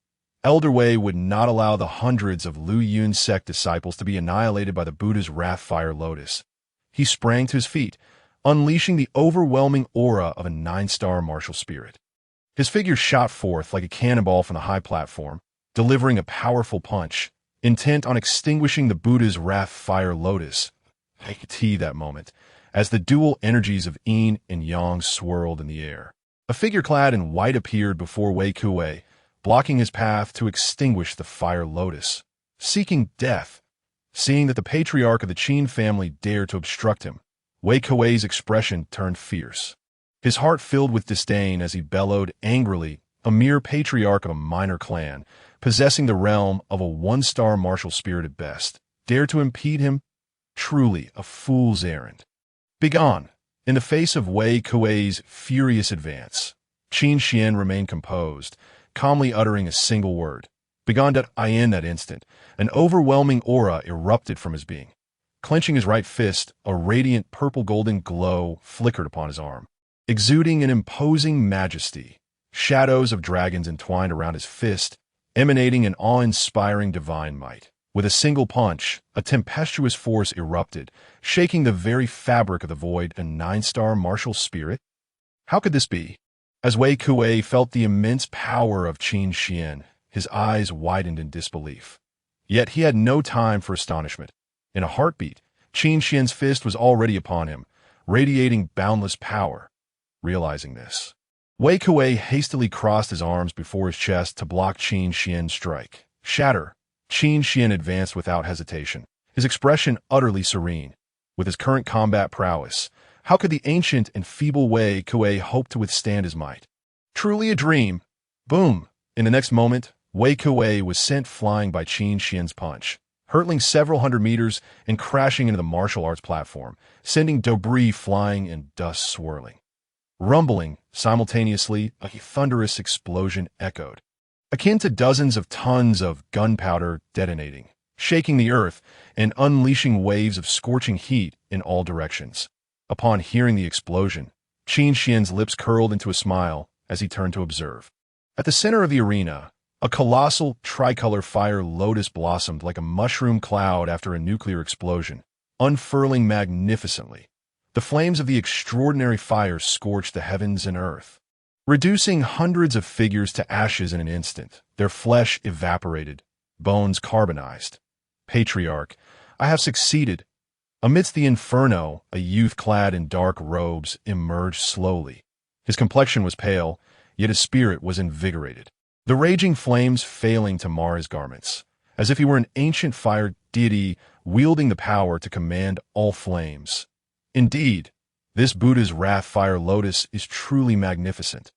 Elder Wei would not allow the hundreds of Luyun sect disciples to be annihilated by the Buddha's wrath fire lotus. He sprang to his feet, unleashing the overwhelming aura of a 9-star martial spirit. His figure shot forth like a cannonball from the high platform, delivering a powerful punch, intent on extinguishing the Buddha's wrath fire lotus. I could see that moment, as the dual energies of yin and yang swirled in the air. A figure clad in white appeared before Wei Kuei, blocking his path to extinguish the fire lotus, seeking death. Seeing that the patriarch of the Qin family dared to obstruct him, Wei Kuei's expression turned fierce. His heart filled with disdain as he bellowed angrily, a mere patriarch of a minor clan, possessing the realm of a 1-star martial spirit at best, dared to impede him? Truly a fool's errand. Begone! In the face of Wei Kuei's furious advance, Qin Xian remained composed, calmly uttering a single word. Begone! In that instant, an overwhelming aura erupted from his being. Clenching his right fist, a radiant purple-golden glow flickered upon his arm. Exuding an imposing majesty, shadows of dragons entwined around his fist, emanating an awe-inspiring divine might. With a single punch, a tempestuous force erupted, shaking the very fabric of the void. A 9-star martial spirit? How could this be? As Wei Kuei felt the immense power of Qin Xian, his eyes widened in disbelief. Yet he had no time for astonishment. In a heartbeat, Qin Xian's fist was already upon him, radiating boundless power. Realizing this, Wei Kuei hastily crossed his arms before his chest to block Qin Xian's strike. Shatter! Qin Xian advanced without hesitation, his expression utterly serene. With his current combat prowess, how could the ancient and feeble Wei Kuei hope to withstand his might? Truly a dream! Boom! In the next moment, Wei Kuei was sent flying by Qin Xian's punch, hurtling several hundred meters and crashing into the martial arts platform, sending debris flying and dust swirling. Rumbling, simultaneously, a thunderous explosion echoed, akin to dozens of tons of gunpowder detonating, shaking the earth and unleashing waves of scorching heat in all directions. Upon hearing the explosion, Qin Xian's lips curled into a smile as he turned to observe. At the center of the arena, a colossal tricolor fire lotus blossomed like a mushroom cloud after a nuclear explosion, unfurling magnificently. The flames of the extraordinary fire scorched the heavens and earth, reducing hundreds of figures to ashes in an instant, their flesh evaporated, bones carbonized. Patriarch, I have succeeded. Amidst the inferno, a youth clad in dark robes emerged slowly. His complexion was pale, yet his spirit was invigorated, the raging flames failing to mar his garments, as if he were an ancient fire deity wielding the power to command all flames. Indeed, this Buddha's wrath fire lotus is truly magnificent.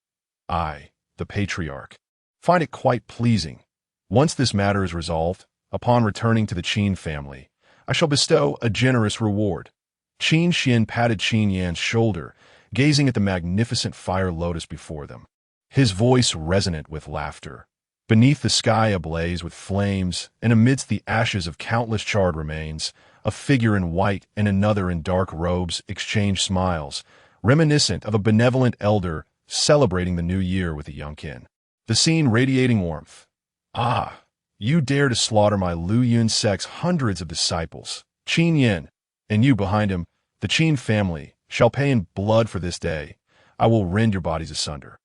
I, the Patriarch, find it quite pleasing. Once this matter is resolved, upon returning to the Qin family, I shall bestow a generous reward. Qin Xian patted Qin Yan's shoulder, gazing at the magnificent fire lotus before them, his voice resonant with laughter. Beneath the sky ablaze with flames, and amidst the ashes of countless charred remains, a figure in white and another in dark robes exchanged smiles, reminiscent of a benevolent elder celebrating the new year with a young kin. The scene radiating warmth. Ah, you dare to slaughter my Lu Yun sect's hundreds of disciples. Qin Yin, and you behind him, the Qin family, shall pay in blood for this day. I will rend your bodies asunder,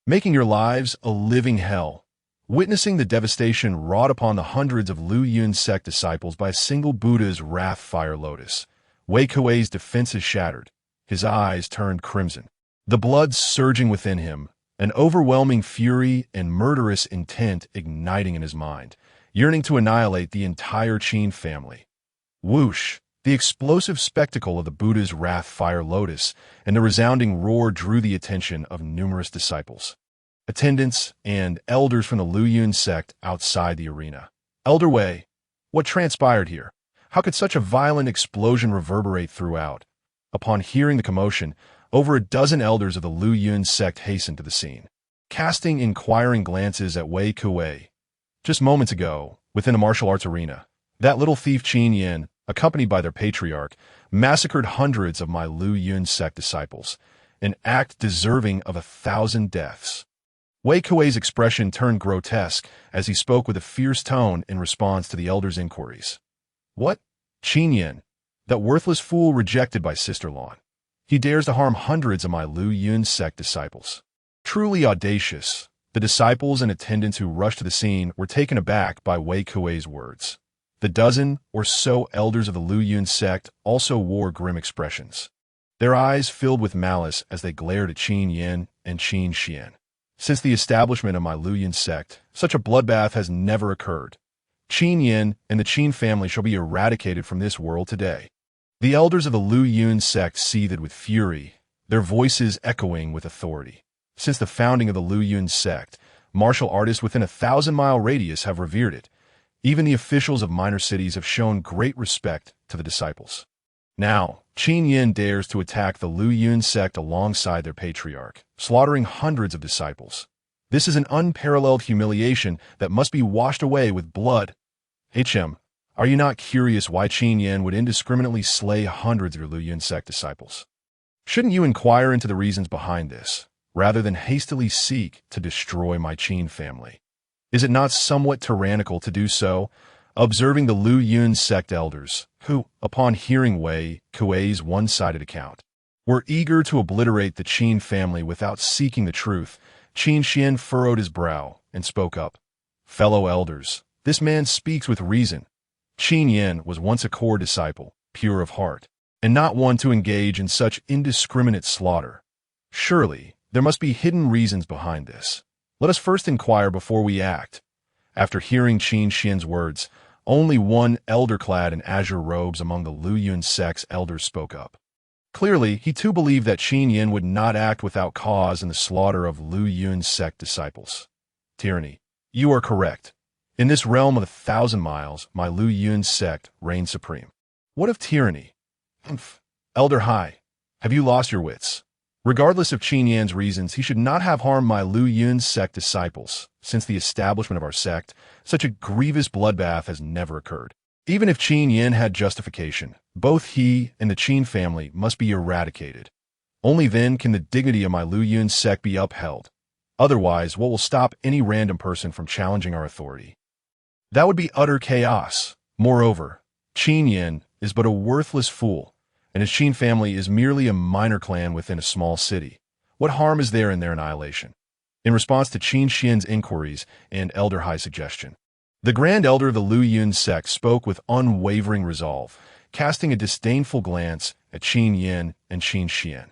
making your lives a living hell. Witnessing the devastation wrought upon the hundreds of Lu Yun sect disciples by a single Buddha's wrath fire lotus, Wei Kuei's defenses shattered, his eyes turned crimson, the blood surging within him, an overwhelming fury and murderous intent igniting in his mind, yearning to annihilate the entire Qin family. Whoosh! The explosive spectacle of the Buddha's wrath fire lotus and the resounding roar drew the attention of numerous disciples, attendants, and elders from the Lu Yun sect outside the arena. Elder Wei, what transpired here? How could such a violent explosion reverberate throughout? Upon hearing the commotion, over a dozen elders of the Lu Yun sect hastened to the scene, casting inquiring glances at Wei Kuei. Just moments ago, within a martial arts arena, that little thief Qin Yin, accompanied by their patriarch, massacred hundreds of my Lu Yun sect disciples, an act deserving of 1,000 deaths. Wei Kuei's expression turned grotesque as he spoke with a fierce tone in response to the elders' inquiries. What? Qin Yin, that worthless fool rejected by Sister Lan. He dares to harm hundreds of my Lu Yun sect disciples. Truly audacious, the disciples and attendants who rushed to the scene were taken aback by Wei Kuei's words. The dozen or so elders of the Lu Yun sect also wore grim expressions, their eyes filled with malice as they glared at Qin Yin and Qin Xian. Since the establishment of my Lu Yun sect, such a bloodbath has never occurred. Qin Yin and the Qin family shall be eradicated from this world today. The elders of the Lu Yun sect seethed with fury, their voices echoing with authority. Since the founding of the Lu Yun sect, martial artists within a 1,000-mile radius have revered it. Even the officials of minor cities have shown great respect to the disciples. Now, Qin Yin dares to attack the Lu Yun sect alongside their patriarch, slaughtering hundreds of disciples. This is an unparalleled humiliation that must be washed away with blood. HM, are you not curious why Qin Yin would indiscriminately slay hundreds of your Lu Yun sect disciples? Shouldn't you inquire into the reasons behind this, rather than hastily seek to destroy my Qin family. Is it not somewhat tyrannical to do so? Observing the Lu Yun sect elders, who, upon hearing Wei Kuei's one-sided account, were eager to obliterate the Qin family without seeking the truth, Qin Xian furrowed his brow and spoke up. Fellow elders, this man speaks with reason. Qin Yin was once a core disciple, pure of heart, and not one to engage in such indiscriminate slaughter. Surely, there must be hidden reasons behind this. Let us first inquire before we act. After hearing Qin Xian's words, only one elder clad in azure robes among the Lu Yun sect's elders spoke up. Clearly, he too believed that Qin Yin would not act without cause in the slaughter of Lu Yun sect disciples. Tyranny. You are correct. In this realm of 1,000 miles, my Lu Yun sect reigns supreme. What of tyranny? Elder Hai, have you lost your wits? Regardless of Qin Yan's reasons, he should not have harmed my Lu Yun sect disciples. Since the establishment of our sect, such a grievous bloodbath has never occurred. Even if Qin Yin had justification, both he and the Qin family must be eradicated. Only then can the dignity of my Lu Yun sect be upheld. Otherwise, what will stop any random person from challenging our authority? That would be utter chaos. Moreover, Qin Yin is but a worthless fool, and his Qin family is merely a minor clan within a small city. What harm is there in their annihilation? In response to Qin Xian's inquiries and Elder Hai's suggestion, the Grand Elder of the Lu Yun sect spoke with unwavering resolve, casting a disdainful glance at Qin Yin and Qin Xian.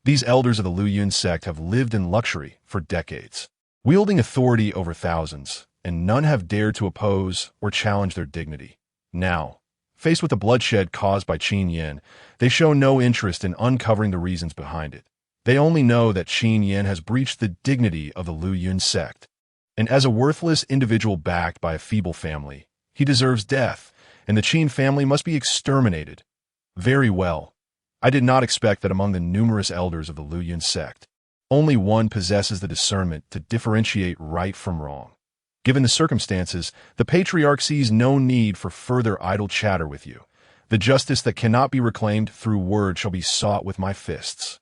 These elders of the Lu Yun sect have lived in luxury for decades, wielding authority over thousands, and none have dared to oppose or challenge their dignity. Now, faced with the bloodshed caused by Qin Yin, they show no interest in uncovering the reasons behind it. They only know that Qin Yin has breached the dignity of the Lu Yun sect, and as a worthless individual backed by a feeble family, he deserves death, and the Qin family must be exterminated. Very well. I did not expect that among the numerous elders of the Lu Yun sect, only one possesses the discernment to differentiate right from wrong. Given the circumstances, the patriarch sees no need for further idle chatter with you. The justice that cannot be reclaimed through words shall be sought with my fists.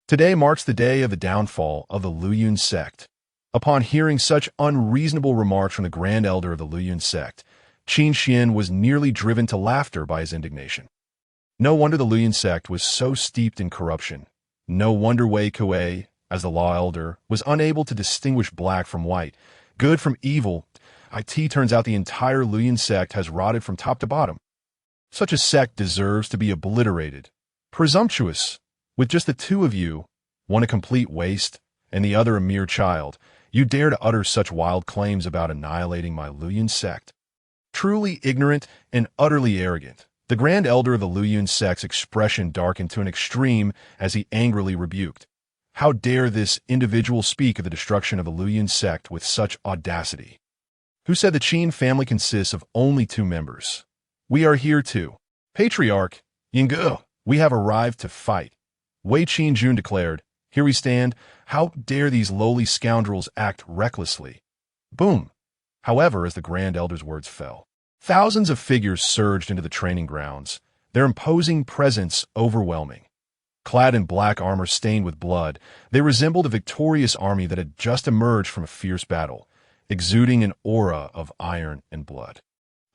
Today marks the day of the downfall of the Lu Yun sect. Upon hearing such unreasonable remarks from the Grand Elder of the Lu Yun sect, Qin Xian was nearly driven to laughter by his indignation. No wonder the Lu Yun sect was so steeped in corruption. No wonder Wei Kuei, as the law elder, was unable to distinguish black from white, good from evil. It turns out the entire Lu Yun sect has rotted from top to bottom. Such a sect deserves to be obliterated. Presumptuous. With just the two of you, one a complete waste and the other a mere child, you dare to utter such wild claims about annihilating my Lu Yun sect. Truly ignorant and utterly arrogant. The Grand Elder of the Lu Yun sect's expression darkened to an extreme as he angrily rebuked. How dare this individual speak of the destruction of the Lu Yun sect with such audacity? Who said the Qin family consists of only 2 members? We are here too. Patriarch, Yingge, we have arrived to fight. Wei Qin Jun declared, here we stand. How dare these lowly scoundrels act recklessly? Boom. However, as the Grand Elder's words fell, thousands of figures surged into the training grounds, their imposing presence overwhelming. Clad in black armor stained with blood, they resembled a victorious army that had just emerged from a fierce battle, exuding an aura of iron and blood.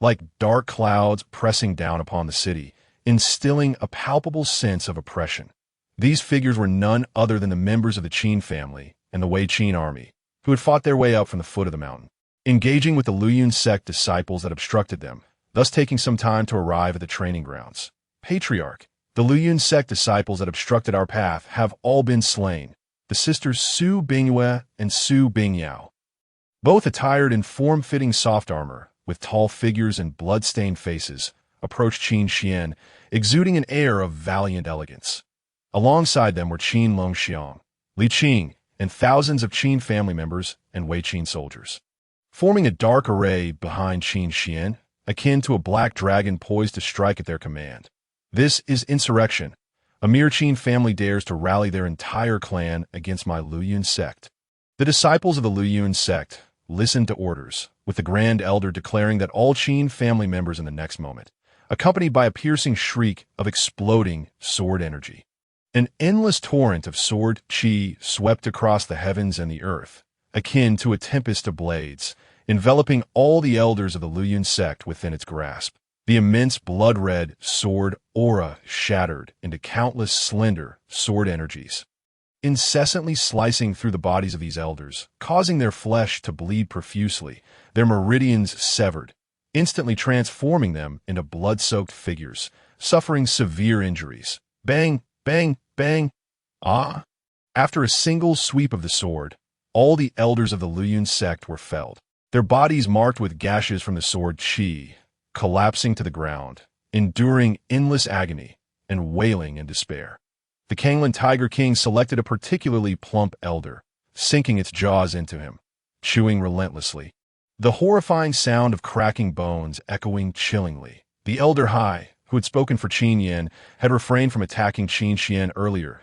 Like dark clouds pressing down upon the city, instilling a palpable sense of oppression. These figures were none other than the members of the Qin family and the Wei Qin army, who had fought their way up from the foot of the mountain, engaging with the Lu Yun sect disciples that obstructed them, thus taking some time to arrive at the training grounds. Patriarch, the Lu Yun sect disciples that obstructed our path have all been slain, the sisters Su Bingyue and Su Bingyao. Both attired in form-fitting soft armor, with tall figures and blood-stained faces, approached Qin Xian, exuding an air of valiant elegance. Alongside them were Qin Longxiang, Li Qing, and thousands of Qin family members and Wei Qin soldiers, forming a dark array behind Qin Xian, akin to a black dragon poised to strike at their command. This is insurrection. A mere Qin family dares to rally their entire clan against my Lu Yun sect. The disciples of the Lu Yun sect listened to orders, with the Grand Elder declaring that all Qin family members in the next moment, accompanied by a piercing shriek of exploding sword energy, An endless torrent of sword chi swept across the heavens and the earth, akin to a tempest of blades, enveloping all the elders of the Luyun sect within its grasp. The immense blood-red sword aura shattered into countless slender sword energies, incessantly slicing through the bodies of these elders, causing their flesh to bleed profusely, their meridians severed, instantly transforming them into blood-soaked figures, suffering severe injuries. Bang, bang, bang. Ah! After a single sweep of the sword, all the elders of the Luyun sect were felled, their bodies marked with gashes from the sword chi, collapsing to the ground, enduring endless agony and wailing in despair. The Kanglan Tiger King selected a particularly plump elder, sinking its jaws into him, chewing relentlessly. The horrifying sound of cracking bones echoing chillingly. The elder Hai, who had spoken for Qin Yan, had refrained from attacking Qin Xian earlier.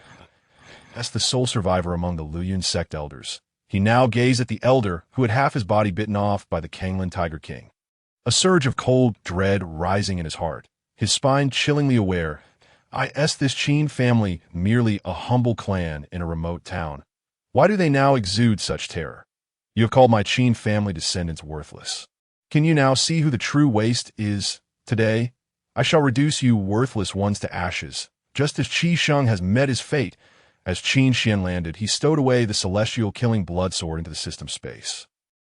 As the sole survivor among the Luyun sect elders, he now gazed at the elder who had half his body bitten off by the Kanglan Tiger King. A surge of cold dread rising in his heart, his spine chillingly aware. This Qin family merely a humble clan in a remote town. Why do they now exude such terror? You have called my Qin family descendants worthless. Can you now see who the true waste is? Today, I shall reduce you worthless ones to ashes, just as Qi Sheng has met his fate. As Qin Xian landed, he stowed away the celestial killing blood sword into the system space.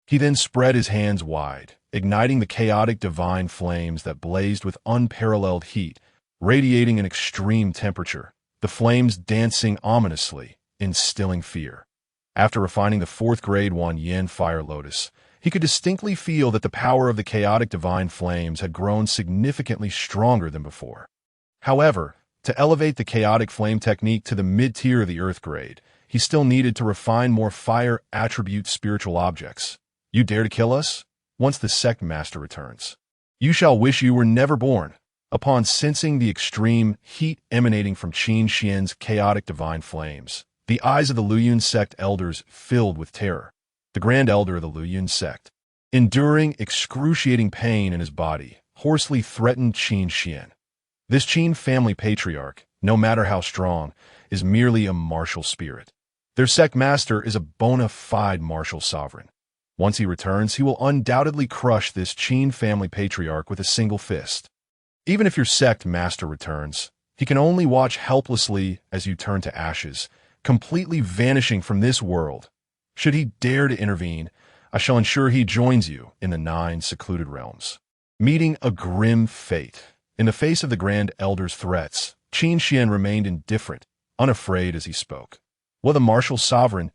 He then spread his hands wide, igniting the chaotic divine flames that blazed with unparalleled heat, radiating an extreme temperature, the flames dancing ominously, instilling fear. After refining the 4th grade 1 Yin Fire Lotus, he could distinctly feel that the power of the chaotic divine flames had grown significantly stronger than before. However, to elevate the chaotic flame technique to the mid-tier of the Earth grade, he still needed to refine more fire attribute spiritual objects. You dare to kill us? Once the sect master returns, you shall wish you were never born. Upon sensing the extreme heat emanating from Qin Xian's chaotic divine flames, the eyes of the Luyun sect elders filled with terror. The grand elder of the Luyun sect, enduring excruciating pain in his body, hoarsely threatened Qin Xian. This Qin family patriarch, no matter how strong, is merely a martial spirit. Their sect master is a bona fide martial sovereign. Once he returns, he will undoubtedly crush this Qin family patriarch with a single fist. Even if your sect master returns, he can only watch helplessly as you turn to ashes, completely vanishing from this world. Should he dare to intervene, I shall ensure he joins you in the 9 secluded realms. Meeting a grim fate. In the face of the Grand Elder's threats, Qin Xian remained indifferent, unafraid as he spoke. Well, the martial sovereign,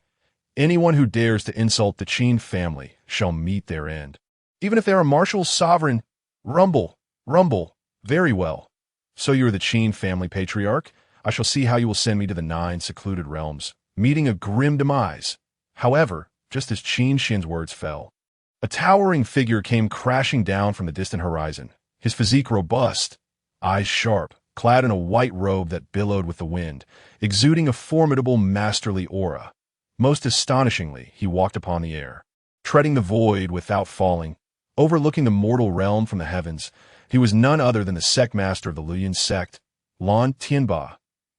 anyone who dares to insult the Qin family shall meet their end. Even if they are a martial sovereign, rumble, rumble. Very well. So you are the Qin family patriarch? I shall see how you will send me to the 9 secluded realms, meeting a grim demise. However, just as Qin Xian's words fell, a towering figure came crashing down from the distant horizon, his physique robust, eyes sharp, clad in a white robe that billowed with the wind, exuding a formidable masterly aura. Most astonishingly, he walked upon the air, treading the void without falling, overlooking the mortal realm from the heavens. He was none other than the sect master of the Luyun sect, Lan Tianba.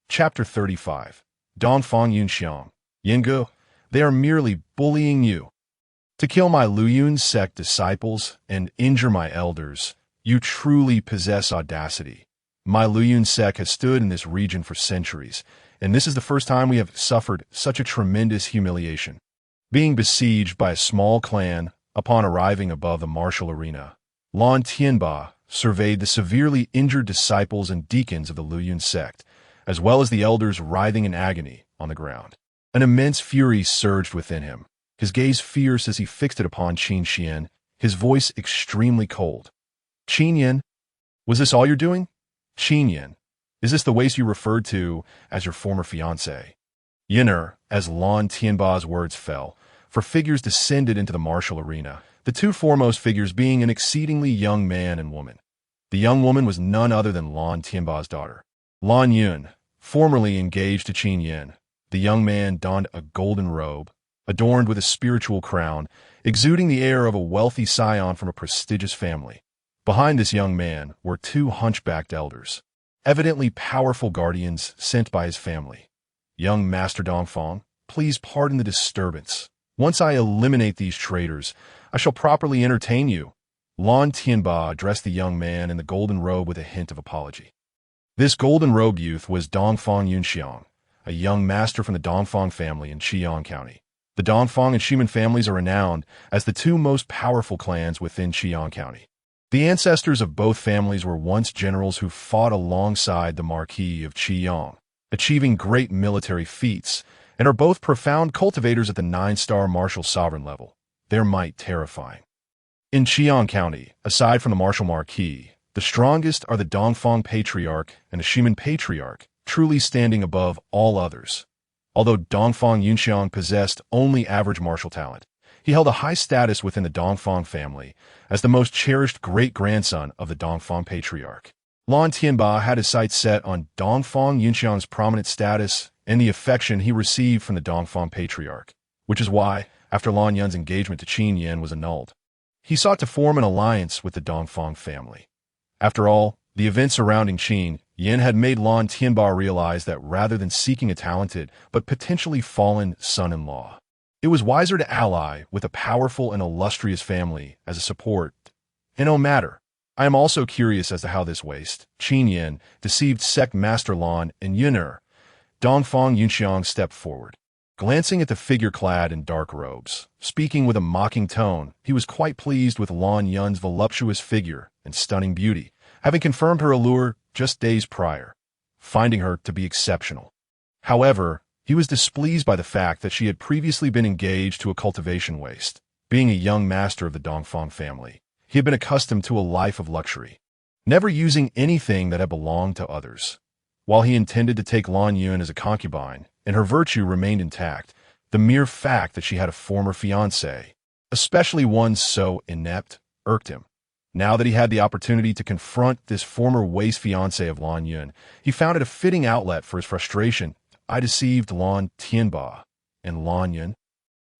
Chapter 35. Dongfang Yunxiang. Yingu, they are merely bullying you. To kill my Luyun sect disciples and injure my elders, you truly possess audacity. My Luyun sect has stood in this region for centuries, and this is the first time we have suffered such a tremendous humiliation. Being besieged by a small clan upon arriving above the martial arena, Lan Tianba surveyed the severely injured disciples and deacons of the Luyun sect, as well as the elders writhing in agony on the ground. An immense fury surged within him, his gaze fierce as he fixed it upon Qin Xian, his voice extremely cold. Qin Yan, was this all you're doing? Qin Yan, is this the waste you referred to as your former fiancé? Yin'er, as Lan Tianba's words fell, for figures descended into the martial arena, the 2 foremost figures being an exceedingly young man and woman. The young woman was none other than Lan Tianba's daughter, Lan Yun, formerly engaged to Qin Yan. The young man donned a golden robe, adorned with a spiritual crown, exuding the air of a wealthy scion from a prestigious family. Behind this young man were 2 hunchbacked elders, evidently powerful guardians sent by his family. Young Master Dongfang, please pardon the disturbance. Once I eliminate these traitors, I shall properly entertain you. Lan Tianba addressed the young man in the golden robe with a hint of apology. This golden-robed youth was Dongfang Yunxiang, a young master from the Dongfang family in Xi'an County. The Dongfang and Shiman families are renowned as the two most powerful clans within Xi'an County. The ancestors of both families were once generals who fought alongside the Marquis of Qiang, achieving great military feats, and are both profound cultivators at the 9-star martial sovereign level, their might terrifying. In Xi'an County, aside from the martial Marquis, the strongest are the Dongfang Patriarch and the Shiman Patriarch, truly standing above all others. Although Dongfang Yunxiang possessed only average martial talent, he held a high status within the Dongfang family as the most cherished great-grandson of the Dongfang Patriarch. Lan Tianba had his sights set on Dongfang Yunxiang's prominent status and the affection he received from the Dongfang Patriarch, which is why, after Lan Yun's engagement to Qin Yan was annulled, he sought to form an alliance with the Dongfang family. After all, the events surrounding Qin Yan had made Lan Tianba realize that rather than seeking a talented but potentially fallen son-in-law, it was wiser to ally with a powerful and illustrious family as a support. And no matter, I am also curious as to how this waste, Qin Yan, deceived sect master Lan and Yun'er. Dongfang Yunxiang stepped forward. Glancing at the figure clad in dark robes, speaking with a mocking tone, he was quite pleased with Lan Yun's voluptuous figure and stunning beauty, having confirmed her allure just days prior, finding her to be exceptional. However, he was displeased by the fact that she had previously been engaged to a cultivation waste. Being a young master of the Dongfang family, he had been accustomed to a life of luxury, never using anything that had belonged to others. While he intended to take Lan Yun as a concubine, and her virtue remained intact, the mere fact that she had a former fiancé, especially one so inept, irked him. Now that he had the opportunity to confront this former waste fiancé of Lan Yun, he found it a fitting outlet for his frustration. I deceived Lan Tianba and Lan Yun.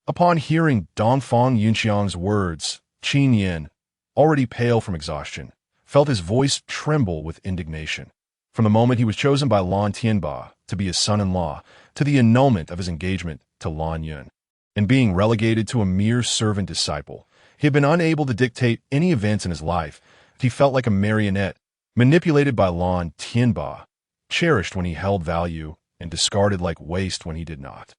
Upon hearing Dongfang Yunxiang's words, Qin Yan, already pale from exhaustion, felt his voice tremble with indignation. From the moment he was chosen by Lan Tianba to be his son-in-law, to the annulment of his engagement to Lan Yun, and being relegated to a mere servant disciple, he had been unable to dictate any events in his life. He felt like a marionette, manipulated by Lan Tianba, cherished when he held value, and discarded like waste when he did not.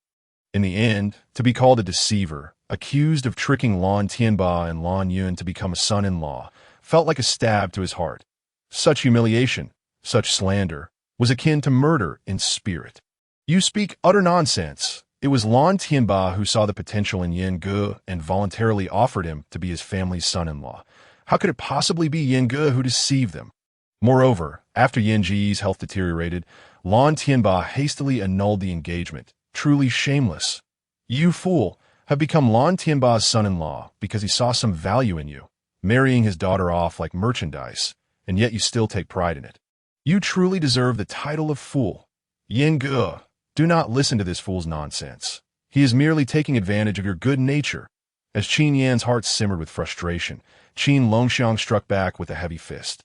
In the end, to be called a deceiver, accused of tricking Lan Tianba and Lan Yun to become a son-in-law, felt like a stab to his heart. Such humiliation, such slander, was akin to murder in spirit. You speak utter nonsense. It was Lan Tianba who saw the potential in Yin Ge and voluntarily offered him to be his family's son-in-law. How could it possibly be Yin Ge who deceived them? Moreover, after Yin Ji's health deteriorated, Lan Tianba hastily annulled the engagement. Truly shameless. You fool, have become Lan Tianba's son-in-law because he saw some value in you, marrying his daughter off like merchandise, and yet you still take pride in it. You truly deserve the title of fool. Yin Ge, do not listen to this fool's nonsense. He is merely taking advantage of your good nature. As Qin Yan's heart simmered with frustration, Qin Longxiang struck back with a heavy fist.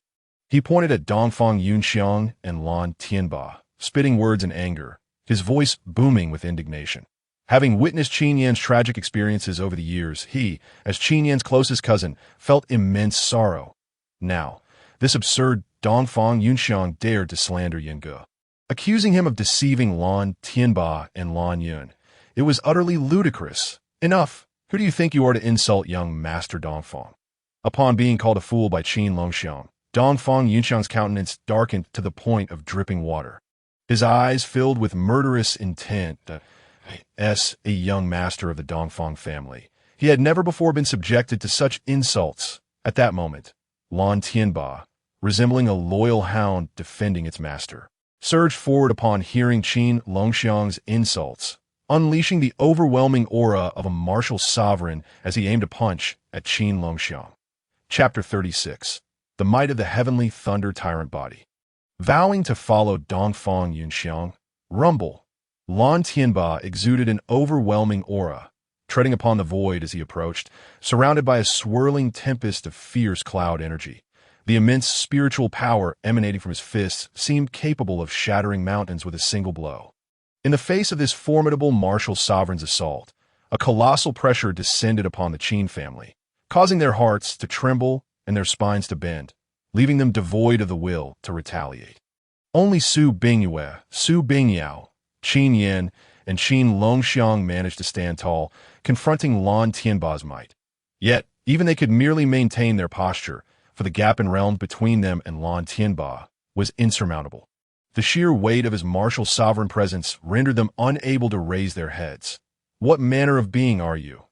He pointed at Dongfang Yunxiang and Lan Tianba, spitting words in anger, his voice booming with indignation. Having witnessed Qin Yan's tragic experiences over the years, he, as Qin Yan's closest cousin, felt immense sorrow. Now, this absurd Dongfang Yunxiang dared to slander Yin Ge, accusing him of deceiving Lan Tianba and Lan Yun. It was utterly ludicrous. Enough! Who do you think you are to insult young Master Dongfang? Upon being called a fool by Qin Longxiang, Dongfang Yunxiang's countenance darkened to the point of dripping water. His eyes filled with murderous intent. A young master of the Dongfang family, he had never before been subjected to such insults. At that moment, Lan Tianba, resembling a loyal hound defending its master, surged forward upon hearing Qin Longxiang's insults, unleashing the overwhelming aura of a martial sovereign as he aimed a punch at Qin Longxiang. Chapter 36. The Might of the Heavenly Thunder Tyrant Body. Vowing to follow Dongfang Yunxiang, Rumble, Lan Tianba exuded an overwhelming aura, treading upon the void as he approached, surrounded by a swirling tempest of fierce cloud energy. The immense spiritual power emanating from his fists seemed capable of shattering mountains with a single blow. In the face of this formidable martial sovereign's assault, a colossal pressure descended upon the Qin family, causing their hearts to tremble and their spines to bend, leaving them devoid of the will to retaliate. Only Su Bingyue, Su Bingyao, Qin Yin, and Qin Longxiang managed to stand tall, confronting Lan Tianba's might. Yet, even they could merely maintain their posture, for the gap in realms between them and Lan Tianba was insurmountable. The sheer weight of his martial sovereign presence rendered them unable to raise their heads. What manner of being are you,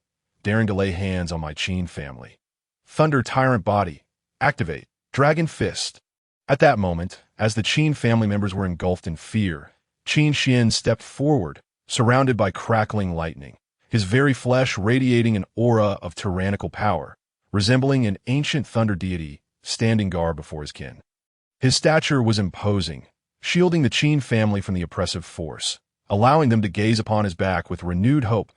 daring to lay hands on my Qin family? Thunder Tyrant Body, activate, Dragon Fist. At that moment, as the Qin family members were engulfed in fear, Qin Xian stepped forward, surrounded by crackling lightning, his very flesh radiating an aura of tyrannical power, resembling an ancient thunder deity standing guard before his kin. His stature was imposing, shielding the Qin family from the oppressive force, allowing them to gaze upon his back with renewed hope.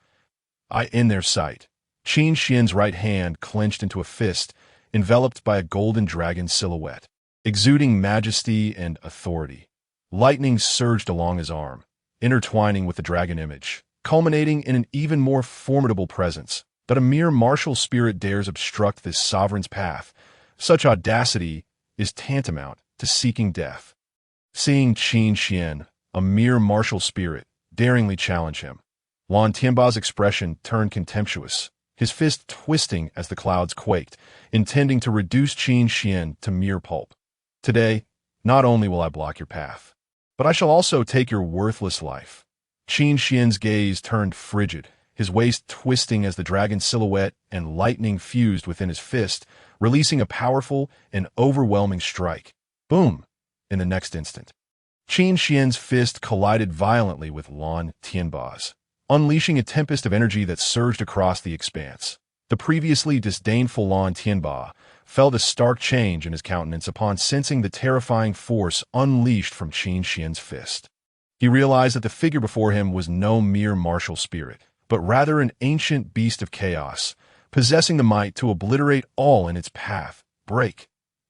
In their sight, Qin Xian's right hand clenched into a fist, enveloped by a golden dragon silhouette, exuding majesty and authority. Lightning surged along his arm, intertwining with the dragon image, culminating in an even more formidable presence. That a mere martial spirit dares obstruct this sovereign's path, such audacity is tantamount to seeking death. Seeing Qin Xian, a mere martial spirit, daringly challenge him, Lan Tianba's expression turned contemptuous, his fist twisting as the clouds quaked, intending to reduce Qin Xian to mere pulp. Today, not only will I block your path, but I shall also take your worthless life. Qin Xian's gaze turned frigid, his waist twisting as the dragon's silhouette and lightning fused within his fist, releasing a powerful and overwhelming strike. Boom! In the next instant, Qin Xian's fist collided violently with Lan Tianba's, unleashing a tempest of energy that surged across the expanse. The previously disdainful Lan Tianba felt a stark change in his countenance upon sensing the terrifying force unleashed from Qin Xian's fist. He realized that the figure before him was no mere martial spirit, but rather an ancient beast of chaos, possessing the might to obliterate all in its path. Break.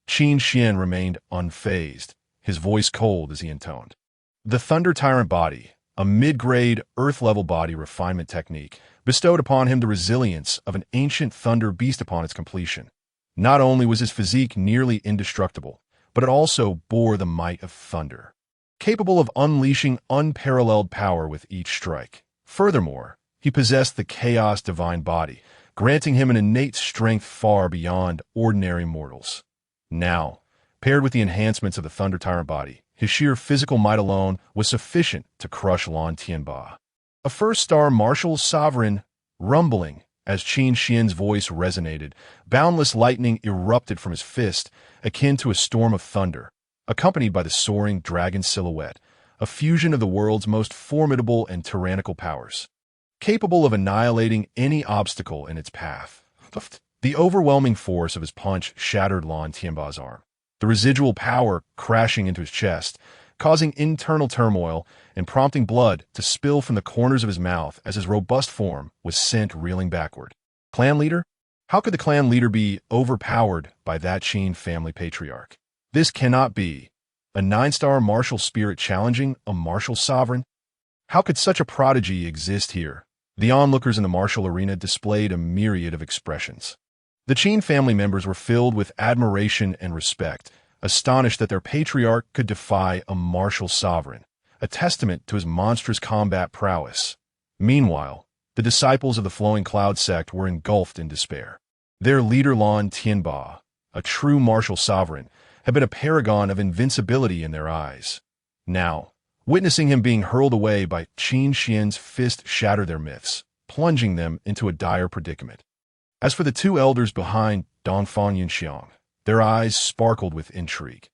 Qin Xian remained unfazed, his voice cold as he intoned. The Thunder Tyrant Body, a mid-grade, earth-level body refinement technique, bestowed upon him the resilience of an ancient thunder beast upon its completion. Not only was his physique nearly indestructible, but it also bore the might of thunder, capable of unleashing unparalleled power with each strike. Furthermore, he possessed the Chaos Divine Body, granting him an innate strength far beyond ordinary mortals. Now, paired with the enhancements of the Thunder Tyrant Body, his sheer physical might alone was sufficient to crush Lan Tianba. A first-star martial sovereign, rumbling as Qin Xian's voice resonated, boundless lightning erupted from his fist, akin to a storm of thunder, accompanied by the soaring dragon silhouette, a fusion of the world's most formidable and tyrannical powers, capable of annihilating any obstacle in its path. The overwhelming force of his punch shattered Lan Tianba's arm, the residual power crashing into his chest, causing internal turmoil and prompting blood to spill from the corners of his mouth as his robust form was sent reeling backward. Clan leader? How could the clan leader be overpowered by that Qin family patriarch? This cannot be. A 9-star martial spirit challenging a martial sovereign? How could such a prodigy exist here? The onlookers in the martial arena displayed a myriad of expressions. The Qin family members were filled with admiration and respect, astonished that their patriarch could defy a martial sovereign, a testament to his monstrous combat prowess. Meanwhile, the disciples of the Flowing Cloud sect were engulfed in despair. Their leader Lan Tianba, a true martial sovereign, had been a paragon of invincibility in their eyes. Now, witnessing him being hurled away by Qin Xian's fist shattered their myths, plunging them into a dire predicament. As for the two elders behind Dongfang Yunxiang, their eyes sparkled with intrigue.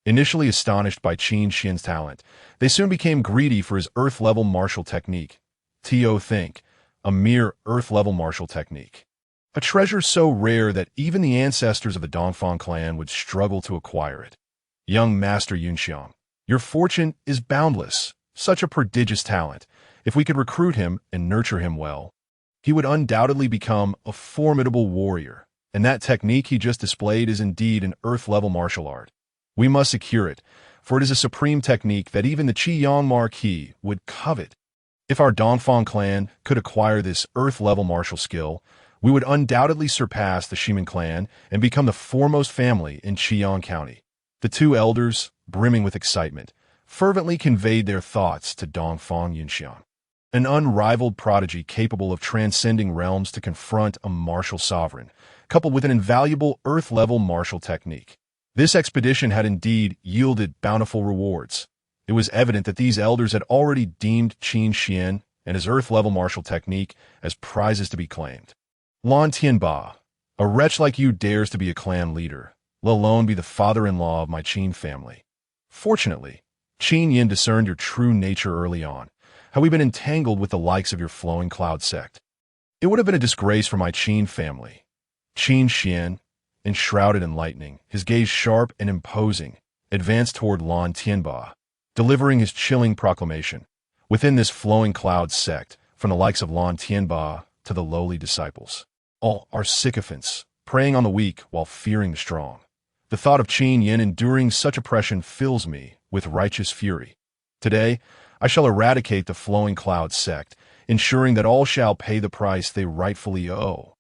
Initially astonished by Qin Xian's talent, they soon became greedy for his earth-level martial technique. Think, a mere earth-level martial technique. A treasure so rare that even the ancestors of the Dongfang clan would struggle to acquire it. Young Master Yunxiang, your fortune is boundless. Such a prodigious talent. If we could recruit him and nurture him well, he would undoubtedly become a formidable warrior. and that technique he just displayed is indeed an Earth-level martial art. We must secure it, for it is a supreme technique that even the Qiyang Marquis would covet. If our Dongfang clan could acquire this Earth-level martial skill, we would undoubtedly surpass the Shiman clan and become the foremost family in Qiyang County. The two elders, brimming with excitement, fervently conveyed their thoughts to Dongfang Yunxiang, an unrivaled prodigy capable of transcending realms to confront a martial sovereign, coupled with an invaluable Earth-level martial technique. This expedition had indeed yielded bountiful rewards. It was evident that these elders had already deemed Qin Xian and his Earth-level martial technique as prizes to be claimed. Lan Tianba, a wretch like you dares to be a clan leader, let alone be the father-in-law of my Qin family. Fortunately, Qin Yin discerned your true nature early on, how we've been entangled with the likes of your flowing cloud sect. It would have been a disgrace for my Qin family. Qin Xian, enshrouded in lightning, his gaze sharp and imposing, advanced toward Lan Tianba, delivering his chilling proclamation. Within this flowing cloud sect, from the likes of Lan Tianba to the lowly disciples, all are sycophants, preying on the weak while fearing the strong. The thought of Qin Yin enduring such oppression fills me with righteous fury. Today, I shall eradicate the flowing cloud sect, ensuring that all shall pay the price they rightfully owe.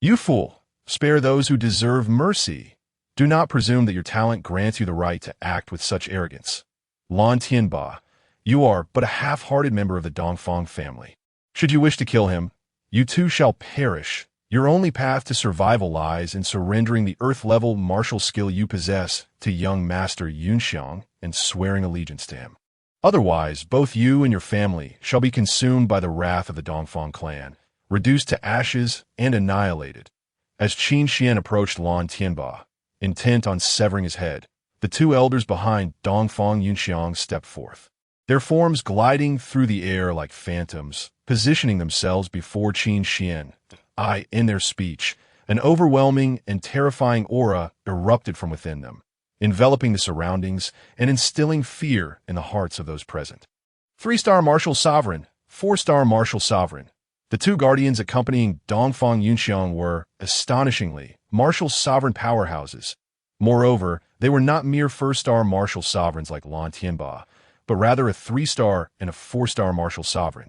You fool! Spare those who deserve mercy. Do not presume that your talent grants you the right to act with such arrogance. Lan Tianba, you are but a half-hearted member of the Dongfang family. Should you wish to kill him, you too shall perish. Your only path to survival lies in surrendering the Earth-level martial skill you possess to young Master Yunxiang and swearing allegiance to him. Otherwise, both you and your family shall be consumed by the wrath of the Dongfang clan, reduced to ashes and annihilated. As Qin Xian approached Lan Tianba, intent on severing his head, the two elders behind Dongfang Yunxiang stepped forth, their forms gliding through the air like phantoms, positioning themselves before Qin Xian. In their speech, an overwhelming and terrifying aura erupted from within them, enveloping the surroundings and instilling fear in the hearts of those present. 3-star martial sovereign, 4-star martial sovereign. The two guardians accompanying Dongfang Yunxiang were, astonishingly, martial sovereign powerhouses. Moreover, they were not mere 1-star martial sovereigns like Lan Tianba, but rather a 3-star and a 4-star martial sovereign.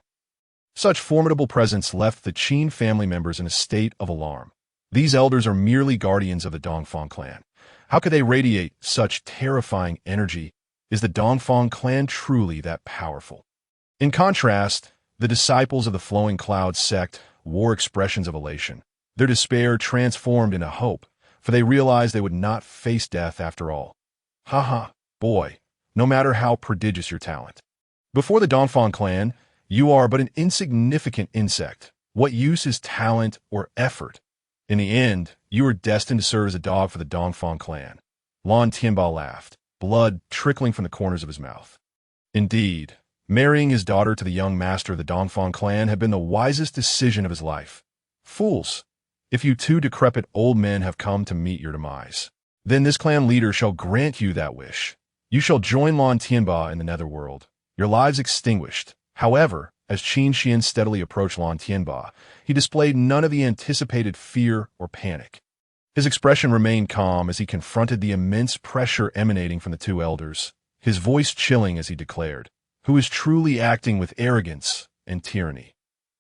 Such formidable presence left the Qin family members in a state of alarm. These elders are merely guardians of the Dongfang clan. How could they radiate such terrifying energy? Is the Dongfang clan truly that powerful? In contrast, the disciples of the Flowing Cloud sect wore expressions of elation, their despair transformed into hope, for they realized they would not face death after all. Boy, no matter how prodigious your talent. Before the Dongfang clan, you are but an insignificant insect. What use is talent or effort? In the end, you are destined to serve as a dog for the Dongfang clan. Lan Tianba laughed, blood trickling from the corners of his mouth. Indeed, marrying his daughter to the young master of the Dongfang clan had been the wisest decision of his life. Fools! If you two decrepit old men have come to meet your demise, then this clan leader shall grant you that wish. You shall join Lan Tianba in the netherworld, your lives extinguished. However, as Qin Xian steadily approached Lan Tianba, he displayed none of the anticipated fear or panic. His expression remained calm as he confronted the immense pressure emanating from the two elders, his voice chilling as he declared, "Who is truly acting with arrogance and tyranny?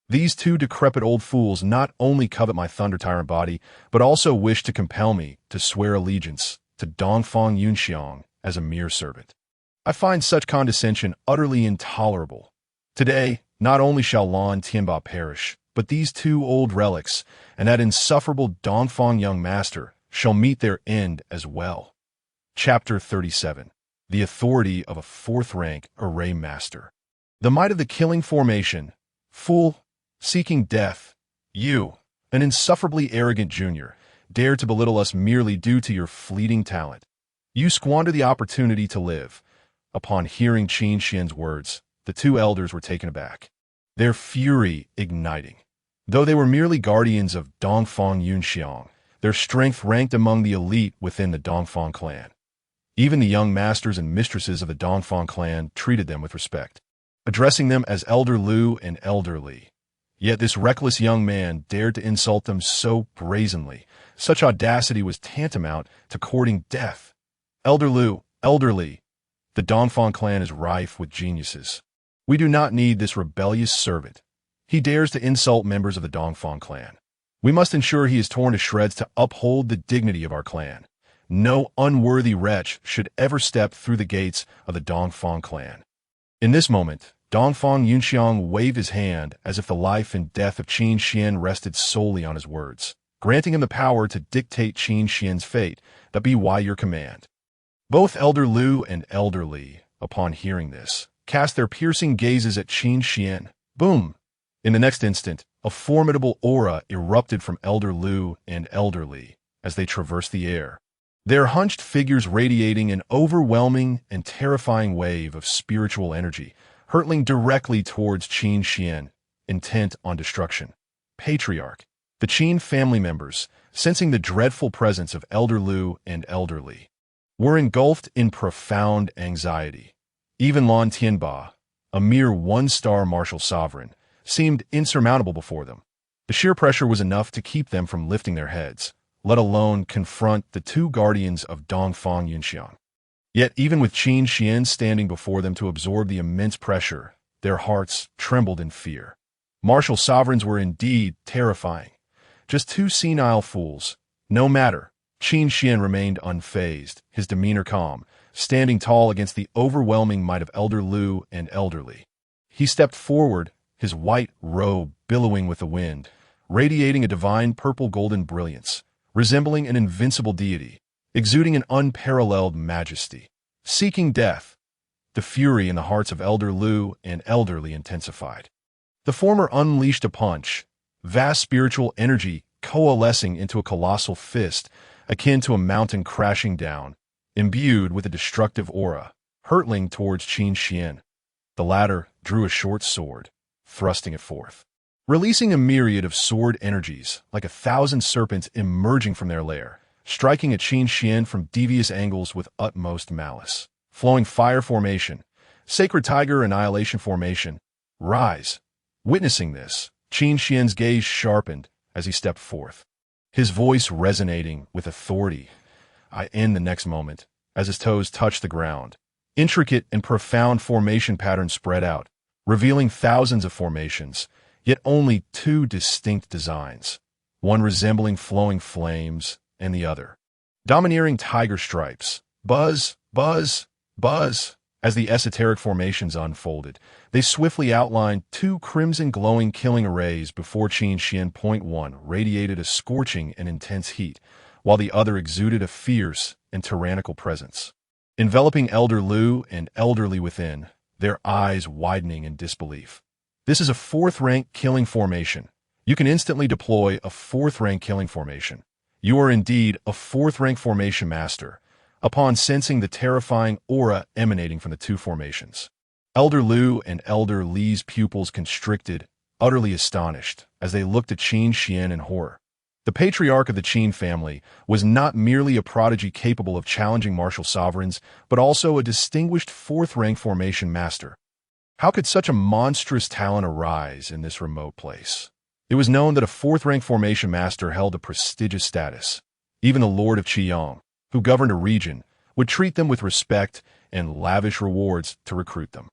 These two decrepit old fools not only covet my Thunder Tyrant body, but also wish to compel me to swear allegiance to Dongfang Yunxiang as a mere servant. I find such condescension utterly intolerable. Today, not only shall Lan Tianba perish, but these two old relics and that insufferable Dongfang young master shall meet their end as well." Chapter 37. The Authority of a 4th-rank Array Master. The might of the killing formation. Fool, seeking death, you, an insufferably arrogant junior, dare to belittle us merely due to your fleeting talent. You squander the opportunity to live. Upon hearing Qin Xian's words, the two elders were taken aback, their fury igniting. Though they were merely guardians of Dongfang Yunxiang, their strength ranked among the elite within the Dongfang clan. Even the young masters and mistresses of the Dongfang clan treated them with respect, addressing them as Elder Lu and Elder Li. Yet this reckless young man dared to insult them so brazenly. Such audacity was tantamount to courting death. Elderly, the Dongfang clan is rife with geniuses. We do not need this rebellious servant. He dares to insult members of the Dongfang clan. We must ensure he is torn to shreds to uphold the dignity of our clan. No unworthy wretch should ever step through the gates of the Dongfang clan. In this moment, Dongfang Yunxiang waved his hand as if the life and death of Qin Xian rested solely on his words, granting him the power to dictate Qin Xian's fate. That be why your command. Both Elder Lu and Elder Li, upon hearing this, cast their piercing gazes at Qin Xian. Boom! In the next instant, a formidable aura erupted from Elder Lu and Elder Li as they traversed the air, their hunched figures radiating an overwhelming and terrifying wave of spiritual energy, hurtling directly towards Qin Xian, intent on destruction. Patriarch. The Qin family members, sensing the dreadful presence of Elder Lu and Elder Li, were engulfed in profound anxiety. Even Lan Tianba, a mere one-star martial sovereign, seemed insurmountable before them. The sheer pressure was enough to keep them from lifting their heads, let alone confront the two guardians of Dongfang Yunxiang. Yet even with Qin Xian standing before them to absorb the immense pressure, their hearts trembled in fear. Martial sovereigns were indeed terrifying. Just two senile fools. No matter. Qin Xian remained unfazed, his demeanor calm, standing tall against the overwhelming might of Elder Lu and Elder Li. He stepped forward, his white robe billowing with the wind, radiating a divine purple-golden brilliance, resembling an invincible deity, exuding an unparalleled majesty. Seeking death. The fury in the hearts of Elder Lu and Elder Li intensified. The former unleashed a punch, vast spiritual energy coalescing into a colossal fist, akin to a mountain crashing down, imbued with a destructive aura, hurtling towards Qin Xian. The latter drew a short sword, thrusting it forth, releasing a myriad of sword energies, like 1,000 serpents emerging from their lair, striking at Qin Xian from devious angles with utmost malice. Flowing fire formation, sacred tiger annihilation formation, rise. Witnessing this, Qin Xian's gaze sharpened as he stepped forth, his voice resonating with authority. In the next moment, as his toes touched the ground, intricate and profound formation patterns spread out, revealing thousands of formations, yet only two distinct designs, one resembling flowing flames and the other domineering tiger stripes. Buzz, buzz, buzz. As the esoteric formations unfolded, they swiftly outlined two crimson glowing killing arrays before Qin Xian. One radiated a scorching and intense heat, while the other exuded a fierce and tyrannical presence. Enveloping Elder Lu and Elder Li within, their eyes widening in disbelief. This is a fourth-rank killing formation. You can instantly deploy a fourth-rank killing formation. You are indeed a fourth-rank formation master, upon sensing the terrifying aura emanating from the two formations. Elder Lu and Elder Li's pupils constricted, utterly astonished, as they looked at Qin Xian in horror. The patriarch of the Qin family was not merely a prodigy capable of challenging martial sovereigns, but also a distinguished fourth-rank formation master. How could such a monstrous talent arise in this remote place? It was known that a fourth-rank formation master held a prestigious status. Even the Lord of Qiyang, who governed a region, would treat them with respect and lavish rewards to recruit them.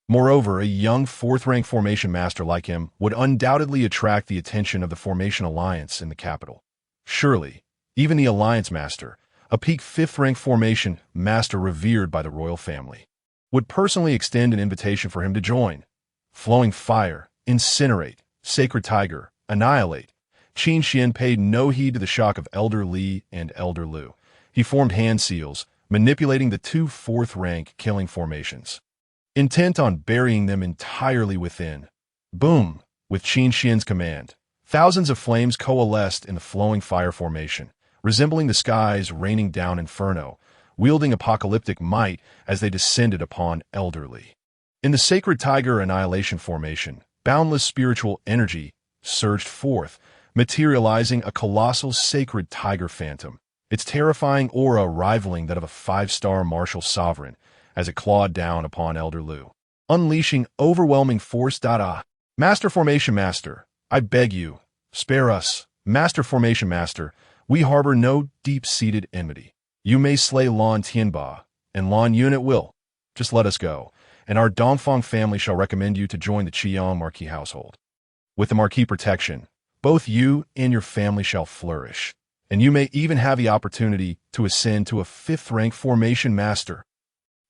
Moreover, a young fourth-rank formation master like him would undoubtedly attract the attention of the Formation Alliance in the capital. Surely, even the Alliance Master, a peak fifth-rank formation master revered by the royal family, would personally extend an invitation for him to join. Flowing fire, incinerate, sacred tiger, annihilate. Qin Xian paid no heed to the shock of Elder Li and Elder Lu. He formed hand seals, manipulating the two fourth-rank killing formations, intent on burying them entirely within. Boom! With Qin Xian's command, thousands of flames coalesced in the flowing fire formation, resembling the skies raining down inferno, wielding apocalyptic might as they descended upon Elder Li. In the sacred tiger annihilation formation, boundless spiritual energy surged forth, materializing a colossal sacred tiger phantom, its terrifying aura rivaling that of a 5-star martial sovereign as it clawed down upon Elder Lu, unleashing overwhelming force. Master Formation Master, I beg you, spare us, Master Formation Master. We harbor no deep-seated enmity. You may slay Lan Tianba, and Lan Yun at will. Just let us go, and our Dongfang family shall recommend you to join the Qiyang Marquis household. With the Marquis protection, both you and your family shall flourish, and you may even have the opportunity to ascend to a 5th-rank Formation Master.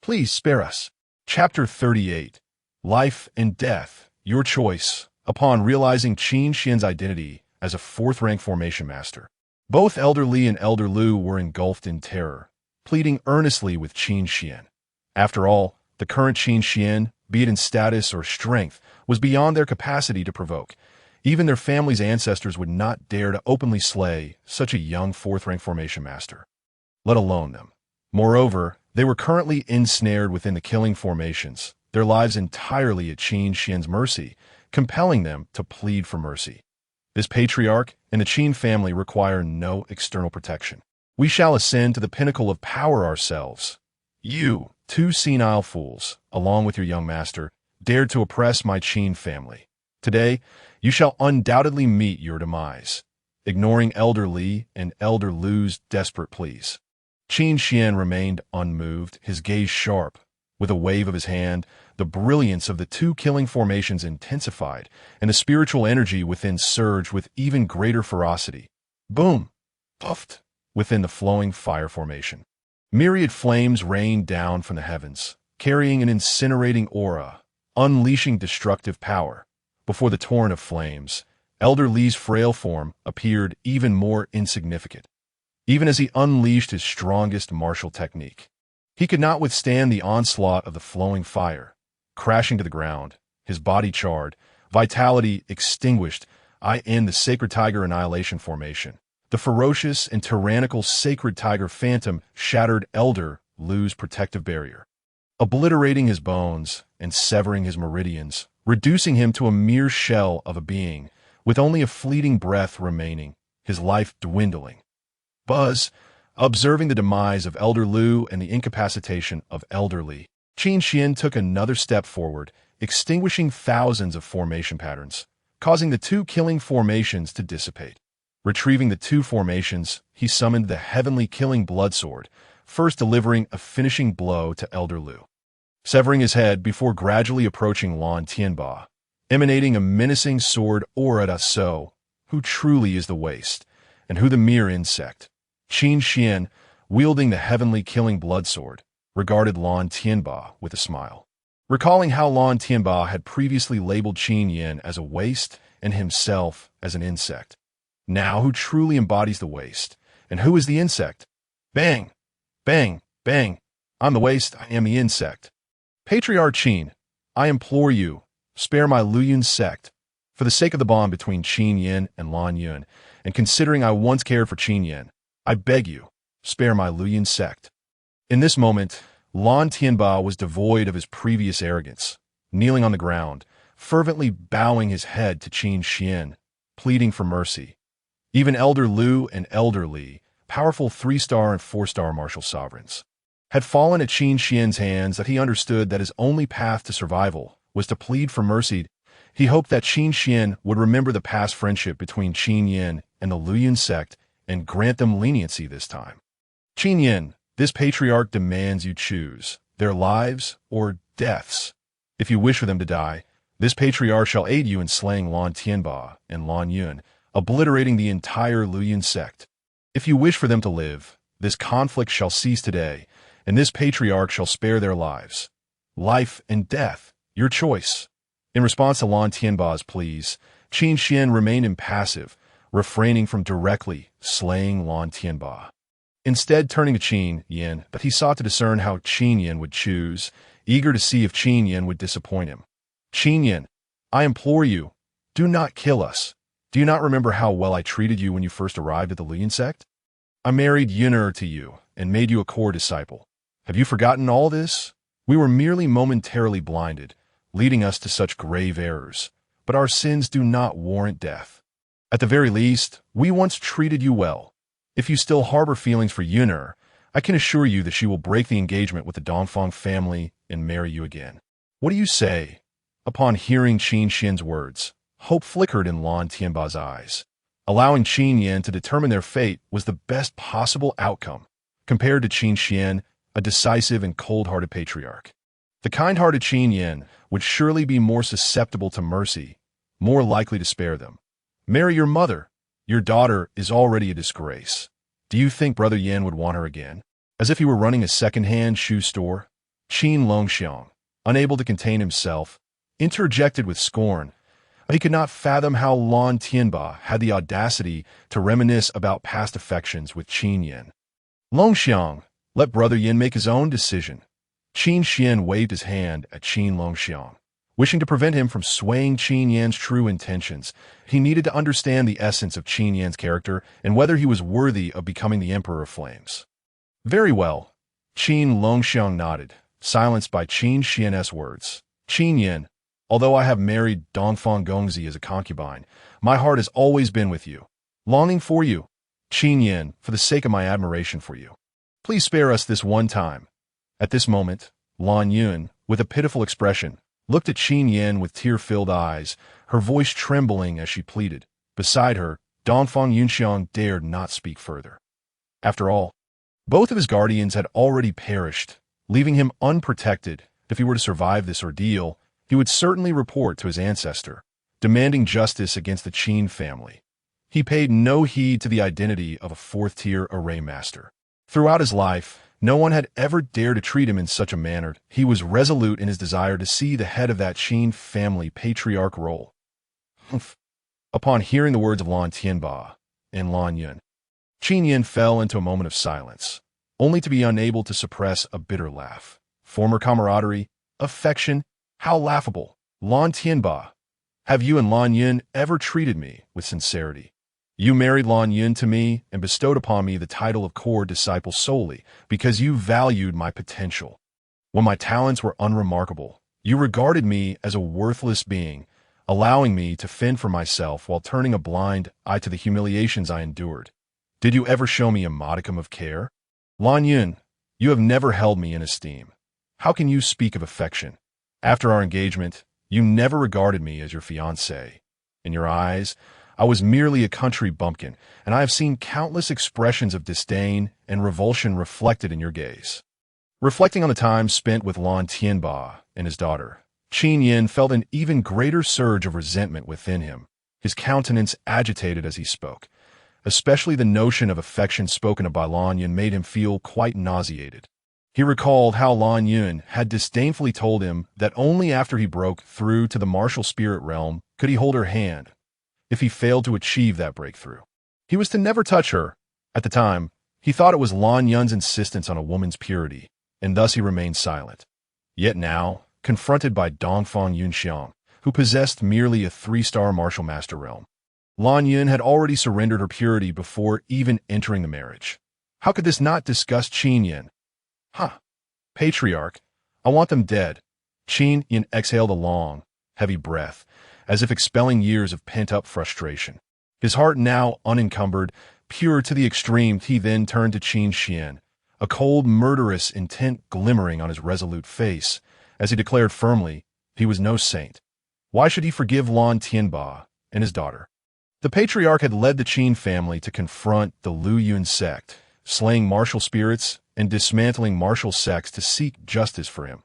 Please spare us. Chapter 38. Life and Death, Your Choice. Upon realizing Qin Xian's identity as a 4th-rank Formation Master, both Elder Li and Elder Lu were engulfed in terror, pleading earnestly with Qin Xian. After all, the current Qin Xian, be it in status or strength, was beyond their capacity to provoke. Even their family's ancestors would not dare to openly slay such a young 4th-rank Formation Master, let alone them. Moreover, they were currently ensnared within the killing formations, their lives entirely at Qin Xian's mercy, compelling them to plead for mercy. This patriarch and the Qin family require no external protection. We shall ascend to the pinnacle of power ourselves. You, 2 senile fools, along with your young master, dared to oppress my Qin family. Today, you shall undoubtedly meet your demise. Ignoring Elder Li and Elder Lu's desperate pleas, Qin Xian remained unmoved, his gaze sharp. With a wave of his hand, the brilliance of the 2 killing formations intensified, and the spiritual energy within surged with even greater ferocity. Boom! Puffed! Within the flowing fire formation, myriad flames rained down from the heavens, carrying an incinerating aura, unleashing destructive power. Before the torrent of flames, Elder Li's frail form appeared even more insignificant, even as he unleashed his strongest martial technique. He could not withstand the onslaught of the flowing fire. Crashing to the ground, his body charred, vitality extinguished, I end the Sacred Tiger Annihilation Formation. The ferocious and tyrannical Sacred Tiger Phantom shattered Elder Lu's protective barrier, obliterating his bones and severing his meridians, reducing him to a mere shell of a being, with only a fleeting breath remaining, his life dwindling. Buzz, observing the demise of Elder Lu and the incapacitation of Elder Li, Qin Xian took another step forward, extinguishing thousands of formation patterns, causing the 2 killing formations to dissipate. Retrieving the 2 formations, he summoned the heavenly killing bloodsword, first delivering a finishing blow to Elder Lu, severing his head before gradually approaching Lan Tianba, emanating a menacing sword aura. So, who truly is the waste, and who the mere insect? Qin Xian, wielding the heavenly killing bloodsword, regarded Lan Tianba with a smile. Recalling how Lan Tianba had previously labeled Qin Yin as a waste and himself as an insect. Now who truly embodies the waste, and who is the insect? Bang! Bang! Bang! I'm the waste, I am the insect. Patriarch Qin, I implore you, spare my Luyun sect. For the sake of the bond between Qin Yin and Lan Yun, and considering I once cared for Qin Yin, I beg you, spare my Luyun sect. In this moment, Lan Tianba was devoid of his previous arrogance, kneeling on the ground, fervently bowing his head to Qin Xian, pleading for mercy. Even Elder Lu and Elder Li, powerful 3-star and 4-star martial sovereigns, had fallen at Qin Xian's hands. That he understood that his only path to survival was to plead for mercy. He hoped that Qin Xian would remember the past friendship between Qin Yin and the Luyun sect and grant them leniency this time. Qin Yin, this patriarch demands you choose their lives or deaths. If you wish for them to die, this patriarch shall aid you in slaying Lan Tianba and Lan Yun, obliterating the entire Luyun sect. If you wish for them to live, this conflict shall cease today, and this patriarch shall spare their lives. Life and death, your choice. In response to Lan Tianba's pleas, Qin Xian remained impassive, refraining from directly slaying Lan Tianba. Instead, turning to Qin Yin, but he sought to discern how Qin Yin would choose, eager to see if Qin Yin would disappoint him. Qin Yin, I implore you, do not kill us. Do you not remember how well I treated you when you first arrived at the Luyun sect? I married Yun'er to you and made you a core disciple. Have you forgotten all this? We were merely momentarily blinded, leading us to such grave errors, but our sins do not warrant death. At the very least, we once treated you well. If you still harbor feelings for Yun'er, I can assure you that she will break the engagement with the Dongfang family and marry you again. What do you say? Upon hearing Qin Xian's words, Hope flickered in Lan Tianba's eyes. Allowing Qin Yan to determine their fate was the best possible outcome, compared to Qin Xian, a decisive and cold-hearted patriarch. The kind-hearted Qin Yan would surely be more susceptible to mercy, more likely to spare them. Marry your mother. Your daughter is already a disgrace. Do you think Brother Yan would want her again? As if he were running a second-hand shoe store, Qin Longxiang, unable to contain himself, interjected with scorn. He could not fathom how Lan Tianba had the audacity to reminisce about past affections with Qin Yan. Longxiang, let Brother Yan make his own decision. Qin Xian waved his hand at Qin Longxiang. Wishing to prevent him from swaying Qin Yan's true intentions, he needed to understand the essence of Qin Yan's character and whether he was worthy of becoming the Emperor of Flames. Very well. Qin Longxiang nodded, silenced by Qin Xian's words. Qin Yan, although I have married Dongfang Gongzi as a concubine, my heart has always been with you, longing for you. Qin Yan, for the sake of my admiration for you, please spare us this one time. At this moment, Lan Yun, with a pitiful expression, looked at Qin Yan with tear-filled eyes, her voice trembling as she pleaded. Beside her, Dongfang Yunxiang dared not speak further. After all, both of his guardians had already perished, leaving him unprotected. If he were to survive this ordeal, he would certainly report to his ancestor, demanding justice against the Qin family. He paid no heed to the identity of a fourth-tier array master. Throughout his life, no one had ever dared to treat him in such a manner. He was resolute in his desire to see the head of that Qin family patriarch role. Upon hearing the words of Lan Tianba and Lan Yun, Qin Yan fell into a moment of silence, only to be unable to suppress a bitter laugh. Former camaraderie, affection, how laughable. Lan Tianba, have you and Lan Yun ever treated me with sincerity? You married Lan Yun to me and bestowed upon me the title of core disciple solely because you valued my potential. When my talents were unremarkable, you regarded me as a worthless being, allowing me to fend for myself while turning a blind eye to the humiliations I endured. Did you ever show me a modicum of care? Lan Yun, you have never held me in esteem. How can you speak of affection? After our engagement, you never regarded me as your fiancé. In your eyes, I was merely a country bumpkin, and I have seen countless expressions of disdain and revulsion reflected in your gaze. Reflecting on the time spent with Lan Tianba and his daughter, Qin Yan felt an even greater surge of resentment within him, his countenance agitated as he spoke. Especially the notion of affection spoken of by Lan Yun made him feel quite nauseated. He recalled how Lan Yun had disdainfully told him that only after he broke through to the martial spirit realm could he hold her hand. If he failed to achieve that breakthrough, he was to never touch her. At the time, he thought it was Lan Yun's insistence on a woman's purity, and thus he remained silent. Yet now, confronted by Dongfang Yunxiang, who possessed merely a 3-star martial master realm, Lan Yun had already surrendered her purity before even entering the marriage. How could this not disgust Qin Yan? Patriarch, I want them dead. Qin Yan exhaled a long, heavy breath, as if expelling years of pent-up frustration. His heart now unencumbered, pure to the extreme, he then turned to Qin Xian, a cold, murderous intent glimmering on his resolute face, as he declared firmly, he was no saint. Why should he forgive Lan Tianba and his daughter? The patriarch had led the Qin family to confront the Lu Yun sect, slaying martial spirits and dismantling martial sects to seek justice for him.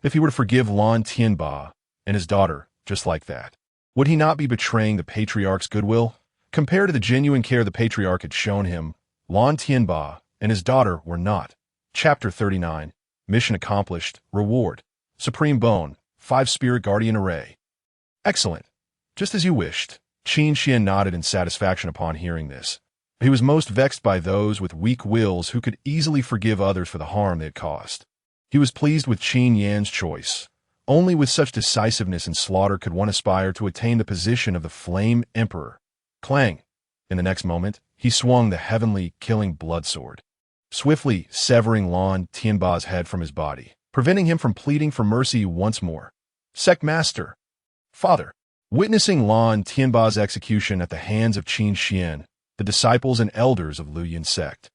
If he were to forgive Lan Tianba and his daughter just like that, would he not be betraying the patriarch's goodwill? Compared to the genuine care the patriarch had shown him, Lan Tianba and his daughter were not. Chapter 39, Mission Accomplished, Reward, Supreme Bone, 5 Spirit Guardian Array. Excellent. Just as you wished. Qin Xian nodded in satisfaction upon hearing this. He was most vexed by those with weak wills who could easily forgive others for the harm they had caused. He was pleased with Qin Yan's choice. Only with such decisiveness and slaughter could one aspire to attain the position of the Flame Emperor. Clang! In the next moment, he swung the heavenly, killing blood sword, swiftly severing Lan Tianba's head from his body, preventing him from pleading for mercy once more. Sect Master! Father! Witnessing Lan Tianba's execution at the hands of Qin Xian, the disciples and elders of Lu Yun sect,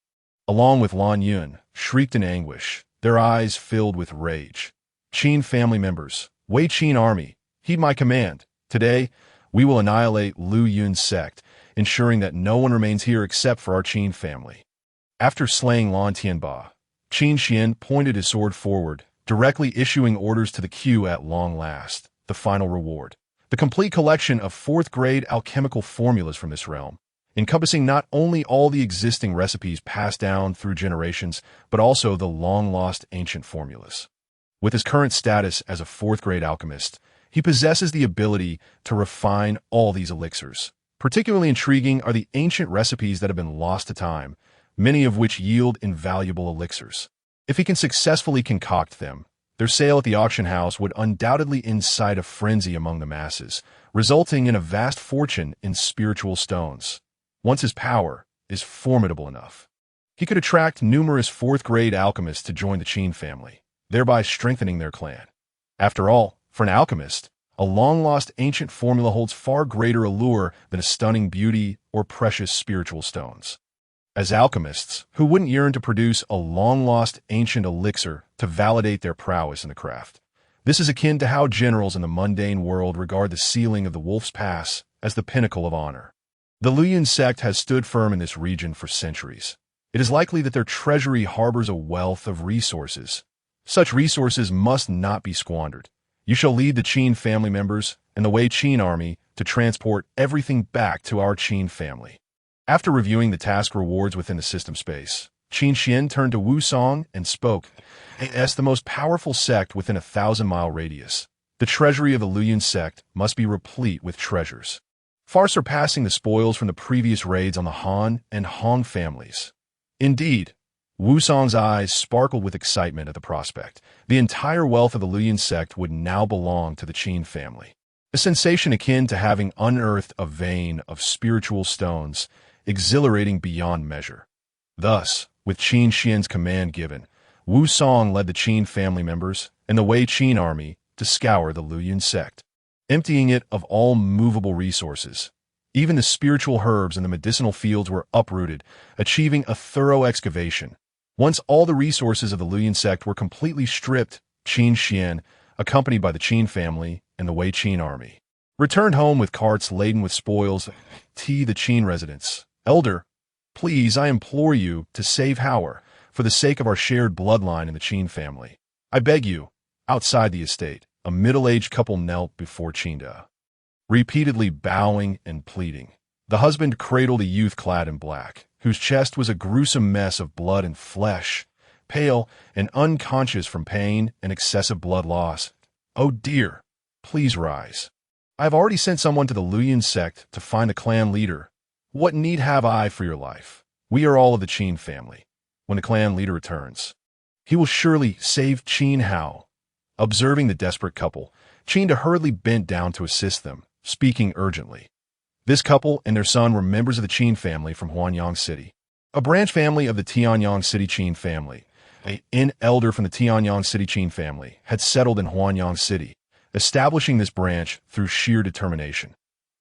along with Lan Yun, shrieked in anguish, their eyes filled with rage. Qin family members, Wei Qin army, heed my command. Today, We will annihilate Lu Yun's sect, ensuring that no one remains here except for our Qin family." After slaying Lan Tianba, Qin Xian pointed his sword forward, directly issuing orders to the queue at long last, the final reward. The complete collection of fourth-grade alchemical formulas from this realm, encompassing not only all the existing recipes passed down through generations, but also the long-lost ancient formulas. With his current status as a fourth-grade alchemist, he possesses the ability to refine all these elixirs. Particularly intriguing are the ancient recipes that have been lost to time, many of which yield invaluable elixirs. If he can successfully concoct them, their sale at the auction house would undoubtedly incite a frenzy among the masses, resulting in a vast fortune in spiritual stones. Once his power is formidable enough, he could attract numerous fourth-grade alchemists to join the Qin family, thereby strengthening their clan. After all, for an alchemist, a long-lost ancient formula holds far greater allure than a stunning beauty or precious spiritual stones. As alchemists, who wouldn't yearn to produce a long-lost ancient elixir to validate their prowess in the craft? This is akin to how generals in the mundane world regard the ceiling of the Wolf's Pass as the pinnacle of honor. The Luyun sect has stood firm in this region for centuries. It is likely that their treasury harbors a wealth of resources. Such resources must not be squandered. You shall lead the Qin family members and the Wei Qin army to transport everything back to our Qin family. After reviewing the task rewards within the system space, Qin Xian turned to Wu Song and spoke. "As the most powerful sect within a 1,000-mile radius, the treasury of the Luyun sect must be replete with treasures, far surpassing the spoils from the previous raids on the Han and Hong families." Indeed, Wu Song's eyes sparkled with excitement at the prospect. The entire wealth of the Luyun sect would now belong to the Qin family. A sensation akin to having unearthed a vein of spiritual stones, exhilarating beyond measure. Thus, with Qin Xian's command given, Wu Song led the Qin family members and the Wei Qin army to scour the Luyun sect, emptying it of all movable resources. Even the spiritual herbs in the medicinal fields were uprooted, achieving a thorough excavation. Once all the resources of the Luyun sect were completely stripped, Qin Xian, accompanied by the Qin family and the Wei Qin army, returned home with carts laden with spoils. The Qin residents. "Elder, please, I implore you to save Howard, for the sake of our shared bloodline in the Qin family. I beg you." Outside the estate, a middle-aged couple knelt before Qinda, repeatedly bowing and pleading. The husband cradled a youth clad in black, whose chest was a gruesome mess of blood and flesh, pale and unconscious from pain and excessive blood loss. "Oh dear, please rise. I have already sent someone to the Luyun sect to find the clan leader. What need have I for your life? We are all of the Qin family. When the clan leader returns, he will surely save Qin Hao." Observing the desperate couple, Qinda hurriedly bent down to assist them, speaking urgently. This couple and their son were members of the Qin family from Huanyang City, a branch family of the Tianyang City Qin family. An elder from the Tianyang City Qin family had settled in Huanyang City, establishing this branch through sheer determination.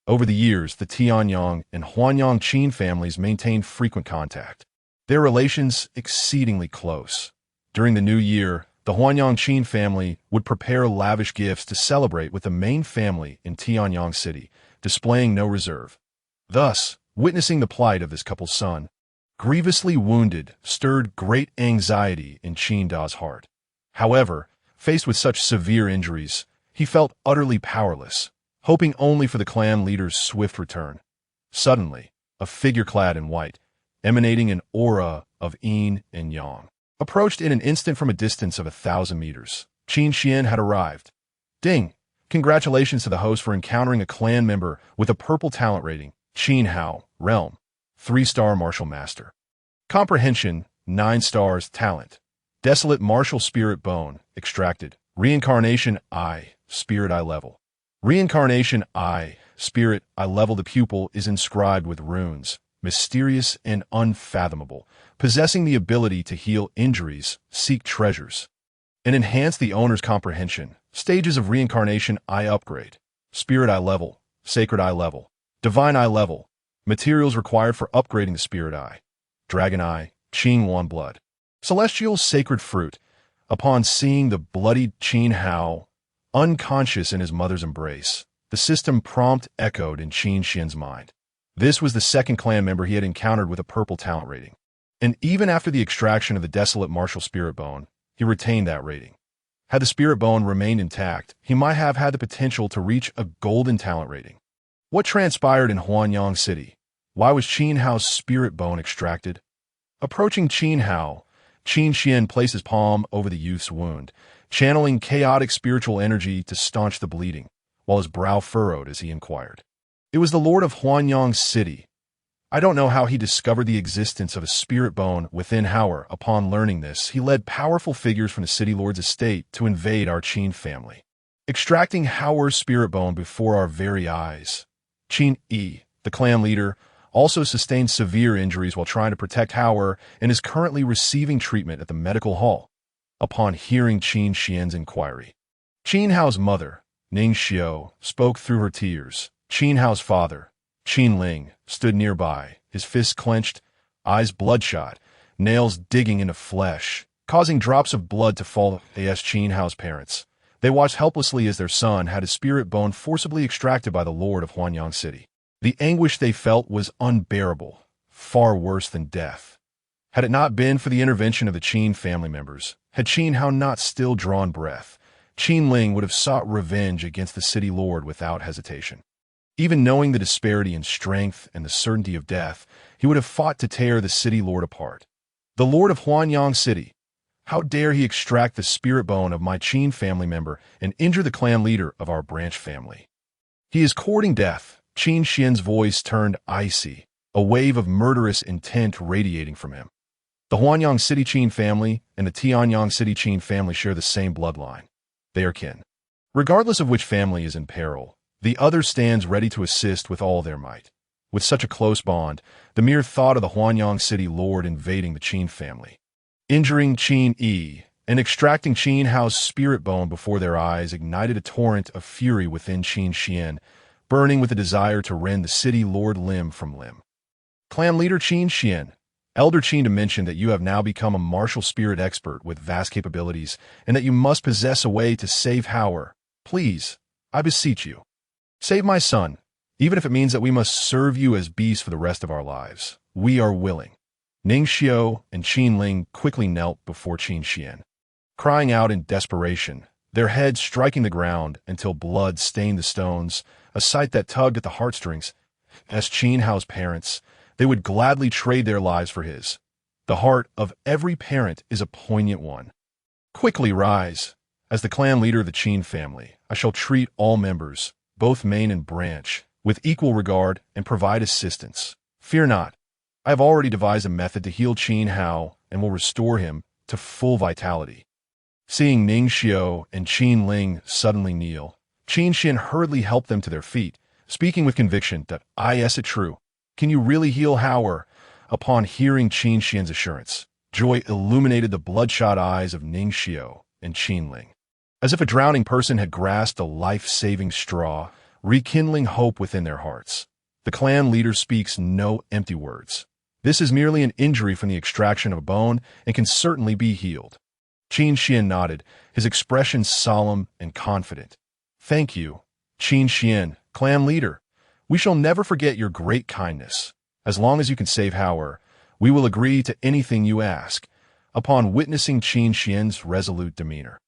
Over the years, the Tianyang and Huanyang Qin families maintained frequent contact, their relations exceedingly close. During the new year, the Huanyang Qin family would prepare lavish gifts to celebrate with the main family in Tianyang City, displaying no reserve. Thus, witnessing the plight of this couple's son, grievously wounded, stirred great anxiety in Qin Da's heart. However, faced with such severe injuries, he felt utterly powerless, hoping only for the clan leader's swift return. Suddenly, a figure clad in white, emanating an aura of yin and yang, approached in an instant from a distance of 1,000 meters. Qin Xian had arrived. Ding! Congratulations to the host for encountering a clan member with a purple talent rating. Qin Hao, Realm, 3-star Martial Master. Comprehension, 9 stars, Talent. Desolate Martial Spirit Bone, extracted. Reincarnation I, Spirit Eye level. Reincarnation I, Spirit Eye level. The pupil is inscribed with runes, mysterious and unfathomable, possessing the ability to heal injuries, seek treasures, and enhance the owner's comprehension. Stages of Reincarnation I upgrade. Spirit Eye level, Sacred Eye level, Divine Eye level. Materials required for upgrading the Spirit Eye. Dragon Eye, Qing Wan blood. Celestial Sacred Fruit. Upon seeing the bloodied Qin Hao, unconscious in his mother's embrace, The system prompt echoed in Qin Xian's mind. This was the second clan member he had encountered with a purple talent rating. And even after the extraction of the desolate martial spirit bone, he retained that rating. Had the spirit bone remained intact, he might have had the potential to reach a golden talent rating. What transpired in Huanyang City? Why was Qin Hao's spirit bone extracted? Approaching Qin Hao, Qin Xian placed his palm over the youth's wound, channeling chaotic spiritual energy to staunch the bleeding, while his brow furrowed as he inquired. It was the Lord of Huanyang City. I don't know how he discovered the existence of a spirit bone within Hauer. Upon learning this, he led powerful figures from the city lord's estate to invade our Qin family, extracting Hauer's spirit bone before our very eyes. Qin Yi, the clan leader, also sustained severe injuries while trying to protect Hauer and is currently receiving treatment at the medical hall. Upon hearing Qin Xian's inquiry, Qin Hao's mother, Ning Xiao, spoke through her tears. Qin Hao's father, Qin Ling, stood nearby, his fists clenched, eyes bloodshot, nails digging into flesh, causing drops of blood to fall. As Qin Hao's parents, they watched helplessly as their son had his spirit bone forcibly extracted by the Lord of Huanyang City. The anguish they felt was unbearable, far worse than death. Had it not been for the intervention of the Qin family members, had Qin Hao not still drawn breath, Qin Ling would have sought revenge against the city lord without hesitation. Even knowing the disparity in strength and the certainty of death, he would have fought to tear the city lord apart. The Lord of Huanyang City, how dare he extract the spirit bone of my Qin family member and injure the clan leader of our branch family? He is courting death. Qin Xian's voice turned icy, a wave of murderous intent radiating from him. The Huanyang City Qin family and the Tianyang City Qin family share the same bloodline. They are kin. Regardless of which family is in peril, the other stands ready to assist with all their might. With such a close bond, the mere thought of the Huanyang City lord invading the Qin family, injuring Qin Yi, and extracting Qin Hao's spirit bone before their eyes ignited a torrent of fury within Qin Xian, burning with a desire to rend the city lord limb from limb. Clan leader Qin Xian, Elder Qin to mention that you have now become a martial spirit expert with vast capabilities and that you must possess a way to save Hauer. Please, I beseech you, save my son, even if it means that we must serve you as beasts for the rest of our lives. We are willing. Ning Xiao and Qin Ling quickly knelt before Qin Xian, crying out in desperation, their heads striking the ground until blood stained the stones, a sight that tugged at the heartstrings. As Qin Hao's parents, they would gladly trade their lives for his. The heart of every parent is a poignant one. Quickly rise. As the clan leader of the Qin family, I shall treat all members, both main and branch, with equal regard and provide assistance. Fear not. I have already devised a method to heal Qin Hao and will restore him to full vitality. Seeing Ning Xiao and Qin Ling suddenly kneel, Qin Xian hurriedly helped them to their feet, speaking with conviction that, yes, it's true. Can you really heal Hauer? Upon hearing Qin Xian's assurance, joy illuminated the bloodshot eyes of Ning Xiao and Qin Ling, as if a drowning person had grasped a life-saving straw, rekindling hope within their hearts. The clan leader speaks no empty words. This is merely an injury from the extraction of a bone and can certainly be healed. Qin Xian nodded, his expression solemn and confident. Thank you, Qin Xian, clan leader. We shall never forget your great kindness. As long as you can save Hauer, we will agree to anything you ask. Upon witnessing Qin Xian's resolute demeanor,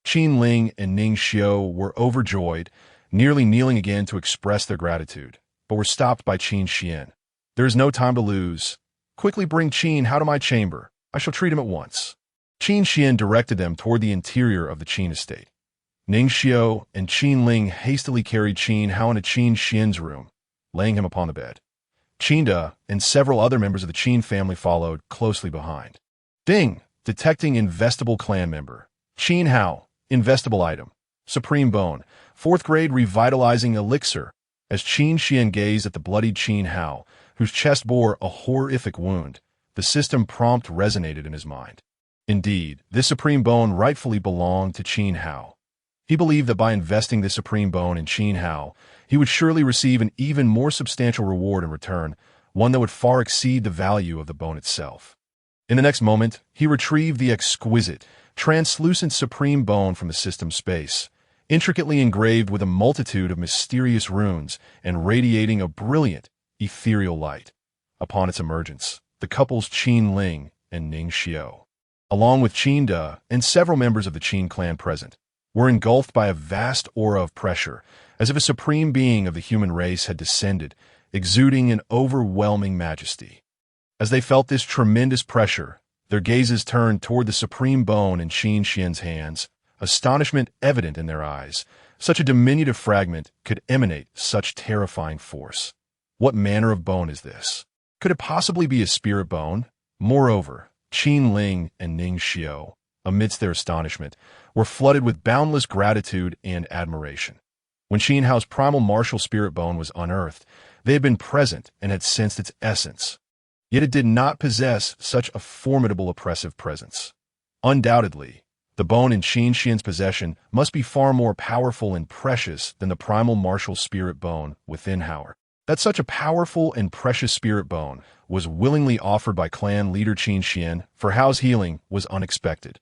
Qin Ling and Ning Xiao were overjoyed, nearly kneeling again to express their gratitude, but were stopped by Qin Xian. There is no time to lose. Quickly bring Qin Hao to my chamber. I shall treat him at once. Qin Xian directed them toward the interior of the Qin estate. Ning Xiao and Qin Ling hastily carried Qin Hao into Qin Xian's room, laying him upon the bed. Qin Da and several other members of the Qin family followed closely behind. Ding! Detecting investable clan member. Qin Hao, investable item. Supreme Bone, 4th grade revitalizing elixir. As Qin Xian gazed at the bloodied Qin Hao, whose chest bore a horrific wound, the system prompt resonated in his mind. Indeed, this Supreme Bone rightfully belonged to Qin Hao. He believed that by investing this Supreme Bone in Qin Hao, he would surely receive an even more substantial reward in return, one that would far exceed the value of the bone itself. In the next moment, he retrieved the exquisite, translucent Supreme Bone from the system space, intricately engraved with a multitude of mysterious runes and radiating a brilliant, ethereal light. Upon its emergence, the couples Qin Ling and Ning Xiao, along with Qin De and several members of the Qin clan present, were engulfed by a vast aura of pressure, as if a supreme being of the human race had descended, exuding an overwhelming majesty. As they felt this tremendous pressure, their gazes turned toward the supreme bone in Qin Xian's hands, astonishment evident in their eyes. Such a diminutive fragment could emanate such terrifying force. What manner of bone is this? Could it possibly be a spirit bone? Moreover, Qin Ling and Ning Xiao, amidst their astonishment, were flooded with boundless gratitude and admiration. When Qin Hao's primal martial spirit bone was unearthed, they had been present and had sensed its essence. Yet it did not possess such a formidable oppressive presence. Undoubtedly, the bone in Qin Xian's possession must be far more powerful and precious than the primal martial spirit bone within Hao. That such a powerful and precious spirit bone was willingly offered by clan leader Qin Xian for Hao's healing was unexpected.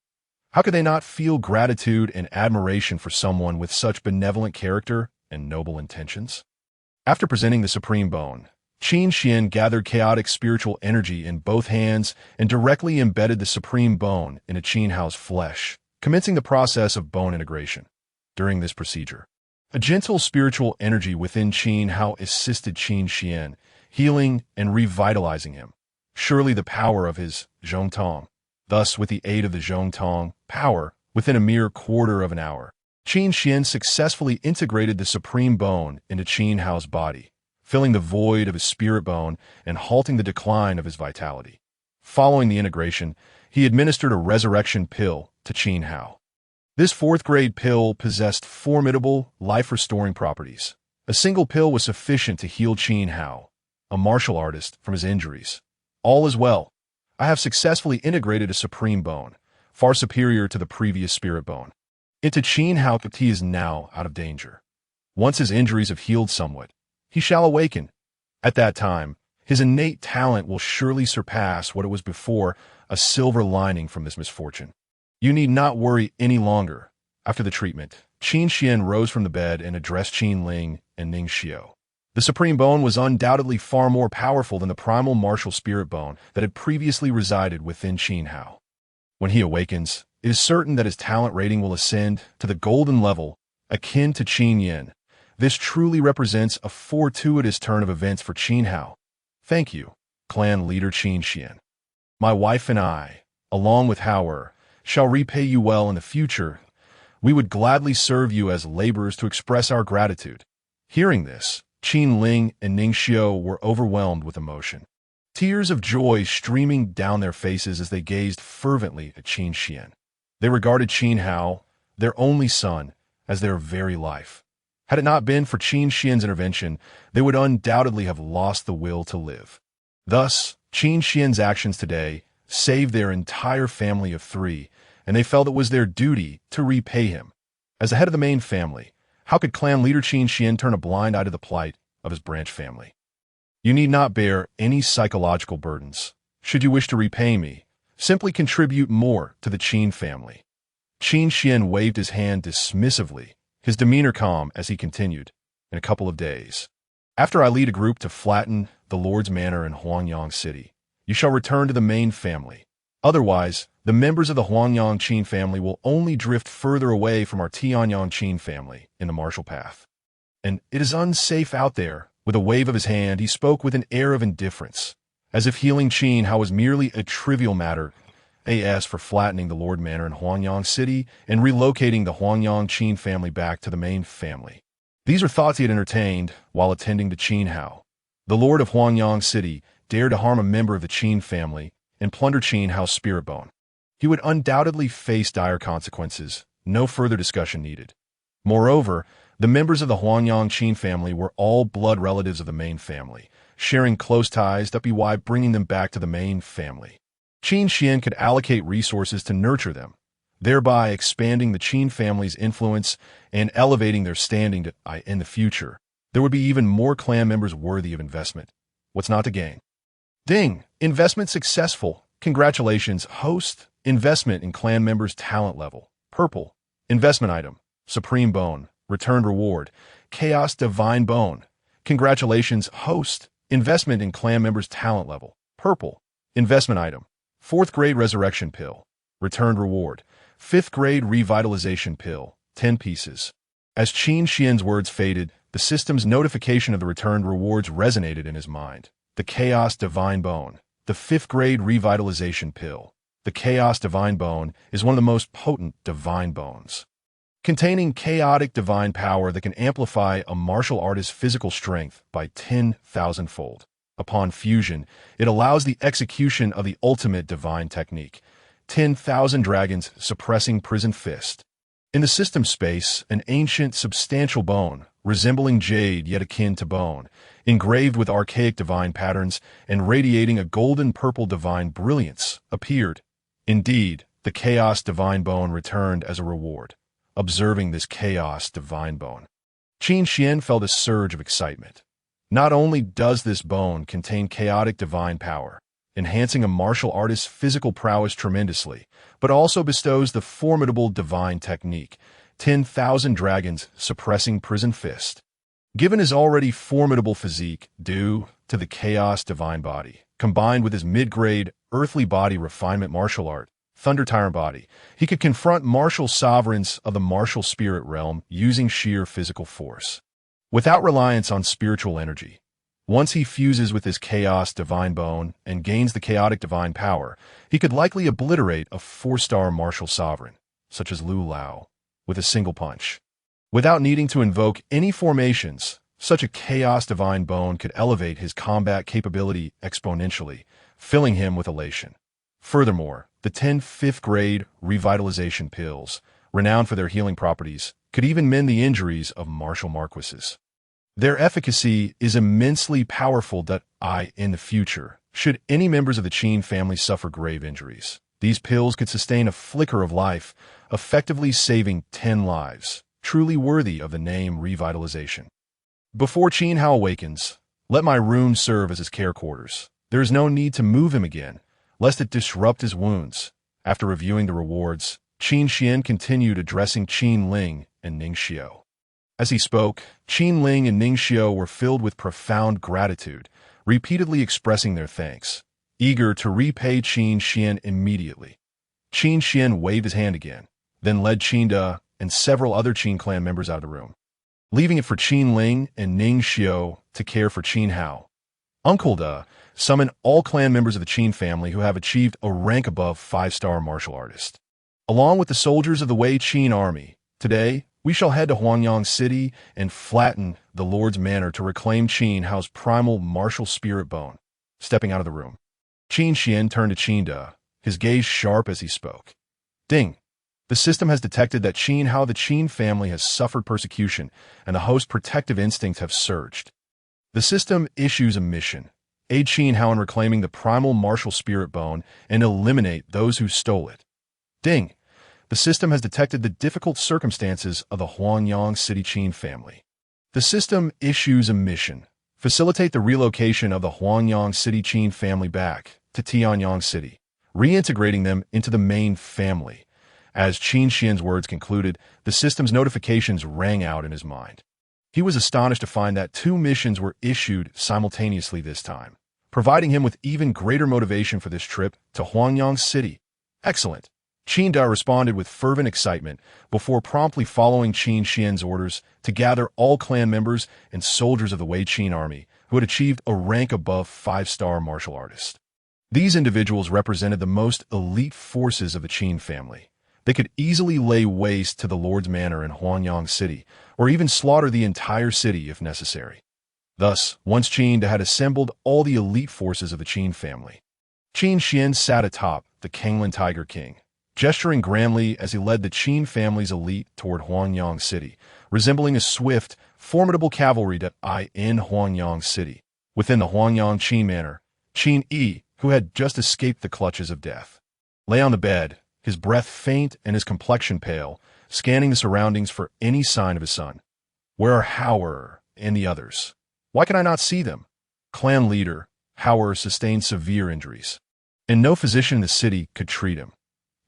How could they not feel gratitude and admiration for someone with such benevolent character and noble intentions? After presenting the supreme bone, Qin Xian gathered chaotic spiritual energy in both hands and directly embedded the supreme bone into Qin Hao's flesh, commencing the process of bone integration. During this procedure, a gentle spiritual energy within Qin Hao assisted Qin Xian, healing and revitalizing him. Surely the power of his Zhongtong. Thus, with the aid of the Zhongtong power, within a mere quarter of an hour, Qin Xian successfully integrated the supreme bone into Qin Hao's body, filling the void of his spirit bone and halting the decline of his vitality. Following the integration, he administered a resurrection pill to Qin Hao. This fourth-grade pill possessed formidable, life-restoring properties. A single pill was sufficient to heal Qin Hao, a martial artist, from his injuries. All is well. I have successfully integrated a supreme bone, far superior to the previous spirit bone, into Qin Hao. He is now out of danger. Once his injuries have healed somewhat, he shall awaken. At that time, his innate talent will surely surpass what it was before, a silver lining from this misfortune. You need not worry any longer. After the treatment, Qin Xian rose from the bed and addressed Qin Ling and Ning Xiao. The supreme bone was undoubtedly far more powerful than the primal martial spirit bone that had previously resided within Qin Hao. When he awakens, it is certain that his talent rating will ascend to the golden level, akin to Qin Yin. This truly represents a fortuitous turn of events for Qin Hao. Thank you, clan leader Qin Xian. My wife and I, along with Hao, shall repay you well in the future. We would gladly serve you as laborers to express our gratitude. Hearing this, Qin Ling and Ning Xiao were overwhelmed with emotion, tears of joy streaming down their faces as they gazed fervently at Qin Xian. They regarded Qin Hao, their only son, as their very life. Had it not been for Qin Xian's intervention, they would undoubtedly have lost the will to live. Thus, Qin Xian's actions today saved their entire family of 3, and they felt it was their duty to repay him. As the head of the main family, how could clan leader Qin Xian turn a blind eye to the plight of his branch family? You need not bear any psychological burdens. Should you wish to repay me, simply contribute more to the Qin family. Qin Xian waved his hand dismissively, his demeanor calm as he continued, in a couple of days. After I lead a group to flatten the Lord's Manor in Huangyang City, you shall return to the main family. Otherwise, the members of the Huangyang Qin family will only drift further away from our Tianyang Qin family in the martial path. And it is unsafe out there. With a wave of his hand, he spoke with an air of indifference, as if healing Qin Hao was merely a trivial matter. As for flattening the Lord Manor in Huangyang City and relocating the Huangyang Qin family back to the main family. These are thoughts he had entertained while attending to Qin Hao. The Lord of Huangyang City dared to harm a member of the Qin family and plunder Qin Hao's spirit bone. He would undoubtedly face dire consequences, no further discussion needed. Moreover, the members of the Huangyang Qin family were all blood relatives of the main family, sharing close ties that be why bringing them back to the main family. Qin Xian could allocate resources to nurture them, thereby expanding the Qin family's influence and elevating their standing in the future. There would be even more clan members worthy of investment. What's not to gain? Ding! Investment successful. Congratulations, host. Investment in clan members' talent level. Purple. Investment item. Supreme Bone, Returned Reward, Chaos Divine Bone. Congratulations, host. Investment in clan members' talent level. Purple. Investment item. 4th grade Resurrection Pill. Returned Reward. 5th grade Revitalization Pill. 10 pieces. As Qin Xian's words faded, the system's notification of the returned rewards resonated in his mind. The Chaos Divine Bone. The 5th grade Revitalization Pill. The Chaos Divine Bone is one of the most potent divine bones, containing chaotic divine power that can amplify a martial artist's physical strength by 10,000-fold. Upon fusion, it allows the execution of the ultimate divine technique, 10,000 dragons suppressing prison fist. In the system space, an ancient, substantial bone, resembling jade yet akin to bone, engraved with archaic divine patterns and radiating a golden-purple divine brilliance, appeared. Indeed, the Chaos Divine Bone returned as a reward. Observing this Chaos Divine Bone, Qin Xian felt a surge of excitement. Not only does this bone contain chaotic divine power, enhancing a martial artist's physical prowess tremendously, but also bestows the formidable divine technique, 10,000 dragons suppressing prison fist. Given his already formidable physique due to the Chaos Divine Body, combined with his mid-grade earthly body refinement martial art, Thunder Tyrant Body, he could confront martial sovereigns of the martial spirit realm using sheer physical force, without reliance on spiritual energy. Once he fuses with his Chaos Divine Bone and gains the chaotic divine power, he could likely obliterate a 4-star martial sovereign, such as Lu Lao, with a single punch. Without needing to invoke any formations, such a Chaos Divine Bone could elevate his combat capability exponentially, filling him with elation. Furthermore, the 10 5th grade Revitalization Pills, renowned for their healing properties, could even mend the injuries of martial marquises. Their efficacy is immensely powerful in the future, should any members of the Qin family suffer grave injuries, these pills could sustain a flicker of life, effectively saving 10 lives, truly worthy of the name Revitalization. Before Qin Hao awakens, let my room serve as his care quarters. There is no need to move him again, lest it disrupt his wounds. After reviewing the rewards, Qin Xian continued addressing Qin Ling and Ning Xiao. As he spoke, Qin Ling and Ning Xiao were filled with profound gratitude, repeatedly expressing their thanks, eager to repay Qin Xian immediately. Qin Xian waved his hand again, then led Qin Da and several other Qin clan members out of the room, leaving it for Qin Ling and Ning Xiao to care for Qin Hao. Uncle Da summoned all clan members of the Qin family who have achieved a rank above 5-star martial artist. Along with the soldiers of the Wei Qin army, today, we shall head to Huangyang City and flatten the Lord's Manor to reclaim Qin Hao's primal martial spirit bone. Stepping out of the room, Qin Xian turned to Qin Da, his gaze sharp as he spoke. Ding! The system has detected that Qin Hao the Qin family has suffered persecution, and the host's protective instincts have surged. The system issues a mission. Aid Qin Hao in reclaiming the primal martial spirit bone and eliminate those who stole it. Ding! The system has detected the difficult circumstances of the Huangyang City Qin family. The system issues a mission. Facilitate the relocation of the Huangyang City Qin family back to Tianyang City, reintegrating them into the main family. As Qin Xian's words concluded, the system's notifications rang out in his mind. He was astonished to find that 2 missions were issued simultaneously this time, providing him with even greater motivation for this trip to Huangyang City. Excellent! Qin Da responded with fervent excitement before promptly following Qin Xian's orders to gather all clan members and soldiers of the Wei Qin army who had achieved a rank above 5-star martial artist. These individuals represented the most elite forces of the Qin family. They could easily lay waste to the Lord's Manor in Huangyang City, or even slaughter the entire city if necessary. Thus, once Qin Da had assembled all the elite forces of the Qin family, Qin Xian sat atop the Kanglan Tiger King, gesturing grandly as he led the Qin family's elite toward Huangyang City, resembling a swift, formidable cavalry in Huangyang City. Within the Huangyang Qin Manor, Qin Yi, who had just escaped the clutches of death, lay on the bed, his breath faint and his complexion pale, scanning the surroundings for any sign of his son. Where are Hauer and the others? Why can I not see them? Clan leader, Hauer sustained severe injuries, and no physician in the city could treat him.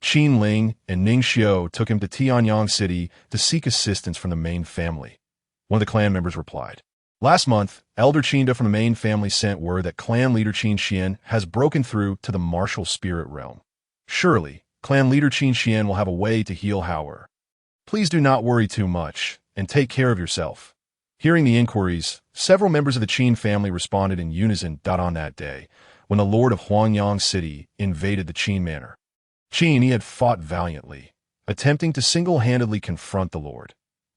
Qin Ling and Ning Xiao took him to Tianyang City to seek assistance from the main family. One of the clan members replied. Last month, Elder Qinda from the main family sent word that clan leader Qin Xian has broken through to the martial spirit realm. Surely, clan leader Qin Xian will have a way to heal Hauer. Please do not worry too much, and take care of yourself. Hearing the inquiries, several members of the Qin family responded in unison. On that day, when the Lord of Huangyang City invaded the Qin manor, Qin Yi had fought valiantly, attempting to single-handedly confront the Lord.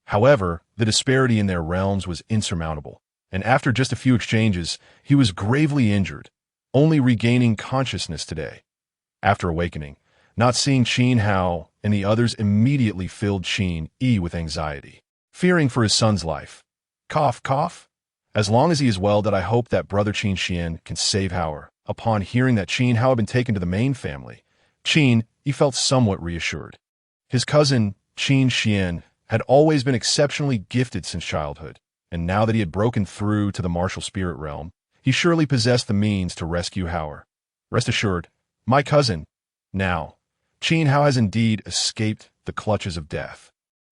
However, the disparity in their realms was insurmountable, and after just a few exchanges, he was gravely injured, only regaining consciousness today. After awakening, not seeing Qin Hao and the others immediately filled Qin Yi with anxiety, fearing for his son's life. Cough, cough. As long as he is well, I hope that brother Qin Xian can save Hauer. Upon hearing that Qin Hao had been taken to the main family, Qin Yi felt somewhat reassured. His cousin, Qin Xian, had always been exceptionally gifted since childhood, and now that he had broken through to the martial spirit realm, he surely possessed the means to rescue Hauer. Rest assured, my cousin. Now, Qin Hao has indeed escaped the clutches of death.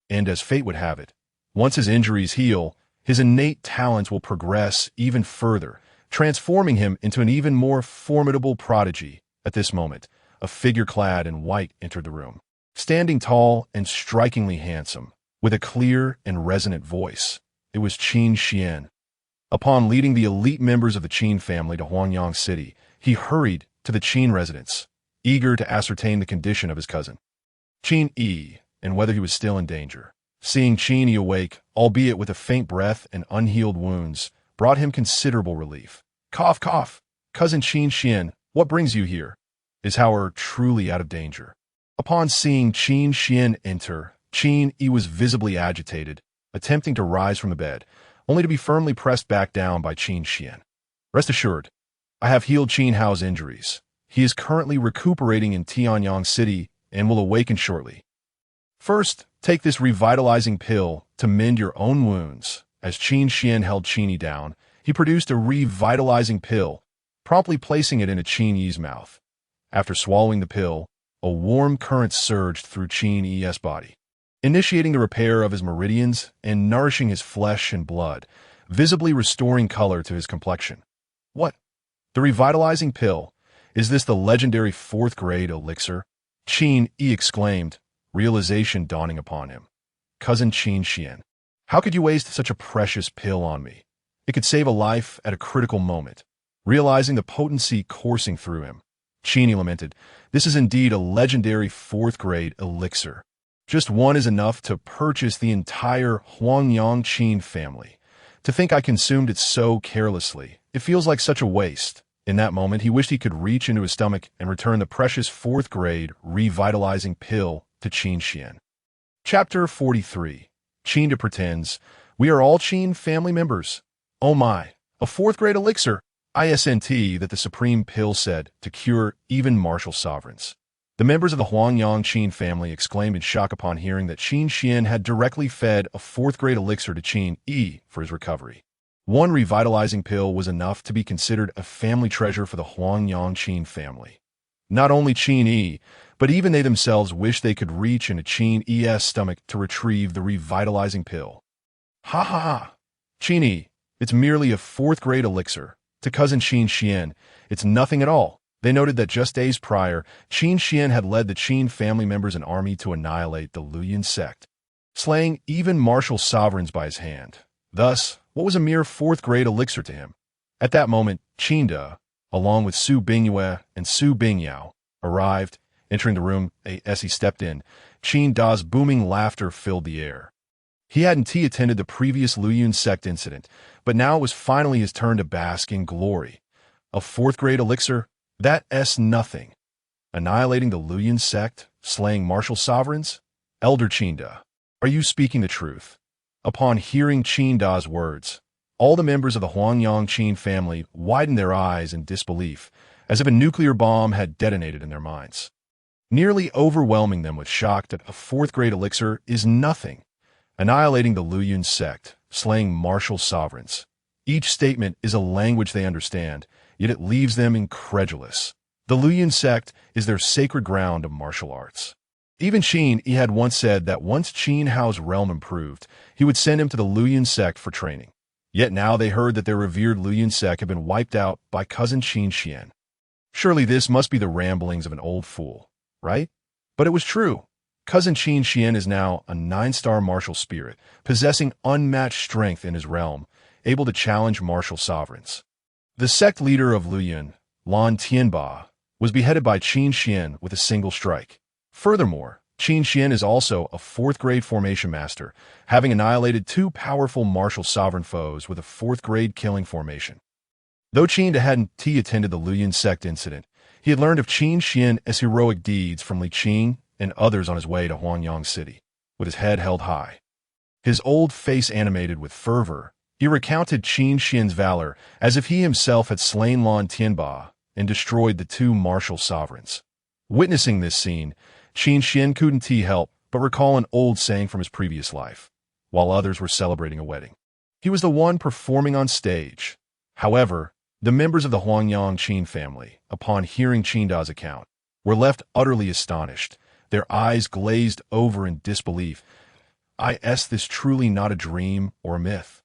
And as fate would have it, once his injuries heal, his innate talents will progress even further, transforming him into an even more formidable prodigy. At this moment, a figure clad in white entered the room, standing tall and strikingly handsome, with a clear and resonant voice. It was Qin Xian. Upon leading the elite members of the Qin family to Huangyang City, he hurried to the Qin residence, eager to ascertain the condition of his cousin, Qin Yi, and whether he was still in danger. Seeing Qin Yi awake, albeit with a faint breath and unhealed wounds, brought him considerable relief. Cough, cough. Cousin Qin Xian, what brings you here? Is Hauer truly out of danger? Upon seeing Qin Xian enter, Qin Yi was visibly agitated, attempting to rise from the bed, only to be firmly pressed back down by Qin Xian. Rest assured, I have healed Qin Hao's injuries. He is currently recuperating in Tianyang City and will awaken shortly. First, take this revitalizing pill to mend your own wounds. As Qin Xian held Qin Yi down, he produced a revitalizing pill, promptly placing it in Qin Yi's mouth. After swallowing the pill, a warm current surged through Qin Yi's body, initiating the repair of his meridians and nourishing his flesh and blood, visibly restoring color to his complexion. What? The revitalizing pill? Is this the legendary 4th grade elixir? Qin Yi exclaimed, realization dawning upon him. Cousin Qin Xian, how could you waste such a precious pill on me? It could save a life at a critical moment. Realizing the potency coursing through him, Qin Yi lamented, this is indeed a legendary 4th grade elixir. Just one is enough to purchase the entire Huangyang Qin family. To think I consumed it so carelessly, it feels like such a waste. In that moment, he wished he could reach into his stomach and return the precious 4th grade revitalizing pill to Qin Xian. Chapter 43. Qinda pretends, we are all Qin family members. Oh my, a 4th grade elixir, ISNT that the supreme pill said to cure even martial sovereigns. The members of the Huangyang Qin family exclaimed in shock upon hearing that Qin Xian had directly fed a 4th grade elixir to Qin Yi for his recovery. One revitalizing pill was enough to be considered a family treasure for the Huangyang Qin family. Not only Qin Yi, but even they themselves wished they could reach into Qin Yi's stomach to retrieve the revitalizing pill. Ha ha ha! Qin Yi, it's merely a 4th grade elixir. To cousin Qin Xian, it's nothing at all. They noted that just days prior, Qin Xian had led the Qin family members an army to annihilate the Luoyuan sect, slaying even martial sovereigns by his hand. Thus, what was a mere 4th grade elixir to him? At that moment, Qinda, along with Su Bingyue and Su Bingyao, arrived, entering the room. As he stepped in, Qinda's booming laughter filled the air. He hadn't attended the previous Luoyuan sect incident, but now it was finally his turn to bask in glory. A 4th grade elixir? That's nothing. Annihilating the Luoyuan sect? Slaying martial sovereigns? Elder Qinda, are you speaking the truth? Upon hearing Qinda's words, all the members of the Huangyang Qin family widened their eyes in disbelief, as if a nuclear bomb had detonated in their minds, nearly overwhelming them with shock that a 4th grade elixir is nothing. Annihilating the Luoyuan sect, slaying martial sovereigns. Each statement is a language they understand, yet it leaves them incredulous. The Luoyuan sect is their sacred ground of martial arts. Even Qin Yi had once said that once Qin Hao's realm improved, he would send him to the Luoyuan sect for training. Yet now they heard that their revered Luoyuan sect had been wiped out by cousin Qin Xian. Surely this must be the ramblings of an old fool, right? But it was true. Cousin Qin Xian is now a 9-star martial spirit, possessing unmatched strength in his realm, able to challenge martial sovereigns. The sect leader of Luoyuan, Lan Tianba, was beheaded by Qin Xian with a single strike. Furthermore, Qin Xian is also a 4th-grade formation master, having annihilated 2 powerful martial sovereign foes with a 4th-grade killing formation. Though Qin hadn't attended the Luoyuan sect incident, he had learned of Qin Xian's heroic deeds from Li Qing and others on his way to Huangyang City, with his head held high. His old face animated with fervor, he recounted Qin Xian's valor as if he himself had slain Lan Tianba and destroyed the 2 martial sovereigns. Witnessing this scene, Qin Xian couldn't help but recall an old saying from his previous life, while others were celebrating a wedding. He was the one performing on stage. However, the members of the Huangyang Qin family, upon hearing Qin Da's account, were left utterly astonished, their eyes glazed over in disbelief. Is this truly not a dream or a myth?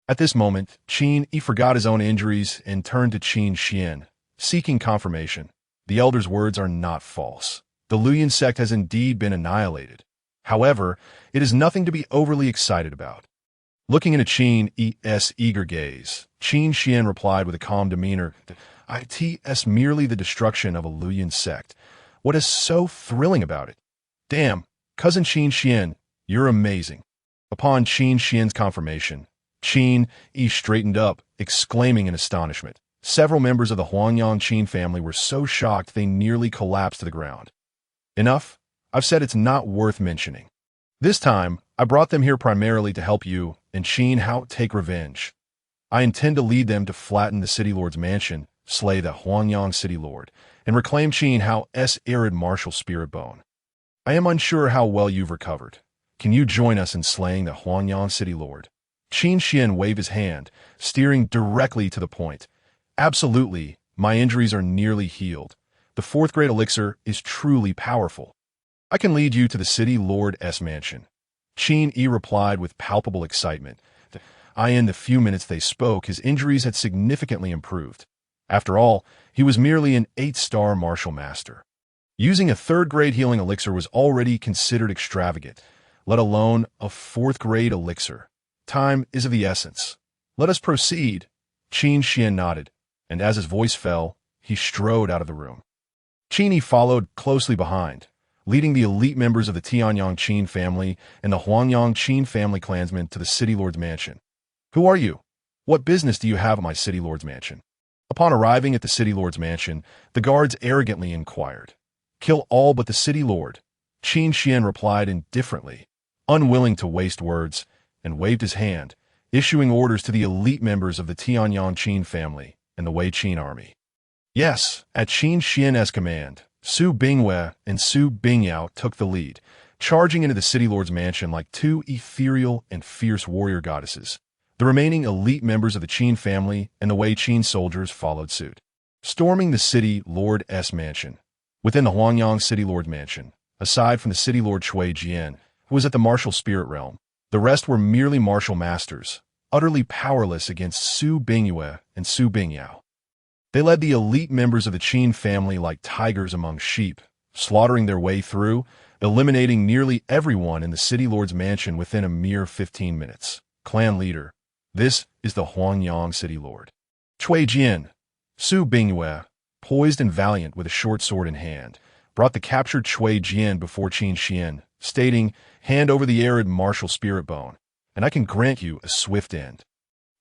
At this moment, Qin Yi forgot his own injuries and turned to Qin Xian, seeking confirmation. The elder's words are not false. The Luoyuan sect has indeed been annihilated. However, it is nothing to be overly excited about. Looking into Qin Yi's eager gaze, Qin Xian replied with a calm demeanor, "It's merely the destruction of a Luoyuan sect. What is so thrilling about it? Damn, cousin Qin Xian, you're amazing." Upon Qin Xian's confirmation, Qin Yi straightened up, exclaiming in astonishment. Several members of the Huangyang Qin family were so shocked they nearly collapsed to the ground. Enough, I've said it's not worth mentioning. This time, I brought them here primarily to help you and Qin Hao take revenge. I intend to lead them to flatten the City Lord's mansion, slay the Huangyang City Lord, and reclaim Qin Hao's arid martial spirit bone. I am unsure how well you've recovered. Can you join us in slaying the Huangyang City Lord? Qin Xian waved his hand, steering directly to the point. Absolutely, my injuries are nearly healed. The 4th-grade elixir is truly powerful. I can lead you to the City Lord's mansion. Qin Yi replied with palpable excitement. In the few minutes they spoke, his injuries had significantly improved. After all, he was merely an 8-star martial master. Using a 3rd-grade healing elixir was already considered extravagant, let alone a 4th-grade elixir. Time is of the essence. Let us proceed. Qin Xian nodded, and as his voice fell, he strode out of the room. Qin Yi followed closely behind, leading the elite members of the Tianyang Qin family and the Huangyang Qin family clansmen to the City Lord's mansion. Who are you? What business do you have at my City Lord's mansion? Upon arriving at the City Lord's mansion, the guards arrogantly inquired. Kill all but the City Lord. Qin Xian replied indifferently, unwilling to waste words, and waved his hand, issuing orders to the elite members of the Tianyang Qin family and the Wei Qin army. Yes, at Qin Xian's command, Su Bingwei and Su Bingyao took the lead, charging into the City Lord's mansion like 2 ethereal and fierce warrior goddesses. The remaining elite members of the Qin family and the Wei Qin soldiers followed suit. Storming the City Lord's mansion. Within the Huangyang City Lord mansion, aside from the City Lord Shui Jian, who was at the martial spirit realm, the rest were merely martial masters, utterly powerless against Su Bingwei and Su Bingyao. They led the elite members of the Qin family like tigers among sheep, slaughtering their way through, eliminating nearly everyone in the City Lord's mansion within a mere 15 minutes. Clan leader. This is the Huangyang City Lord. Shui Jian, Su Bingwei, poised and valiant with a short sword in hand, brought the captured Shui Jian before Qin Xian, stating, "Hand over the arid martial spirit bone, and I can grant you a swift end."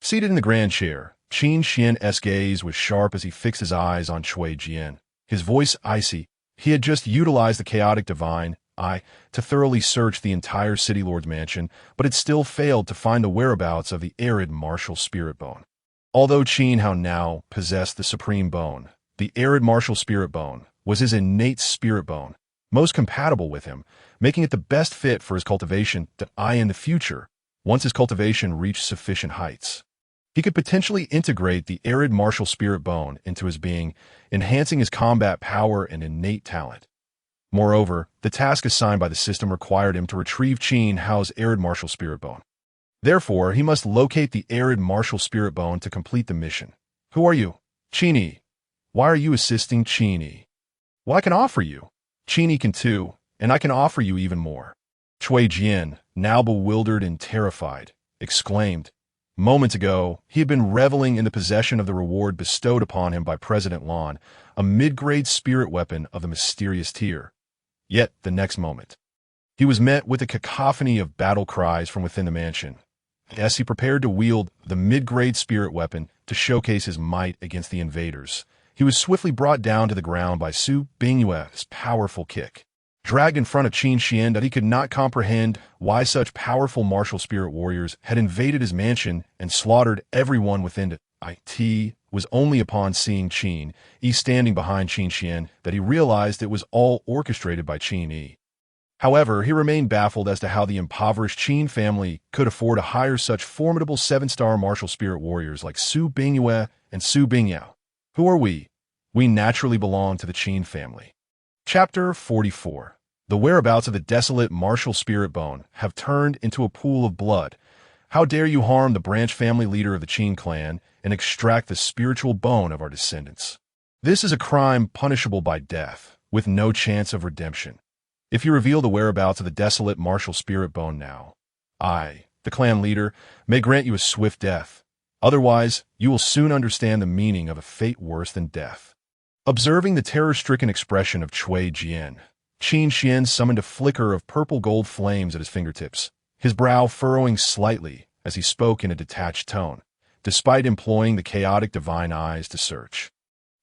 Seated in the grand chair, Qin Xian's gaze was sharp as he fixed his eyes on Shui Jian, his voice icy. He had just utilized the chaotic divine eye to thoroughly search the entire City Lord's mansion, but had still failed to find the whereabouts of the arid martial spirit bone. Although Qin Hao now possessed the supreme bone, the arid martial spirit bone was his innate spirit bone, most compatible with him, making it the best fit for his cultivation in the future, once his cultivation reached sufficient heights. He could potentially integrate the arid martial spirit bone into his being, enhancing his combat power and innate talent. Moreover, the task assigned by the system required him to retrieve Qin Hao's arid martial spirit bone. Therefore, he must locate the arid martial spirit bone to complete the mission. Who are you? Qini. Why are you assisting Qini? Well, I can offer you. Qini can too, and I can offer you even more. Cui Jian, now bewildered and terrified, exclaimed. Moments ago, he had been reveling in the possession of the reward bestowed upon him by President Lan, a mid-grade spirit weapon of the mysterious tier. Yet, the next moment, he was met with a cacophony of battle cries from within the mansion, as he prepared to wield the mid-grade spirit weapon to showcase his might against the invaders. He was swiftly brought down to the ground by Su Bingyue's powerful kick. Dragged in front of Qin Xian, that he could not comprehend why such powerful martial spirit warriors had invaded his mansion and slaughtered everyone within it. It was only upon seeing Qin Yi standing behind Qin Xian that he realized it was all orchestrated by Qin Yi. However, he remained baffled as to how the impoverished Qin family could afford to hire such formidable 7-star martial spirit warriors like Su Bingyue and Su Bingyao. Who are we? We naturally belong to the Qin family. Chapter 44. The whereabouts of the desolate martial spirit bone have turned into a pool of blood. How dare you harm the branch family leader of the Qin clan and extract the spiritual bone of our descendants? This is a crime punishable by death, with no chance of redemption. If you reveal the whereabouts of the desolate martial spirit bone now, I, the clan leader, may grant you a swift death. Otherwise, you will soon understand the meaning of a fate worse than death. Observing the terror-stricken expression of Cui Jian, Qin Xian summoned a flicker of purple-gold flames at his fingertips, his brow furrowing slightly as he spoke in a detached tone, despite employing the chaotic divine eyes to search.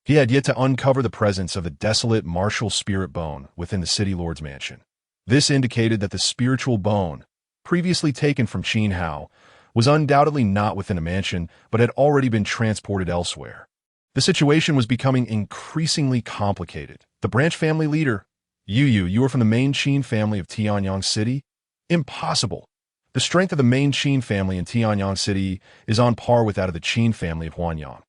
He had yet to uncover the presence of the desolate martial spirit bone within the city lord's mansion. This indicated that the spiritual bone, previously taken from Qin Hao, was undoubtedly not within the mansion but had already been transported elsewhere. The situation was becoming increasingly complicated. The branch family leader, you are from the main Qin family of Tianyang City? Impossible. The strength of the main Qin family in Tianyang City is on par with that of the Qin family of Huanyang.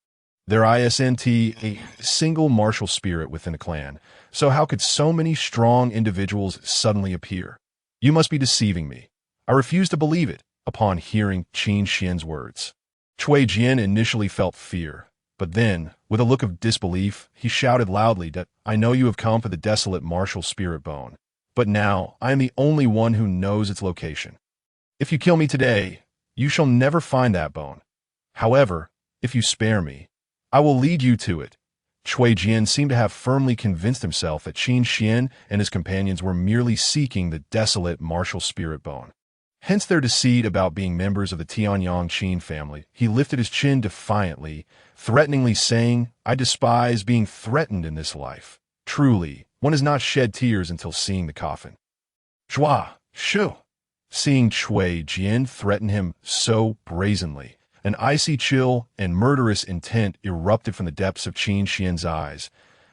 There isn't a single martial spirit within the clan, so how could so many strong individuals suddenly appear? You must be deceiving me. I refuse to believe it, upon hearing Qin Xian's words. Cui Jian initially felt fear, but then, with a look of disbelief, he shouted loudly that, I know you have come for the desolate martial spirit bone, but now I am the only one who knows its location. If you kill me today, you shall never find that bone. However, if you spare me, I will lead you to it. Cui Jian seemed to have firmly convinced himself that Qin Xian and his companions were merely seeking the desolate martial spirit bone. Hence their deceit about being members of the Tianyang Qin family. He lifted his chin defiantly, threateningly saying, I despise being threatened in this life. Truly, one has not shed tears until seeing the coffin. Zhua, Shu. Seeing Cui Jian threaten him so brazenly, an icy chill and murderous intent erupted from the depths of Qin Xian's eyes.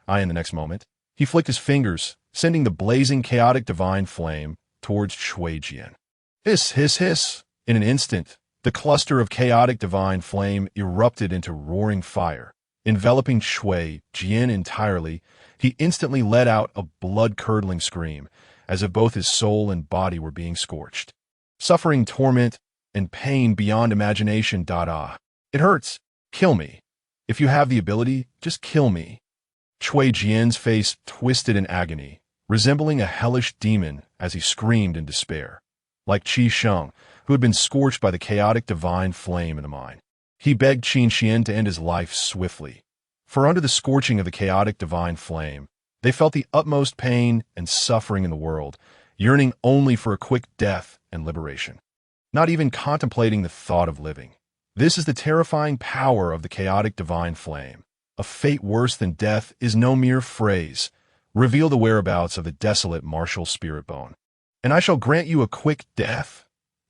In the next moment, he flicked his fingers, sending the blazing chaotic divine flame towards Cui Jian. Hiss, hiss, hiss. In an instant, the cluster of chaotic divine flame erupted into roaring fire. Enveloping Cui Jian entirely, he instantly let out a blood-curdling scream, as if both his soul and body were being scorched. Suffering torment and pain beyond imagination. It hurts. Kill me. If you have the ability, just kill me. Cui Jian's face twisted in agony, resembling a hellish demon as he screamed in despair. Like Qi Sheng, who had been scorched by the chaotic divine flame in the mine, he begged Qin Xian to end his life swiftly. For under the scorching of the chaotic divine flame, they felt the utmost pain and suffering in the world, yearning only for a quick death and liberation, not even contemplating the thought of living. This is the terrifying power of the chaotic divine flame. A fate worse than death is no mere phrase. Reveal the whereabouts of the desolate martial spirit bone, and I shall grant you a quick death.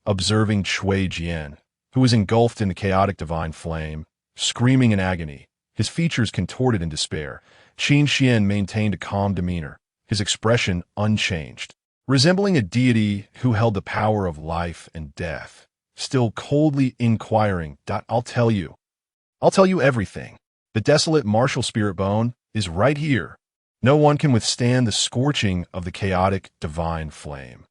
Observing Cui Jian, who was engulfed in the chaotic divine flame, screaming in agony, his features contorted in despair, Qin Xian maintained a calm demeanor, his expression unchanged. Resembling a deity who held the power of life and death, still coldly inquiring. I'll tell you. I'll tell you everything. The desolate martial spirit bone is right here. No one can withstand the scorching of the chaotic divine flame.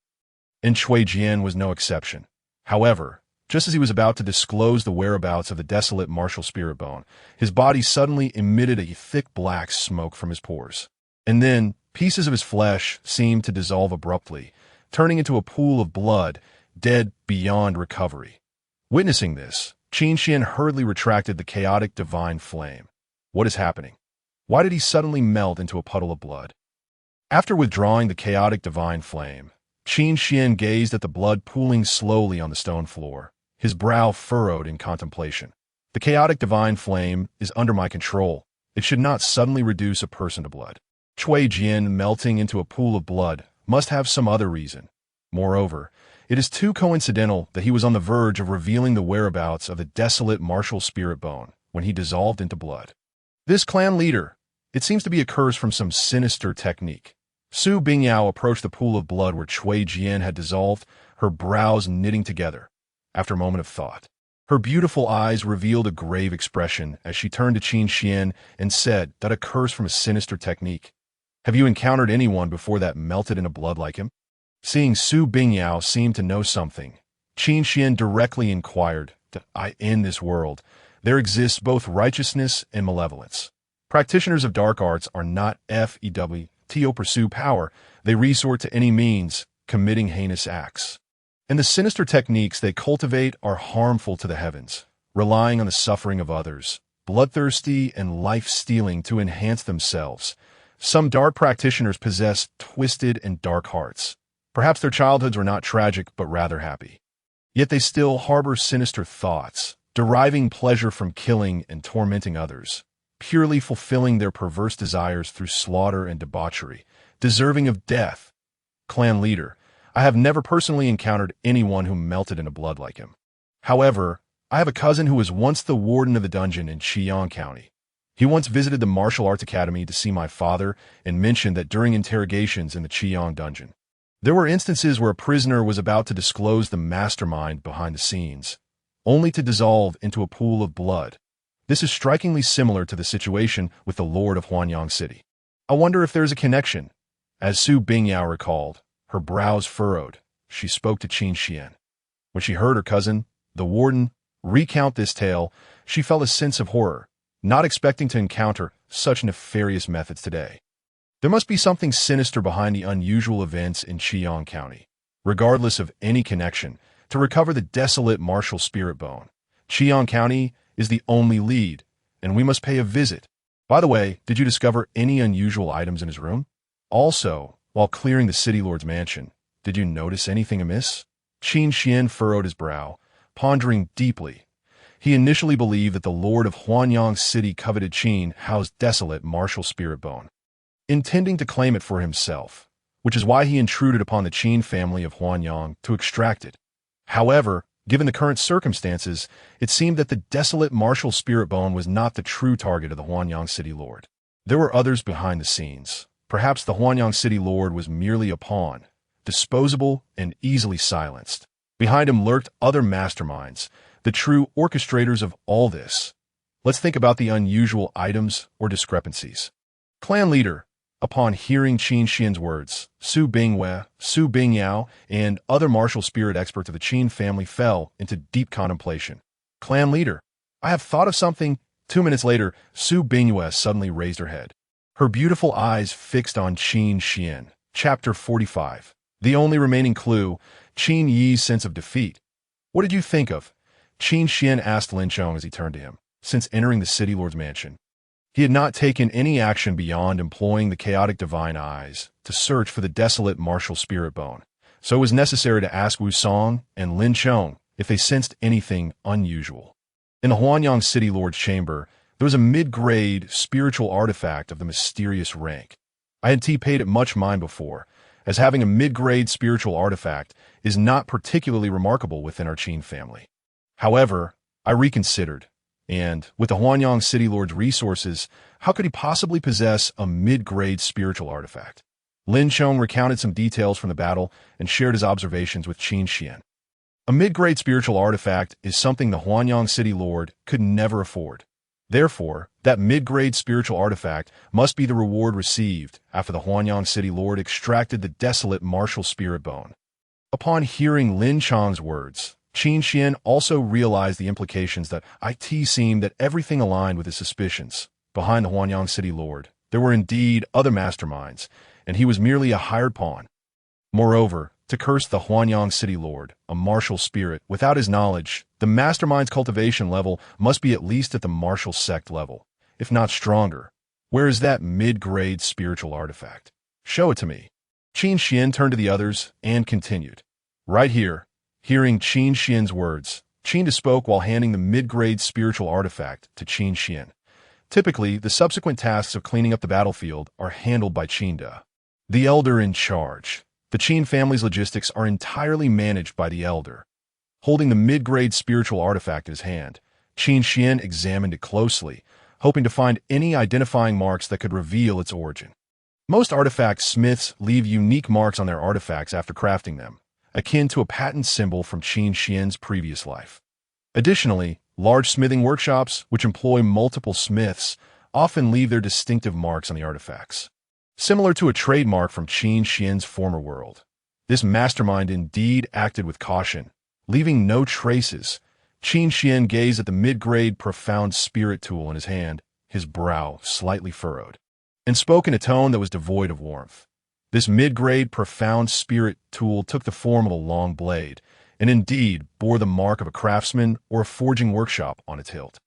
And Shui Jian was no exception. However, just as he was about to disclose the whereabouts of the desolate martial spirit bone, his body suddenly emitted a thick black smoke from his pores. And then, pieces of his flesh seemed to dissolve abruptly, turning into a pool of blood, dead beyond recovery. Witnessing this, Qin Xian hurriedly retracted the chaotic divine flame. What is happening? Why did he suddenly melt into a puddle of blood? After withdrawing the chaotic divine flame, Qin Xian gazed at the blood pooling slowly on the stone floor, his brow furrowed in contemplation. The chaotic divine flame is under my control. It should not suddenly reduce a person to blood. Shui Jian melting into a pool of blood must have some other reason. Moreover, it is too coincidental that he was on the verge of revealing the whereabouts of the desolate martial spirit bone when he dissolved into blood. This clan leader, it seems to be a curse from some sinister technique. Su Bingyao approached the pool of blood where Shui Jian had dissolved, her brows knitting together. After a moment of thought, her beautiful eyes revealed a grave expression as she turned to Qin Xian and said that a curse from a sinister technique. Have you encountered anyone before that melted into blood like him? Seeing Su Bingyao seem to know something, Qin Xian directly inquired, in this world, there exists both righteousness and malevolence. Practitioners of dark arts are not to pursue power, they resort to any means, committing heinous acts. And the sinister techniques they cultivate are harmful to the heavens, relying on the suffering of others, bloodthirsty and life-stealing to enhance themselves. Some dark practitioners possess twisted and dark hearts. Perhaps their childhoods were not tragic, but rather happy. Yet they still harbor sinister thoughts, deriving pleasure from killing and tormenting others, purely fulfilling their perverse desires through slaughter and debauchery, deserving of death. Clan leader, I have never personally encountered anyone who melted into blood like him. However, I have a cousin who was once the warden of the dungeon in Xiaoyao County. He once visited the martial arts academy to see my father and mentioned that during interrogations in the Xiaoyao dungeon, there were instances where a prisoner was about to disclose the mastermind behind the scenes, only to dissolve into a pool of blood. This is strikingly similar to the situation with the Lord of Huanyang City. I wonder if there is a connection. As Su Bingyao recalled, her brows furrowed, she spoke to Qin Xian. When she heard her cousin, the warden, recount this tale, she felt a sense of horror, not expecting to encounter such nefarious methods today. There must be something sinister behind the unusual events in Xiaoyao County. Regardless of any connection, to recover the desolate martial spirit bone, Xiaoyao County is the only lead, and we must pay a visit. By the way, did you discover any unusual items in his room? Also, while clearing the city lord's mansion, did you notice anything amiss? Qin Xian furrowed his brow, pondering deeply. He initially believed that the lord of Huanyang City coveted Qin housed desolate martial spirit bone, intending to claim it for himself, which is why he intruded upon the Qin family of Huanyang to extract it. However, given the current circumstances, it seemed that the desolate martial spirit bone was not the true target of the Huanyang City lord. There were others behind the scenes. Perhaps the Huanyang City lord was merely a pawn, disposable and easily silenced. Behind him lurked other masterminds, the true orchestrators of all this. Let's think about the unusual items or discrepancies. Clan leader, upon hearing Qin Xian's words, Su Bingwei, Su Bingyao, and other martial spirit experts of the Qin family fell into deep contemplation. Clan leader, I have thought of something. 2 minutes later, Su Bingwei suddenly raised her head, her beautiful eyes fixed on Qin Xian. Chapter 45. The only remaining clue, Qin Yi's sense of defeat. What did you think of? Qin Xian asked Lin Chong as he turned to him. Since entering the city lord's mansion, he had not taken any action beyond employing the chaotic divine eyes to search for the desolate martial spirit bone, so it was necessary to ask Wu Song and Lin Chong if they sensed anything unusual. In the Huanyang City Lord's chamber, there was a mid-grade spiritual artifact of the mysterious rank. I hadn't paid it much mind before, as having a mid-grade spiritual artifact is not particularly remarkable within our Qin family. However, I reconsidered, and with the Huanyang City Lord's resources, how could he possibly possess a mid-grade spiritual artifact? Lin Chong recounted some details from the battle and shared his observations with Qin Xian. A mid-grade spiritual artifact is something the Huanyang City Lord could never afford. Therefore, that mid-grade spiritual artifact must be the reward received after the Huanyang City Lord extracted the desolate martial spirit bone. Upon hearing Lin Chang's words, Qin Xian also realized the implications that it seemed that everything aligned with his suspicions. Behind the Huanyang City Lord, there were indeed other masterminds, and he was merely a hired pawn. Moreover, to curse the Huanyang City Lord, a martial spirit, without his knowledge, the mastermind's cultivation level must be at least at the martial sect level, if not stronger. Where is that mid-grade spiritual artifact? Show it to me. Qin Xian turned to the others and continued. Right here. Hearing Qin Xian's words, Qin spoke while handing the mid-grade spiritual artifact to Qin Xian. Typically, the subsequent tasks of cleaning up the battlefield are handled by Qin, the elder in charge. The Qin family's logistics are entirely managed by the elder. Holding the mid-grade spiritual artifact in his hand, Qin Xian examined it closely, hoping to find any identifying marks that could reveal its origin. Most artifact smiths leave unique marks on their artifacts after crafting them, akin to a patent symbol from Qin Xian's previous life. Additionally, large smithing workshops, which employ multiple smiths, often leave their distinctive marks on the artifacts. Similar to a trademark from Qin Xian's former world, this mastermind indeed acted with caution, leaving no traces. Qin Xian gazed at the mid-grade profound spirit tool in his hand, his brow slightly furrowed, and spoke in a tone that was devoid of warmth. This mid-grade profound spirit tool took the form of a long blade, and indeed bore the mark of a craftsman or a forging workshop on its hilt.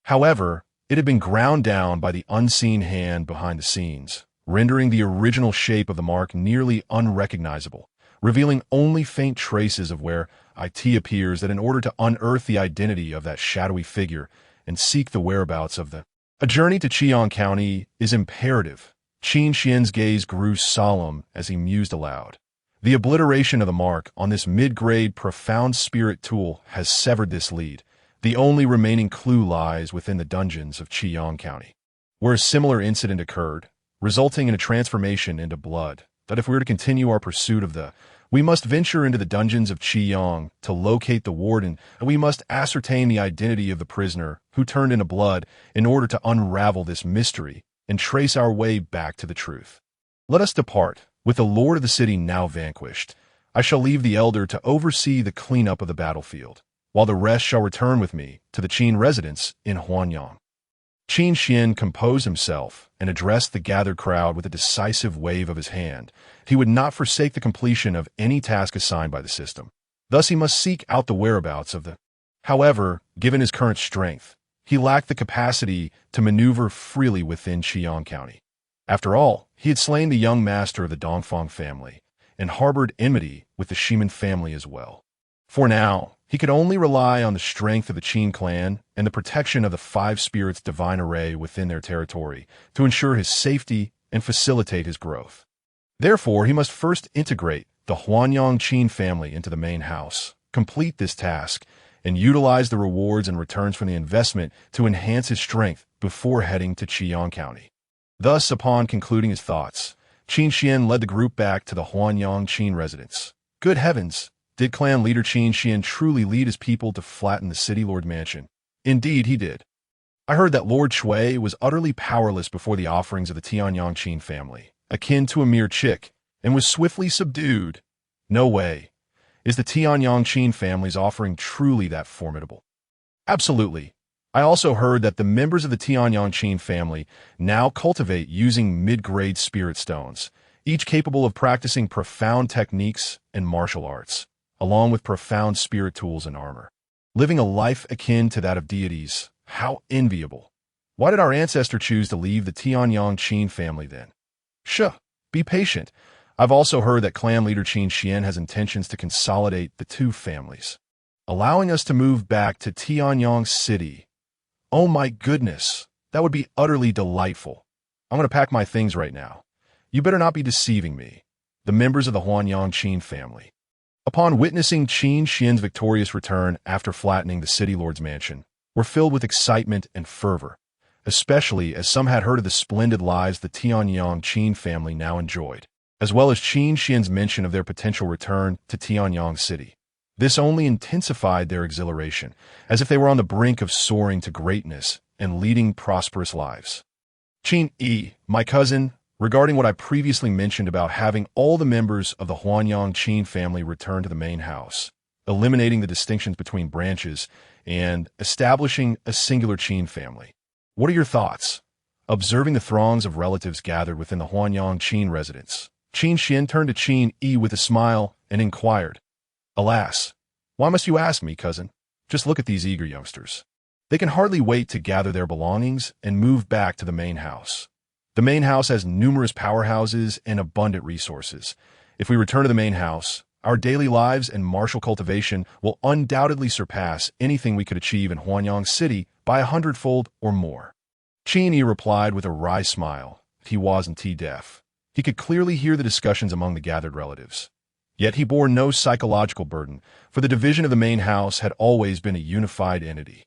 However, it had been ground down by the unseen hand behind the scenes, rendering the original shape of the mark nearly unrecognizable, revealing only faint traces of where it appears that in order to unearth the identity of that shadowy figure and seek the whereabouts of a journey to Qiang County is imperative. Qin Xian's gaze grew solemn as he mused aloud. The obliteration of the mark on this mid-grade profound spirit tool has severed this lead. The only remaining clue lies within the dungeons of Qiang County, where a similar incident occurred, resulting in a transformation into blood, that if we were to continue our pursuit of we must venture into the dungeons of Qiang to locate the warden, and we must ascertain the identity of the prisoner who turned into blood in order to unravel this mystery and trace our way back to the truth. Let us depart. With the lord of the city now vanquished, I shall leave the elder to oversee the cleanup of the battlefield, while the rest shall return with me to the Qin residence in Huanyang. Qin Xian composed himself and addressed the gathered crowd with a decisive wave of his hand. He would not forsake the completion of any task assigned by the system. Thus he must seek out the whereabouts of However, given his current strength, he lacked the capacity to maneuver freely within Qiang County. After all, he had slain the young master of the Dongfang family and harbored enmity with the Shiman family as well. For now, he could only rely on the strength of the Qin clan and the protection of the five spirits' divine array within their territory to ensure his safety and facilitate his growth. Therefore, he must first integrate the Huanyang Qin family into the main house, complete this task, and utilize the rewards and returns from the investment to enhance his strength before heading to Qiang County. Thus, upon concluding his thoughts, Qin Xian led the group back to the Huanyang Qin residence. Good heavens! Did clan leader Qin Xian truly lead his people to flatten the city lord mansion? Indeed, he did. I heard that Lord Shui was utterly powerless before the offerings of the Tianyang Qin family, akin to a mere chick, and was swiftly subdued. No way. Is the Tianyang Qin family's offering truly that formidable? Absolutely. I also heard that the members of the Tianyang Qin family now cultivate using mid-grade spirit stones, each capable of practicing profound techniques and martial arts, along with profound spirit tools and armor. Living a life akin to that of deities, how enviable. Why did our ancestor choose to leave the Tianyang Qin family then? Be patient. I've also heard that clan leader Qin Xian has intentions to consolidate the two families, allowing us to move back to Tianyang City. Oh my goodness, that would be utterly delightful. I'm going to pack my things right now. You better not be deceiving me. The members of the Huanyang Qin family. Upon witnessing Qin Xian's victorious return after flattening the city lord's mansion, were filled with excitement and fervor, especially as some had heard of the splendid lives the Tianyang Qin family now enjoyed, as well as Qin Xian's mention of their potential return to Tianyang City. This only intensified their exhilaration, as if they were on the brink of soaring to greatness and leading prosperous lives. Qin Yi, my cousin, regarding what I previously mentioned about having all the members of the Huanyang Qin family return to the main house, eliminating the distinctions between branches, and establishing a singular Qin family. What are your thoughts? Observing the throngs of relatives gathered within the Huanyang Qin residence, Qin Xian turned to Qin Yi with a smile and inquired, "Alas, why must you ask me, cousin? Just look at these eager youngsters. They can hardly wait to gather their belongings and move back to the main house. The main house has numerous powerhouses and abundant resources. If we return to the main house, our daily lives and martial cultivation will undoubtedly surpass anything we could achieve in Huanyang City by 100-fold or more." Qin Yi replied with a wry smile. He wasn't deaf. He could clearly hear the discussions among the gathered relatives. Yet he bore no psychological burden, for the division of the main house had always been a unified entity.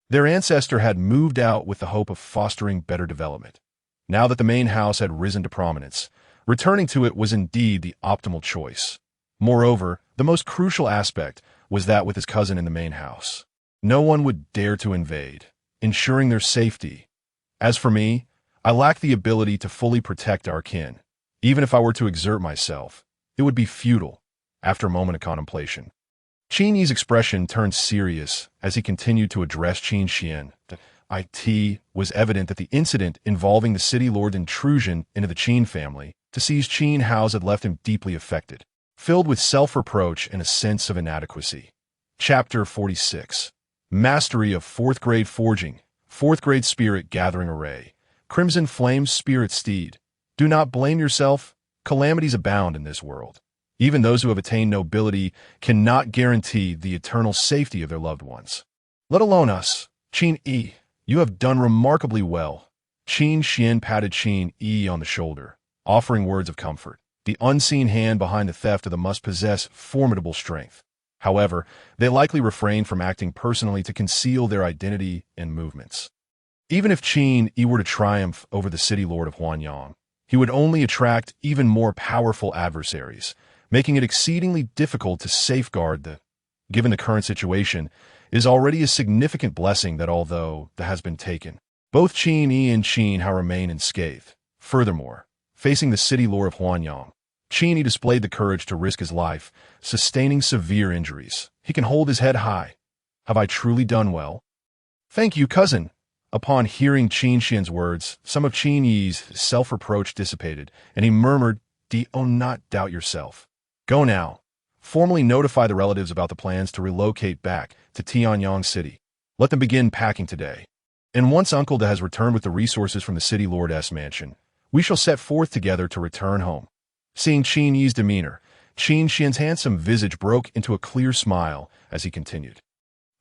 Their ancestor had moved out with the hope of fostering better development. Now that the main house had risen to prominence, returning to it was indeed the optimal choice. Moreover, the most crucial aspect was that with his cousin in the main house, no one would dare to invade, ensuring their safety. As for me, I lack the ability to fully protect our kin. Even if I were to exert myself, it would be futile. After a moment of contemplation, Qin Yi's expression turned serious as he continued to address Qin Xian. It was evident that the incident involving the city lord's intrusion into the Qin family to seize Qin house had left him deeply affected, filled with self-reproach and a sense of inadequacy. Chapter 46. Mastery of 4th Grade Forging, 4th Grade Spirit Gathering Array, Crimson Flame's Spirit Steed. Do not blame yourself. Calamities abound in this world. Even those who have attained nobility cannot guarantee the eternal safety of their loved ones. Let alone us. Qin Yi, you have done remarkably well. Qin Xian patted Qin Yi on the shoulder, offering words of comfort. The unseen hand behind the theft of them must possess formidable strength. However, they likely refrained from acting personally to conceal their identity and movements. Even if Qin Yi were to triumph over the city lord of Huanyang, he would only attract even more powerful adversaries, making it exceedingly difficult to safeguard the. Given the current situation, it is already a significant blessing that although that has been taken, both Qin Yi and Qin Hao remain unscathed. Furthermore, facing the city lord of Huanyang, Qin Yi displayed the courage to risk his life, sustaining severe injuries. He can hold his head high. Have I truly done well? Thank you, cousin. Upon hearing Qin Xian's words, some of Qin Yi's self-reproach dissipated, and he murmured, "Do not doubt yourself. Go now. Formally notify the relatives about the plans to relocate back to Tianyang City. Let them begin packing today. And once Uncle Da has returned with the resources from the city lord's mansion, we shall set forth together to return home." Seeing Qin Yi's demeanor, Qin Xian's handsome visage broke into a clear smile as he continued.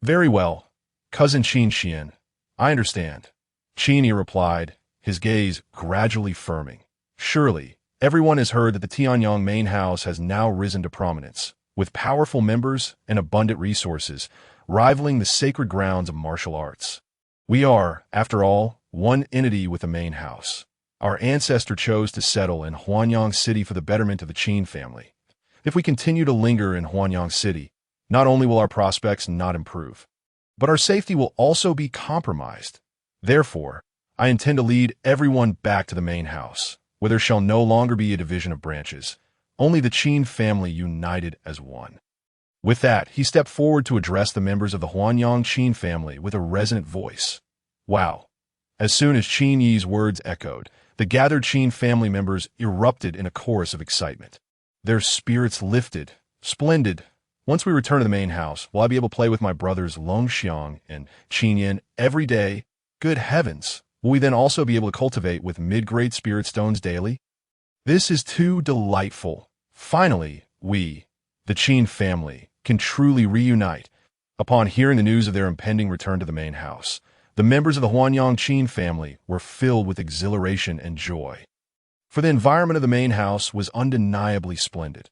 "Very well, cousin Qin Xian. I understand," Qin Yi replied, his gaze gradually firming. "Surely, everyone has heard that the Tianyang main house has now risen to prominence, with powerful members and abundant resources, rivaling the sacred grounds of martial arts. We are, after all, one entity with the main house. Our ancestor chose to settle in Huanyang City for the betterment of the Qin family. If we continue to linger in Huanyang City, not only will our prospects not improve, but our safety will also be compromised. Therefore, I intend to lead everyone back to the main house, where there shall no longer be a division of branches, only the Qin family united as one." With that, he stepped forward to address the members of the Huanyang Qin family with a resonant voice. Wow! As soon as Qin Yi's words echoed, the gathered Qin family members erupted in a chorus of excitement. Their spirits lifted. "Splendid! Once we return to the main house, will I be able to play with my brothers Long Xiang and Qin Yin every day? Good heavens! Will we then also be able to cultivate with mid-grade spirit stones daily? This is too delightful. Finally, we, the Qin family, can truly reunite." Upon hearing the news of their impending return to the main house, the members of the Huanyang Qin family were filled with exhilaration and joy. For the environment of the main house was undeniably splendid.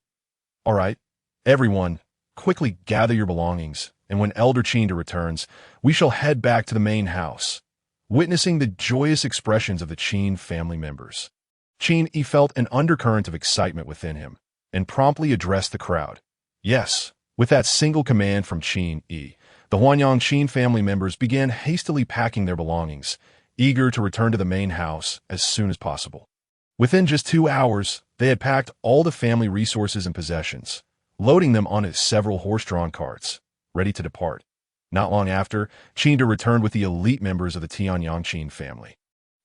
"All right, everyone, quickly gather your belongings, and when Elder Qin returns, we shall head back to the main house." Witnessing the joyous expressions of the Qin family members, Qin Yi felt an undercurrent of excitement within him, and promptly addressed the crowd. "Yes, With that single command from Qin Yi, the Huanyang Qin family members began hastily packing their belongings, eager to return to the main house as soon as possible. Within just 2 hours, they had packed all the family resources and possessions, loading them onto several horse-drawn carts, ready to depart. Not long after, Qin returned with the elite members of the Tianyang Qin family,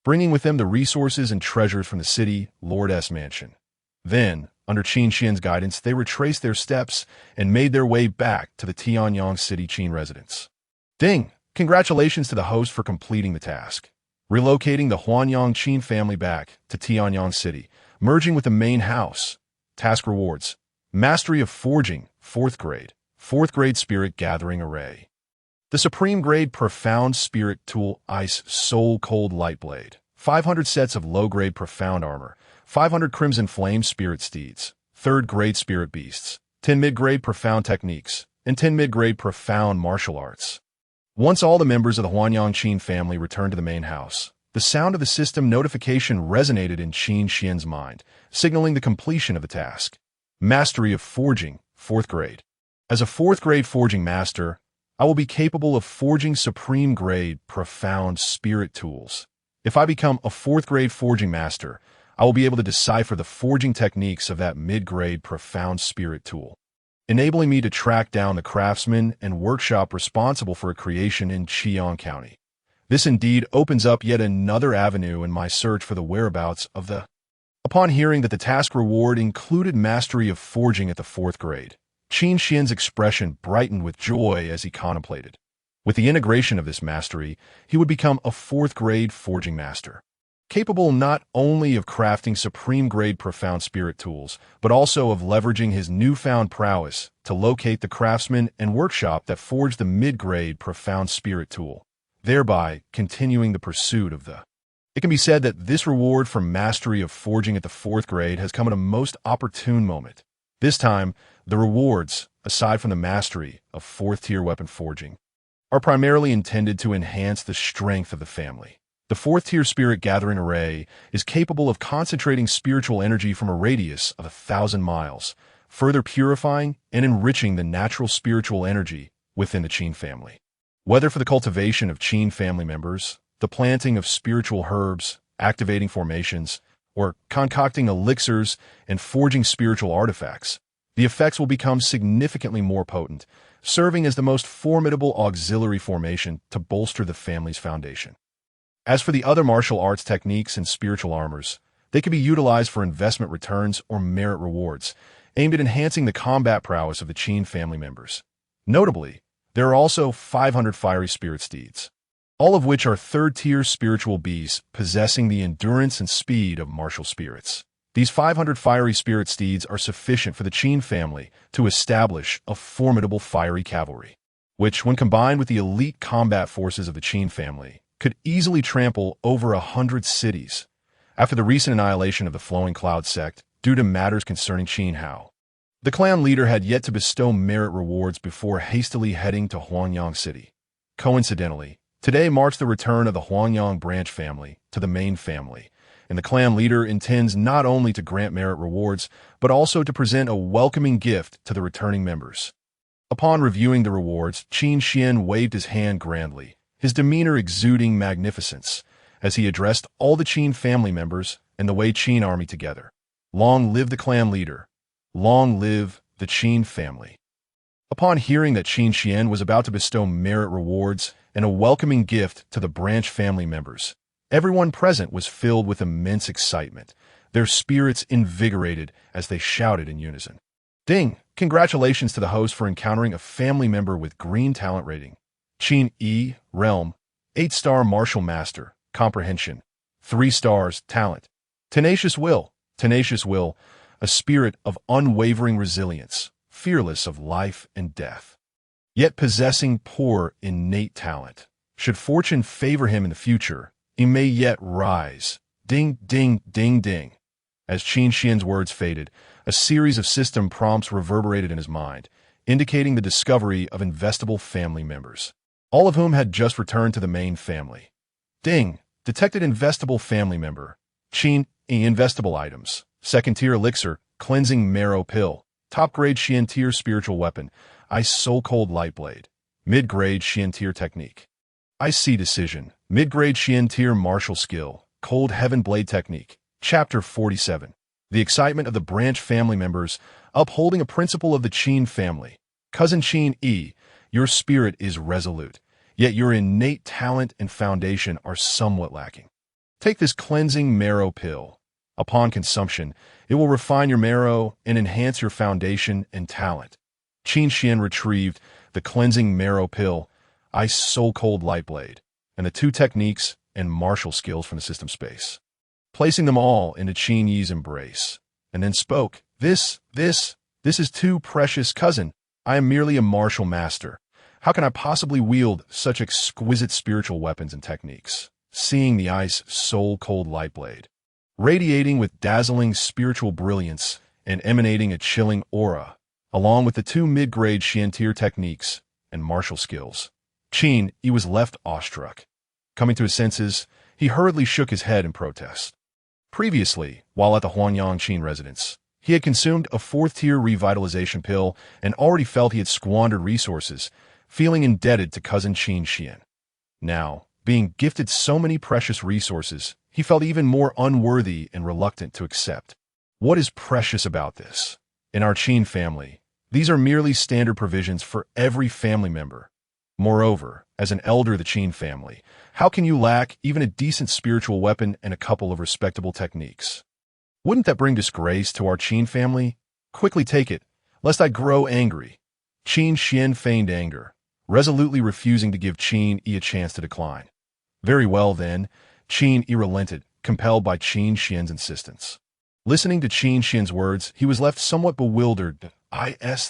bringing with them the resources and treasures from the city Lord's mansion. Then, under Qin Xian's guidance, they retraced their steps and made their way back to the Tianyang City Qin residence. Ding! Congratulations to the host for completing the task. Relocating the Huanyang Qin family back to Tianyang City, merging with the main house. Task rewards. Mastery of Forging, 4th grade. 4th grade Spirit Gathering Array. The Supreme Grade Profound Spirit Tool Ice Soul Cold Light Blade. 500 sets of low-grade Profound Armor. 500 Crimson Flame Spirit Steeds. 3rd grade Spirit Beasts. 10 mid-grade Profound Techniques. And 10 mid-grade Profound Martial Arts. Once all the members of the Huanyang Qin family returned to the main house, the sound of the system notification resonated in Qin Xian's mind, signaling the completion of the task. Mastery of Forging, 4th grade. As a 4th grade Forging Master, I will be capable of forging Supreme Grade Profound Spirit Tools. If I become a 4th grade Forging Master, I will be able to decipher the forging techniques of that mid-grade Profound Spirit Tool, enabling me to track down the craftsman and workshop responsible for a creation in Qiang County. This indeed opens up yet another avenue in my search for the whereabouts of the... Upon hearing that the task reward included mastery of forging at the 4th grade, Qin Xian's expression brightened with joy as he contemplated. With the integration of this mastery, he would become a 4th grade forging master, capable not only of crafting supreme grade profound spirit tools, but also of leveraging his newfound prowess to locate the craftsman and workshop that forged the mid-grade profound spirit tool, thereby continuing the pursuit of the... It can be said that this reward for mastery of forging at the 4th grade has come at a most opportune moment. This time, the rewards, aside from the mastery of 4th-tier weapon forging, are primarily intended to enhance the strength of the family. The 4th-tier Spirit Gathering Array is capable of concentrating spiritual energy from a radius of 1,000 miles, further purifying and enriching the natural spiritual energy within the Qin family. Whether for the cultivation of Qin family members, the planting of spiritual herbs, activating formations, or concocting elixirs and forging spiritual artifacts, the effects will become significantly more potent, serving as the most formidable auxiliary formation to bolster the family's foundation. As for the other martial arts techniques and spiritual armors, they can be utilized for investment returns or merit rewards, aimed at enhancing the combat prowess of the Qin family members. Notably, there are also 500 fiery spirit steeds, all of which are 3rd-tier spiritual beasts possessing the endurance and speed of martial spirits. These 500 fiery spirit steeds are sufficient for the Qin family to establish a formidable fiery cavalry, which, when combined with the elite combat forces of the Qin family, could easily trample over 100 cities. After the recent annihilation of the Flowing Cloud sect due to matters concerning Qin Hao, the clan leader had yet to bestow merit rewards before hastily heading to Huanyang City. Coincidentally, today marks the return of the Huanyang branch family to the main family, and the clan leader intends not only to grant merit rewards, but also to present a welcoming gift to the returning members. Upon reviewing the rewards, Qin Xian waved his hand grandly, his demeanor exuding magnificence, as he addressed all the Qin family members and the Wei Qin army together. Long live the clan leader! Long live the Qin family! Upon hearing that Qin Xian was about to bestow merit rewards and a welcoming gift to the branch family members, everyone present was filled with immense excitement, their spirits invigorated as they shouted in unison. Ding! Congratulations to the host for encountering a family member with green talent rating. Qin E, Realm, 8-star Martial Master, Comprehension, 3 stars, Talent. Tenacious Will, a spirit of unwavering resilience, fearless of life and death, yet possessing poor innate talent. Should fortune favor him in the future, he may yet rise. Ding, ding, ding, ding. As Qin Xian's words faded, a series of system prompts reverberated in his mind, indicating the discovery of investable family members, all of whom had just returned to the main family. Ding! Detected investable family member. Qin E investable items. 2nd tier elixir, cleansing marrow pill. Top grade Xian tier spiritual weapon. Ice Soul Cold Light Blade. Mid-grade Xian Tier Technique. Ice Sea Decision. Mid-grade Xian Tier Martial Skill. Cold Heaven Blade Technique. Chapter 47. The excitement of the branch family members, upholding a principle of the Qin family. Cousin Qin E, your spirit is resolute, yet your innate talent and foundation are somewhat lacking. Take this cleansing marrow pill. Upon consumption, it will refine your marrow and enhance your foundation and talent. Qin Xian retrieved the cleansing marrow pill, Ice Soul Cold Light Blade, and the two techniques and martial skills from the system space, placing them all into Qin Yi's embrace, and then spoke, This is too precious, cousin. I am merely a martial master. How can I possibly wield such exquisite spiritual weapons and techniques? Seeing the Ice Soul Cold Light Blade, radiating with dazzling spiritual brilliance and emanating a chilling aura, along with the two mid-grade Xian Tier techniques and martial skills, Qin Yi was left awestruck. Coming to his senses, he hurriedly shook his head in protest. Previously, while at the Huanyang Qin residence, he had consumed a fourth-tier revitalization pill and already felt he had squandered resources, feeling indebted to cousin Qin Xian. Now, being gifted so many precious resources, he felt even more unworthy and reluctant to accept. What is precious about this? In our Qin family, these are merely standard provisions for every family member. Moreover, as an elder of the Qin family, how can you lack even a decent spiritual weapon and a couple of respectable techniques? Wouldn't that bring disgrace to our Qin family? Quickly take it, lest I grow angry. Qin Xian feigned anger, resolutely refusing to give Qin Yi a chance to decline. Very well then, Qin Yi relented, compelled by Qin Xian's insistence. Listening to Qin Xian's words, he was left somewhat bewildered.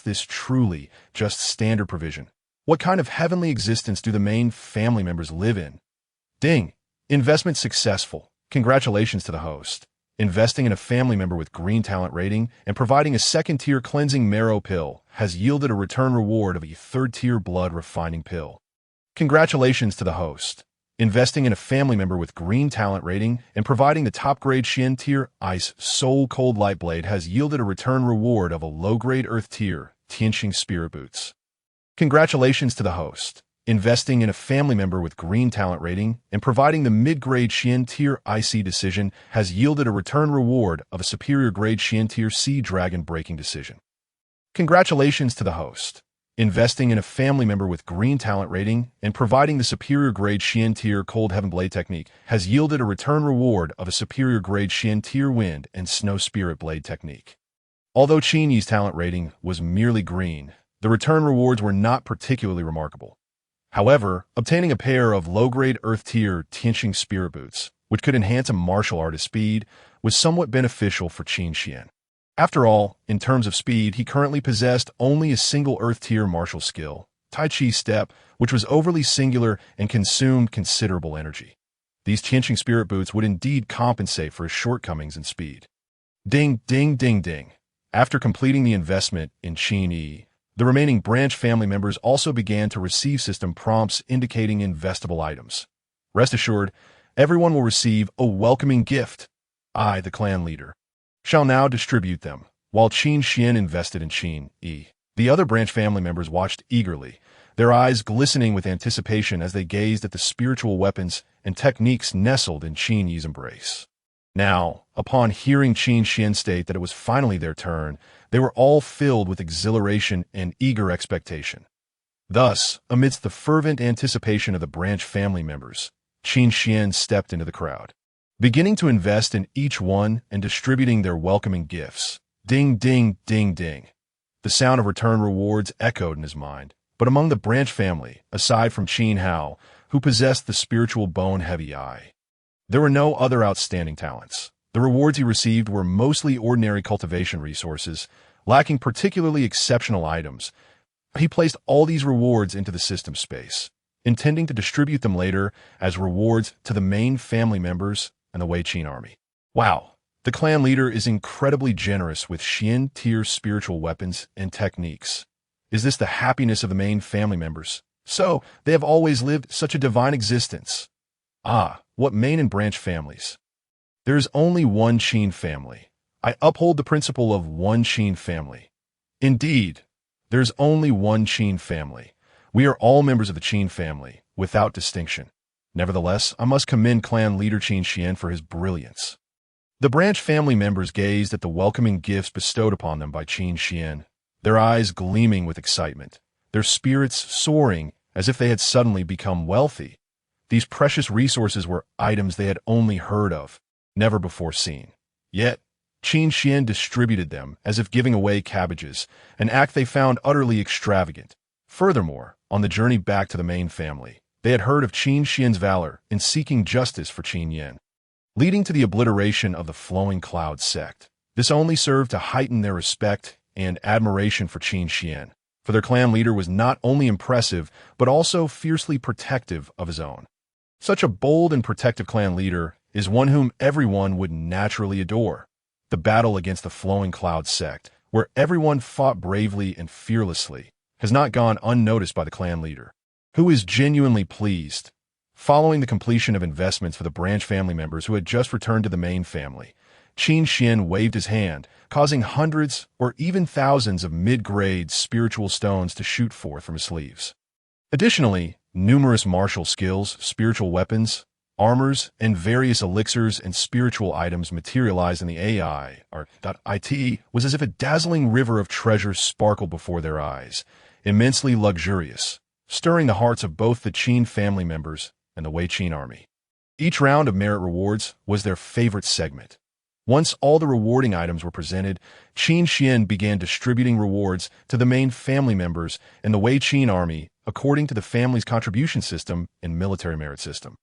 This truly just standard provision. What kind of heavenly existence do the main family members live in? Ding! Investment successful. Congratulations to the host. Investing in a family member with green talent rating and providing a second-tier cleansing marrow pill has yielded a return reward of a third-tier blood refining pill. Congratulations to the host. Investing in a family member with green talent rating and providing the top-grade Xian Tier Ice Soul Cold Light Blade has yielded a return reward of a low-grade Earth Tier Tianqing Spirit Boots. Congratulations to the host. Investing in a family member with green talent rating and providing the mid-grade Xian Tier IC Decision has yielded a return reward of a superior grade Xian Tier Sea Dragon Breaking Decision. Congratulations to the host. Investing in a family member with green talent rating and providing the superior grade Xian Tier Cold Heaven Blade Technique has yielded a return reward of a superior grade Xian Tier Wind and Snow Spirit Blade Technique. Although Qin Yi's talent rating was merely green, the return rewards were not particularly remarkable. However, obtaining a pair of low-grade Earth Tier Tianqing Spirit Boots, which could enhance a martial artist's speed, was somewhat beneficial for Qin Xian. After all, in terms of speed, he currently possessed only a single Earth-tier martial skill, Taixu Step, which was overly singular and consumed considerable energy. These Tianqing Spirit Boots would indeed compensate for his shortcomings in speed. Ding, ding, ding, ding. After completing the investment in Qin Yi, the remaining branch family members also began to receive system prompts indicating investable items. Rest assured, everyone will receive a welcoming gift. I, the clan leader, shall now distribute them. While Qin Xian invested in Qin Yi, the other branch family members watched eagerly, their eyes glistening with anticipation as they gazed at the spiritual weapons and techniques nestled in Qin Yi's embrace. Now, upon hearing Qin Xian state that it was finally their turn, they were all filled with exhilaration and eager expectation. Thus, amidst the fervent anticipation of the branch family members, Qin Xian stepped into the crowd, beginning to invest in each one and distributing their welcoming gifts. Ding, ding, ding, ding. The sound of return rewards echoed in his mind, but among the branch family, aside from Qin Hao, who possessed the spiritual bone-heavy eye, there were no other outstanding talents. The rewards he received were mostly ordinary cultivation resources, lacking particularly exceptional items. He placed all these rewards into the system space, intending to distribute them later as rewards to the main family members and the Wei Qin army. Wow, the clan leader is incredibly generous with Xian tier spiritual weapons and techniques. Is this the happiness of the main family members? So, they have always lived such a divine existence. Ah, what main and branch families. There is only one Qin family. I uphold the principle of one Qin family. Indeed, There's only one Qin family. We are all members of the Qin family, without distinction. Nevertheless, I must commend clan leader Qin Xian for his brilliance. The branch family members gazed at the welcoming gifts bestowed upon them by Qin Xian, their eyes gleaming with excitement, their spirits soaring as if they had suddenly become wealthy. These precious resources were items they had only heard of, never before seen. Yet, Qin Xian distributed them as if giving away cabbages, an act they found utterly extravagant. Furthermore, on the journey back to the main family, they had heard of Qin Xian's valor in seeking justice for Qin Yin, leading to the obliteration of the Flowing Cloud sect. This only served to heighten their respect and admiration for Qin Xian, for their clan leader was not only impressive, but also fiercely protective of his own. Such a bold and protective clan leader is one whom everyone would naturally adore. The battle against the Flowing Cloud sect, where everyone fought bravely and fearlessly, has not gone unnoticed by the clan leader, who is genuinely pleased. Following the completion of investments for the branch family members who had just returned to the main family, Qin Xian waved his hand, causing hundreds or even thousands of mid-grade spiritual stones to shoot forth from his sleeves. Additionally, numerous martial skills, spiritual weapons, armors, and various elixirs and spiritual items materialized in the IT was as if a dazzling river of treasures sparkled before their eyes, immensely luxurious, stirring the hearts of both the Qin family members and the Wei Qin army. Each round of merit rewards was their favorite segment. Once all the rewarding items were presented, Qin Xian began distributing rewards to the main family members and the Wei Qin army according to the family's contribution system and military merit system.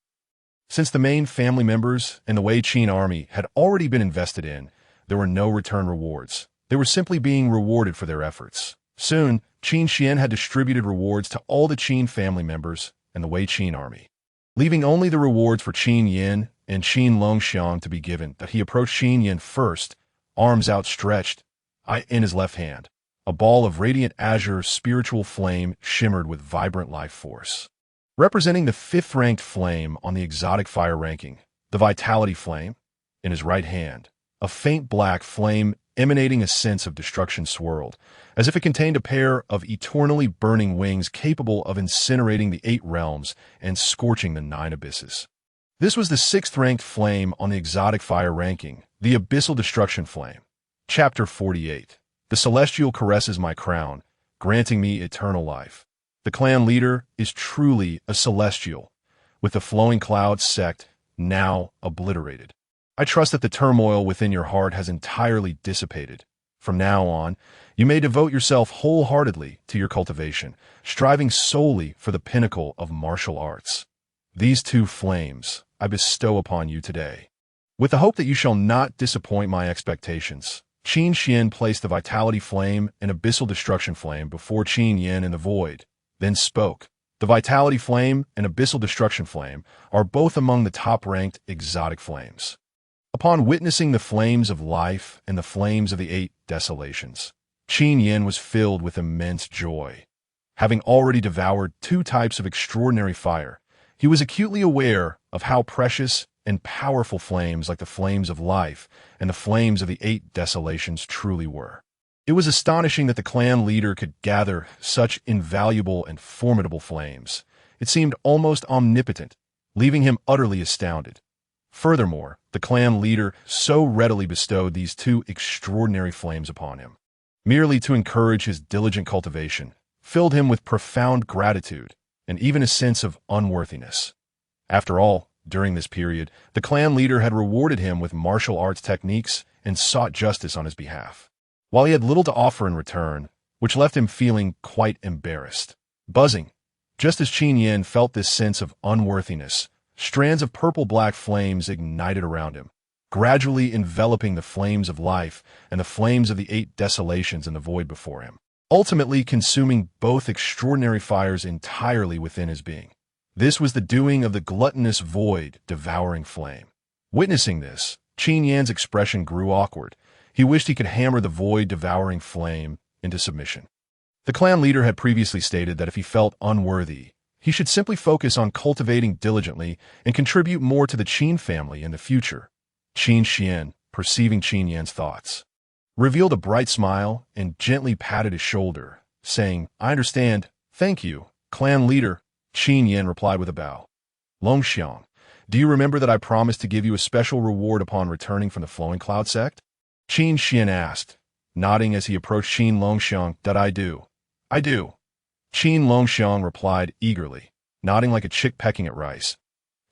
Since the main family members and the Wei Qin army had already been invested in, there were no return rewards. They were simply being rewarded for their efforts. Soon, Qin Xian had distributed rewards to all the Qin family members and the Wei Qin army, leaving only the rewards for Qin Yin and Qin Longxiang to be given. That he approached Qin Yin first, arms outstretched, in his left hand. A ball of radiant azure spiritual flame shimmered with vibrant life force. Representing the 5th-ranked flame on the exotic fire ranking, the Vitality Flame, in his right hand, a faint black flame emanating a sense of destruction swirled, as if it contained a pair of eternally burning wings capable of incinerating the 8 realms and scorching the 9 abysses. This was the 6th-ranked flame on the exotic fire ranking, the Abyssal Destruction Flame. Chapter 48. The Celestial caresses my crown, granting me eternal life. The clan leader is truly a celestial, with the Flowing Cloud sect now obliterated. I trust that the turmoil within your heart has entirely dissipated. From now on, you may devote yourself wholeheartedly to your cultivation, striving solely for the pinnacle of martial arts. These 2 flames I bestow upon you today, with the hope that you shall not disappoint my expectations. Qin Xian placed the Vitality Flame and Abyssal Destruction Flame before Qin Yin in the void, then spoke. The Vitality Flame and Abyssal Destruction Flame are both among the top-ranked exotic flames. Upon witnessing the flames of life and the flames of the 8 desolations, Qin Yin was filled with immense joy. Having already devoured 2 types of extraordinary fire, he was acutely aware of how precious and powerful flames like the flames of life and the flames of the 8 desolations truly were. It was astonishing that the clan leader could gather such invaluable and formidable flames. It seemed almost omnipotent, leaving him utterly astounded. Furthermore, the clan leader so readily bestowed these 2 extraordinary flames upon him, merely to encourage his diligent cultivation, filled him with profound gratitude and even a sense of unworthiness. After all, during this period, the clan leader had rewarded him with martial arts techniques and sought justice on his behalf, while he had little to offer in return, which left him feeling quite embarrassed. Buzzing, just as Qin Yin felt this sense of unworthiness, strands of purple-black flames ignited around him, gradually enveloping the flames of life and the flames of the 8 desolations in the void before him, ultimately consuming both extraordinary fires entirely within his being. This was the doing of the gluttonous void, devouring flame. Witnessing this, Qin Yan's expression grew awkward. He wished he could hammer the void, devouring flame into submission. The clan leader had previously stated that if he felt unworthy, he should simply focus on cultivating diligently and contribute more to the Qin family in the future. Qin Xian, perceiving Qin Yan's thoughts, revealed a bright smile and gently patted his shoulder, saying, "I understand. Thank you, clan leader." Qin Yan replied with a bow. "Longxiang, do you remember that I promised to give you a special reward upon returning from the Flowing Cloud sect?" Qin Xian asked, nodding as he approached Qin Longxiang. "That I do. I do." Qin Longxiang replied eagerly, nodding like a chick pecking at rice.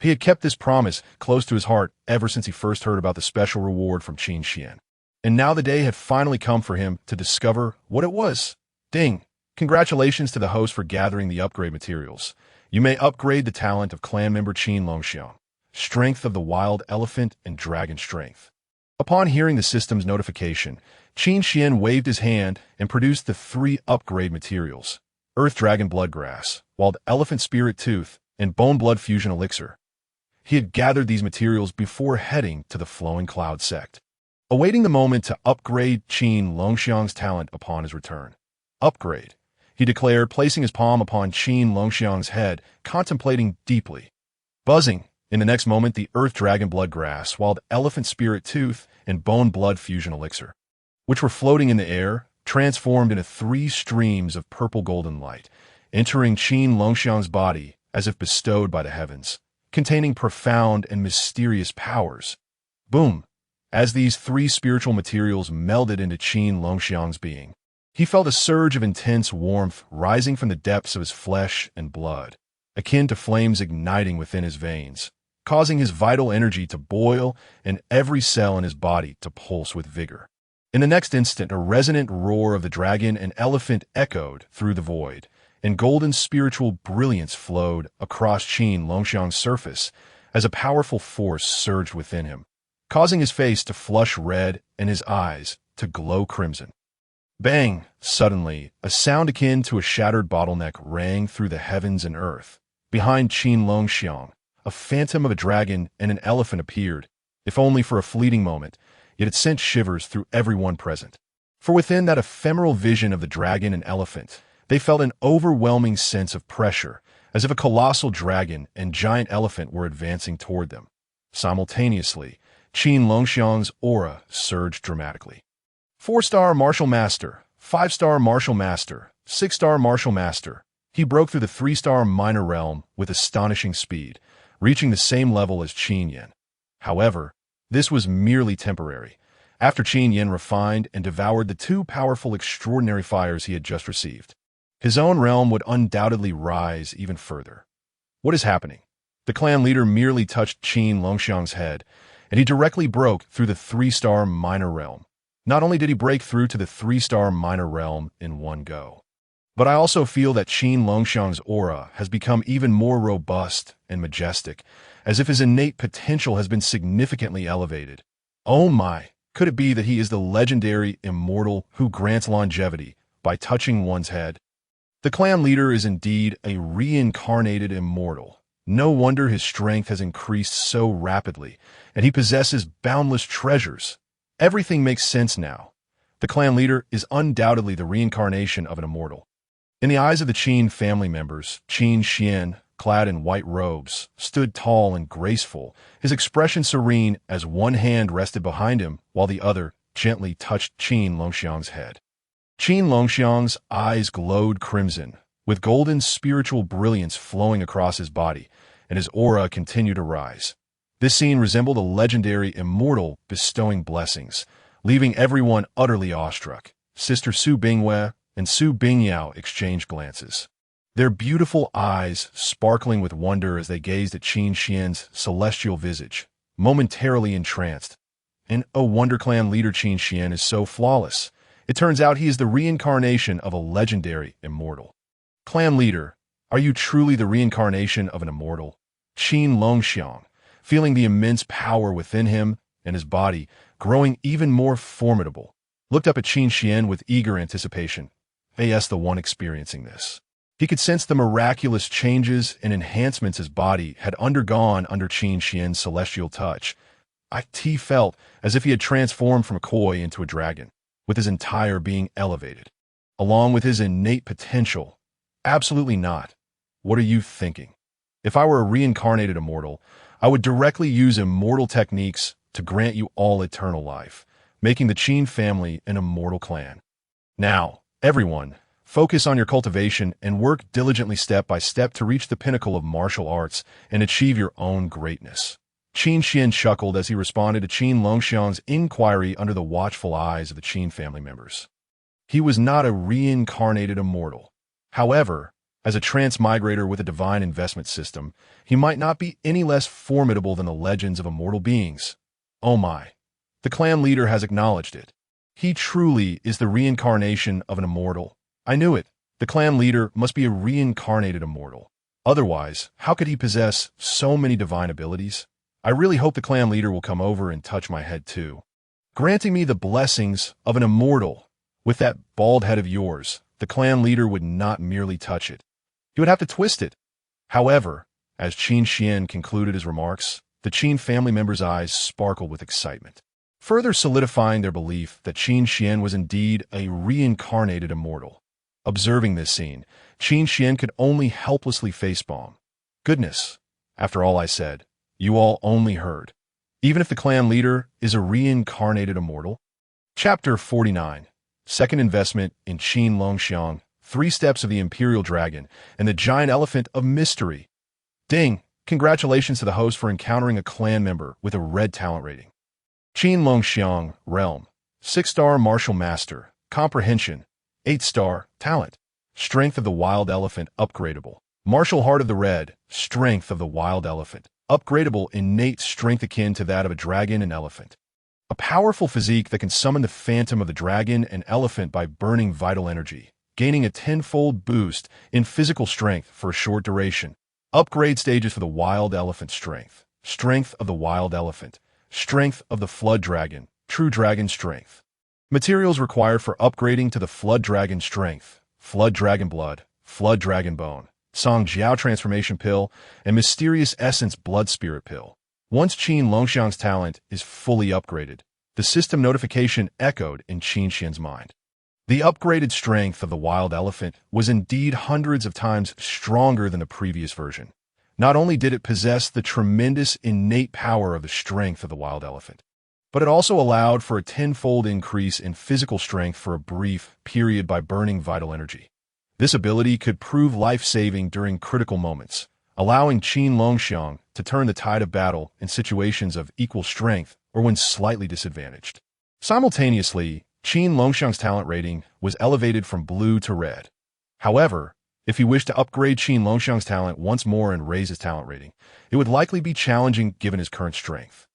He had kept this promise close to his heart ever since he first heard about the special reward from Qin Xian. And now the day had finally come for him to discover what it was. Ding! Congratulations to the host for gathering the upgrade materials. You may upgrade the talent of clan member Qin Longxiang, Strength of the Wild Elephant and Dragon Strength. Upon hearing the system's notification, Qin Xian waved his hand and produced the 3 upgrade materials: Earth Dragon Bloodgrass, Wild Elephant Spirit Tooth, and Bone Blood Fusion Elixir. He had gathered these materials before heading to the Flowing Cloud sect, awaiting the moment to upgrade Qin Longxiang's talent upon his return. "Upgrade," he declared, placing his palm upon Qin Longxiang's head, contemplating deeply. Buzzing, in the next moment, the Earth Dragon Bloodgrass, Wild Elephant Spirit Tooth, and Bone Blood Fusion Elixir, which were floating in the air, transformed into 3 streams of purple golden light, entering Qin Longxiang's body as if bestowed by the heavens, containing profound and mysterious powers. Boom! As these 3 spiritual materials melded into Qin Longxiang's being, he felt a surge of intense warmth rising from the depths of his flesh and blood, akin to flames igniting within his veins, causing his vital energy to boil and every cell in his body to pulse with vigor. In the next instant, a resonant roar of the dragon and elephant echoed through the void, and golden spiritual brilliance flowed across Qin Longxiang's surface as a powerful force surged within him, causing his face to flush red and his eyes to glow crimson. Bang! Suddenly, a sound akin to a shattered bottleneck rang through the heavens and earth. Behind Qin Longxiang, a phantom of a dragon and an elephant appeared, if only for a fleeting moment, yet it sent shivers through everyone present. For within that ephemeral vision of the dragon and elephant, they felt an overwhelming sense of pressure, as if a colossal dragon and giant elephant were advancing toward them. Simultaneously, Qin Longxiang's aura surged dramatically. 4-star Martial Master, 5-star Martial Master, 6-star Martial Master. He broke through the 3-star minor realm with astonishing speed, reaching the same level as Qin Yan. However, this was merely temporary. After Qin Yan refined and devoured the 2 powerful extraordinary fires he had just received, his own realm would undoubtedly rise even further. What is happening? The clan leader merely touched Qin Longxiang's head, and he directly broke through the 3-star minor realm. Not only did he break through to the 3-star minor realm in one go, but I also feel that Qin Longxiang's aura has become even more robust and majestic, as if his innate potential has been significantly elevated. Oh my, could it be that he is the legendary immortal who grants longevity by touching one's head? The clan leader is indeed a reincarnated immortal. No wonder his strength has increased so rapidly, and he possesses boundless treasures. Everything makes sense now. The clan leader is undoubtedly the reincarnation of an immortal. In the eyes of the Qin family members, Qin Xian, clad in white robes, stood tall and graceful, his expression serene as one hand rested behind him while the other gently touched Qin Longxiang's head. Qin Longxiang's eyes glowed crimson, with golden spiritual brilliance flowing across his body, and his aura continued to rise. This scene resembled a legendary immortal bestowing blessings, leaving everyone utterly awestruck. Sister Su Bingwei and Su Bingyao exchanged glances, their beautiful eyes sparkling with wonder as they gazed at Qin Xian's celestial visage, momentarily entranced. And oh, Wonder Clan leader Qin Xian is so flawless. It turns out he is the reincarnation of a legendary immortal. Clan leader, are you truly the reincarnation of an immortal? Qin Longxiang, feeling the immense power within him and his body growing even more formidable, looked up at Qin Xian with eager anticipation. As the one experiencing this, he could sense the miraculous changes and enhancements his body had undergone under Qin Xian's celestial touch. He felt as if he had transformed from a koi into a dragon, with his entire being elevated, along with his innate potential. Absolutely not. What are you thinking? If I were a reincarnated immortal, I would directly use immortal techniques to grant you all eternal life, making the Qin family an immortal clan. Now, everyone, Focus on your cultivation and work diligently step by step to reach the pinnacle of martial arts and achieve your own greatness. Qin Xian chuckled as he responded to Qin Longxiang's inquiry under the watchful eyes of the Qin family members. He was not a reincarnated immortal. However, as a transmigrator with a divine investment system, he might not be any less formidable than the legends of immortal beings. Oh my. The clan leader has acknowledged it. He truly is the reincarnation of an immortal. I knew it. The clan leader must be a reincarnated immortal. Otherwise, how could he possess so many divine abilities? I really hope the clan leader will come over and touch my head too. Granting me the blessings of an immortal. With that bald head of yours, the clan leader would not merely touch it. He would have to twist it. However, as Qin Xian concluded his remarks, the Qin family members' eyes sparkled with excitement, further solidifying their belief that Qin Xian was indeed a reincarnated immortal. Observing this scene, Qin Xian could only helplessly facepalm. Goodness, after all I said, you all only heard. Even if the clan leader is a reincarnated immortal? Chapter 49. Second investment in Qin Longxiang, 3 steps of the Imperial Dragon, and the Giant Elephant of Mystery. Ding! Congratulations to the host for encountering a clan member with a red talent rating. Qin Longxiang, Realm. 6-star Martial Master. Comprehension. 8-star Talent. Strength of the Wild Elephant, upgradable. Martial Heart of the Red. Strength of the Wild Elephant. Upgradable innate strength akin to that of a dragon and elephant. A powerful physique that can summon the phantom of the dragon and elephant by burning vital energy, gaining a 10-fold boost in physical strength for a short duration. Upgrade stages for the Wild Elephant Strength. Strength of the Wild Elephant. Strength of the Flood Dragon. True Dragon Strength. Materials required for upgrading to the Flood Dragon Strength. Flood Dragon Blood. Flood Dragon Bone. Xiaoyao Transformation Pill, and Mysterious Essence Blood Spirit Pill. Once Qin Longxiang's talent is fully upgraded, the system notification echoed in Qin Xian's mind. The upgraded strength of the Wild Elephant was indeed hundreds of times stronger than the previous version. Not only did it possess the tremendous innate power of the strength of the Wild Elephant, but it also allowed for a 10-fold increase in physical strength for a brief period by burning vital energy. This ability could prove life-saving during critical moments, allowing Qin Longxiang to turn the tide of battle in situations of equal strength or when slightly disadvantaged. Simultaneously, Qin Longxiang's talent rating was elevated from blue to red. However, if he wished to upgrade Qin Longxiang's talent once more and raise his talent rating, it would likely be challenging given his current strength.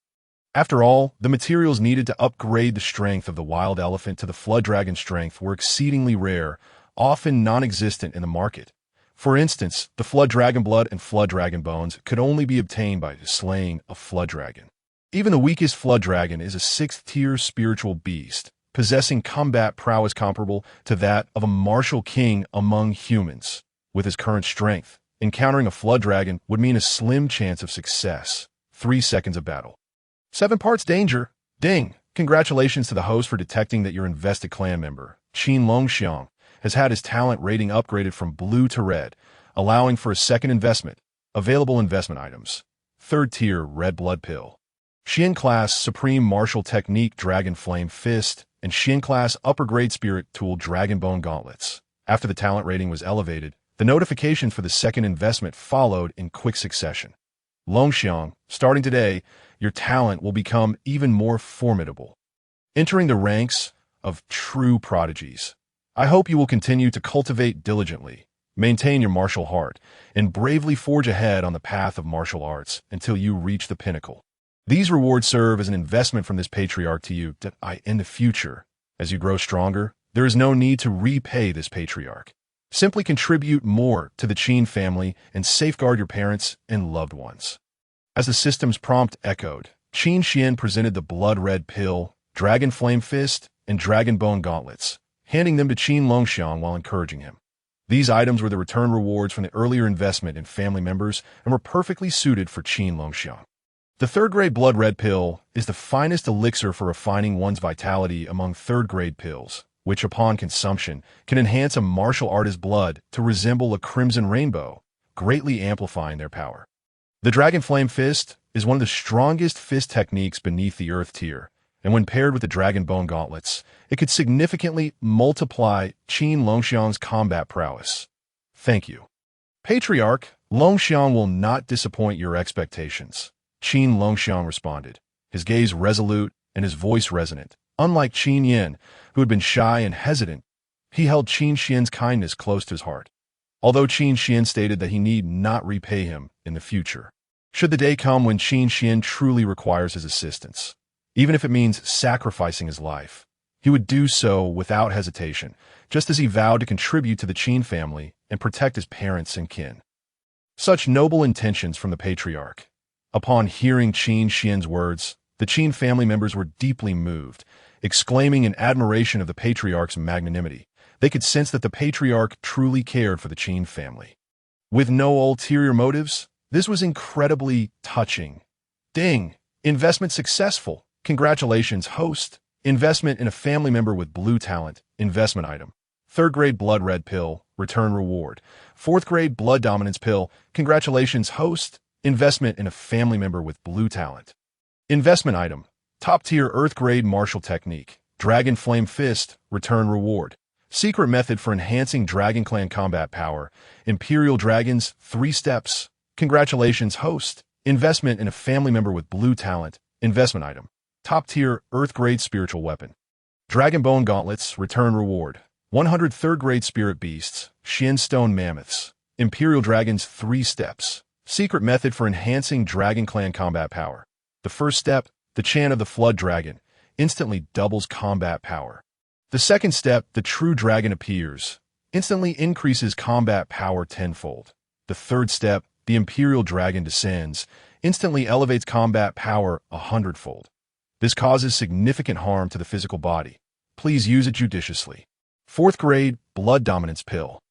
After all, the materials needed to upgrade the strength of the Wild Elephant to the Flood Dragon Strength were exceedingly rare, often non-existent in the market. For instance, the Flood Dragon Blood and Flood Dragon Bones could only be obtained by slaying a Flood Dragon. Even the weakest Flood Dragon is a 6th-tier spiritual beast, possessing combat prowess comparable to that of a martial king among humans. With his current strength, encountering a Flood Dragon would mean a slim chance of success. 3 seconds of battle. 7 parts danger. Ding! Congratulations to the host for detecting that your invested clan member, Qin Longxiang, has had his talent rating upgraded from blue to red, allowing for a second investment. Available investment items. 3rd tier Red Blood Pill. Xian Class Supreme Martial Technique Dragon Flame Fist, and Xian Class Upper Grade Spirit Tool Dragon Bone Gauntlets. After the talent rating was elevated, the notifications for the second investment followed in quick succession. Longxiang, starting today, your talent will become even more formidable, entering the ranks of true prodigies. I hope you will continue to cultivate diligently, maintain your martial heart, and bravely forge ahead on the path of martial arts until you reach the pinnacle. These rewards serve as an investment from this patriarch to you that in the future, as you grow stronger, there is no need to repay this patriarch. Simply contribute more to the Qin family and safeguard your parents and loved ones. As the system's prompt echoed, Qin Xian presented the Blood Red Pill, Dragon Flame Fist, and Dragon Bone Gauntlets, handing them to Qin Longxiang while encouraging him. These items were the return rewards from the earlier investment in family members and were perfectly suited for Qin Longxiang. The 3rd-grade Blood Red Pill is the finest elixir for refining one's vitality among 3rd-grade pills, which upon consumption can enhance a martial artist's blood to resemble a crimson rainbow, greatly amplifying their power. The Dragon Flame Fist is one of the strongest fist techniques beneath the Earth tier, and when paired with the Dragon Bone Gauntlets, it could significantly multiply Qin Longxiang's combat prowess. Thank you. Patriarch, Longxiang will not disappoint your expectations, Qin Longxiang responded, his gaze resolute and his voice resonant. Unlike Qin Yin, who had been shy and hesitant, he held Qin Xian's kindness close to his heart, although Qin Xian stated that he need not repay him in the future, should the day come when Qin Xian truly requires his assistance. Even if it means sacrificing his life, he would do so without hesitation, just as he vowed to contribute to the Qin family and protect his parents and kin. Such noble intentions from the patriarch. Upon hearing Qin Xian's words, the Qin family members were deeply moved, exclaiming in admiration of the patriarch's magnanimity. They could sense that the patriarch truly cared for the Qin family. With no ulterior motives, this was incredibly touching. Ding! Investment successful. Congratulations, host. Investment in a family member with blue talent. Investment item. 3rd grade blood red pill. Return reward. 4th grade blood dominance pill. Congratulations, host. Investment in a family member with blue talent. Investment item. Top tier earth grade martial technique. Dragon flame fist. Return reward. Secret method for enhancing Dragon Clan combat power. Imperial dragons, 3 steps. Congratulations, host. Investment in a family member with blue talent. Investment item. Top tier earth grade spiritual weapon. Dragon bone gauntlets, return reward. 103rd grade spirit beasts, Shin stone mammoths. Imperial dragons, 3 steps. Secret method for enhancing Dragon Clan combat power. The first step, the chant of the flood dragon, instantly doubles combat power. The second step, the true dragon appears, instantly increases combat power tenfold. The third step, the imperial dragon descends, instantly elevates combat power 100-fold. This causes significant harm to the physical body. Please use it judiciously. 4th grade blood dominance pill.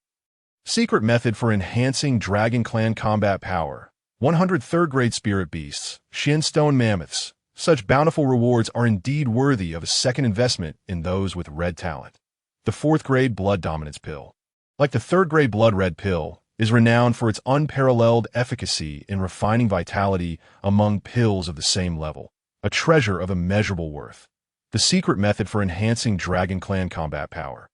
Secret method for enhancing Dragon Clan combat power. 103rd grade spirit beasts, Shin stone mammoths. Such bountiful rewards are indeed worthy of a second investment in those with red talent. The 4th grade blood dominance pill, like the 3rd grade blood red pill, is renowned for its unparalleled efficacy in refining vitality among pills of the same level, a treasure of immeasurable worth. The secret method for enhancing Dragon Clan combat power.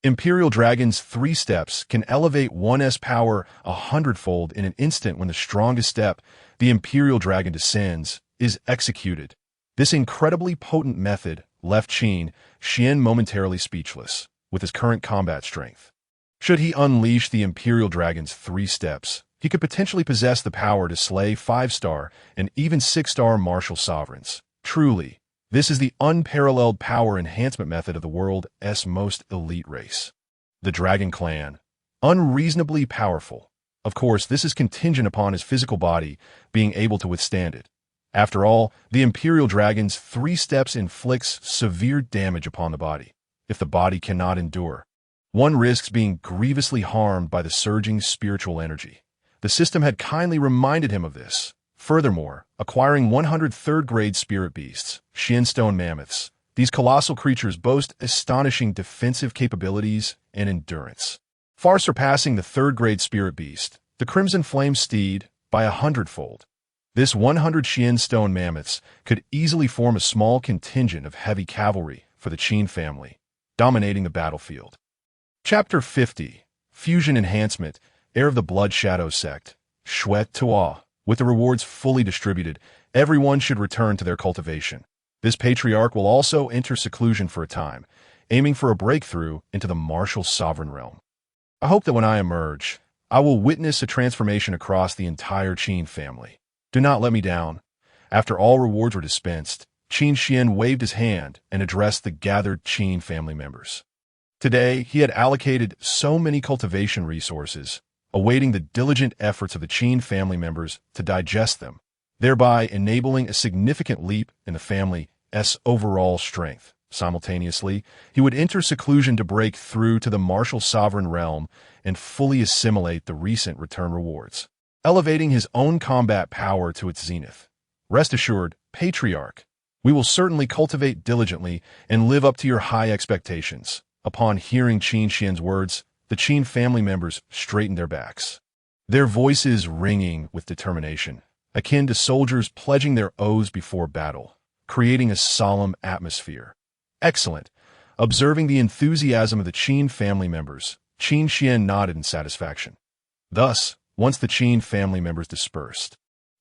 Imperial dragons, 3 steps, can elevate 1's power 100-fold in an instant when the strongest step, the Imperial dragon descends, is executed. This incredibly potent method left Qin Xian momentarily speechless with his current combat strength. Should he unleash the Imperial Dragon's 3 steps, he could potentially possess the power to slay 5-star and even 6-star martial sovereigns. Truly, this is the unparalleled power enhancement method of the world's most elite race. The Dragon Clan. Unreasonably powerful. Of course, this is contingent upon his physical body being able to withstand it. After all, the Imperial Dragon's 3 steps inflicts severe damage upon the body. If the body cannot endure, one risks being grievously harmed by the surging spiritual energy. The system had kindly reminded him of this. Furthermore, acquiring 103rd grade spirit beasts, Shin stone mammoths, these colossal creatures boast astonishing defensive capabilities and endurance, far surpassing the 3rd grade spirit beast, the Crimson Flame Steed, by 100-fold. This 100 Shin stone mammoths could easily form a small contingent of heavy cavalry for the Qin family, dominating the battlefield. Chapter 50. Fusion Enhancement, Heir of the Blood Shadow Sect, Shui Tua. With the rewards fully distributed, everyone should return to their cultivation. This patriarch will also enter seclusion for a time, aiming for a breakthrough into the martial sovereign realm. I hope that when I emerge, I will witness a transformation across the entire Qin family. Do not let me down. After all rewards were dispensed, Qin Xian waved his hand and addressed the gathered Qin family members. Today, he had allocated so many cultivation resources, awaiting the diligent efforts of the Qin family members to digest them, thereby enabling a significant leap in the family's overall strength. Simultaneously, he would enter seclusion to break through to the martial sovereign realm and fully assimilate the recent return rewards, elevating his own combat power to its zenith. Rest assured, Patriarch, we will certainly cultivate diligently and live up to your high expectations. Upon hearing Qin Xian's words, the Qin family members straightened their backs, their voices ringing with determination, akin to soldiers pledging their oaths before battle. creating a solemn atmosphere. Excellent. Observing the enthusiasm of the Qin family members, Qin Xian nodded in satisfaction. Thus, once the Qin family members dispersed,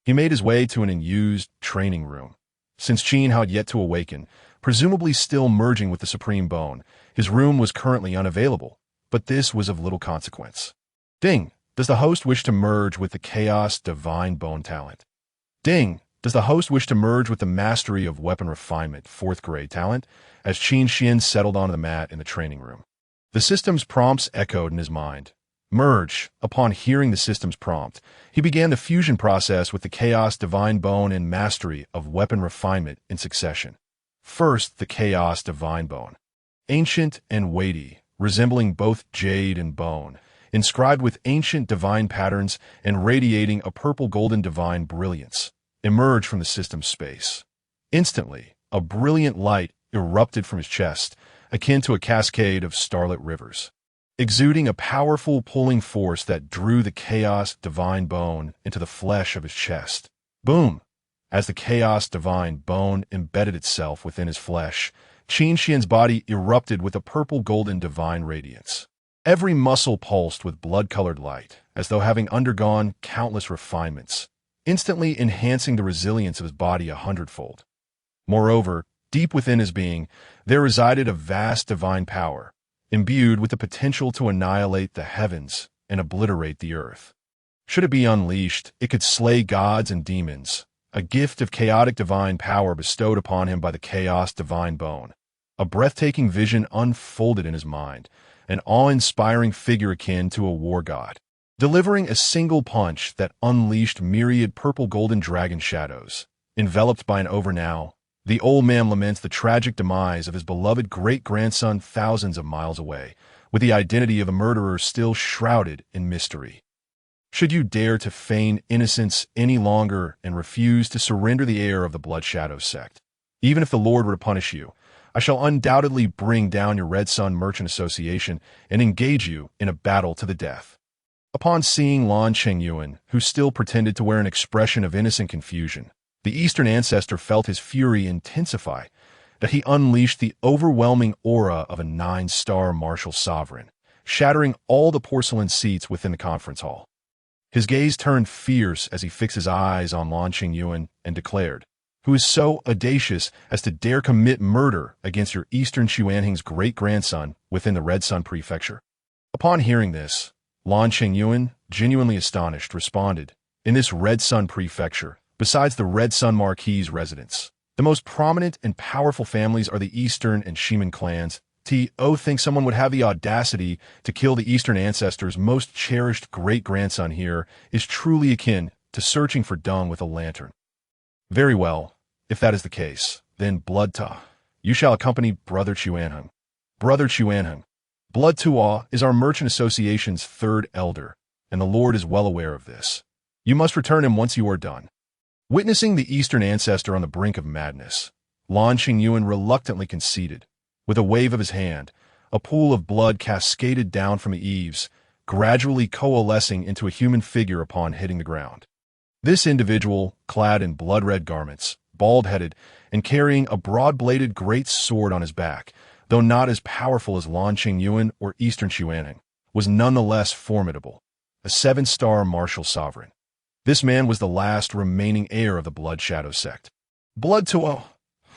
he made his way to an unused training room. Since Qin had yet to awaken, presumably still merging with the Supreme Bone, his room was currently unavailable, but this was of little consequence. Ding! Does the host wish to merge with the Chaos Divine Bone talent? Ding! Does the host wish to merge with the Mastery of Weapon Refinement 4th grade talent? As Qin Xian settled onto the mat in the training room, the system's prompts echoed in his mind. Merge. Upon hearing the system's prompt, he began the fusion process with the Chaos Divine Bone and Mastery of Weapon Refinement in succession. First, the Chaos Divine Bone. Ancient and weighty, resembling both jade and bone, inscribed with ancient divine patterns and radiating a purple-golden divine brilliance, emerged from the system's space. Instantly, a brilliant light erupted from his chest, akin to a cascade of starlit rivers, exuding a powerful pulling force that drew the Chaos Divine Bone into the flesh of his chest. Boom! As the Chaos Divine Bone embedded itself within his flesh, Qin Xian's body erupted with a purple-golden divine radiance. Every muscle pulsed with blood-colored light, as though having undergone countless refinements, instantly enhancing the resilience of his body 100-fold. Moreover, deep within his being, there resided a vast divine power, imbued with the potential to annihilate the heavens and obliterate the earth. Should it be unleashed, it could slay gods and demons, a gift of chaotic divine power bestowed upon him by the Chaos Divine Bone. A breathtaking vision unfolded in his mind, an awe-inspiring figure akin to a war god, delivering a single punch that unleashed myriad purple-golden dragon shadows. Enveloped by an overnow, the old man laments the tragic demise of his beloved great-grandson thousands of miles away, with the identity of a murderer still shrouded in mystery. Should you dare to feign innocence any longer and refuse to surrender the heir of the Blood Shadow sect, even if the Lord were to punish you, I shall undoubtedly bring down your Red Sun Merchant Association and engage you in a battle to the death. Upon seeing Lan Chengyuan, who still pretended to wear an expression of innocent confusion, the Eastern ancestor felt his fury intensify, that he unleashed the overwhelming aura of a 9-star martial sovereign, shattering all the porcelain seats within the conference hall. His gaze turned fierce as he fixed his eyes on Lan Chengyuan and declared, "Who is so audacious as to dare commit murder against your Eastern Xuanhing's great-grandson within the Red Sun Prefecture?" Upon hearing this, Lan Chengyuan, genuinely astonished, responded, "In this Red Sun Prefecture, besides the Red Sun Marquis's residence, the most prominent and powerful families are the Eastern and Shiman clans. T.O. thinks someone would have the audacity to kill the Eastern ancestor's most cherished great-grandson here is truly akin to searching for dung with a lantern. Very well, if that is the case, then Blood Ta, you shall accompany Brother Chuanheng. Brother Chuanheng, Blood Tua is our Merchant Association's 3rd elder, and the Lord is well aware of this. You must return him once you are done." Witnessing the Eastern ancestor on the brink of madness, Lan Chengyuan reluctantly conceded. With a wave of his hand, a pool of blood cascaded down from the eaves, gradually coalescing into a human figure upon hitting the ground. This individual, clad in blood-red garments, bald-headed, and carrying a broad-bladed great sword on his back, though not as powerful as Lan Chengyuan or Eastern Xuanheng, was nonetheless formidable, a 7-star martial sovereign. This man was the last remaining heir of the Blood Shadow sect. Blood to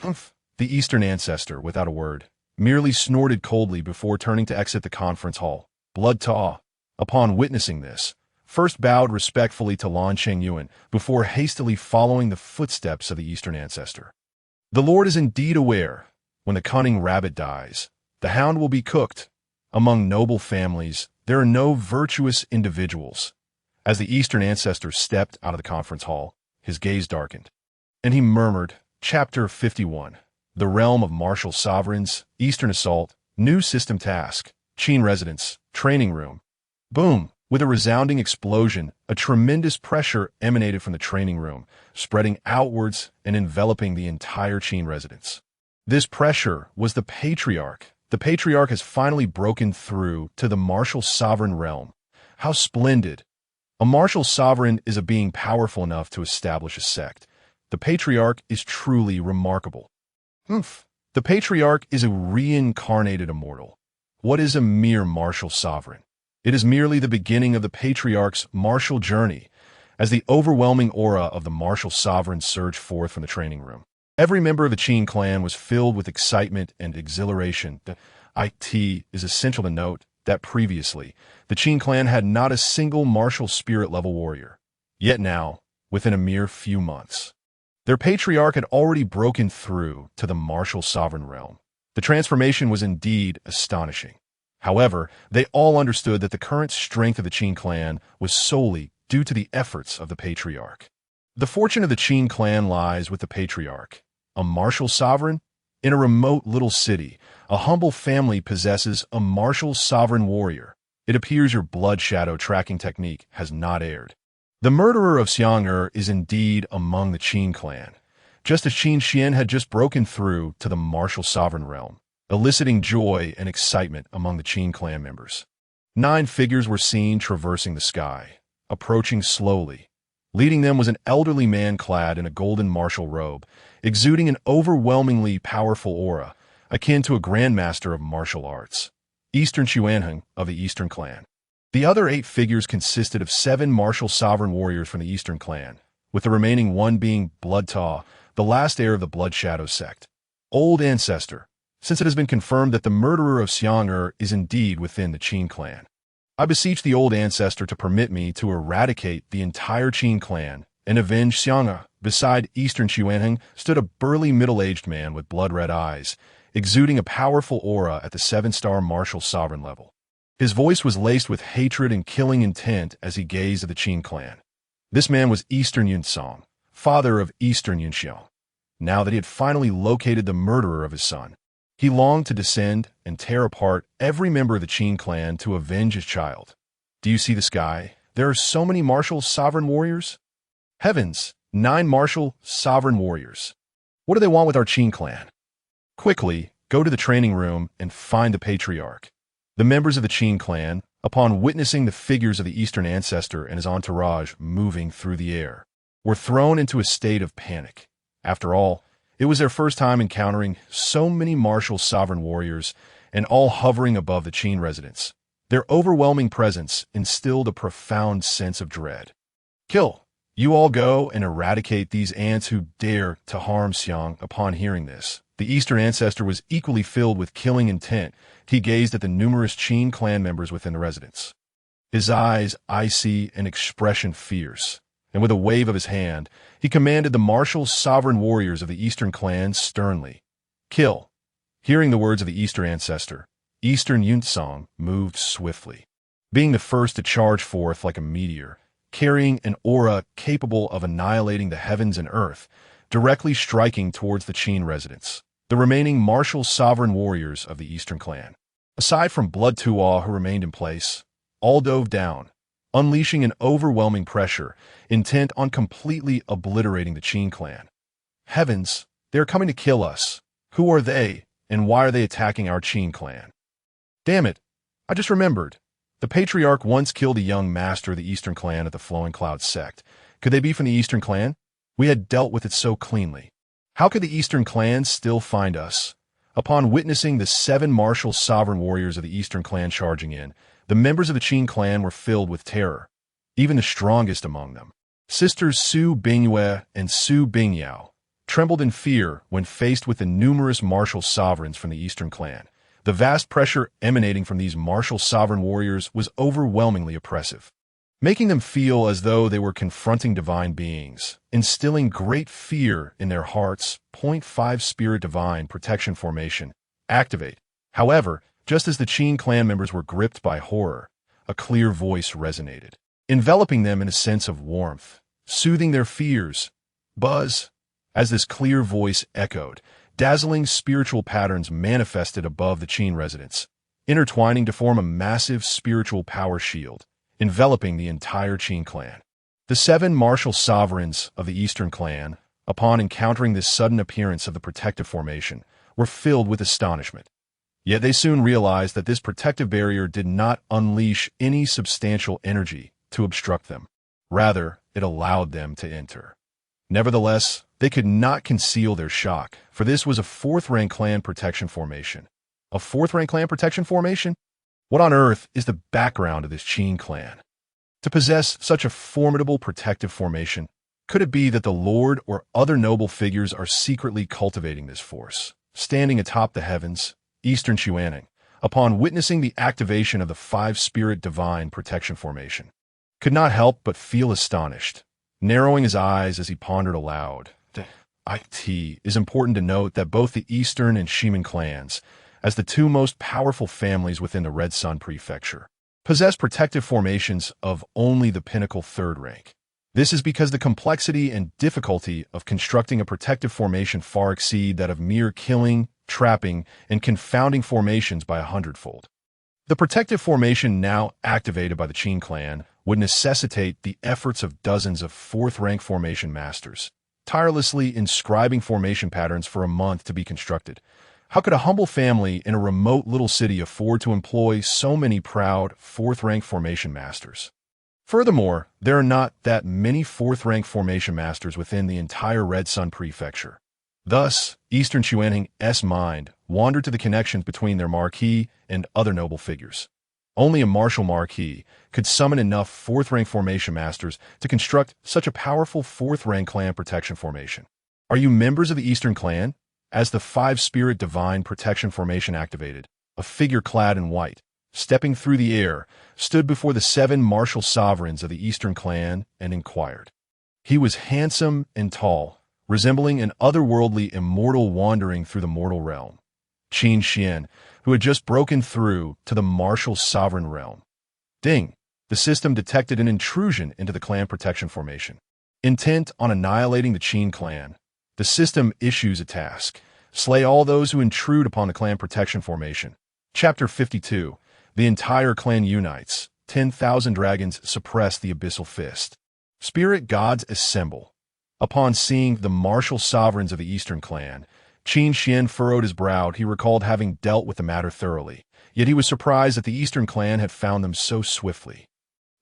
humph. The Eastern ancestor, without a word, merely snorted coldly before turning to exit the conference hall. Blood Ta, upon witnessing this, first bowed respectfully to Lan Chengyuan before hastily following the footsteps of the Eastern ancestor. The Lord is indeed aware, when the cunning rabbit dies, the hound will be cooked. Among noble families, there are no virtuous individuals. As the Eastern ancestor stepped out of the conference hall, his gaze darkened, and he murmured, Chapter 51, The Realm of Martial Sovereigns, Eastern Assault, New System Task, Qin Residence, Training Room. Boom! With a resounding explosion, a tremendous pressure emanated from the training room, spreading outwards and enveloping the entire Qin residence. This pressure was the Patriarch. The Patriarch has finally broken through to the martial sovereign realm. How splendid! A martial sovereign is a being powerful enough to establish a sect, The Patriarch is truly remarkable. Humph. The Patriarch is a reincarnated immortal. What is a mere martial sovereign? It is merely the beginning of the Patriarch's martial journey, as the overwhelming aura of the martial sovereign surged forth from the training room. Every member of the Qin clan was filled with excitement and exhilaration. It is essential to note that previously, the Qin clan had not a single martial spirit-level warrior. Yet now, within a mere few months, their Patriarch had already broken through to the martial sovereign realm. The transformation was indeed astonishing. However, they all understood that the current strength of the Qin clan was solely due to the efforts of the Patriarch. The fortune of the Qin clan lies with the Patriarch, a martial sovereign. In a remote little city, a humble family possesses a martial sovereign warrior. It appears your blood shadow tracking technique has not erred. The murderer of Xiaoyao is indeed among the Qin clan, just as Qin Xian had just broken through to the martial sovereign realm, eliciting joy and excitement among the Qin clan members. 9 figures were seen traversing the sky, approaching slowly. Leading them was an elderly man clad in a golden martial robe, exuding an overwhelmingly powerful aura, akin to a grandmaster of martial arts. Eastern Xiaoyao of the Eastern clan. The other 8 figures consisted of 7 martial sovereign warriors from the Eastern clan, with the remaining 1 being Blood Ta, the last heir of the Blood Shadow sect. Old Ancestor, since it has been confirmed that the murderer of Xiaoyao is indeed within the Qin clan. I beseech the Old Ancestor to permit me to eradicate the entire Qin clan and avenge Xiaoyao. Beside Eastern Xiaoyao stood a burly middle-aged man with blood-red eyes, exuding a powerful aura at the 7-star martial sovereign level. His voice was laced with hatred and killing intent as he gazed at the Qin clan. This man was Eastern Yunsong, father of Eastern Yunxiao. Now that he had finally located the murderer of his son, he longed to descend and tear apart every member of the Qin clan to avenge his child. Do you see the sky? There are so many martial sovereign warriors. Heavens, 9 martial sovereign warriors. What do they want with our Qin clan? Quickly, go to the training room and find the Patriarch. The members of the Qin clan, upon witnessing the figures of the Eastern Ancestor and his entourage moving through the air, were thrown into a state of panic. After all, it was their first time encountering so many martial sovereign warriors and all hovering above the Qin residence. Their overwhelming presence instilled a profound sense of dread. Kill! You all go and eradicate these ants who dare to harm Xiang. Upon hearing this, the Eastern Ancestor was equally filled with killing intent. He gazed at the numerous Qin clan members within the residence. His eyes icy and expression fierce, and with a wave of his hand, he commanded the martial sovereign warriors of the Eastern clan sternly. Kill! Hearing the words of the Eastern Ancestor, Eastern Yunsong moved swiftly, being the first to charge forth like a meteor, carrying an aura capable of annihilating the heavens and earth, directly striking towards the Qin residence. The remaining martial sovereign warriors of the Eastern clan, aside from Blood Tuo who remained in place, all dove down, unleashing an overwhelming pressure, intent on completely obliterating the Qin clan. Heavens, they are coming to kill us. Who are they, and why are they attacking our Qin clan? Damn it, I just remembered. The Patriarch once killed a young master of the Eastern clan at the Flowing Cloud sect. Could they be from the Eastern clan? We had dealt with it so cleanly. How could the Eastern clan still find us? Upon witnessing the 7 martial sovereign warriors of the Eastern clan charging in, the members of the Qin clan were filled with terror, even the strongest among them. Sisters Su Bingyue and Su Bingyao trembled in fear when faced with the numerous martial sovereigns from the Eastern clan. The vast pressure emanating from these martial sovereign warriors was overwhelmingly oppressive, making them feel as though they were confronting divine beings, instilling great fear in their hearts. 5 Spirit Divine Protection Formation. Activate. However, just as the Qin clan members were gripped by horror, a clear voice resonated, enveloping them in a sense of warmth, soothing their fears. Buzz. As this clear voice echoed, dazzling spiritual patterns manifested above the Qin residence, intertwining to form a massive spiritual power shield, enveloping the entire Qin clan. The 7 martial sovereigns of the Eastern clan, upon encountering this sudden appearance of the protective formation, were filled with astonishment. Yet they soon realized that this protective barrier did not unleash any substantial energy to obstruct them. Rather, it allowed them to enter. Nevertheless, they could not conceal their shock, for this was a fourth-rank clan protection formation. A fourth-rank clan protection formation? What on earth is the background of this Qin clan? To possess such a formidable protective formation, could it be that the Lord or other noble figures are secretly cultivating this force, standing atop the heavens, Eastern Xiaoyao, upon witnessing the activation of the five-spirit divine protection formation, could not help but feel astonished, narrowing his eyes as he pondered aloud. It is important to note that both the Eastern and Ximen clans, as the two most powerful families within the Red Sun Prefecture, possess protective formations of only the pinnacle third rank. This is because the complexity and difficulty of constructing a protective formation far exceed that of mere killing, trapping, and confounding formations by 100-fold. The protective formation now activated by the Qin clan would necessitate the efforts of dozens of fourth-rank formation masters, tirelessly inscribing formation patterns for a month to be constructed. How could a humble family in a remote little city afford to employ so many proud fourth-rank formation masters? Furthermore, there are not that many fourth-rank formation masters within the entire Red Sun Prefecture. Thus, Eastern Xiaoyang's mind wandered to the connections between their marquis and other noble figures. Only a martial marquis could summon enough fourth-rank formation masters to construct such a powerful fourth-rank clan protection formation. Are you members of the Eastern clan? As the five-spirit divine protection formation activated, a figure clad in white, stepping through the air, stood before the 7 martial sovereigns of the Eastern clan and inquired. He was handsome and tall, resembling an otherworldly immortal wandering through the mortal realm. Qin Xian, who had just broken through to the martial sovereign realm. Ding! The system detected an intrusion into the clan protection formation. Intent on annihilating the Qin clan, the system issues a task. Slay all those who intrude upon the clan protection formation. Chapter 52. The entire clan unites. 10,000 dragons suppress the abyssal fist. Spirit gods assemble. Upon seeing the martial sovereigns of the Eastern clan, Qin Xian furrowed his brow. He recalled having dealt with the matter thoroughly, yet he was surprised that the Eastern clan had found them so swiftly.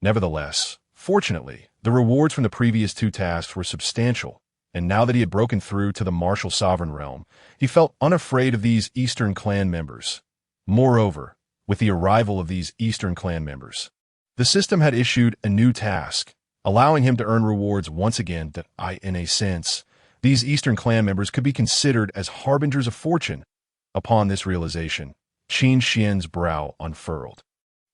Nevertheless, fortunately, the rewards from the previous 2 tasks were substantial, and now that he had broken through to the martial sovereign realm, he felt unafraid of these Eastern clan members. Moreover, with the arrival of these Eastern clan members, the system had issued a new task, allowing him to earn rewards once again that in a sense, these Eastern clan members could be considered as harbingers of fortune. Upon this realization, Qin Xian's brow unfurled.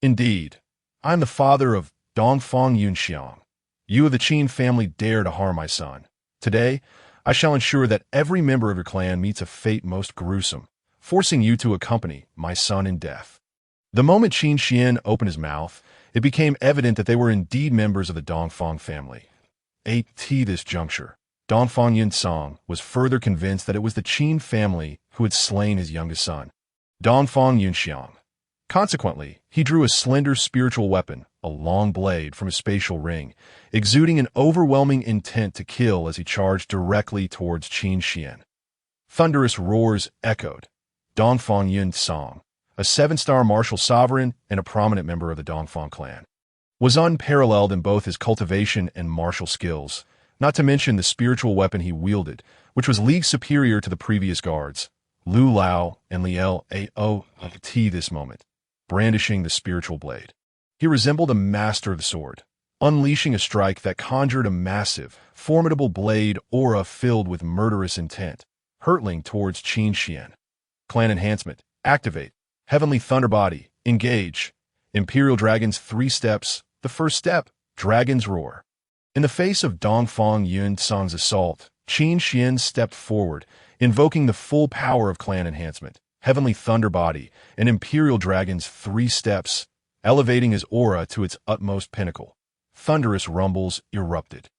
Indeed, I am the father of Dongfang Yunxiang. You of the Qin family dare to harm my son. Today, I shall ensure that every member of your clan meets a fate most gruesome, forcing you to accompany my son in death. The moment Qin Xian opened his mouth, it became evident that they were indeed members of the Dongfang family. At this juncture, Dongfang Yunsong was further convinced that it was the Qin family who had slain his youngest son, Dongfang Yunxiang. Consequently, he drew a slender spiritual weapon, a long blade, from his spatial ring, exuding an overwhelming intent to kill as he charged directly towards Qin Xian. Thunderous roars echoed. Dongfang Yunsong, a 7-star martial sovereign and a prominent member of the Dongfang clan, was unparalleled in both his cultivation and martial skills, not to mention the spiritual weapon he wielded, which was leagues superior to the previous guards, Lu Lao and Liel Ao at this moment, brandishing the spiritual blade. He resembled a master of the sword, unleashing a strike that conjured a massive, formidable blade aura filled with murderous intent, hurtling towards Qin Xian. Clan Enhancement, activate. Heavenly Thunder Body, engage. Imperial Dragon's 3 steps. The first step, Dragon's Roar. In the face of Dongfang Yunsong's assault, Qin Xian stepped forward, invoking the full power of Clan Enhancement, Heavenly Thunder Body, and Imperial Dragon's 3 steps, elevating his aura to its utmost pinnacle. Thunderous rumbles erupted.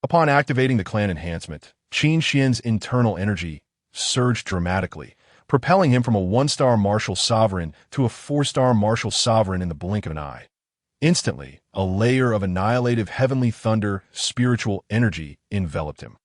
Upon activating the Clan Enhancement, Qin Xian's internal energy surged dramatically, propelling him from a 1-star martial sovereign to a 4-star martial sovereign in the blink of an eye. Instantly, a layer of annihilative heavenly thunder spiritual energy enveloped him,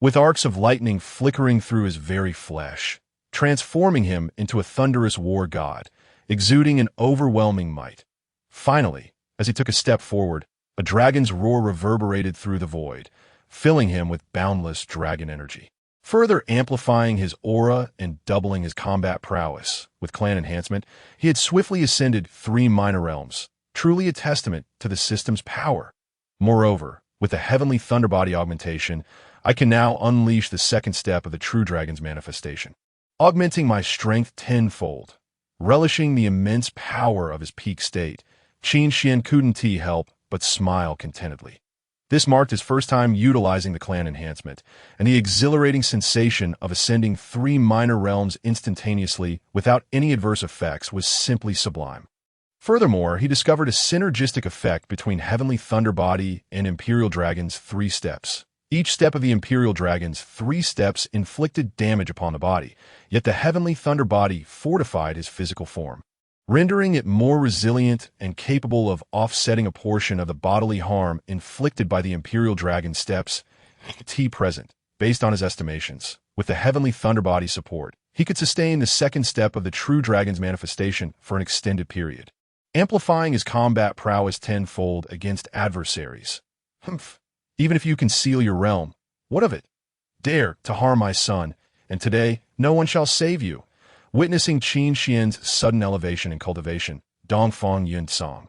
with arcs of lightning flickering through his very flesh, transforming him into a thunderous war god, exuding an overwhelming might. Finally, as he took a step forward, a dragon's roar reverberated through the void, filling him with boundless dragon energy. Further amplifying his aura and doubling his combat prowess, with clan enhancement, he had swiftly ascended 3 minor realms, truly a testament to the system's power. Moreover, with the Heavenly Thunder Body augmentation, I can now unleash the second step of the True Dragon's manifestation, augmenting my strength tenfold. Relishing the immense power of his peak state, Qin Xian couldn't help but smile contentedly. This marked his first time utilizing the clan enhancement, and the exhilarating sensation of ascending 3 minor realms instantaneously without any adverse effects was simply sublime. Furthermore, he discovered a synergistic effect between Heavenly Thunder Body and Imperial Dragon's 3 steps. Each step of the Imperial Dragon's 3 steps inflicted damage upon the body, yet the Heavenly Thunder Body fortified his physical form, rendering it more resilient and capable of offsetting a portion of the bodily harm inflicted by the Imperial Dragon steps present. Based on his estimations, with the Heavenly Thunder Body support, he could sustain the second step of the True Dragon's manifestation for an extended period, amplifying his combat prowess tenfold against adversaries. Humph. Even if you conceal your realm, what of it? Dare to harm my son, and today no one shall save you. Witnessing Qin Xian's sudden elevation in cultivation, Dongfang Yunsong,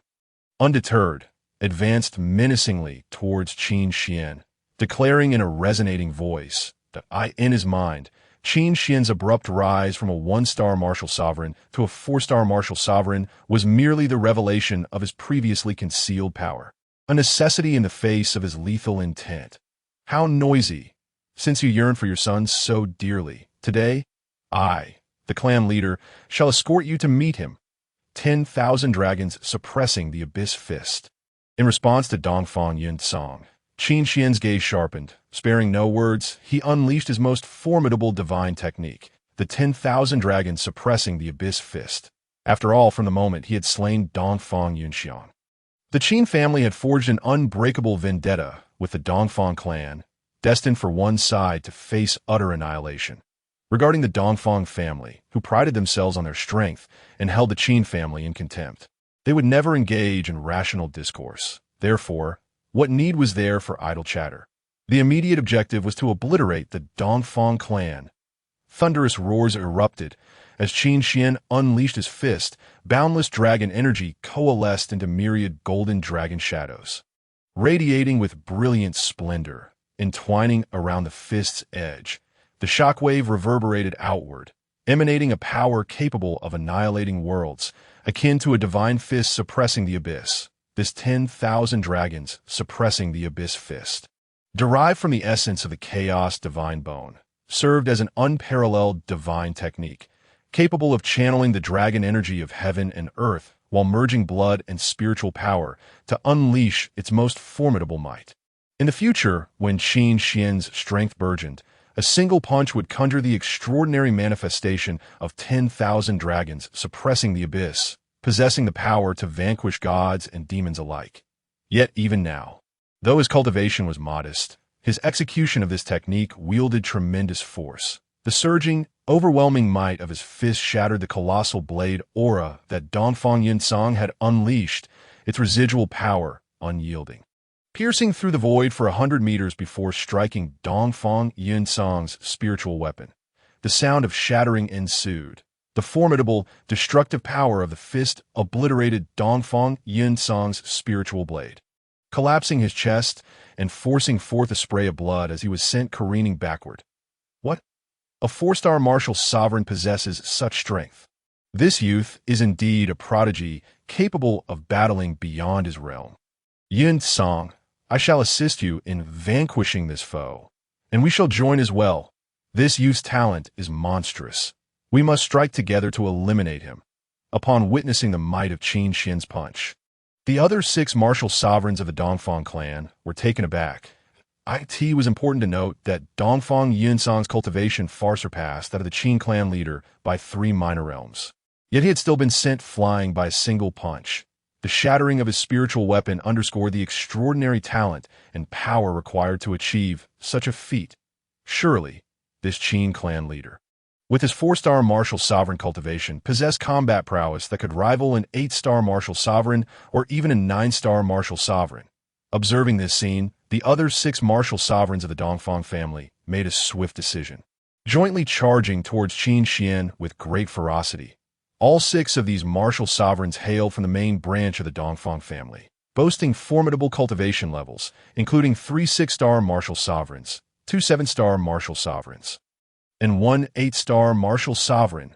undeterred, advanced menacingly towards Qin Xian, declaring in a resonating voice that in his mind, Qin Xian's abrupt rise from a 1-star martial sovereign to a 4-star martial sovereign was merely the revelation of his previously concealed power, a necessity in the face of his lethal intent. How noisy! Since you yearn for your son so dearly, today, I, the clan leader, shall escort you to meet him. 10,000 dragons suppressing the Abyss Fist. In response to Dongfang Yunsong, Qin Xian's gaze sharpened. Sparing no words, he unleashed his most formidable divine technique, the 10,000 dragons suppressing the Abyss Fist. After all, from the moment he had slain Dongfang Yunxiang, the Qin family had forged an unbreakable vendetta with the Dongfang clan, destined for one side to face utter annihilation. Regarding the Dongfang family, who prided themselves on their strength and held the Qin family in contempt, they would never engage in rational discourse. Therefore, what need was there for idle chatter? The immediate objective was to obliterate the Dongfang clan. Thunderous roars erupted as Qin Xian unleashed his fist. Boundless dragon energy coalesced into myriad golden dragon shadows, radiating with brilliant splendor, entwining around the fist's edge. The shockwave reverberated outward, emanating a power capable of annihilating worlds, akin to a divine fist suppressing the abyss. This 10,000 dragons suppressing the Abyss Fist, derived from the essence of the Chaos Divine Bone, served as an unparalleled divine technique, capable of channeling the dragon energy of heaven and earth while merging blood and spiritual power to unleash its most formidable might. In the future, when Qin Xian's strength burgeoned, a single punch would conjure the extraordinary manifestation of 10,000 dragons suppressing the abyss, possessing the power to vanquish gods and demons alike. Yet even now, though his cultivation was modest, his execution of this technique wielded tremendous force. The surging, overwhelming might of his fist shattered the colossal blade aura that Dongfang Yunsong had unleashed, its residual power unyielding, piercing through the void for 100 meters before striking Dongfang Yunsong's spiritual weapon. The sound of shattering ensued. The formidable, destructive power of the fist obliterated Dongfang Yunsong's spiritual blade, collapsing his chest and forcing forth a spray of blood as he was sent careening backward. What? A 4-star martial sovereign possesses such strength. This youth is indeed a prodigy capable of battling beyond his realm. Yunsong, I shall assist you in vanquishing this foe, and we shall join as well. This youth's talent is monstrous. We must strike together to eliminate him. Upon witnessing the might of Qin Xian's punch, the other 6 martial sovereigns of the Dongfang clan were taken aback. It was important to note that Dongfang Yunsong's cultivation far surpassed that of the Qin clan leader by 3 minor realms. Yet he had still been sent flying by a single punch. The shattering of his spiritual weapon underscored the extraordinary talent and power required to achieve such a feat. Surely, this Qin clan leader, with his 4-star martial sovereign cultivation, possessed combat prowess that could rival an 8-star martial sovereign or even a 9-star martial sovereign. Observing this scene, the other 6 martial sovereigns of the Dongfang family made a swift decision, jointly charging towards Qin Xian with great ferocity. All 6 of these martial sovereigns hail from the main branch of the Dongfang family, boasting formidable cultivation levels, including 3 6-star martial sovereigns, 2 7-star martial sovereigns, and 1 8-star martial sovereign.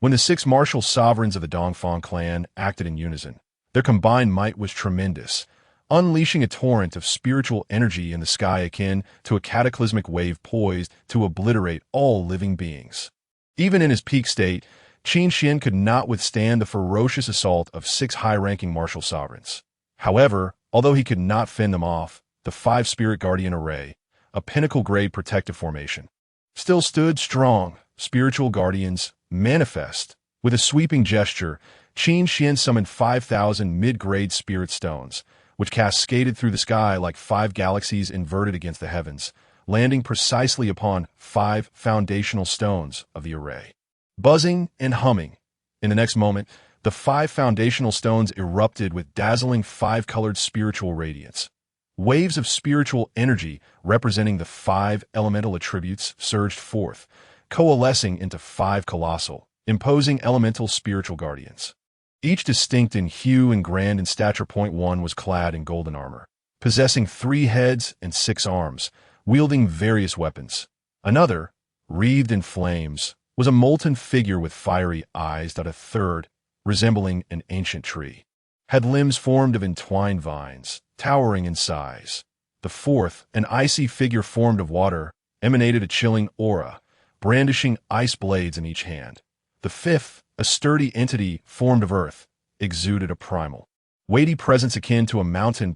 When the 6 martial sovereigns of the Dongfang clan acted in unison, their combined might was tremendous, unleashing a torrent of spiritual energy in the sky akin to a cataclysmic wave poised to obliterate all living beings. Even in his peak state, Qin Xian could not withstand the ferocious assault of 6 high-ranking martial sovereigns. However, although he could not fend them off, the 5 Spirit Guardian Array, a pinnacle-grade protective formation, still stood strong. Spiritual Guardians, manifest. With a sweeping gesture, Qin Xian summoned 5,000 mid-grade spirit stones, which cascaded through the sky like 5 galaxies inverted against the heavens, landing precisely upon 5 foundational stones of the array. Buzzing and humming. In the next moment, the 5 foundational stones erupted with dazzling 5-colored spiritual radiance. Waves of spiritual energy representing the 5 elemental attributes surged forth, coalescing into 5 colossal, imposing elemental spiritual guardians. Each distinct in hue and grand in stature. One was clad in golden armor, possessing 3 heads and 6 arms, wielding various weapons. Another, wreathed in flames, was a molten figure with fiery eyes. A third, resembling an ancient tree, had limbs formed of entwined vines, towering in size. The fourth, an icy figure formed of water, emanated a chilling aura, brandishing ice blades in each hand. The fifth, a sturdy entity formed of earth, exuded a primal, weighty presence akin to a mountain.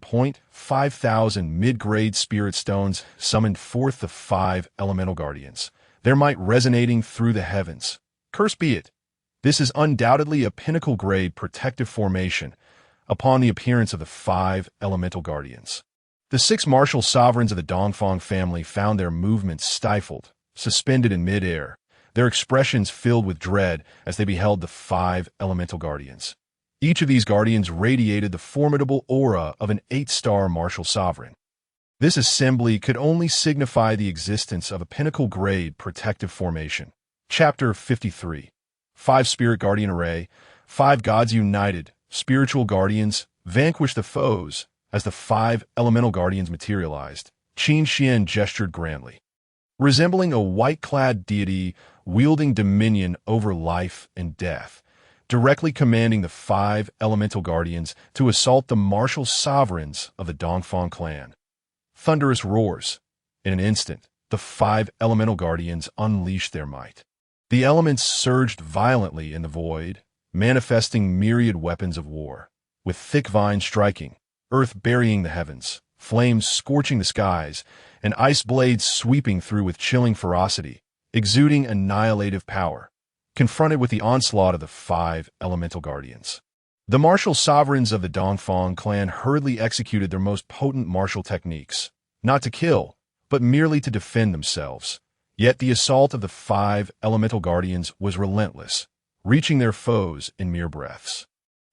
5,000 mid-grade spirit stones summoned forth the 5 elemental guardians, their might resonating through the heavens. Cursed be it! This is undoubtedly a pinnacle-grade protective formation. Upon the appearance of the 5 elemental guardians, the 6 martial sovereigns of the Dongfang family found their movements stifled, suspended in mid-air, their expressions filled with dread as they beheld the 5 elemental guardians. Each of these guardians radiated the formidable aura of an 8-star martial sovereign. This assembly could only signify the existence of a pinnacle-grade protective formation. Chapter 53. 5 Spirit Guardian Array. 5 gods united. Spiritual guardians vanquish the foes. As the 5 elemental guardians materialized, Qin Xian gestured grandly, resembling a white-clad deity wielding dominion over life and death, directly commanding the 5 elemental guardians to assault the martial sovereigns of the Dongfang clan. Thunderous roars. In an instant, the 5 elemental guardians unleashed their might. The elements surged violently in the void, manifesting myriad weapons of war, with thick vines striking, earth burying the heavens, flames scorching the skies, and ice blades sweeping through with chilling ferocity, exuding annihilative power. Confronted with the onslaught of the 5 elemental guardians, the martial sovereigns of the Dongfang clan hurriedly executed their most potent martial techniques, not to kill, but merely to defend themselves. Yet the assault of the 5 elemental guardians was relentless, reaching their foes in mere breaths.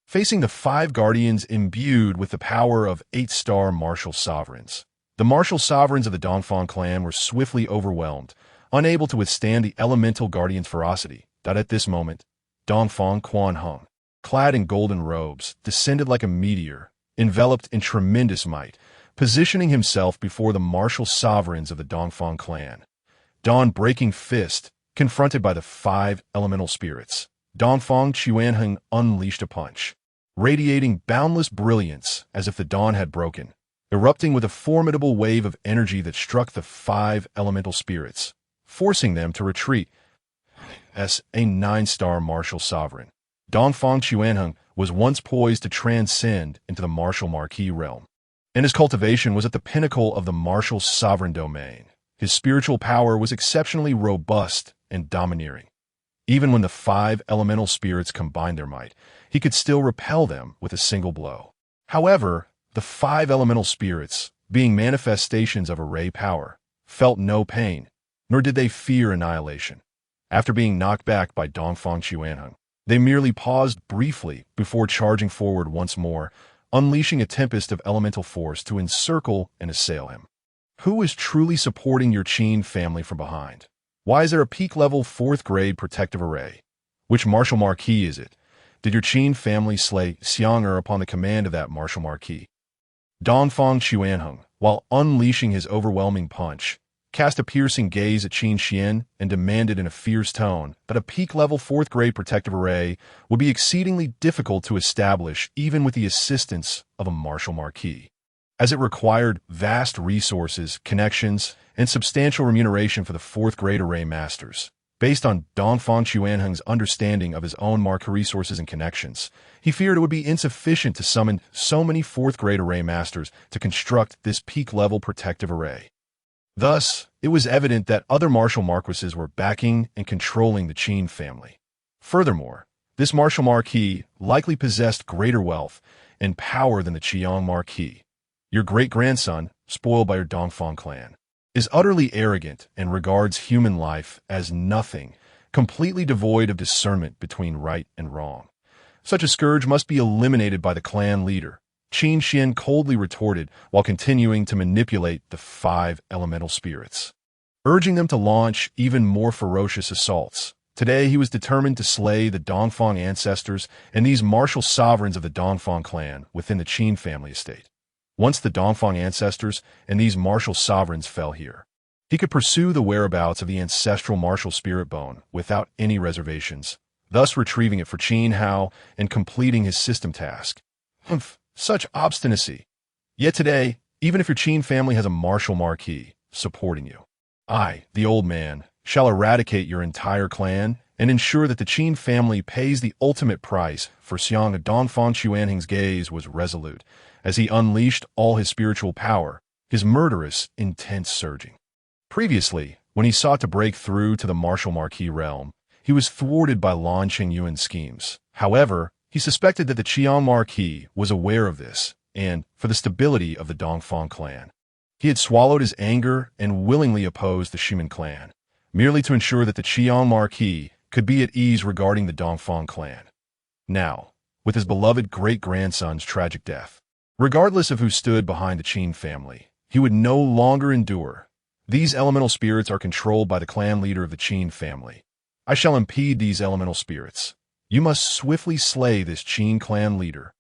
Facing the 5 guardians imbued with the power of 8-star martial sovereigns, the martial sovereigns of the Dongfang clan were swiftly overwhelmed, unable to withstand the elemental guardians' ferocity. At this moment, Dongfang Quan Hung, clad in golden robes, descended like a meteor, enveloped in tremendous might, positioning himself before the martial sovereigns of the Dongfang clan. Dawn-breaking fist, confronted by the 5 elemental spirits, Dongfang Qianheng unleashed a punch, radiating boundless brilliance as if the dawn had broken, erupting with a formidable wave of energy that struck the 5 elemental spirits, forcing them to retreat. As a 9-star martial sovereign, Dongfang Qianheng was once poised to transcend into the martial marquee realm, and his cultivation was at the pinnacle of the martial sovereign domain. His spiritual power was exceptionally robust and domineering. Even when the 5 elemental spirits combined their might, he could still repel them with a single blow. However, the 5 elemental spirits, being manifestations of array power, felt no pain, nor did they fear annihilation. After being knocked back by Dongfang Qianheng, they merely paused briefly before charging forward once more, unleashing a tempest of elemental force to encircle and assail him. Who is truly supporting your Qin family from behind? Why is there a peak-level 4th-grade protective array? Which martial marquee is it? Did your Qin family slay Xiaoyao upon the command of that martial marquee? Dongfang Xuanheng, while unleashing his overwhelming punch, cast a piercing gaze at Qin Xian and demanded in a fierce tone that a peak-level 4th-grade protective array would be exceedingly difficult to establish even with the assistance of a martial marquee, as it required vast resources, connections, and substantial remuneration for the 4th-grade array masters. Based on Dongfang Xuanheng's understanding of his own marquee resources and connections, he feared it would be insufficient to summon so many 4th-grade array masters to construct this peak-level protective array. Thus, it was evident that other martial marquises were backing and controlling the Qin family. Furthermore, this martial marquis likely possessed greater wealth and power than the Qiang marquis. Your great-grandson, spoiled by your Dongfang clan, is utterly arrogant and regards human life as nothing, completely devoid of discernment between right and wrong. Such a scourge must be eliminated by the clan leader, Qin Xian coldly retorted while continuing to manipulate the 5 elemental spirits, urging them to launch even more ferocious assaults. Today he was determined to slay the Dongfang ancestors and these martial sovereigns of the Dongfang clan within the Qin family estate. Once the Dongfang ancestors and these martial sovereigns fell here, he could pursue the whereabouts of the ancestral martial spirit bone without any reservations, thus retrieving it for Qin Hao and completing his system task. Humph, such obstinacy. Yet today, even if your Qin family has a martial marquis supporting you, I, the old man, shall eradicate your entire clan and ensure that the Qin family pays the ultimate price for Xiang. Dongfang Xuanheng's gaze was resolute as he unleashed all his spiritual power, his murderous intent surging. Previously, when he sought to break through to the martial marquis realm, he was thwarted by Lan Qingyuan's schemes. However, he suspected that the Qiang marquis was aware of this, and, for the stability of the Dongfang clan, he had swallowed his anger and willingly opposed the Shimen clan, merely to ensure that the Qiang marquis could be at ease regarding the Dongfang clan. Now, with his beloved great-grandson's tragic death, regardless of who stood behind the Qin family, he would no longer endure. These elemental spirits are controlled by the clan leader of the Qin family. I shall impede these elemental spirits. You must swiftly slay this Qin clan leader.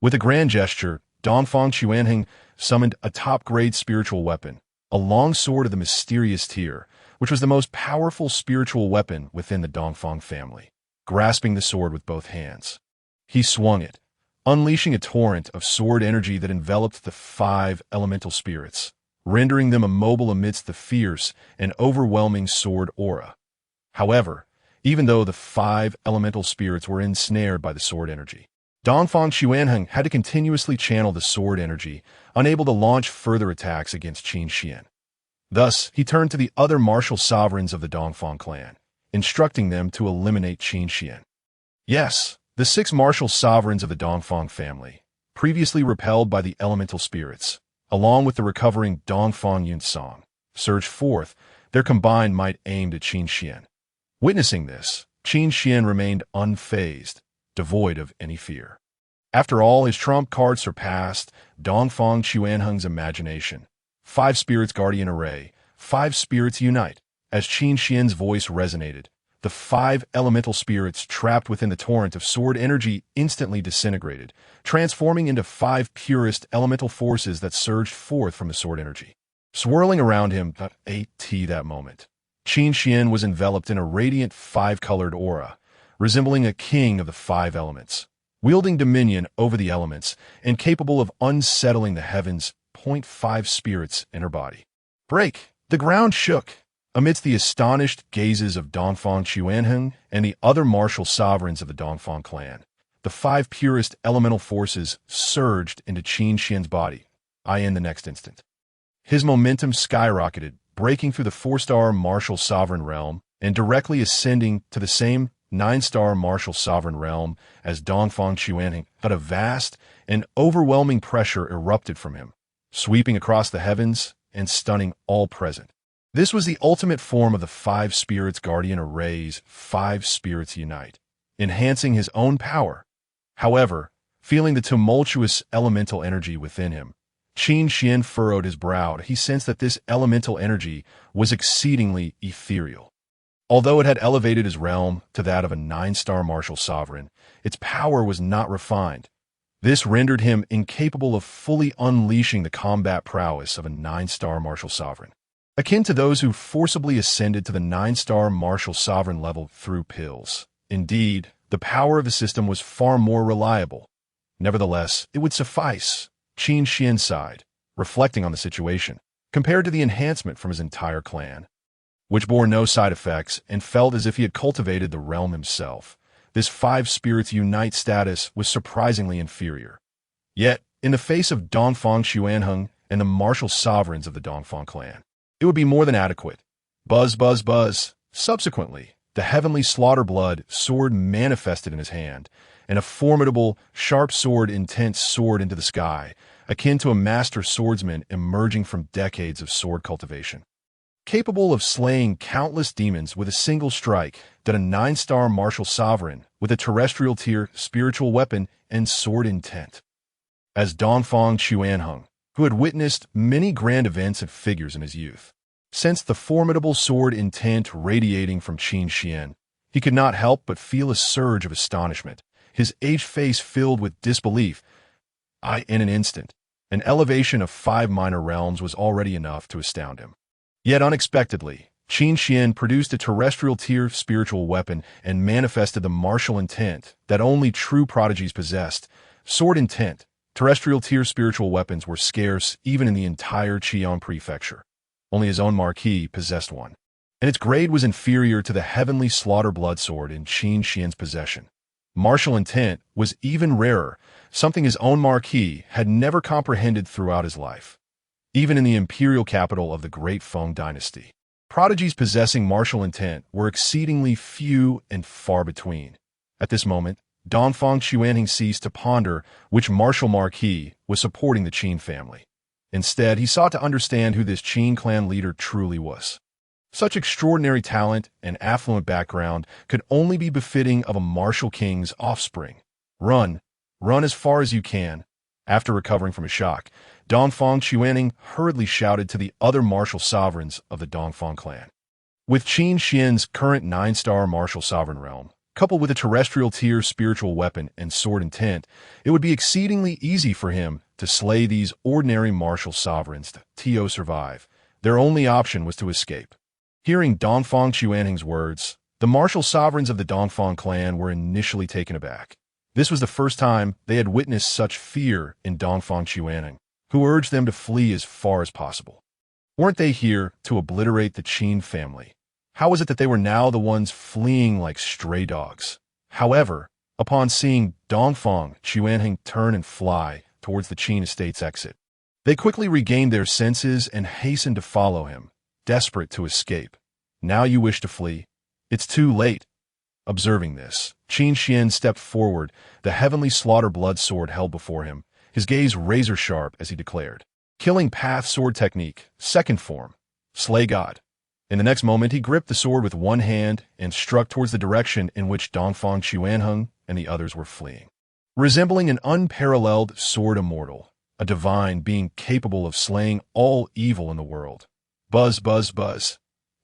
With a grand gesture, Dongfang Xuanheng summoned a top-grade spiritual weapon, a long sword of the mysterious tier, which was the most powerful spiritual weapon within the Dongfang family. Grasping the sword with both hands, he swung it, unleashing a torrent of sword energy that enveloped the 5 elemental spirits, rendering them immobile amidst the fierce and overwhelming sword aura. However, even though the 5 elemental spirits were ensnared by the sword energy, Dongfang Xuanheng had to continuously channel the sword energy, unable to launch further attacks against Qin Xian. Thus, he turned to the other martial sovereigns of the Dongfang clan, instructing them to eliminate Qin Xian. Yes, the 6 martial sovereigns of the Dongfang family, previously repelled by the elemental spirits, along with the recovering Dongfang Yunsong, surged forth, their combined might aimed at Qin Xian. Witnessing this, Qin Xian remained unfazed, devoid of any fear. After all, his trump card surpassed Dongfang Xuanheng's imagination. 5 spirits guardian array, 5 spirits unite. As Qin Xian's voice resonated, the 5 elemental spirits trapped within the torrent of sword energy instantly disintegrated, transforming into 5 purest elemental forces that surged forth from the sword energy. Swirling around him, that moment, Qin Xian was enveloped in a radiant 5-colored aura, resembling a king of the 5 elements, wielding dominion over the elements and capable of unsettling the heavens. 5 spirits in her body. Break! The ground shook. Amidst the astonished gazes of Dongfang Xuanheng and the other martial sovereigns of the Dongfang clan, the 5 purest elemental forces surged into Qin Xian's body. In the next instant, his momentum skyrocketed, breaking through the 4-star martial sovereign realm and directly ascending to the same 9-star martial sovereign realm as Dongfang Xuanheng. But a vast and overwhelming pressure erupted from him, sweeping across the heavens and stunning all present. This was the ultimate form of the 5 spirits guardian array's 5 spirits unite, enhancing his own power. However, Feeling the tumultuous elemental energy within him, Qin Xian furrowed his brow. He sensed that this elemental energy was exceedingly ethereal. Although it had elevated his realm to that of a 9-star martial sovereign, its power was not refined. This rendered him incapable of fully unleashing the combat prowess of a 9-star martial sovereign, akin to those who forcibly ascended to the 9-star martial sovereign level through pills. Indeed, the power of the system was far more reliable. Nevertheless, it would suffice, Qin Xian sighed, reflecting on the situation, compared to the enhancement from his entire clan, which bore no side effects and felt as if he had cultivated the realm himself. This 5 spirits unite status was surprisingly inferior. Yet, in the face of Dongfang Xuanheng and the martial sovereigns of the Dongfang clan, it would be more than adequate. Buzz, buzz, buzz. Subsequently, the heavenly slaughter-blood sword manifested in his hand, and a formidable, sharp sword intense soared into the sky, akin to a master swordsman emerging from decades of sword cultivation. Capable of slaying countless demons with a single strike, that a 9-star martial sovereign with a terrestrial tier spiritual weapon and sword intent. As Dongfang Xuanheng, who had witnessed many grand events and figures in his youth, sensed the formidable sword intent radiating from Qin Xian, he could not help but feel a surge of astonishment, his aged face filled with disbelief. In an instant, an elevation of 5 minor realms was already enough to astound him. Yet unexpectedly, Qin Xian produced a terrestrial tier spiritual weapon and manifested the martial intent that only true prodigies possessed. Sword intent, terrestrial tier spiritual weapons were scarce even in the entire Qian prefecture. Only his own marquis possessed one, and its grade was inferior to the heavenly slaughter blood sword in Qin Xian's possession. Martial intent was even rarer, something his own marquis had never comprehended throughout his life. Even in the imperial capital of the Great Feng dynasty, prodigies possessing martial intent were exceedingly few and far between. At this moment, Dongfang Xuanheng ceased to ponder which martial marquis was supporting the Qin family. Instead, he sought to understand who this Qin clan leader truly was. Such extraordinary talent and affluent background could only be befitting of a martial king's offspring. Run as far as you can. After recovering from a shock, Dongfang Xuanheng hurriedly shouted to the other martial sovereigns of the Dongfang clan. With Qin Xian's current 9-star martial sovereign realm, coupled with a terrestrial tier spiritual weapon and sword intent, it would be exceedingly easy for him to slay these ordinary martial sovereigns to survive. Their only option was to escape. Hearing Dongfang Xuanheng's words, the martial sovereigns of the Dongfang clan were initially taken aback. This was the first time they had witnessed such fear in Dongfang Xuanheng, who urged them to flee as far as possible. Weren't they here to obliterate the Qin family? How was it that they were now the ones fleeing like stray dogs? However, upon seeing Dongfang Xuanheng turn and fly towards the Qin estate's exit, they quickly regained their senses and hastened to follow him, desperate to escape. Now you wish to flee? It's too late. Observing this, Qin Xian stepped forward, the heavenly slaughter blood sword held before him, his gaze razor-sharp as he declared, "Killing path sword technique, second form. Slay God." In the next moment, he gripped the sword with one hand and struck towards the direction in which Dongfang Xuanheng and the others were fleeing. Resembling an unparalleled sword immortal, a divine being capable of slaying all evil in the world. Buzz, buzz, buzz.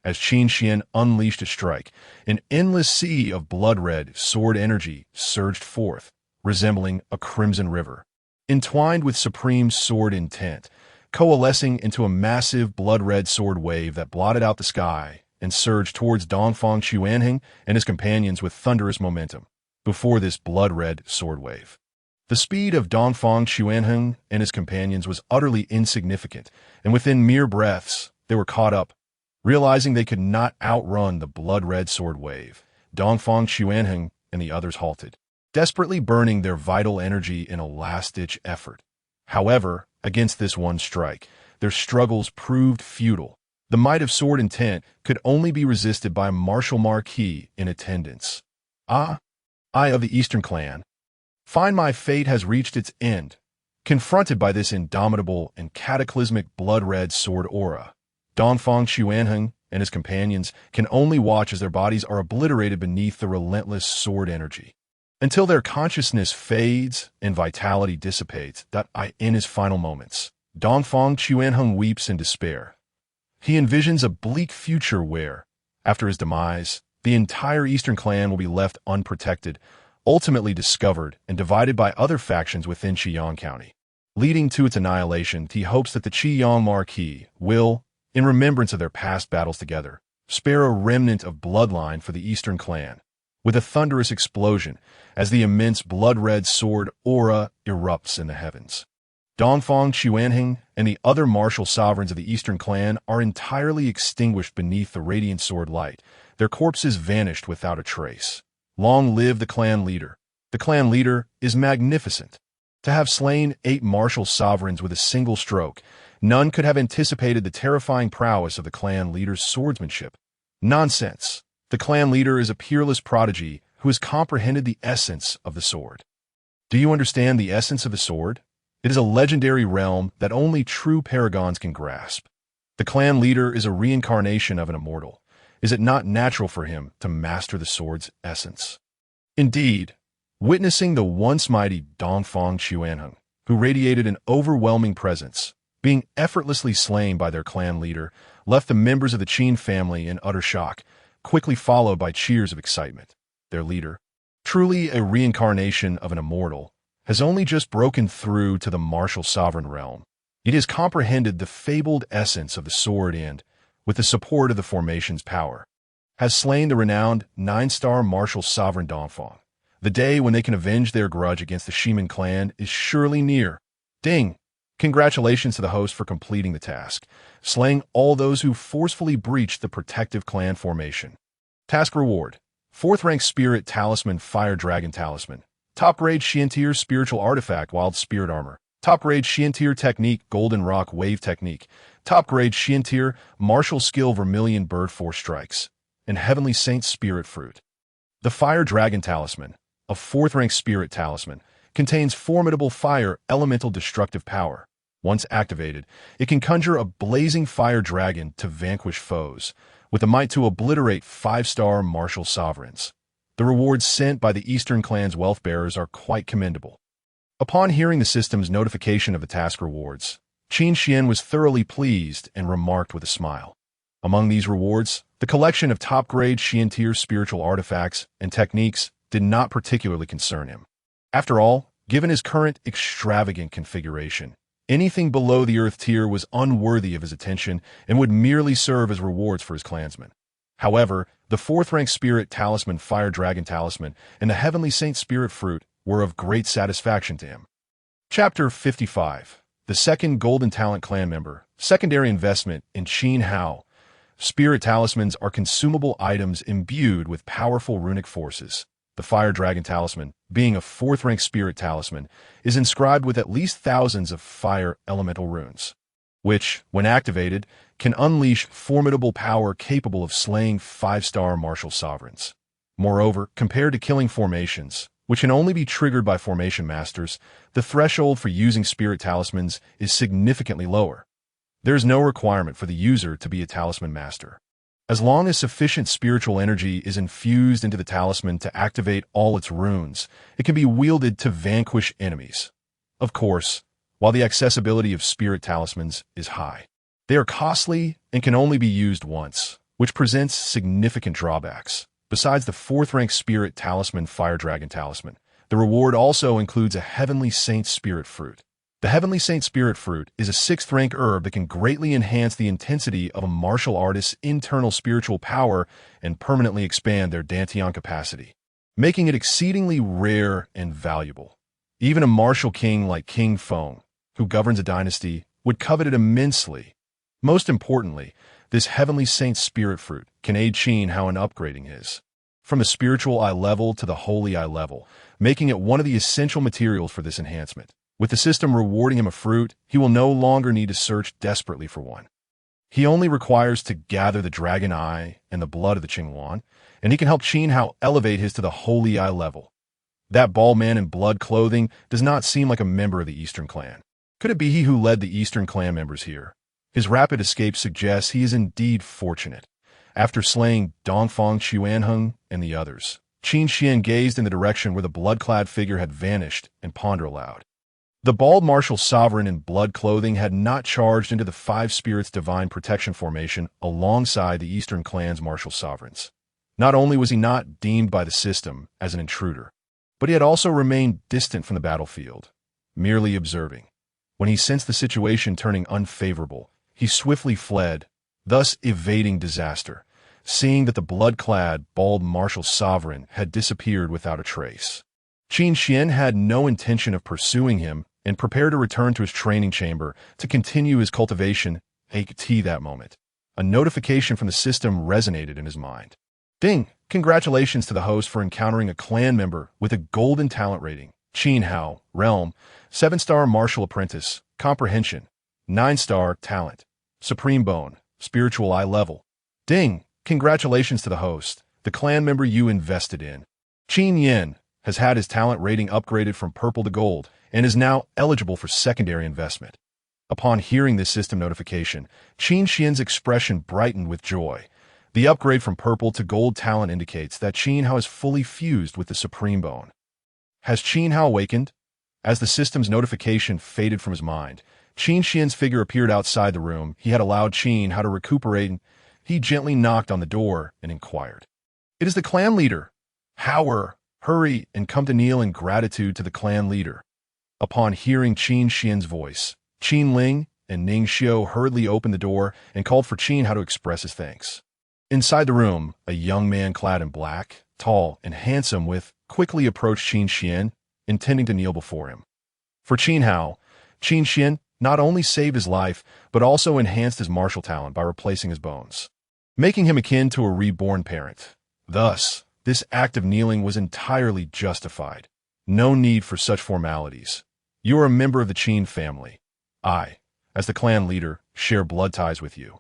As Qin Xian unleashed a strike, an endless sea of blood-red sword energy surged forth, resembling a crimson river, entwined with supreme sword intent, coalescing into a massive blood-red sword wave that blotted out the sky and surged towards Dongfang Xuanheng and his companions with thunderous momentum. Before this blood-red sword wave, the speed of Dongfang Xuanheng and his companions was utterly insignificant, and within mere breaths, they were caught up. Realizing they could not outrun the blood-red sword wave, Dongfang Xuanheng and the others halted, desperately burning their vital energy in a last-ditch effort. However, against this one strike, their struggles proved futile. The might of sword intent could only be resisted by a martial marquis in attendance. I of the Eastern clan, find my fate has reached its end. Confronted by this indomitable and cataclysmic blood-red sword aura, Dongfang Xuanheng and his companions can only watch as their bodies are obliterated beneath the relentless sword energy. until their consciousness fades and vitality dissipates. In his final moments, Dongfang Chuanheng weeps in despair. He envisions a bleak future where, after his demise, the entire Eastern clan will be left unprotected, ultimately discovered and divided by other factions within Qiyang County. Leading to its annihilation, he hopes that the Qiyang Marquis will, in remembrance of their past battles together, spare a remnant of bloodline for the Eastern clan, with a thunderous explosion as the immense blood-red sword aura erupts in the heavens. Dongfang Chuanheng and the other martial sovereigns of the Eastern clan are entirely extinguished beneath the radiant sword light, their corpses vanished without a trace. Long live the clan leader. The clan leader is magnificent. To have slain 8 martial sovereigns with a single stroke, none could have anticipated the terrifying prowess of the clan leader's swordsmanship. Nonsense. The clan leader is a peerless prodigy who has comprehended the essence of the sword. Do you understand the essence of the sword? It is a legendary realm that only true paragons can grasp. The clan leader is a reincarnation of an immortal. Is it not natural for him to master the sword's essence? Indeed, witnessing the once mighty Dongfang Chuanheng, who radiated an overwhelming presence, being effortlessly slain by their clan leader, left the members of the Qin family in utter shock, quickly followed by cheers of excitement. Their leader, truly a reincarnation of an immortal, has only just broken through to the martial sovereign realm. It has comprehended the fabled essence of the sword and, with the support of the formation's power, has slain the renowned 9-star martial sovereign Dongfang. The day when they can avenge their grudge against the Shiman clan is surely near. Ding! Congratulations to the host for completing the task, slaying all those who forcefully breached the protective clan formation. Task reward: 4th rank Spirit Talisman Fire Dragon Talisman. Top grade Xiantier Spiritual Artifact Wild Spirit Armor. Top grade Xiantier Technique Golden Rock Wave Technique. Top grade Xiantier Martial Skill Vermilion Bird Force Strikes. And Heavenly Saint Spirit Fruit. The Fire Dragon Talisman, a 4th rank Spirit Talisman, contains formidable fire elemental destructive power. Once activated, it can conjure a blazing fire dragon to vanquish foes, with the might to obliterate 5-star martial sovereigns. The rewards sent by the Eastern clan's wealth bearers are quite commendable. Upon hearing the system's notification of the task rewards, Qin Xian was thoroughly pleased and remarked with a smile. Among these rewards, the collection of top-grade Xiantier spiritual artifacts and techniques did not particularly concern him. After all, given his current extravagant configuration, anything below the Earth tier was unworthy of his attention and would merely serve as rewards for his clansmen. However, the 4th rank Spirit Talisman Fire Dragon Talisman and the Heavenly Saint Spirit Fruit were of great satisfaction to him. Chapter 55. The Second Golden Talent Clan Member. Secondary Investment in Qin Hao. Spirit Talismans are consumable items imbued with powerful runic forces. The Fire Dragon Talisman, being a 4th rank Spirit Talisman, is inscribed with at least thousands of fire elemental runes, which, when activated, can unleash formidable power capable of slaying 5-star martial sovereigns. Moreover, compared to killing formations, which can only be triggered by formation masters, the threshold for using Spirit Talismans is significantly lower. There is no requirement for the user to be a talisman master. As long as sufficient spiritual energy is infused into the talisman to activate all its runes, it can be wielded to vanquish enemies. Of course, while the accessibility of spirit talismans is high, they are costly and can only be used once, which presents significant drawbacks. Besides the 4th rank Spirit Talisman Fire Dragon Talisman, the reward also includes a Heavenly Saint Spirit Fruit. The Heavenly Saint Spirit Fruit is a 6th rank herb that can greatly enhance the intensity of a martial artist's internal spiritual power and permanently expand their dantian capacity, making it exceedingly rare and valuable. Even a martial king like King Feng, who governs a dynasty, would covet it immensely. Most importantly, this Heavenly Saint Spirit Fruit can aid Qin Hao in upgrading his, from the spiritual eye level to the holy eye level, making it one of the essential materials for this enhancement. With the system rewarding him a fruit, he will no longer need to search desperately for one. He only requires to gather the dragon eye and the blood of the Qingwan, and he can help Qin Hao elevate his to the holy eye level. That bald man in blood clothing does not seem like a member of the Eastern clan. Could it be he who led the Eastern clan members here? His rapid escape suggests he is indeed fortunate. After slaying Dongfang Chuanheng and the others, Qin Xian gazed in the direction where the blood-clad figure had vanished and pondered aloud. The bald martial sovereign in blood clothing had not charged into the Five Spirits Divine Protection formation alongside the Eastern Clan's martial sovereigns. Not only was he not deemed by the system as an intruder, but he had also remained distant from the battlefield, merely observing. When he sensed the situation turning unfavorable, he swiftly fled, thus evading disaster, seeing that the blood-clad, bald martial sovereign had disappeared without a trace. Qin Xian had no intention of pursuing him and prepared to return to his training chamber to continue his cultivation. That moment, a notification from the system resonated in his mind. Ding! Congratulations to the host for encountering a clan member with a golden talent rating. Qin Hao, Realm, 7-star Martial Apprentice, Comprehension, 9-star Talent, Supreme Bone, Spiritual Eye Level. Ding! Congratulations to the host, the clan member you invested in. Qin Yin has had his talent rating upgraded from purple to gold and is now eligible for secondary investment. Upon hearing this system notification, Qin Xian's expression brightened with joy. The upgrade from purple to gold talent indicates that Qin Hao is fully fused with the Supreme Bone. Has Qin Hao awakened? As the system's notification faded from his mind, Qin Xian's figure appeared outside the room. He had allowed Qin Hao to recuperate. He gently knocked on the door and inquired. It is the clan leader. Hao, hurry and come to kneel in gratitude to the clan leader. Upon hearing Qin Xian's voice, Qin Ling and Ning Xiu hurriedly opened the door and called for Qin Hao to express his thanks. Inside the room, a young man clad in black, tall and handsome quickly approached Qin Xian, intending to kneel before him. For Qin Hao, Qin Xian not only saved his life, but also enhanced his martial talent by replacing his bones, making him akin to a reborn parent. Thus, this act of kneeling was entirely justified. No need for such formalities. You are a member of the Qin family. I, as the clan leader, share blood ties with you,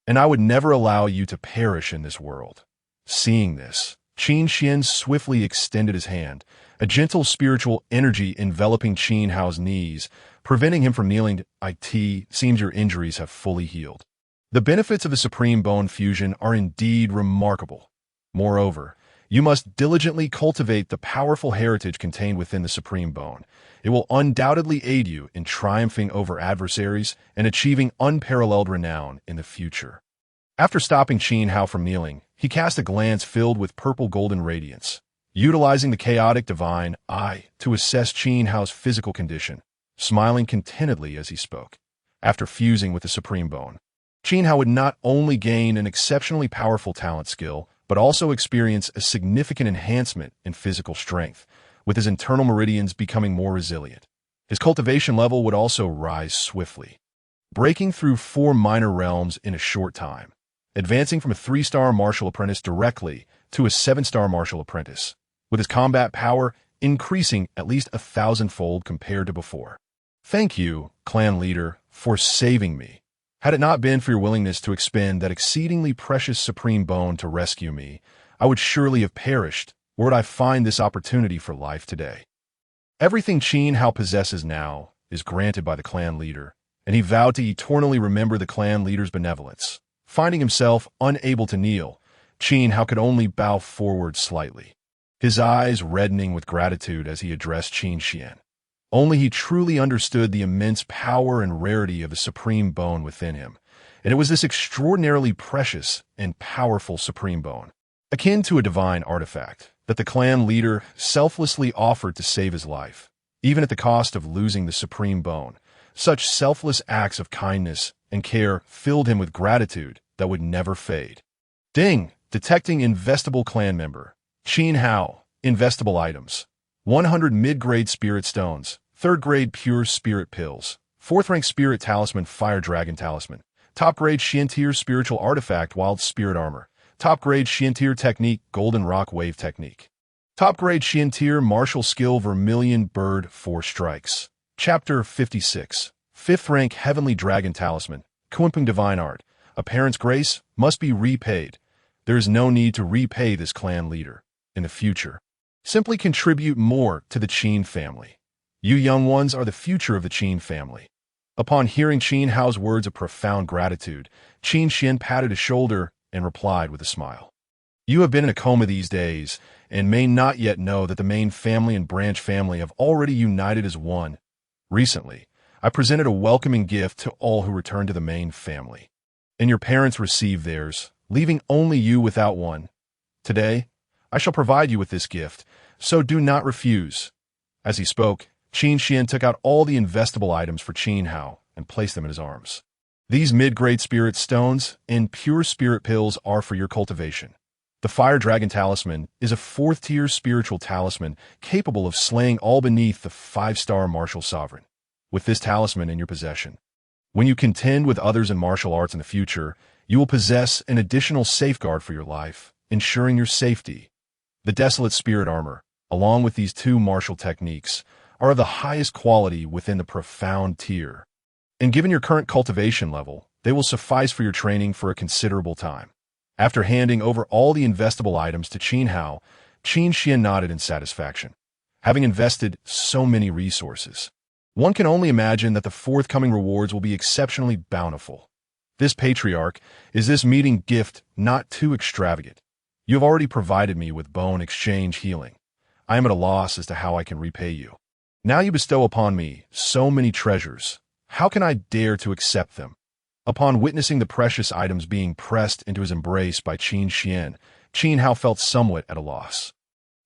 and I would never allow you to perish in this world. Seeing this, Qin Xian swiftly extended his hand, a gentle spiritual energy enveloping Qin Hao's knees, preventing him from kneeling. It seems your injuries have fully healed. The benefits of the Supreme Bone Fusion are indeed remarkable. Moreover, you must diligently cultivate the powerful heritage contained within the Supreme Bone. It will undoubtedly aid you in triumphing over adversaries and achieving unparalleled renown in the future. After stopping Qin Hao from kneeling, he cast a glance filled with purple-golden radiance, utilizing the chaotic divine eye to assess Qin Hao's physical condition, smiling contentedly as he spoke. After fusing with the Supreme Bone, Qin Hao would not only gain an exceptionally powerful talent skill, but also experience a significant enhancement in physical strength, with his internal meridians becoming more resilient. His cultivation level would also rise swiftly, breaking through 4 minor realms in a short time, advancing from a 3-star martial apprentice directly to a 7-star martial apprentice, with his combat power increasing at least 1,000-fold compared to before. Thank you, clan leader, for saving me. Had it not been for your willingness to expend that exceedingly precious Supreme Bone to rescue me, I would surely have perished, or would I find this opportunity for life today. Everything Qin Hao possesses now is granted by the clan leader, and he vowed to eternally remember the clan leader's benevolence. Finding himself unable to kneel, Qin Hao could only bow forward slightly, his eyes reddening with gratitude as he addressed Qin Xian. Only he truly understood the immense power and rarity of the Supreme Bone within him, and it was this extraordinarily precious and powerful Supreme Bone, akin to a divine artifact, that the clan leader selflessly offered to save his life, even at the cost of losing the Supreme Bone. Such selfless acts of kindness and care filled him with gratitude that would never fade. Ding! Detecting investable clan member. Qin Hao. Investable items. 100 mid-grade spirit stones, 3rd grade pure spirit pills, 4th rank spirit talisman fire dragon talisman, top grade Xiantier spiritual artifact wild spirit armor, top grade Xiantier technique golden rock wave technique, top grade Xiantier martial skill vermilion bird 4 strikes. Chapter 56. 5th rank heavenly dragon talisman, Kunpeng divine art, a parent's grace must be repaid. There is no need to repay this clan leader in the future. Simply contribute more to the Qin family. You young ones are the future of the Qin family. Upon hearing Qin Hao's words of profound gratitude, Qin Xian patted his shoulder and replied with a smile. You have been in a coma these days, and may not yet know that the main family and branch family have already united as one. Recently, I presented a welcoming gift to all who returned to the main family, and your parents received theirs, leaving only you without one. Today, I shall provide you with this gift, so do not refuse." As he spoke, Qin Xian took out all the investable items for Qin Hao and placed them in his arms. "These mid-grade spirit stones and pure spirit pills are for your cultivation. The Fire Dragon Talisman is a 4th-tier spiritual talisman capable of slaying all beneath the 5-star martial sovereign. With this talisman in your possession, when you contend with others in martial arts in the future, you will possess an additional safeguard for your life, ensuring your safety. The Desolate Spirit Armor, along with these 2 martial techniques, are of the highest quality within the Profound tier. And given your current cultivation level, they will suffice for your training for a considerable time." After handing over all the investable items to Qin Hao, Qin Xian nodded in satisfaction. Having invested so many resources, one can only imagine that the forthcoming rewards will be exceptionally bountiful. "This patriarch, is this meeting gift not too extravagant? You have already provided me with bone exchange healing. I am at a loss as to how I can repay you. Now you bestow upon me so many treasures. How can I dare to accept them?" Upon witnessing the precious items being pressed into his embrace by Qin Xian, Qin Hao felt somewhat at a loss.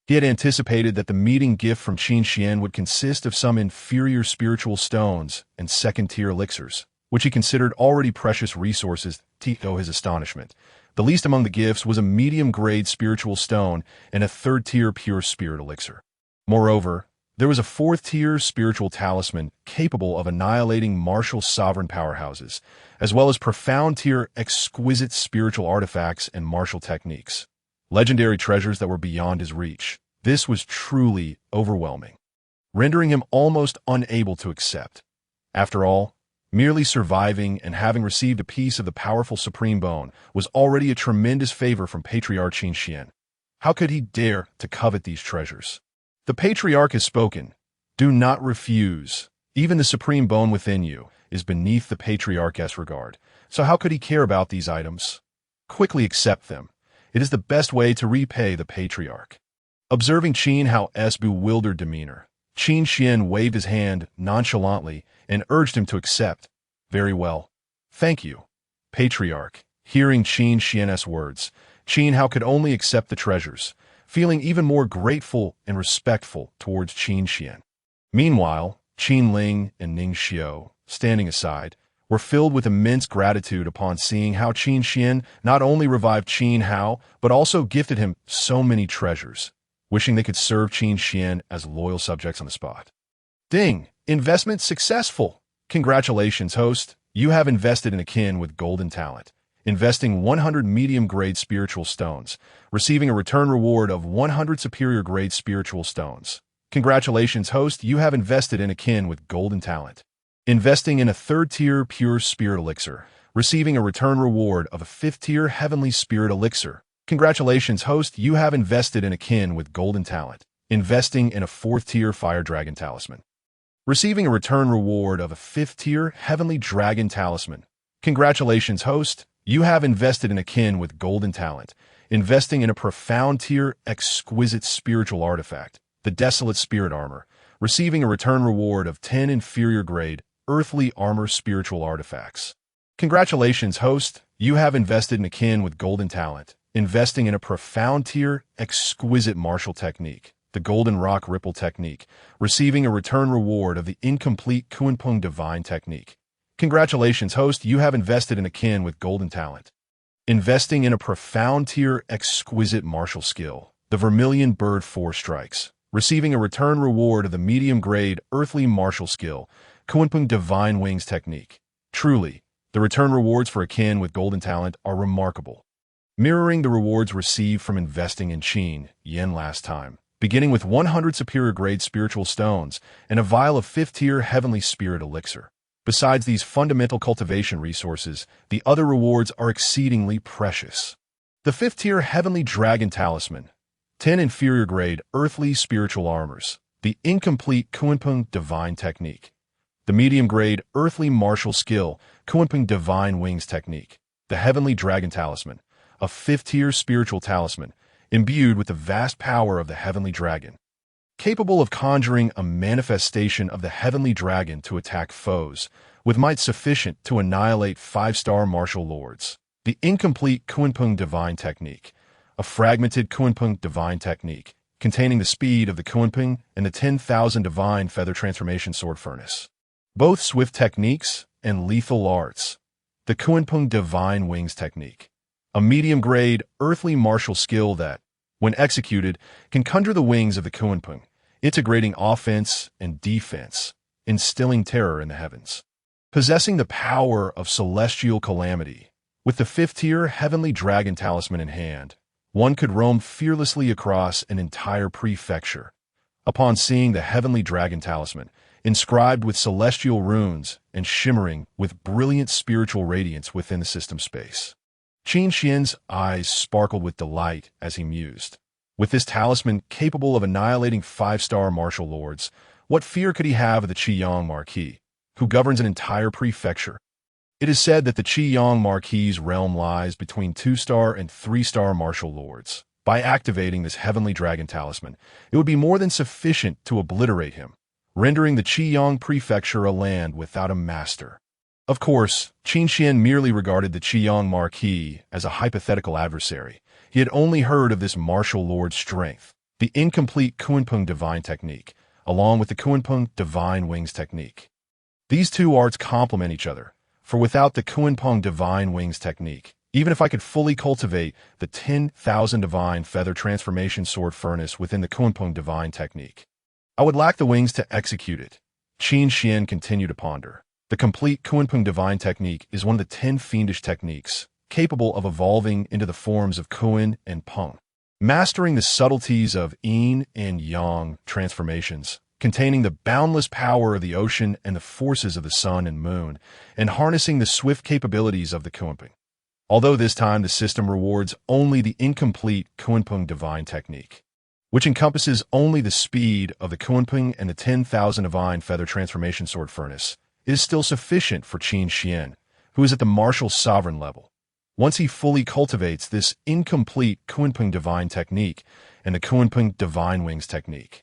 He had anticipated that the meeting gift from Qin Xian would consist of some inferior spiritual stones and 2nd-tier elixirs, which he considered already precious resources. To his astonishment, the least among the gifts was a medium-grade spiritual stone and a 3rd-tier pure spirit elixir. Moreover, there was a 4th-tier spiritual talisman capable of annihilating martial sovereign powerhouses, as well as profound-tier exquisite spiritual artifacts and martial techniques. Legendary treasures that were beyond his reach. This was truly overwhelming, rendering him almost unable to accept. After all, merely surviving and having received a piece of the powerful Supreme Bone was already a tremendous favor from Patriarch Qin Xian. How could he dare to covet these treasures? "The Patriarch has spoken. Do not refuse. Even the Supreme Bone within you is beneath the Patriarch's regard, so how could he care about these items? Quickly accept them. It is the best way to repay the Patriarch." Observing Qin Hao's bewildered demeanor, Qin Xian waved his hand nonchalantly and urged him to accept. "Very well. Thank you, Patriarch." Hearing Qin Xian's words, Qin Hao could only accept the treasures, feeling even more grateful and respectful towards Qin Xian. Meanwhile, Qin Ling and Ning Xiao, standing aside, were filled with immense gratitude upon seeing how Qin Xian not only revived Qin Hao, but also gifted him so many treasures, wishing they could serve Qin Xian as loyal subjects on the spot. "Ding! Investment successful! Congratulations, host! You have invested in a kin with golden talent, investing 100 medium-grade spiritual stones, receiving a return reward of 100 superior-grade spiritual stones. Congratulations, host! You have invested in a kin with golden talent, investing in a 3rd-tier pure spirit elixir, receiving a return reward of a 5th-tier heavenly spirit elixir. Congratulations, host! You have invested in a kin with golden talent, investing in a 4th-tier Fire Dragon Talisman, receiving a return reward of a 5th-tier Heavenly Dragon Talisman. Congratulations, host! You have invested in a kin with golden talent, investing in a profound-tier exquisite spiritual artifact, the Desolate Spirit Armor, receiving a return reward of 10 inferior-grade earthly armor spiritual artifacts. Congratulations, host! You have invested in a kin with golden talent, investing in a profound-tier exquisite martial technique, the Golden Rock Ripple Technique, receiving a return reward of the incomplete Kunpeng Divine Technique. Congratulations, host! You have invested in a kin with golden talent, investing in a profound-tier exquisite martial skill, the Vermilion Bird 4 Strikes, receiving a return reward of the medium-grade earthly martial skill, Kunpeng Divine Wings Technique. Truly, the return rewards for a kin with golden talent are remarkable, mirroring the rewards received from investing in Qin Yen last time, beginning with 100 superior-grade spiritual stones and a vial of 5th-tier heavenly spirit elixir. Besides these fundamental cultivation resources, the other rewards are exceedingly precious. The 5th-tier Heavenly Dragon Talisman, 10 inferior-grade earthly spiritual armors, the incomplete Kunpeng Divine Technique, the medium-grade earthly martial skill, Kunpeng Divine Wings Technique, the Heavenly Dragon Talisman, a fifth-tier spiritual talisman, imbued with the vast power of the heavenly dragon. Capable of conjuring a manifestation of the heavenly dragon to attack foes, with might sufficient to annihilate 5-star martial lords. The incomplete Kunpeng Divine Technique, a fragmented Kunpeng Divine Technique, containing the speed of the Kunpeng and the 10,000 Divine Feather Transformation Sword Furnace. Both swift techniques and lethal arts. The Kunpeng Divine Wings Technique, a medium-grade, earthly martial skill that, when executed, can conjure the wings of the Kunpeng, integrating offense and defense, instilling terror in the heavens. Possessing the power of celestial calamity, with the fifth-tier heavenly dragon talisman in hand, one could roam fearlessly across an entire prefecture. Upon seeing the heavenly dragon talisman, inscribed with celestial runes and shimmering with brilliant spiritual radiance within the system space, Qin Xian's eyes sparkled with delight as he mused. With this talisman capable of annihilating 5-star martial lords, what fear could he have of the Qiyang Marquis, who governs an entire prefecture? It is said that the Qiyang Marquis' realm lies between 2-star and 3-star martial lords. By activating this heavenly dragon talisman, it would be more than sufficient to obliterate him, rendering the Qiyang prefecture a land without a master. Of course, Qin Xian merely regarded the Qiyang Marquis as a hypothetical adversary. He had only heard of this martial lord's strength, the incomplete Kunpeng Divine Technique, along with the Kunpeng Divine Wings Technique. These two arts complement each other, for without the Kunpeng Divine Wings Technique, even if I could fully cultivate the 10,000 Divine Feather Transformation Sword Furnace within the Kunpeng Divine Technique, I would lack the wings to execute it. Qin Xian continued to ponder. The complete Kunpeng Divine Technique is one of the 10 fiendish techniques, capable of evolving into the forms of Kun and Peng. Mastering the subtleties of Yin and Yang transformations, containing the boundless power of the ocean and the forces of the sun and moon, and harnessing the swift capabilities of the Kunpeng. Although this time the system rewards only the incomplete Kunpeng Divine Technique, which encompasses only the speed of the Kunpeng and the 10,000 Divine Feather Transformation Sword Furnace, is still sufficient for Qin Xian, who is at the martial sovereign level. Once he fully cultivates this incomplete Kunpeng Divine Technique and the Kunpeng Divine Wings Technique,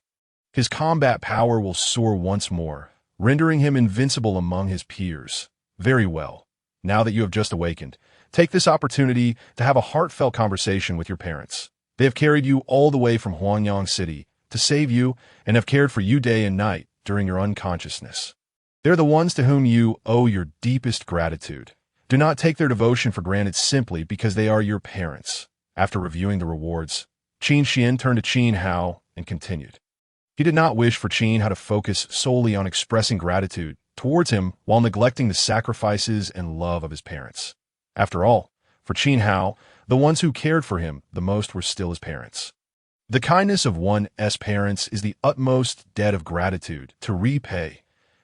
his combat power will soar once more, rendering him invincible among his peers. Very well. Now that you have just awakened, take this opportunity to have a heartfelt conversation with your parents. They have carried you all the way from Huangyang City to save you and have cared for you day and night during your unconsciousness. They're the ones to whom you owe your deepest gratitude. Do not take their devotion for granted simply because they are your parents. After reviewing the rewards, Qin Xian turned to Qin Hao and continued. He did not wish for Qin Hao to focus solely on expressing gratitude towards him while neglecting the sacrifices and love of his parents. After all, for Qin Hao, the ones who cared for him the most were still his parents. The kindness of one's parents is the utmost debt of gratitude to repay.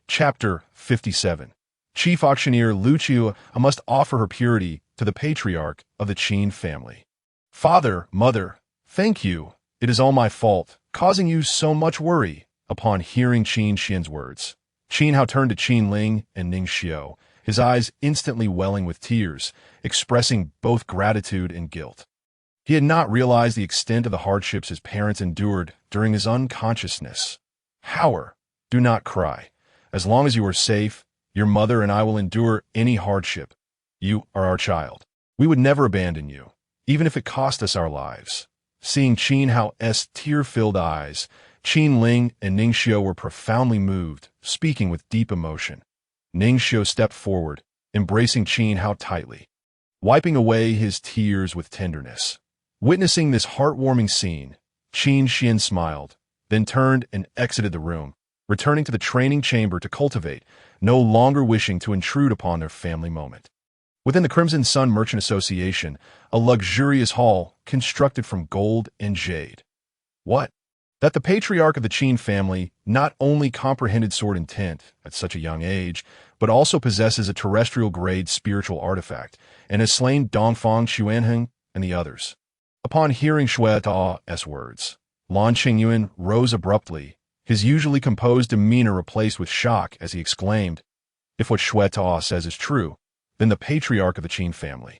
Chapter 57. Chief Auctioneer Lucia must offer her purity to the patriarch of the Qin family. Father, mother, thank you. It is all my fault, causing you so much worry. Upon hearing Qin Xian's words, Qin Hao turned to Qin Ling and Ning Xiao, his eyes instantly welling with tears, expressing both gratitude and guilt. He had not realized the extent of the hardships his parents endured during his unconsciousness. Howard, do not cry. As long as you are safe, your mother and I will endure any hardship. You are our child. We would never abandon you, even if it cost us our lives. Seeing Qin Hao's tear-filled eyes, Qin Ling and Ning Xiao were profoundly moved, speaking with deep emotion. Ning Xiao stepped forward, embracing Qin Hao tightly, wiping away his tears with tenderness. Witnessing this heartwarming scene, Qin Xian smiled, then turned and exited the room, returning to the training chamber to cultivate, no longer wishing to intrude upon their family moment. Within the Crimson Sun Merchant Association, a luxurious hall constructed from gold and jade. What? That the patriarch of the Qin family not only comprehended sword intent at such a young age, but also possesses a terrestrial-grade spiritual artifact, and has slain Dongfang Xuanheng and the others. Upon hearing Xiaoyao's words, Lan Qingyuan rose abruptly, his usually composed demeanor replaced with shock as he exclaimed, "If what Xiaoyao says is true, then the patriarch of the Qin family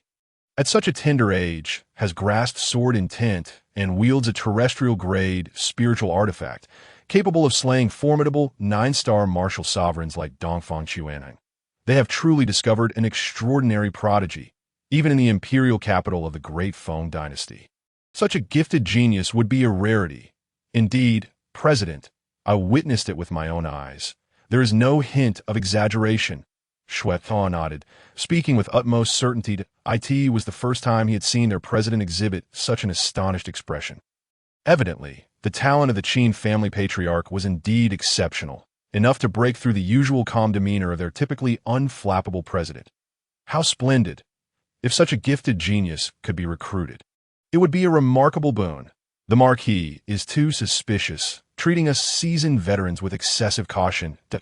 At such a tender age, has grasped sword intent and wields a terrestrial-grade spiritual artifact capable of slaying formidable 9-star martial sovereigns like Dongfang Qiuanheng. They have truly discovered an extraordinary prodigy, even in the imperial capital of the Great Feng dynasty. Such a gifted genius would be a rarity. Indeed, President, I witnessed it with my own eyes. There is no hint of exaggeration. Xiaoyao nodded, speaking with utmost certainty. It was the first time he had seen their president exhibit such an astonished expression. Evidently, the talent of the Qin family patriarch was indeed exceptional, enough to break through the usual calm demeanor of their typically unflappable president. How splendid! If such a gifted genius could be recruited, it would be a remarkable boon. The Marquis is too suspicious, treating us seasoned veterans with excessive caution to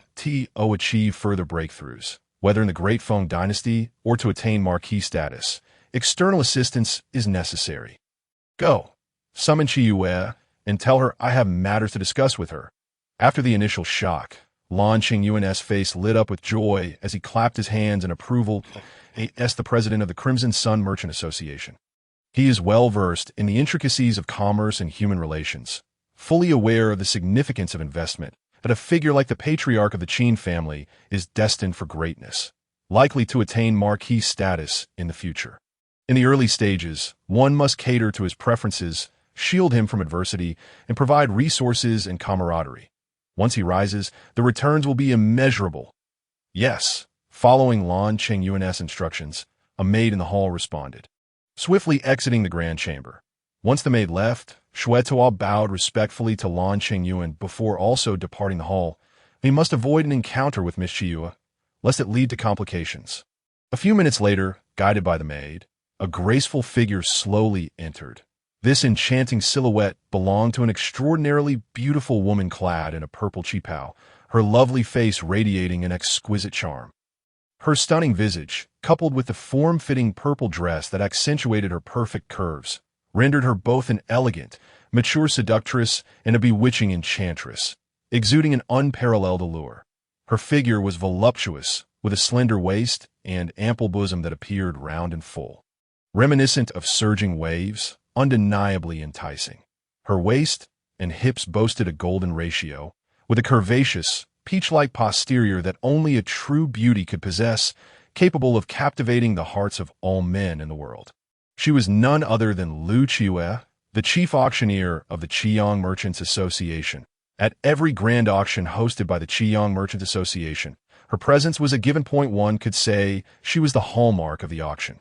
achieve further breakthroughs. Whether in the Great Feng dynasty or to attain Marquis status, external assistance is necessary. Go, summon Xiaoyao and tell her I have matters to discuss with her. After the initial shock, Lan Qingyuan's face lit up with joy as he clapped his hands in approval as the president of the Crimson Sun Merchant Association. He is well versed in the intricacies of commerce and human relations, fully aware of the significance of investment, that a figure like the patriarch of the Qin family is destined for greatness, likely to attain Marquis status in the future. In the early stages, one must cater to his preferences, shield him from adversity, and provide resources and camaraderie. Once he rises, the returns will be immeasurable. Yes, following Lan Qingyuan's instructions, a maid in the hall responded, swiftly exiting the grand chamber. Once the maid left, Xiaoyao bowed respectfully to Lan Qingyuan before also departing the hall. He must avoid an encounter with Miss Xiaoyao, lest it lead to complications. A few minutes later, guided by the maid, a graceful figure slowly entered. This enchanting silhouette belonged to an extraordinarily beautiful woman clad in a purple qipao, her lovely face radiating an exquisite charm. Her stunning visage, coupled with the form-fitting purple dress that accentuated her perfect curves, rendered her both an elegant, mature seductress and a bewitching enchantress, exuding an unparalleled allure. Her figure was voluptuous, with a slender waist and ample bosom that appeared round and full. Reminiscent of surging waves, undeniably enticing. Her waist and hips boasted a golden ratio, with a curvaceous, peach-like posterior that only a true beauty could possess, capable of captivating the hearts of all men in the world. She was none other than Lu Qiuye, the chief auctioneer of the Qiyang Merchants Association. At every grand auction hosted by the Qiyang Merchant Association, her presence was a given point. One could say she was the hallmark of the auction.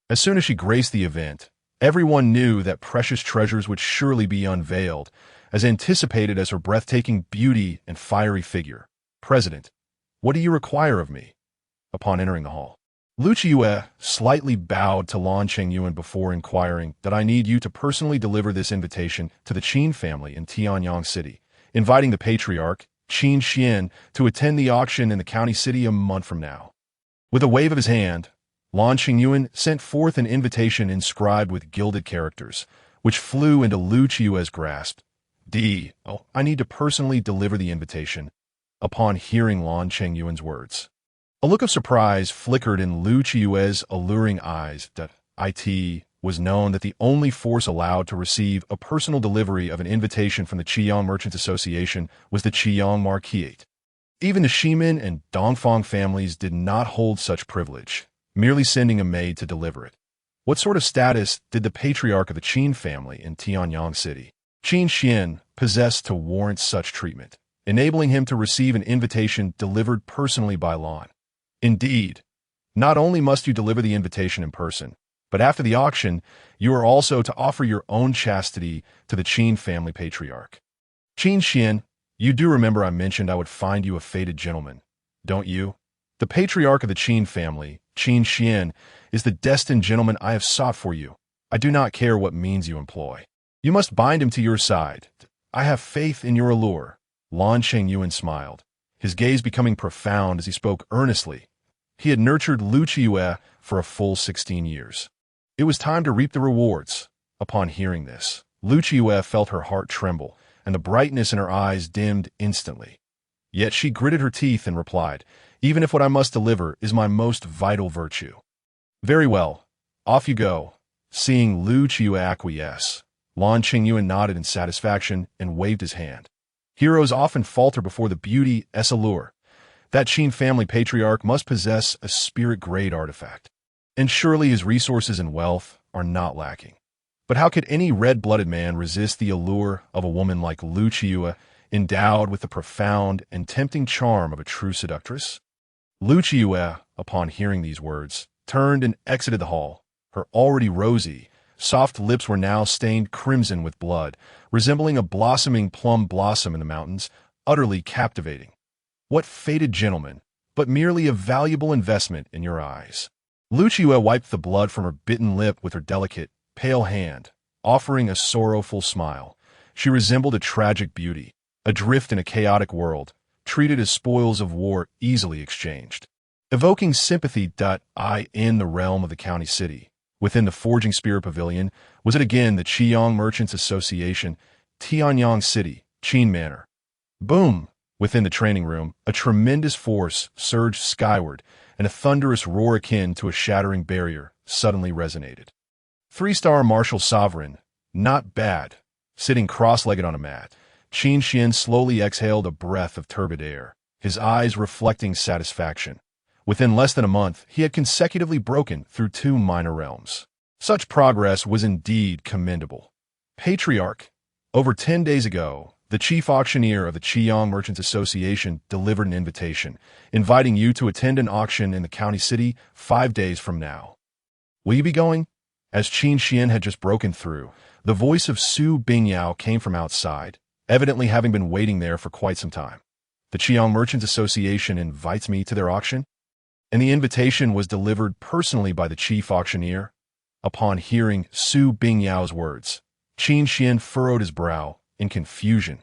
As soon as she graced the event, everyone knew that precious treasures would surely be unveiled, as anticipated as her breathtaking beauty and fiery figure. President, what do you require of me? Upon entering the hall, Lu Qiuye slightly bowed to Lan Qingyuan before inquiring that I need you to personally deliver this invitation to the Qin family in Tianyang City, inviting the patriarch, Qin Xian, to attend the auction in the county city a month from now. With a wave of his hand, Lan Qingyuan sent forth an invitation inscribed with gilded characters, which flew into Lu Qiuye's grasp. I need to personally deliver the invitation. Upon hearing Lan Qingyuan's words, a look of surprise flickered in Lu Qiuye's alluring eyes. It was known that the only force allowed to receive a personal delivery of an invitation from the Qiyang Merchants Association was the Qiyang Marquis. Even the Shimin and Dongfang families did not hold such privilege, merely sending a maid to deliver it. What sort of status did the patriarch of the Qin family in Tianyang City, Qin Xian, possess to warrant such treatment, enabling him to receive an invitation delivered personally by Lan? Indeed, not only must you deliver the invitation in person, but after the auction, you are also to offer your own chastity to the Qin family patriarch. Qin Xian, you do remember I mentioned I would find you a fated gentleman, don't you? The patriarch of the Qin family, Qin Xian, is the destined gentleman I have sought for you. I do not care what means you employ. You must bind him to your side. I have faith in your allure. Lan Qingyuan smiled, his gaze becoming profound as he spoke earnestly. He had nurtured Lu Qiuye for a full 16 years. It was time to reap the rewards. Upon hearing this, Lu Qiuye felt her heart tremble, and the brightness in her eyes dimmed instantly. Yet she gritted her teeth and replied, even if what I must deliver is my most vital virtue. Very well, Off you go. Seeing Lu Qiu acquiesce, Lan Qingyuan nodded in satisfaction and waved his hand. Heroes often falter before the beauty s allure. That Qin family patriarch must possess a spirit-grade artifact. And surely his resources and wealth are not lacking. But how could any red-blooded man resist the allure of a woman like Lu Qiu, endowed with the profound and tempting charm of a true seductress? Lu Qiu, upon hearing these words, turned and exited the hall. Her already rosy, soft lips were now stained crimson with blood, resembling a blossoming plum blossom in the mountains, utterly captivating. What fated gentleman, but merely a valuable investment in your eyes. Lu Qiu wiped the blood from her bitten lip with her delicate, pale hand, offering a sorrowful smile. She resembled a tragic beauty, adrift in a chaotic world, treated as spoils of war easily exchanged. Evoking sympathy. In the realm of the county city, within the Forging Spirit Pavilion, was it again the Qiyang Merchants Association, Tianyang City, Qin Manor. Boom! Within the training room, a tremendous force surged skyward, and a thunderous roar akin to a shattering barrier suddenly resonated. Three-star martial sovereign, not bad. Sitting cross-legged on a mat, Qin Xian slowly exhaled a breath of turbid air, his eyes reflecting satisfaction. Within less than a month, he had consecutively broken through 2 minor realms. Such progress was indeed commendable. Patriarch, over 10 days ago, the chief auctioneer of the Qiyang Merchants Association delivered an invitation, inviting you to attend an auction in the county city 5 days from now. Will you be going? As Qin Xian had just broken through, the voice of Su Bingyao came from outside, evidently having been waiting there for quite some time. The Qiyang Merchants Association invites me to their auction? And the invitation was delivered personally by the chief auctioneer. Upon hearing Su Bingyao's words, Qin Xian furrowed his brow in confusion.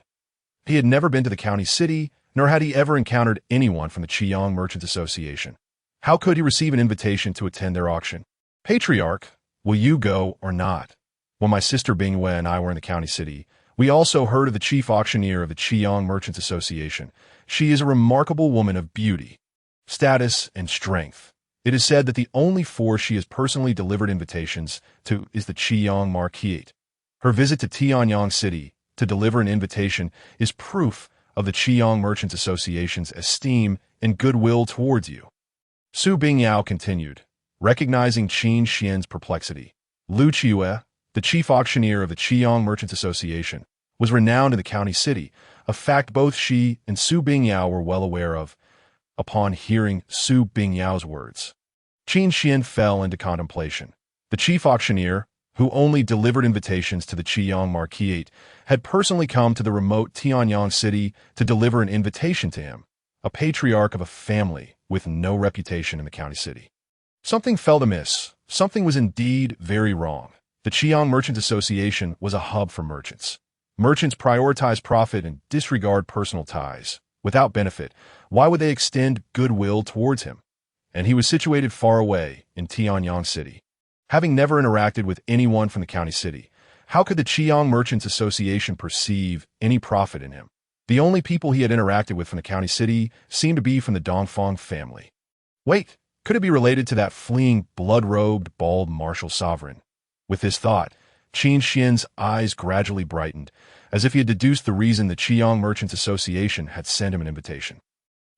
He had never been to the county city, nor had he ever encountered anyone from the Qiyang Merchants Association. How could he receive an invitation to attend their auction? Patriarch, will you go or not? When my sister Bingwei and I were in the county city, we also heard of the chief auctioneer of the Qiyang Merchants Association. She is a remarkable woman of beauty, status, and strength. It is said that the only force she has personally delivered invitations to is the Qiyang Marquise. Her visit to Tianyang City to deliver an invitation is proof of the Qiyang Merchants Association's esteem and goodwill towards you. Su Bingyao continued, recognizing Qin Xian's perplexity. Lu Qiu, the chief auctioneer of the Qiyang Merchants Association, was renowned in the county city, a fact both she and Su Bingyao were well aware of. Upon hearing Su Bingyao's words, Qin Xian fell into contemplation. The chief auctioneer, who only delivered invitations to the Qiyang Marquise, had personally come to the remote Tianyang City to deliver an invitation to him, a patriarch of a family with no reputation in the county city. Something felt amiss. Something was indeed very wrong. The Qiyang Merchants Association was a hub for merchants. Merchants prioritize profit and disregard personal ties. Without benefit, why would they extend goodwill towards him? And he was situated far away in Tianyang City. Having never interacted with anyone from the county city, how could the Qiyang Merchants Association perceive any profit in him? The only people he had interacted with from the county city seemed to be from the Dongfang family. Wait, could it be related to that fleeing, blood-robed, bald martial sovereign? With this thought, Qin Xian's eyes gradually brightened, as if he had deduced the reason the Qiyang Merchants Association had sent him an invitation.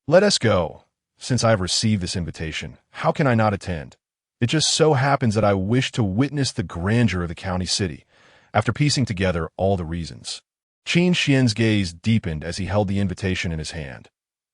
Let us go. Since I have received this invitation, how can I not attend? It just so happens that I wish to witness the grandeur of the county city, after piecing together all the reasons. Qin Xian's gaze deepened as he held the invitation in his hand.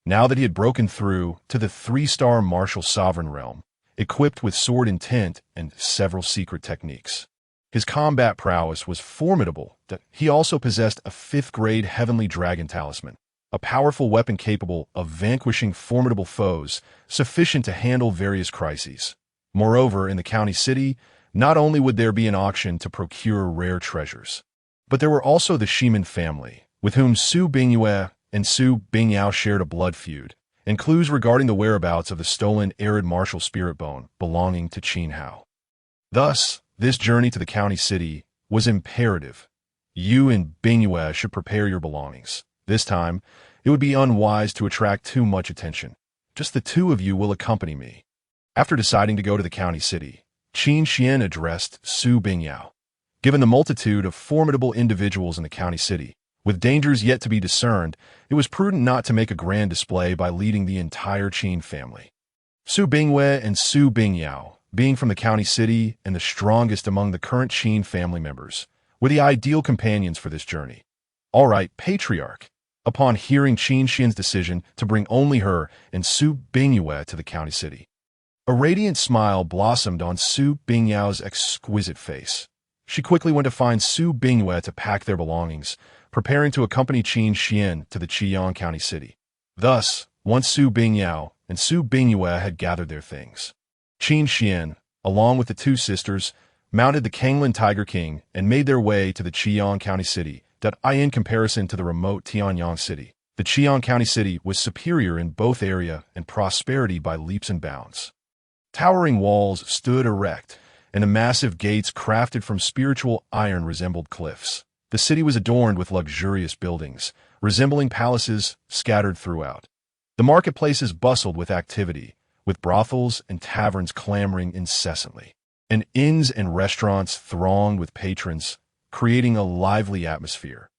Now that he had broken through to the 3-star martial sovereign realm, equipped with sword intent and several secret techniques, his combat prowess was formidable. That he also possessed a 5th-grade heavenly dragon talisman, a powerful weapon capable of vanquishing formidable foes, sufficient to handle various crises. Moreover, in the county city, not only would there be an auction to procure rare treasures, but there were also the Shimin family, with whom Su Bingyue and Su Bingyao shared a blood feud, and clues regarding the whereabouts of the stolen arid martial spirit bone belonging to Qin Hao. Thus, this journey to the county city was imperative. You and Bingyue should prepare your belongings. This time, it would be unwise to attract too much attention. Just the 2 of you will accompany me. After deciding to go to the county city, Qin Xian addressed Su Bingyao. Given the multitude of formidable individuals in the county city, with dangers yet to be discerned, it was prudent not to make a grand display by leading the entire Qin family. Su Bingwei and Su Bingyao, being from the county city and the strongest among the current Qin family members, were the ideal companions for this journey. All right, Patriarch. Upon hearing Qin Xian's decision to bring only her and Su Bingyue to the county city, a radiant smile blossomed on Su Bingyao's exquisite face. She quickly went to find Su Bingyue to pack their belongings, preparing to accompany Qin Xian to the Qiyang County city. Thus, once Su Bingyao and Su Bingyue had gathered their things, Qin Xian, along with the two sisters, mounted the Kanglan Tiger King and made their way to the Qiyang County city. That in comparison to the remote Tianyang city, the Qiyang County city was superior in both area and prosperity by leaps and bounds. Towering walls stood erect, and the massive gates crafted from spiritual iron resembled cliffs. The city was adorned with luxurious buildings, resembling palaces scattered throughout. The marketplaces bustled with activity, with brothels and taverns clamoring incessantly, and inns and restaurants thronged with patrons, creating a lively atmosphere.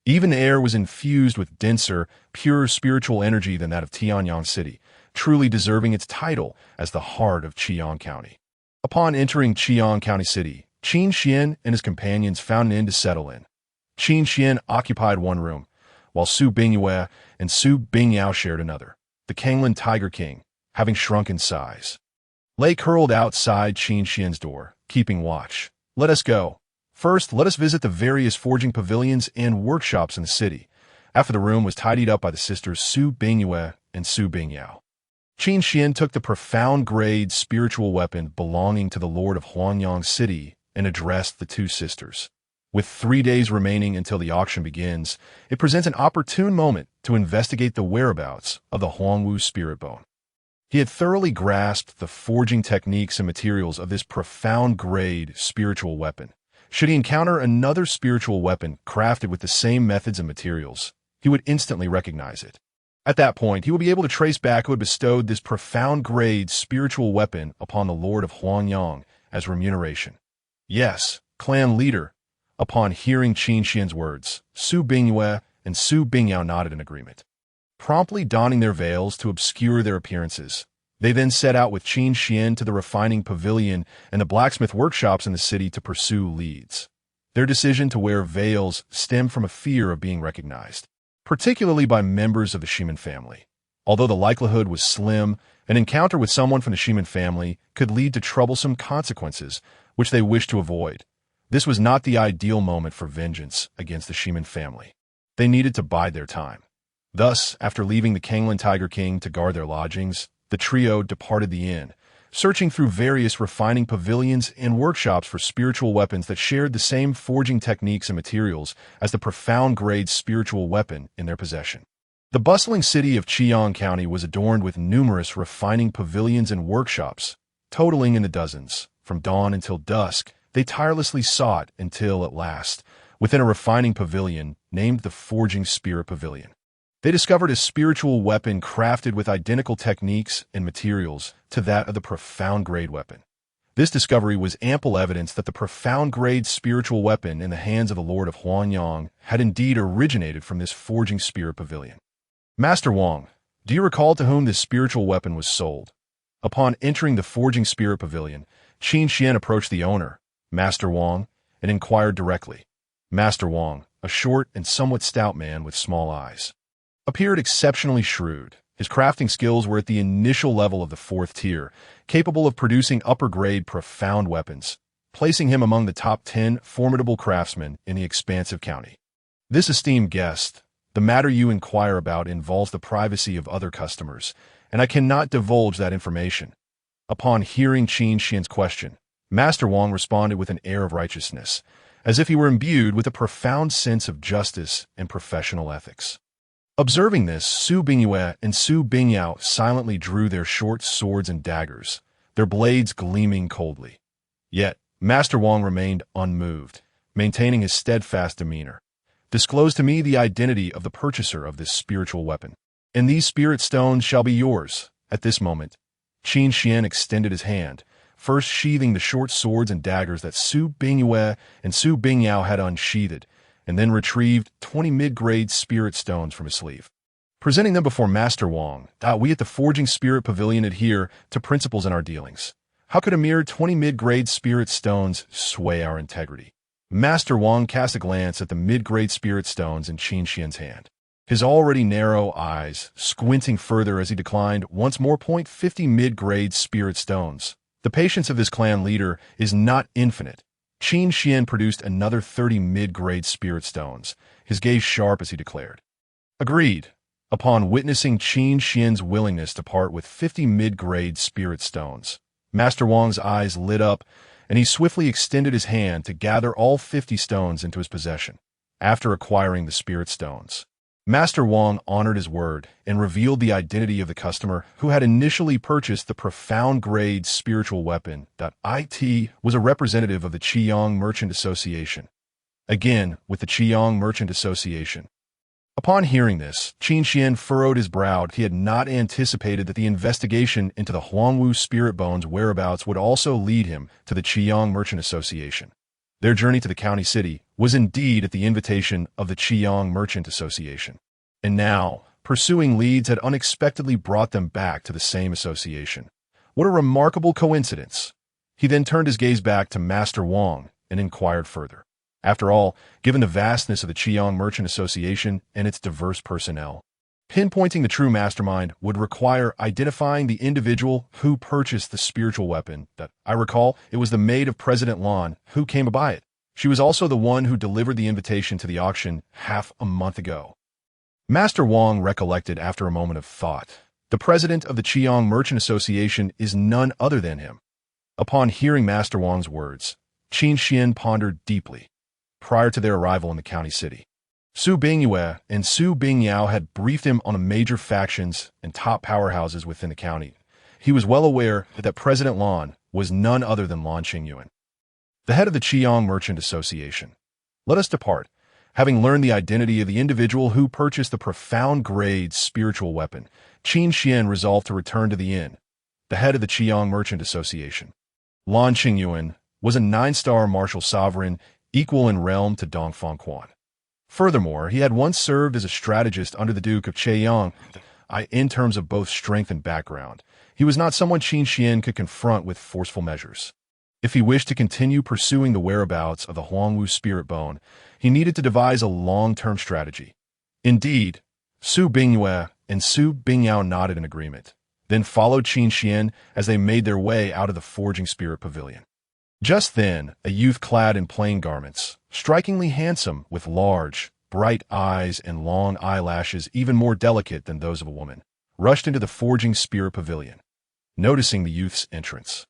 Even the air was infused with denser, purer spiritual energy than that of Tianyang City, truly deserving its title as the heart of Qiyang County. Upon entering Qiyang County City, Qin Xian and his companions found an inn to settle in. Qin Xian occupied one room, while Su Bingyue and Su Bingyao shared another. The Kanglan Tiger King, having shrunk in size, lay curled outside Qin Xian's door, keeping watch. "Let us go. First, let us visit the various forging pavilions and workshops in the city." After the room was tidied up by the sisters Su Bingyue and Su Bingyao, Qin Xian took the profound-grade spiritual weapon belonging to the Lord of Huangyang City and addressed the two sisters. With 3 days remaining until the auction begins, it presents an opportune moment to investigate the whereabouts of the Huangwu Spirit Bone. He had thoroughly grasped the forging techniques and materials of this profound-grade spiritual weapon. Should he encounter another spiritual weapon crafted with the same methods and materials, he would instantly recognize it. At that point, he would be able to trace back who had bestowed this profound-grade spiritual weapon upon the Lord of Huangyang as remuneration. Yes, clan leader. Upon hearing Qin Xian's words, Su Bingyue and Su Bingyao nodded in agreement. Promptly donning their veils to obscure their appearances, they then set out with Qin Xian to the refining pavilion and the blacksmith workshops in the city to pursue leads. Their decision to wear veils stemmed from a fear of being recognized, particularly by members of the Ximen family. Although the likelihood was slim, an encounter with someone from the Ximen family could lead to troublesome consequences, which they wished to avoid. This was not the ideal moment for vengeance against the Ximen family. They needed to bide their time. Thus, after leaving the Kanglan Tiger King to guard their lodgings, the trio departed the inn, searching through various refining pavilions and workshops for spiritual weapons that shared the same forging techniques and materials as the profound-grade spiritual weapon in their possession. The bustling city of Qiyang County was adorned with numerous refining pavilions and workshops, totaling in the dozens. From dawn until dusk, they tirelessly sought until, at last, within a refining pavilion named the Forging Spirit Pavilion, they discovered a spiritual weapon crafted with identical techniques and materials to that of the profound-grade weapon. This discovery was ample evidence that the profound-grade spiritual weapon in the hands of the Lord of Huangyang had indeed originated from this Forging Spirit Pavilion. "Master Wang, do you recall to whom this spiritual weapon was sold?" Upon entering the Forging Spirit Pavilion, Qin Xian approached the owner, Master Wang, and inquired directly. Master Wang, a short and somewhat stout man with small eyes, appeared exceptionally shrewd. His crafting skills were at the initial level of the 4th tier, capable of producing upper-grade profound weapons, placing him among the top 10 formidable craftsmen in the expansive county. "This esteemed guest, the matter you inquire about involves the privacy of other customers, and I cannot divulge that information." Upon hearing Qin Xian's question, Master Wang responded with an air of righteousness, as if he were imbued with a profound sense of justice and professional ethics. Observing this, Su Bingyue and Su Bingyao silently drew their short swords and daggers, their blades gleaming coldly. Yet, Master Wang remained unmoved, maintaining his steadfast demeanor. "Disclose to me the identity of the purchaser of this spiritual weapon, and these spirit stones shall be yours." At this moment, Qin Xian extended his hand, first sheathing the short swords and daggers that Su Bingyue and Su Bingyao had unsheathed, and then retrieved 20 mid-grade spirit stones from his sleeve. Presenting them before Master Wang, we at the Forging Spirit Pavilion adhere to principles in our dealings. How could a mere 20 mid-grade spirit stones sway our integrity? Master Wang cast a glance at the mid-grade spirit stones in Qin Xian's hand. His already narrow eyes squinting further as he declined once more 50 mid-grade spirit stones. The patience of this clan leader is not infinite. Qin Xian produced another 30 mid-grade spirit stones, his gaze sharp as he declared. Agreed. Upon witnessing Qin Xian's willingness to part with 50 mid-grade spirit stones, Master Wang's eyes lit up, and he swiftly extended his hand to gather all 50 stones into his possession. After acquiring the spirit stones, Master Wang honored his word and revealed the identity of the customer who had initially purchased the profound-grade spiritual weapon. It was a representative of the Qiyang Merchant Association. Again, with the Qiyang Merchant Association. Upon hearing this, Qin Xian furrowed his brow. He had not anticipated that the investigation into the Huangwu spirit bones' whereabouts would also lead him to the Qiyang Merchant Association. Their journey to the county city was indeed at the invitation of the Qiyang Merchant Association. And now, pursuing leads had unexpectedly brought them back to the same association. What a remarkable coincidence! He then turned his gaze back to Master Wang and inquired further. After all, given the vastness of the Qiyang Merchant Association and its diverse personnel, pinpointing the true mastermind would require identifying the individual who purchased the spiritual weapon. I recall it was the maid of President Lan who came to buy it. She was also the one who delivered the invitation to the auction half a month ago. Master Wang recollected after a moment of thought. The president of the Qiyang Merchant Association is none other than him. Upon hearing Master Wang's words, Qin Xian pondered deeply. Prior to their arrival in the county city, Su Bingyue and Su Bingyao had briefed him on the major factions and top powerhouses within the county. He was well aware that President Lan was none other than Lan Qingyuan, the head of the Qiyang Merchant Association. Let us depart. Having learned the identity of the individual who purchased the profound-grade spiritual weapon, Qin Xian resolved to return to the inn. The head of the Qiyang Merchant Association, Lan Qingyuan, was a 9-star martial sovereign equal in realm to Dongfang Quan. Furthermore, he had once served as a strategist under the Duke of Chaoyao. In terms of both strength and background, he was not someone Qin Xian could confront with forceful measures. If he wished to continue pursuing the whereabouts of the Huangwu spirit bone, he needed to devise a long-term strategy. Indeed, Su Bingyue and Su Bingyao nodded in agreement, then followed Qin Xian as they made their way out of the Forging Spirit Pavilion. Just then, a youth clad in plain garments, strikingly handsome with large, bright eyes and long eyelashes even more delicate than those of a woman, rushed into the Forging Spirit Pavilion. Noticing the youth's entrance,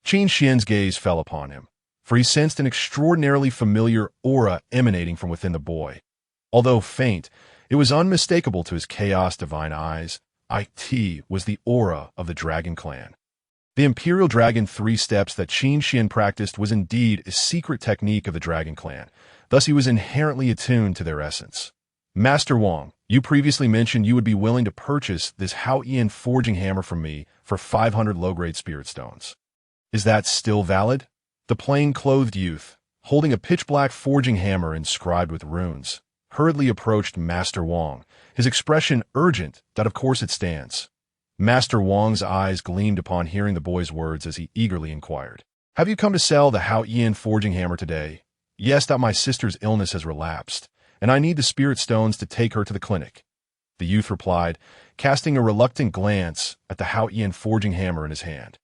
Qin Xian's gaze fell upon him, for he sensed an extraordinarily familiar aura emanating from within the boy. Although faint, it was unmistakable to his chaos divine eyes. It was the aura of the Dragon Clan. The Imperial Dragon 3 steps that Qin Xian practiced was indeed a secret technique of the Dragon Clan, thus he was inherently attuned to their essence. Master Wang, you previously mentioned you would be willing to purchase this Xiaoyao forging hammer from me for 500 low-grade spirit stones. Is that still valid? The plain-clothed youth, holding a pitch-black forging hammer inscribed with runes, hurriedly approached Master Wang, his expression urgent that of course it stands. Master Wang's eyes gleamed upon hearing the boy's words as he eagerly inquired, "Have you come to sell the Xiaoyao forging hammer today?" "Yes, that my sister's illness has relapsed, and I need the spirit stones to take her to the clinic," the youth replied, casting a reluctant glance at the Xiaoyao forging hammer in his hand.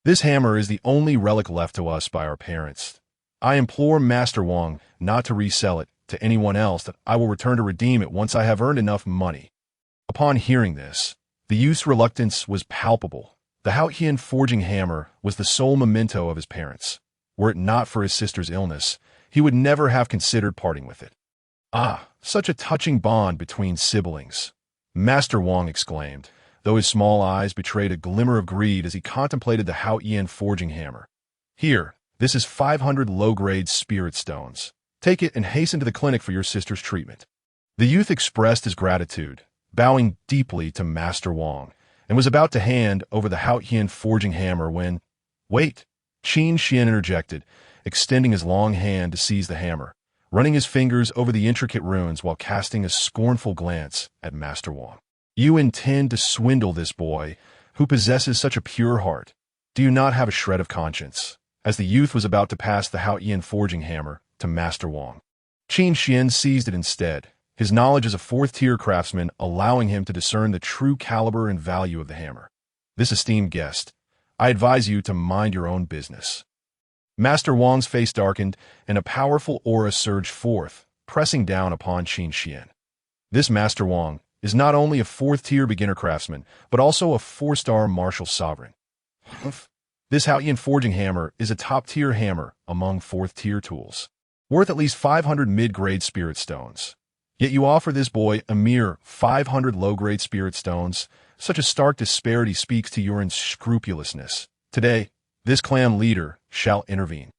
"This hammer is the only relic left to us by our parents. I implore Master Wang not to resell it to anyone else, that I will return to redeem it once I have earned enough money." Upon hearing this, the youth's reluctance was palpable. The Xiaoyao forging hammer was the sole memento of his parents. Were it not for his sister's illness, he would never have considered parting with it. "Ah, such a touching bond between siblings," Master Wang exclaimed, though his small eyes betrayed a glimmer of greed as he contemplated the Xiaoyao forging hammer. "Here, this is 500 low-grade spirit stones. Take it and hasten to the clinic for your sister's treatment." The youth expressed his gratitude, bowing deeply to Master Wang, and was about to hand over the Xiaoyao forging hammer when, "Wait," Qin Xian interjected, extending his long hand to seize the hammer, running his fingers over the intricate runes while casting a scornful glance at Master Wang. You intend to swindle this boy, who possesses such a pure heart. Do you not have a shred of conscience? As the youth was about to pass the Xiaoyao forging hammer to Master Wang, Qin Xian seized it instead, his knowledge as a fourth-tier craftsman allowing him to discern the true caliber and value of the hammer. This esteemed guest, I advise you to mind your own business. Master Wang's face darkened, and a powerful aura surged forth, pressing down upon Qin Xian. This Master Wang is not only a fourth-tier beginner craftsman, but also a four-star martial sovereign. This Xiaoyao forging hammer is a top-tier hammer among fourth-tier tools, worth at least 500 mid-grade spirit stones. Yet you offer this boy a mere 500 low-grade spirit stones. Such a stark disparity speaks to your unscrupulousness. Today, this clan leader shall intervene.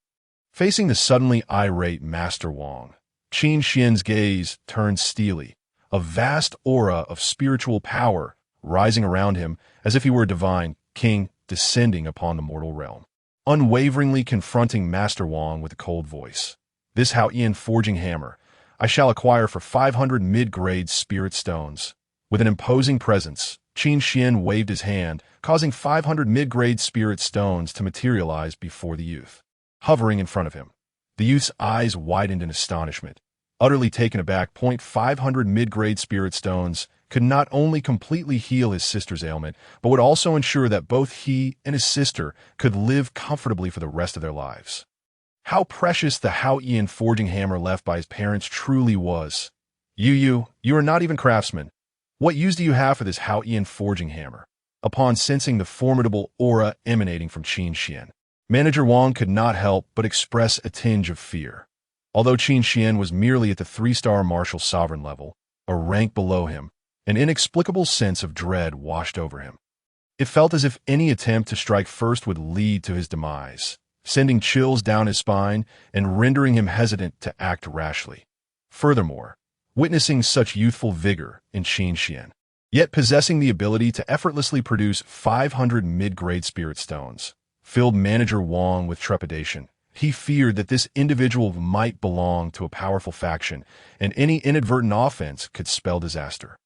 Facing the suddenly irate Master Wang, Qin Xian's gaze turned steely, a vast aura of spiritual power rising around him as if he were a divine king descending upon the mortal realm, unwaveringly confronting Master Wang with a cold voice. This Xiaoyao forging hammer I shall acquire for 500 mid-grade spirit stones. With an imposing presence, Qin Xian waved his hand, causing 500 mid-grade spirit stones to materialize before the youth. Hovering in front of him, the youth's eyes widened in astonishment. Utterly taken aback, 500 mid-grade spirit stones could not only completely heal his sister's ailment, but would also ensure that both he and his sister could live comfortably for the rest of their lives. How precious the Xiaoyao forging hammer left by his parents truly was. You are not even craftsman. What use do you have for this Xiaoyao forging hammer? Upon sensing the formidable aura emanating from Qin Xian, Manager Wang could not help but express a tinge of fear. Although Qin Xian was merely at the 3-star martial sovereign level, a rank below him, an inexplicable sense of dread washed over him. It felt as if any attempt to strike first would lead to his demise, sending chills down his spine and rendering him hesitant to act rashly. Furthermore, witnessing such youthful vigor in Qin Xian, yet possessing the ability to effortlessly produce 500 mid-grade spirit stones, filled Manager Wang with trepidation. He feared that this individual might belong to a powerful faction, and any inadvertent offense could spell disaster.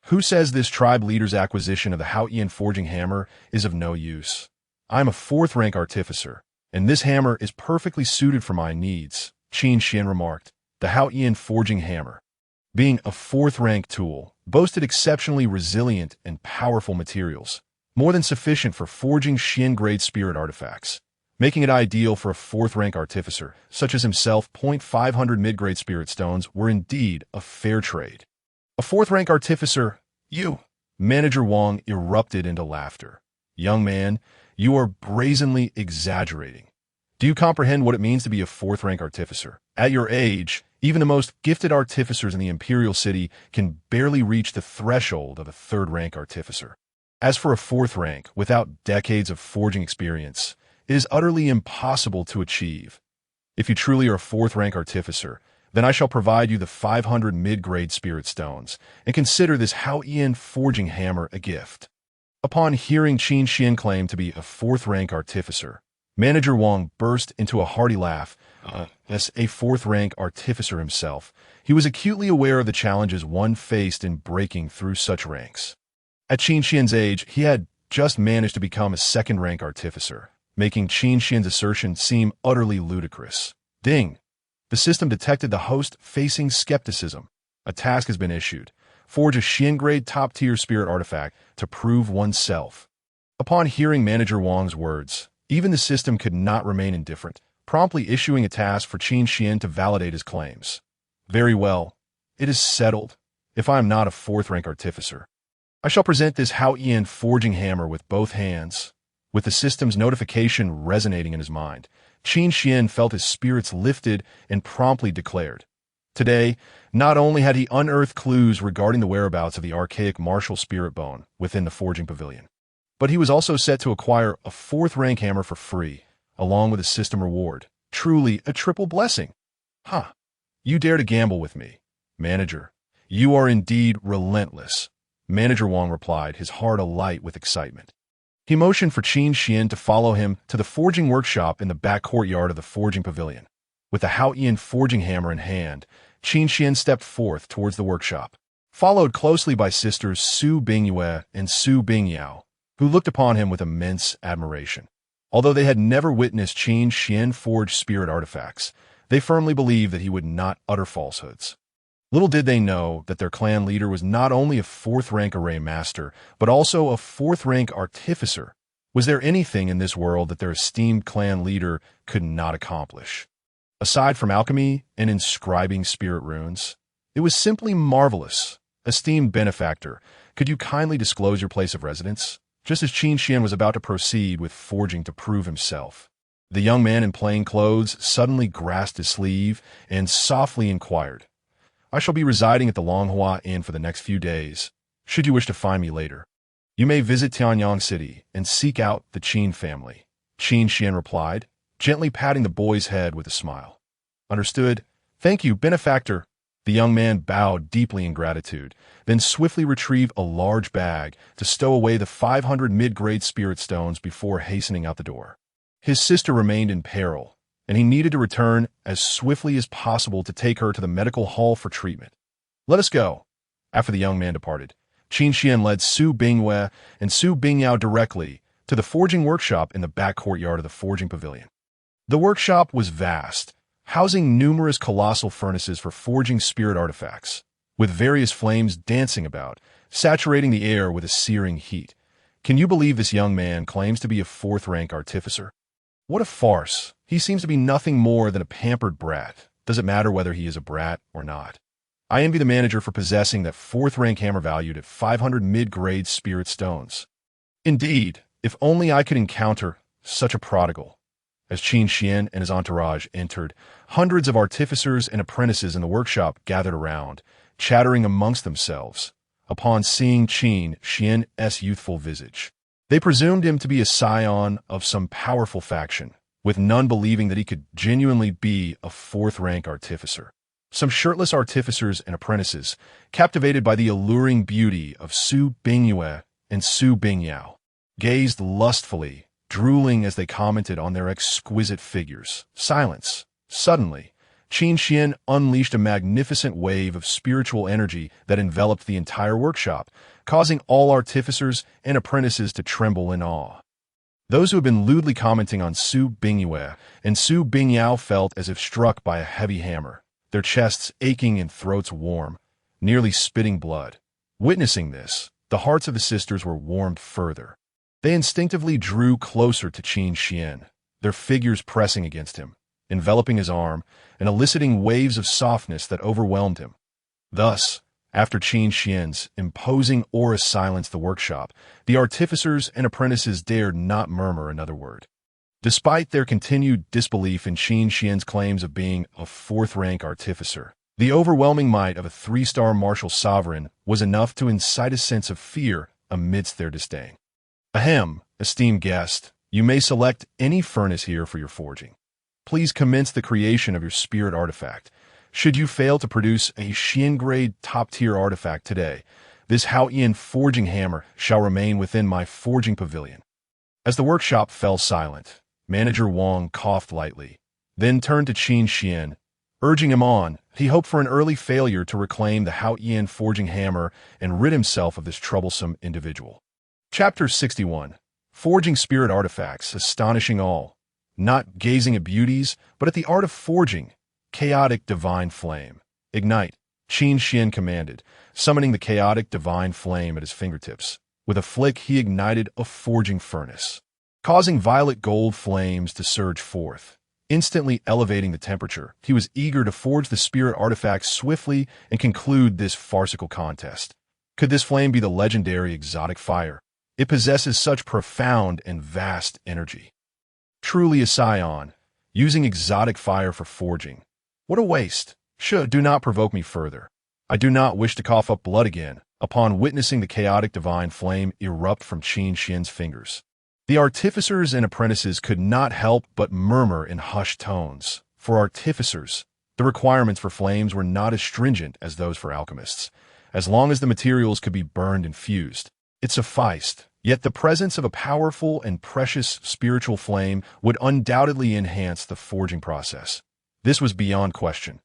Who says this tribe leader's acquisition of the Xiaoyao forging hammer is of no use? I am a 4th-rank artificer, and this hammer is perfectly suited for my needs, Qin Xian remarked. The Xiaoyao forging hammer, being a 4th-rank tool, boasted exceptionally resilient and powerful materials, more than sufficient for forging Xian-grade spirit artifacts, making it ideal for a 4th-rank artificer, such as himself. 500 mid-grade spirit stones were indeed a fair trade. A 4th-rank artificer, you? Manager Wang erupted into laughter. Young man, you are brazenly exaggerating. Do you comprehend what it means to be a 4th-rank artificer? At your age, even the most gifted artificers in the imperial city can barely reach the threshold of a 3rd-rank artificer. As for a 4th rank, without decades of forging experience, it is utterly impossible to achieve. If you truly are a 4th-rank artificer, then I shall provide you the 500 mid-grade spirit stones, and consider this Xiaoyao forging hammer a gift. Upon hearing Qin Xian claim to be a 4th-rank artificer, Manager Wang burst into a hearty laugh. As a 4th-rank artificer himself, he was acutely aware of the challenges one faced in breaking through such ranks. At Qin Xian's age, he had just managed to become a 2nd-rank artificer, making Qin Xian's assertion seem utterly ludicrous. Ding! The system detected the host facing skepticism. A task has been issued. Forge a Xian-grade top-tier spirit artifact to prove oneself. Upon hearing Manager Wang's words, even the system could not remain indifferent, promptly issuing a task for Qin Xian to validate his claims. Very well. It is settled. If I am not a 4th-rank artificer, I shall present this Xiaoyao forging hammer with both hands. With the system's notification resonating in his mind, Qin Xian felt his spirits lifted and promptly declared. Today, not only had he unearthed clues regarding the whereabouts of the archaic martial spirit bone within the forging pavilion, but he was also set to acquire a 4th-rank hammer for free, along with a system reward. Truly a triple blessing. You dare to gamble with me, Manager. You are indeed relentless. Manager Wang replied, his heart alight with excitement. He motioned for Qin Xian to follow him to the forging workshop in the back courtyard of the forging pavilion. With the Xiaoyan forging hammer in hand, Qin Xian stepped forth towards the workshop, followed closely by sisters Su Bingyue and Su Bingyao, who looked upon him with immense admiration. Although they had never witnessed Qin Xian forge spirit artifacts, they firmly believed that he would not utter falsehoods. Little did they know that their clan leader was not only a fourth-rank array master, but also a fourth-rank artificer. Was there anything in this world that their esteemed clan leader could not accomplish? Aside from alchemy and inscribing spirit runes, it was simply marvelous. Esteemed benefactor, could you kindly disclose your place of residence? Just as Qin Xian was about to proceed with forging to prove himself, the young man in plain clothes suddenly grasped his sleeve and softly inquired, "I shall be residing at the Longhua Inn for the next few days. Should you wish to find me later, you may visit Tianyang City and seek out the Qin family." Qin Xian replied, gently patting the boy's head with a smile. "Understood. Thank you, benefactor." The young man bowed deeply in gratitude, then swiftly retrieved a large bag to stow away the 500 mid-grade spirit stones before hastening out the door. His sister remained in peril, and he needed to return as swiftly as possible to take her to the medical hall for treatment. "Let us go." After the young man departed, Qin Xian led Su Bingyue and Su Bingyao directly to the forging workshop in the back courtyard of the forging pavilion. The workshop was vast, housing numerous colossal furnaces for forging spirit artifacts, with various flames dancing about, saturating the air with a searing heat. Can you believe this young man claims to be a fourth-rank artificer? What a farce! He seems to be nothing more than a pampered brat. Does it matter whether he is a brat or not? I envy the manager for possessing that fourth-rank hammer valued at 500 mid-grade spirit stones. Indeed, if only I could encounter such a prodigal. As Qin Xian and his entourage entered, hundreds of artificers and apprentices in the workshop gathered around, chattering amongst themselves. Upon seeing Qin Xian's youthful visage, they presumed him to be a scion of some powerful faction, with none believing that he could genuinely be a fourth-rank artificer. Some shirtless artificers and apprentices, captivated by the alluring beauty of Su Bingyue and Su Bingyao, gazed lustfully, drooling as they commented on their exquisite figures. Silence. Suddenly, Qin Xian unleashed a magnificent wave of spiritual energy that enveloped the entire workshop, causing all artificers and apprentices to tremble in awe. Those who had been lewdly commenting on Su Bingyue and Su Bingyao felt as if struck by a heavy hammer, their chests aching and throats warm, nearly spitting blood. Witnessing this, the hearts of the sisters were warmed further. They instinctively drew closer to Qin Xian, their figures pressing against him, enveloping his arm, and eliciting waves of softness that overwhelmed him. Thus, after Qin Xian's imposing aura silenced the workshop, the artificers and apprentices dared not murmur another word. Despite their continued disbelief in Qin Xian's claims of being a fourth-rank artificer, the overwhelming might of a three-star martial sovereign was enough to incite a sense of fear amidst their disdain. "Ahem, esteemed guest, you may select any furnace here for your forging. Please commence the creation of your spirit artifact. Should you fail to produce a Xian-grade top-tier artifact today, this Xiaoyan forging hammer shall remain within my forging pavilion." As the workshop fell silent, Manager Wang coughed lightly, then turned to Qin Xian, urging him on. He hoped for an early failure to reclaim the Xiaoyan forging hammer and rid himself of this troublesome individual. Chapter 61. Forging Spirit Artifacts, Astonishing All. Not gazing at beauties, but at the art of forging. Chaotic Divine Flame. Ignite, Qin Xian commanded, summoning the chaotic divine flame at his fingertips. With a flick, he ignited a forging furnace, causing violet gold flames to surge forth. Instantly elevating the temperature, he was eager to forge the spirit artifact swiftly and conclude this farcical contest. Could this flame be the legendary exotic fire? It possesses such profound and vast energy. Truly a scion, using exotic fire for forging. What a waste! Do not provoke me further. I do not wish to cough up blood again, upon witnessing the chaotic divine flame erupt from Qin Xian's fingers. The artificers and apprentices could not help but murmur in hushed tones. For artificers, the requirements for flames were not as stringent as those for alchemists. As long as the materials could be burned and fused, it sufficed. Yet the presence of a powerful and precious spiritual flame would undoubtedly enhance the forging process. This was beyond question.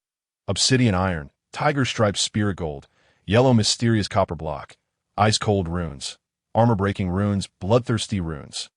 Obsidian iron, tiger-striped spirit gold, yellow mysterious copper block, ice-cold runes, armor-breaking runes, bloodthirsty runes.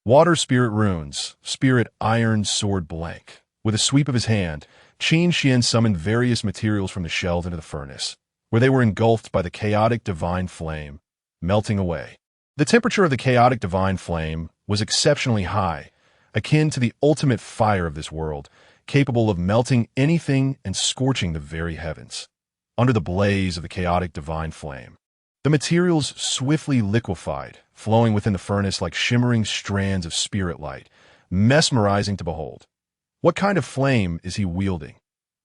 Water spirit runes, spirit iron sword blank. With a sweep of his hand, Qin Xian summoned various materials from the shelf into the furnace, where they were engulfed by the chaotic divine flame, melting away. The temperature of the chaotic divine flame was exceptionally high, akin to the ultimate fire of this world, capable of melting anything and scorching the very heavens. Under the blaze of the chaotic divine flame, the materials swiftly liquefied, flowing within the furnace like shimmering strands of spirit light, mesmerizing to behold. What kind of flame is he wielding?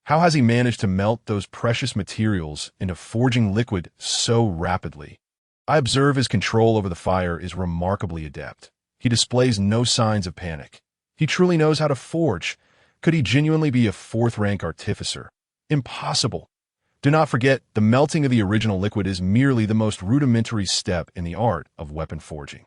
How has he managed to melt those precious materials into forging liquid so rapidly? I observe his control over the fire is remarkably adept. He displays no signs of panic. He truly knows how to forge. Could he genuinely be a fourth-rank artificer? Impossible. Do not forget, the melting of the original liquid is merely the most rudimentary step in the art of weapon forging.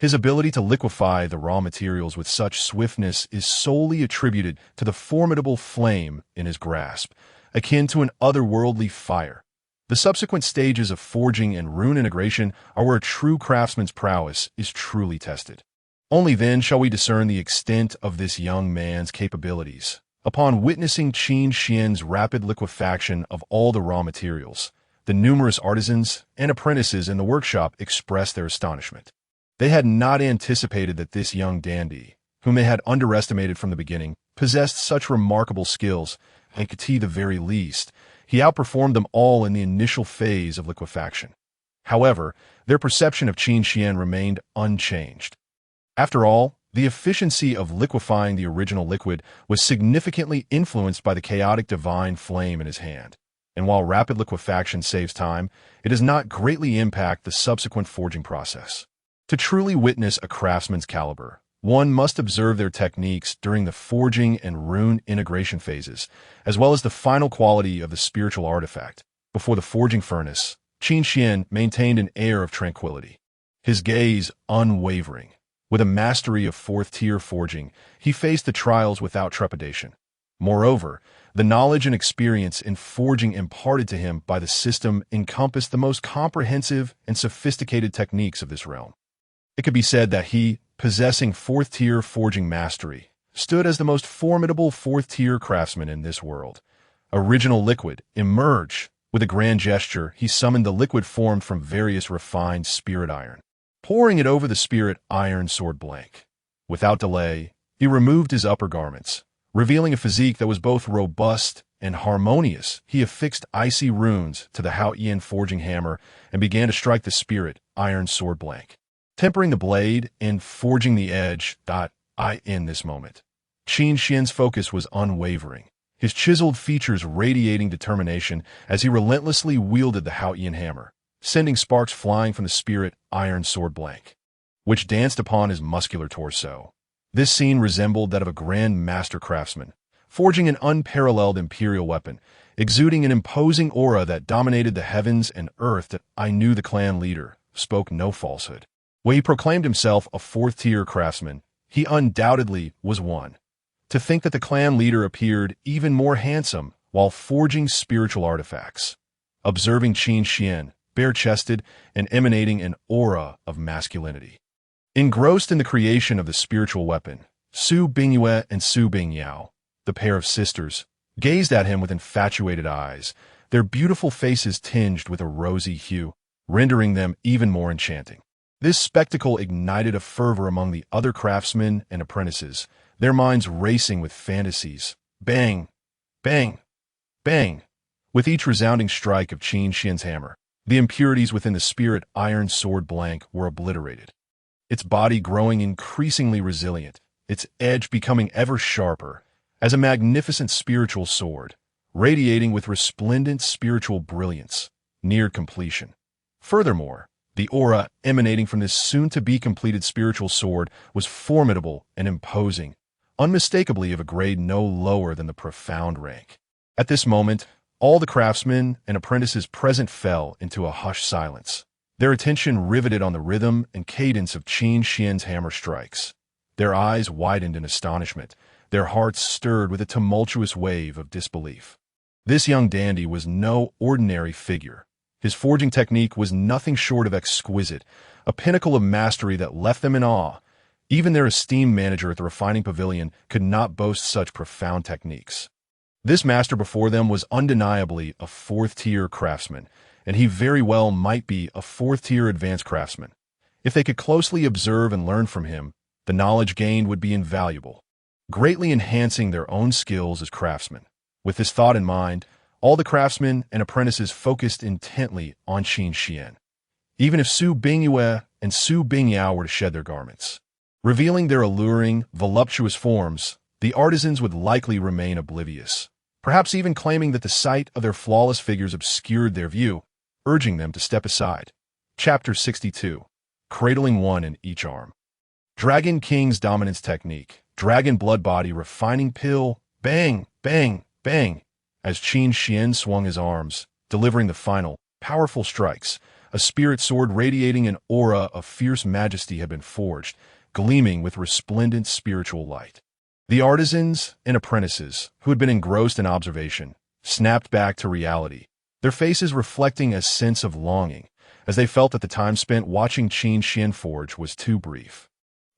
His ability to liquefy the raw materials with such swiftness is solely attributed to the formidable flame in his grasp, akin to an otherworldly fire. The subsequent stages of forging and rune integration are where a true craftsman's prowess is truly tested. Only then shall we discern the extent of this young man's capabilities. Upon witnessing Qin Xian's rapid liquefaction of all the raw materials, the numerous artisans and apprentices in the workshop expressed their astonishment. They had not anticipated that this young dandy, whom they had underestimated from the beginning, possessed such remarkable skills, and to the very least, he outperformed them all in the initial phase of liquefaction. However, their perception of Qin Xian remained unchanged. After all, the efficiency of liquefying the original liquid was significantly influenced by the chaotic divine flame in his hand. And while rapid liquefaction saves time, it does not greatly impact the subsequent forging process. To truly witness a craftsman's caliber, one must observe their techniques during the forging and rune integration phases, as well as the final quality of the spiritual artifact. Before the forging furnace, Qin Xian maintained an air of tranquility, his gaze unwavering. With a mastery of fourth-tier forging, he faced the trials without trepidation. Moreover, the knowledge and experience in forging imparted to him by the system encompassed the most comprehensive and sophisticated techniques of this realm. It could be said that he, possessing fourth-tier forging mastery, stood as the most formidable fourth-tier craftsman in this world. Original liquid, emerge! With a grand gesture, he summoned the liquid formed from various refined spirit iron, pouring it over the spirit iron sword blank. Without delay, he removed his upper garments, revealing a physique that was both robust and harmonious. He affixed icy runes to the Xiaoyao forging hammer and began to strike the spirit iron sword blank, tempering the blade and forging the edge. In this moment, Qin Xian's focus was unwavering, his chiseled features radiating determination as he relentlessly wielded the Xiaoyao hammer, sending sparks flying from the spirit iron sword blank, which danced upon his muscular torso. This scene resembled that of a grand master craftsman, forging an unparalleled imperial weapon, exuding an imposing aura that dominated the heavens and earth. That I knew the clan leader spoke no falsehood. When he proclaimed himself a fourth-tier craftsman, he undoubtedly was one. To think that the clan leader appeared even more handsome while forging spiritual artifacts. Observing Qin Xian, bare-chested and emanating an aura of masculinity. Engrossed in the creation of the spiritual weapon, Su Bingyue and Su Bingyao, the pair of sisters, gazed at him with infatuated eyes, their beautiful faces tinged with a rosy hue, rendering them even more enchanting. This spectacle ignited a fervor among the other craftsmen and apprentices, their minds racing with fantasies. Bang! Bang! Bang! With each resounding strike of Qin Xian's hammer, the impurities within the spirit iron sword blank were obliterated, its body growing increasingly resilient, its edge becoming ever sharper, as a magnificent spiritual sword, radiating with resplendent spiritual brilliance, neared completion. Furthermore, the aura emanating from this soon-to-be completed spiritual sword was formidable and imposing, unmistakably of a grade no lower than the profound rank. At this moment, all the craftsmen and apprentices present fell into a hushed silence. their attention riveted on the rhythm and cadence of Qin Xian's hammer strikes. Their eyes widened in astonishment, their hearts stirred with a tumultuous wave of disbelief. This young dandy was no ordinary figure. His forging technique was nothing short of exquisite, a pinnacle of mastery that left them in awe. Even their esteemed manager at the refining pavilion could not boast such profound techniques. This master before them was undeniably a fourth-tier craftsman, and he very well might be a fourth-tier advanced craftsman. If they could closely observe and learn from him, the knowledge gained would be invaluable, greatly enhancing their own skills as craftsmen. With this thought in mind, all the craftsmen and apprentices focused intently on Qin Xian. Even if Su Bingyue and Su Bingyao were to shed their garments, revealing their alluring, voluptuous forms, the artisans would likely remain oblivious, perhaps even claiming that the sight of their flawless figures obscured their view, urging them to step aside. Chapter 62. Cradling one in each arm. Dragon King's dominance technique. Dragon blood body refining pill. Bang, bang, bang. As Qin Xian swung his arms, delivering the final, powerful strikes, a spirit sword radiating an aura of fierce majesty had been forged, gleaming with resplendent spiritual light. The artisans and apprentices, who had been engrossed in observation, snapped back to reality, their faces reflecting a sense of longing, as they felt that the time spent watching Qin Xian forge was too brief,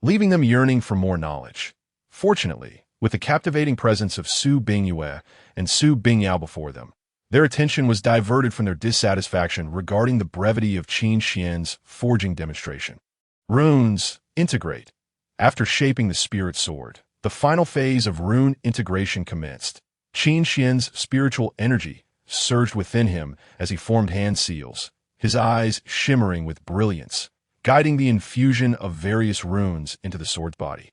leaving them yearning for more knowledge. Fortunately, with the captivating presence of Su Bingyue and Su Bingyao before them, their attention was diverted from their dissatisfaction regarding the brevity of Qin Xian's forging demonstration. Runes integrate. After shaping the spirit sword, the final phase of rune integration commenced. Qin Xian's spiritual energy surged within him as he formed hand seals, his eyes shimmering with brilliance, guiding the infusion of various runes into the sword's body,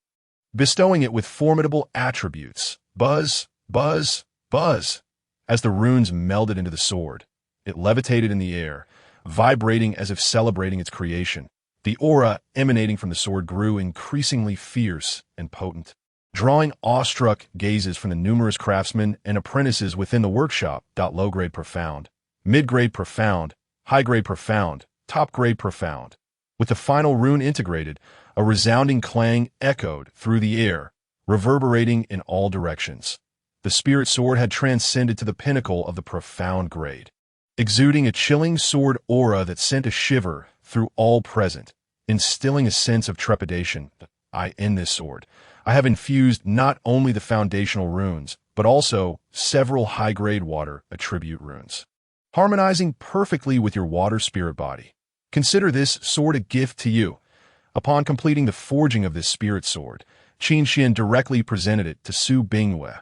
bestowing it with formidable attributes. Buzz, buzz, buzz. As the runes melded into the sword, it levitated in the air, vibrating as if celebrating its creation. The aura emanating from the sword grew increasingly fierce and potent, drawing awestruck gazes from the numerous craftsmen and apprentices within the workshop. Low-grade profound, mid-grade profound, high-grade profound, top-grade profound. With the final rune integrated, a resounding clang echoed through the air, reverberating in all directions. The spirit sword had transcended to the pinnacle of the profound grade, exuding a chilling sword aura that sent a shiver through all present, instilling a sense of trepidation. In this sword, I have infused not only the foundational runes, but also several high-grade water attribute runes, harmonizing perfectly with your water spirit body. Consider this sword a gift to you. Upon completing the forging of this spirit sword, Qin Xian directly presented it to Su Bingyue.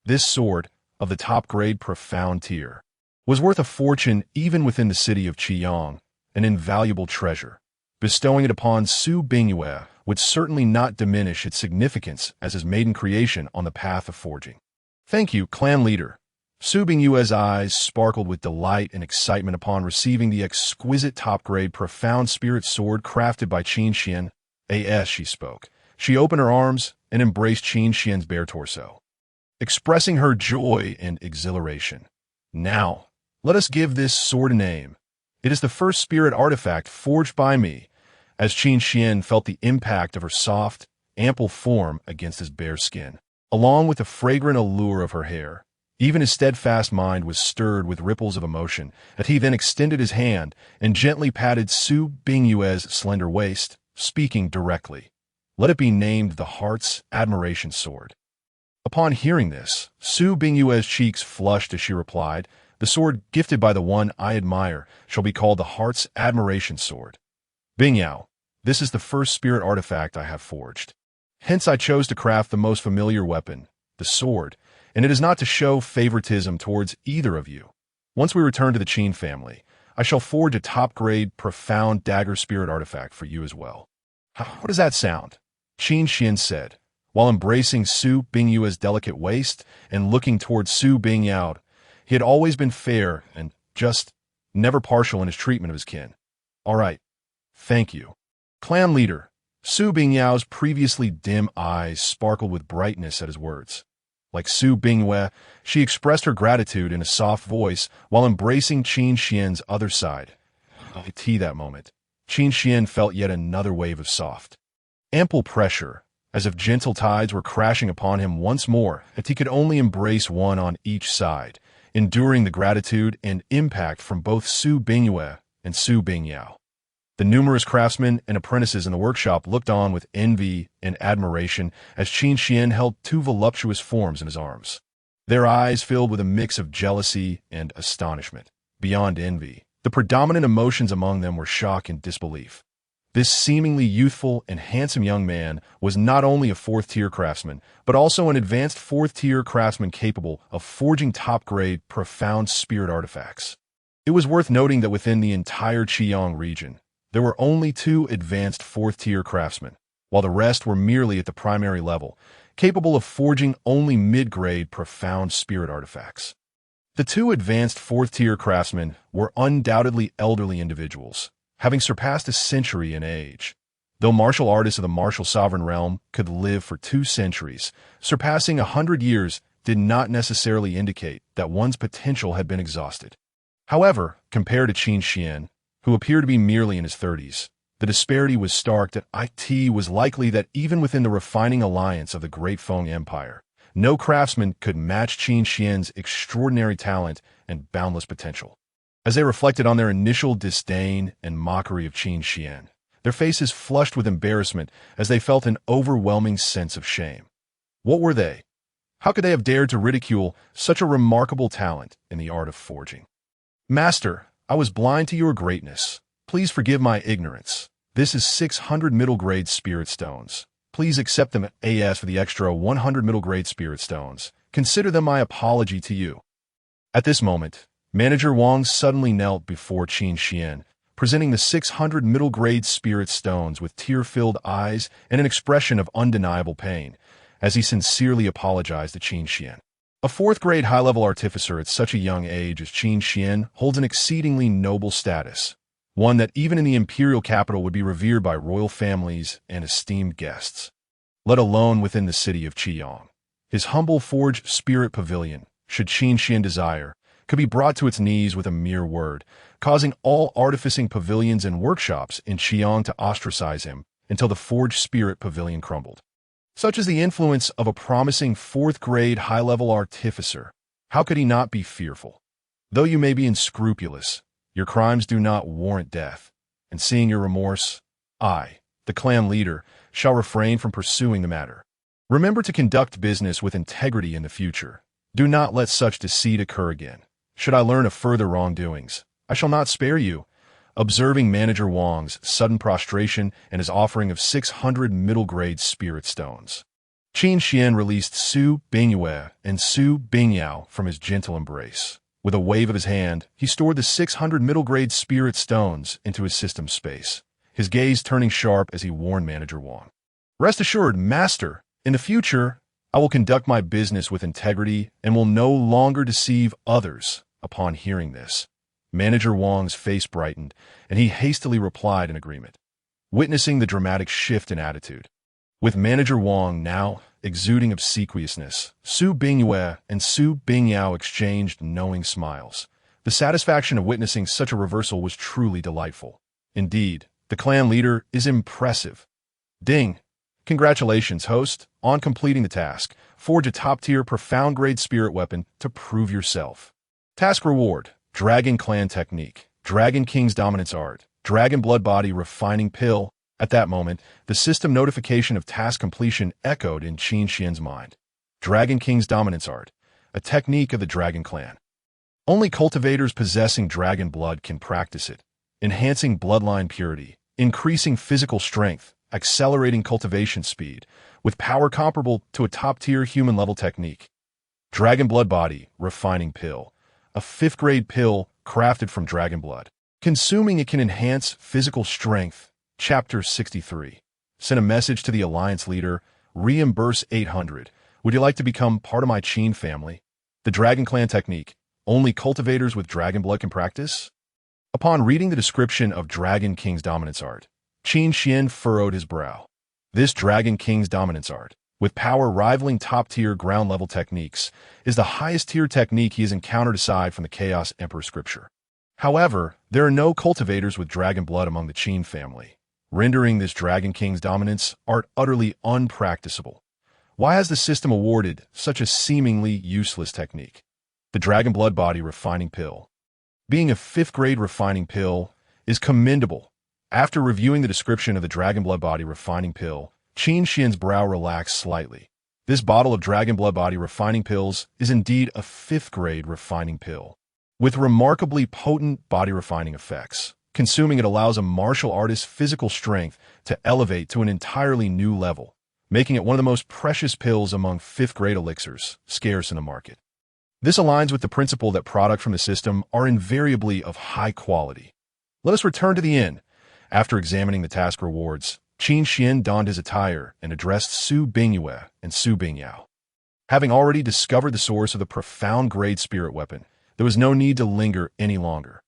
This sword, of the top-grade profound tier, was worth a fortune even within the city of Qiyang, an invaluable treasure. Bestowing it upon Su Bingyue would certainly not diminish its significance as his maiden creation on the path of forging. Thank you, clan leader. Su Bingyue's eyes sparkled with delight and excitement upon receiving the exquisite top-grade profound spirit sword crafted by Qin Xian. As she spoke, she opened her arms and embraced Qin Xian's bare torso, expressing her joy and exhilaration. Now, let us give this sword a name. It is the first spirit artifact forged by me. As Qin Xian felt the impact of her soft, ample form against his bare skin, along with the fragrant allure of her hair, even his steadfast mind was stirred with ripples of emotion, as he then extended his hand and gently patted Su Bingyue's slender waist, speaking directly. Let it be named the Heart's Admiration Sword. Upon hearing this, Su Bingyue's cheeks flushed as she replied, the sword gifted by the one I admire shall be called the Heart's Admiration Sword. Bingyao, this is the first spirit artifact I have forged. Hence I chose to craft the most familiar weapon, the sword, and it is not to show favoritism towards either of you. Once we return to the Qin family, I shall forge a top-grade, profound dagger spirit artifact for you as well. How does that sound? Qin Xian said, while embracing Su Bingyue's delicate waist and looking towards Su Bingyao. He had always been fair and just never partial in his treatment of his kin. All right, thank you. Clan leader, Su Bingyao's previously dim eyes sparkled with brightness at his words. Like Su Bingyue, she expressed her gratitude in a soft voice while embracing Qin Xian's other side. IT that moment, Qin Xian felt yet another wave of soft, ample pressure, as if gentle tides were crashing upon him once more, and he could only embrace one on each side, enduring the gratitude and impact from both Su Bingyue and Su Bingyao. The numerous craftsmen and apprentices in the workshop looked on with envy and admiration as Qin Xian held two voluptuous forms in his arms. Their eyes filled with a mix of jealousy and astonishment. Beyond envy, the predominant emotions among them were shock and disbelief. This seemingly youthful and handsome young man was not only a fourth-tier craftsman, but also an advanced fourth-tier craftsman capable of forging top-grade, profound spirit artifacts. It was worth noting that within the entire Qiyang region, there were only 2 advanced fourth-tier craftsmen, while the rest were merely at the primary level, capable of forging only mid-grade, profound spirit artifacts. The 2 advanced fourth-tier craftsmen were undoubtedly elderly individuals, having surpassed a century in age. Though martial artists of the martial sovereign realm could live for 2 centuries, surpassing 100 years did not necessarily indicate that one's potential had been exhausted. However, compared to Qin Xian, who appeared to be merely in his 30s, the disparity was stark that it was likely that even within the refining alliance of the Great Feng Empire, no craftsman could match Qin Xian's extraordinary talent and boundless potential. As they reflected on their initial disdain and mockery of Qin Xian, their faces flushed with embarrassment as they felt an overwhelming sense of shame. What were they? How could they have dared to ridicule such a remarkable talent in the art of forging? Master, I was blind to your greatness. Please forgive my ignorance. This is 600 middle-grade spirit stones. Please accept them as for the extra 100 middle-grade spirit stones. Consider them my apology to you. At this moment, Manager Wang suddenly knelt before Qin Xian, presenting the 600 middle-grade spirit stones with tear-filled eyes and an expression of undeniable pain, as he sincerely apologized to Qin Xian. A 4th-grade high-level artificer at such a young age as Qin Xian holds an exceedingly noble status, one that even in the imperial capital would be revered by royal families and esteemed guests, let alone within the city of Qiyang. His humble forged spirit pavilion, should Qin Xian desire, could be brought to its knees with a mere word, causing all artificing pavilions and workshops in Qiyang to ostracize him until the forged spirit pavilion crumbled. Such is the influence of a promising 4th-grade high-level artificer. How could he not be fearful? Though you may be unscrupulous, your crimes do not warrant death, and seeing your remorse, I, the clan leader, shall refrain from pursuing the matter. Remember to conduct business with integrity in the future. Do not let such deceit occur again. Should I learn of further wrongdoings, I shall not spare you. Observing Manager Wang's sudden prostration and his offering of 600 middle-grade spirit stones, Qin Xian released Su Bingyue and Su Bingyao from his gentle embrace. With a wave of his hand, he stored the 600 middle-grade spirit stones into his system space, his gaze turning sharp as he warned Manager Wang. Rest assured, Master, in the future, I will conduct my business with integrity and will no longer deceive others. Upon hearing this, Manager Wang's face brightened, and he hastily replied in agreement, witnessing the dramatic shift in attitude. With Manager Wang now exuding obsequiousness, Su Bingyue and Su Bingyao exchanged knowing smiles. The satisfaction of witnessing such a reversal was truly delightful. Indeed, the clan leader is impressive. Ding! Congratulations, host, on completing the task. Forge a top-tier, profound-grade spirit weapon to prove yourself. Task reward: Dragon Clan Technique, Dragon King's Dominance Art, Dragon Blood Body Refining Pill. At that moment, the system notification of task completion echoed in Qin Xian's mind. Dragon King's Dominance Art, a technique of the Dragon Clan. Only cultivators possessing dragon blood can practice it, enhancing bloodline purity, increasing physical strength, accelerating cultivation speed, with power comparable to a top-tier human-level technique. Dragon Blood Body Refining Pill, a 5th-grade pill crafted from dragon blood. Consuming it can enhance physical strength. Chapter 63. Send a message to the Alliance leader, reimburse 800. Would you like to become part of my Qin family? The Dragon Clan Technique. Only cultivators with dragon blood can practice? Upon reading the description of Dragon King's Dominance Art, Qin Xian furrowed his brow. This Dragon King's Dominance Art, with power rivaling top-tier ground-level techniques, is the highest-tier technique he has encountered aside from the Chaos Emperor scripture. However, there are no cultivators with dragon blood among the Qin family, rendering this Dragon King's dominance art utterly unpracticable. Why has the system awarded such a seemingly useless technique? The Dragon Blood Body Refining Pill. Being a 5th grade refining pill is commendable. After reviewing the description of the Dragon Blood Body Refining Pill, Qin Xian's brow relaxed slightly. This bottle of Dragon Blood Body Refining Pills is indeed a 5th grade refining pill, with remarkably potent body refining effects. Consuming it allows a martial artist's physical strength to elevate to an entirely new level, making it one of the most precious pills among 5th grade elixirs, scarce in the market. This aligns with the principle that products from the system are invariably of high quality. Let us return to the inn. After examining the task rewards, Qin Xian donned his attire and addressed Su Bingyue and Su Bingyao. Having already discovered the source of the profound grade spirit weapon, there was no need to linger any longer.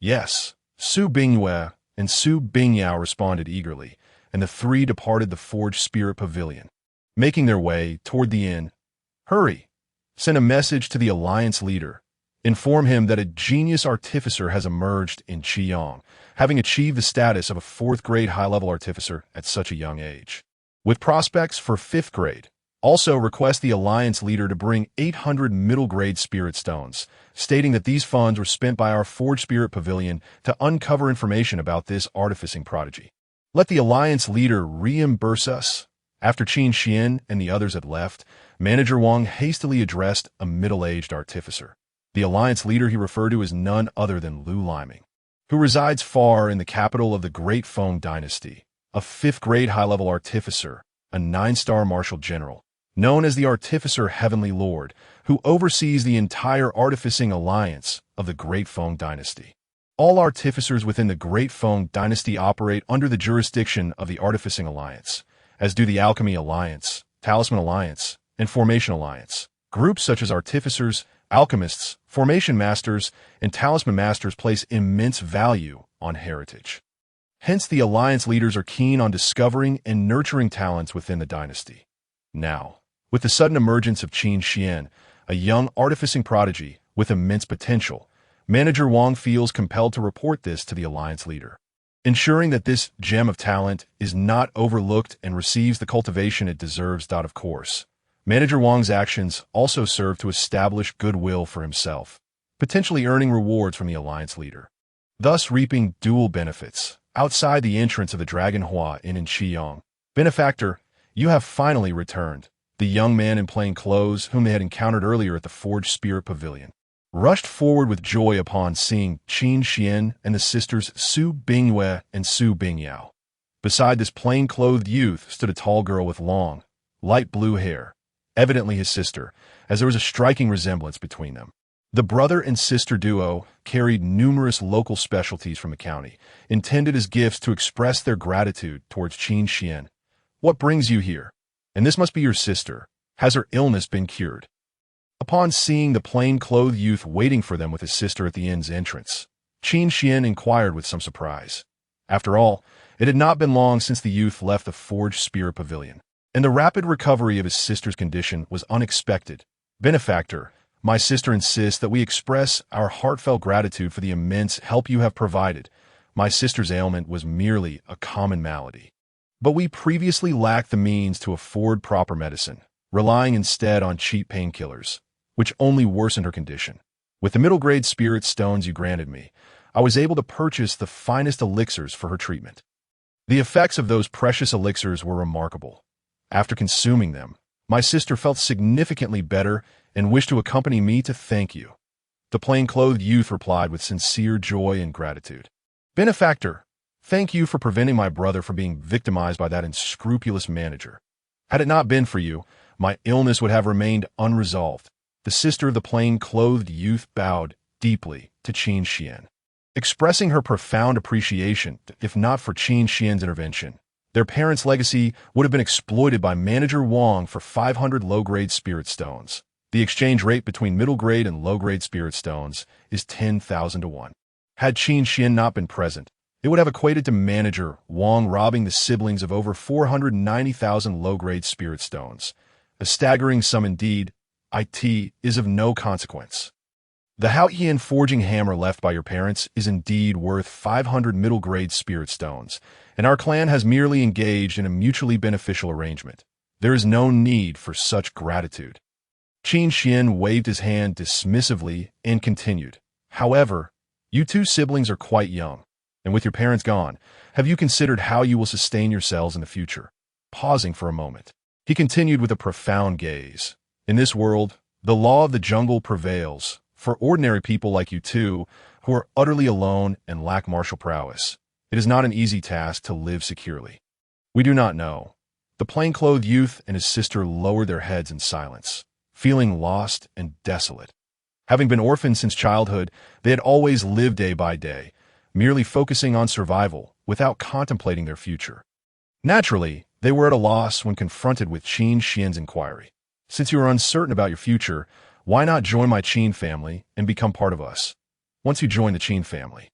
Yes, Su Bingyue and Su Bingyao responded eagerly, and the three departed the Forged Spirit Pavilion. Making their way toward the inn, "Hurry! Send a message to the Alliance leader. Inform him that a genius artificer has emerged in Qiyang, having achieved the status of a 4th grade high-level artificer at such a young age, with prospects for 5th grade. Also request the Alliance leader to bring 800 middle-grade spirit stones, stating that these funds were spent by our Forged Spirit Pavilion to uncover information about this artificing prodigy. Let the Alliance leader reimburse us." After Qin Xian and the others had left, Manager Wang hastily addressed a middle-aged artificer. The Alliance leader he referred to is none other than Lu Liming, who resides far in the capital of the Great Feng Dynasty, a 5th grade high-level artificer, a 9-star martial general, known as the Artificer Heavenly Lord, who oversees the entire artificing alliance of the Great Feng Dynasty. All artificers within the Great Feng Dynasty operate under the jurisdiction of the Artificing Alliance, as do the Alchemy Alliance, Talisman Alliance, and Formation Alliance. Groups such as artificers, alchemists, formation masters, and talisman masters place immense value on heritage. Hence, the Alliance leaders are keen on discovering and nurturing talents within the dynasty. Now, with the sudden emergence of Qin Xian, a young artificing prodigy with immense potential, Manager Wang feels compelled to report this to the Alliance leader. Ensuring that this gem of talent is not overlooked and receives the cultivation it deserves. Of course, Manager Wang's actions also serve to establish goodwill for himself, potentially earning rewards from the Alliance leader, thus reaping dual benefits. Outside the entrance of the Dragon Hua Inn in Qiyang, "Benefactor, you have finally returned." The young man in plain clothes, whom they had encountered earlier at the Forged Spirit Pavilion, rushed forward with joy upon seeing Qin Xian and the sisters Su Bingyue and Su Bingyao. Beside this plain-clothed youth stood a tall girl with long, light blue hair, evidently his sister, as there was a striking resemblance between them. The brother and sister duo carried numerous local specialties from the county, intended as gifts to express their gratitude towards Qin Xian. "What brings you here? And this must be your sister. Has her illness been cured?" Upon seeing the plain-clothed youth waiting for them with his sister at the inn's entrance, Qin Xian inquired with some surprise. After all, it had not been long since the youth left the Forged Spirit Pavilion, and the rapid recovery of his sister's condition was unexpected. "Benefactor, my sister insists that we express our heartfelt gratitude for the immense help you have provided. My sister's ailment was merely a common malady, but we previously lacked the means to afford proper medicine, relying instead on cheap painkillers, which only worsened her condition. With the middle-grade spirit stones you granted me, I was able to purchase the finest elixirs for her treatment. The effects of those precious elixirs were remarkable. After consuming them, my sister felt significantly better and wished to accompany me to thank you." The plain-clothed youth replied with sincere joy and gratitude. "Benefactor, thank you for preventing my brother from being victimized by that unscrupulous manager. Had it not been for you, my illness would have remained unresolved." The sister of the plain-clothed youth bowed deeply to Qin Xian, expressing her profound appreciation. If not for Qin Xian's intervention, their parents' legacy would have been exploited by Manager Wang for 500 low-grade spirit stones. The exchange rate between middle-grade and low-grade spirit stones is 10,000 to 1. Had Qin Xian not been present, it would have equated to Manager Wang robbing the siblings of over 490,000 low-grade spirit stones. A staggering sum indeed. It is of no consequence. The Xiaoyao forging hammer left by your parents is indeed worth 500 middle-grade spirit stones, and our clan has merely engaged in a mutually beneficial arrangement. There is no need for such gratitude. Qin Xian waved his hand dismissively and continued. However, you two siblings are quite young, and with your parents gone, have you considered how you will sustain yourselves in the future? Pausing for a moment, he continued with a profound gaze. In this world, the law of the jungle prevails. For ordinary people like you two, who are utterly alone and lack martial prowess, it is not an easy task to live securely. We do not know. The plain-clothed youth and his sister lowered their heads in silence, feeling lost and desolate. Having been orphaned since childhood, they had always lived day by day, merely focusing on survival without contemplating their future. Naturally, they were at a loss when confronted with Qin Xian's inquiry. Since you are uncertain about your future, why not join my Qin family and become part of us? Once you join the Qin family,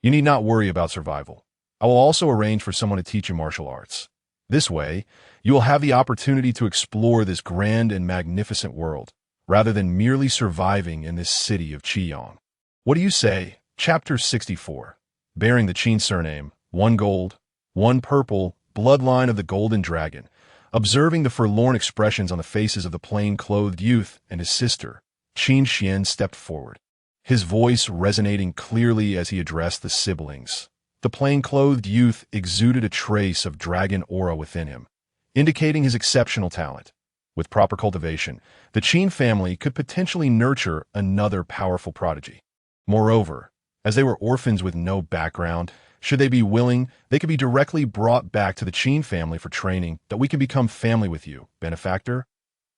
you need not worry about survival. I will also arrange for someone to teach you martial arts. This way, you will have the opportunity to explore this grand and magnificent world, rather than merely surviving in this city of Qiyang. What do you say? Chapter 64. Bearing the Qin surname, 1 gold, 1 purple, bloodline of the Golden Dragon. Observing the forlorn expressions on the faces of the plain-clothed youth and his sister, Qin Xian stepped forward, his voice resonating clearly as he addressed the siblings. The plain-clothed youth exuded a trace of dragon aura within him, indicating his exceptional talent. With proper cultivation, the Qin family could potentially nurture another powerful prodigy. Moreover, as they were orphans with no background, should they be willing, they could be directly brought back to the Qin family for training that we can become family with you, benefactor,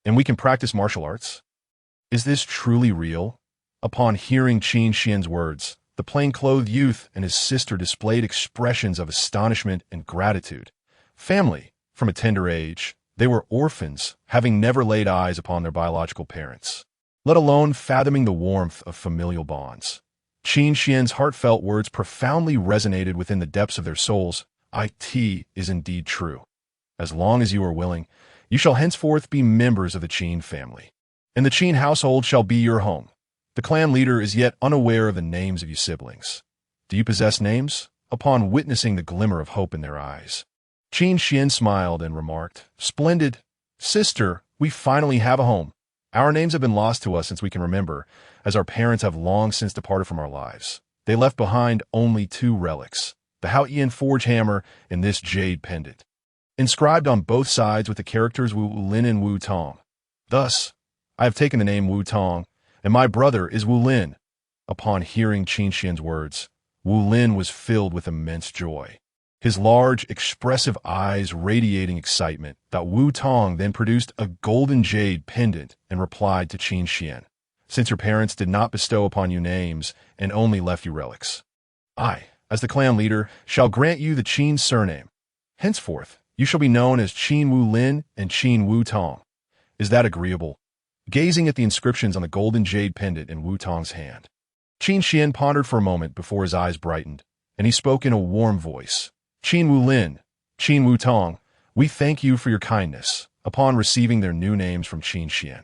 and we can practice martial arts. Is this truly real? Upon hearing Qin Xian's words, the plain-clothed youth and his sister displayed expressions of astonishment and gratitude. Family, from a tender age, they were orphans, having never laid eyes upon their biological parents, let alone fathoming the warmth of familial bonds. Qin Xian's heartfelt words profoundly resonated within the depths of their souls. It is indeed true. As long as you are willing, you shall henceforth be members of the Qin family, and the Qin household shall be your home. The clan leader is yet unaware of the names of you siblings. Do you possess names? Upon witnessing the glimmer of hope in their eyes, Qin Xian smiled and remarked, Splendid. Sister, we finally have a home. Our names have been lost to us since we can remember, as our parents have long since departed from our lives. They left behind only 2 relics, the Xiaoyao forge hammer and this jade pendant, inscribed on both sides with the characters Wu Lin and Wu Tong. Thus, I have taken the name Wu Tong, and my brother is Wu Lin. Upon hearing Qin Xian's words, Wu Lin was filled with immense joy, his large, expressive eyes radiating excitement. That Wu Tong then produced a golden jade pendant and replied to Qin Xian, Since your parents did not bestow upon you names and only left you relics, I, as the clan leader, shall grant you the Qin surname. Henceforth, you shall be known as Qin Wu Lin and Qin Wu Tong. Is that agreeable? Gazing at the inscriptions on the golden jade pendant in Wu Tong's hand, Qin Xian pondered for a moment before his eyes brightened, and he spoke in a warm voice. Qin Wu Lin, Qin Wu Tong, we thank you for your kindness. Upon receiving their new names from Qin Xian,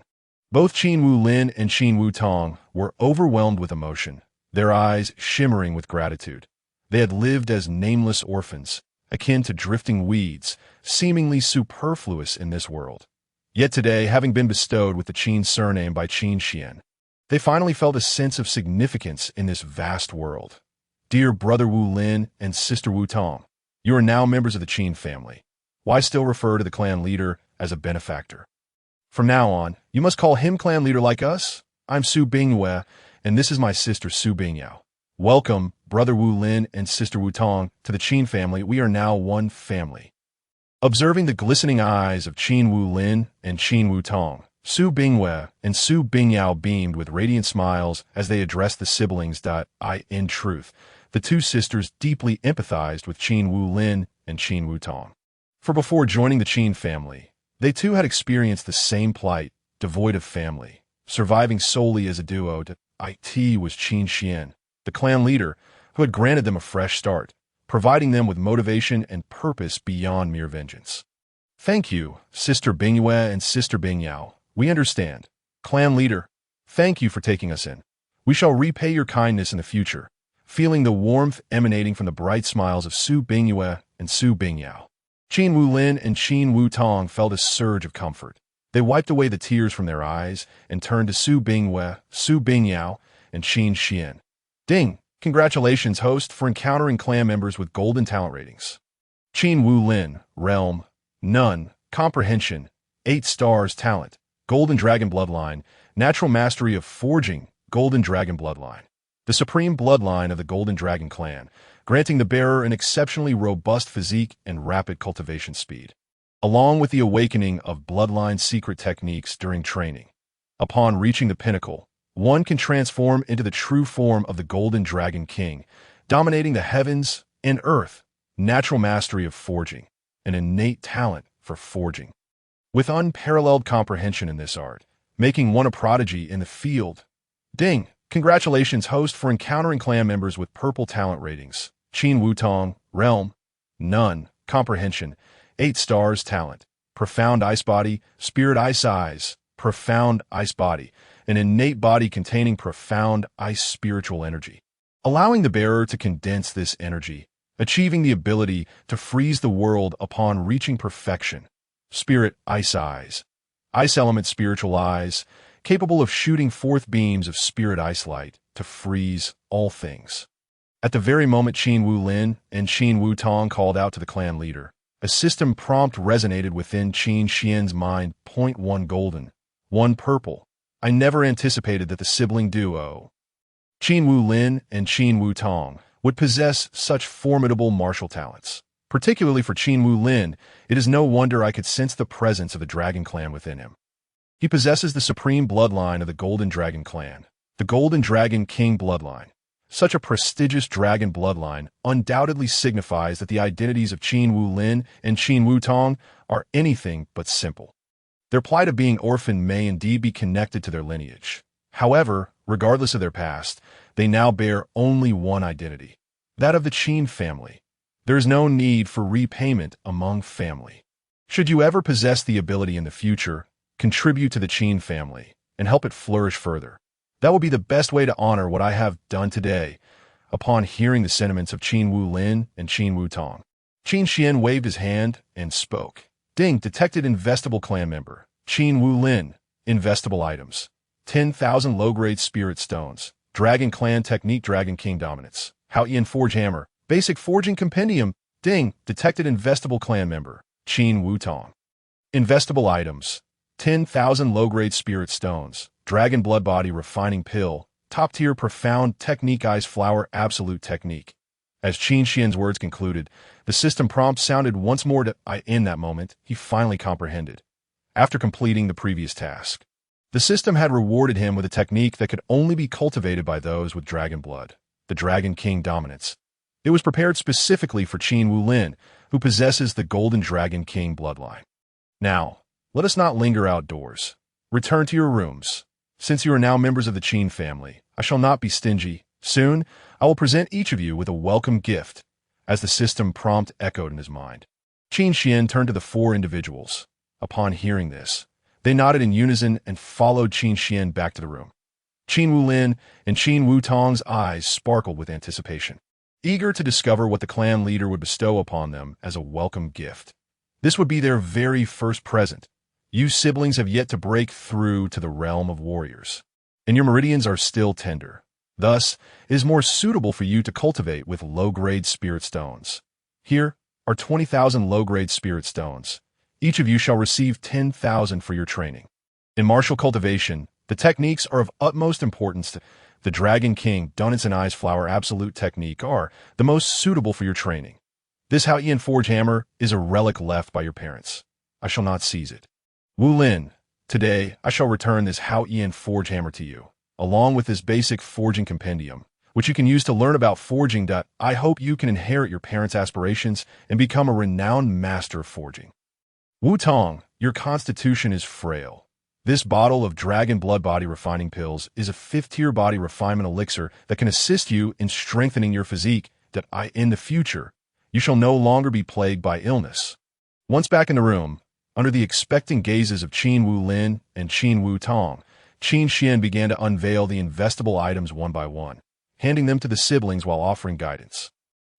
both Qin Wu Lin and Qin Wu Tong were overwhelmed with emotion, their eyes shimmering with gratitude. They had lived as nameless orphans, akin to drifting weeds, seemingly superfluous in this world. Yet today, having been bestowed with the Qin surname by Qin Xian, they finally felt a sense of significance in this vast world. Dear brother Wu Lin and sister Wu Tong, you are now members of the Qin family. Why still refer to the clan leader as a benefactor? From now on, you must call him clan leader like us. I'm Su Bingyue, and this is my sister Su Bingyao. Welcome, brother Wu Lin and sister Wu Tong, to the Qin family. We are now one family. Observing the glistening eyes of Qin Wu Lin and Qin Wu Tong, Su Bingyue and Su Bingyao beamed with radiant smiles as they addressed the siblings. In truth, the two sisters deeply empathized with Qin Wu Lin and Qin Wu Tong. For before joining the Qin family, they too had experienced the same plight, devoid of family, surviving solely as a duo. It was Qin Xian, the clan leader, who had granted them a fresh start, providing them with motivation and purpose beyond mere vengeance. Thank you, Sister Bingyue and Sister Bingyao. We understand. Clan leader, thank you for taking us in. We shall repay your kindness in the future, feeling the warmth emanating from the bright smiles of Su Bingyue and Su Bingyao. Qin Wulin and Qin Wutong felt a surge of comfort. They wiped away the tears from their eyes and turned to Su Bingyue, Su Bingyao, and Qin Xian. Ding! Congratulations, host, for encountering clan members with golden talent ratings. Qin Wulin, Realm, None, Comprehension, 8 stars talent, Golden Dragon Bloodline, Natural Mastery of Forging, Golden Dragon Bloodline. The supreme bloodline of the Golden Dragon clan, granting the bearer an exceptionally robust physique and rapid cultivation speed, along with the awakening of bloodline secret techniques during training. Upon reaching the pinnacle, one can transform into the true form of the Golden Dragon King, dominating the heavens and earth, natural mastery of forging, an innate talent for forging. With unparalleled comprehension in this art, making one a prodigy in the field. Ding! Congratulations, host, for encountering clan members with purple talent ratings. Qin Wutong, Realm, None, Comprehension, 8 stars talent, Profound Ice Body, Spirit Ice Eyes, Profound Ice Body, an innate body containing profound ice spiritual energy, allowing the bearer to condense this energy, achieving the ability to freeze the world upon reaching perfection. Spirit Ice Eyes, Ice Element Spiritual Eyes, capable of shooting forth beams of spirit ice light to freeze all things. At the very moment Qin Wulin and Qin Wutong called out to the clan leader, a system prompt resonated within Qin Xian's mind. 1 golden, 1 purple. I never anticipated that the sibling duo, Qin Wulin and Qin Wutong, would possess such formidable martial talents. Particularly for Qin Wulin, it is no wonder I could sense the presence of the Dragon Clan within him. He possesses the supreme bloodline of the Golden Dragon Clan, the Golden Dragon King bloodline. Such a prestigious dragon bloodline undoubtedly signifies that the identities of Qin Wulin and Qin Wutong are anything but simple. Their plight of being orphaned may indeed be connected to their lineage. However, regardless of their past, they now bear only one identity, that of the Qin family. There is no need for repayment among family. Should you ever possess the ability in the future, contribute to the Qin family, and help it flourish further. That will be the best way to honor what I have done today. Upon hearing the sentiments of Qin Wulin and Qin Wutong, Qin Xian waved his hand and spoke. Ding! Detected investable clan member. Qin Wulin. Investable items. 10,000 low-grade spirit stones. Dragon Clan Technique Dragon King Dominance. Xiaoyao Forge Hammer. Basic Forging Compendium. Ding! Detected investable clan member. Qin Wutong. Investable items. 10,000 low-grade spirit stones. Dragon Blood Body Refining Pill. Top-tier Profound Technique Ice Flower Absolute Technique. As Qin Xian's words concluded, the system prompt sounded once more to in that moment, he finally comprehended. After completing the previous task, the system had rewarded him with a technique that could only be cultivated by those with dragon blood, the Dragon King Dominance. It was prepared specifically for Qin Wulin, who possesses the Golden Dragon King bloodline. Now, let us not linger outdoors. Return to your rooms. Since you are now members of the Qin family, I shall not be stingy. Soon, I will present each of you with a welcome gift, as the system prompt echoed in his mind. Qin Xian turned to the 4 individuals. Upon hearing this, they nodded in unison and followed Qin Xian back to the room. Qin Wulin and Qin Wutong's eyes sparkled with anticipation, eager to discover what the clan leader would bestow upon them as a welcome gift. This would be their very first present. You siblings have yet to break through to the realm of warriors, and your meridians are still tender. Thus, it is more suitable for you to cultivate with low-grade spirit stones. Here are 20,000 low-grade spirit stones. Each of you shall receive 10,000 for your training. In martial cultivation, the techniques are of utmost importance. The Dragon King Donuts and Eyes Flower Absolute Technique are the most suitable for your training. This Xiaoyao Forge Hammer is a relic left by your parents. I shall not seize it. Wulin, today I shall return this Xiaoyao Forge Hammer to you, along with this basic forging compendium, which you can use to learn about forging. I hope you can inherit your parents' aspirations and become a renowned master of forging. Wutong, your constitution is frail. This bottle of Dragon Blood Body Refining Pills is a 5th-tier body refinement elixir that can assist you in strengthening your physique. In the future, you shall no longer be plagued by illness. Once back in the room, under the expectant gazes of Qin Wulin and Qin Wutong, Qin Xian began to unveil the investable items one by one, handing them to the siblings while offering guidance.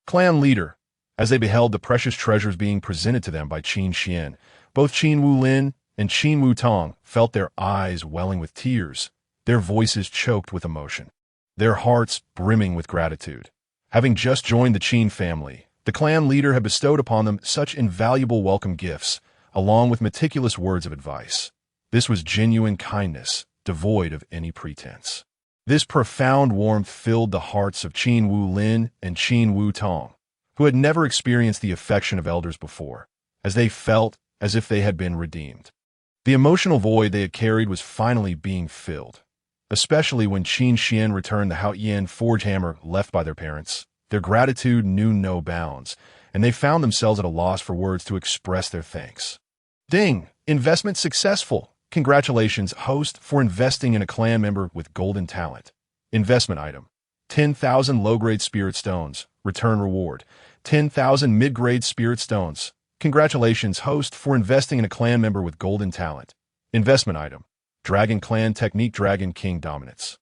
Clan leader, as they beheld the precious treasures being presented to them by Qin Xian, both Qin Wulin and Qin Wutong felt their eyes welling with tears, their voices choked with emotion, their hearts brimming with gratitude. Having just joined the Qin family, the clan leader had bestowed upon them such invaluable welcome gifts, along with meticulous words of advice. This was genuine kindness, devoid of any pretense. This profound warmth filled the hearts of Qin Wulin and Qin Wutong, who had never experienced the affection of elders before, as they felt as if they had been redeemed. The emotional void they had carried was finally being filled, especially when Qin Xian returned the Haoyan forge hammer left by their parents. Their gratitude knew no bounds, and they found themselves at a loss for words to express their thanks. Ding! Investment successful! Congratulations, host, for investing in a clan member with golden talent. Investment item: 10,000 low-grade spirit stones. Return reward: 10,000 mid-grade spirit stones. Congratulations, host, for investing in a clan member with golden talent. Investment item: Dragon Clan Technique Dragon King Dominance.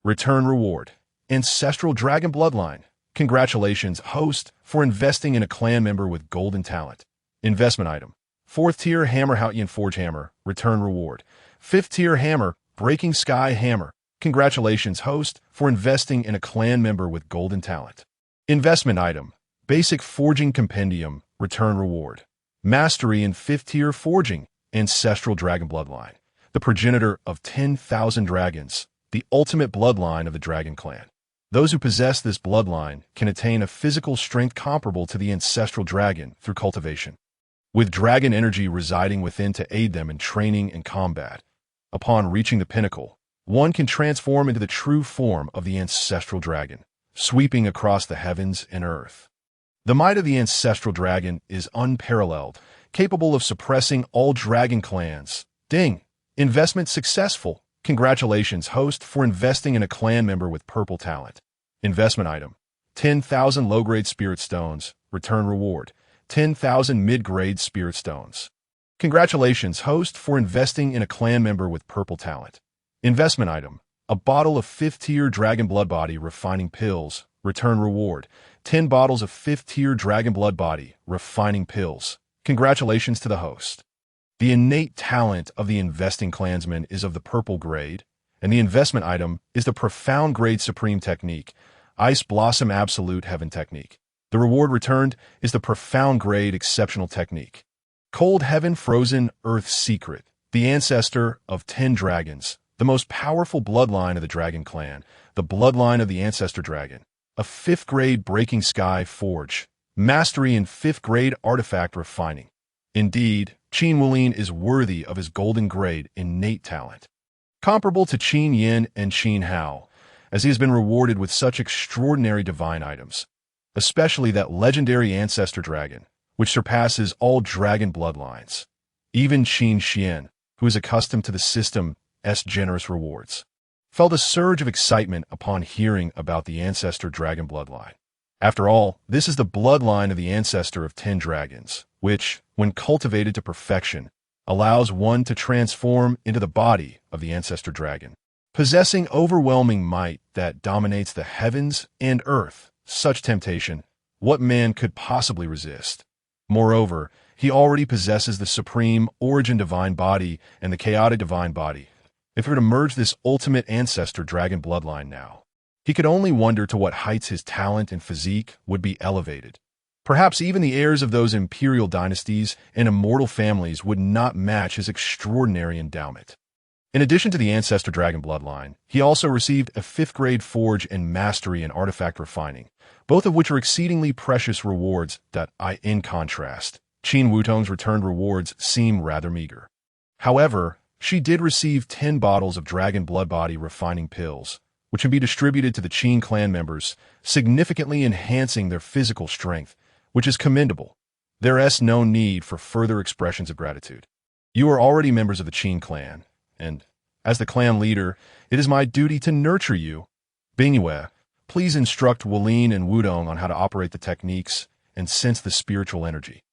Return reward: Ancestral Dragon Bloodline. Congratulations, host, for investing in a clan member with golden talent. Investment item: 4th tier Hammer Haoyan Forge Hammer. Return reward: 5th tier Hammer Breaking Sky Hammer. Congratulations, host, for investing in a clan member with golden talent. Investment item: Basic Forging Compendium. Return reward: Mastery in 5th tier Forging. Ancestral Dragon Bloodline, the progenitor of 10,000 dragons, the ultimate bloodline of the Dragon Clan. Those who possess this bloodline can attain a physical strength comparable to the ancestral dragon through cultivation, with dragon energy residing within to aid them in training and combat. Upon reaching the pinnacle, one can transform into the true form of the ancestral dragon, sweeping across the heavens and earth. The might of the ancestral dragon is unparalleled, capable of suppressing all dragon clans. Ding! Investment successful! Congratulations, host, for investing in a clan member with purple talent. Investment item: 10,000 low-grade spirit stones. Return reward: 10,000 mid-grade spirit stones. Congratulations, host, for investing in a clan member with purple talent. Investment item: a bottle of 5th tier Dragon Blood Body Refining Pills. Return reward: 10 bottles of 5th tier Dragon Blood Body Refining Pills. Congratulations to the host. The innate talent of the investing clansman is of the purple grade, and the investment item is the profound grade supreme technique, Ice Blossom Absolute Heaven technique. The reward returned is the profound grade exceptional technique, Cold Heaven Frozen Earth Secret, the ancestor of 10 dragons, the most powerful bloodline of the Dragon Clan, the bloodline of the ancestor dragon, a 5th grade Breaking Sky Forge, mastery in 5th grade artifact refining. Indeed, Qin Wulin is worthy of his golden grade innate talent, comparable to Qin Yin and Qin Hao, as he has been rewarded with such extraordinary divine items, especially that legendary ancestor dragon, which surpasses all dragon bloodlines. Even Qin Xian, who is accustomed to the system's generous rewards, felt a surge of excitement upon hearing about the ancestor dragon bloodline. After all, this is the bloodline of the ancestor of 10 dragons, which, when cultivated to perfection, allows one to transform into the body of the ancestor dragon, possessing overwhelming might that dominates the heavens and earth. Such temptation, what man could possibly resist? Moreover, he already possesses the supreme origin divine body and the chaotic divine body. If he were to merge this ultimate ancestor dragon bloodline now, he could only wonder to what heights his talent and physique would be elevated. Perhaps even the heirs of those imperial dynasties and immortal families would not match his extraordinary endowment. In addition to the ancestor dragon bloodline, he also received a 5th grade forge and mastery in artifact refining, both of which are exceedingly precious rewards that, in contrast, Qin Wutong's returned rewards seem rather meager. However, she did receive 10 bottles of Dragon Blood Body Refining Pills, which can be distributed to the Qin clan members, significantly enhancing their physical strength, which is commendable. There is no need for further expressions of gratitude. You are already members of the Qin clan, and, as the clan leader, it is my duty to nurture you. Bingyue, please instruct Wulin and Wudong on how to operate the techniques and sense the spiritual energy.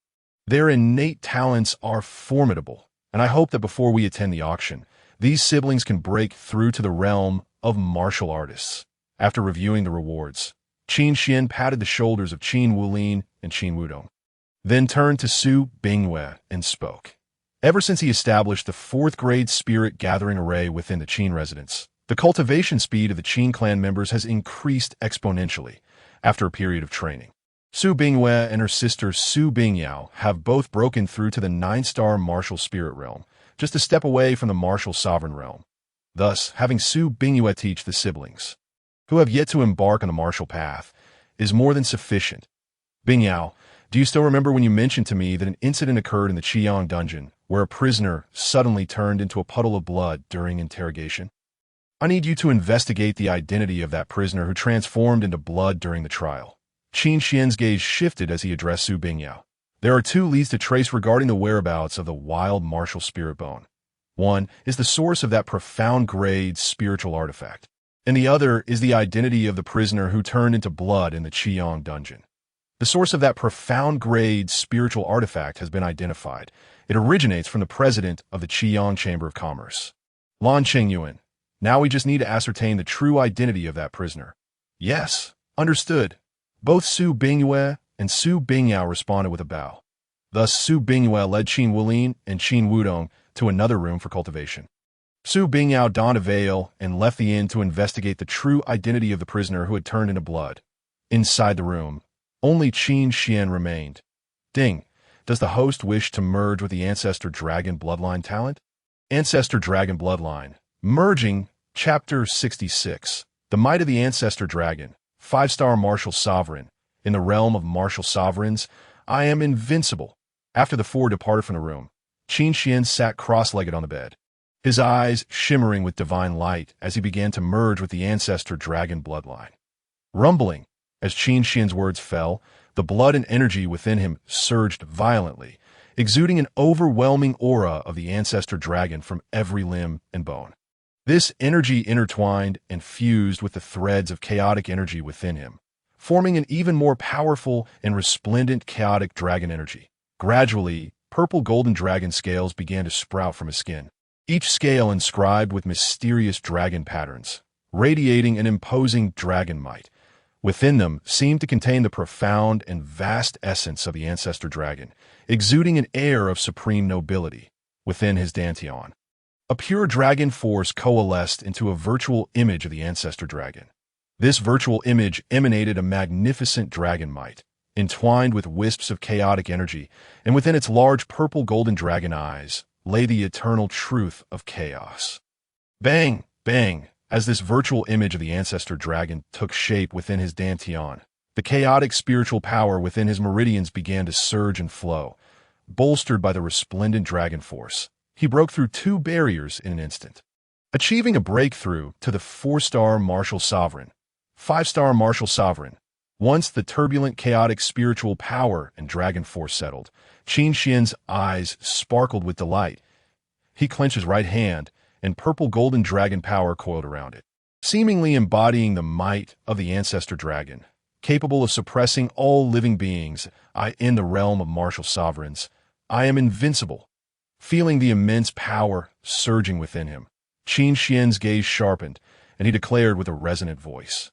Their innate talents are formidable, and I hope that before we attend the auction, These siblings can break through to the realm of martial artists. After reviewing the rewards, Qin Xian patted the shoulders of Qin Wulin and Qin Wudong, then turned to Su Bingyue and spoke. Ever since he established the 4th grade spirit gathering array within the Qin residence, the cultivation speed of the Qin clan members has increased exponentially after a period of training. Su Bingyue and her sister Su Bingyao have both broken through to the 9-star martial spirit realm, just a step away from the martial sovereign realm. Thus, having Su Bingyue teach the siblings, who have yet to embark on the martial path, is more than sufficient. Bingyao, do you still remember when you mentioned to me that an incident occurred in the Qiang dungeon where a prisoner suddenly turned into a puddle of blood during interrogation? I need you to investigate the identity of that prisoner who transformed into blood during the trial. Qin Xian's gaze shifted as he addressed Su Bingyao. There are 2 leads to trace regarding the whereabouts of the wild martial spirit bone. One is the source of that profound grade spiritual artifact, and the other is the identity of the prisoner who turned into blood in the Qiang dungeon. The source of that profound grade spiritual artifact has been identified. It originates from the president of the Qiang Chamber of Commerce, Lan Qingyuan. Now we just need to ascertain the true identity of that prisoner. Yes, understood. Both Su Bingyue and Su Bingyao responded with a bow. Thus, Su Bingyue led Qin Wulin and Qin Wudong to another room for cultivation. Su Bingyao donned a veil and left the inn to investigate the true identity of the prisoner who had turned into blood. Inside the room, only Qin Xian remained. Ding, does the host wish to merge with the Ancestor Dragon Bloodline talent? Ancestor Dragon Bloodline. Merging, Chapter 66. The Might of the Ancestor Dragon, 5-star Martial Sovereign. In the realm of martial sovereigns, I am invincible. After the 4 departed from the room, Qin Xian sat cross-legged on the bed, his eyes shimmering with divine light as he began to merge with the Ancestor Dragon Bloodline. Rumbling, as Qin Xian's words fell, the blood and energy within him surged violently, exuding an overwhelming aura of the Ancestor Dragon from every limb and bone. This energy intertwined and fused with the threads of chaotic energy within him, forming an even more powerful and resplendent chaotic dragon energy. Gradually, purple golden dragon scales began to sprout from his skin, each scale inscribed with mysterious dragon patterns, radiating an imposing dragon might. Within them seemed to contain the profound and vast essence of the Ancestor Dragon, exuding an air of supreme nobility within his dantian. A pure dragon force coalesced into a virtual image of the Ancestor Dragon. This virtual image emanated a magnificent dragon might, entwined with wisps of chaotic energy, and within its large purple golden dragon eyes lay the eternal truth of chaos. Bang! Bang! As this virtual image of the Ancestor Dragon took shape within his dantian, the chaotic spiritual power within his meridians began to surge and flow. Bolstered by the resplendent dragon force, he broke through 2 barriers in an instant, achieving a breakthrough to the 4-star Martial Sovereign, 5-star Martial Sovereign. Once the turbulent chaotic spiritual power and dragon force settled, Qin Xian's eyes sparkled with delight. He clenched his right hand, and purple golden dragon power coiled around it, seemingly embodying the might of the Ancestor Dragon, capable of suppressing all living beings. In the realm of martial sovereigns, I am invincible. Feeling the immense power surging within him, Qin Xian's gaze sharpened, and he declared with a resonant voice.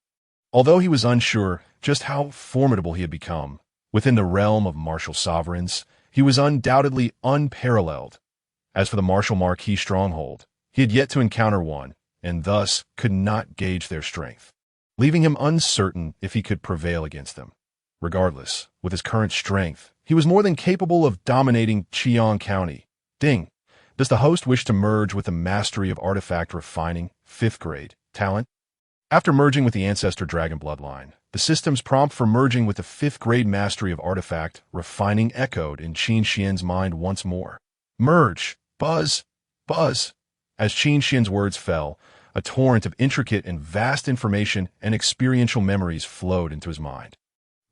Although he was unsure just how formidable he had become within the realm of martial sovereigns, he was undoubtedly unparalleled. As for the martial marquis stronghold, he had yet to encounter one, and thus could not gauge their strength, leaving him uncertain if he could prevail against them. Regardless, with his current strength, he was more than capable of dominating Qiang County. Ding! Does the host wish to merge with the Mastery of Artifact Refining, 5th grade, talent? After merging with the Ancestor Dragon Bloodline, the system's prompt for merging with the 5th grade Mastery of Artifact Refining echoed in Qin Xian's mind once more. Merge! Buzz! Buzz! As Qin Xian's words fell, a torrent of intricate and vast information and experiential memories flowed into his mind.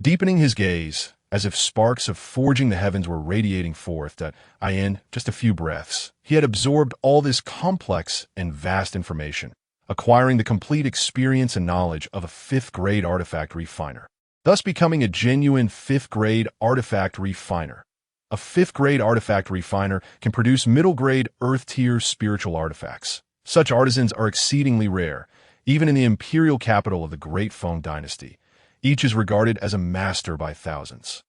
Deepening his gaze, as if sparks of forging the heavens were radiating forth, that in just a few breaths, he had absorbed all this complex and vast information, acquiring the complete experience and knowledge of a 5th grade artifact refiner, thus becoming a genuine 5th grade artifact refiner. a 5th-grade artifact refiner, can produce middle-grade Earth-tier spiritual artifacts. Such artisans are exceedingly rare, even in the imperial capital of the Great Feng Dynasty. Each is regarded as a master by thousands.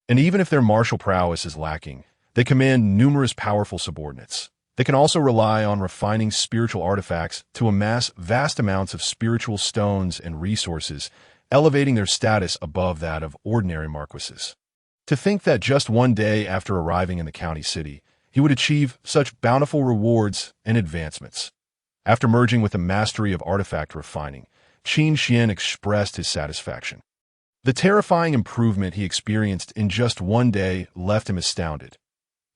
And even if their martial prowess is lacking, they command numerous powerful subordinates. They can also rely on refining spiritual artifacts to amass vast amounts of spiritual stones and resources, elevating their status above that of ordinary marquises. To think that just one day after arriving in the county city, he would achieve such bountiful rewards and advancements. After merging with the mastery of artifact refining, Qin Xian expressed his satisfaction. The terrifying improvement he experienced in just one day left him astounded.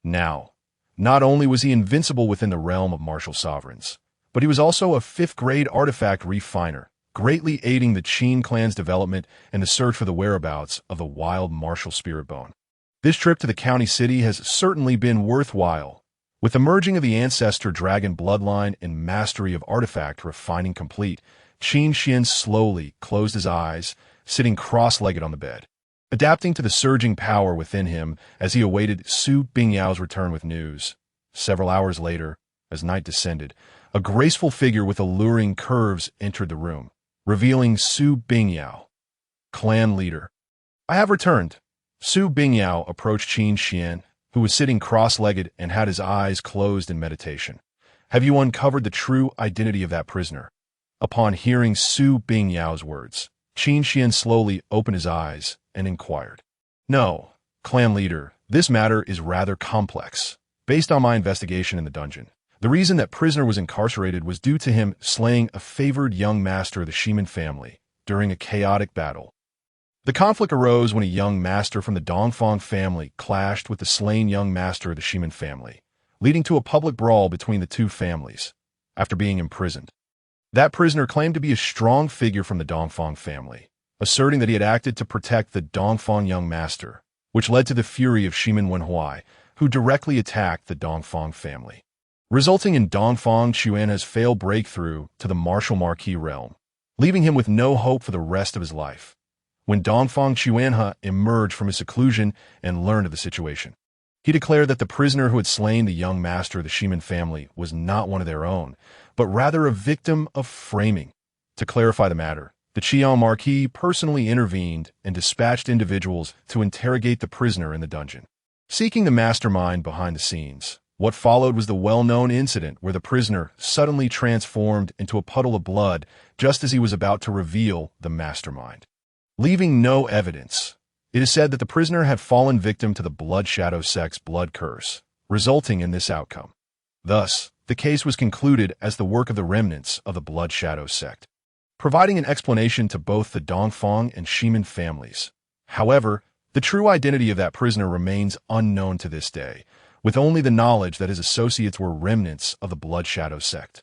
Now, not only was he invincible within the realm of martial sovereigns, but he was also a 5th-grade artifact refiner, greatly aiding the Qin clan's development and the search for the whereabouts of the wild martial spirit bone. This trip to the county city has certainly been worthwhile. With the merging of the ancestor dragon bloodline and mastery of artifact refining complete, Qin Xian slowly closed his eyes, sitting cross-legged on the bed, adapting to the surging power within him as he awaited Su Bingyao's return with news. Several hours later, as night descended, a graceful figure with alluring curves entered the room, revealing Su Bingyao, clan leader. "I have returned." Su Bingyao approached Qin Xian, who was sitting cross-legged and had his eyes closed in meditation. "Have you uncovered the true identity of that prisoner?" Upon hearing Su Bingyao's words, Qin Xian slowly opened his eyes and inquired. "No, clan leader, this matter is rather complex. Based on my investigation in the dungeon, the reason that prisoner was incarcerated was due to him slaying a favored young master of the Ximen family during a chaotic battle. The conflict arose when a young master from the Dongfang family clashed with the slain young master of the Ximen family, leading to a public brawl between the two families. After being imprisoned, that prisoner claimed to be a strong figure from the Dongfang family, asserting that he had acted to protect the Dongfang young master, which led to the fury of Ximen Wenhuai, who directly attacked the Dongfang family, resulting in Dongfang Xuanhe's failed breakthrough to the martial marquis realm, leaving him with no hope for the rest of his life. When Dongfang Xuanhe emerged from his seclusion and learned of the situation, he declared that the prisoner who had slain the young master of the Ximen family was not one of their own, but rather a victim of framing. To clarify the matter, the Qian Marquis personally intervened and dispatched individuals to interrogate the prisoner in the dungeon, seeking the mastermind behind the scenes. What followed was the well-known incident where the prisoner suddenly transformed into a puddle of blood just as he was about to reveal the mastermind, leaving no evidence. It is said that the prisoner had fallen victim to the Blood Shadow sect's blood curse, resulting in this outcome. Thus, the case was concluded as the work of the remnants of the Blood Shadow sect, providing an explanation to both the Dongfang and Ximen families. However, the true identity of that prisoner remains unknown to this day, with only the knowledge that his associates were remnants of the Blood Shadow sect.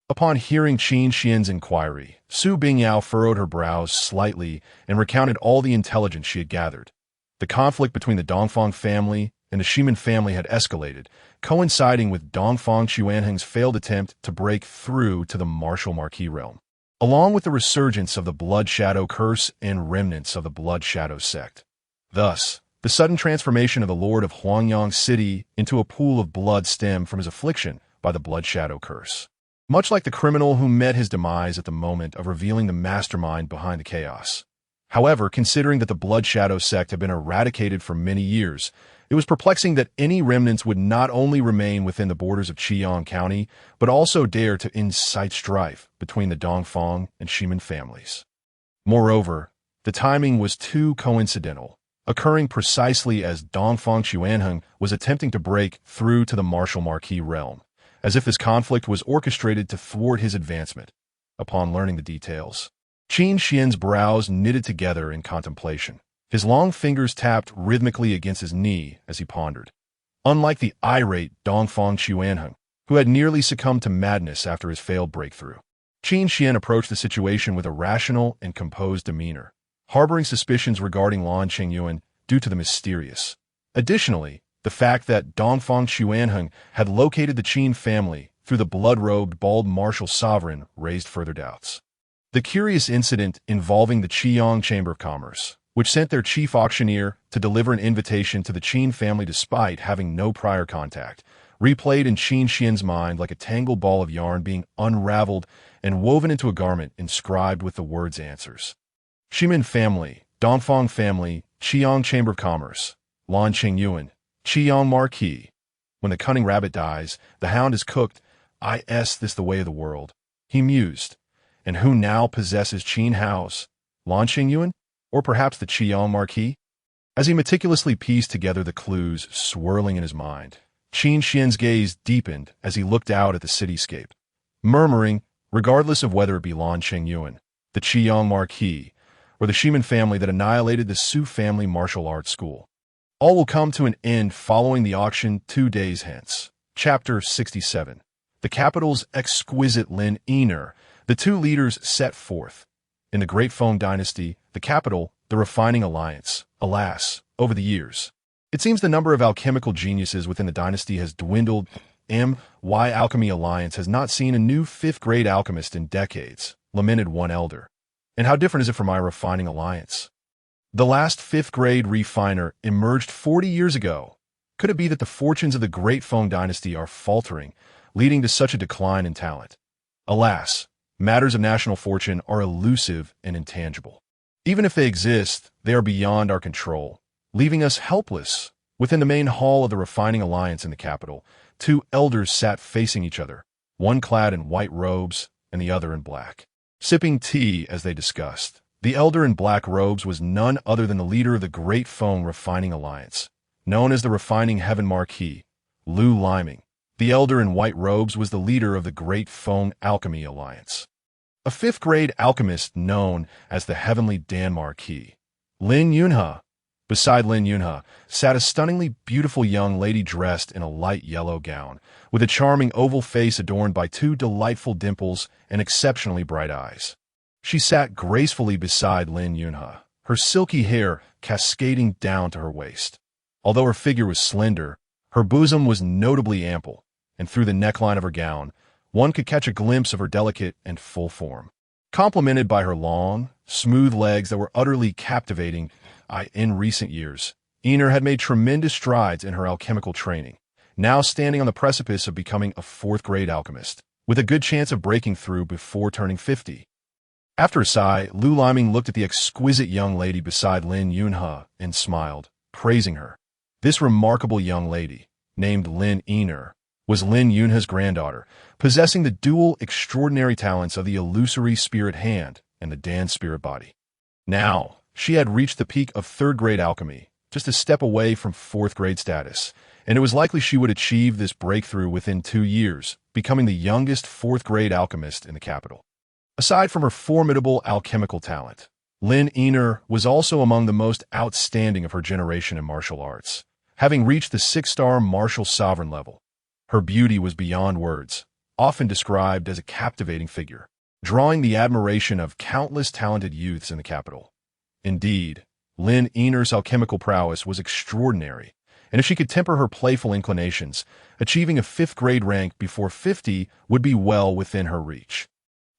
Upon hearing Qin Xian's inquiry, Su Bingyao furrowed her brows slightly and recounted all the intelligence she had gathered. The conflict between the Dongfang family and the Ximen family had escalated, coinciding with Dongfang Xuanheng's failed attempt to break through to the martial marquis realm, along with the resurgence of the Blood Shadow curse and remnants of the Blood Shadow sect. Thus, the sudden transformation of the Lord of Huangyang City into a pool of blood stemmed from his affliction by the Blood Shadow curse. Much like the criminal who met his demise at the moment of revealing the mastermind behind the chaos. However, considering that the Blood Shadow sect had been eradicated for many years, it was perplexing that any remnants would not only remain within the borders of Qiyang County, but also dare to incite strife between the Dongfang and Ximen families. Moreover, the timing was too coincidental, occurring precisely as Dongfang Xuanheng was attempting to break through to the martial marquis realm, as if this conflict was orchestrated to thwart his advancement. Upon learning the details, Qin Xian's brows knitted together in contemplation. His long fingers tapped rhythmically against his knee as he pondered. Unlike the irate Dongfang Xuanheng, who had nearly succumbed to madness after his failed breakthrough, Qin Xian approached the situation with a rational and composed demeanor, harboring suspicions regarding Lan Qingyuan due to the mysterious. Additionally, the fact that Dongfang Xuanheng had located the Qin family through the blood-robed bald martial sovereign raised further doubts. The curious incident involving the Qiyang Chamber of Commerce, which sent their chief auctioneer to deliver an invitation to the Qin family despite having no prior contact, replayed in Qin Xian's mind like a tangled ball of yarn being unraveled and woven into a garment inscribed with the words answers. Ximen family, Dongfang family, Qiang Chamber of Commerce, Lan Qingyuan, Qiang Marquis. When the cunning rabbit dies, the hound is cooked. This the way of the world, he mused. And who now possesses Qin Hao's, Lan Qingyuan, or perhaps the Qiang Marquis? As he meticulously pieced together the clues swirling in his mind, Qin Xian's gaze deepened as he looked out at the cityscape, murmuring, regardless of whether it be Lan Qingyuan, the Qiang Marquis, or the Ximen family that annihilated the Su family martial arts school, all will come to an end following the auction 2 days hence. Chapter 67. The capital's exquisite Lin Yiner. The two leaders set forth. In the Great Feng dynasty, the capital, the refining alliance. Alas, over the years, it seems the number of alchemical geniuses within the dynasty has dwindled. My Alchemy Alliance has not seen a new 5th-grade alchemist in decades, lamented one elder. And how different is it from my refining alliance? The last 5th-grade refiner emerged 40 years ago. Could it be that the fortunes of the Great Feng dynasty are faltering, leading to such a decline in talent? Alas, matters of national fortune are elusive and intangible. Even if they exist, they are beyond our control, leaving us helpless. Within the main hall of the refining alliance in the capital, 2 elders sat facing each other, one clad in white robes and the other in black, sipping tea as they discussed. The elder in black robes was none other than the leader of the Great Feng Refining Alliance, known as the Refining Heaven Marquis, Lu Liming. The elder in white robes was the leader of the Great Feng Alchemy Alliance, a 5th-grade alchemist known as the Heavenly Dan Marquis, Lin Yunhe. Beside Lin Yunhe sat a stunningly beautiful young lady dressed in a light yellow gown, with a charming oval face adorned by 2 delightful dimples and exceptionally bright eyes. She sat gracefully beside Lin Yunhe, her silky hair cascading down to her waist. Although her figure was slender, her bosom was notably ample, and through the neckline of her gown, one could catch a glimpse of her delicate and full form, complemented by her long, smooth legs that were utterly captivating. In recent years, Yiner had made tremendous strides in her alchemical training, now standing on the precipice of becoming a 4th-grade alchemist, with a good chance of breaking through before turning 50. After a sigh, Lu Liming looked at the exquisite young lady beside Lin Yunhe and smiled, praising her. This remarkable young lady, named Lin Yiner, was Lin Yunhe's granddaughter, possessing the dual extraordinary talents of the illusory spirit hand and the Dan spirit body. Now, she had reached the peak of 3rd-grade alchemy, just a step away from 4th-grade status, and it was likely she would achieve this breakthrough within 2 years, becoming the youngest 4th-grade alchemist in the capital. Aside from her formidable alchemical talent, Lin Yiner was also among the most outstanding of her generation in martial arts, having reached the 6-star martial sovereign level. Her beauty was beyond words, often described as a captivating figure, drawing the admiration of countless talented youths in the capital. Indeed, Lin Yiner's alchemical prowess was extraordinary, and if she could temper her playful inclinations, achieving a 5th-grade rank before 50 would be well within her reach.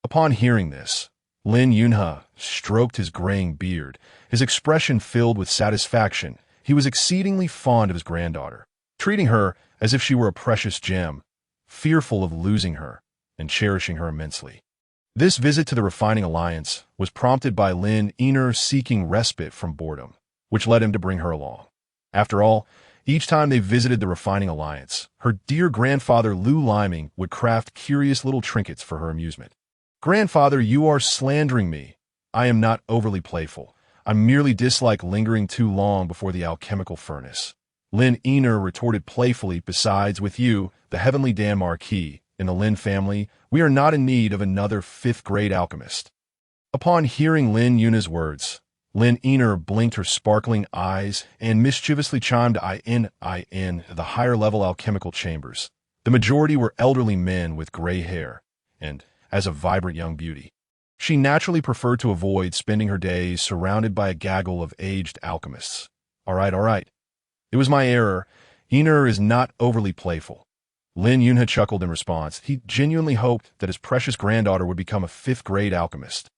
Upon hearing this, Lin Yunhe stroked his graying beard, his expression filled with satisfaction. He was exceedingly fond of his granddaughter, treating her as if she were a precious gem, fearful of losing her, and cherishing her immensely. This visit to the Refining Alliance was prompted by Lin Yiner seeking respite from boredom, which led him to bring her along. After all, each time they visited the Refining Alliance, her dear grandfather Lu Liming would craft curious little trinkets for her amusement. "Grandfather, you are slandering me. I am not overly playful. I merely dislike lingering too long before the alchemical furnace," Lin Yiner retorted playfully. "Besides, with you, the Heavenly Dan Marquis, in the Lin family, we are not in need of another 5th-grade alchemist." Upon hearing Lin Yunhe's words, Lin Yiner blinked her sparkling eyes and mischievously chimed in the higher-level alchemical chambers. The majority were elderly men with gray hair, and, as a vibrant young beauty, she naturally preferred to avoid spending her days surrounded by a gaggle of aged alchemists. All right. It was my error. Yiner is not overly playful." Lin Yunhe chuckled in response. He genuinely hoped that his precious granddaughter would become a 5th-grade alchemist,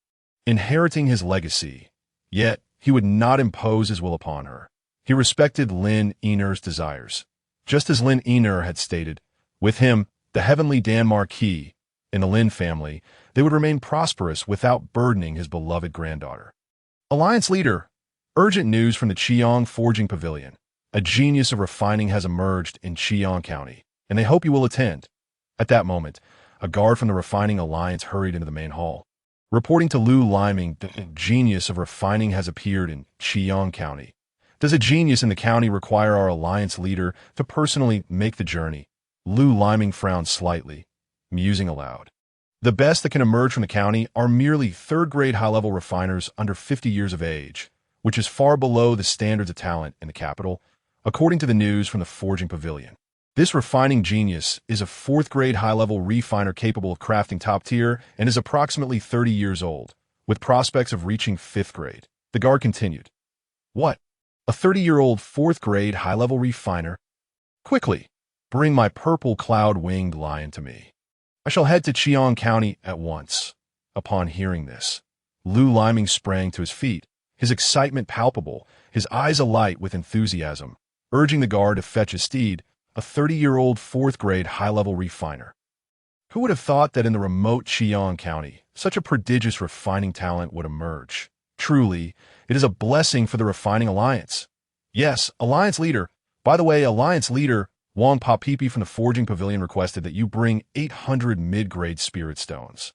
inheriting his legacy. Yet, he would not impose his will upon her. He respected Lin Yiner's desires. Just as Lin Yiner had stated, with him, the heavenly Dan Marquis, in the Lin family, they would remain prosperous without burdening his beloved granddaughter. Alliance Leader, urgent news from the Qiang Forging Pavilion. A genius of refining has emerged in Qiang County, and they hope you will attend. At that moment, a guard from the Refining Alliance hurried into the main hall. Reporting to Lu Liming, the genius of refining has appeared in Qiang County. Does a genius in the county require our alliance leader to personally make the journey? Lu Liming frowned slightly, musing aloud. The best that can emerge from the county are merely third-grade high-level refiners under 50 years of age, which is far below the standards of talent in the capital, according to the news from the Forging Pavilion. This refining genius is a fourth-grade high-level refiner capable of crafting top tier and is approximately 30 years old, with prospects of reaching 5th grade. The guard continued. What? A 30-year-old fourth-grade high-level refiner? Quickly, bring my purple cloud-winged lion to me. I shall head to Qiang County at once. Upon hearing this, Lu Liming sprang to his feet, his excitement palpable, his eyes alight with enthusiasm, urging the guard to fetch his steed, a 30-year-old fourth-grade high-level refiner. Who would have thought that in the remote Qiang County, such a prodigious refining talent would emerge? Truly, it is a blessing for the Refining Alliance. Yes, Alliance Leader. By the way, Alliance Leader Wang Papipi from the Forging Pavilion requested that you bring 800 mid-grade spirit stones,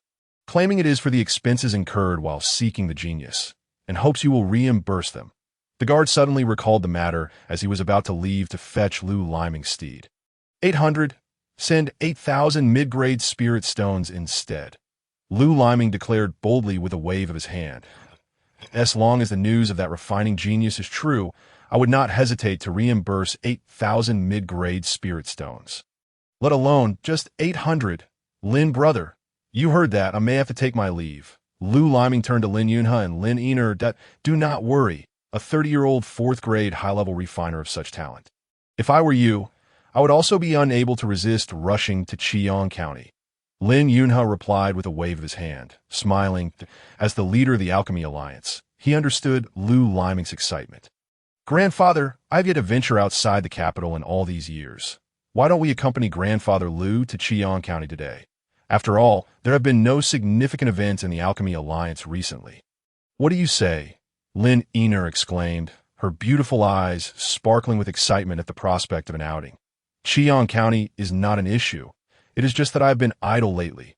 claiming it is for the expenses incurred while seeking the genius, and hopes you will reimburse them. The guard suddenly recalled the matter as he was about to leave to fetch Lu Liming's steed. 800. Send 8,000 mid-grade spirit stones instead. Lu Liming declared boldly with a wave of his hand. As long as the news of that refining genius is true, I would not hesitate to reimburse 8,000 mid-grade spirit stones. Let alone just 800. Lin brother, you heard that. I may have to take my leave. Lu Liming turned to Lin Yunhe and Lin Yiner. Do not worry. A 30-year-old fourth-grade high-level refiner of such talent. If I were you, I would also be unable to resist rushing to Qiang County. Lin Yunhe replied with a wave of his hand, smiling. As the leader of the Alchemy Alliance, he understood Lu Liming's excitement. Grandfather, I have yet to venture outside the capital in all these years. Why don't we accompany Grandfather Lu to Qiang County today? After all, there have been no significant events in the Alchemy Alliance recently. What do you say? Lin Yiner exclaimed, her beautiful eyes sparkling with excitement at the prospect of an outing. Qiang County is not an issue. It is just that I have been idle lately.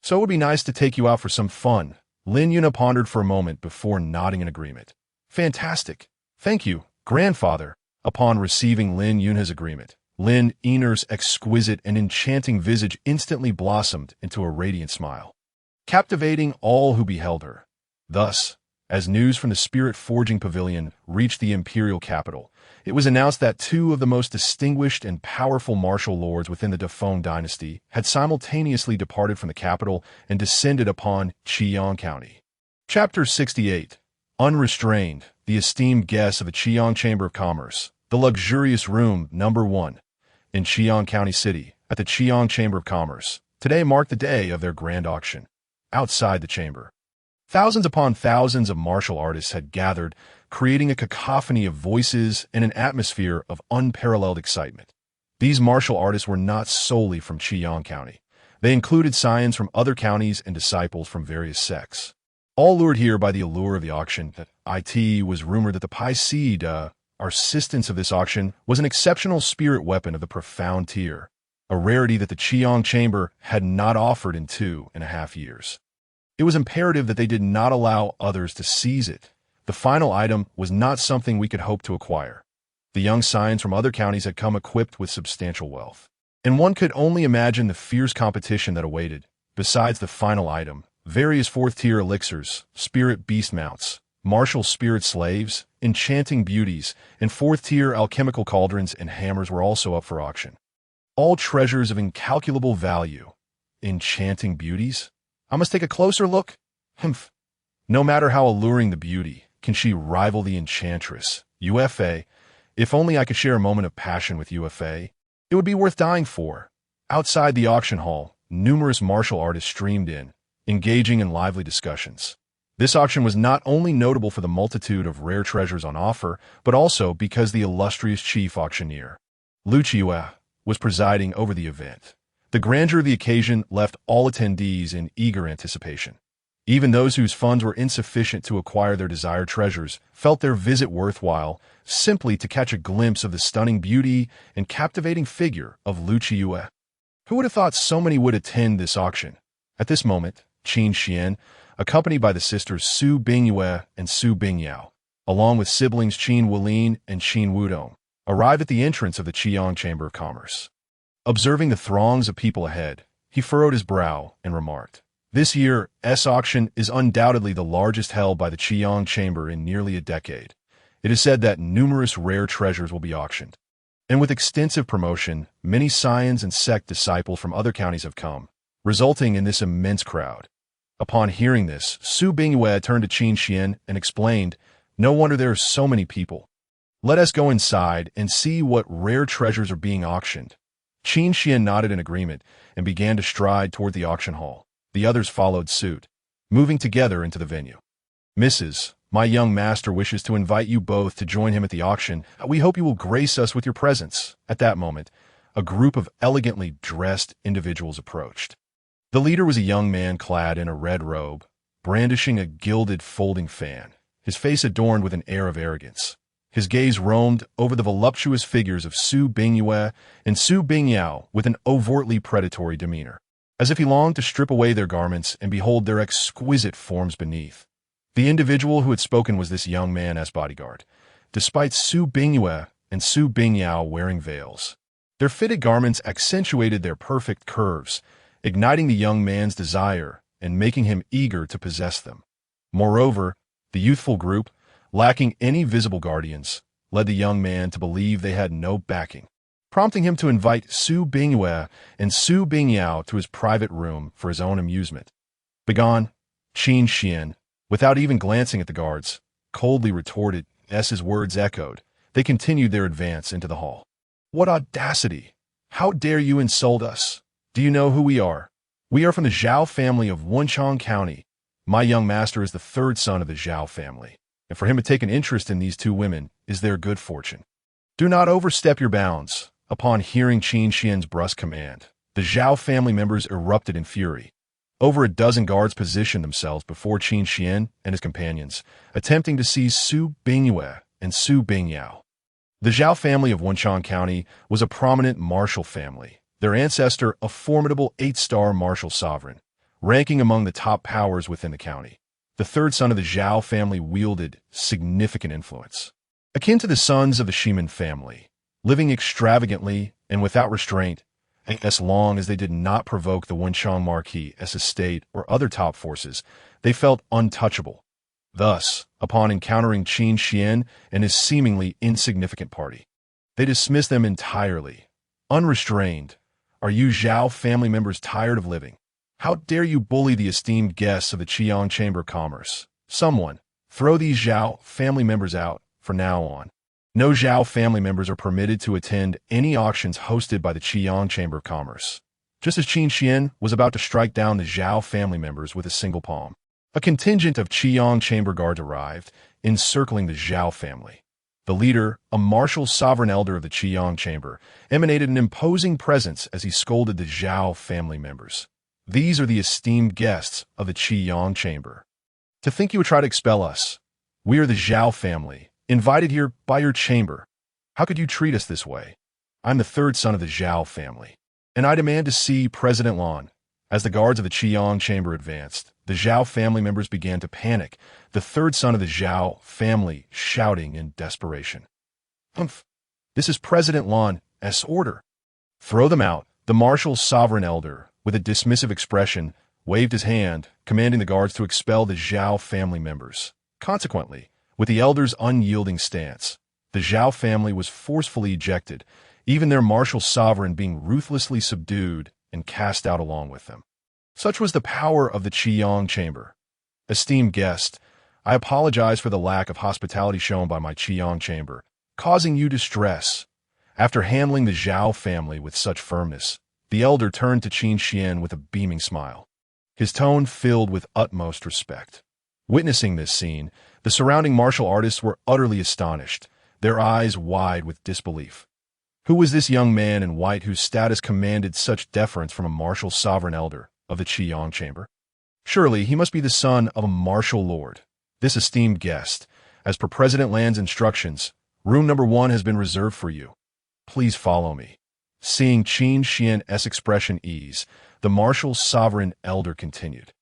So it would be nice to take you out for some fun. Lin Yunhe pondered for a moment before nodding in agreement. Fantastic. Thank you, Grandfather. Upon receiving Lin Yunhe's agreement, Lin Yiner's exquisite and enchanting visage instantly blossomed into a radiant smile, captivating all who beheld her. Thus, as news from the Spirit Forging Pavilion reached the imperial capital, it was announced that two of the most distinguished and powerful martial lords within the Defeng dynasty had simultaneously departed from the capital and descended upon Qiang County. Chapter 68. Unrestrained, the esteemed guests of the Qiang Chamber of Commerce, the luxurious room number 1 in Qiang County City at the Qiang Chamber of Commerce. Today marked the day of their grand auction. Outside the chamber, thousands upon thousands of martial artists had gathered, creating a cacophony of voices and an atmosphere of unparalleled excitement. These martial artists were not solely from Qiang County. They included scions from other counties and disciples from various sects. All lured here by the allure of the auction, it was rumored that the Pai Seed, assistance of this auction, was an exceptional spirit weapon of the profound tier, a rarity that the Qiang Chamber had not offered in 2.5 years. It was imperative that they did not allow others to seize it. The final item was not something we could hope to acquire. The young scions from other counties had come equipped with substantial wealth, and one could only imagine the fierce competition that awaited. Besides the final item, various fourth-tier elixirs, spirit beast mounts, martial spirit slaves, enchanting beauties, and fourth-tier alchemical cauldrons and hammers were also up for auction. All treasures of incalculable value. Enchanting beauties? I must take a closer look. Humph. No matter how alluring the beauty, can she rival the enchantress, UFA? If only I could share a moment of passion with UFA, it would be worth dying for. Outside the auction hall, numerous martial artists streamed in, engaging in lively discussions. This auction was not only notable for the multitude of rare treasures on offer, but also because the illustrious chief auctioneer, Lu Qiue, was presiding over the event. The grandeur of the occasion left all attendees in eager anticipation. Even those whose funds were insufficient to acquire their desired treasures felt their visit worthwhile simply to catch a glimpse of the stunning beauty and captivating figure of Lu Qiue. Who would have thought so many would attend this auction? At this moment, Qin Xian, accompanied by the sisters Su Bingyue and Su Bingyao, along with siblings Qin Wulin and Qin Wudong, arrived at the entrance of the Qiyang Chamber of Commerce. Observing the throngs of people ahead, he furrowed his brow and remarked, "This year's auction is undoubtedly the largest held by the Qiyang Chamber in nearly a decade. It is said that numerous rare treasures will be auctioned. And with extensive promotion, many scions and sect disciples from other counties have come, resulting in this immense crowd." Upon hearing this, Su Bingyue turned to Qin Xian and explained, "No wonder there are so many people. Let us go inside and see what rare treasures are being auctioned." Qin Xian nodded in agreement and began to stride toward the auction hall. The others followed suit, moving together into the venue. "Mrs., my young master wishes to invite you both to join him at the auction. We hope you will grace us with your presence." At that moment, a group of elegantly dressed individuals approached. The leader was a young man clad in a red robe, brandishing a gilded folding fan, his face adorned with an air of arrogance. His gaze roamed over the voluptuous figures of Su Bingyue and Su Bingyao with an overtly predatory demeanor, as if he longed to strip away their garments and behold their exquisite forms beneath. The individual who had spoken was this young man as bodyguard, despite Su Bingyue and Su Bingyao wearing veils. Their fitted garments accentuated their perfect curves, igniting the young man's desire and making him eager to possess them. Moreover, the youthful group, lacking any visible guardians, led the young man to believe they had no backing, prompting him to invite Su Bingyue and Su Bingyao to his private room for his own amusement. "Begone!" Qin Xian, without even glancing at the guards, coldly retorted as his words echoed. They continued their advance into the hall. "What audacity! How dare you insult us? Do you know who we are? We are from the Zhao family of Wunchang County. My young master is the third son of the Zhao family, and for him to take an interest in these two women is their good fortune. Do not overstep your bounds." Upon hearing Qin Xian's brusque command, the Zhao family members erupted in fury. Over a dozen guards positioned themselves before Qin Xian and his companions, attempting to seize Su Bingyue and Su Bingyao. The Zhao family of Wunchang County was a prominent martial family, their ancestor a formidable 8-star martial sovereign, ranking among the top powers within the county. The third son of the Zhao family wielded significant influence, akin to the sons of the Shimin family, living extravagantly and without restraint, as long as they did not provoke the Wunchang Marquis as a state or other top forces. They felt untouchable. Thus, upon encountering Qin Xian and his seemingly insignificant party, they dismissed them entirely, unrestrained. "Are you Zhao family members tired of living? How dare you bully the esteemed guests of the Qiyang Chamber of Commerce? Someone, throw these Zhao family members out from now on." No Zhao family members are permitted to attend any auctions hosted by the Qiyang Chamber of Commerce. Just as Qin Xian was about to strike down the Zhao family members with a single palm, a contingent of Qiyang Chamber guards arrived, encircling the Zhao family. The leader, a martial sovereign elder of the Qiyang Chamber, emanated an imposing presence as he scolded the Zhao family members. "These are the esteemed guests of the Qiyang Chamber. To think you would try to expel us. We are the Zhao family, invited here by your chamber. How could you treat us this way? I'm the third son of the Zhao family, and I demand to see President Lan." As the guards of the Qiyang Chamber advanced, the Zhao family members began to panic, the third son of the Zhao family shouting in desperation, "This is President Lan's order. Throw them out." The martial sovereign elder, with a dismissive expression, waved his hand, commanding the guards to expel the Zhao family members. Consequently, with the elder's unyielding stance, the Zhao family was forcefully ejected, even their martial sovereign being ruthlessly subdued and cast out along with them. Such was the power of the Qiyang Chamber. Esteemed guest, I apologize for the lack of hospitality shown by my Qiyang Chamber, causing you distress. After handling the Zhao family with such firmness, the elder turned to Qin Xian with a beaming smile, his tone filled with utmost respect. Witnessing this scene, the surrounding martial artists were utterly astonished, their eyes wide with disbelief. Who was this young man in white whose status commanded such deference from a martial sovereign elder of the Qiyang chamber? Surely he must be the son of a martial lord. This esteemed guest, as per President Land's instructions, room number 1 has been reserved for you. Please follow me. Seeing Qin Xian's expression ease, the martial sovereign elder continued.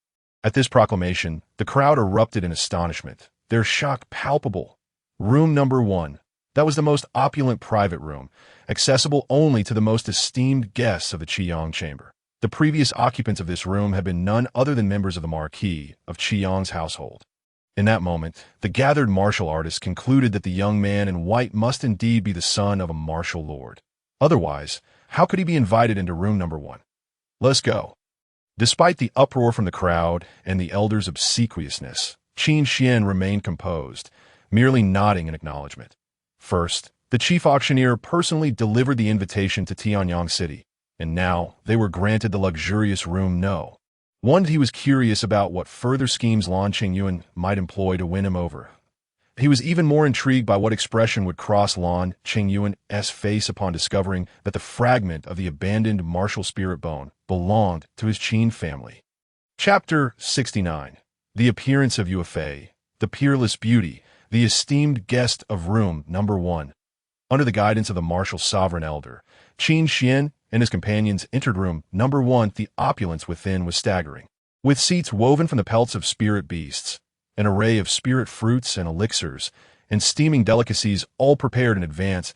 At this proclamation, the crowd erupted in astonishment, their shock palpable. Room number 1. That was the most opulent private room, accessible only to the most esteemed guests of the Qiyang chamber. The previous occupants of this room had been none other than members of the Marquis of Qiyang's household. In that moment, the gathered martial artists concluded that the young man in white must indeed be the son of a martial lord. Otherwise, how could he be invited into room number 1? Let's go. Despite the uproar from the crowd and the elder's obsequiousness, Qin Xian remained composed, merely nodding in acknowledgement. First, the chief auctioneer personally delivered the invitation to Tianyang City, and now they were granted the luxurious room No. 1. He was curious about what further schemes Lan Qingyuan might employ to win him over. He was even more intrigued by what expression would cross Lan Qingyuan's face upon discovering that the fragment of the abandoned martial spirit bone belonged to his Qin family. Chapter 69. The appearance of Yue, the peerless beauty, the esteemed guest of room number 1. Under the guidance of the martial sovereign elder, Qin Xian and his companions entered room number 1. The opulence within was staggering. With seats woven from the pelts of spirit beasts, an array of spirit fruits and elixirs, and steaming delicacies all prepared in advance,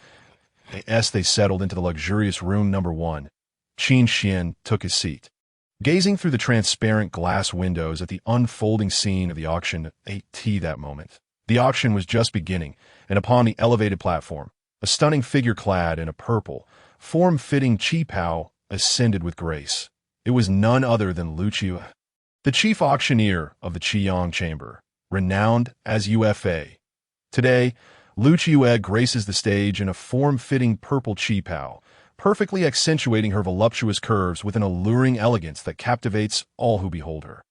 as they settled into the luxurious room number 1, Qin Xian took his seat. Gazing through the transparent glass windows at the unfolding scene of the auction at that moment, the auction was just beginning, and upon the elevated platform, a stunning figure clad in a purple, form-fitting qipao ascended with grace. It was none other than Lu Qiyu, the chief auctioneer of the Qiyang chamber, renowned as Yue. Today, Lu Qiyu graces the stage in a form-fitting purple qipao, perfectly accentuating her voluptuous curves with an alluring elegance that captivates all who behold her.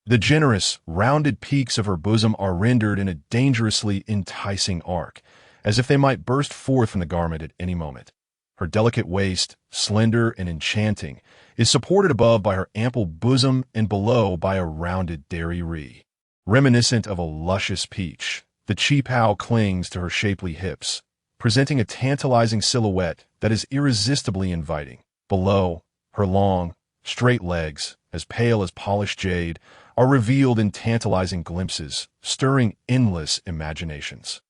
The generous, rounded peaks of her bosom are rendered in a dangerously enticing arc, as if they might burst forth from the garment at any moment. Her delicate waist, slender and enchanting, is supported above by her ample bosom and below by a rounded dairy. Reminiscent of a luscious peach, the qipao clings to her shapely hips, presenting a tantalizing silhouette that is irresistibly inviting. Below, her long, straight legs, as pale as polished jade, are revealed in tantalizing glimpses, stirring endless imaginations.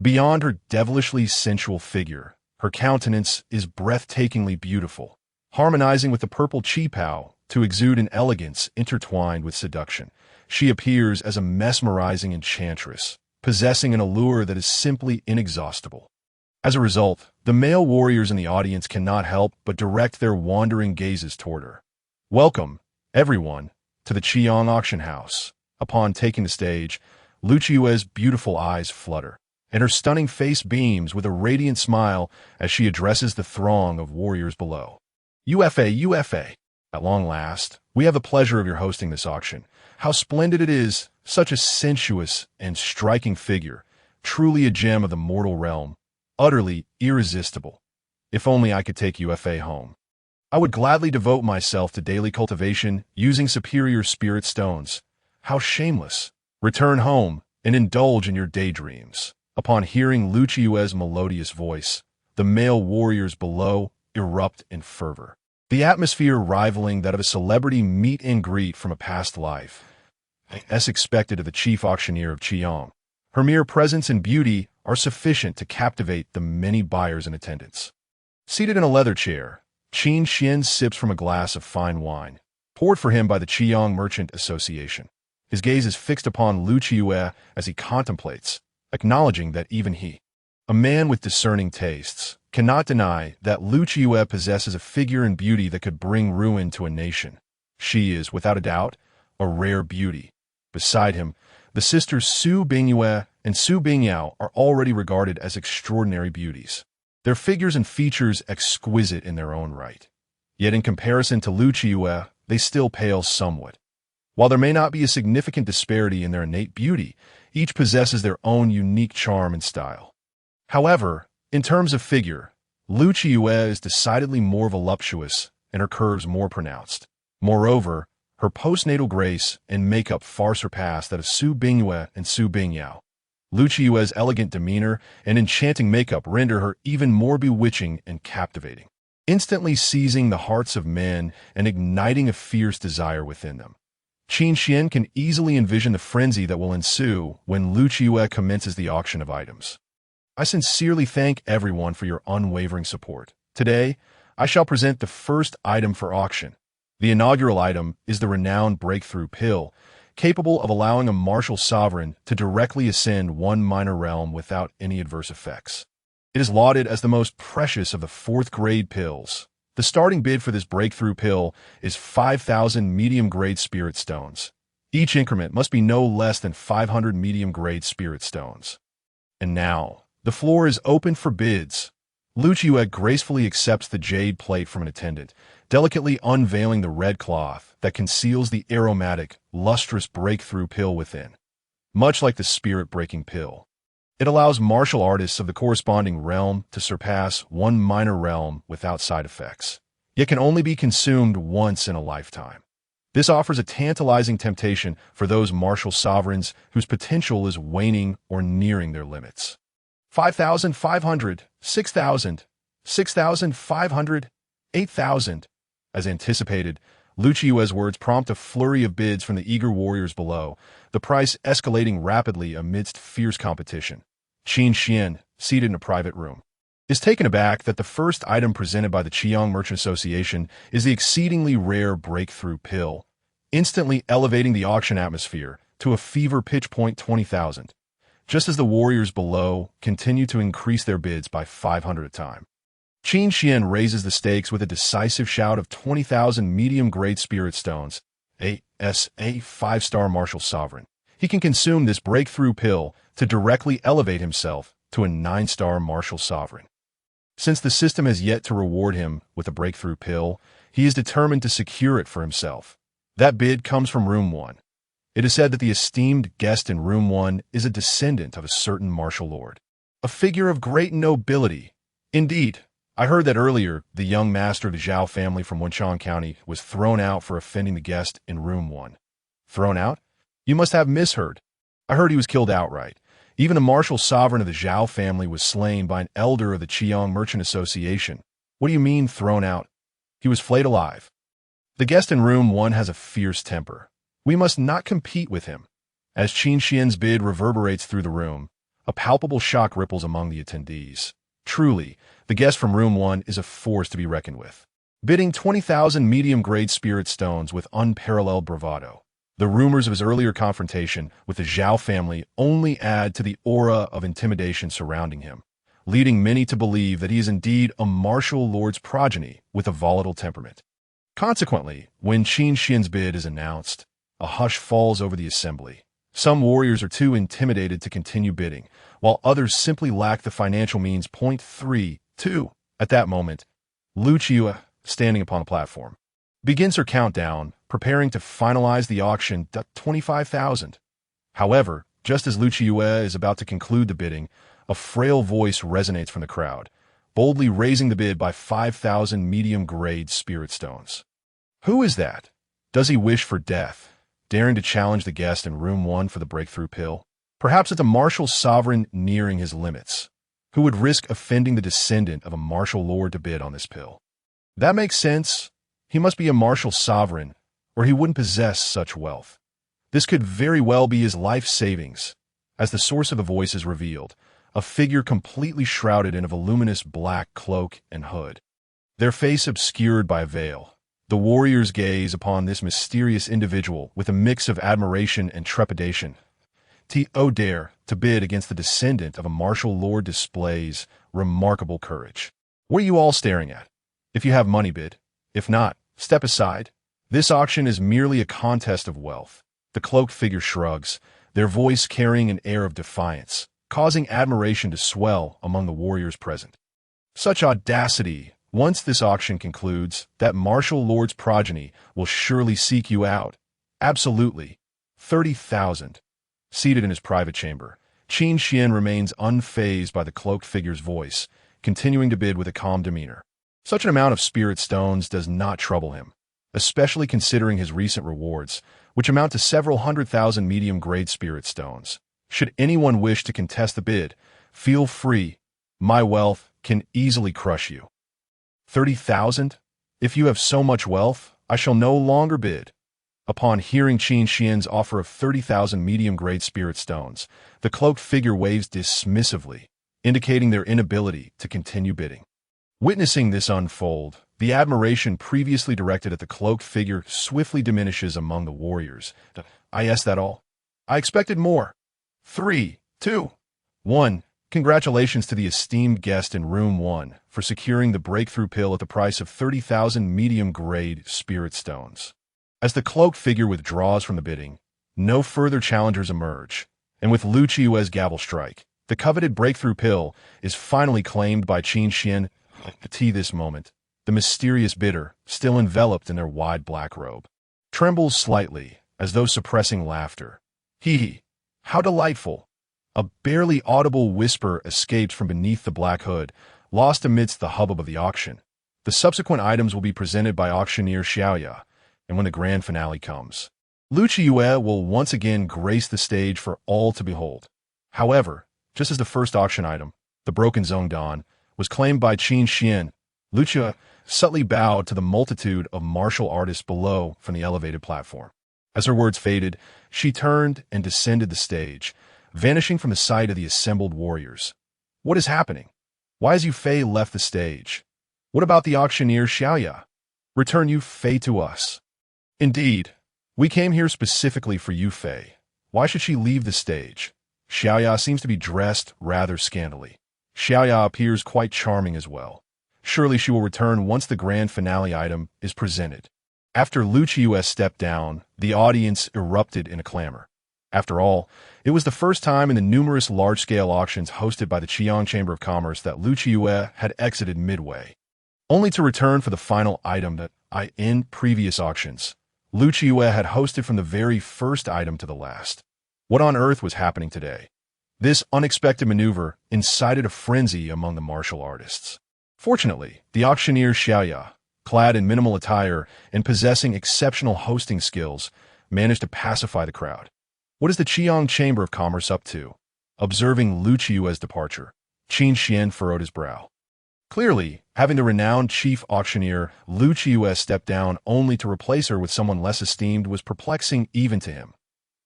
Beyond her devilishly sensual figure, her countenance is breathtakingly beautiful, harmonizing with the purple qipao to exude an elegance intertwined with seduction. She appears as a mesmerizing enchantress, possessing an allure that is simply inexhaustible. As a result, the male warriors in the audience cannot help but direct their wandering gazes toward her. Welcome, everyone, to the Qiyang auction house. Upon taking the stage, Lu Qiyu's beautiful eyes flutter, and her stunning face beams with a radiant smile as she addresses the throng of warriors below. Ufa. At long last, we have the pleasure of your hosting this auction. How splendid it is, such a sensuous and striking figure, truly a gem of the mortal realm, utterly irresistible. If only I could take Ufa home. I would gladly devote myself to daily cultivation using superior spirit stones. How shameless. Return home and indulge in your daydreams. Upon hearing Lu Qiyu's melodious voice, the male warriors below erupt in fervor, the atmosphere rivaling that of a celebrity meet and greet from a past life. As expected of the chief auctioneer of Qiyang, her mere presence and beauty are sufficient to captivate the many buyers in attendance. Seated in a leather chair, Qin Xian sips from a glass of fine wine, poured for him by the Qiyang Merchant Association. His gaze is fixed upon Lu Qiyu as he contemplates, acknowledging that even he, a man with discerning tastes, cannot deny that Lu Qiyu possesses a figure and beauty that could bring ruin to a nation. She is, without a doubt, a rare beauty. Beside him, the sisters Su Bingyue and Su Bingyao are already regarded as extraordinary beauties, their figures and features exquisite in their own right. Yet in comparison to Lu Qiyu, they still pale somewhat. While there may not be a significant disparity in their innate beauty, each possesses their own unique charm and style. However, in terms of figure, Lu Qiuyue is decidedly more voluptuous and her curves more pronounced. Moreover, her postnatal grace and makeup far surpass that of Su Bingyue and Su Bingyao. Lu Qiuyue's elegant demeanor and enchanting makeup render her even more bewitching and captivating, instantly seizing the hearts of men and igniting a fierce desire within them. Qin Xian can easily envision the frenzy that will ensue when Lu Qiuyue commences the auction of items. I sincerely thank everyone for your unwavering support. Today, I shall present the first item for auction. The inaugural item is the renowned Breakthrough Pill, capable of allowing a martial sovereign to directly ascend one minor realm without any adverse effects. It is lauded as the most precious of the fourth-grade pills. The starting bid for this Breakthrough Pill is 5,000 medium-grade spirit stones. Each increment must be no less than 500 medium-grade spirit stones. And now, the floor is open for bids. Lu Qiuyue gracefully accepts the jade plate from an attendant, delicately unveiling the red cloth that conceals the aromatic, lustrous Breakthrough Pill within. Much like the spirit-breaking pill, it allows martial artists of the corresponding realm to surpass one minor realm without side effects, yet can only be consumed once in a lifetime. This offers a tantalizing temptation for those martial sovereigns whose potential is waning or nearing their limits. 5,500, 6,000, 6,500, 8,000. As anticipated, Lu Qiuyue's words prompt a flurry of bids from the eager warriors below, the price escalating rapidly amidst fierce competition. Qin Xian, seated in a private room, is taken aback that the first item presented by the Qiang Merchant Association is the exceedingly rare Breakthrough Pill, instantly elevating the auction atmosphere to a fever pitch point 20,000. Just as the warriors below continue to increase their bids by 500 a time. Qin Xian raises the stakes with a decisive shout of 20,000 medium-grade spirit stones, a 5-star martial sovereign. He can consume this Breakthrough Pill to directly elevate himself to a 9-star martial sovereign. Since the system has yet to reward him with a Breakthrough Pill, he is determined to secure it for himself. That bid comes from Room 1. It is said that the esteemed guest in Room 1 is a descendant of a certain martial lord, a figure of great nobility. Indeed, I heard that earlier the young master of the Zhao family from Wenchang County was thrown out for offending the guest in Room 1. Thrown out? You must have misheard. I heard he was killed outright. Even the martial sovereign of the Zhao family was slain by an elder of the Qiang Merchant Association. What do you mean, thrown out? He was flayed alive. The guest in Room 1 has a fierce temper. We must not compete with him. As Qin Xian's bid reverberates through the room, a palpable shock ripples among the attendees. Truly, the guest from Room 1 is a force to be reckoned with, bidding 20,000 medium-grade spirit stones with unparalleled bravado. The rumors of his earlier confrontation with the Zhao family only add to the aura of intimidation surrounding him, leading many to believe that he is indeed a martial lord's progeny with a volatile temperament. Consequently, when Qin Xian's bid is announced, a hush falls over the assembly. Some warriors are too intimidated to continue bidding, while others simply lack the financial means. 3.2. At that moment, Lu Qiuyue, standing upon the platform, begins her countdown, preparing to finalize the auction at 25,000. However, just as Lu Qiuyue is about to conclude the bidding, a frail voice resonates from the crowd, boldly raising the bid by 5,000 medium-grade spirit stones. Who is that? Does he wish for death, daring to challenge the guest in Room 1 for the Breakthrough Pill? Perhaps it's a martial sovereign nearing his limits, who would risk offending the descendant of a martial lord to bid on this pill. That makes sense. He must be a martial sovereign, or he wouldn't possess such wealth. This could very well be his life savings. As the source of the voice is revealed, a figure completely shrouded in a voluminous black cloak and hood, their face obscured by a veil. The warriors gaze upon this mysterious individual with a mix of admiration and trepidation. To dare to bid against the descendant of a martial lord displays remarkable courage. What are you all staring at? If you have money, bid. If not, step aside. This auction is merely a contest of wealth. The cloaked figure shrugs, their voice carrying an air of defiance, causing admiration to swell among the warriors present. Such audacity! Once this auction concludes, that martial lord's progeny will surely seek you out. Absolutely. 30,000. Seated in his private chamber, Qin Xian remains unfazed by the cloaked figure's voice, continuing to bid with a calm demeanor. Such an amount of spirit stones does not trouble him, especially considering his recent rewards, which amount to several 100,000 medium-grade spirit stones. Should anyone wish to contest the bid, feel free. My wealth can easily crush you. 30,000? If you have so much wealth, I shall no longer bid. Upon hearing Qin Xian's offer of 30,000 medium-grade spirit stones, the cloaked figure waves dismissively, indicating their inability to continue bidding. Witnessing this unfold, the admiration previously directed at the cloaked figure swiftly diminishes among the warriors. I asked that all? I expected more. 3, 2, 1. Congratulations to the esteemed guest in Room 1 for securing the breakthrough pill at the price of 30,000 medium-grade spirit stones. As the cloaked figure withdraws from the bidding, no further challengers emerge, and with Lu Qiue's gavel strike, the coveted breakthrough pill is finally claimed by Qin Xian. At this moment, the mysterious bidder, still enveloped in their wide black robe, trembles slightly, as though suppressing laughter. Hee, how delightful! A barely audible whisper escapes from beneath the black hood, lost amidst the hubbub of the auction. The subsequent items will be presented by auctioneer Xiaoyao, and when the grand finale comes, Lu Qiue will once again grace the stage for all to behold. However, just as the first auction item, the broken Zhongdan, was claimed by Qin Xian, Lu Qiue subtly bowed to the multitude of martial artists below from the elevated platform. As her words faded, she turned and descended the stage, vanishing from the sight of the assembled warriors. What is happening? Why has Yu Fei left the stage? What about the auctioneer Xiaoyao? Return Yu Fei to us. Indeed, we came here specifically for Yu Fei. Why should she leave the stage? Xiaoyao seems to be dressed rather scantily. Xiaoyao appears quite charming as well. Surely she will return once the grand finale item is presented. After Lu Qiue stepped down, the audience erupted in a clamor. After all, it was the first time in the numerous large-scale auctions hosted by the Qiang Chamber of Commerce that Lu Qiue had exited midway, only to return for the final item that, in previous auctions, Lu Qiue had hosted from the very first item to the last. What on earth was happening today? This unexpected maneuver incited a frenzy among the martial artists. Fortunately, the auctioneer Xiaoyao, clad in minimal attire and possessing exceptional hosting skills, managed to pacify the crowd. What is the Qiang Chamber of Commerce up to? Observing Lu Qiue's departure, Qin Xian furrowed his brow. Clearly, having the renowned chief auctioneer Lu Qiue step down only to replace her with someone less esteemed was perplexing even to him.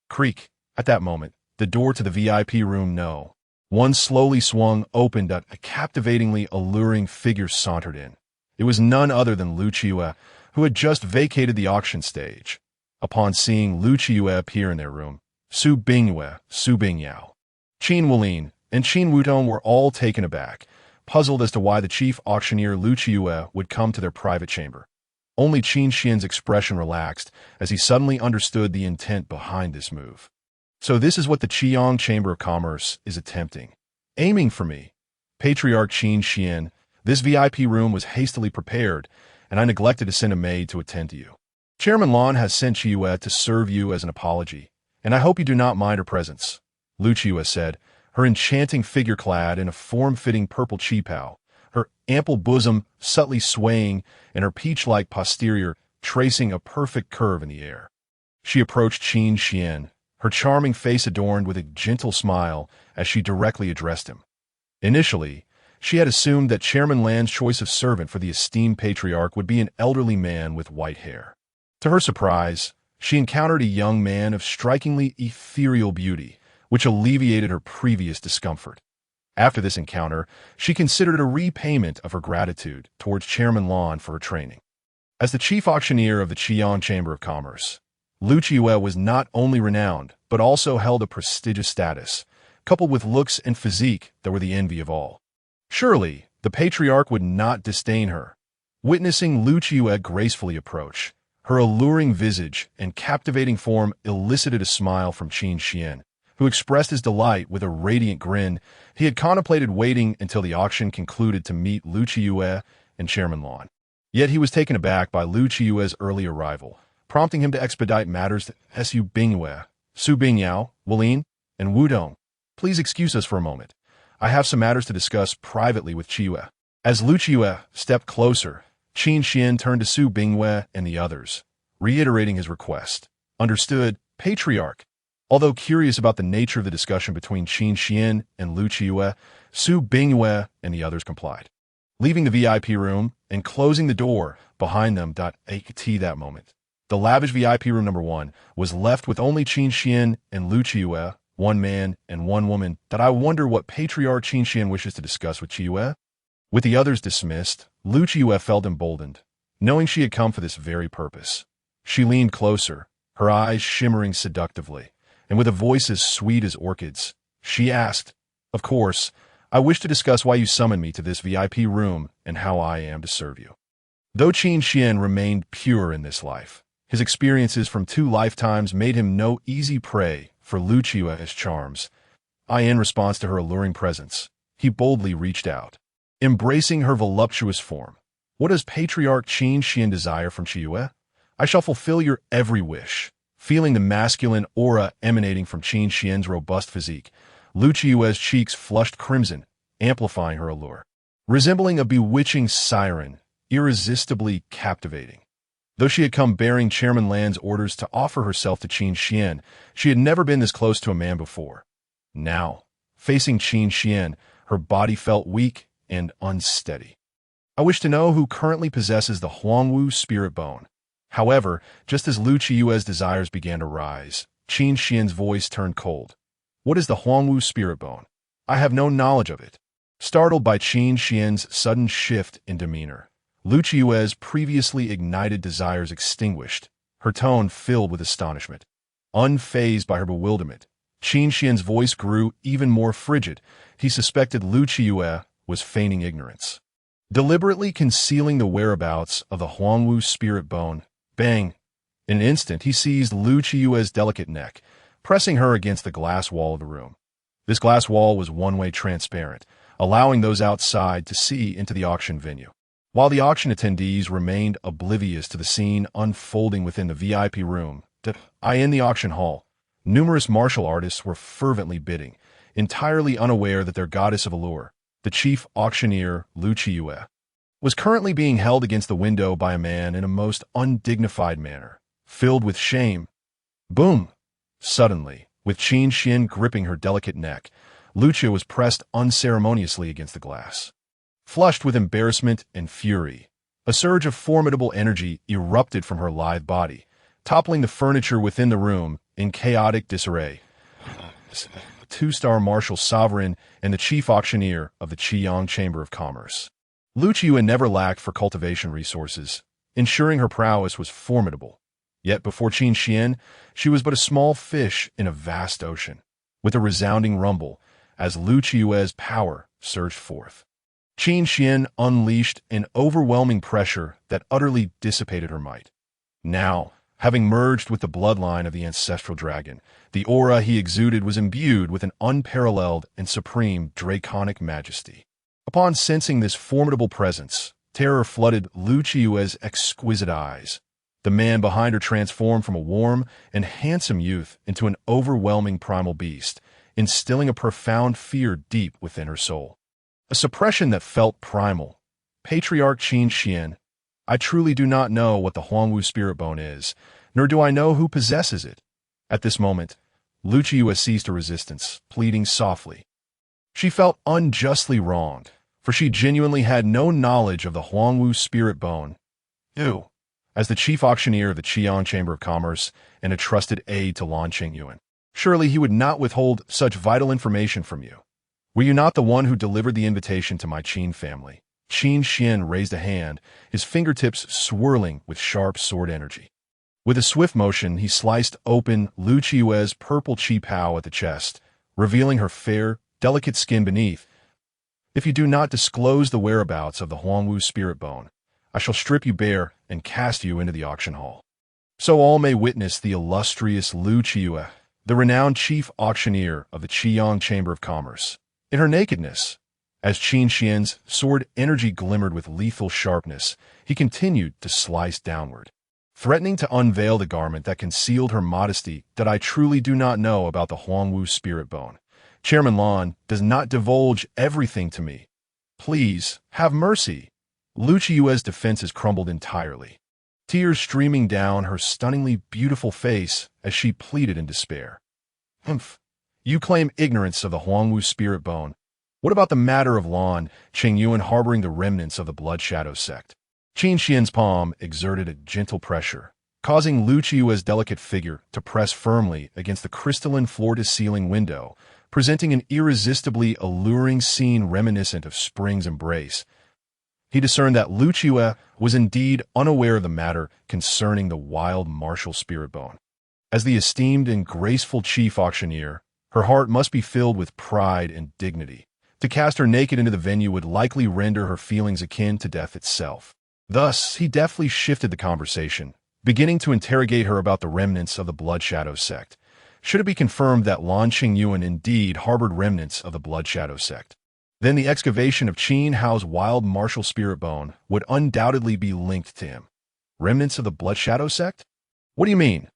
Creak. At that moment, the door to the VIP room No. 1 slowly swung open and a captivatingly alluring figure sauntered in. It was none other than Lu Qiue, who had just vacated the auction stage. Upon seeing Lu Qiue appear in their room, Su Bingyue, Su Bingyao, Qin Wulin, and Qin Wutong were all taken aback, puzzled as to why the chief auctioneer Lu Qiue would come to their private chamber. Only Qin Xian's expression relaxed as he suddenly understood the intent behind this move. So this is what the Qiang Chamber of Commerce is attempting. Aiming for me. Patriarch Qin Xian, this VIP room was hastily prepared, and I neglected to send a maid to attend to you. Chairman Lan has sent Qiue to serve you as an apology, and I hope you do not mind her presence, Lu Qiue said, her enchanting figure clad in a form-fitting purple qipao, her ample bosom subtly swaying and her peach-like posterior tracing a perfect curve in the air. She approached Qin Xian, her charming face adorned with a gentle smile as she directly addressed him. Initially, she had assumed that Chairman Lan's choice of servant for the esteemed patriarch would be an elderly man with white hair. To her surprise, she encountered a young man of strikingly ethereal beauty, which alleviated her previous discomfort. After this encounter, she considered it a repayment of her gratitude towards Chairman Lan for her training. As the chief auctioneer of the Qiang Chamber of Commerce, Lu Qiue was not only renowned, but also held a prestigious status, coupled with looks and physique that were the envy of all. Surely, the patriarch would not disdain her. Witnessing Lu Qiue gracefully approach, her alluring visage and captivating form elicited a smile from Qin Xian, who expressed his delight with a radiant grin. He had contemplated waiting until the auction concluded to meet Lu Qiue and Chairman Lan. Yet he was taken aback by Lu Qiue's early arrival, prompting him to expedite matters to Su Bingyue, Su Bingyao, Walin, and Wudong. Please excuse us for a moment. I have some matters to discuss privately with Qiyu. As Lu Qiyu stepped closer, Qin Xian turned to Su Bingyue and the others, reiterating his request. Understood, Patriarch. Although curious about the nature of the discussion between Qin Xian and Lu Qiyu, Su Bingyue and the others complied. Leaving the VIP room and closing the door behind them. At that moment, the lavish VIP room number 1 was left with only Qin Xian and Lu Qiyu, one man and one woman. I wonder what Patriarch Qin Xian wishes to discuss with Qiyu. With the others dismissed, Lu Qiyu felt emboldened, knowing she had come for this very purpose. She leaned closer, her eyes shimmering seductively, and with a voice as sweet as orchids, she asked, "Of course, I wish to discuss why you summoned me to this VIP room and how I am to serve you." Though Qin Xian remained pure in this life, his experiences from 2 lifetimes made him no easy prey for Lu Qiyu's charms. In response to her alluring presence, he boldly reached out, embracing her voluptuous form. "What does Patriarch Qin Xian desire from Qiyu? I shall fulfill your every wish." Feeling the masculine aura emanating from Qin Xian's robust physique, Lu Qiyu's cheeks flushed crimson, amplifying her allure. Resembling a bewitching siren, irresistibly captivating. Though she had come bearing Chairman Lan's orders to offer herself to Qin Xian, she had never been this close to a man before. Now, facing Qin Xian, her body felt weak and unsteady. "I wish to know who currently possesses the Huangwu spirit bone." However, just as Lu Qiyu's desires began to rise, Qin Xian's voice turned cold. "What is the Huangwu spirit bone? I have no knowledge of it." Startled by Qin Xian's sudden shift in demeanor, Lu Qiyu's previously ignited desires extinguished, her tone filled with astonishment. Unfazed by her bewilderment, Qin Xian's voice grew even more frigid. He suspected Lu Qiyu was feigning ignorance. Deliberately concealing the whereabouts of the Huangwu spirit bone, bang! In an instant, he seized Lu Qiyu's delicate neck, pressing her against the glass wall of the room. This glass wall was one-way transparent, allowing those outside to see into the auction venue. While the auction attendees remained oblivious to the scene unfolding within the VIP room, in the auction hall, numerous martial artists were fervently bidding, entirely unaware that their goddess of allure, the chief auctioneer Lu Qiyu, was currently being held against the window by a man in a most undignified manner, filled with shame. Boom! Suddenly, with Qin Xian gripping her delicate neck, Lu Qiyu was pressed unceremoniously against the glass. Flushed with embarrassment and fury, a surge of formidable energy erupted from her lithe body, toppling the furniture within the room in chaotic disarray. 2-star martial sovereign and the chief auctioneer of the Qiyang Chamber of Commerce. Lu Qiyu never lacked for cultivation resources, ensuring her prowess was formidable. Yet before Qin Xian, she was but a small fish in a vast ocean. With a resounding rumble, as Lu Qiyu's power surged forth, Qin Xian unleashed an overwhelming pressure that utterly dissipated her might. Now, having merged with the bloodline of the ancestral dragon, the aura he exuded was imbued with an unparalleled and supreme draconic majesty. Upon sensing this formidable presence, terror flooded Lu Qiyu's exquisite eyes. The man behind her transformed from a warm and handsome youth into an overwhelming primal beast, instilling a profound fear deep within her soul. A suppression that felt primal. Patriarch Qin Xian, I truly do not know what the Huangwu spirit bone is, nor do I know who possesses it. At this moment, Lu Qiyu ceased her resistance, pleading softly. She felt unjustly wronged, for she genuinely had no knowledge of the Huangwu spirit bone. Ew. As the chief auctioneer of the Qiyang Chamber of Commerce and a trusted aide to Lan Qingyuan, surely he would not withhold such vital information from you. Were you not the one who delivered the invitation to my Qin family? Qin Xian raised a hand, his fingertips swirling with sharp sword energy. With a swift motion, he sliced open Lu Qiyu's purple chi pao at the chest, revealing her fair, delicate skin beneath. If you do not disclose the whereabouts of the Huangwu spirit bone, I shall strip you bare and cast you into the auction hall. So all may witness the illustrious Lu Qiyu, the renowned chief auctioneer of the Qiyang Chamber of Commerce, in her nakedness. As Qin Xian's sword energy glimmered with lethal sharpness, he continued to slice downward. threatening to unveil the garment that concealed her modesty. That I truly do not know about the Huangwu spirit bone. Chairman Lan does not divulge everything to me. Please, have mercy. Lu Qiue's defenses crumbled entirely, tears streaming down her stunningly beautiful face as she pleaded in despair. Humph. You claim ignorance of the Huangwu spirit bone. What about the matter of Lan Qingyuan harboring the remnants of the Blood Shadow sect? Qin Xian's palm exerted a gentle pressure, causing Lu Qiue's delicate figure to press firmly against the crystalline floor-to-ceiling window, presenting an irresistibly alluring scene reminiscent of spring's embrace. He discerned that Lu Qiue was indeed unaware of the matter concerning the wild martial spirit bone. As the esteemed and graceful chief auctioneer, her heart must be filled with pride and dignity. To cast her naked into the venue would likely render her feelings akin to death itself. Thus, he deftly shifted the conversation, beginning to interrogate her about the remnants of the Blood Shadow sect. Should it be confirmed that Lan Qingyuan indeed harbored remnants of the Blood Shadow sect, then the excavation of Qin Hao's wild martial spirit bone would undoubtedly be linked to him. Remnants of the Blood Shadow sect? What do you mean?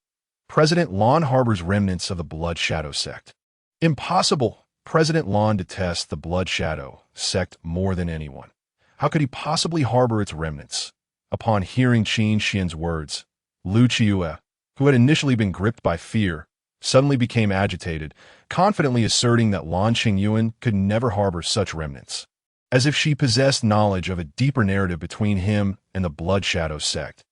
President Lan harbors remnants of the Blood Shadow sect. Impossible! President Lan detests the Blood Shadow sect more than anyone. How could he possibly harbor its remnants? Upon hearing Qin Xian's words, Lu Qiue, who had initially been gripped by fear, suddenly became agitated, confidently asserting that Lan Qingyuan could never harbor such remnants, as if she possessed knowledge of a deeper narrative between him and the Blood Shadow sect.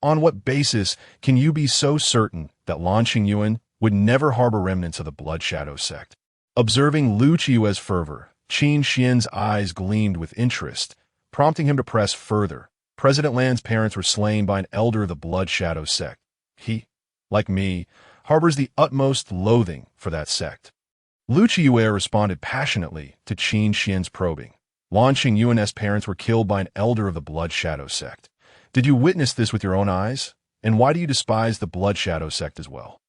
On what basis can you be so certain that Lan Qingyuan would never harbor remnants of the Blood Shadow sect? Observing Lu Qiue's fervor, Qin Xian's eyes gleamed with interest, prompting him to press further. President Lan's parents were slain by an elder of the Blood Shadow sect. He, like me, harbors the utmost loathing for that sect. Lu Qiue responded passionately to Qin Xian's probing. Lan Qingyuan's parents were killed by an elder of the Blood Shadow sect. Did you witness this with your own eyes? And why do you despise the Blood Shadow sect as well?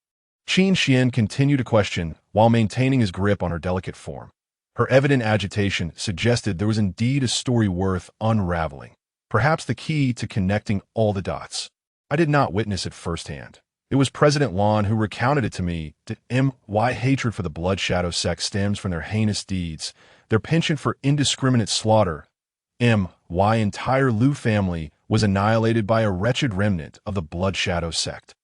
Qin Xian continued to question while maintaining his grip on her delicate form. Her evident agitation suggested there was indeed a story worth unraveling, perhaps the key to connecting all the dots. I did not witness it firsthand. It was President Lan who recounted it to me. My hatred for the Blood Shadow sect stems from their heinous deeds, their penchant for indiscriminate slaughter. My entire Lu family was annihilated by a wretched remnant of the Blood Shadow sect.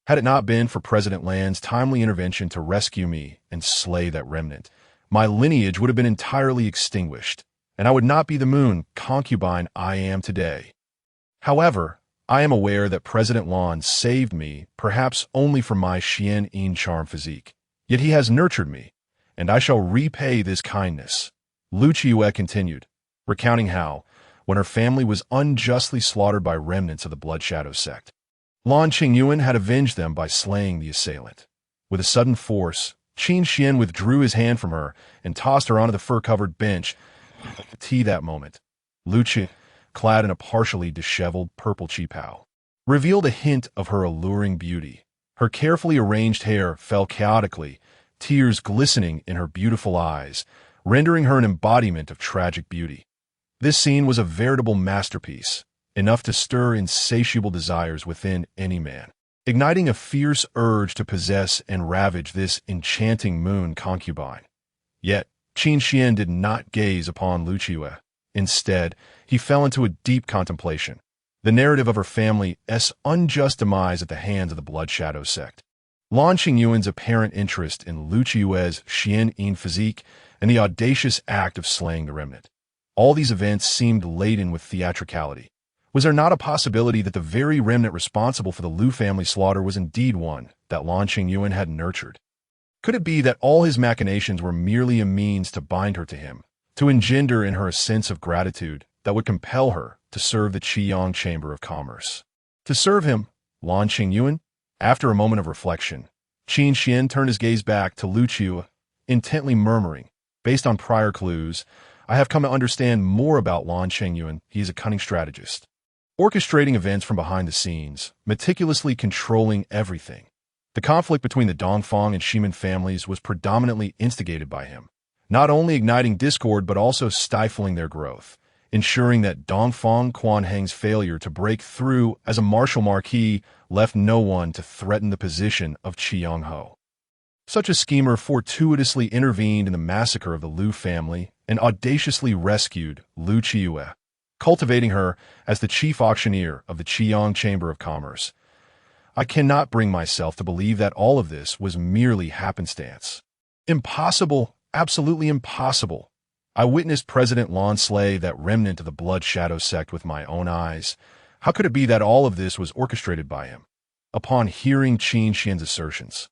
Had it not been for President Lan's timely intervention to rescue me and slay that remnant, my lineage would have been entirely extinguished, and I would not be the moon concubine I am today. However, I am aware that President Lan saved me, perhaps only for my Xian charm physique. Yet he has nurtured me, and I shall repay this kindness. Lu Qiue continued, recounting how, when her family was unjustly slaughtered by remnants of the Blood Shadow sect, Lan Qingyuan had avenged them by slaying the assailant. With a sudden force, Qin Xian withdrew his hand from her and tossed her onto the fur-covered bench. That moment, Lu Qiue, clad in a partially disheveled purple qipao, revealed a hint of her alluring beauty. Her carefully arranged hair fell chaotically, tears glistening in her beautiful eyes, rendering her an embodiment of tragic beauty. This scene was a veritable masterpiece, enough to stir insatiable desires within any man, igniting a fierce urge to possess and ravage this enchanting moon concubine. Yet, Qin Xian did not gaze upon Lu Qiue. Instead, he fell into a deep contemplation, the narrative of her family's unjust demise at the hands of the Blood Shadow sect, Lan Qingyuan's apparent interest in Lu Qiue's Xian physique, and the audacious act of slaying the remnant. All these events seemed laden with theatricality. Was there not a possibility that the very remnant responsible for the Lu family slaughter was indeed one that Lan Qingyuan had nurtured? Could it be that all his machinations were merely a means to bind her to him, to engender in her a sense of gratitude that would compel her to serve the Qiyang Chamber of Commerce? To serve him, Lan Qingyuan? After a moment of reflection, Qin Xian turned his gaze back to Lu Qiue, intently murmuring, based on prior clues, I have come to understand more about Lan Qingyuan. He is a cunning strategist, orchestrating events from behind the scenes, meticulously controlling everything. The conflict between the Dongfang and Shimin families was predominantly instigated by him, not only igniting discord but also stifling their growth. ensuring that Dongfang Quanheng's failure to break through as a martial marquis left no one to threaten the position of Xiaoyao. Such a schemer fortuitously intervened in the massacre of the Liu family and audaciously rescued Liu Qiue, cultivating her as the chief auctioneer of the Qiang Chamber of Commerce. I cannot bring myself to believe that all of this was merely happenstance. Impossible, absolutely impossible. I witnessed President Lan slay that remnant of the Blood Shadow sect with my own eyes. How could it be that all of this was orchestrated by him? Upon hearing Qin Xian's assertions,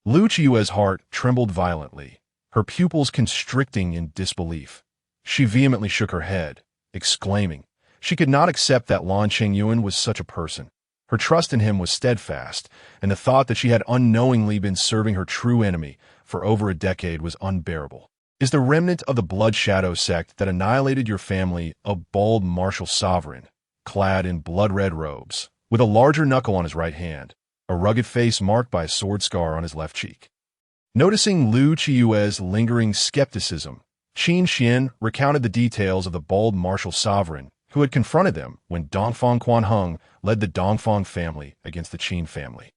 Liu Qiue's heart trembled violently, her pupils constricting in disbelief. She vehemently shook her head, exclaiming, she could not accept that Lan Qingyuan was such a person. Her trust in him was steadfast, and the thought that she had unknowingly been serving her true enemy for over a decade was unbearable. Is the remnant of the Blood Shadow sect that annihilated your family a bald martial sovereign, clad in blood-red robes, with a larger knuckle on his right hand, a rugged face marked by a sword scar on his left cheek? Noticing Liu Qiue's lingering skepticism, Qin Xian recounted the details of the bald martial sovereign who had confronted them when Dongfang Quanheng led the Dongfang family against the Qin family.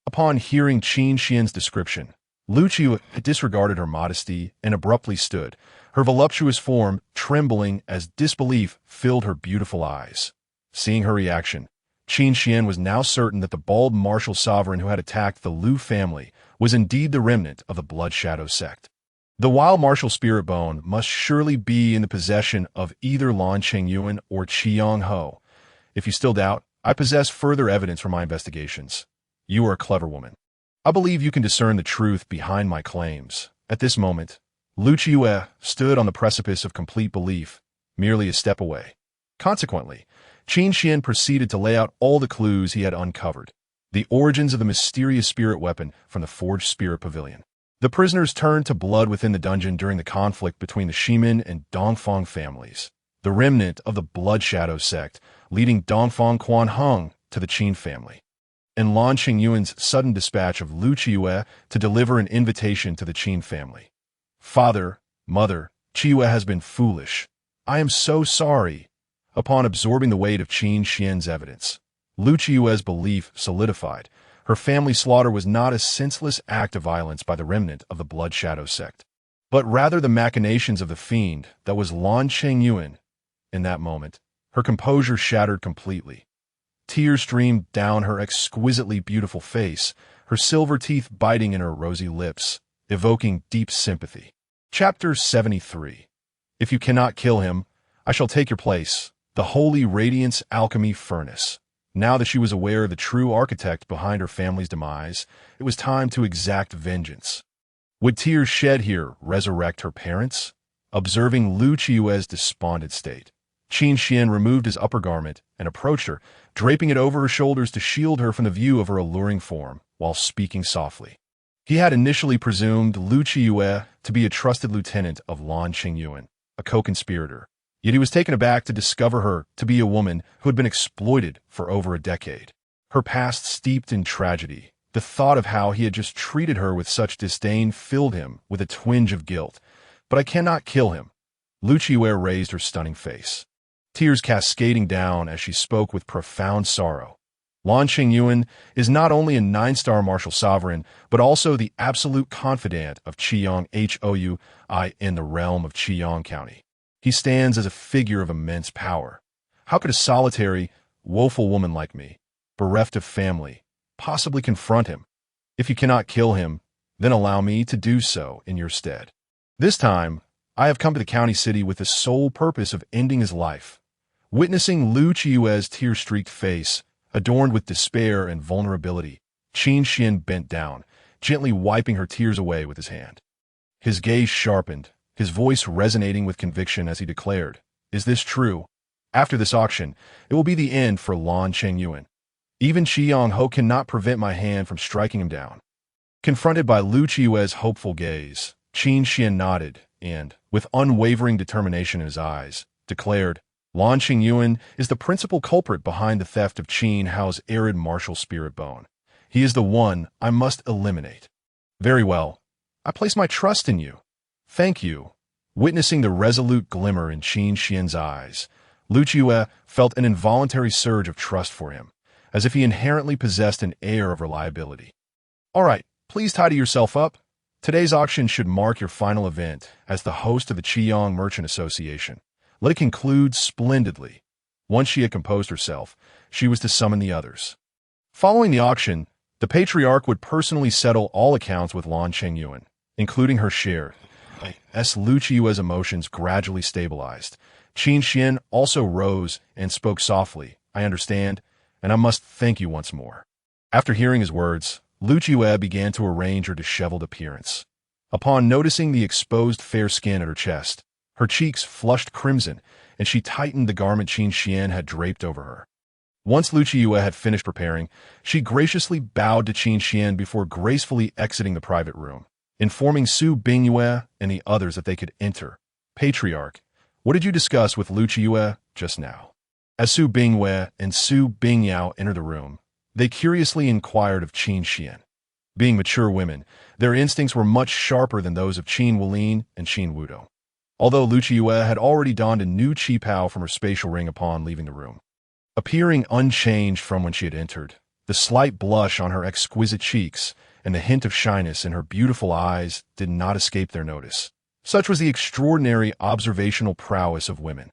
Upon hearing Qin Xian's description, Liu Qiue disregarded her modesty and abruptly stood, her voluptuous form trembling as disbelief filled her beautiful eyes. Seeing her reaction, Qin Xian was now certain that the bald martial sovereign who had attacked the Liu family was indeed the remnant of the Blood Shadow sect. The wild martial spirit bone must surely be in the possession of either Lan Qingyuan or Xiaoyao. If you still doubt, I possess further evidence from my investigations. You are a clever woman. I believe you can discern the truth behind my claims. At this moment, Liu Qiue stood on the precipice of complete belief, merely a step away. Consequently, Qin Xian proceeded to lay out all the clues he had uncovered, the origins of the mysterious spirit weapon from the Forged Spirit Pavilion. The prisoners turned to blood within the dungeon during the conflict between the Ximen and Dongfang families, the remnant of the Blood Shadow sect leading Dongfang Quanheng to the Qin family, and Lan Qingyuan's sudden dispatch of Liu Qiue to deliver an invitation to the Qin family. Father, mother, Qiue has been foolish. I am so sorry. Upon absorbing the weight of Qin Xian's evidence, Liu Qiue's belief solidified. Her family slaughter was not a senseless act of violence by the remnant of the Blood Shadow sect, but rather the machinations of the fiend that was Lan Qingyuan. In that moment, her composure shattered completely. Tears streamed down her exquisitely beautiful face, her silver teeth biting in her rosy lips, evoking deep sympathy. Chapter 73. If you cannot kill him, I shall take your place, the Holy Radiance Alchemy Furnace. Now that she was aware of the true architect behind her family's demise, it was time to exact vengeance. Would tears shed here resurrect her parents? Observing Liu Qiue's despondent state, Qin Xian removed his upper garment and approached her, draping it over her shoulders to shield her from the view of her alluring form, while speaking softly. He had initially presumed Liu Qiue to be a trusted lieutenant of Lan Qingyuan, a co-conspirator. Yet he was taken aback to discover her to be a woman who had been exploited for over a decade. Her past steeped in tragedy, the thought of how he had just treated her with such disdain filled him with a twinge of guilt. But I cannot kill him. Liu Qiue raised her stunning face, tears cascading down as she spoke with profound sorrow. Lan Qingyuan is not only a 9-star martial sovereign, but also the absolute confidant of Qiang Hoi in the realm of Qiang County. He stands as a figure of immense power. How could a solitary, woeful woman like me, bereft of family, possibly confront him? If you cannot kill him, then allow me to do so in your stead. This time, I have come to the county city with the sole purpose of ending his life. Witnessing Liu Qiue's tear-streaked face, adorned with despair and vulnerability, Qin Xian bent down, gently wiping her tears away with his hand. His gaze sharpened, his voice resonating with conviction as he declared, "Is this true? After this auction, it will be the end for Lan Qingyuan. Even Xiaoyao cannot prevent my hand from striking him down." Confronted by Liu Qiue's hopeful gaze, Qin Xian nodded and, with unwavering determination in his eyes, declared, "Lan Qingyuan is the principal culprit behind the theft of Qin Hao's arid martial spirit bone. He is the one I must eliminate." "Very well. I place my trust in you. Thank you." Witnessing the resolute glimmer in Qin Xian's eyes, Lu Qiyu felt an involuntary surge of trust for him, as if he inherently possessed an air of reliability. All right, please tidy yourself up. Today's auction should mark your final event as the host of the Qiyang Merchant Association. Let it conclude splendidly. Once she had composed herself, she was to summon the others. Following the auction, the patriarch would personally settle all accounts with Lan Chengyuan, including her share. As Lu Qiyu's emotions gradually stabilized, Qin Xian also rose and spoke softly. I understand, and I must thank you once more. After hearing his words, Lu Qiyu began to arrange her disheveled appearance. Upon noticing the exposed fair skin at her chest, her cheeks flushed crimson, and she tightened the garment Qin Xian had draped over her. Once Lu Qiyu had finished preparing, she graciously bowed to Qin Xian before gracefully exiting the private room, informing Su Bingyue and the others that they could enter. Patriarch, what did you discuss with Lu Qiyu just now? As Su Bingyue and Su Bingyao entered the room, they curiously inquired of Qin Xian. Being mature women, their instincts were much sharper than those of Qin Wulin and Qin Wudo. Although Lu Qiyu had already donned a new qi pao from her spatial ring upon leaving the room. Appearing unchanged from when she had entered, the slight blush on her exquisite cheeks and the hint of shyness in her beautiful eyes did not escape their notice. Such was the extraordinary observational prowess of women.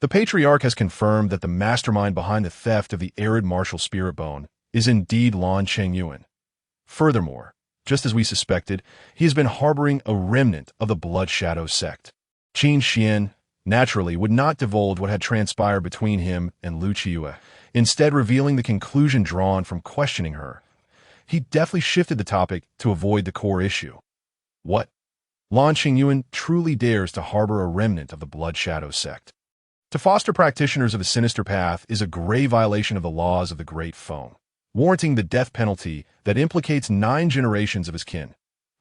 The patriarch has confirmed that the mastermind behind the theft of the arid martial spirit bone is indeed Lan Chengyuan. Furthermore, just as we suspected, he has been harboring a remnant of the Blood Shadow sect. Qin Xian, naturally, would not divulge what had transpired between him and Lu Qiyu, instead revealing the conclusion drawn from questioning her. He deftly shifted the topic to avoid the core issue. What? Lan Chengyuan truly dares to harbor a remnant of the Blood Shadow sect. To foster practitioners of a sinister path is a grave violation of the laws of the Great Foam, warranting the death penalty that implicates 9 generations of his kin.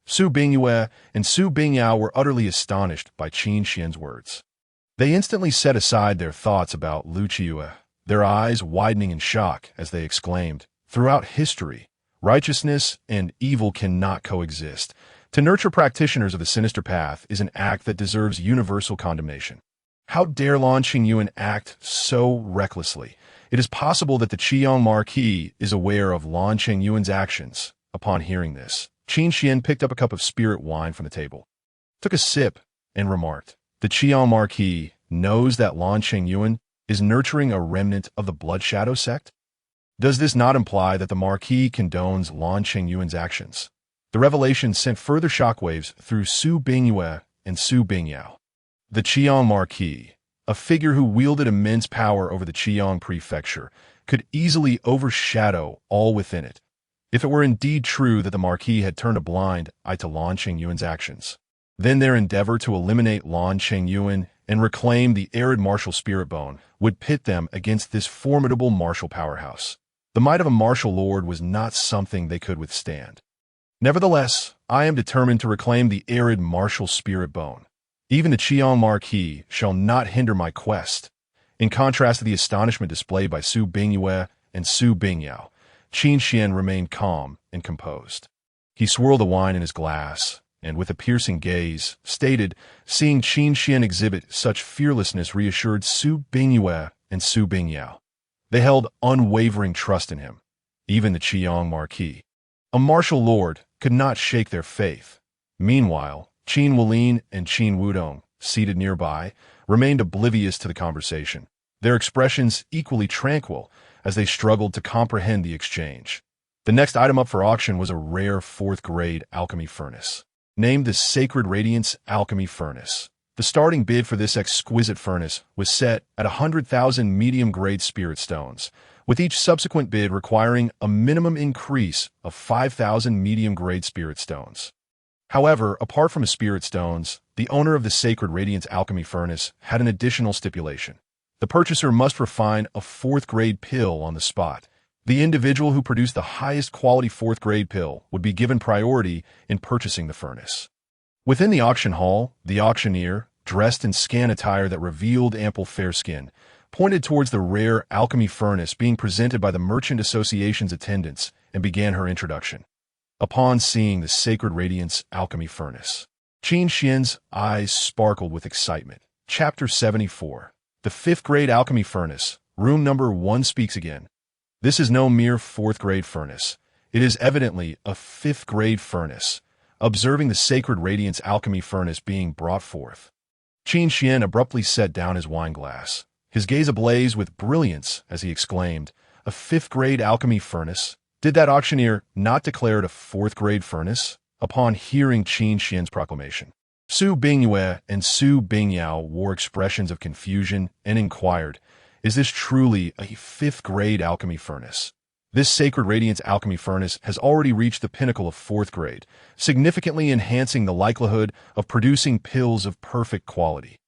Su Bingyue and Su Bingyao were utterly astonished by Qin Xian's words. They instantly set aside their thoughts about Lu Qiyu, their eyes widening in shock as they exclaimed, throughout history, righteousness and evil cannot coexist. To nurture practitioners of the sinister path is an act that deserves universal condemnation. How dare Lan Chengyuan act so recklessly? It is possible that the Qiyang Marquis is aware of Lan Chengyuan's actions. Upon hearing this, Qin Xian picked up a cup of spirit wine from the table, took a sip, and remarked, the Qiyang Marquis knows that Lan Chengyuan is nurturing a remnant of the Blood Shadow sect? Does this not imply that the Marquis condones Lan Chengyuan's actions? The revelation sent further shockwaves through Su Bingyue and Su Bingyao. The Qiyang Marquis, a figure who wielded immense power over the Qiyang Prefecture, could easily overshadow all within it, if it were indeed true that the Marquis had turned a blind eye to Lan Chengyuan's actions. Then their endeavor to eliminate Lan Chengyuan and reclaim the arid martial spirit bone would pit them against this formidable martial powerhouse. The might of a martial lord was not something they could withstand. Nevertheless, I am determined to reclaim the arid martial spirit bone. Even the Qiyang Marquis shall not hinder my quest. In contrast to the astonishment displayed by Su Bingyue and Su Bingyao, Qin Xian remained calm and composed. He swirled the wine in his glass, and with a piercing gaze, stated, seeing Qin Xian exhibit such fearlessness reassured Su Bingyue and Su Bingyao. They held unwavering trust in him. Even the Qiyang Marquis, a martial lord, could not shake their faith. Meanwhile, Qin Wulin and Qin Wudong, seated nearby, remained oblivious to the conversation, their expressions equally tranquil as they struggled to comprehend the exchange. The next item up for auction was a rare 4th-grade alchemy furnace, named the Sacred Radiance Alchemy Furnace. The starting bid for this exquisite furnace was set at 100,000 medium-grade spirit stones, with each subsequent bid requiring a minimum increase of 5,000 medium-grade spirit stones. However, apart from the spirit stones, the owner of the Sacred Radiance Alchemy Furnace had an additional stipulation. The purchaser must refine a 4th-grade pill on the spot. The individual who produced the highest quality 4th-grade pill would be given priority in purchasing the furnace. Within the auction hall, the auctioneer, dressed in scan attire that revealed ample fair skin, pointed towards the rare alchemy furnace being presented by the Merchant Association's attendants and began her introduction. Upon seeing the Sacred Radiance Alchemy Furnace, Qin Xian's eyes sparkled with excitement. Chapter 74. The fifth-grade alchemy furnace, room number 1 speaks again. This is no mere fourth-grade furnace. It is evidently a fifth-grade furnace. Observing the sacred radiance alchemy furnace being brought forth, Qin Xian abruptly set down his wine glass, his gaze ablaze with brilliance as he exclaimed, "A fifth-grade alchemy furnace? Did that auctioneer not declare it a fourth-grade furnace?" Upon hearing Qin Xian's proclamation, Su Bingyue and Su Bingyao wore expressions of confusion and inquired, "Is this truly a fifth-grade alchemy furnace?" This sacred radiance alchemy furnace has already reached the pinnacle of fourth grade, significantly enhancing the likelihood of producing pills of perfect quality.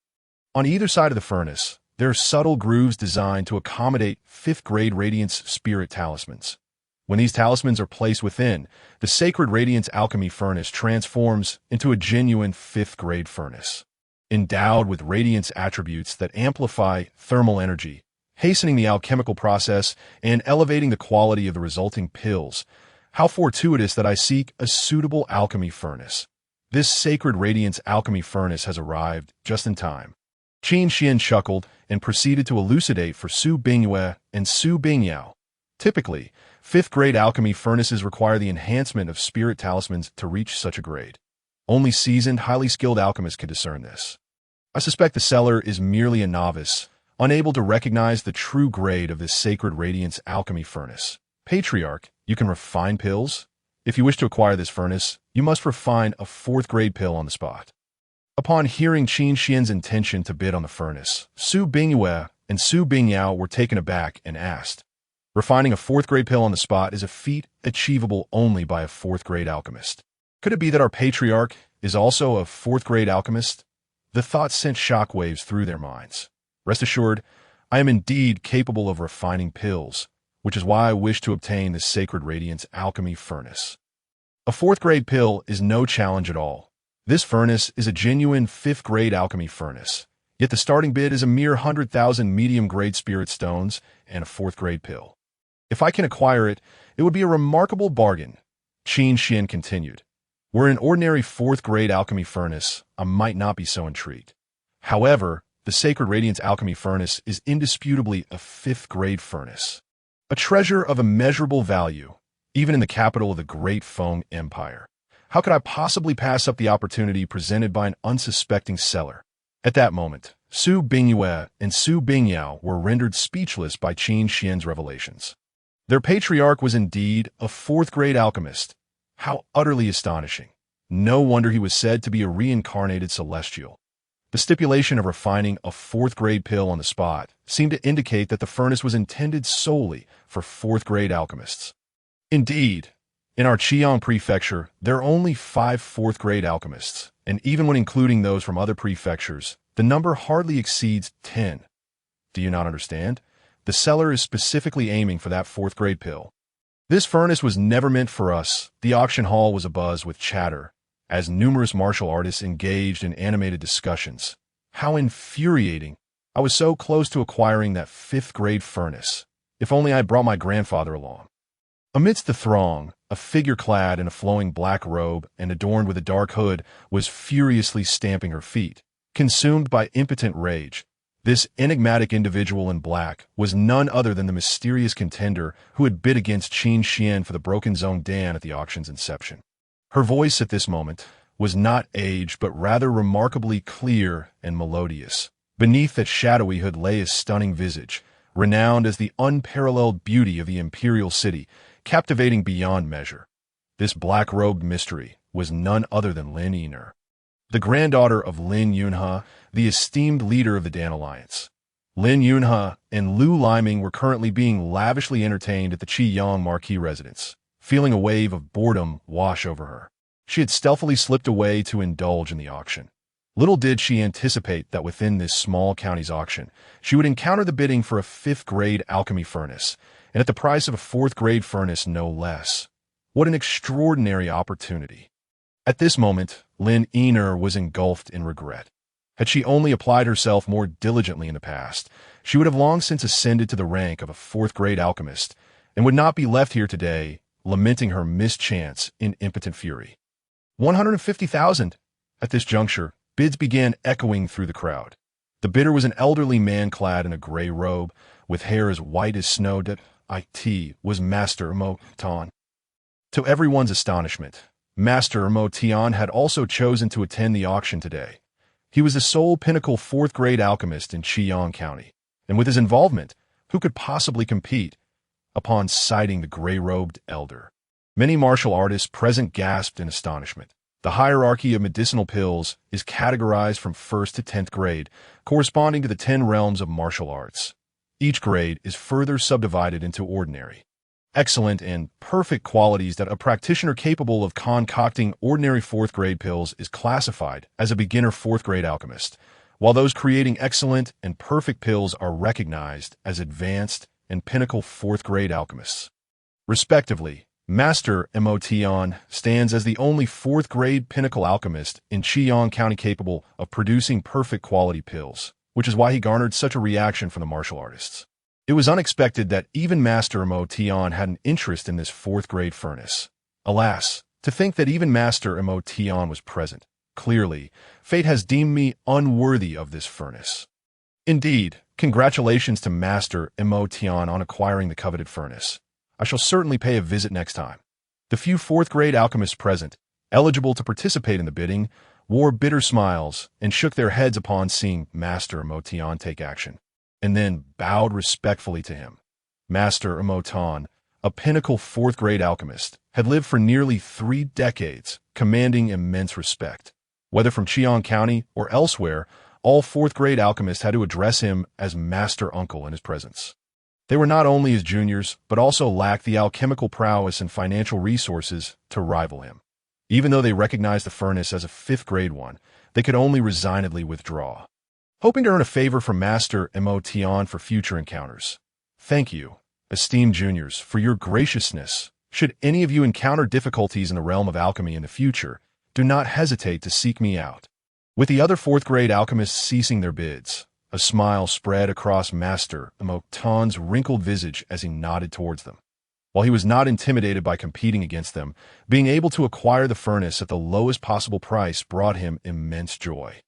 On either side of the furnace, there are subtle grooves designed to accommodate fifth-grade radiance spirit talismans. When these talismans are placed within, the sacred radiance alchemy furnace transforms into a genuine fifth-grade furnace, endowed with radiance attributes that amplify thermal energy, hastening the alchemical process and elevating the quality of the resulting pills. How fortuitous that I seek a suitable alchemy furnace. This sacred radiance alchemy furnace has arrived just in time. Qin Xian chuckled and proceeded to elucidate for Su Bingyue and Su Bingyao. Typically, fifth-grade alchemy furnaces require the enhancement of spirit talismans to reach such a grade. Only seasoned, highly skilled alchemists can discern this. I suspect the seller is merely a novice, unable to recognize the true grade of this sacred radiance alchemy furnace. Patriarch, you can refine pills? If you wish to acquire this furnace, you must refine a fourth-grade pill on the spot. Upon hearing Qin Xian's intention to bid on the furnace, Su Bingyue and Su Bingyao were taken aback and asked, "Refining a fourth-grade pill on the spot is a feat achievable only by a fourth-grade alchemist. Could it be that our patriarch is also a fourth-grade alchemist?" The thought sent shockwaves through their minds. Rest assured, I am indeed capable of refining pills, which is why I wish to obtain this sacred radiance alchemy furnace. A fourth-grade pill is no challenge at all. This furnace is a genuine fifth-grade alchemy furnace, yet the starting bid is a mere 100,000 medium-grade spirit stones and a fourth-grade pill. If I can acquire it, it would be a remarkable bargain. Qin Xian continued. Were an ordinary fourth-grade alchemy furnace, I might not be so intrigued. However, the sacred radiance alchemy furnace is indisputably a fifth-grade furnace, a treasure of immeasurable value, even in the capital of the great Feng Empire. How could I possibly pass up the opportunity presented by an unsuspecting seller? At that moment, Su Bingyue and Su Bingyao were rendered speechless by Qin Xian's revelations. Their patriarch was indeed a fourth-grade alchemist. How utterly astonishing. No wonder he was said to be a reincarnated celestial. The stipulation of refining a fourth-grade pill on the spot seemed to indicate that the furnace was intended solely for fourth-grade alchemists. Indeed, in our Qiang prefecture, there are only 5 fourth-grade alchemists, and even when including those from other prefectures, the number hardly exceeds 10. Do you not understand? The seller is specifically aiming for that fourth-grade pill. This furnace was never meant for us. The auction hall was abuzz with chatter, as numerous martial artists engaged in animated discussions. How infuriating. I was so close to acquiring that fifth-grade furnace. If only I brought my grandfather along. Amidst the throng, a figure clad in a flowing black robe and adorned with a dark hood was furiously stamping her feet. Consumed by impotent rage, this enigmatic individual in black was none other than the mysterious contender who had bid against Qin Xian for the Broken Zone Dan at the auction's inception. Her voice at this moment was not aged but rather remarkably clear and melodious. Beneath that shadowy hood lay a stunning visage, renowned as the unparalleled beauty of the imperial city, captivating beyond measure. This black-robed mystery was none other than Lin Yin'er, the granddaughter of Lin Yunhe, the esteemed leader of the Dan Alliance. Lin Yunhe and Lu Liming were currently being lavishly entertained at the Qiyang Marquis residence. Feeling a wave of boredom wash over her, she had stealthily slipped away to indulge in the auction. Little did she anticipate that within this small county's auction, she would encounter the bidding for a fifth-grade alchemy furnace, and at the price of a fourth-grade furnace no less. What an extraordinary opportunity. At this moment, Lin Yin'er was engulfed in regret. Had she only applied herself more diligently in the past, she would have long since ascended to the rank of a fourth-grade alchemist, and would not be left here today lamenting her mischance in impotent fury. 150,000. At this juncture, bids began echoing through the crowd. The bidder was an elderly man clad in a gray robe, with hair as white as snow. It was Master Emoton. To everyone's astonishment, Master Emotion had also chosen to attend the auction today. He was the sole pinnacle fourth-grade alchemist in Xiaoyao County, and with his involvement, who could possibly compete? Upon sighting the gray-robed elder, many martial artists present gasped in astonishment. The hierarchy of medicinal pills is categorized from 1st to 10th grade, corresponding to the 10 realms of martial arts. Each grade is further subdivided into ordinary, excellent, and perfect qualities that a practitioner capable of concocting ordinary 4th-grade pills is classified as a beginner 4th-grade alchemist, while those creating excellent and perfect pills are recognized as advanced and pinnacle 4th-grade alchemists. Respectively, Master Emotion stands as the only 4th-grade pinnacle alchemist in Xiaoyao County capable of producing perfect quality pills, which is why he garnered such a reaction from the martial artists. It was unexpected that even Master Emotion had an interest in this 4th-grade furnace. Alas, to think that even Master Emotion was present. Clearly, fate has deemed me unworthy of this furnace. Indeed, congratulations to Master Emotion on acquiring the coveted furnace. I shall certainly pay a visit next time. The few 4th-grade alchemists present, eligible to participate in the bidding, wore bitter smiles and shook their heads upon seeing Master Emotion take action, and then bowed respectfully to him. Master Emotion, a pinnacle 4th-grade alchemist, had lived for nearly 3 decades, commanding immense respect. Whether from Xiaoyao County or elsewhere, all 4th-grade alchemists had to address him as Master Uncle in his presence. They were not only his juniors, but also lacked the alchemical prowess and financial resources to rival him. Even though they recognized the furnace as a 5th-grade one, they could only resignedly withdraw, hoping to earn a favor from Master Emotion for future encounters. Thank you, esteemed juniors, for your graciousness. Should any of you encounter difficulties in the realm of alchemy in the future, do not hesitate to seek me out. With the other 4th-grade alchemists ceasing their bids, a smile spread across Master Emotion's wrinkled visage as he nodded towards them. While he was not intimidated by competing against them, being able to acquire the furnace at the lowest possible price brought him immense joy.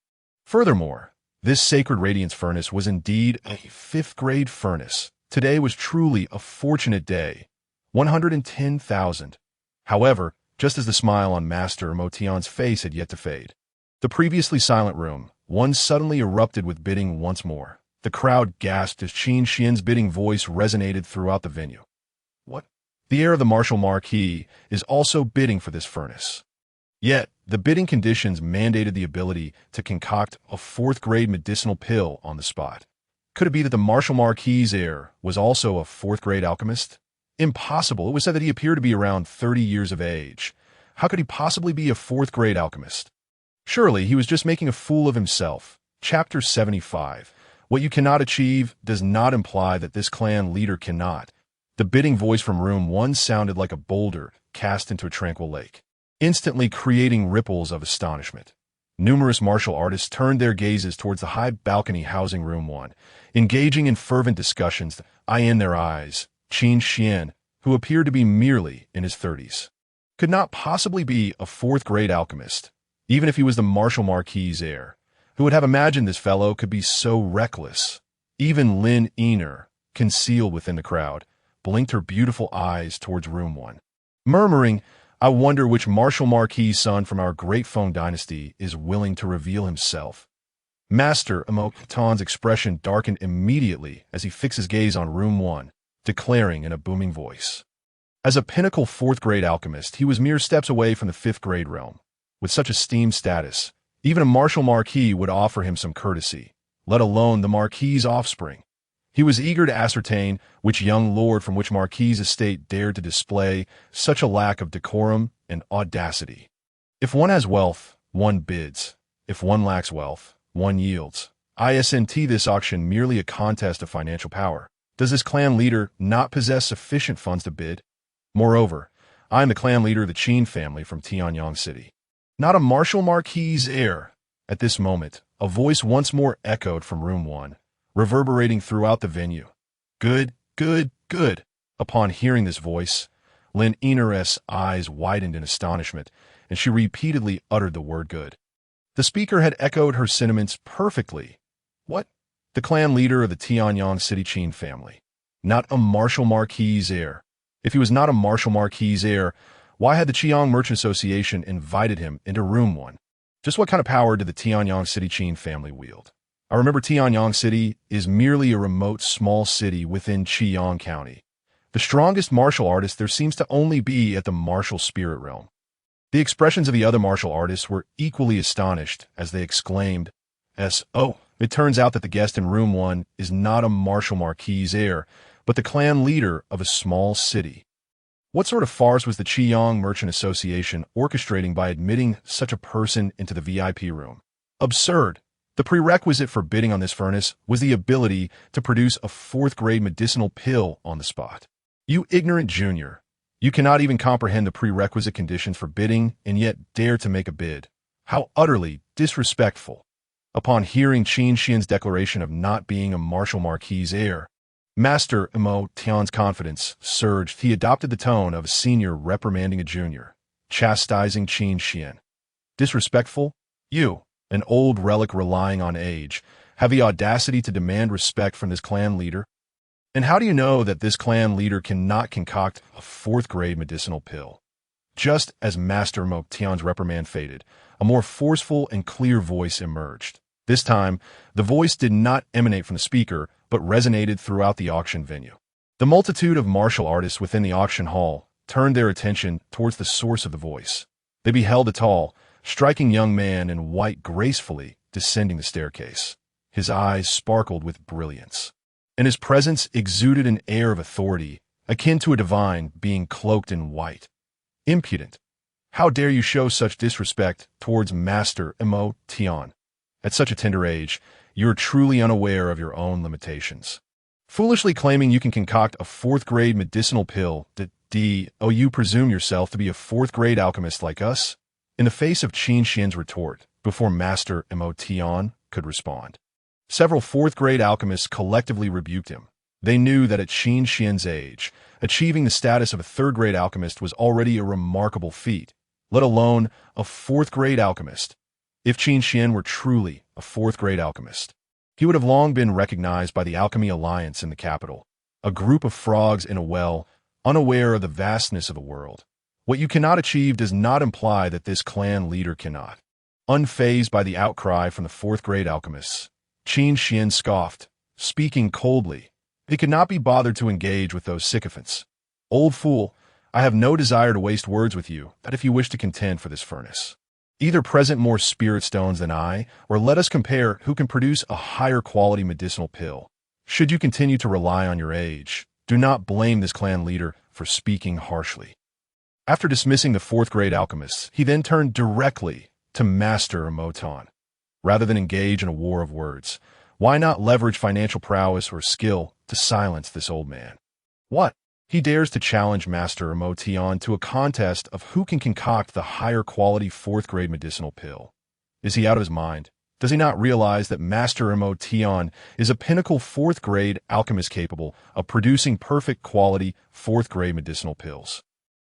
Furthermore, this sacred radiance furnace was indeed a 5th-grade furnace. Today was truly a fortunate day. 110,000. However, just as the smile on Master Emotion's face had yet to fade, the previously silent room, one suddenly erupted with bidding once more. The crowd gasped as Qin Xian's bidding voice resonated throughout the venue. What? The heir of the Martial Marquis is also bidding for this furnace. Yet, the bidding conditions mandated the ability to concoct a 4th-grade medicinal pill on the spot. Could it be that the Martial Marquis' heir was also a 4th-grade alchemist? Impossible. It was said that he appeared to be around 30 years of age. How could he possibly be a 4th-grade alchemist? Surely he was just making a fool of himself. Chapter 75. What you cannot achieve does not imply that this clan leader cannot. The bidding voice from room 1 sounded like a boulder cast into a tranquil lake, instantly creating ripples of astonishment. Numerous martial artists turned their gazes towards the high balcony housing room 1, engaging in fervent discussions. In their eyes, Qin Xian, who appeared to be merely in his 30s, could not possibly be a 4th-grade alchemist. Even if he was the Martial Marquis' heir, who would have imagined this fellow could be so reckless? Even Lin Einer, concealed within the crowd, blinked her beautiful eyes towards room 1, murmuring, I wonder which Martial Marquis' son from our great Feng dynasty is willing to reveal himself. Master Emotion's expression darkened immediately as he fixed his gaze on room 1, declaring in a booming voice. As a pinnacle 4th-grade alchemist, he was mere steps away from the 5th-grade realm. With such esteemed status, even a Martial Marquis would offer him some courtesy, let alone the Marquis' offspring. He was eager to ascertain which young lord from which Marquis' estate dared to display such a lack of decorum and audacity. If one has wealth, one bids. If one lacks wealth, one yields. Isn't this auction merely a contest of financial power? Does this clan leader not possess sufficient funds to bid? Moreover, I am the clan leader of the Qin family from Tianyang City, not a Martial Marquis' heir. At this moment, a voice once more echoed from room 1, reverberating throughout the venue. Good, good, good. Upon hearing this voice, Lin Einer's eyes widened in astonishment, and she repeatedly uttered the word good. The speaker had echoed her sentiments perfectly. What? the clan leader of the Tianyang City Qin family. Not a martial marquis heir. If he was not a martial marquis heir, why had the Qiang Merchant Association invited him into Room 1? Just what kind of power did the Tianyang City Qin family wield? I remember Tianyang City is merely a remote small city within Qiang County. The strongest martial artist there seems to only be at the martial spirit realm. The expressions of the other martial artists were equally astonished as they exclaimed, "Oh, it turns out that the guest in Room 1 is not a martial marquis heir, but the clan leader of a small city." What sort of farce was the Qiang Merchant Association orchestrating by admitting such a person into the VIP room? Absurd. The prerequisite for bidding on this furnace was the ability to produce a fourth-grade medicinal pill on the spot. You ignorant junior. You cannot even comprehend the prerequisite conditions for bidding and yet dare to make a bid. How utterly disrespectful. Upon hearing Qin Xian's declaration of not being a martial marquis heir, Master Mo Tian's confidence surged. He adopted the tone of a senior reprimanding a junior, chastising Qin Xian. Disrespectful? You, an old relic relying on age, have the audacity to demand respect from this clan leader? And how do you know that this clan leader cannot concoct a fourth-grade medicinal pill? Just as Master Mo Tian's reprimand faded, a more forceful and clear voice emerged. This time, the voice did not emanate from the speaker, but resonated throughout the auction venue. The multitude of martial artists within the auction hall turned their attention towards the source of the voice. They beheld a tall, striking young man in white gracefully descending the staircase. His eyes sparkled with brilliance, and his presence exuded an air of authority, akin to a divine being cloaked in white. Impudent! How dare you show such disrespect towards Master Mo Tian? At such a tender age, you are truly unaware of your own limitations. Foolishly claiming you can concoct a fourth-grade medicinal pill, you presume yourself to be a fourth-grade alchemist like us? In the face of Qin Xian's retort, before Master Mo Tian could respond, several fourth-grade alchemists collectively rebuked him. They knew that at Qin Xian's age, achieving the status of a third-grade alchemist was already a remarkable feat, let alone a fourth-grade alchemist. If Qin Xian were truly a fourth-grade alchemist, he would have long been recognized by the Alchemy Alliance in the capital, a group of frogs in a well, unaware of the vastness of the world. What you cannot achieve does not imply that this clan leader cannot. Unfazed by the outcry from the fourth-grade alchemists, Qin Xian scoffed, speaking coldly. He could not be bothered to engage with those sycophants. Old fool, I have no desire to waste words with you, that if you wish to contend for this furnace. Either present more spirit stones than I, or let us compare who can produce a higher quality medicinal pill. Should you continue to rely on your age, do not blame this clan leader for speaking harshly. After dismissing the fourth-grade alchemists, he then turned directly to Master Mo Tian. Rather than engage in a war of words, why not leverage financial prowess or skill to silence this old man? What? He dares to challenge Master Mo Tian to a contest of who can concoct the higher quality fourth-grade medicinal pill. Is he out of his mind? Does he not realize that Master Mo Tian is a pinnacle fourth-grade alchemist capable of producing perfect quality fourth-grade medicinal pills?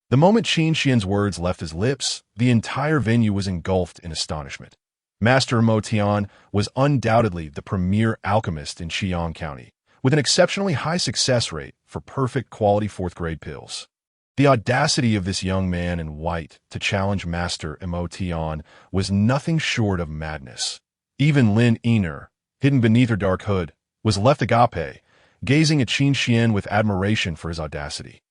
The moment Qin Xian's words left his lips, the entire venue was engulfed in astonishment. Master Mo Tian was undoubtedly the premier alchemist in Qiang County, with an exceptionally high success rate for perfect quality fourth-grade pills. The audacity of this young man in white to challenge Master Mo Tian was nothing short of madness. Even Lin Yiner, hidden beneath her dark hood, was left agape, gazing at Qin Xian with admiration for his audacity.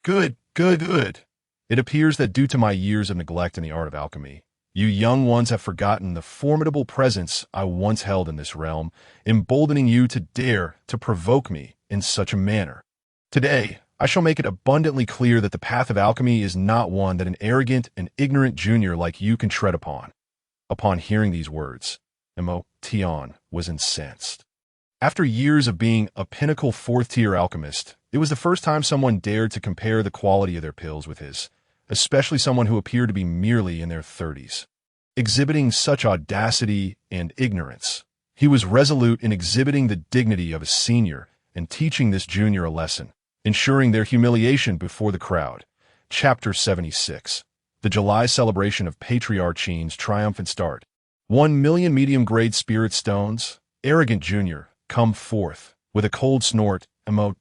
Good. It appears that due to my years of neglect in the art of alchemy, you young ones have forgotten the formidable presence I once held in this realm, emboldening you to dare to provoke me in such a manner. Today, I shall make it abundantly clear that the path of alchemy is not one that an arrogant and ignorant junior like you can tread upon. Upon hearing these words, Mo Tian was incensed. After years of being a pinnacle fourth-tier alchemist, it was the first time someone dared to compare the quality of their pills with his, especially someone who appeared to be merely in their 30s. Exhibiting such audacity and ignorance, he was resolute in exhibiting the dignity of a senior and teaching this junior a lesson, ensuring their humiliation before the crowd. Chapter 76. The July celebration of Patriarch Qin's triumphant start. 1 million medium-grade spirit stones? Arrogant junior, come forth. With a cold snort,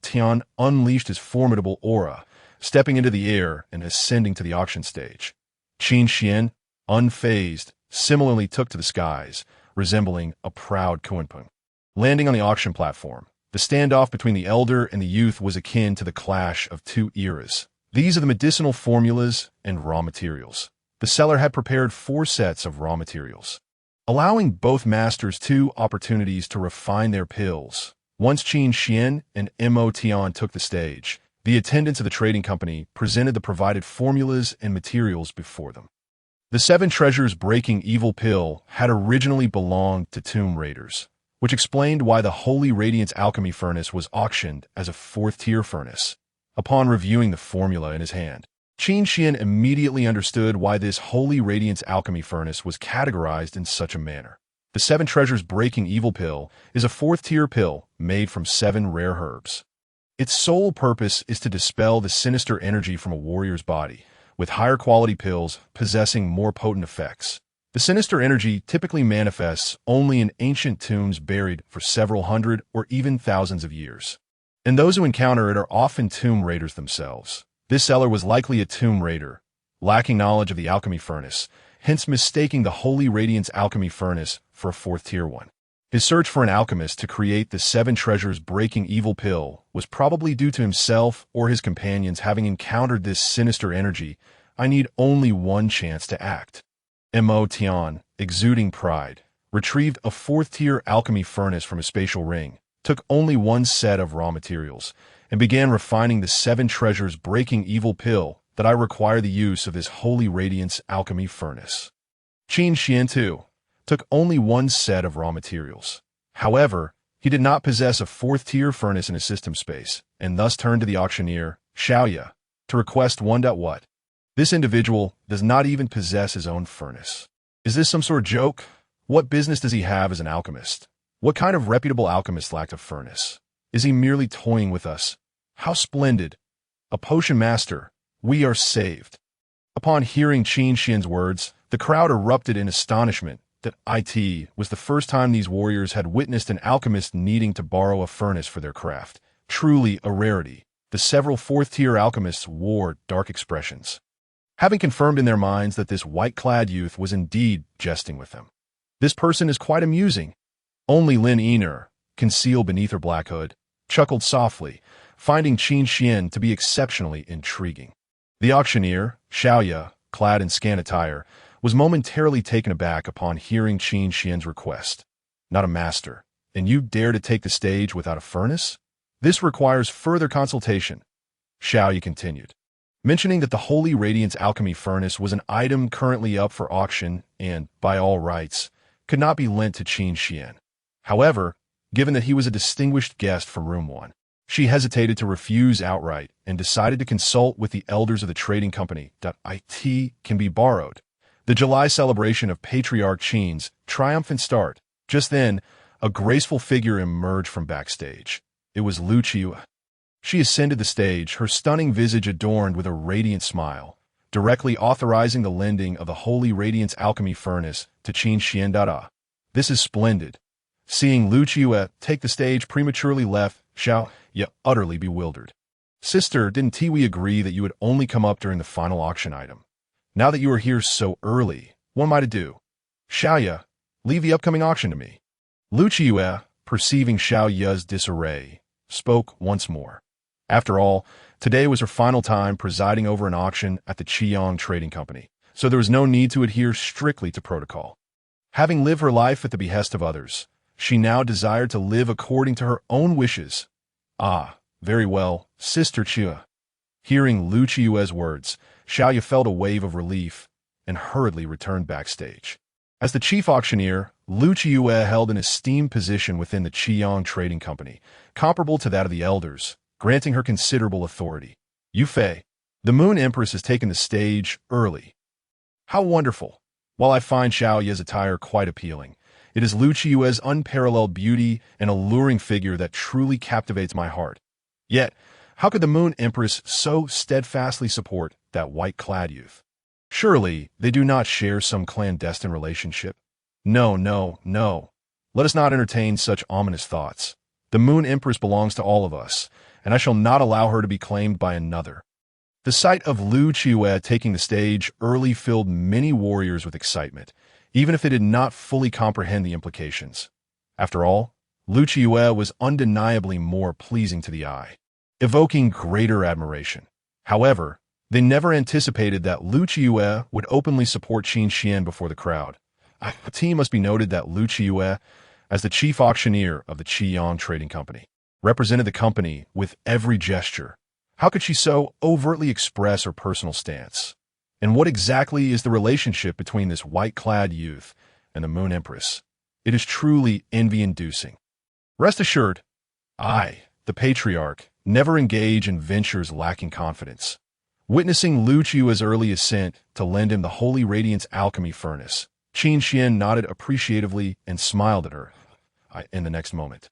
Tian unleashed his formidable aura, stepping into the air and ascending to the auction stage. Qin Xian, unfazed, similarly took to the skies, resembling a proud Kunpeng. Landing on the auction platform, the standoff between the elder and the youth was akin to the clash of two eras. These are the medicinal formulas and raw materials. The seller had prepared 4 sets of raw materials, allowing both masters 2 opportunities to refine their pills. Once Qin Xian and Mo Tian took the stage, the attendants of the trading company presented the provided formulas and materials before them. The 7 treasures breaking evil pill had originally belonged to tomb raiders, which explained why the Holy Radiance alchemy furnace was auctioned as a 4th-tier furnace. Upon reviewing the formula in his hand, Qin Xian immediately understood why this Holy Radiance alchemy furnace was categorized in such a manner. The 7 treasures breaking evil pill is a 4th-tier pill made from 7 rare herbs. Its sole purpose is to dispel the sinister energy from a warrior's body, with higher quality pills possessing more potent effects. The sinister energy typically manifests only in ancient tombs buried for several hundred or even thousands of years, and those who encounter it are often tomb raiders themselves. This seller was likely a tomb raider, lacking knowledge of the alchemy furnace, hence mistaking the Holy Radiance alchemy furnace for a 4th-tier one. His search for an alchemist to create the 7 treasures breaking evil pill was probably due to himself or his companions having encountered this sinister energy. I need only one chance to act. Mo Tian, exuding pride, retrieved a 4th-tier alchemy furnace from his spatial ring, took only 1 set of raw materials, and began refining the 7 treasures breaking evil pill that I require the use of this Holy Radiance alchemy furnace. Qin Xian, too, took only 1 set of raw materials. However, he did not possess a 4th-tier furnace in his system space, and thus turned to the auctioneer, Xiaoyao, to request one. What? This individual does not even possess his own furnace. Is this some sort of joke? What business does he have as an alchemist? What kind of reputable alchemist lacked a furnace? Is he merely toying with us? How splendid! A potion master! We are saved! Upon hearing Qin Xian's words, the crowd erupted in astonishment that it was the first time these warriors had witnessed an alchemist needing to borrow a furnace for their craft. Truly a rarity. The several 4th-tier alchemists wore dark expressions, having confirmed in their minds that this white-clad youth was indeed jesting with them. This person is quite amusing. Only Lin Yin'er, concealed beneath her black hood, chuckled softly, finding Qin Xian to be exceptionally intriguing. The auctioneer, Xiaoyao, clad in scant attire, was momentarily taken aback upon hearing Qin Xian's request. Not a master, and you dare to take the stage without a furnace? This requires further consultation, Xiaoyao continued, mentioning that the Holy Radiance alchemy furnace was an item currently up for auction and, by all rights, could not be lent to Qin Xian. However, given that he was a distinguished guest from Room 1, she hesitated to refuse outright and decided to consult with the elders of the trading company. It can be borrowed. The July celebration of Patriarch Qin's triumphant start. Just then, a graceful figure emerged from backstage. It was Lu Qiyu. She ascended the stage, her stunning visage adorned with a radiant smile, directly authorizing the lending of the Holy Radiance alchemy furnace to Qin Xian. This is splendid. Seeing Lu Qiyu take the stage prematurely left Xiaoyao utterly bewildered. Sister, didn't we agree that you would only come up during the final auction item? Now that you are here so early, what am I to do? Xiaoyao, leave the upcoming auction to me. Lu Qiyu, perceiving Xiaoyao's disarray, spoke once more. After all, today was her final time presiding over an auction at the Qiyang Trading Company, so there was no need to adhere strictly to protocol. Having lived her life at the behest of others, she now desired to live according to her own wishes. Ah, very well, Sister Qiyu. Hearing Lu Qiyu's words, Xiaoyao felt a wave of relief and hurriedly returned backstage. As the chief auctioneer, Lu Qiyu held an esteemed position within the Qiyang Trading Company, comparable to that of the elders, granting her considerable authority. Yu Fei, the Moon Empress has taken the stage early. How wonderful! While I find Xiaoyao's attire quite appealing, it is Lu Qiyu's unparalleled beauty and alluring figure that truly captivates my heart. Yet, how could the Moon Empress so steadfastly support that white-clad youth? Surely, they do not share some clandestine relationship? No. Let us not entertain such ominous thoughts. The Moon Empress belongs to all of us, and I shall not allow her to be claimed by another. The sight of Lu Qiue taking the stage early filled many warriors with excitement, even if they did not fully comprehend the implications. After all, Lu Qiue was undeniably more pleasing to the eye, evoking greater admiration. However, they never anticipated that Lu Qiue would openly support Qin Xian before the crowd. It must be noted that Lu Qiue, as the chief auctioneer of the Qiyang Trading Company, represented the company with every gesture. How could she so overtly express her personal stance? And what exactly is the relationship between this white-clad youth and the Moon Empress? It is truly envy-inducing. Rest assured, I, the patriarch, never engage in ventures lacking confidence. Witnessing Lu Qiue's early ascent to lend him the Holy Radiance Alchemy Furnace, Qin Xian nodded appreciatively and smiled at her in the next moment.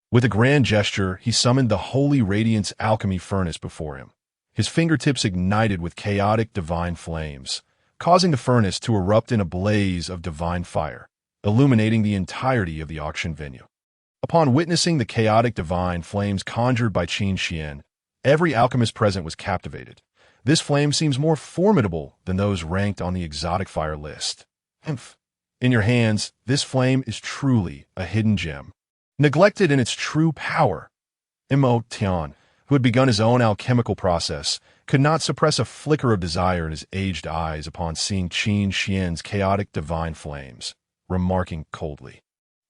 With a grand gesture, he summoned the Holy Radiance Alchemy Furnace before him. His fingertips ignited with chaotic divine flames, causing the furnace to erupt in a blaze of divine fire, illuminating the entirety of the auction venue. Upon witnessing the chaotic divine flames conjured by Qin Xian, every alchemist present was captivated. This flame seems more formidable than those ranked on the exotic fire list. In your hands, this flame is truly a hidden gem. Neglected in its true power, Mo Tian, who had begun his own alchemical process, could not suppress a flicker of desire in his aged eyes upon seeing Qin Xian's chaotic divine flames, remarking coldly,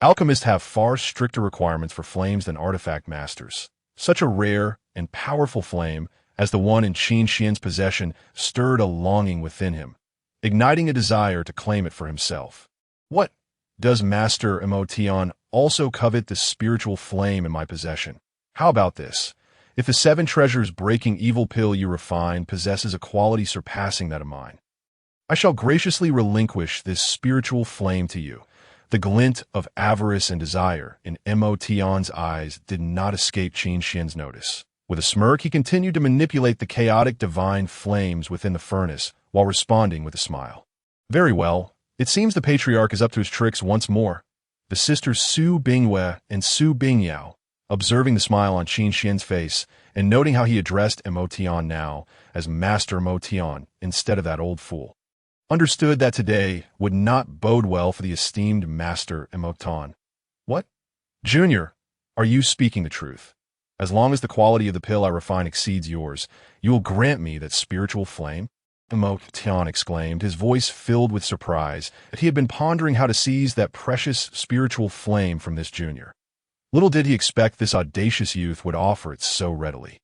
"Alchemists have far stricter requirements for flames than artifact masters. Such a rare and powerful flame as the one in Qin Xian's possession stirred a longing within him, igniting a desire to claim it for himself. What? Does Master Mo Tian also covet the spiritual flame in my possession? How about this? If the 7 treasures breaking evil pill you refine possesses a quality surpassing that of mine, I shall graciously relinquish this spiritual flame to you." The glint of avarice and desire in Mo Tian's eyes did not escape Qin Xian's notice. With a smirk, he continued to manipulate the chaotic divine flames within the furnace while responding with a smile. "Very well. It seems the patriarch is up to his tricks once more." The sisters Su Bingyue and Su Bingyao, observing the smile on Qin Xian's face and noting how he addressed Mo Tian now as Master Mo Tian instead of that old fool, understood that today would not bode well for the esteemed Master Mo Tian. "What? Junior, are you speaking the truth? As long as the quality of the pill I refine exceeds yours, you will grant me that spiritual flame?" Mo Tian exclaimed, his voice filled with surprise that he had been pondering how to seize that precious spiritual flame from this junior. Little did he expect this audacious youth would offer it so readily.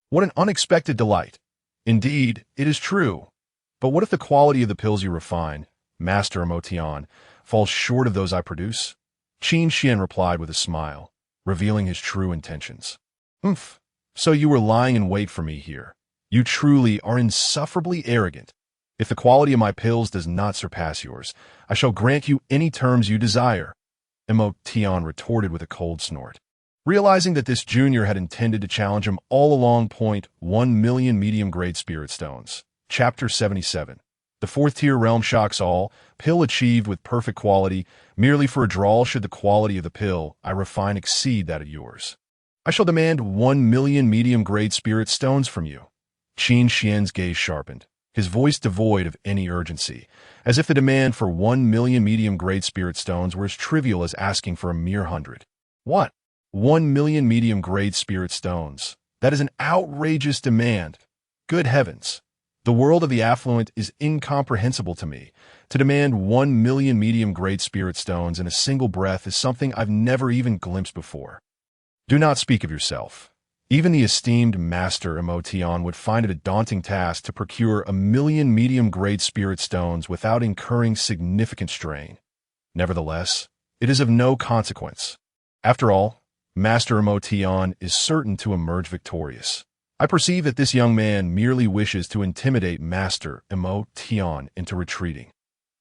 What an unexpected delight! Indeed, it is true. But what if the quality of the pills you refine, Master Mo Tian, falls short of those I produce? Qin Xian replied with a smile, revealing his true intentions. So you were lying in wait for me here. You truly are insufferably arrogant. If the quality of my pills does not surpass yours, I shall grant you any terms you desire." Mo Tian retorted with a cold snort. Realizing that this junior had intended to challenge him all along, 1 million medium-grade spirit stones. Chapter 77. The 4th-tier realm shocks all. Pill achieved with perfect quality, merely for a draw should the quality of the pill I refine exceed that of yours. I shall demand 1 million medium-grade spirit stones from you. Qin Xian's gaze sharpened, his voice devoid of any urgency, as if the demand for 1 million medium-grade spirit stones were as trivial as asking for a mere 100. What? 1 million medium-grade spirit stones? That is an outrageous demand. Good heavens! The world of the affluent is incomprehensible to me. To demand 1 million medium-grade spirit stones in a single breath is something I've never even glimpsed before. Do not speak of yourself. Even the esteemed Master Mo Tian would find it a daunting task to procure 1 million medium-grade spirit stones without incurring significant strain. Nevertheless, it is of no consequence. After all, Master Mo Tian is certain to emerge victorious. I perceive that this young man merely wishes to intimidate Master Mo Tian into retreating.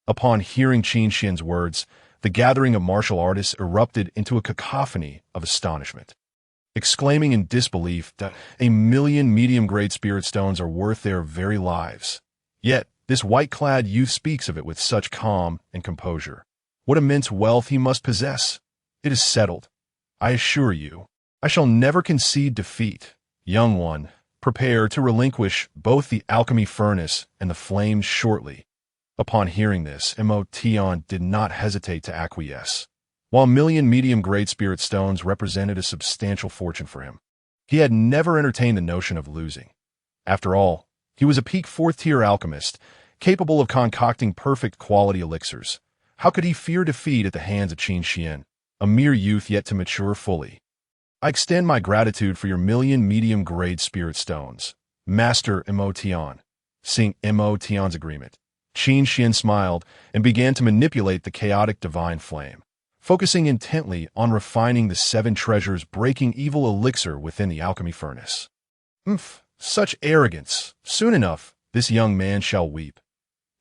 Upon hearing Qin Xian's words, the gathering of martial artists erupted into a cacophony of astonishment, exclaiming in disbelief that 1 million medium-grade spirit stones are worth their very lives. Yet, this white-clad youth speaks of it with such calm and composure. What immense wealth he must possess! It is settled. I assure you, I shall never concede defeat. Young one, prepare to relinquish both the alchemy furnace and the flames shortly. Upon hearing this, Tion did not hesitate to acquiesce. While medium-grade spirit stones represented a substantial fortune for him, he had never entertained the notion of losing. After all, he was a peak fourth-tier alchemist, capable of concocting perfect quality elixirs. How could he fear defeat at the hands of Qin Xian, a mere youth yet to mature fully? I extend my gratitude for your medium-grade spirit stones, Master Tion. Seeing Tion's agreement, Qin Xian smiled and began to manipulate the chaotic divine flame, focusing intently on refining the 7 treasures breaking evil elixir within the alchemy furnace. Such arrogance! Soon enough, this young man shall weep.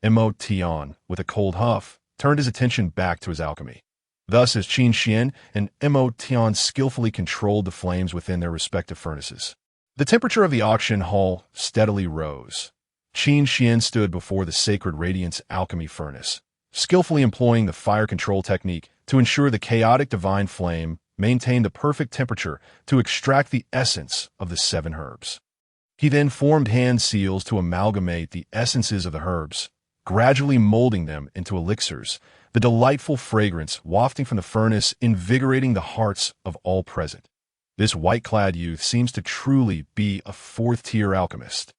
Tion, with a cold huff, turned his attention back to his alchemy. Thus, as Qin Xian and Tion skillfully controlled the flames within their respective furnaces, the temperature of the auction hall steadily rose. Qin Xian stood before the sacred radiance alchemy furnace, skillfully employing the fire control technique to ensure the chaotic divine flame maintained the perfect temperature to extract the essence of the 7 herbs. He then formed hand seals to amalgamate the essences of the herbs, gradually molding them into elixirs, the delightful fragrance wafting from the furnace invigorating the hearts of all present. This white-clad youth seems to truly be a fourth-tier alchemist.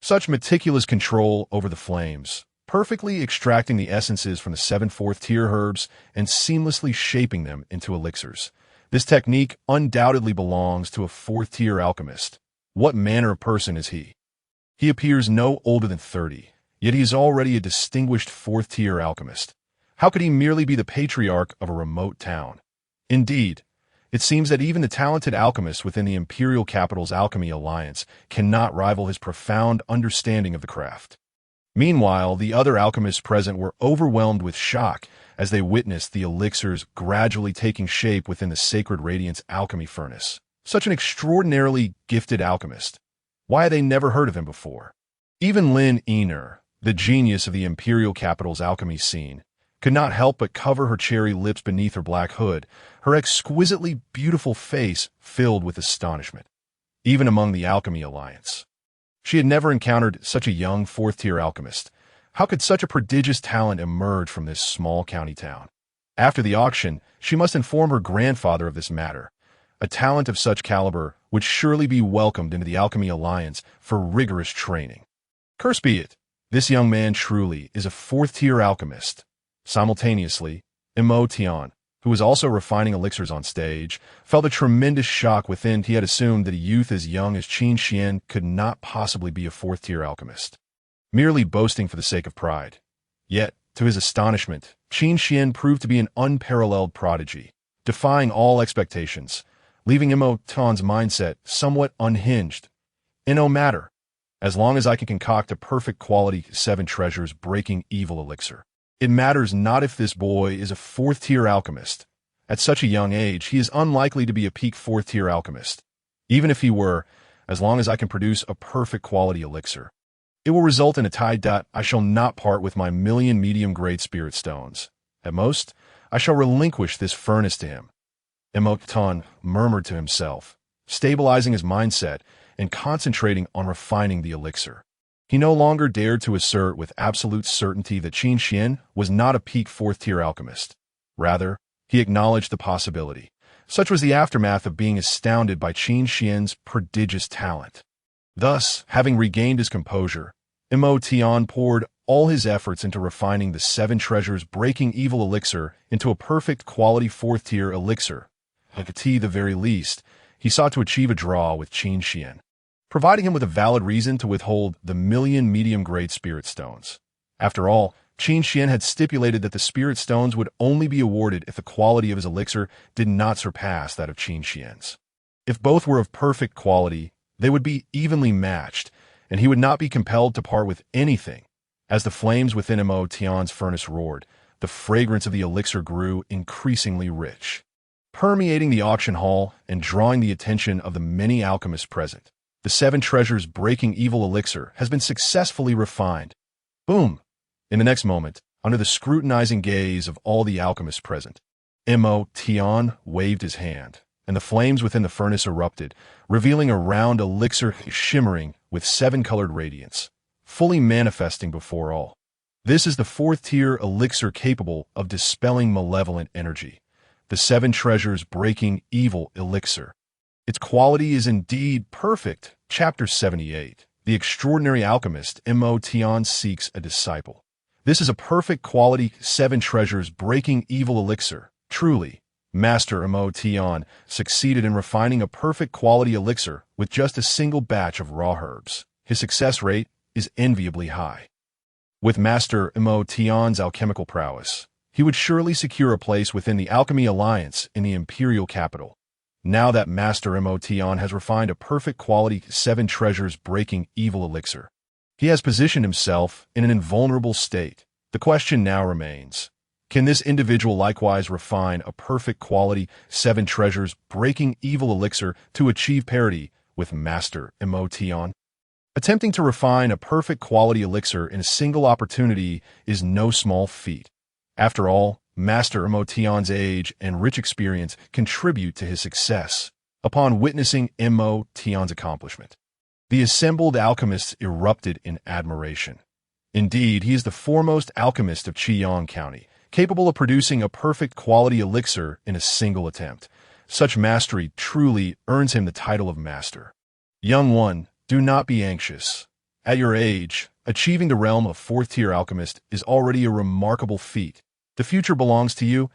Such meticulous control over the flames, perfectly extracting the essences from the 7 fourth-tier herbs and seamlessly shaping them into elixirs. This technique undoubtedly belongs to a fourth-tier alchemist. What manner of person is he? He appears no older than 30, yet he is already a distinguished fourth-tier alchemist. How could he merely be the patriarch of a remote town? Indeed, it seems that even the talented alchemists within the imperial capital's alchemy alliance cannot rival his profound understanding of the craft. Meanwhile, the other alchemists present were overwhelmed with shock as they witnessed the elixirs gradually taking shape within the sacred radiance alchemy furnace. Such an extraordinarily gifted alchemist. Why had they never heard of him before? Even Lin Yin'er, the genius of the imperial capital's alchemy scene, could not help but cover her cherry lips beneath her black hood, her exquisitely beautiful face filled with astonishment. Even among the alchemy alliance, she had never encountered such a young fourth-tier alchemist. How could such a prodigious talent emerge from this small county town? After the auction, she must inform her grandfather of this matter. A talent of such caliber would surely be welcomed into the alchemy alliance for rigorous training. Curse be it, this young man truly is a fourth-tier alchemist. Simultaneously, Tion, who was also refining elixirs on stage, felt a tremendous shock within. He had assumed that a youth as young as Qin Xian could not possibly be a fourth-tier alchemist, merely boasting for the sake of pride. Yet, to his astonishment, Qin Xian proved to be an unparalleled prodigy, defying all expectations, leaving Tion's mindset somewhat unhinged. In no matter, as long as I can concoct a perfect quality 7 treasures breaking evil elixir. It matters not if this boy is a fourth-tier alchemist. At such a young age, he is unlikely to be a peak fourth-tier alchemist. Even if he were, as long as I can produce a perfect quality elixir, it will result in a tie dot. I shall not part with my medium-grade spirit stones. At most, I shall relinquish this furnace to him. Tion murmured to himself, stabilizing his mindset and concentrating on refining the elixir. He no longer dared to assert with absolute certainty that Qin Xian was not a peak fourth-tier alchemist. Rather, he acknowledged the possibility. Such was the aftermath of being astounded by Qin Xian's prodigious talent. Thus, having regained his composure, Tion poured all his efforts into refining the 7 treasures breaking evil elixir into a perfect quality fourth-tier elixir. At the very least, he sought to achieve a draw with Qin Xian, providing him with a valid reason to withhold the medium-grade spirit stones. After all, Qin Xian had stipulated that the spirit stones would only be awarded if the quality of his elixir did not surpass that of Qin Xian's. If both were of perfect quality, they would be evenly matched, and he would not be compelled to part with anything. As the flames within Tion's furnace roared, the fragrance of the elixir grew increasingly rich, permeating the auction hall and drawing the attention of the many alchemists present. The 7 treasures breaking evil elixir has been successfully refined. Boom! In the next moment, under the scrutinizing gaze of all the alchemists present, Tion waved his hand, and the flames within the furnace erupted, revealing a round elixir shimmering with 7-colored radiance, fully manifesting before all. This is the 4th-tier elixir capable of dispelling malevolent energy, the 7 treasures breaking evil elixir. Its quality is indeed perfect. Chapter 78. The Extraordinary Alchemist Mo seeks a disciple. This is a perfect quality 7 treasures breaking evil elixir. Truly, Master Mo succeeded in refining a perfect quality elixir with just a single batch of raw herbs. His success rate is enviably high. With Master Mo's alchemical prowess, he would surely secure a place within the Alchemy Alliance in the imperial capital. Now that Master Mo has refined a perfect quality 7 treasures breaking evil elixir, he has positioned himself in an invulnerable state. The question now remains, can this individual likewise refine a perfect quality 7 treasures breaking evil elixir to achieve parity with Master Mo? Attempting to refine a perfect quality elixir in a single opportunity is no small feat. After all, Master Mo's age and rich experience contribute to his success. Upon witnessing Mo's accomplishment, the assembled alchemists erupted in admiration. Indeed, he is the foremost alchemist of Qiyang County, capable of producing a perfect quality elixir in a single attempt. Such mastery truly earns him the title of master. Young one, do not be anxious. At your age, achieving the realm of 4th-tier alchemist is already a remarkable feat. The future belongs to you,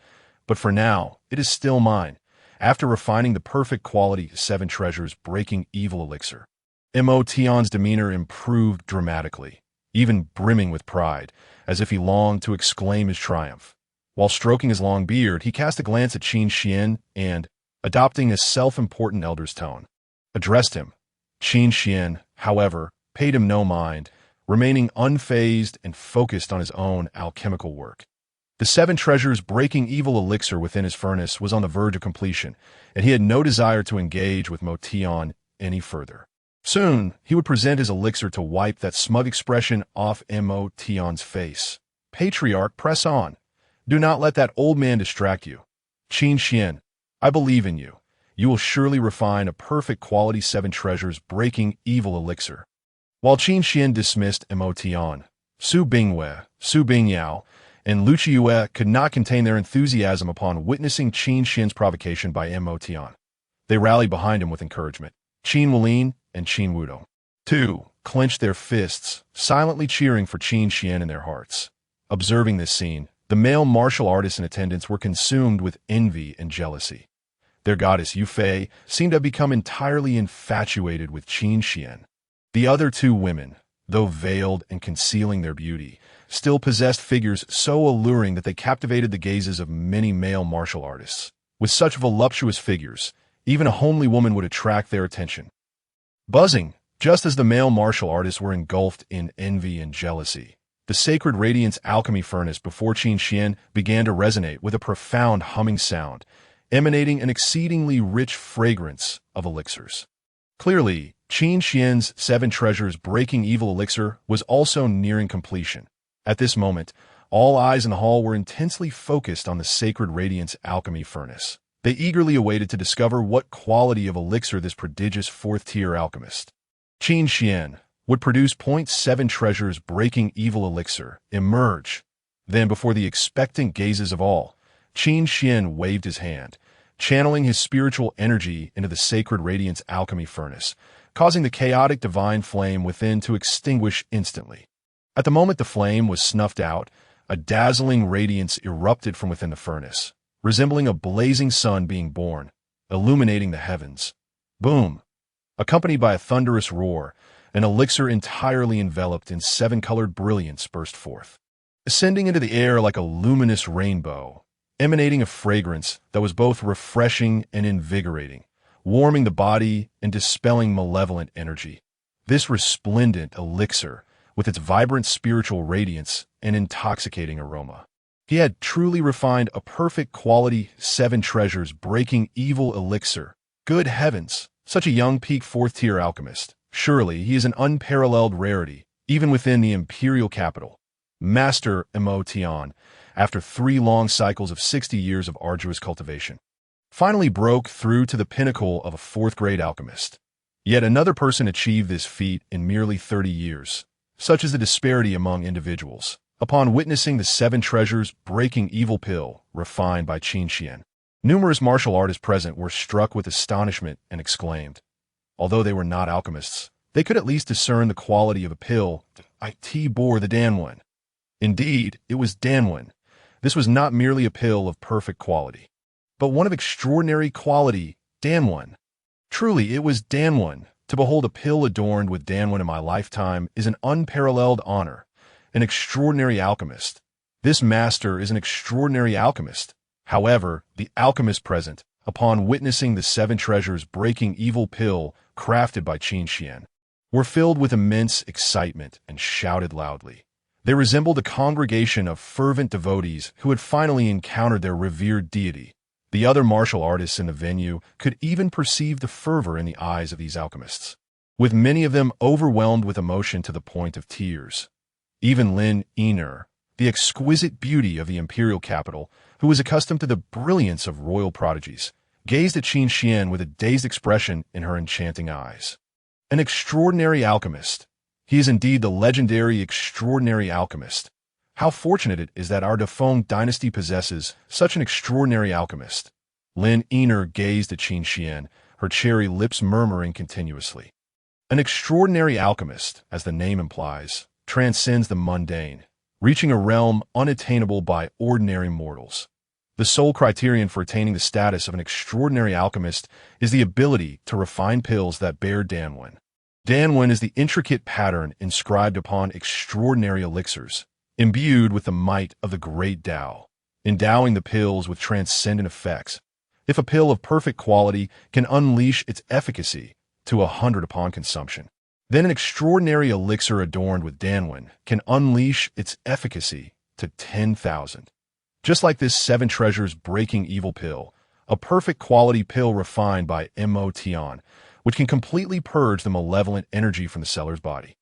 but for now, it is still mine. After refining the perfect quality 7 treasures breaking evil elixir, Mo's demeanor improved dramatically, even brimming with pride, as if he longed to exclaim his triumph. While stroking his long beard, he cast a glance at Qin Xian and, adopting a self-important elder's tone, addressed him. Qin Xian, however, paid him no mind, remaining unfazed and focused on his own alchemical work. The 7 treasures breaking evil elixir within his furnace was on the verge of completion, and he had no desire to engage with Mo any further. Soon, he would present his elixir to wipe that smug expression off Mo's face. Patriarch, press on. Do not let that old man distract you. Qin Xian, I believe in you. You will surely refine a perfect quality 7 treasures breaking evil elixir. While Qin Xian dismissed Mo, Su Bingwei, Su Bingyao, and Lu Qiuyue could not contain their enthusiasm upon witnessing Qin Xian's provocation by Mo. They rallied behind him with encouragement. Qin Wulin and Qin Wudong, too, clenched their fists, silently cheering for Qin Xian in their hearts. Observing this scene, the male martial artists in attendance were consumed with envy and jealousy. Their goddess Yu Fei seemed to have become entirely infatuated with Qin Xian. The other 2 women, though veiled and concealing their beauty, still possessed figures so alluring that they captivated the gazes of many male martial artists. With such voluptuous figures, even a homely woman would attract their attention. Buzzing, just as the male martial artists were engulfed in envy and jealousy, the sacred radiance alchemy furnace before Qin Xian began to resonate with a profound humming sound, emanating an exceedingly rich fragrance of elixirs. Clearly, Qin Xian's 7 treasures breaking evil elixir was also nearing completion. At this moment, all eyes in the hall were intensely focused on the sacred radiance alchemy furnace. They eagerly awaited to discover what quality of elixir this prodigious 4th-tier alchemist, Qin Xian, would produce. 7 treasures breaking evil elixir emerge. Then, before the expectant gazes of all, Qin Xian waved his hand, channeling his spiritual energy into the sacred radiance alchemy furnace, causing the chaotic divine flame within to extinguish instantly. At the moment the flame was snuffed out, a dazzling radiance erupted from within the furnace, resembling a blazing sun being born, illuminating the heavens. Boom! Accompanied by a thunderous roar, an elixir entirely enveloped in 7-colored brilliance burst forth, ascending into the air like a luminous rainbow, emanating a fragrance that was both refreshing and invigorating, warming the body and dispelling malevolent energy. This resplendent elixir, with its vibrant spiritual radiance and intoxicating aroma, he had truly refined a perfect quality 7 treasures breaking evil elixir. Good heavens, such a young peak 4th-tier alchemist. Surely he is an unparalleled rarity, even within the imperial capital. Master Mo, after 3 long cycles of 60 years of arduous cultivation, finally broke through to the pinnacle of a fourth-grade alchemist. Yet another person achieved this feat in merely 30 years. Such is the disparity among individuals. Upon witnessing the 7 treasures breaking evil pill refined by Qin Xian, numerous martial artists present were struck with astonishment and exclaimed. Although they were not alchemists, they could at least discern the quality of a pill. It bore the Danwen. Indeed, it was Danwen. This was not merely a pill of perfect quality, but one of extraordinary quality, Danwen. Truly, it was Danwen. To behold a pill adorned with Danwen in my lifetime is an unparalleled honor. An extraordinary alchemist. This master is an extraordinary alchemist. However, the alchemists present, upon witnessing the 7 treasures breaking evil pill crafted by Qin Xian, were filled with immense excitement and shouted loudly. They resembled a congregation of fervent devotees who had finally encountered their revered deity. The other martial artists in the venue could even perceive the fervor in the eyes of these alchemists, with many of them overwhelmed with emotion to the point of tears. Even Lin Yin'er, the exquisite beauty of the imperial capital, who was accustomed to the brilliance of royal prodigies, gazed at Qin Xian with a dazed expression in her enchanting eyes. An extraordinary alchemist. He is indeed the legendary extraordinary alchemist. How fortunate it is that our Defeng dynasty possesses such an extraordinary alchemist. Lin Yin'er gazed at Qin Xian, her cherry lips murmuring continuously. An extraordinary alchemist, as the name implies, transcends the mundane, reaching a realm unattainable by ordinary mortals. The sole criterion for attaining the status of an extraordinary alchemist is the ability to refine pills that bear Danwen. Danwen is the intricate pattern inscribed upon extraordinary elixirs, imbued with the might of the great Tao, endowing the pills with transcendent effects. If a pill of perfect quality can unleash its efficacy to 100 upon consumption, then an extraordinary elixir adorned with Danwen can unleash its efficacy to 10,000. Just like this 7 treasures breaking evil pill, a perfect quality pill refined by Mo which can completely purge the malevolent energy from the seller's body,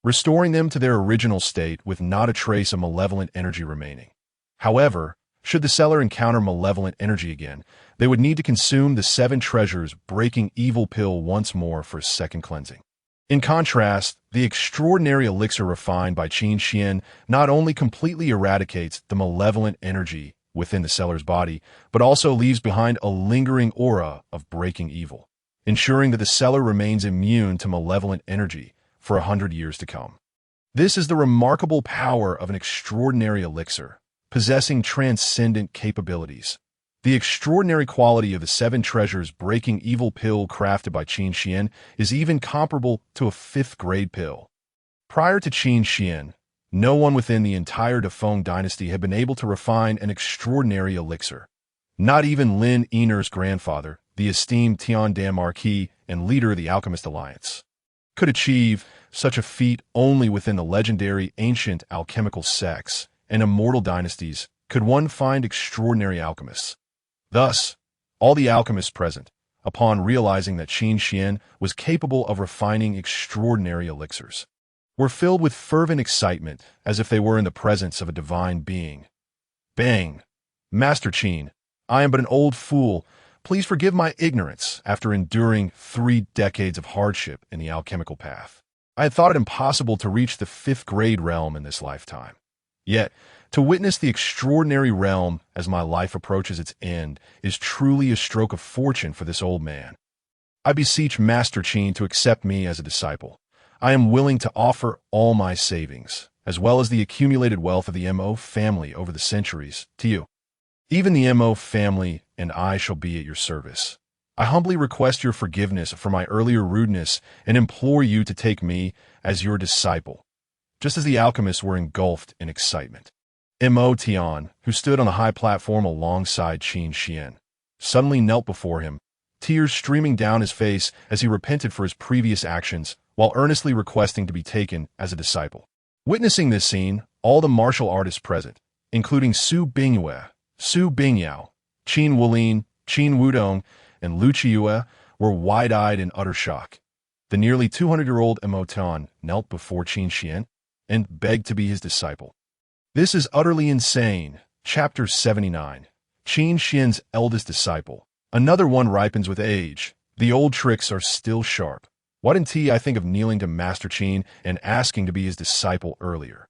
restoring them to their original state with not a trace of malevolent energy remaining. However, should the seller encounter malevolent energy again, they would need to consume the 7 treasures breaking evil pill once more for a second cleansing. In contrast, the extraordinary elixir refined by Qin Xian not only completely eradicates the malevolent energy within the seller's body, but also leaves behind a lingering aura of breaking evil, ensuring that the seller remains immune to malevolent energy for 100 years to come. This is the remarkable power of an extraordinary elixir, possessing transcendent capabilities. The extraordinary quality of the 7 treasures breaking evil pill crafted by Qin Xian is even comparable to a 5th-grade pill. Prior to Qin Xian, no one within the entire Defeng dynasty had been able to refine an extraordinary elixir. Not even Lin Yin'er's grandfather, the esteemed Tian Dan Marquis and leader of the Alchemist Alliance, could achieve such a feat. Only within the legendary ancient alchemical sects and immortal dynasties could one find extraordinary alchemists. Thus, all the alchemists present, upon realizing that Qin Xian was capable of refining extraordinary elixirs, were filled with fervent excitement as if they were in the presence of a divine being. Bang! Master Qin, I am but an old fool. Please forgive my ignorance after enduring 3 decades of hardship in the alchemical path. I had thought it impossible to reach the 5th-grade realm in this lifetime. Yet, to witness the extraordinary realm as my life approaches its end is truly a stroke of fortune for this old man. I beseech Master Qin to accept me as a disciple. I am willing to offer all my savings, as well as the accumulated wealth of the Mo family over the centuries, to you. Even the Mo family and I shall be at your service. I humbly request your forgiveness for my earlier rudeness and implore you to take me as your disciple. Just as the alchemists were engulfed in excitement, Mo Tian, who stood on the high platform alongside Qin Xian, suddenly knelt before him, tears streaming down his face as he repented for his previous actions while earnestly requesting to be taken as a disciple. Witnessing this scene, all the martial artists present, including Su Bingyue, Su Bingyao, Qin Wulin, Qin Wudong, and Lu Qiuyue, were wide-eyed in utter shock. The nearly 200-year-old Mo Tian knelt before Qin Xian and begged to be his disciple. This is utterly insane. Chapter 79. Qin Xian's eldest disciple, Another one ripens with age. The old tricks are still sharp. Why didn't I think of kneeling to Master Qin and asking to be his disciple earlier?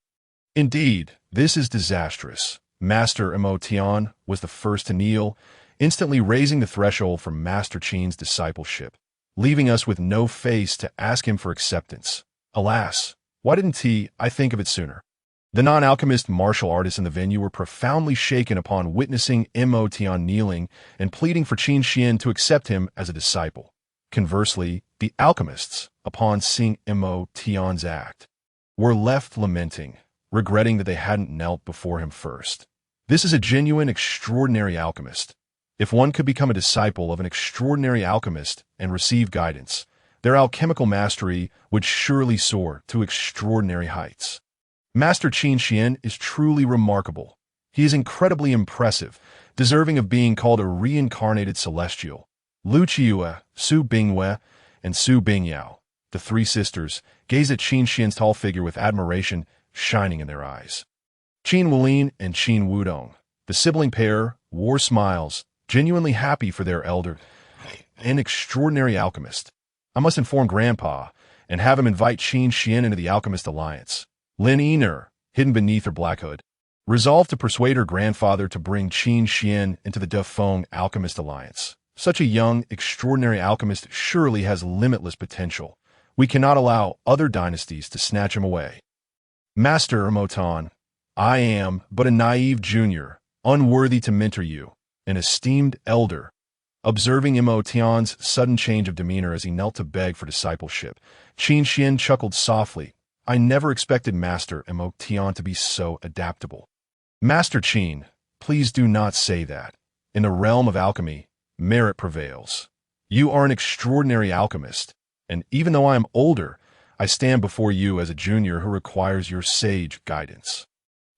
Indeed, this is disastrous. Master Emotion was the first to kneel, instantly raising the threshold for Master Qin's discipleship, leaving us with no face to ask him for acceptance. Alas, why didn't I think of it sooner? The non-alchemist martial artists in the venue were profoundly shaken upon witnessing Emotion kneeling and pleading for Qin Xian to accept him as a disciple. Conversely, the alchemists, upon seeing Emotion's act, were left lamenting, regretting that they hadn't knelt before him first. This is a genuine, extraordinary alchemist. If one could become a disciple of an extraordinary alchemist and receive guidance, their alchemical mastery would surely soar to extraordinary heights. Master Qin Xian is truly remarkable. He is incredibly impressive, deserving of being called a reincarnated celestial. Lu Qiue, Su Bingwei, and Su Bingyao, the three sisters, gazed at Qin Xian's tall figure with admiration shining in their eyes. Qin Wulin and Qin Wudong, the sibling pair, wore smiles, genuinely happy for their elder, an extraordinary alchemist. I must inform Grandpa and have him invite Qin Xian into the Alchemist Alliance. Lin Yiner, hidden beneath her black hood, resolved to persuade her grandfather to bring Qin Xian into the Defeng Alchemist Alliance. Such a young, extraordinary alchemist surely has limitless potential. We cannot allow other dynasties to snatch him away. Master Emoton, I am but a naive junior, unworthy to mentor you, an esteemed elder. Observing Emotion's sudden change of demeanor as he knelt to beg for discipleship, Qin Xian chuckled softly. I never expected Master Emotion to be so adaptable. Master Qin, please do not say that. In the realm of alchemy, merit prevails. You are an extraordinary alchemist, and even though I am older, I stand before you as a junior who requires your sage guidance.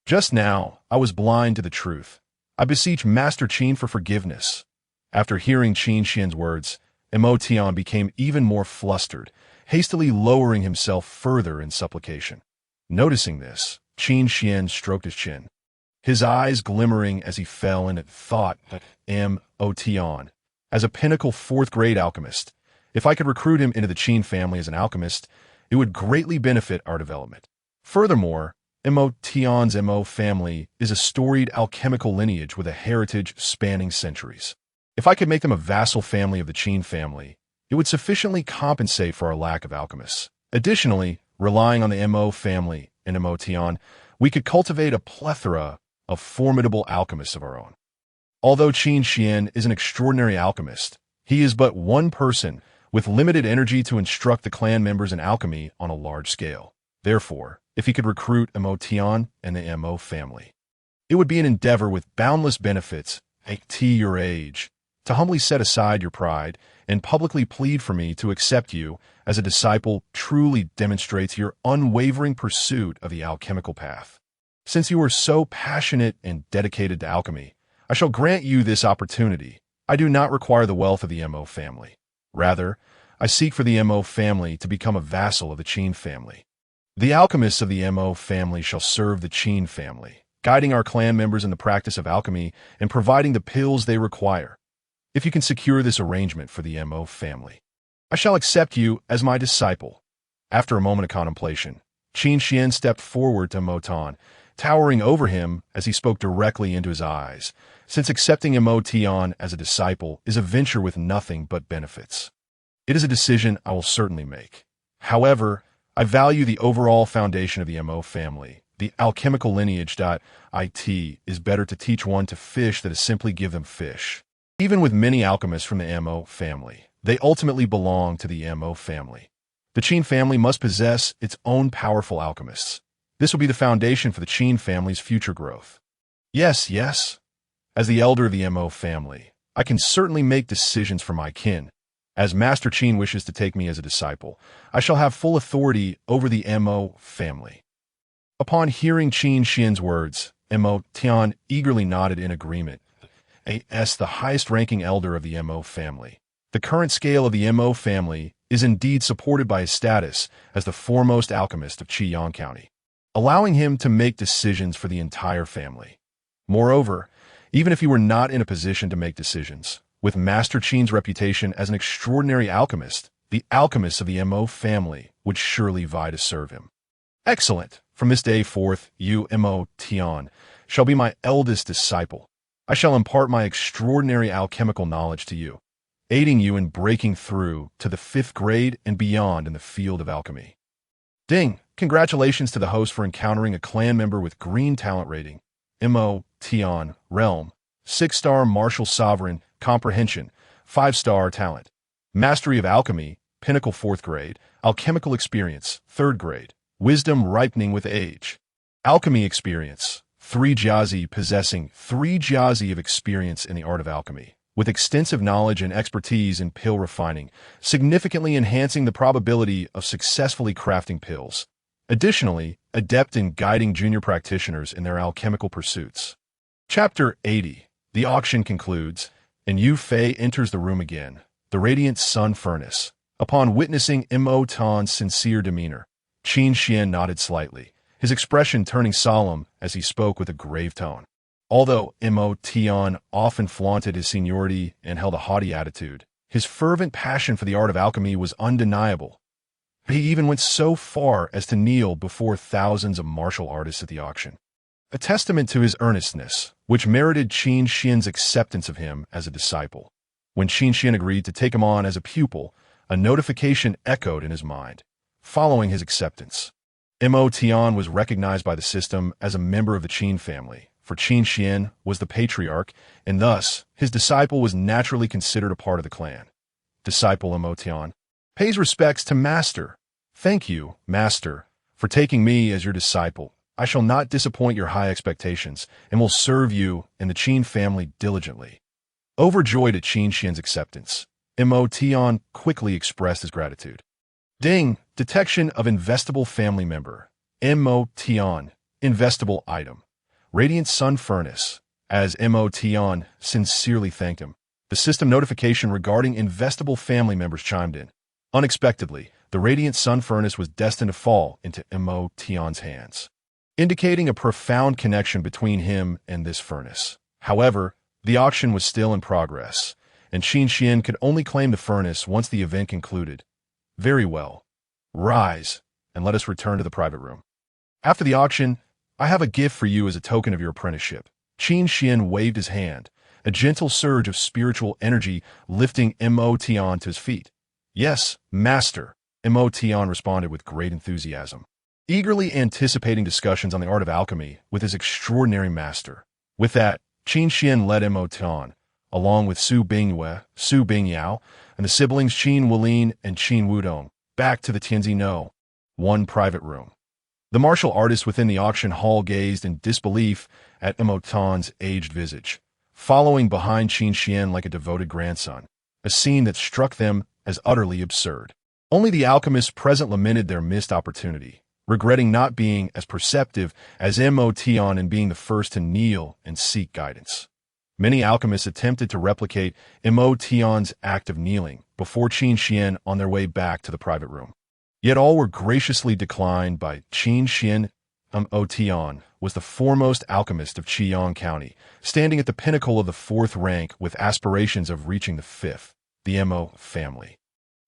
Just now, I was blind to the truth. I beseech Master Qin for forgiveness. After hearing Qin Xian's words, Emotion became even more flustered, hastily lowering himself further in supplication. Noticing this, Qin Xian stroked his chin, his eyes glimmering as he fell into thought that Emotion, as a pinnacle fourth-grade alchemist, if I could recruit him into the Qin family as an alchemist, it would greatly benefit our development. Furthermore, Emotion's Mo family is a storied alchemical lineage with a heritage spanning centuries. If I could make them a vassal family of the Qin family, it would sufficiently compensate for our lack of alchemists. Additionally, relying on the Mo family and Emotion, we could cultivate a plethora of formidable alchemists of our own. Although Qin Xian is an extraordinary alchemist, he is but one person with limited energy to instruct the clan members in alchemy on a large scale. Therefore, if he could recruit Emotion and the Mo family, it would be an endeavor with boundless benefits at your age, to humbly set aside your pride and publicly plead for me to accept you as a disciple truly demonstrates your unwavering pursuit of the alchemical path. Since you are so passionate and dedicated to alchemy, I shall grant you this opportunity. I do not require the wealth of the Mo family. Rather, I seek for the Mo family to become a vassal of the Qin family. The alchemists of the Mo family shall serve the Qin family, guiding our clan members in the practice of alchemy and providing the pills they require. If you can secure this arrangement for the Mo family, I shall accept you as my disciple. After a moment of contemplation, Qin Xian stepped forward to Emotion, towering over him as he spoke directly into his eyes, since accepting Emotion as a disciple is a venture with nothing but benefits. It is a decision I will certainly make. However, I value the overall foundation of the Mo family. The alchemical lineage. It is better to teach one to fish than to simply give them fish. Even with many alchemists from the Mo family, they ultimately belong to the Mo family. The Qin family must possess its own powerful alchemists. This will be the foundation for the Qin family's future growth. Yes. As the elder of the Mo family, I can certainly make decisions for my kin. As Master Qin wishes to take me as a disciple, I shall have full authority over the Mo family. Upon hearing Qin Xian's words, Emotion eagerly nodded in agreement. As the highest-ranking elder of the Mo family, the current scale of the Mo family is indeed supported by his status as the foremost alchemist of Qiyang County, allowing him to make decisions for the entire family. Moreover, even if he were not in a position to make decisions, With Master Qin's reputation as an extraordinary alchemist, the alchemists of the Mo family would surely vie to serve him. Excellent. From this day forth, you, Mo Tian, shall be my eldest disciple. I shall impart my extraordinary alchemical knowledge to you, aiding you in breaking through to the 5th grade and beyond in the field of alchemy. Ding! Congratulations to the host for encountering a clan member with green talent rating. Mo Tian, Realm, 6-star Martial Sovereign, Comprehension, 5-star Talent. Mastery of Alchemy, Pinnacle 4th grade, Alchemical Experience, 3rd grade, Wisdom ripening with age. Alchemy Experience, 3 Jiazi possessing 3 Jiazi of experience in the art of alchemy, with extensive knowledge and expertise in pill refining, significantly enhancing the probability of successfully crafting pills. Additionally, adept in guiding junior practitioners in their alchemical pursuits. Chapter 80. The auction concludes, and Yu Fei enters the room again, the radiant sun furnace. Upon witnessing Mo Tian's sincere demeanor, Qin Xian nodded slightly, his expression turning solemn as he spoke with a grave tone. Although Mo Tian often flaunted his seniority and held a haughty attitude, his fervent passion for the art of alchemy was undeniable. He even went so far as to kneel before thousands of martial artists at the auction, a testament to his earnestness, which merited Qin Xian's acceptance of him as a disciple. When Qin Xian agreed to take him on as a pupil, a notification echoed in his mind. Following his acceptance, Mo Tian was recognized by the system as a member of the Qin family, for Qin Xian was the patriarch, and thus his disciple was naturally considered a part of the clan. Disciple Mo Tian pays respects to Master. Thank you, Master, for taking me as your disciple. I shall not disappoint your high expectations and will serve you and the Qin family diligently. Overjoyed at Qin Xian's acceptance, Mo Tian quickly expressed his gratitude. Ding! Detection of investable family member. Mo Tian. Investable item. Radiant Sun Furnace. As Mo Tian sincerely thanked him, the system notification regarding investable family members chimed in. Unexpectedly, the Radiant Sun Furnace was destined to fall into Mo Tian's hands, indicating a profound connection between him and this furnace. However, the auction was still in progress, and Qin Xian could only claim the furnace once the event concluded. Very well. Rise, and let us return to the private room. After the auction, I have a gift for you as a token of your apprenticeship. Qin Xian waved his hand, a gentle surge of spiritual energy lifting Mo Tian to his feet. Yes, Master, Mo Tian responded with great enthusiasm, eagerly anticipating discussions on the art of alchemy with his extraordinary master. With that, Qin Xian led Mo Tian, along with Su Bingyue, Su Bingyao, and the siblings Qin Wulin and Qin Wudong, back to the Tianzi No, one private room. The martial artists within the auction hall gazed in disbelief at Mo Tian's aged visage, following behind Qin Xian like a devoted grandson, a scene that struck them as utterly absurd. Only the alchemists present lamented their missed opportunity, regretting not being as perceptive as Mo Tian and being the first to kneel and seek guidance. Many alchemists attempted to replicate Mo Tian's act of kneeling before Qin Xian on their way back to the private room. Yet all were graciously declined by Qin Xian. Mo Tian was the foremost alchemist of Qiyang County, standing at the pinnacle of the 4th rank with aspirations of reaching the 5th, the Mo family.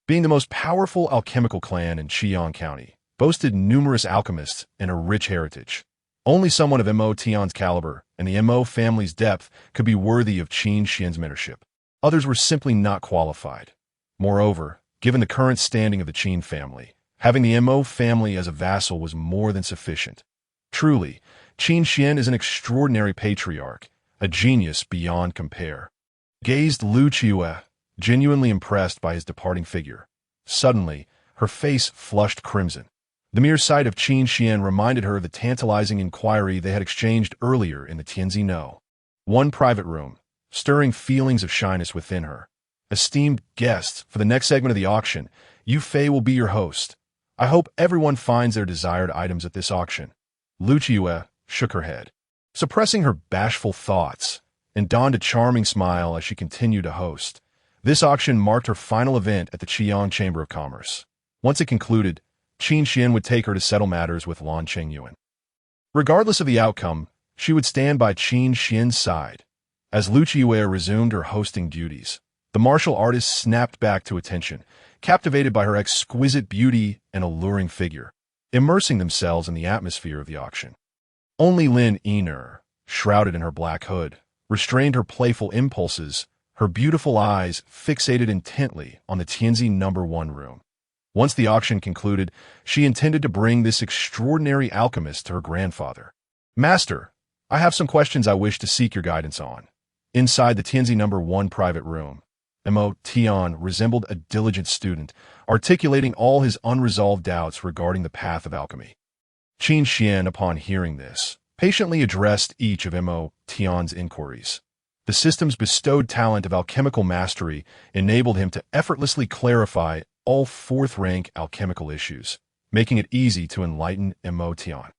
Being the most powerful alchemical clan in Qiyang County, boasted numerous alchemists and a rich heritage. Only someone of Mo Tian's caliber and the Mo family's depth could be worthy of Qin Xian's mentorship. Others were simply not qualified. Moreover, given the current standing of the Qin family, having the Mo family as a vassal was more than sufficient. Truly, Qin Xian is an extraordinary patriarch, a genius beyond compare. Gazed Lu Qiue, genuinely impressed by his departing figure. Suddenly, her face flushed crimson. The mere sight of Qin Xian reminded her of the tantalizing inquiry they had exchanged earlier in the Tianzi No, one private room, stirring feelings of shyness within her. Esteemed guests, for the next segment of the auction, Yu Fei will be your host. I hope everyone finds their desired items at this auction. Lu Qiue shook her head, suppressing her bashful thoughts, and donned a charming smile as she continued to host. This auction marked her final event at the Qiyang Chamber of Commerce. Once it concluded, Qin Xian would take her to settle matters with Lan Chengyuan. Regardless of the outcome, she would stand by Qin Xian's side, As Lu Qiyu resumed her hosting duties, the martial artist snapped back to attention, captivated by her exquisite beauty and alluring figure, immersing themselves in the atmosphere of the auction. Only Lin Yin'er, shrouded in her black hood, restrained her playful impulses, her beautiful eyes fixated intently on the Tianzi number 1 room. Once the auction concluded, she intended to bring this extraordinary alchemist to her grandfather. Master, I have some questions I wish to seek your guidance on. Inside the Tianzi number 1 private room, Mo Tian resembled a diligent student, articulating all his unresolved doubts regarding the path of alchemy. Qin Xian, upon hearing this, patiently addressed each of Mo Tian's inquiries. The system's bestowed talent of alchemical mastery enabled him to effortlessly clarify all 4th-rank alchemical issues, making it easy to enlighten Mo Tian.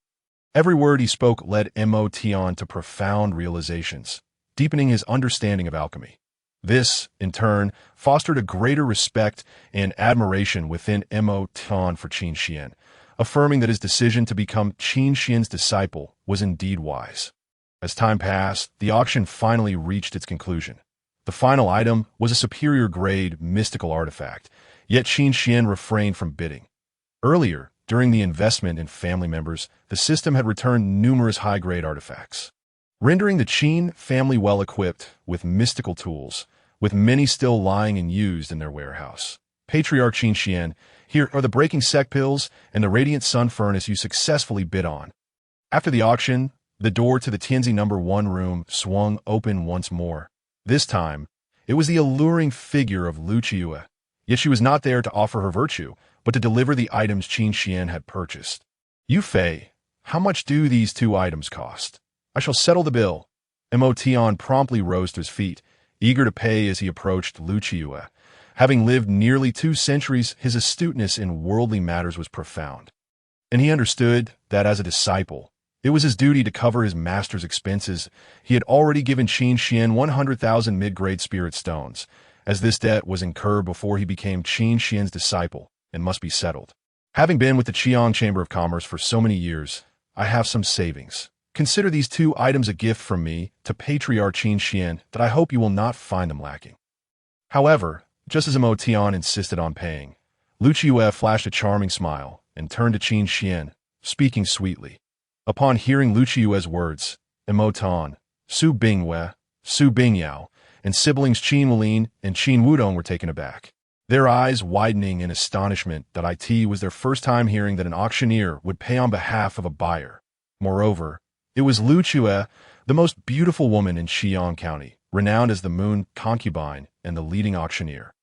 Every word he spoke led Mo Tian to profound realizations, deepening his understanding of alchemy. This, in turn, fostered a greater respect and admiration within Mo Tian for Qin Xian, affirming that his decision to become Qin Xian's disciple was indeed wise. As time passed, the auction finally reached its conclusion. The final item was a superior-grade mystical artifact, yet Qin Xian refrained from bidding. Earlier, during the investment in family members, the system had returned numerous high-grade artifacts, rendering the Qin family well-equipped with mystical tools, with many still lying unused in their warehouse. Patriarch Qin Xian, here are the breaking sect pills and the radiant sun furnace you successfully bid on. After the auction, the door to the Tianzi number 1 room swung open once more. This time, it was the alluring figure of Lu Qiyu, yet she was not there to offer her virtue, but to deliver the items Qin Xian had purchased. Yu Fei, how much do these 2 items cost? I shall settle the bill. Mo Tian promptly rose to his feet, eager to pay as he approached Lu Qiyu. Having lived nearly 2 centuries, his astuteness in worldly matters was profound. And he understood that as a disciple, it was his duty to cover his master's expenses. He had already given Qin Xian 100,000 mid-grade spirit stones, as this debt was incurred before he became Qin Xian's disciple and must be settled. Having been with the Qiang Chamber of Commerce for so many years, I have some savings. Consider these 2 items a gift from me to Patriarch Qin Xian that I hope you will not find them lacking. However, just as Mo Tian insisted on paying, Lu Qiyu flashed a charming smile and turned to Qin Xian, speaking sweetly. Upon hearing Lu Qiyu's words, Mo Tian, Su Bingwei, Su Bingyao, and siblings Qin Wulin and Qin Wudong were taken aback, their eyes widening in astonishment that it was their first time hearing that an auctioneer would pay on behalf of a buyer. Moreover, it was Lu Qiyu, the most beautiful woman in Xiang County, renowned as the Moon Concubine and the leading auctioneer.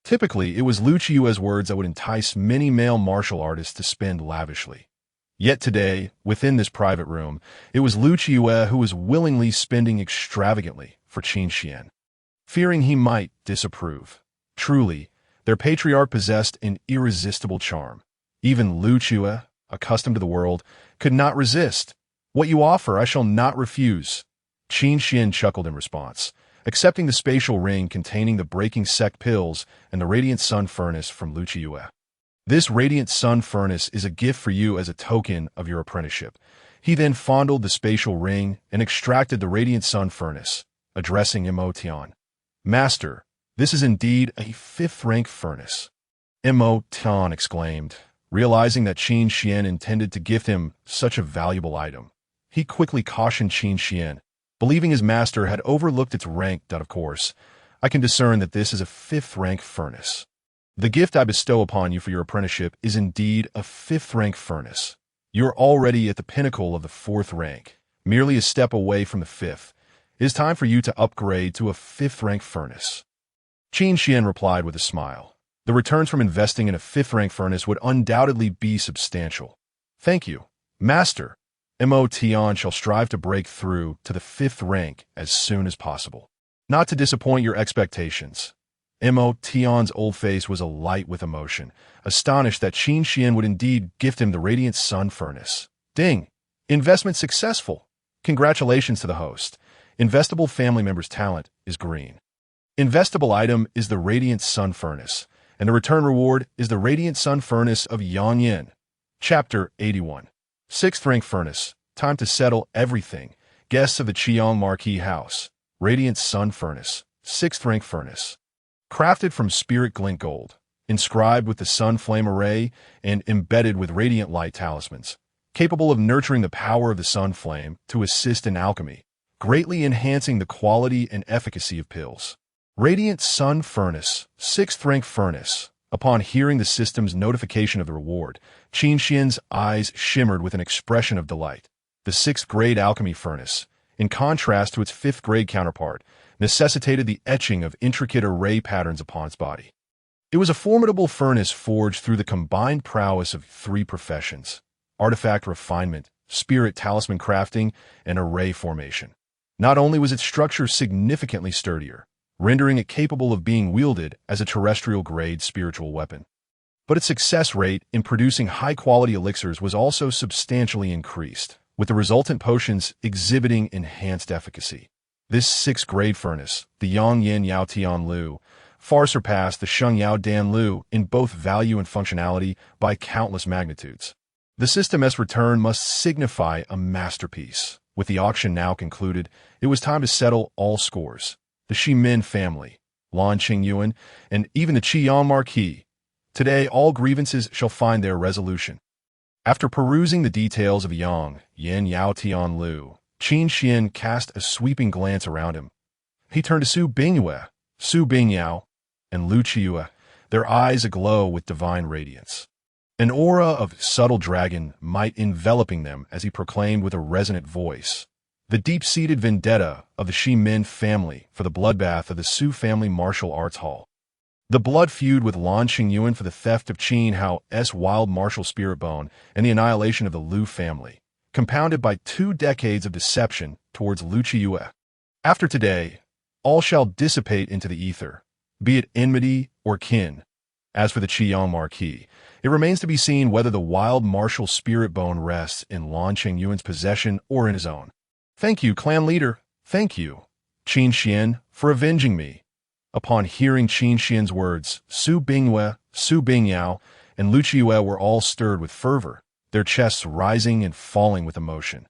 Typically, it was Lu Qiyu's words that would entice many male martial artists to spend lavishly. Yet today, within this private room, it was Lu Qiyu who was willingly spending extravagantly for Qin Xian, fearing he might disapprove. Truly, their patriarch possessed an irresistible charm. Even Lu Qiyu, accustomed to the world, could not resist. What you offer, I shall not refuse. Qin Xian chuckled in response, accepting the spatial ring containing the breaking sect pills and the radiant sun furnace from Lu Qiyu. This radiant sun furnace is a gift for you as a token of your apprenticeship. He then fondled the spatial ring and extracted the radiant sun furnace, addressing Mo Tian. Master, this is indeed a 5th-rank furnace. Mo Tian exclaimed, realizing that Qin Xian intended to gift him such a valuable item. He quickly cautioned Qin Xian, believing his master had overlooked its rank. Of course, I can discern that this is a 5th-rank furnace. The gift I bestow upon you for your apprenticeship is indeed a 5th-rank furnace. You are already at the pinnacle of the 4th rank, merely a step away from the 5th. It is time for you to upgrade to a 5th-rank furnace. Qin Xian replied with a smile. The returns from investing in a 5th-rank furnace would undoubtedly be substantial. Thank you, Master. Mo Tian shall strive to break through to the 5th rank as soon as possible. Not to disappoint your expectations. Mo Tian's old face was alight with emotion, astonished that Qin Xian would indeed gift him the radiant sun furnace. Ding! Investment successful! Congratulations to the host. Investable family member's talent is green. Investable item is the radiant sun furnace, and the return reward is the radiant sun furnace of Yangyin. Chapter 81. 6th rank furnace. Time to settle everything. Guests of the Qiang Marquee House. Radiant Sun Furnace, 6th rank furnace. Crafted from spirit glint gold, inscribed with the sun flame array and embedded with radiant light talismans, capable of nurturing the power of the sun flame to assist in alchemy, greatly enhancing the quality and efficacy of pills. Radiant Sun Furnace, 6th rank furnace. Upon hearing the system's notification of the reward, Qin Xian's eyes shimmered with an expression of delight. The 6th grade alchemy furnace, in contrast to its 5th grade counterpart, necessitated the etching of intricate array patterns upon its body. It was a formidable furnace forged through the combined prowess of 3 professions: artifact refinement, spirit talisman crafting, and array formation. Not only was its structure significantly sturdier, rendering it capable of being wielded as a terrestrial-grade spiritual weapon, but its success rate in producing high-quality elixirs was also substantially increased, with the resultant potions exhibiting enhanced efficacy. This 6th grade furnace, the Yangyin Yao Tian Lu, far surpassed the Xiaoyao Dan Lu in both value and functionality by countless magnitudes. The system's return must signify a masterpiece. With the auction now concluded, it was time to settle all scores. The Shi Min family, Lan Qingyuan, and even the Qiyang Marquis. Today, all grievances shall find their resolution. After perusing the details of Yang Yin Yao Tian Lu, Qin Xian cast a sweeping glance around him. He turned to Su Bingyue, Su Bingyao, and Lu Qiyu, their eyes aglow with divine radiance. An aura of subtle dragon might enveloping them as he proclaimed with a resonant voice the deep-seated vendetta of the Shi Min family for the bloodbath of the Su family martial arts hall. The blood feud with Lan Qingyuan for the theft of Qin Hao's wild martial spirit bone and the annihilation of the Lu family, compounded by 2 decades of deception towards Lu Qiyu. After today, all shall dissipate into the ether, be it enmity or kin. As for the Qiyang Marquis, it remains to be seen whether the wild martial spirit bone rests in Lan Qingyuan's possession or in his own. Thank you, clan leader. Thank you, Qin Xian, for avenging me. Upon hearing Qin Xian's words, Su Bingyue, Su Bingyao, and Lu Qiyu were all stirred with fervor, their chests rising and falling with emotion.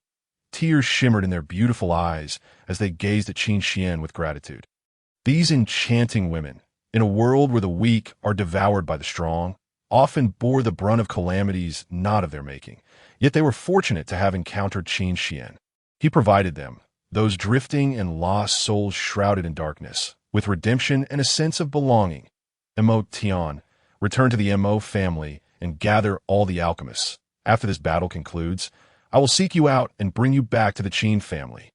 Tears shimmered in their beautiful eyes as they gazed at Qin Xian with gratitude. These enchanting women, in a world where the weak are devoured by the strong, often bore the brunt of calamities not of their making, yet they were fortunate to have encountered Qin Xian. He provided them, those drifting and lost souls shrouded in darkness, with redemption and a sense of belonging. Mo Tian, return to the Mo family and gather all the alchemists. After this battle concludes, I will seek you out and bring you back to the Qin family.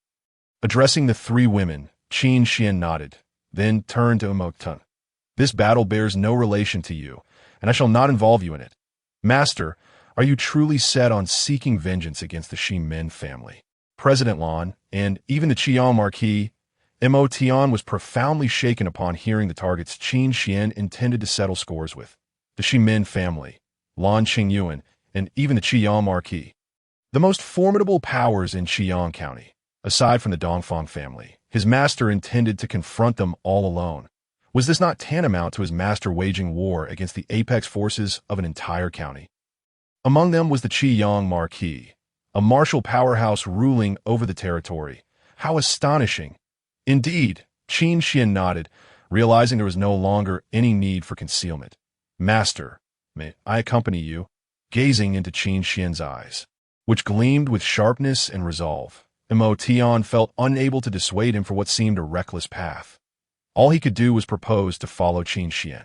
Addressing the 3 women, Qin Xian nodded, then turned to Mo Tun. This battle bears no relation to you, and I shall not involve you in it. Master, are you truly set on seeking vengeance against the Shi Min family? President Lan, and even the Qiyang Marquis, Mo Tian was profoundly shaken upon hearing the targets Qin Xian intended to settle scores with. The Shi Min family, Lan Qingyuan, and even the Qiyang Marquis. The most formidable powers in Qiyang County, aside from the Dongfang family, his master intended to confront them all alone. Was this not tantamount to his master waging war against the apex forces of an entire county? Among them was the Qiyang Marquis, a martial powerhouse ruling over the territory. How astonishing! Indeed, Qin Xian nodded, realizing there was no longer any need for concealment. Master, may I accompany you? Gazing into Qin Xian's eyes, which gleamed with sharpness and resolve, Mo Tian felt unable to dissuade him for what seemed a reckless path. All he could do was propose to follow Qin Xian.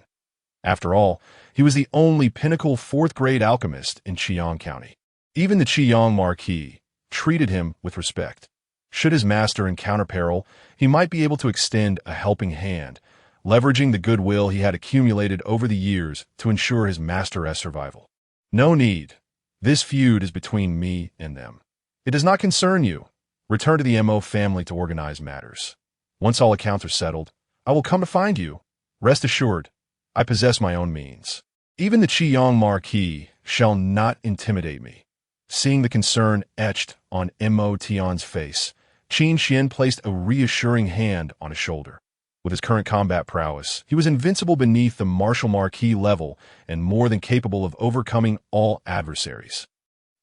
After all, he was the only pinnacle 4th-grade alchemist in Qiyang County. Even the Qiyang Marquis treated him with respect. Should his master encounter peril, he might be able to extend a helping hand, leveraging the goodwill he had accumulated over the years to ensure his master's survival. No need. This feud is between me and them. It does not concern you. Return to the Mo family to organize matters. Once all accounts are settled, I will come to find you. Rest assured, I possess my own means. Even the Qiyang Marquis shall not intimidate me. Seeing the concern etched on Mo Tian's face, Qin Xian placed a reassuring hand on his shoulder. With his current combat prowess, he was invincible beneath the martial marquis level and more than capable of overcoming all adversaries.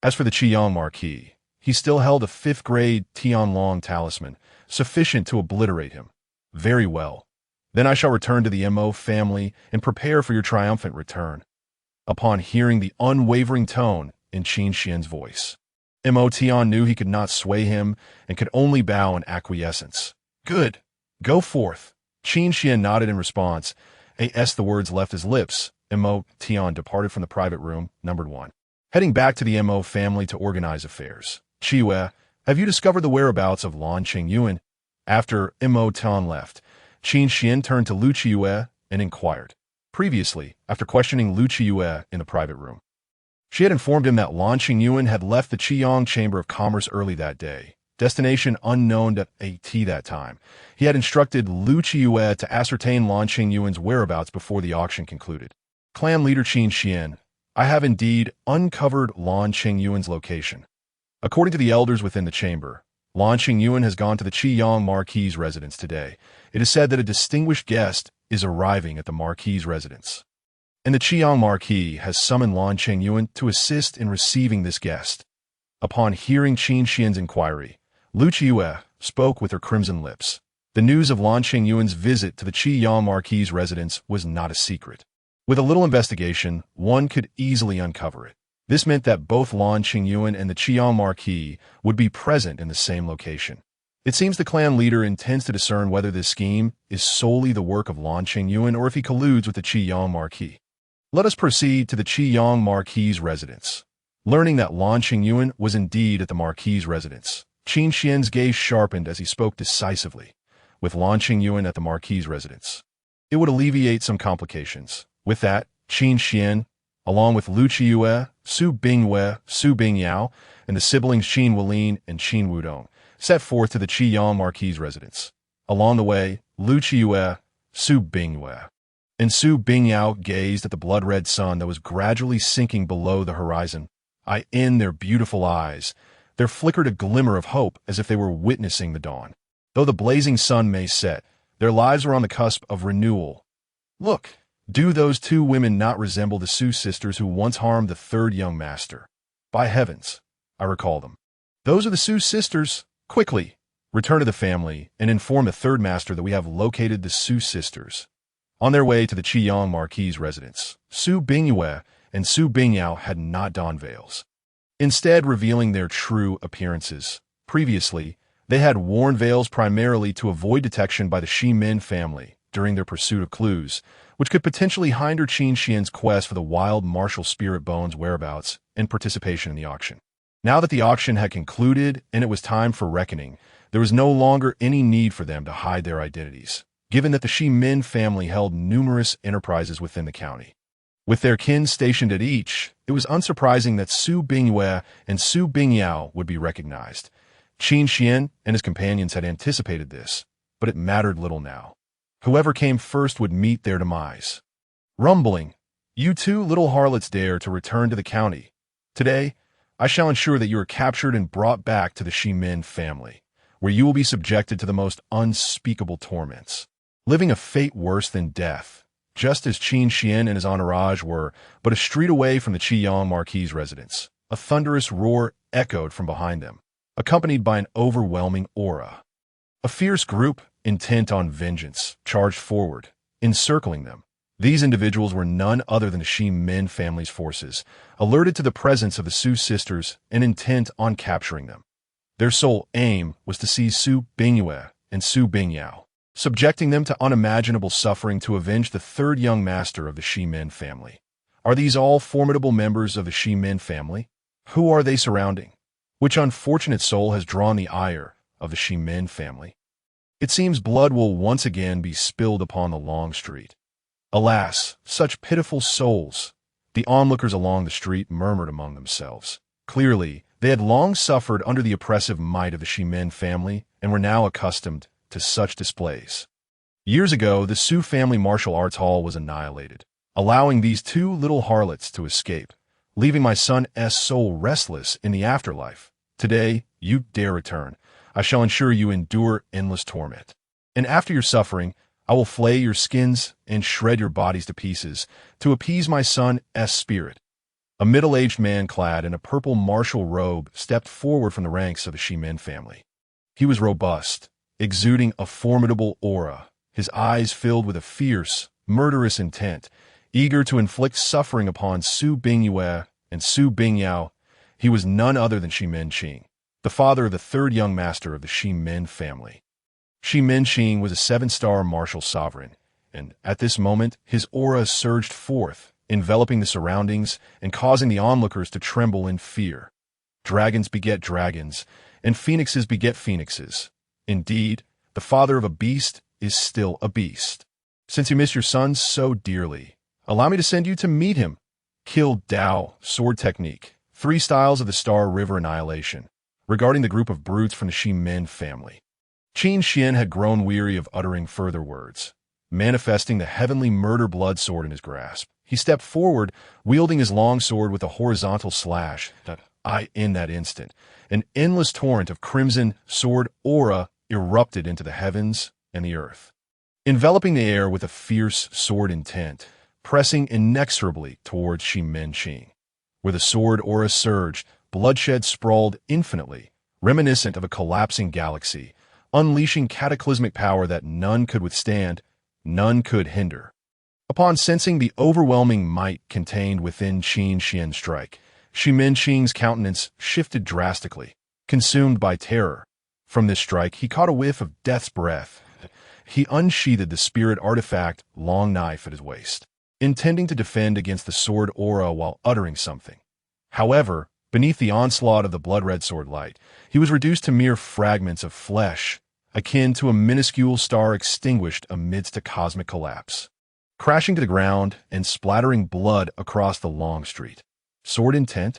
As for the Qiyang Marquis, he still held a 5th-grade Tianlong talisman, sufficient to obliterate him. Very well. Then I shall return to the Mo family and prepare for your triumphant return. Upon hearing the unwavering tone in Qin Xian's voice, Mo Tian knew he could not sway him and could only bow in acquiescence. Good. Go forth. Qin Xian nodded in response. As the words left his lips, Mo Tian departed from the private room, numbered 1. Heading back to the Mo family to organize affairs. Qiyue, have you discovered the whereabouts of Lan Qingyuan? After Mo Tian left, Qin Xian turned to Lu Qiyue and inquired. Previously, after questioning Lu Qiyue in the private room, she had informed him that Lan Qingyuan had left the Qiyang Chamber of Commerce early that day, destination unknown to AT that time. He had instructed Lu Qiyue to ascertain Lan Qingyuan's whereabouts before the auction concluded. Clan leader Qin Xian, I have indeed uncovered Lan Qingyuan's location. According to the elders within the chamber, Lan Qingyuan has gone to the Qiyang Marquis' residence today. It is said that a distinguished guest is arriving at the Marquis' residence, and the Qiyang Marquis has summoned Lan Qingyuan to assist in receiving this guest. Upon hearing Qin Xian's inquiry, Lu Qiyue spoke with her crimson lips. The news of Lan Qingyuan's visit to the Qiyang Marquis' residence was not a secret. With a little investigation, one could easily uncover it. This meant that both Lan Qingyuan and the Qiyang Marquis would be present in the same location. It seems the clan leader intends to discern whether this scheme is solely the work of Lan Qingyuan or if he colludes with the Qiyang Marquis. Let us proceed to the Qiyang Marquis' residence. Learning that Lan Qingyuan was indeed at the Marquis' residence, Qin Xian's gaze sharpened as he spoke decisively. With Lan Qingyuan at the Marquis' residence, it would alleviate some complications. With that, Qin Xian, along with Lu Qiyue, Su Bingyue, Su Bingyao, and the siblings Qin Wulin and Qin Wudong, set forth to the Qiyang Marquis' residence. Along the way, Lu Qiyue, Su Bingyue, and Su Bingyao gazed at the blood-red sun that was gradually sinking below the horizon. In their beautiful eyes, there flickered a glimmer of hope as if they were witnessing the dawn. Though the blazing sun may set, their lives were on the cusp of renewal. Look, do those two women not resemble the Su sisters who once harmed the third young master? By heavens, I recall them. Those are the Su sisters. Quickly, return to the family and inform the third master that we have located the Su sisters. On their way to the Qiyang Marquis' residence, Su Bingyue and Su Bingyao had not donned veils, instead revealing their true appearances. Previously, they had worn veils primarily to avoid detection by the Shimin family during their pursuit of clues, which could potentially hinder Qin Xian's quest for the wild martial spirit bones' whereabouts and participation in the auction. Now that the auction had concluded and it was time for reckoning, there was no longer any need for them to hide their identities, given that the Shimin family held numerous enterprises within the county. With their kin stationed at each, it was unsurprising that Su Bingyue and Su Bingyao would be recognized. Qin Xian and his companions had anticipated this, but it mattered little now. Whoever came first would meet their demise. Rumbling, you two little harlots dare to return to the county. Today, I shall ensure that you are captured and brought back to the Shimin family, where you will be subjected to the most unspeakable torments, living a fate worse than death, just as Qin Xian and his entourage were but a street away from the Qiyang Marquis' residence. A thunderous roar echoed from behind them, accompanied by an overwhelming aura. A fierce group, intent on vengeance, charged forward, encircling them. These individuals were none other than the Shimin family's forces, alerted to the presence of the Su sisters and intent on capturing them. Their sole aim was to seize Su Bingyue and Su Bingyao, subjecting them to unimaginable suffering to avenge the third young master of the Shimin family. Are these all formidable members of the Shimin family? Who are they surrounding? Which unfortunate soul has drawn the ire of the Shimin family? It seems blood will once again be spilled upon the long street. Alas, such pitiful souls! The onlookers along the street murmured among themselves. Clearly, they had long suffered under the oppressive might of the Shimin family and were now accustomed to such displays. Years ago, the Su family martial arts hall was annihilated, allowing these two little harlots to escape, leaving my son's soul restless in the afterlife. Today, you dare return. I shall ensure you endure endless torment. And after your suffering, I will flay your skins and shred your bodies to pieces to appease my son's spirit. A middle-aged man clad in a purple martial robe stepped forward from the ranks of the Shimen family. He was robust, exuding a formidable aura, his eyes filled with a fierce, murderous intent, eager to inflict suffering upon Su Bingyue and Su Bingyao. He was none other than Shimen Qing, the father of the third young master of the Shimen family. Shimen Qing was a 7-star martial sovereign, and at this moment his aura surged forth, enveloping the surroundings and causing the onlookers to tremble in fear. Dragons beget dragons, and phoenixes beget phoenixes. Indeed, the father of a beast is still a beast. Since you miss your son so dearly, allow me to send you to meet him. Kill Dao, sword technique, 3 styles of the Star River Annihilation, regarding the group of brutes from the Shimen family. Qin Xian had grown weary of uttering further words. Manifesting the heavenly murder blood sword in his grasp, he stepped forward, wielding his long sword with a horizontal slash. In that instant, an endless torrent of crimson sword aura erupted into the heavens and the earth, enveloping the air with a fierce sword intent, pressing inexorably towards Shimen Qing. Where the sword aura surged, bloodshed sprawled infinitely, reminiscent of a collapsing galaxy, unleashing cataclysmic power that none could withstand, none could hinder. Upon sensing the overwhelming might contained within Qin Xian's strike, Shimen Qing's countenance shifted drastically, consumed by terror. From this strike, he caught a whiff of death's breath. He unsheathed the spirit artifact long knife at his waist, intending to defend against the sword aura while uttering something. However, beneath the onslaught of the blood-red sword light, he was reduced to mere fragments of flesh, akin to a minuscule star extinguished amidst a cosmic collapse, crashing to the ground and splattering blood across the long street. Sword intent?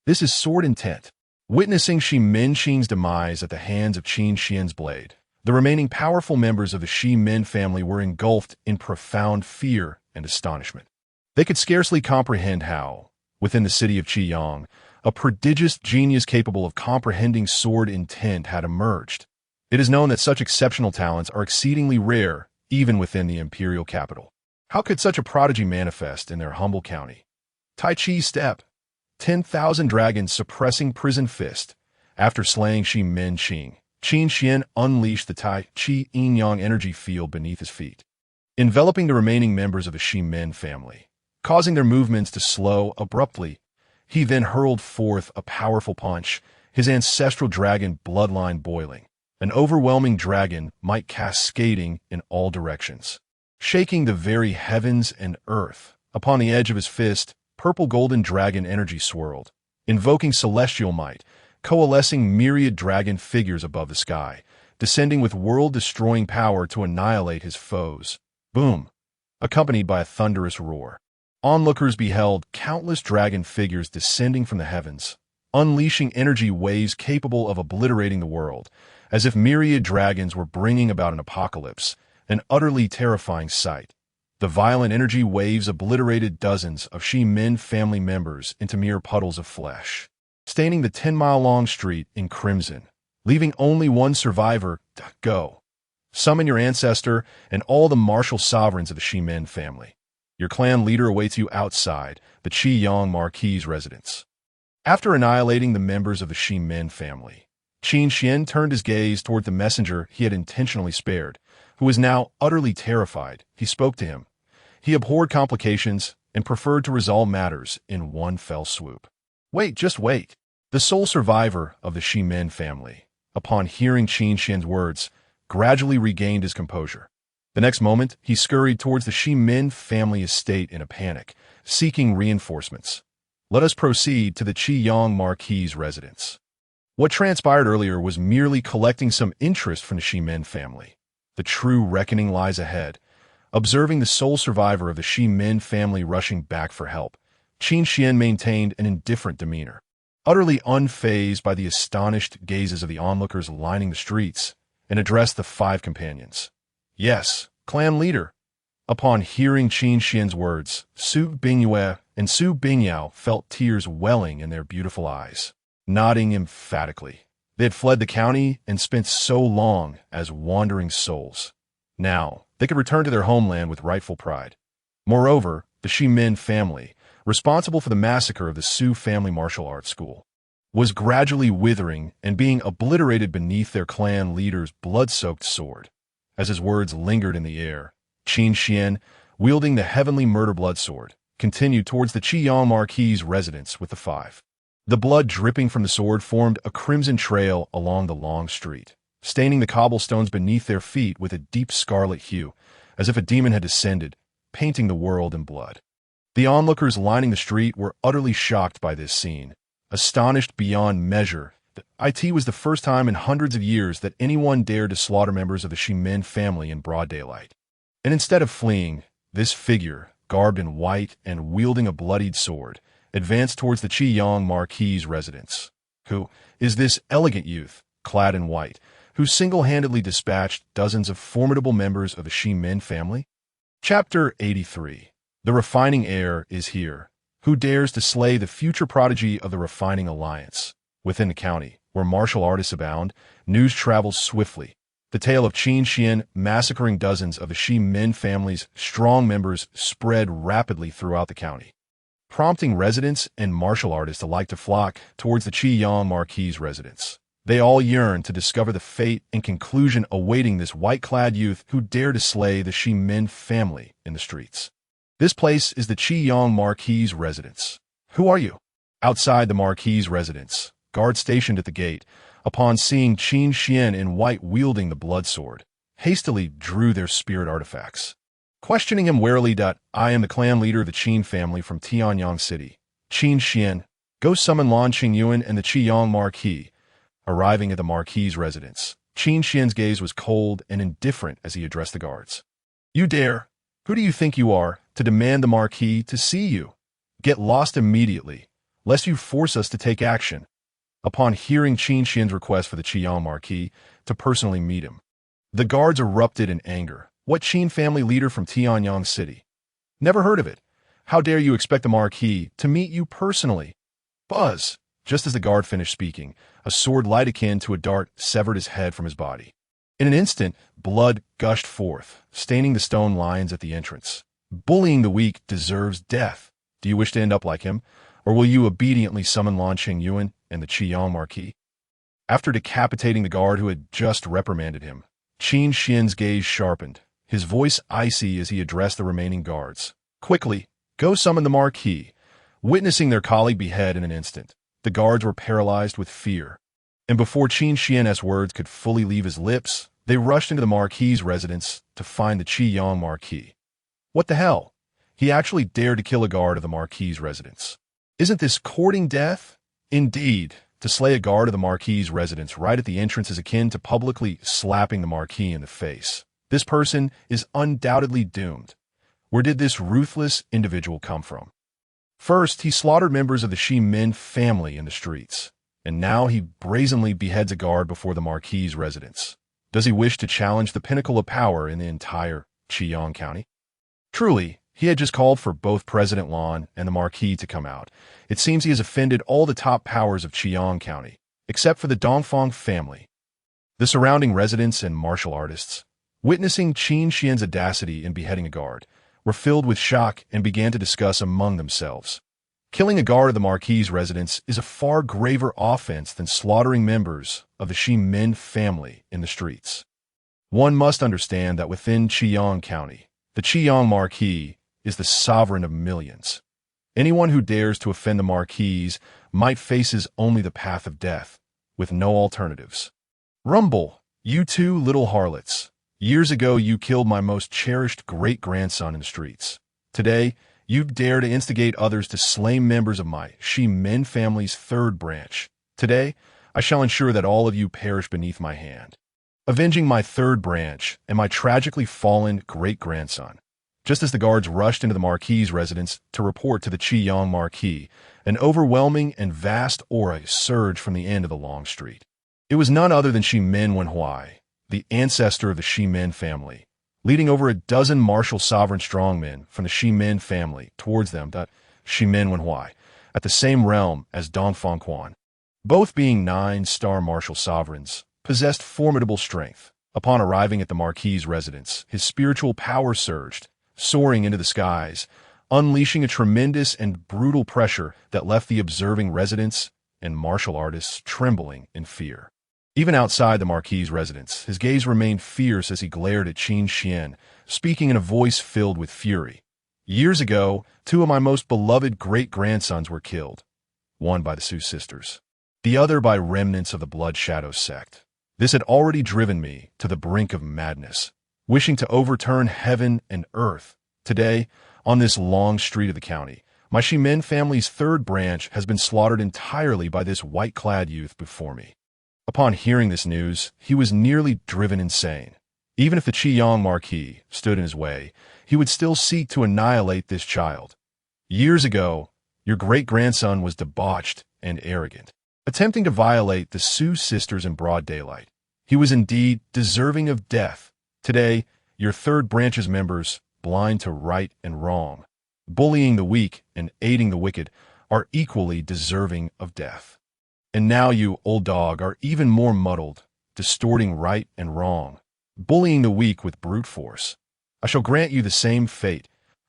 This is sword intent. Witnessing Shimen Qing's demise at the hands of Qin Xian's blade, the remaining powerful members of the Shimen family were engulfed in profound fear and astonishment. They could scarcely comprehend how, within the city of Qiyang, a prodigious genius capable of comprehending sword intent had emerged. It is known that such exceptional talents are exceedingly rare, even within the imperial capital. How could such a prodigy manifest in their humble county? Taixu step. 10,000 dragons suppressing prison fist. After slaying Shimen Qing, Qin Xian unleashed the Taixu yin-yang energy field beneath his feet, enveloping the remaining members of the Shimen family, causing their movements to slow abruptly. He then hurled forth a powerful punch, his ancestral dragon bloodline boiling, an overwhelming dragon might cascading in all directions, shaking the very heavens and earth. Upon the edge of his fist, purple golden dragon energy swirled, invoking celestial might, coalescing myriad dragon figures above the sky, descending with world-destroying power to annihilate his foes. Boom! Accompanied by a thunderous roar. Onlookers beheld countless dragon figures descending from the heavens, unleashing energy waves capable of obliterating the world, as if myriad dragons were bringing about an apocalypse, an utterly terrifying sight. The violent energy waves obliterated dozens of Shimen family members into mere puddles of flesh, staining the 10-mile-long street in crimson, leaving only one survivor to go. Summon your ancestor and all the martial sovereigns of the Shimen family. Your clan leader awaits you outside the Qiyang Marquis's residence. After annihilating the members of the Shimen family, Qin Xian turned his gaze toward the messenger he had intentionally spared, who was now utterly terrified. He spoke to him. He abhorred complications and preferred to resolve matters in one fell swoop. Wait, just wait. The sole survivor of the Shimen family, upon hearing Qin Xian's words, gradually regained his composure. The next moment, he scurried towards the Shimen family estate in a panic, seeking reinforcements. Let us proceed to the Qiyang Marquis's residence. What transpired earlier was merely collecting some interest from the Shimen family. The true reckoning lies ahead. Observing the sole survivor of the Shimen family rushing back for help, Qin Xian maintained an indifferent demeanor, utterly unfazed by the astonished gazes of the onlookers lining the streets, and addressed the 5 companions. Yes, clan leader. Upon hearing Qin Xian's words, Su Bingyue and Su Bingyao felt tears welling in their beautiful eyes, nodding emphatically. They had fled the county and spent so long as wandering souls. Now, they could return to their homeland with rightful pride. Moreover, the Shimen family, responsible for the massacre of the Su family martial arts school, was gradually withering and being obliterated beneath their clan leader's blood-soaked sword. As his words lingered in the air, Qin Xian, wielding the heavenly murder blood sword, continued towards the Qiyang Marquis' residence with the five. The blood dripping from the sword formed a crimson trail along the long street, staining the cobblestones beneath their feet with a deep scarlet hue, as if a demon had descended, painting the world in blood. The onlookers lining the street were utterly shocked by this scene, astonished beyond measure that it was the first time in hundreds of years that anyone dared to slaughter members of the Shimin family in broad daylight. And instead of fleeing, this figure, garbed in white and wielding a bloodied sword, advanced towards the Qiyang Marquis' residence. Who is this elegant youth, clad in white, who single-handedly dispatched dozens of formidable members of the Shimin family? Chapter 83. The refining heir is here. Who dares to slay the future prodigy of the refining alliance? Within the county, where martial artists abound, news travels swiftly. The tale of Qin Xian massacring dozens of the Shimin family's strong members spread rapidly throughout the county, prompting residents and martial artists alike to flock towards the Qiyang Marquis' residence. They all yearn to discover the fate and conclusion awaiting this white-clad youth who dared to slay the Shimin family in the streets. This place is the Qiyang Marquis' residence. Who are you? Outside the Marquis' residence, guards stationed at the gate, upon seeing Qin Xian in white wielding the blood sword, hastily drew their spirit artifacts. Questioning him warily, I am the clan leader of the Qin family from Tianyang City. Qin Xian, go summon Lan Qingyuan and the Qiyang Marquis. Arriving at the Marquis' residence, Qin Xian's gaze was cold and indifferent as he addressed the guards. You dare? Who do you think you are, to demand the Marquis to see you? Get lost immediately, lest you force us to take action. Upon hearing Qin Xian's request for the Qiyang Marquis to personally meet him, the guards erupted in anger. What Qin family leader from Tianyang City? Never heard of it. How dare you expect the Marquis to meet you personally? Buzz! Just as the guard finished speaking, a sword light akin to a dart severed his head from his body. In an instant, blood gushed forth, staining the stone lions at the entrance. Bullying the weak deserves death. Do you wish to end up like him, or will you obediently summon Lan Qingyuan and the Qiyang Marquis? After decapitating the guard who had just reprimanded him, Qin Xian's gaze sharpened, his voice icy as he addressed the remaining guards. Quickly, go summon the Marquis. Witnessing their colleague behead in an instant, the guards were paralyzed with fear. And before Qin Xian's words could fully leave his lips, they rushed into the Marquis' residence to find the Qiyang Marquis. What the hell? He actually dared to kill a guard of the Marquis' residence. Isn't this courting death? Indeed, to slay a guard of the Marquis' residence right at the entrance is akin to publicly slapping the Marquis in the face. This person is undoubtedly doomed. Where did this ruthless individual come from? First, he slaughtered members of the Shimin family in the streets, and now he brazenly beheads a guard before the Marquis' residence. Does he wish to challenge the pinnacle of power in the entire Qiyang County? Truly, he had just called for both President Lan and the Marquis to come out. It seems he has offended all the top powers of Qiyang County, except for the Dongfang family. The surrounding residents and martial artists, witnessing Qin Xian's audacity in beheading a guard, were filled with shock and began to discuss among themselves. Killing a guard of the Marquis' residence is a far graver offense than slaughtering members of the Shimin family in the streets. One must understand that within Qiyang County, the Qiyang Marquis is the sovereign of millions. Anyone who dares to offend the Marquis might faces only the path of death, with no alternatives. Rumble, you two little harlots. Years ago you killed my most cherished great-grandson in the streets. Today, you dare to instigate others to slay members of my Shimin family's third branch. Today, I shall ensure that all of you perish beneath my hand, avenging my third branch and my tragically fallen great-grandson. Just as the guards rushed into the Marquis' residence to report to the Qiyang Marquis, an overwhelming and vast aura surged from the end of the long street. It was none other than Shimin Wenhui, the ancestor of the Shimin family, leading over a dozen martial sovereign strongmen from the Shimin family towards them, Shimin Wenhui, at the same realm as Dongfang Quan. Both being 9-star martial sovereigns, possessed formidable strength. Upon arriving at the Marquis' residence, his spiritual power surged, soaring into the skies, unleashing a tremendous and brutal pressure that left the observing residents and martial artists trembling in fear. Even outside the Marquis's residence, his gaze remained fierce as he glared at Qin Xian, speaking in a voice filled with fury. Years ago, two of my most beloved great-grandsons were killed, one by the Su sisters, the other by remnants of the Blood Shadow sect. This had already driven me to the brink of madness, wishing to overturn heaven and earth. Today, on this long street of the county, my Shimen family's third branch has been slaughtered entirely by this white-clad youth before me. Upon hearing this news, he was nearly driven insane. Even if the Qiyang Marquis stood in his way, he would still seek to annihilate this child. Years ago, your great-grandson was debauched and arrogant, attempting to violate the Su sisters in broad daylight. He was indeed deserving of death. Today, your third branch's members, blind to right and wrong, bullying the weak and aiding the wicked, are equally deserving of death. And now you, old dog, are even more muddled, distorting right and wrong, bullying the weak with brute force. I shall grant you the same fate.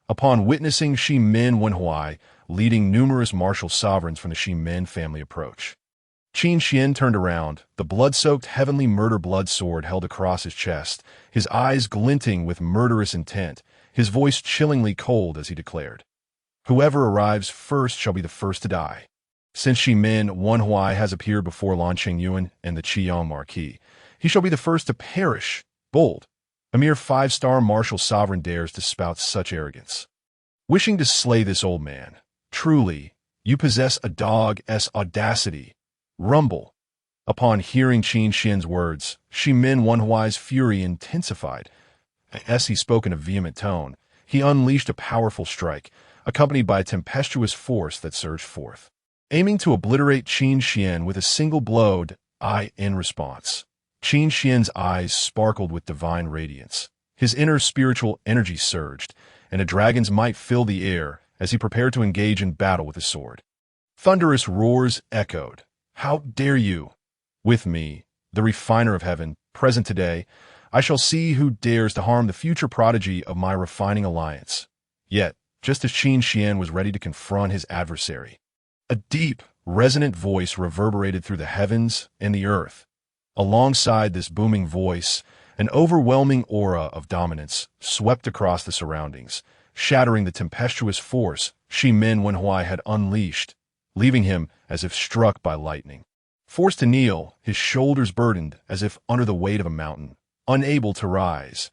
Upon witnessing Shimen Wenhuai leading numerous martial sovereigns from the Shimen family approach, Qin Xian turned around, the blood-soaked heavenly murder blood sword held across his chest, his eyes glinting with murderous intent, his voice chillingly cold as he declared, "Whoever arrives first shall be the first to die." Since Shimen Wenhuai has appeared before Lan Qingyuan and the Qiyang Marquis, he shall be the first to perish. Bold. A mere 5-star martial sovereign dares to spout such arrogance. Wishing to slay this old man, truly, you possess a dog's audacity. Rumble. Upon hearing Qin Xian's words, Shimen Wenhuai's fury intensified. As he spoke in a vehement tone, he unleashed a powerful strike, accompanied by a tempestuous force that surged forth, aiming to obliterate Qin Xian with a single blow. In response, Qin Xian's eyes sparkled with divine radiance. His inner spiritual energy surged, and a dragon's might filled the air as he prepared to engage in battle with his sword. Thunderous roars echoed. "How dare you? With me, the refiner of heaven, present today, I shall see who dares to harm the future prodigy of my refining alliance." Yet, just as Qin Xian was ready to confront his adversary, a deep, resonant voice reverberated through the heavens and the earth. Alongside this booming voice, an overwhelming aura of dominance swept across the surroundings, shattering the tempestuous force Shimen Wenhuai had unleashed, leaving him as if struck by lightning. Forced to kneel, his shoulders burdened as if under the weight of a mountain, unable to rise.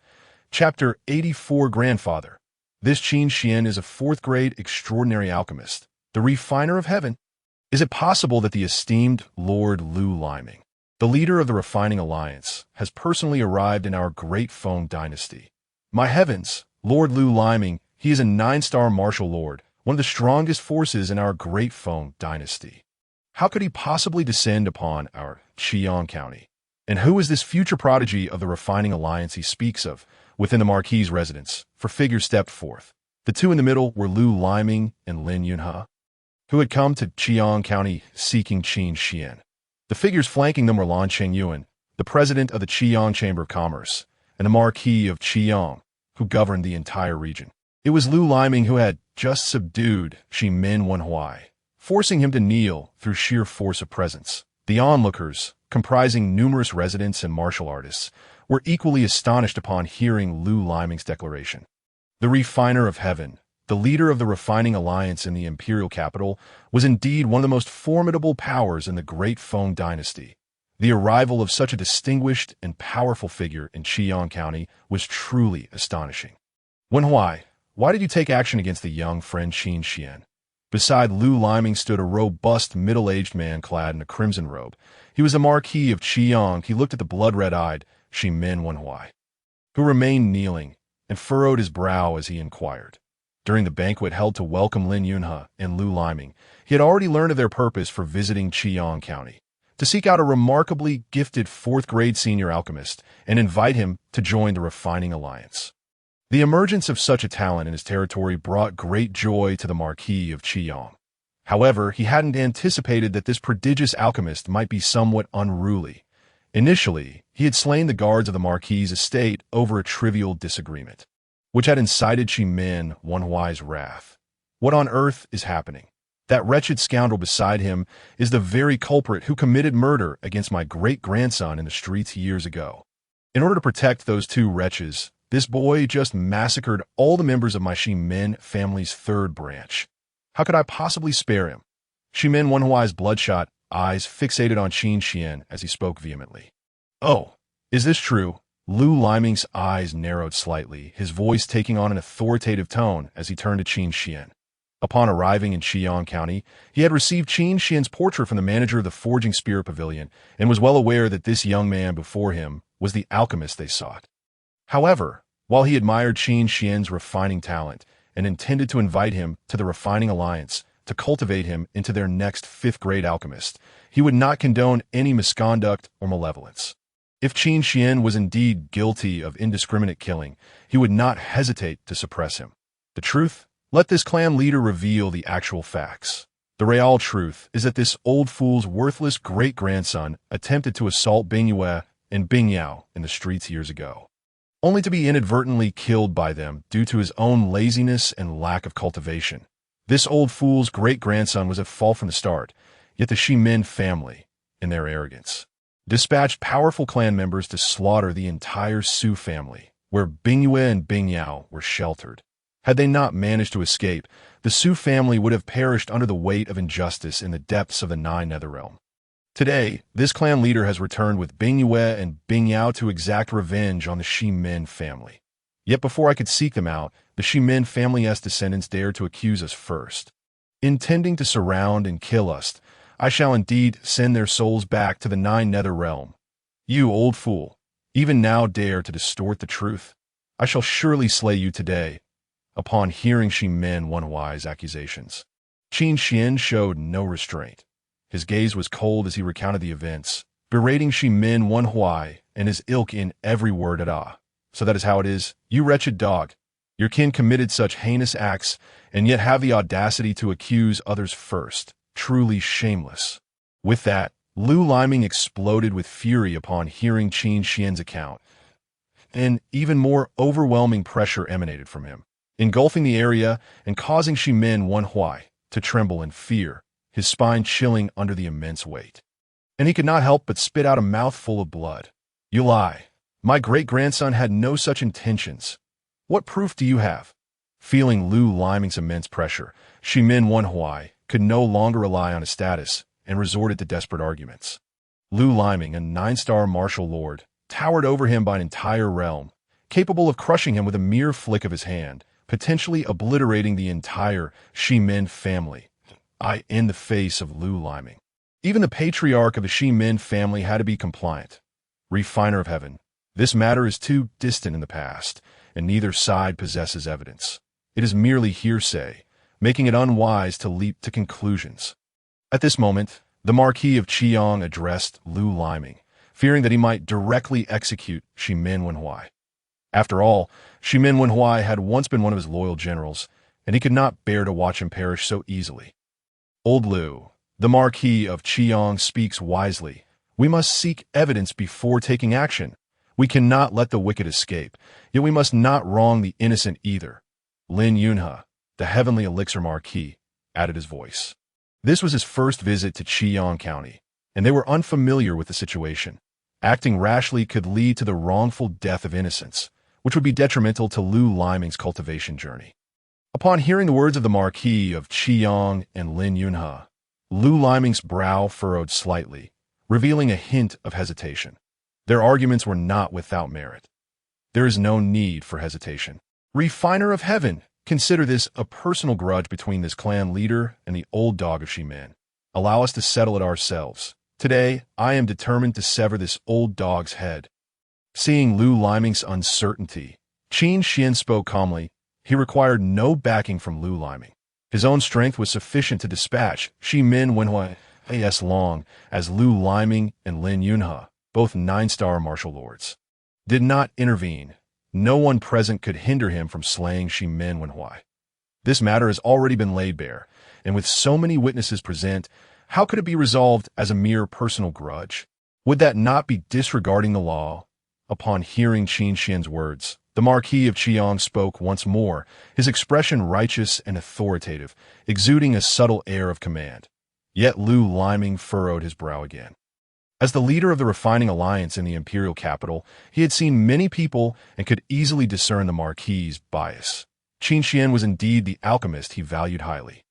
Chapter 84 Grandfather. This Qin Xian is a 4th-grade extraordinary alchemist, the refiner of heaven. Is it possible that the esteemed Lord Lu Liming, the leader of the Refining Alliance, has personally arrived in our Great Phone dynasty? My heavens, Lord Lu Liming, he is a 9-star martial lord, one of the strongest forces in our Great Phone dynasty. How could he possibly descend upon our Xi'an County? And who is this future prodigy of the Refining Alliance he speaks of within the Marquis's residence? For figures stepped forth. The two in the middle were Lu Liming and Lin Yunhe, who had come to Xi'an County seeking Qin Xian. The figures flanking them were Lan Qingyuan, the president of the Xi'an Chamber of Commerce, and the Marquis of Xi'an, who governed the entire region. It was Lu Liming who had just subdued Shimen Wenhuai, forcing him to kneel through sheer force of presence. The onlookers, comprising numerous residents and martial artists, were equally astonished upon hearing Lu Liming's declaration. The refiner of heaven, the leader of the Refining Alliance in the imperial capital, was indeed one of the most formidable powers in the Great Phone dynasty. The arrival of such a distinguished and powerful figure in Xi'an County was truly astonishing. Wenhuai, why did you take action against the young friend Qin Xian? Beside Lu Liming stood a robust, middle-aged man clad in a crimson robe. He was the Marquis of Xi'an. He looked at the blood-red-eyed Shimen Wenhuai, who remained kneeling, and furrowed his brow as he inquired. During the banquet held to welcome Lin Yunhe and Lu Liming, he had already learned of their purpose for visiting Xi'an County, to seek out a remarkably gifted 4th-grade senior alchemist and invite him to join the Refining Alliance. The emergence of such a talent in his territory brought great joy to the Marquis of Xi'an. However, he hadn't anticipated that this prodigious alchemist might be somewhat unruly. Initially, he had slain the guards of the Marquis's estate over a trivial disagreement, which had incited Shimen Wenhuai's wrath. What on earth is happening? That wretched scoundrel beside him is the very culprit who committed murder against my great-grandson in the streets years ago. In order to protect those two wretches, this boy just massacred all the members of my Ximen family's third branch. How could I possibly spare him? Ximen Wenhuai's bloodshot eyes fixated on Qin Xian as he spoke vehemently. Oh, is this true? Lu Liming's eyes narrowed slightly, his voice taking on an authoritative tone as he turned to Qin Xian. Upon arriving in Xiang County, he had received Qin Xian's portrait from the manager of the Forging Spirit Pavilion and was well aware that this young man before him was the alchemist they sought. However, while he admired Qin Xian's refining talent and intended to invite him to the Refining Alliance to cultivate him into their next fifth-grade alchemist, he would not condone any misconduct or malevolence. If Qin Xian was indeed guilty of indiscriminate killing, he would not hesitate to suppress him. The truth? Let this clan leader reveal the actual facts. The real truth is that this old fool's worthless great-grandson attempted to assault Bing Yue and Bing Yao in the streets years ago, only to be inadvertently killed by them due to his own laziness and lack of cultivation. This old fool's great-grandson was at fault from the start, yet the Ximen family, in their arrogance, dispatched powerful clan members to slaughter the entire Su family, where Bing Yue and Bing Yao were sheltered. Had they not managed to escape, the Su family would have perished under the weight of injustice in the depths of the Nine Netherrealm. Today, this clan leader has returned with Bing Yue and Bing Yao to exact revenge on the Ximen family. Yet before I could seek them out, the Ximen family's descendants dared to accuse us first. Intending to surround and kill us, I shall indeed send their souls back to the Nine Netherrealm. You old fool, even now dare to distort the truth? I shall surely slay you today. Upon hearing Ximen Wenhuai's accusations, Qin Xian showed no restraint. His gaze was cold as he recounted the events, berating Ximen Wenhuai and his ilk in every word at ah. So that is how it is, you wretched dog. Your kin committed such heinous acts, and yet have the audacity to accuse others first. Truly shameless. With that, Lu Liming exploded with fury upon hearing Qin Xian's account, and even more overwhelming pressure emanated from him, engulfing the area and causing Ximen Wenhuai to tremble in fear, his spine chilling under the immense weight. And he could not help but spit out a mouthful of blood. You lie. My great-grandson had no such intentions. What proof do you have? Feeling Lu Liming's immense pressure, Ximen Wenhuai could no longer rely on his status and resorted to desperate arguments. Lu Liming, a 9-star martial lord, towered over him by an entire realm, capable of crushing him with a mere flick of his hand, potentially obliterating the entire Ximen family. In the face of Lu Liming, even the patriarch of the Ximen family had to be compliant. Refiner of heaven, this matter is too distant in the past, and neither side possesses evidence. It is merely hearsay, making it unwise to leap to conclusions. At this moment, the Marquis of Qiang addressed Lu Liming, fearing that he might directly execute Ximen Wenhuai. After all, Ximen Wenhuai had once been one of his loyal generals, and he could not bear to watch him perish so easily. Old Lu, the Marquis of Qiang, speaks wisely. We must seek evidence before taking action. We cannot let the wicked escape, yet we must not wrong the innocent either. Lin Yunhe, the Heavenly Elixir Marquis, added his voice. This was his first visit to Xiang County, and they were unfamiliar with the situation. Acting rashly could lead to the wrongful death of innocents, which would be detrimental to Lu Liming's cultivation journey. Upon hearing the words of the Marquis of Qiang and Lin Yunhe, Lu Liming's brow furrowed slightly, revealing a hint of hesitation. Their arguments were not without merit. There is no need for hesitation. Refiner of heaven, consider this a personal grudge between this clan leader and the old dog of Ximen. Allow us to settle it ourselves. Today, I am determined to sever this old dog's head. Seeing Lu Liming's uncertainty, Qin Xian spoke calmly. He required no backing from Lu Liming. His own strength was sufficient to dispatch Ximen Wenhuai as long as Lu Liming and Lin Yunhe, both 9-star martial lords, did not intervene. No one present could hinder him from slaying Ximen Wenhuai. This matter has already been laid bare, and with so many witnesses present, how could it be resolved as a mere personal grudge? Would that not be disregarding the law? Upon hearing Qin Xian's words, The Marquis of Qiang spoke once more, his expression righteous and authoritative, exuding a subtle air of command. Yet Lu Liming furrowed his brow again. As the leader of the refining alliance in the imperial capital, he had seen many people and could easily discern the Marquis's bias. Qin Xian was indeed the alchemist he valued highly.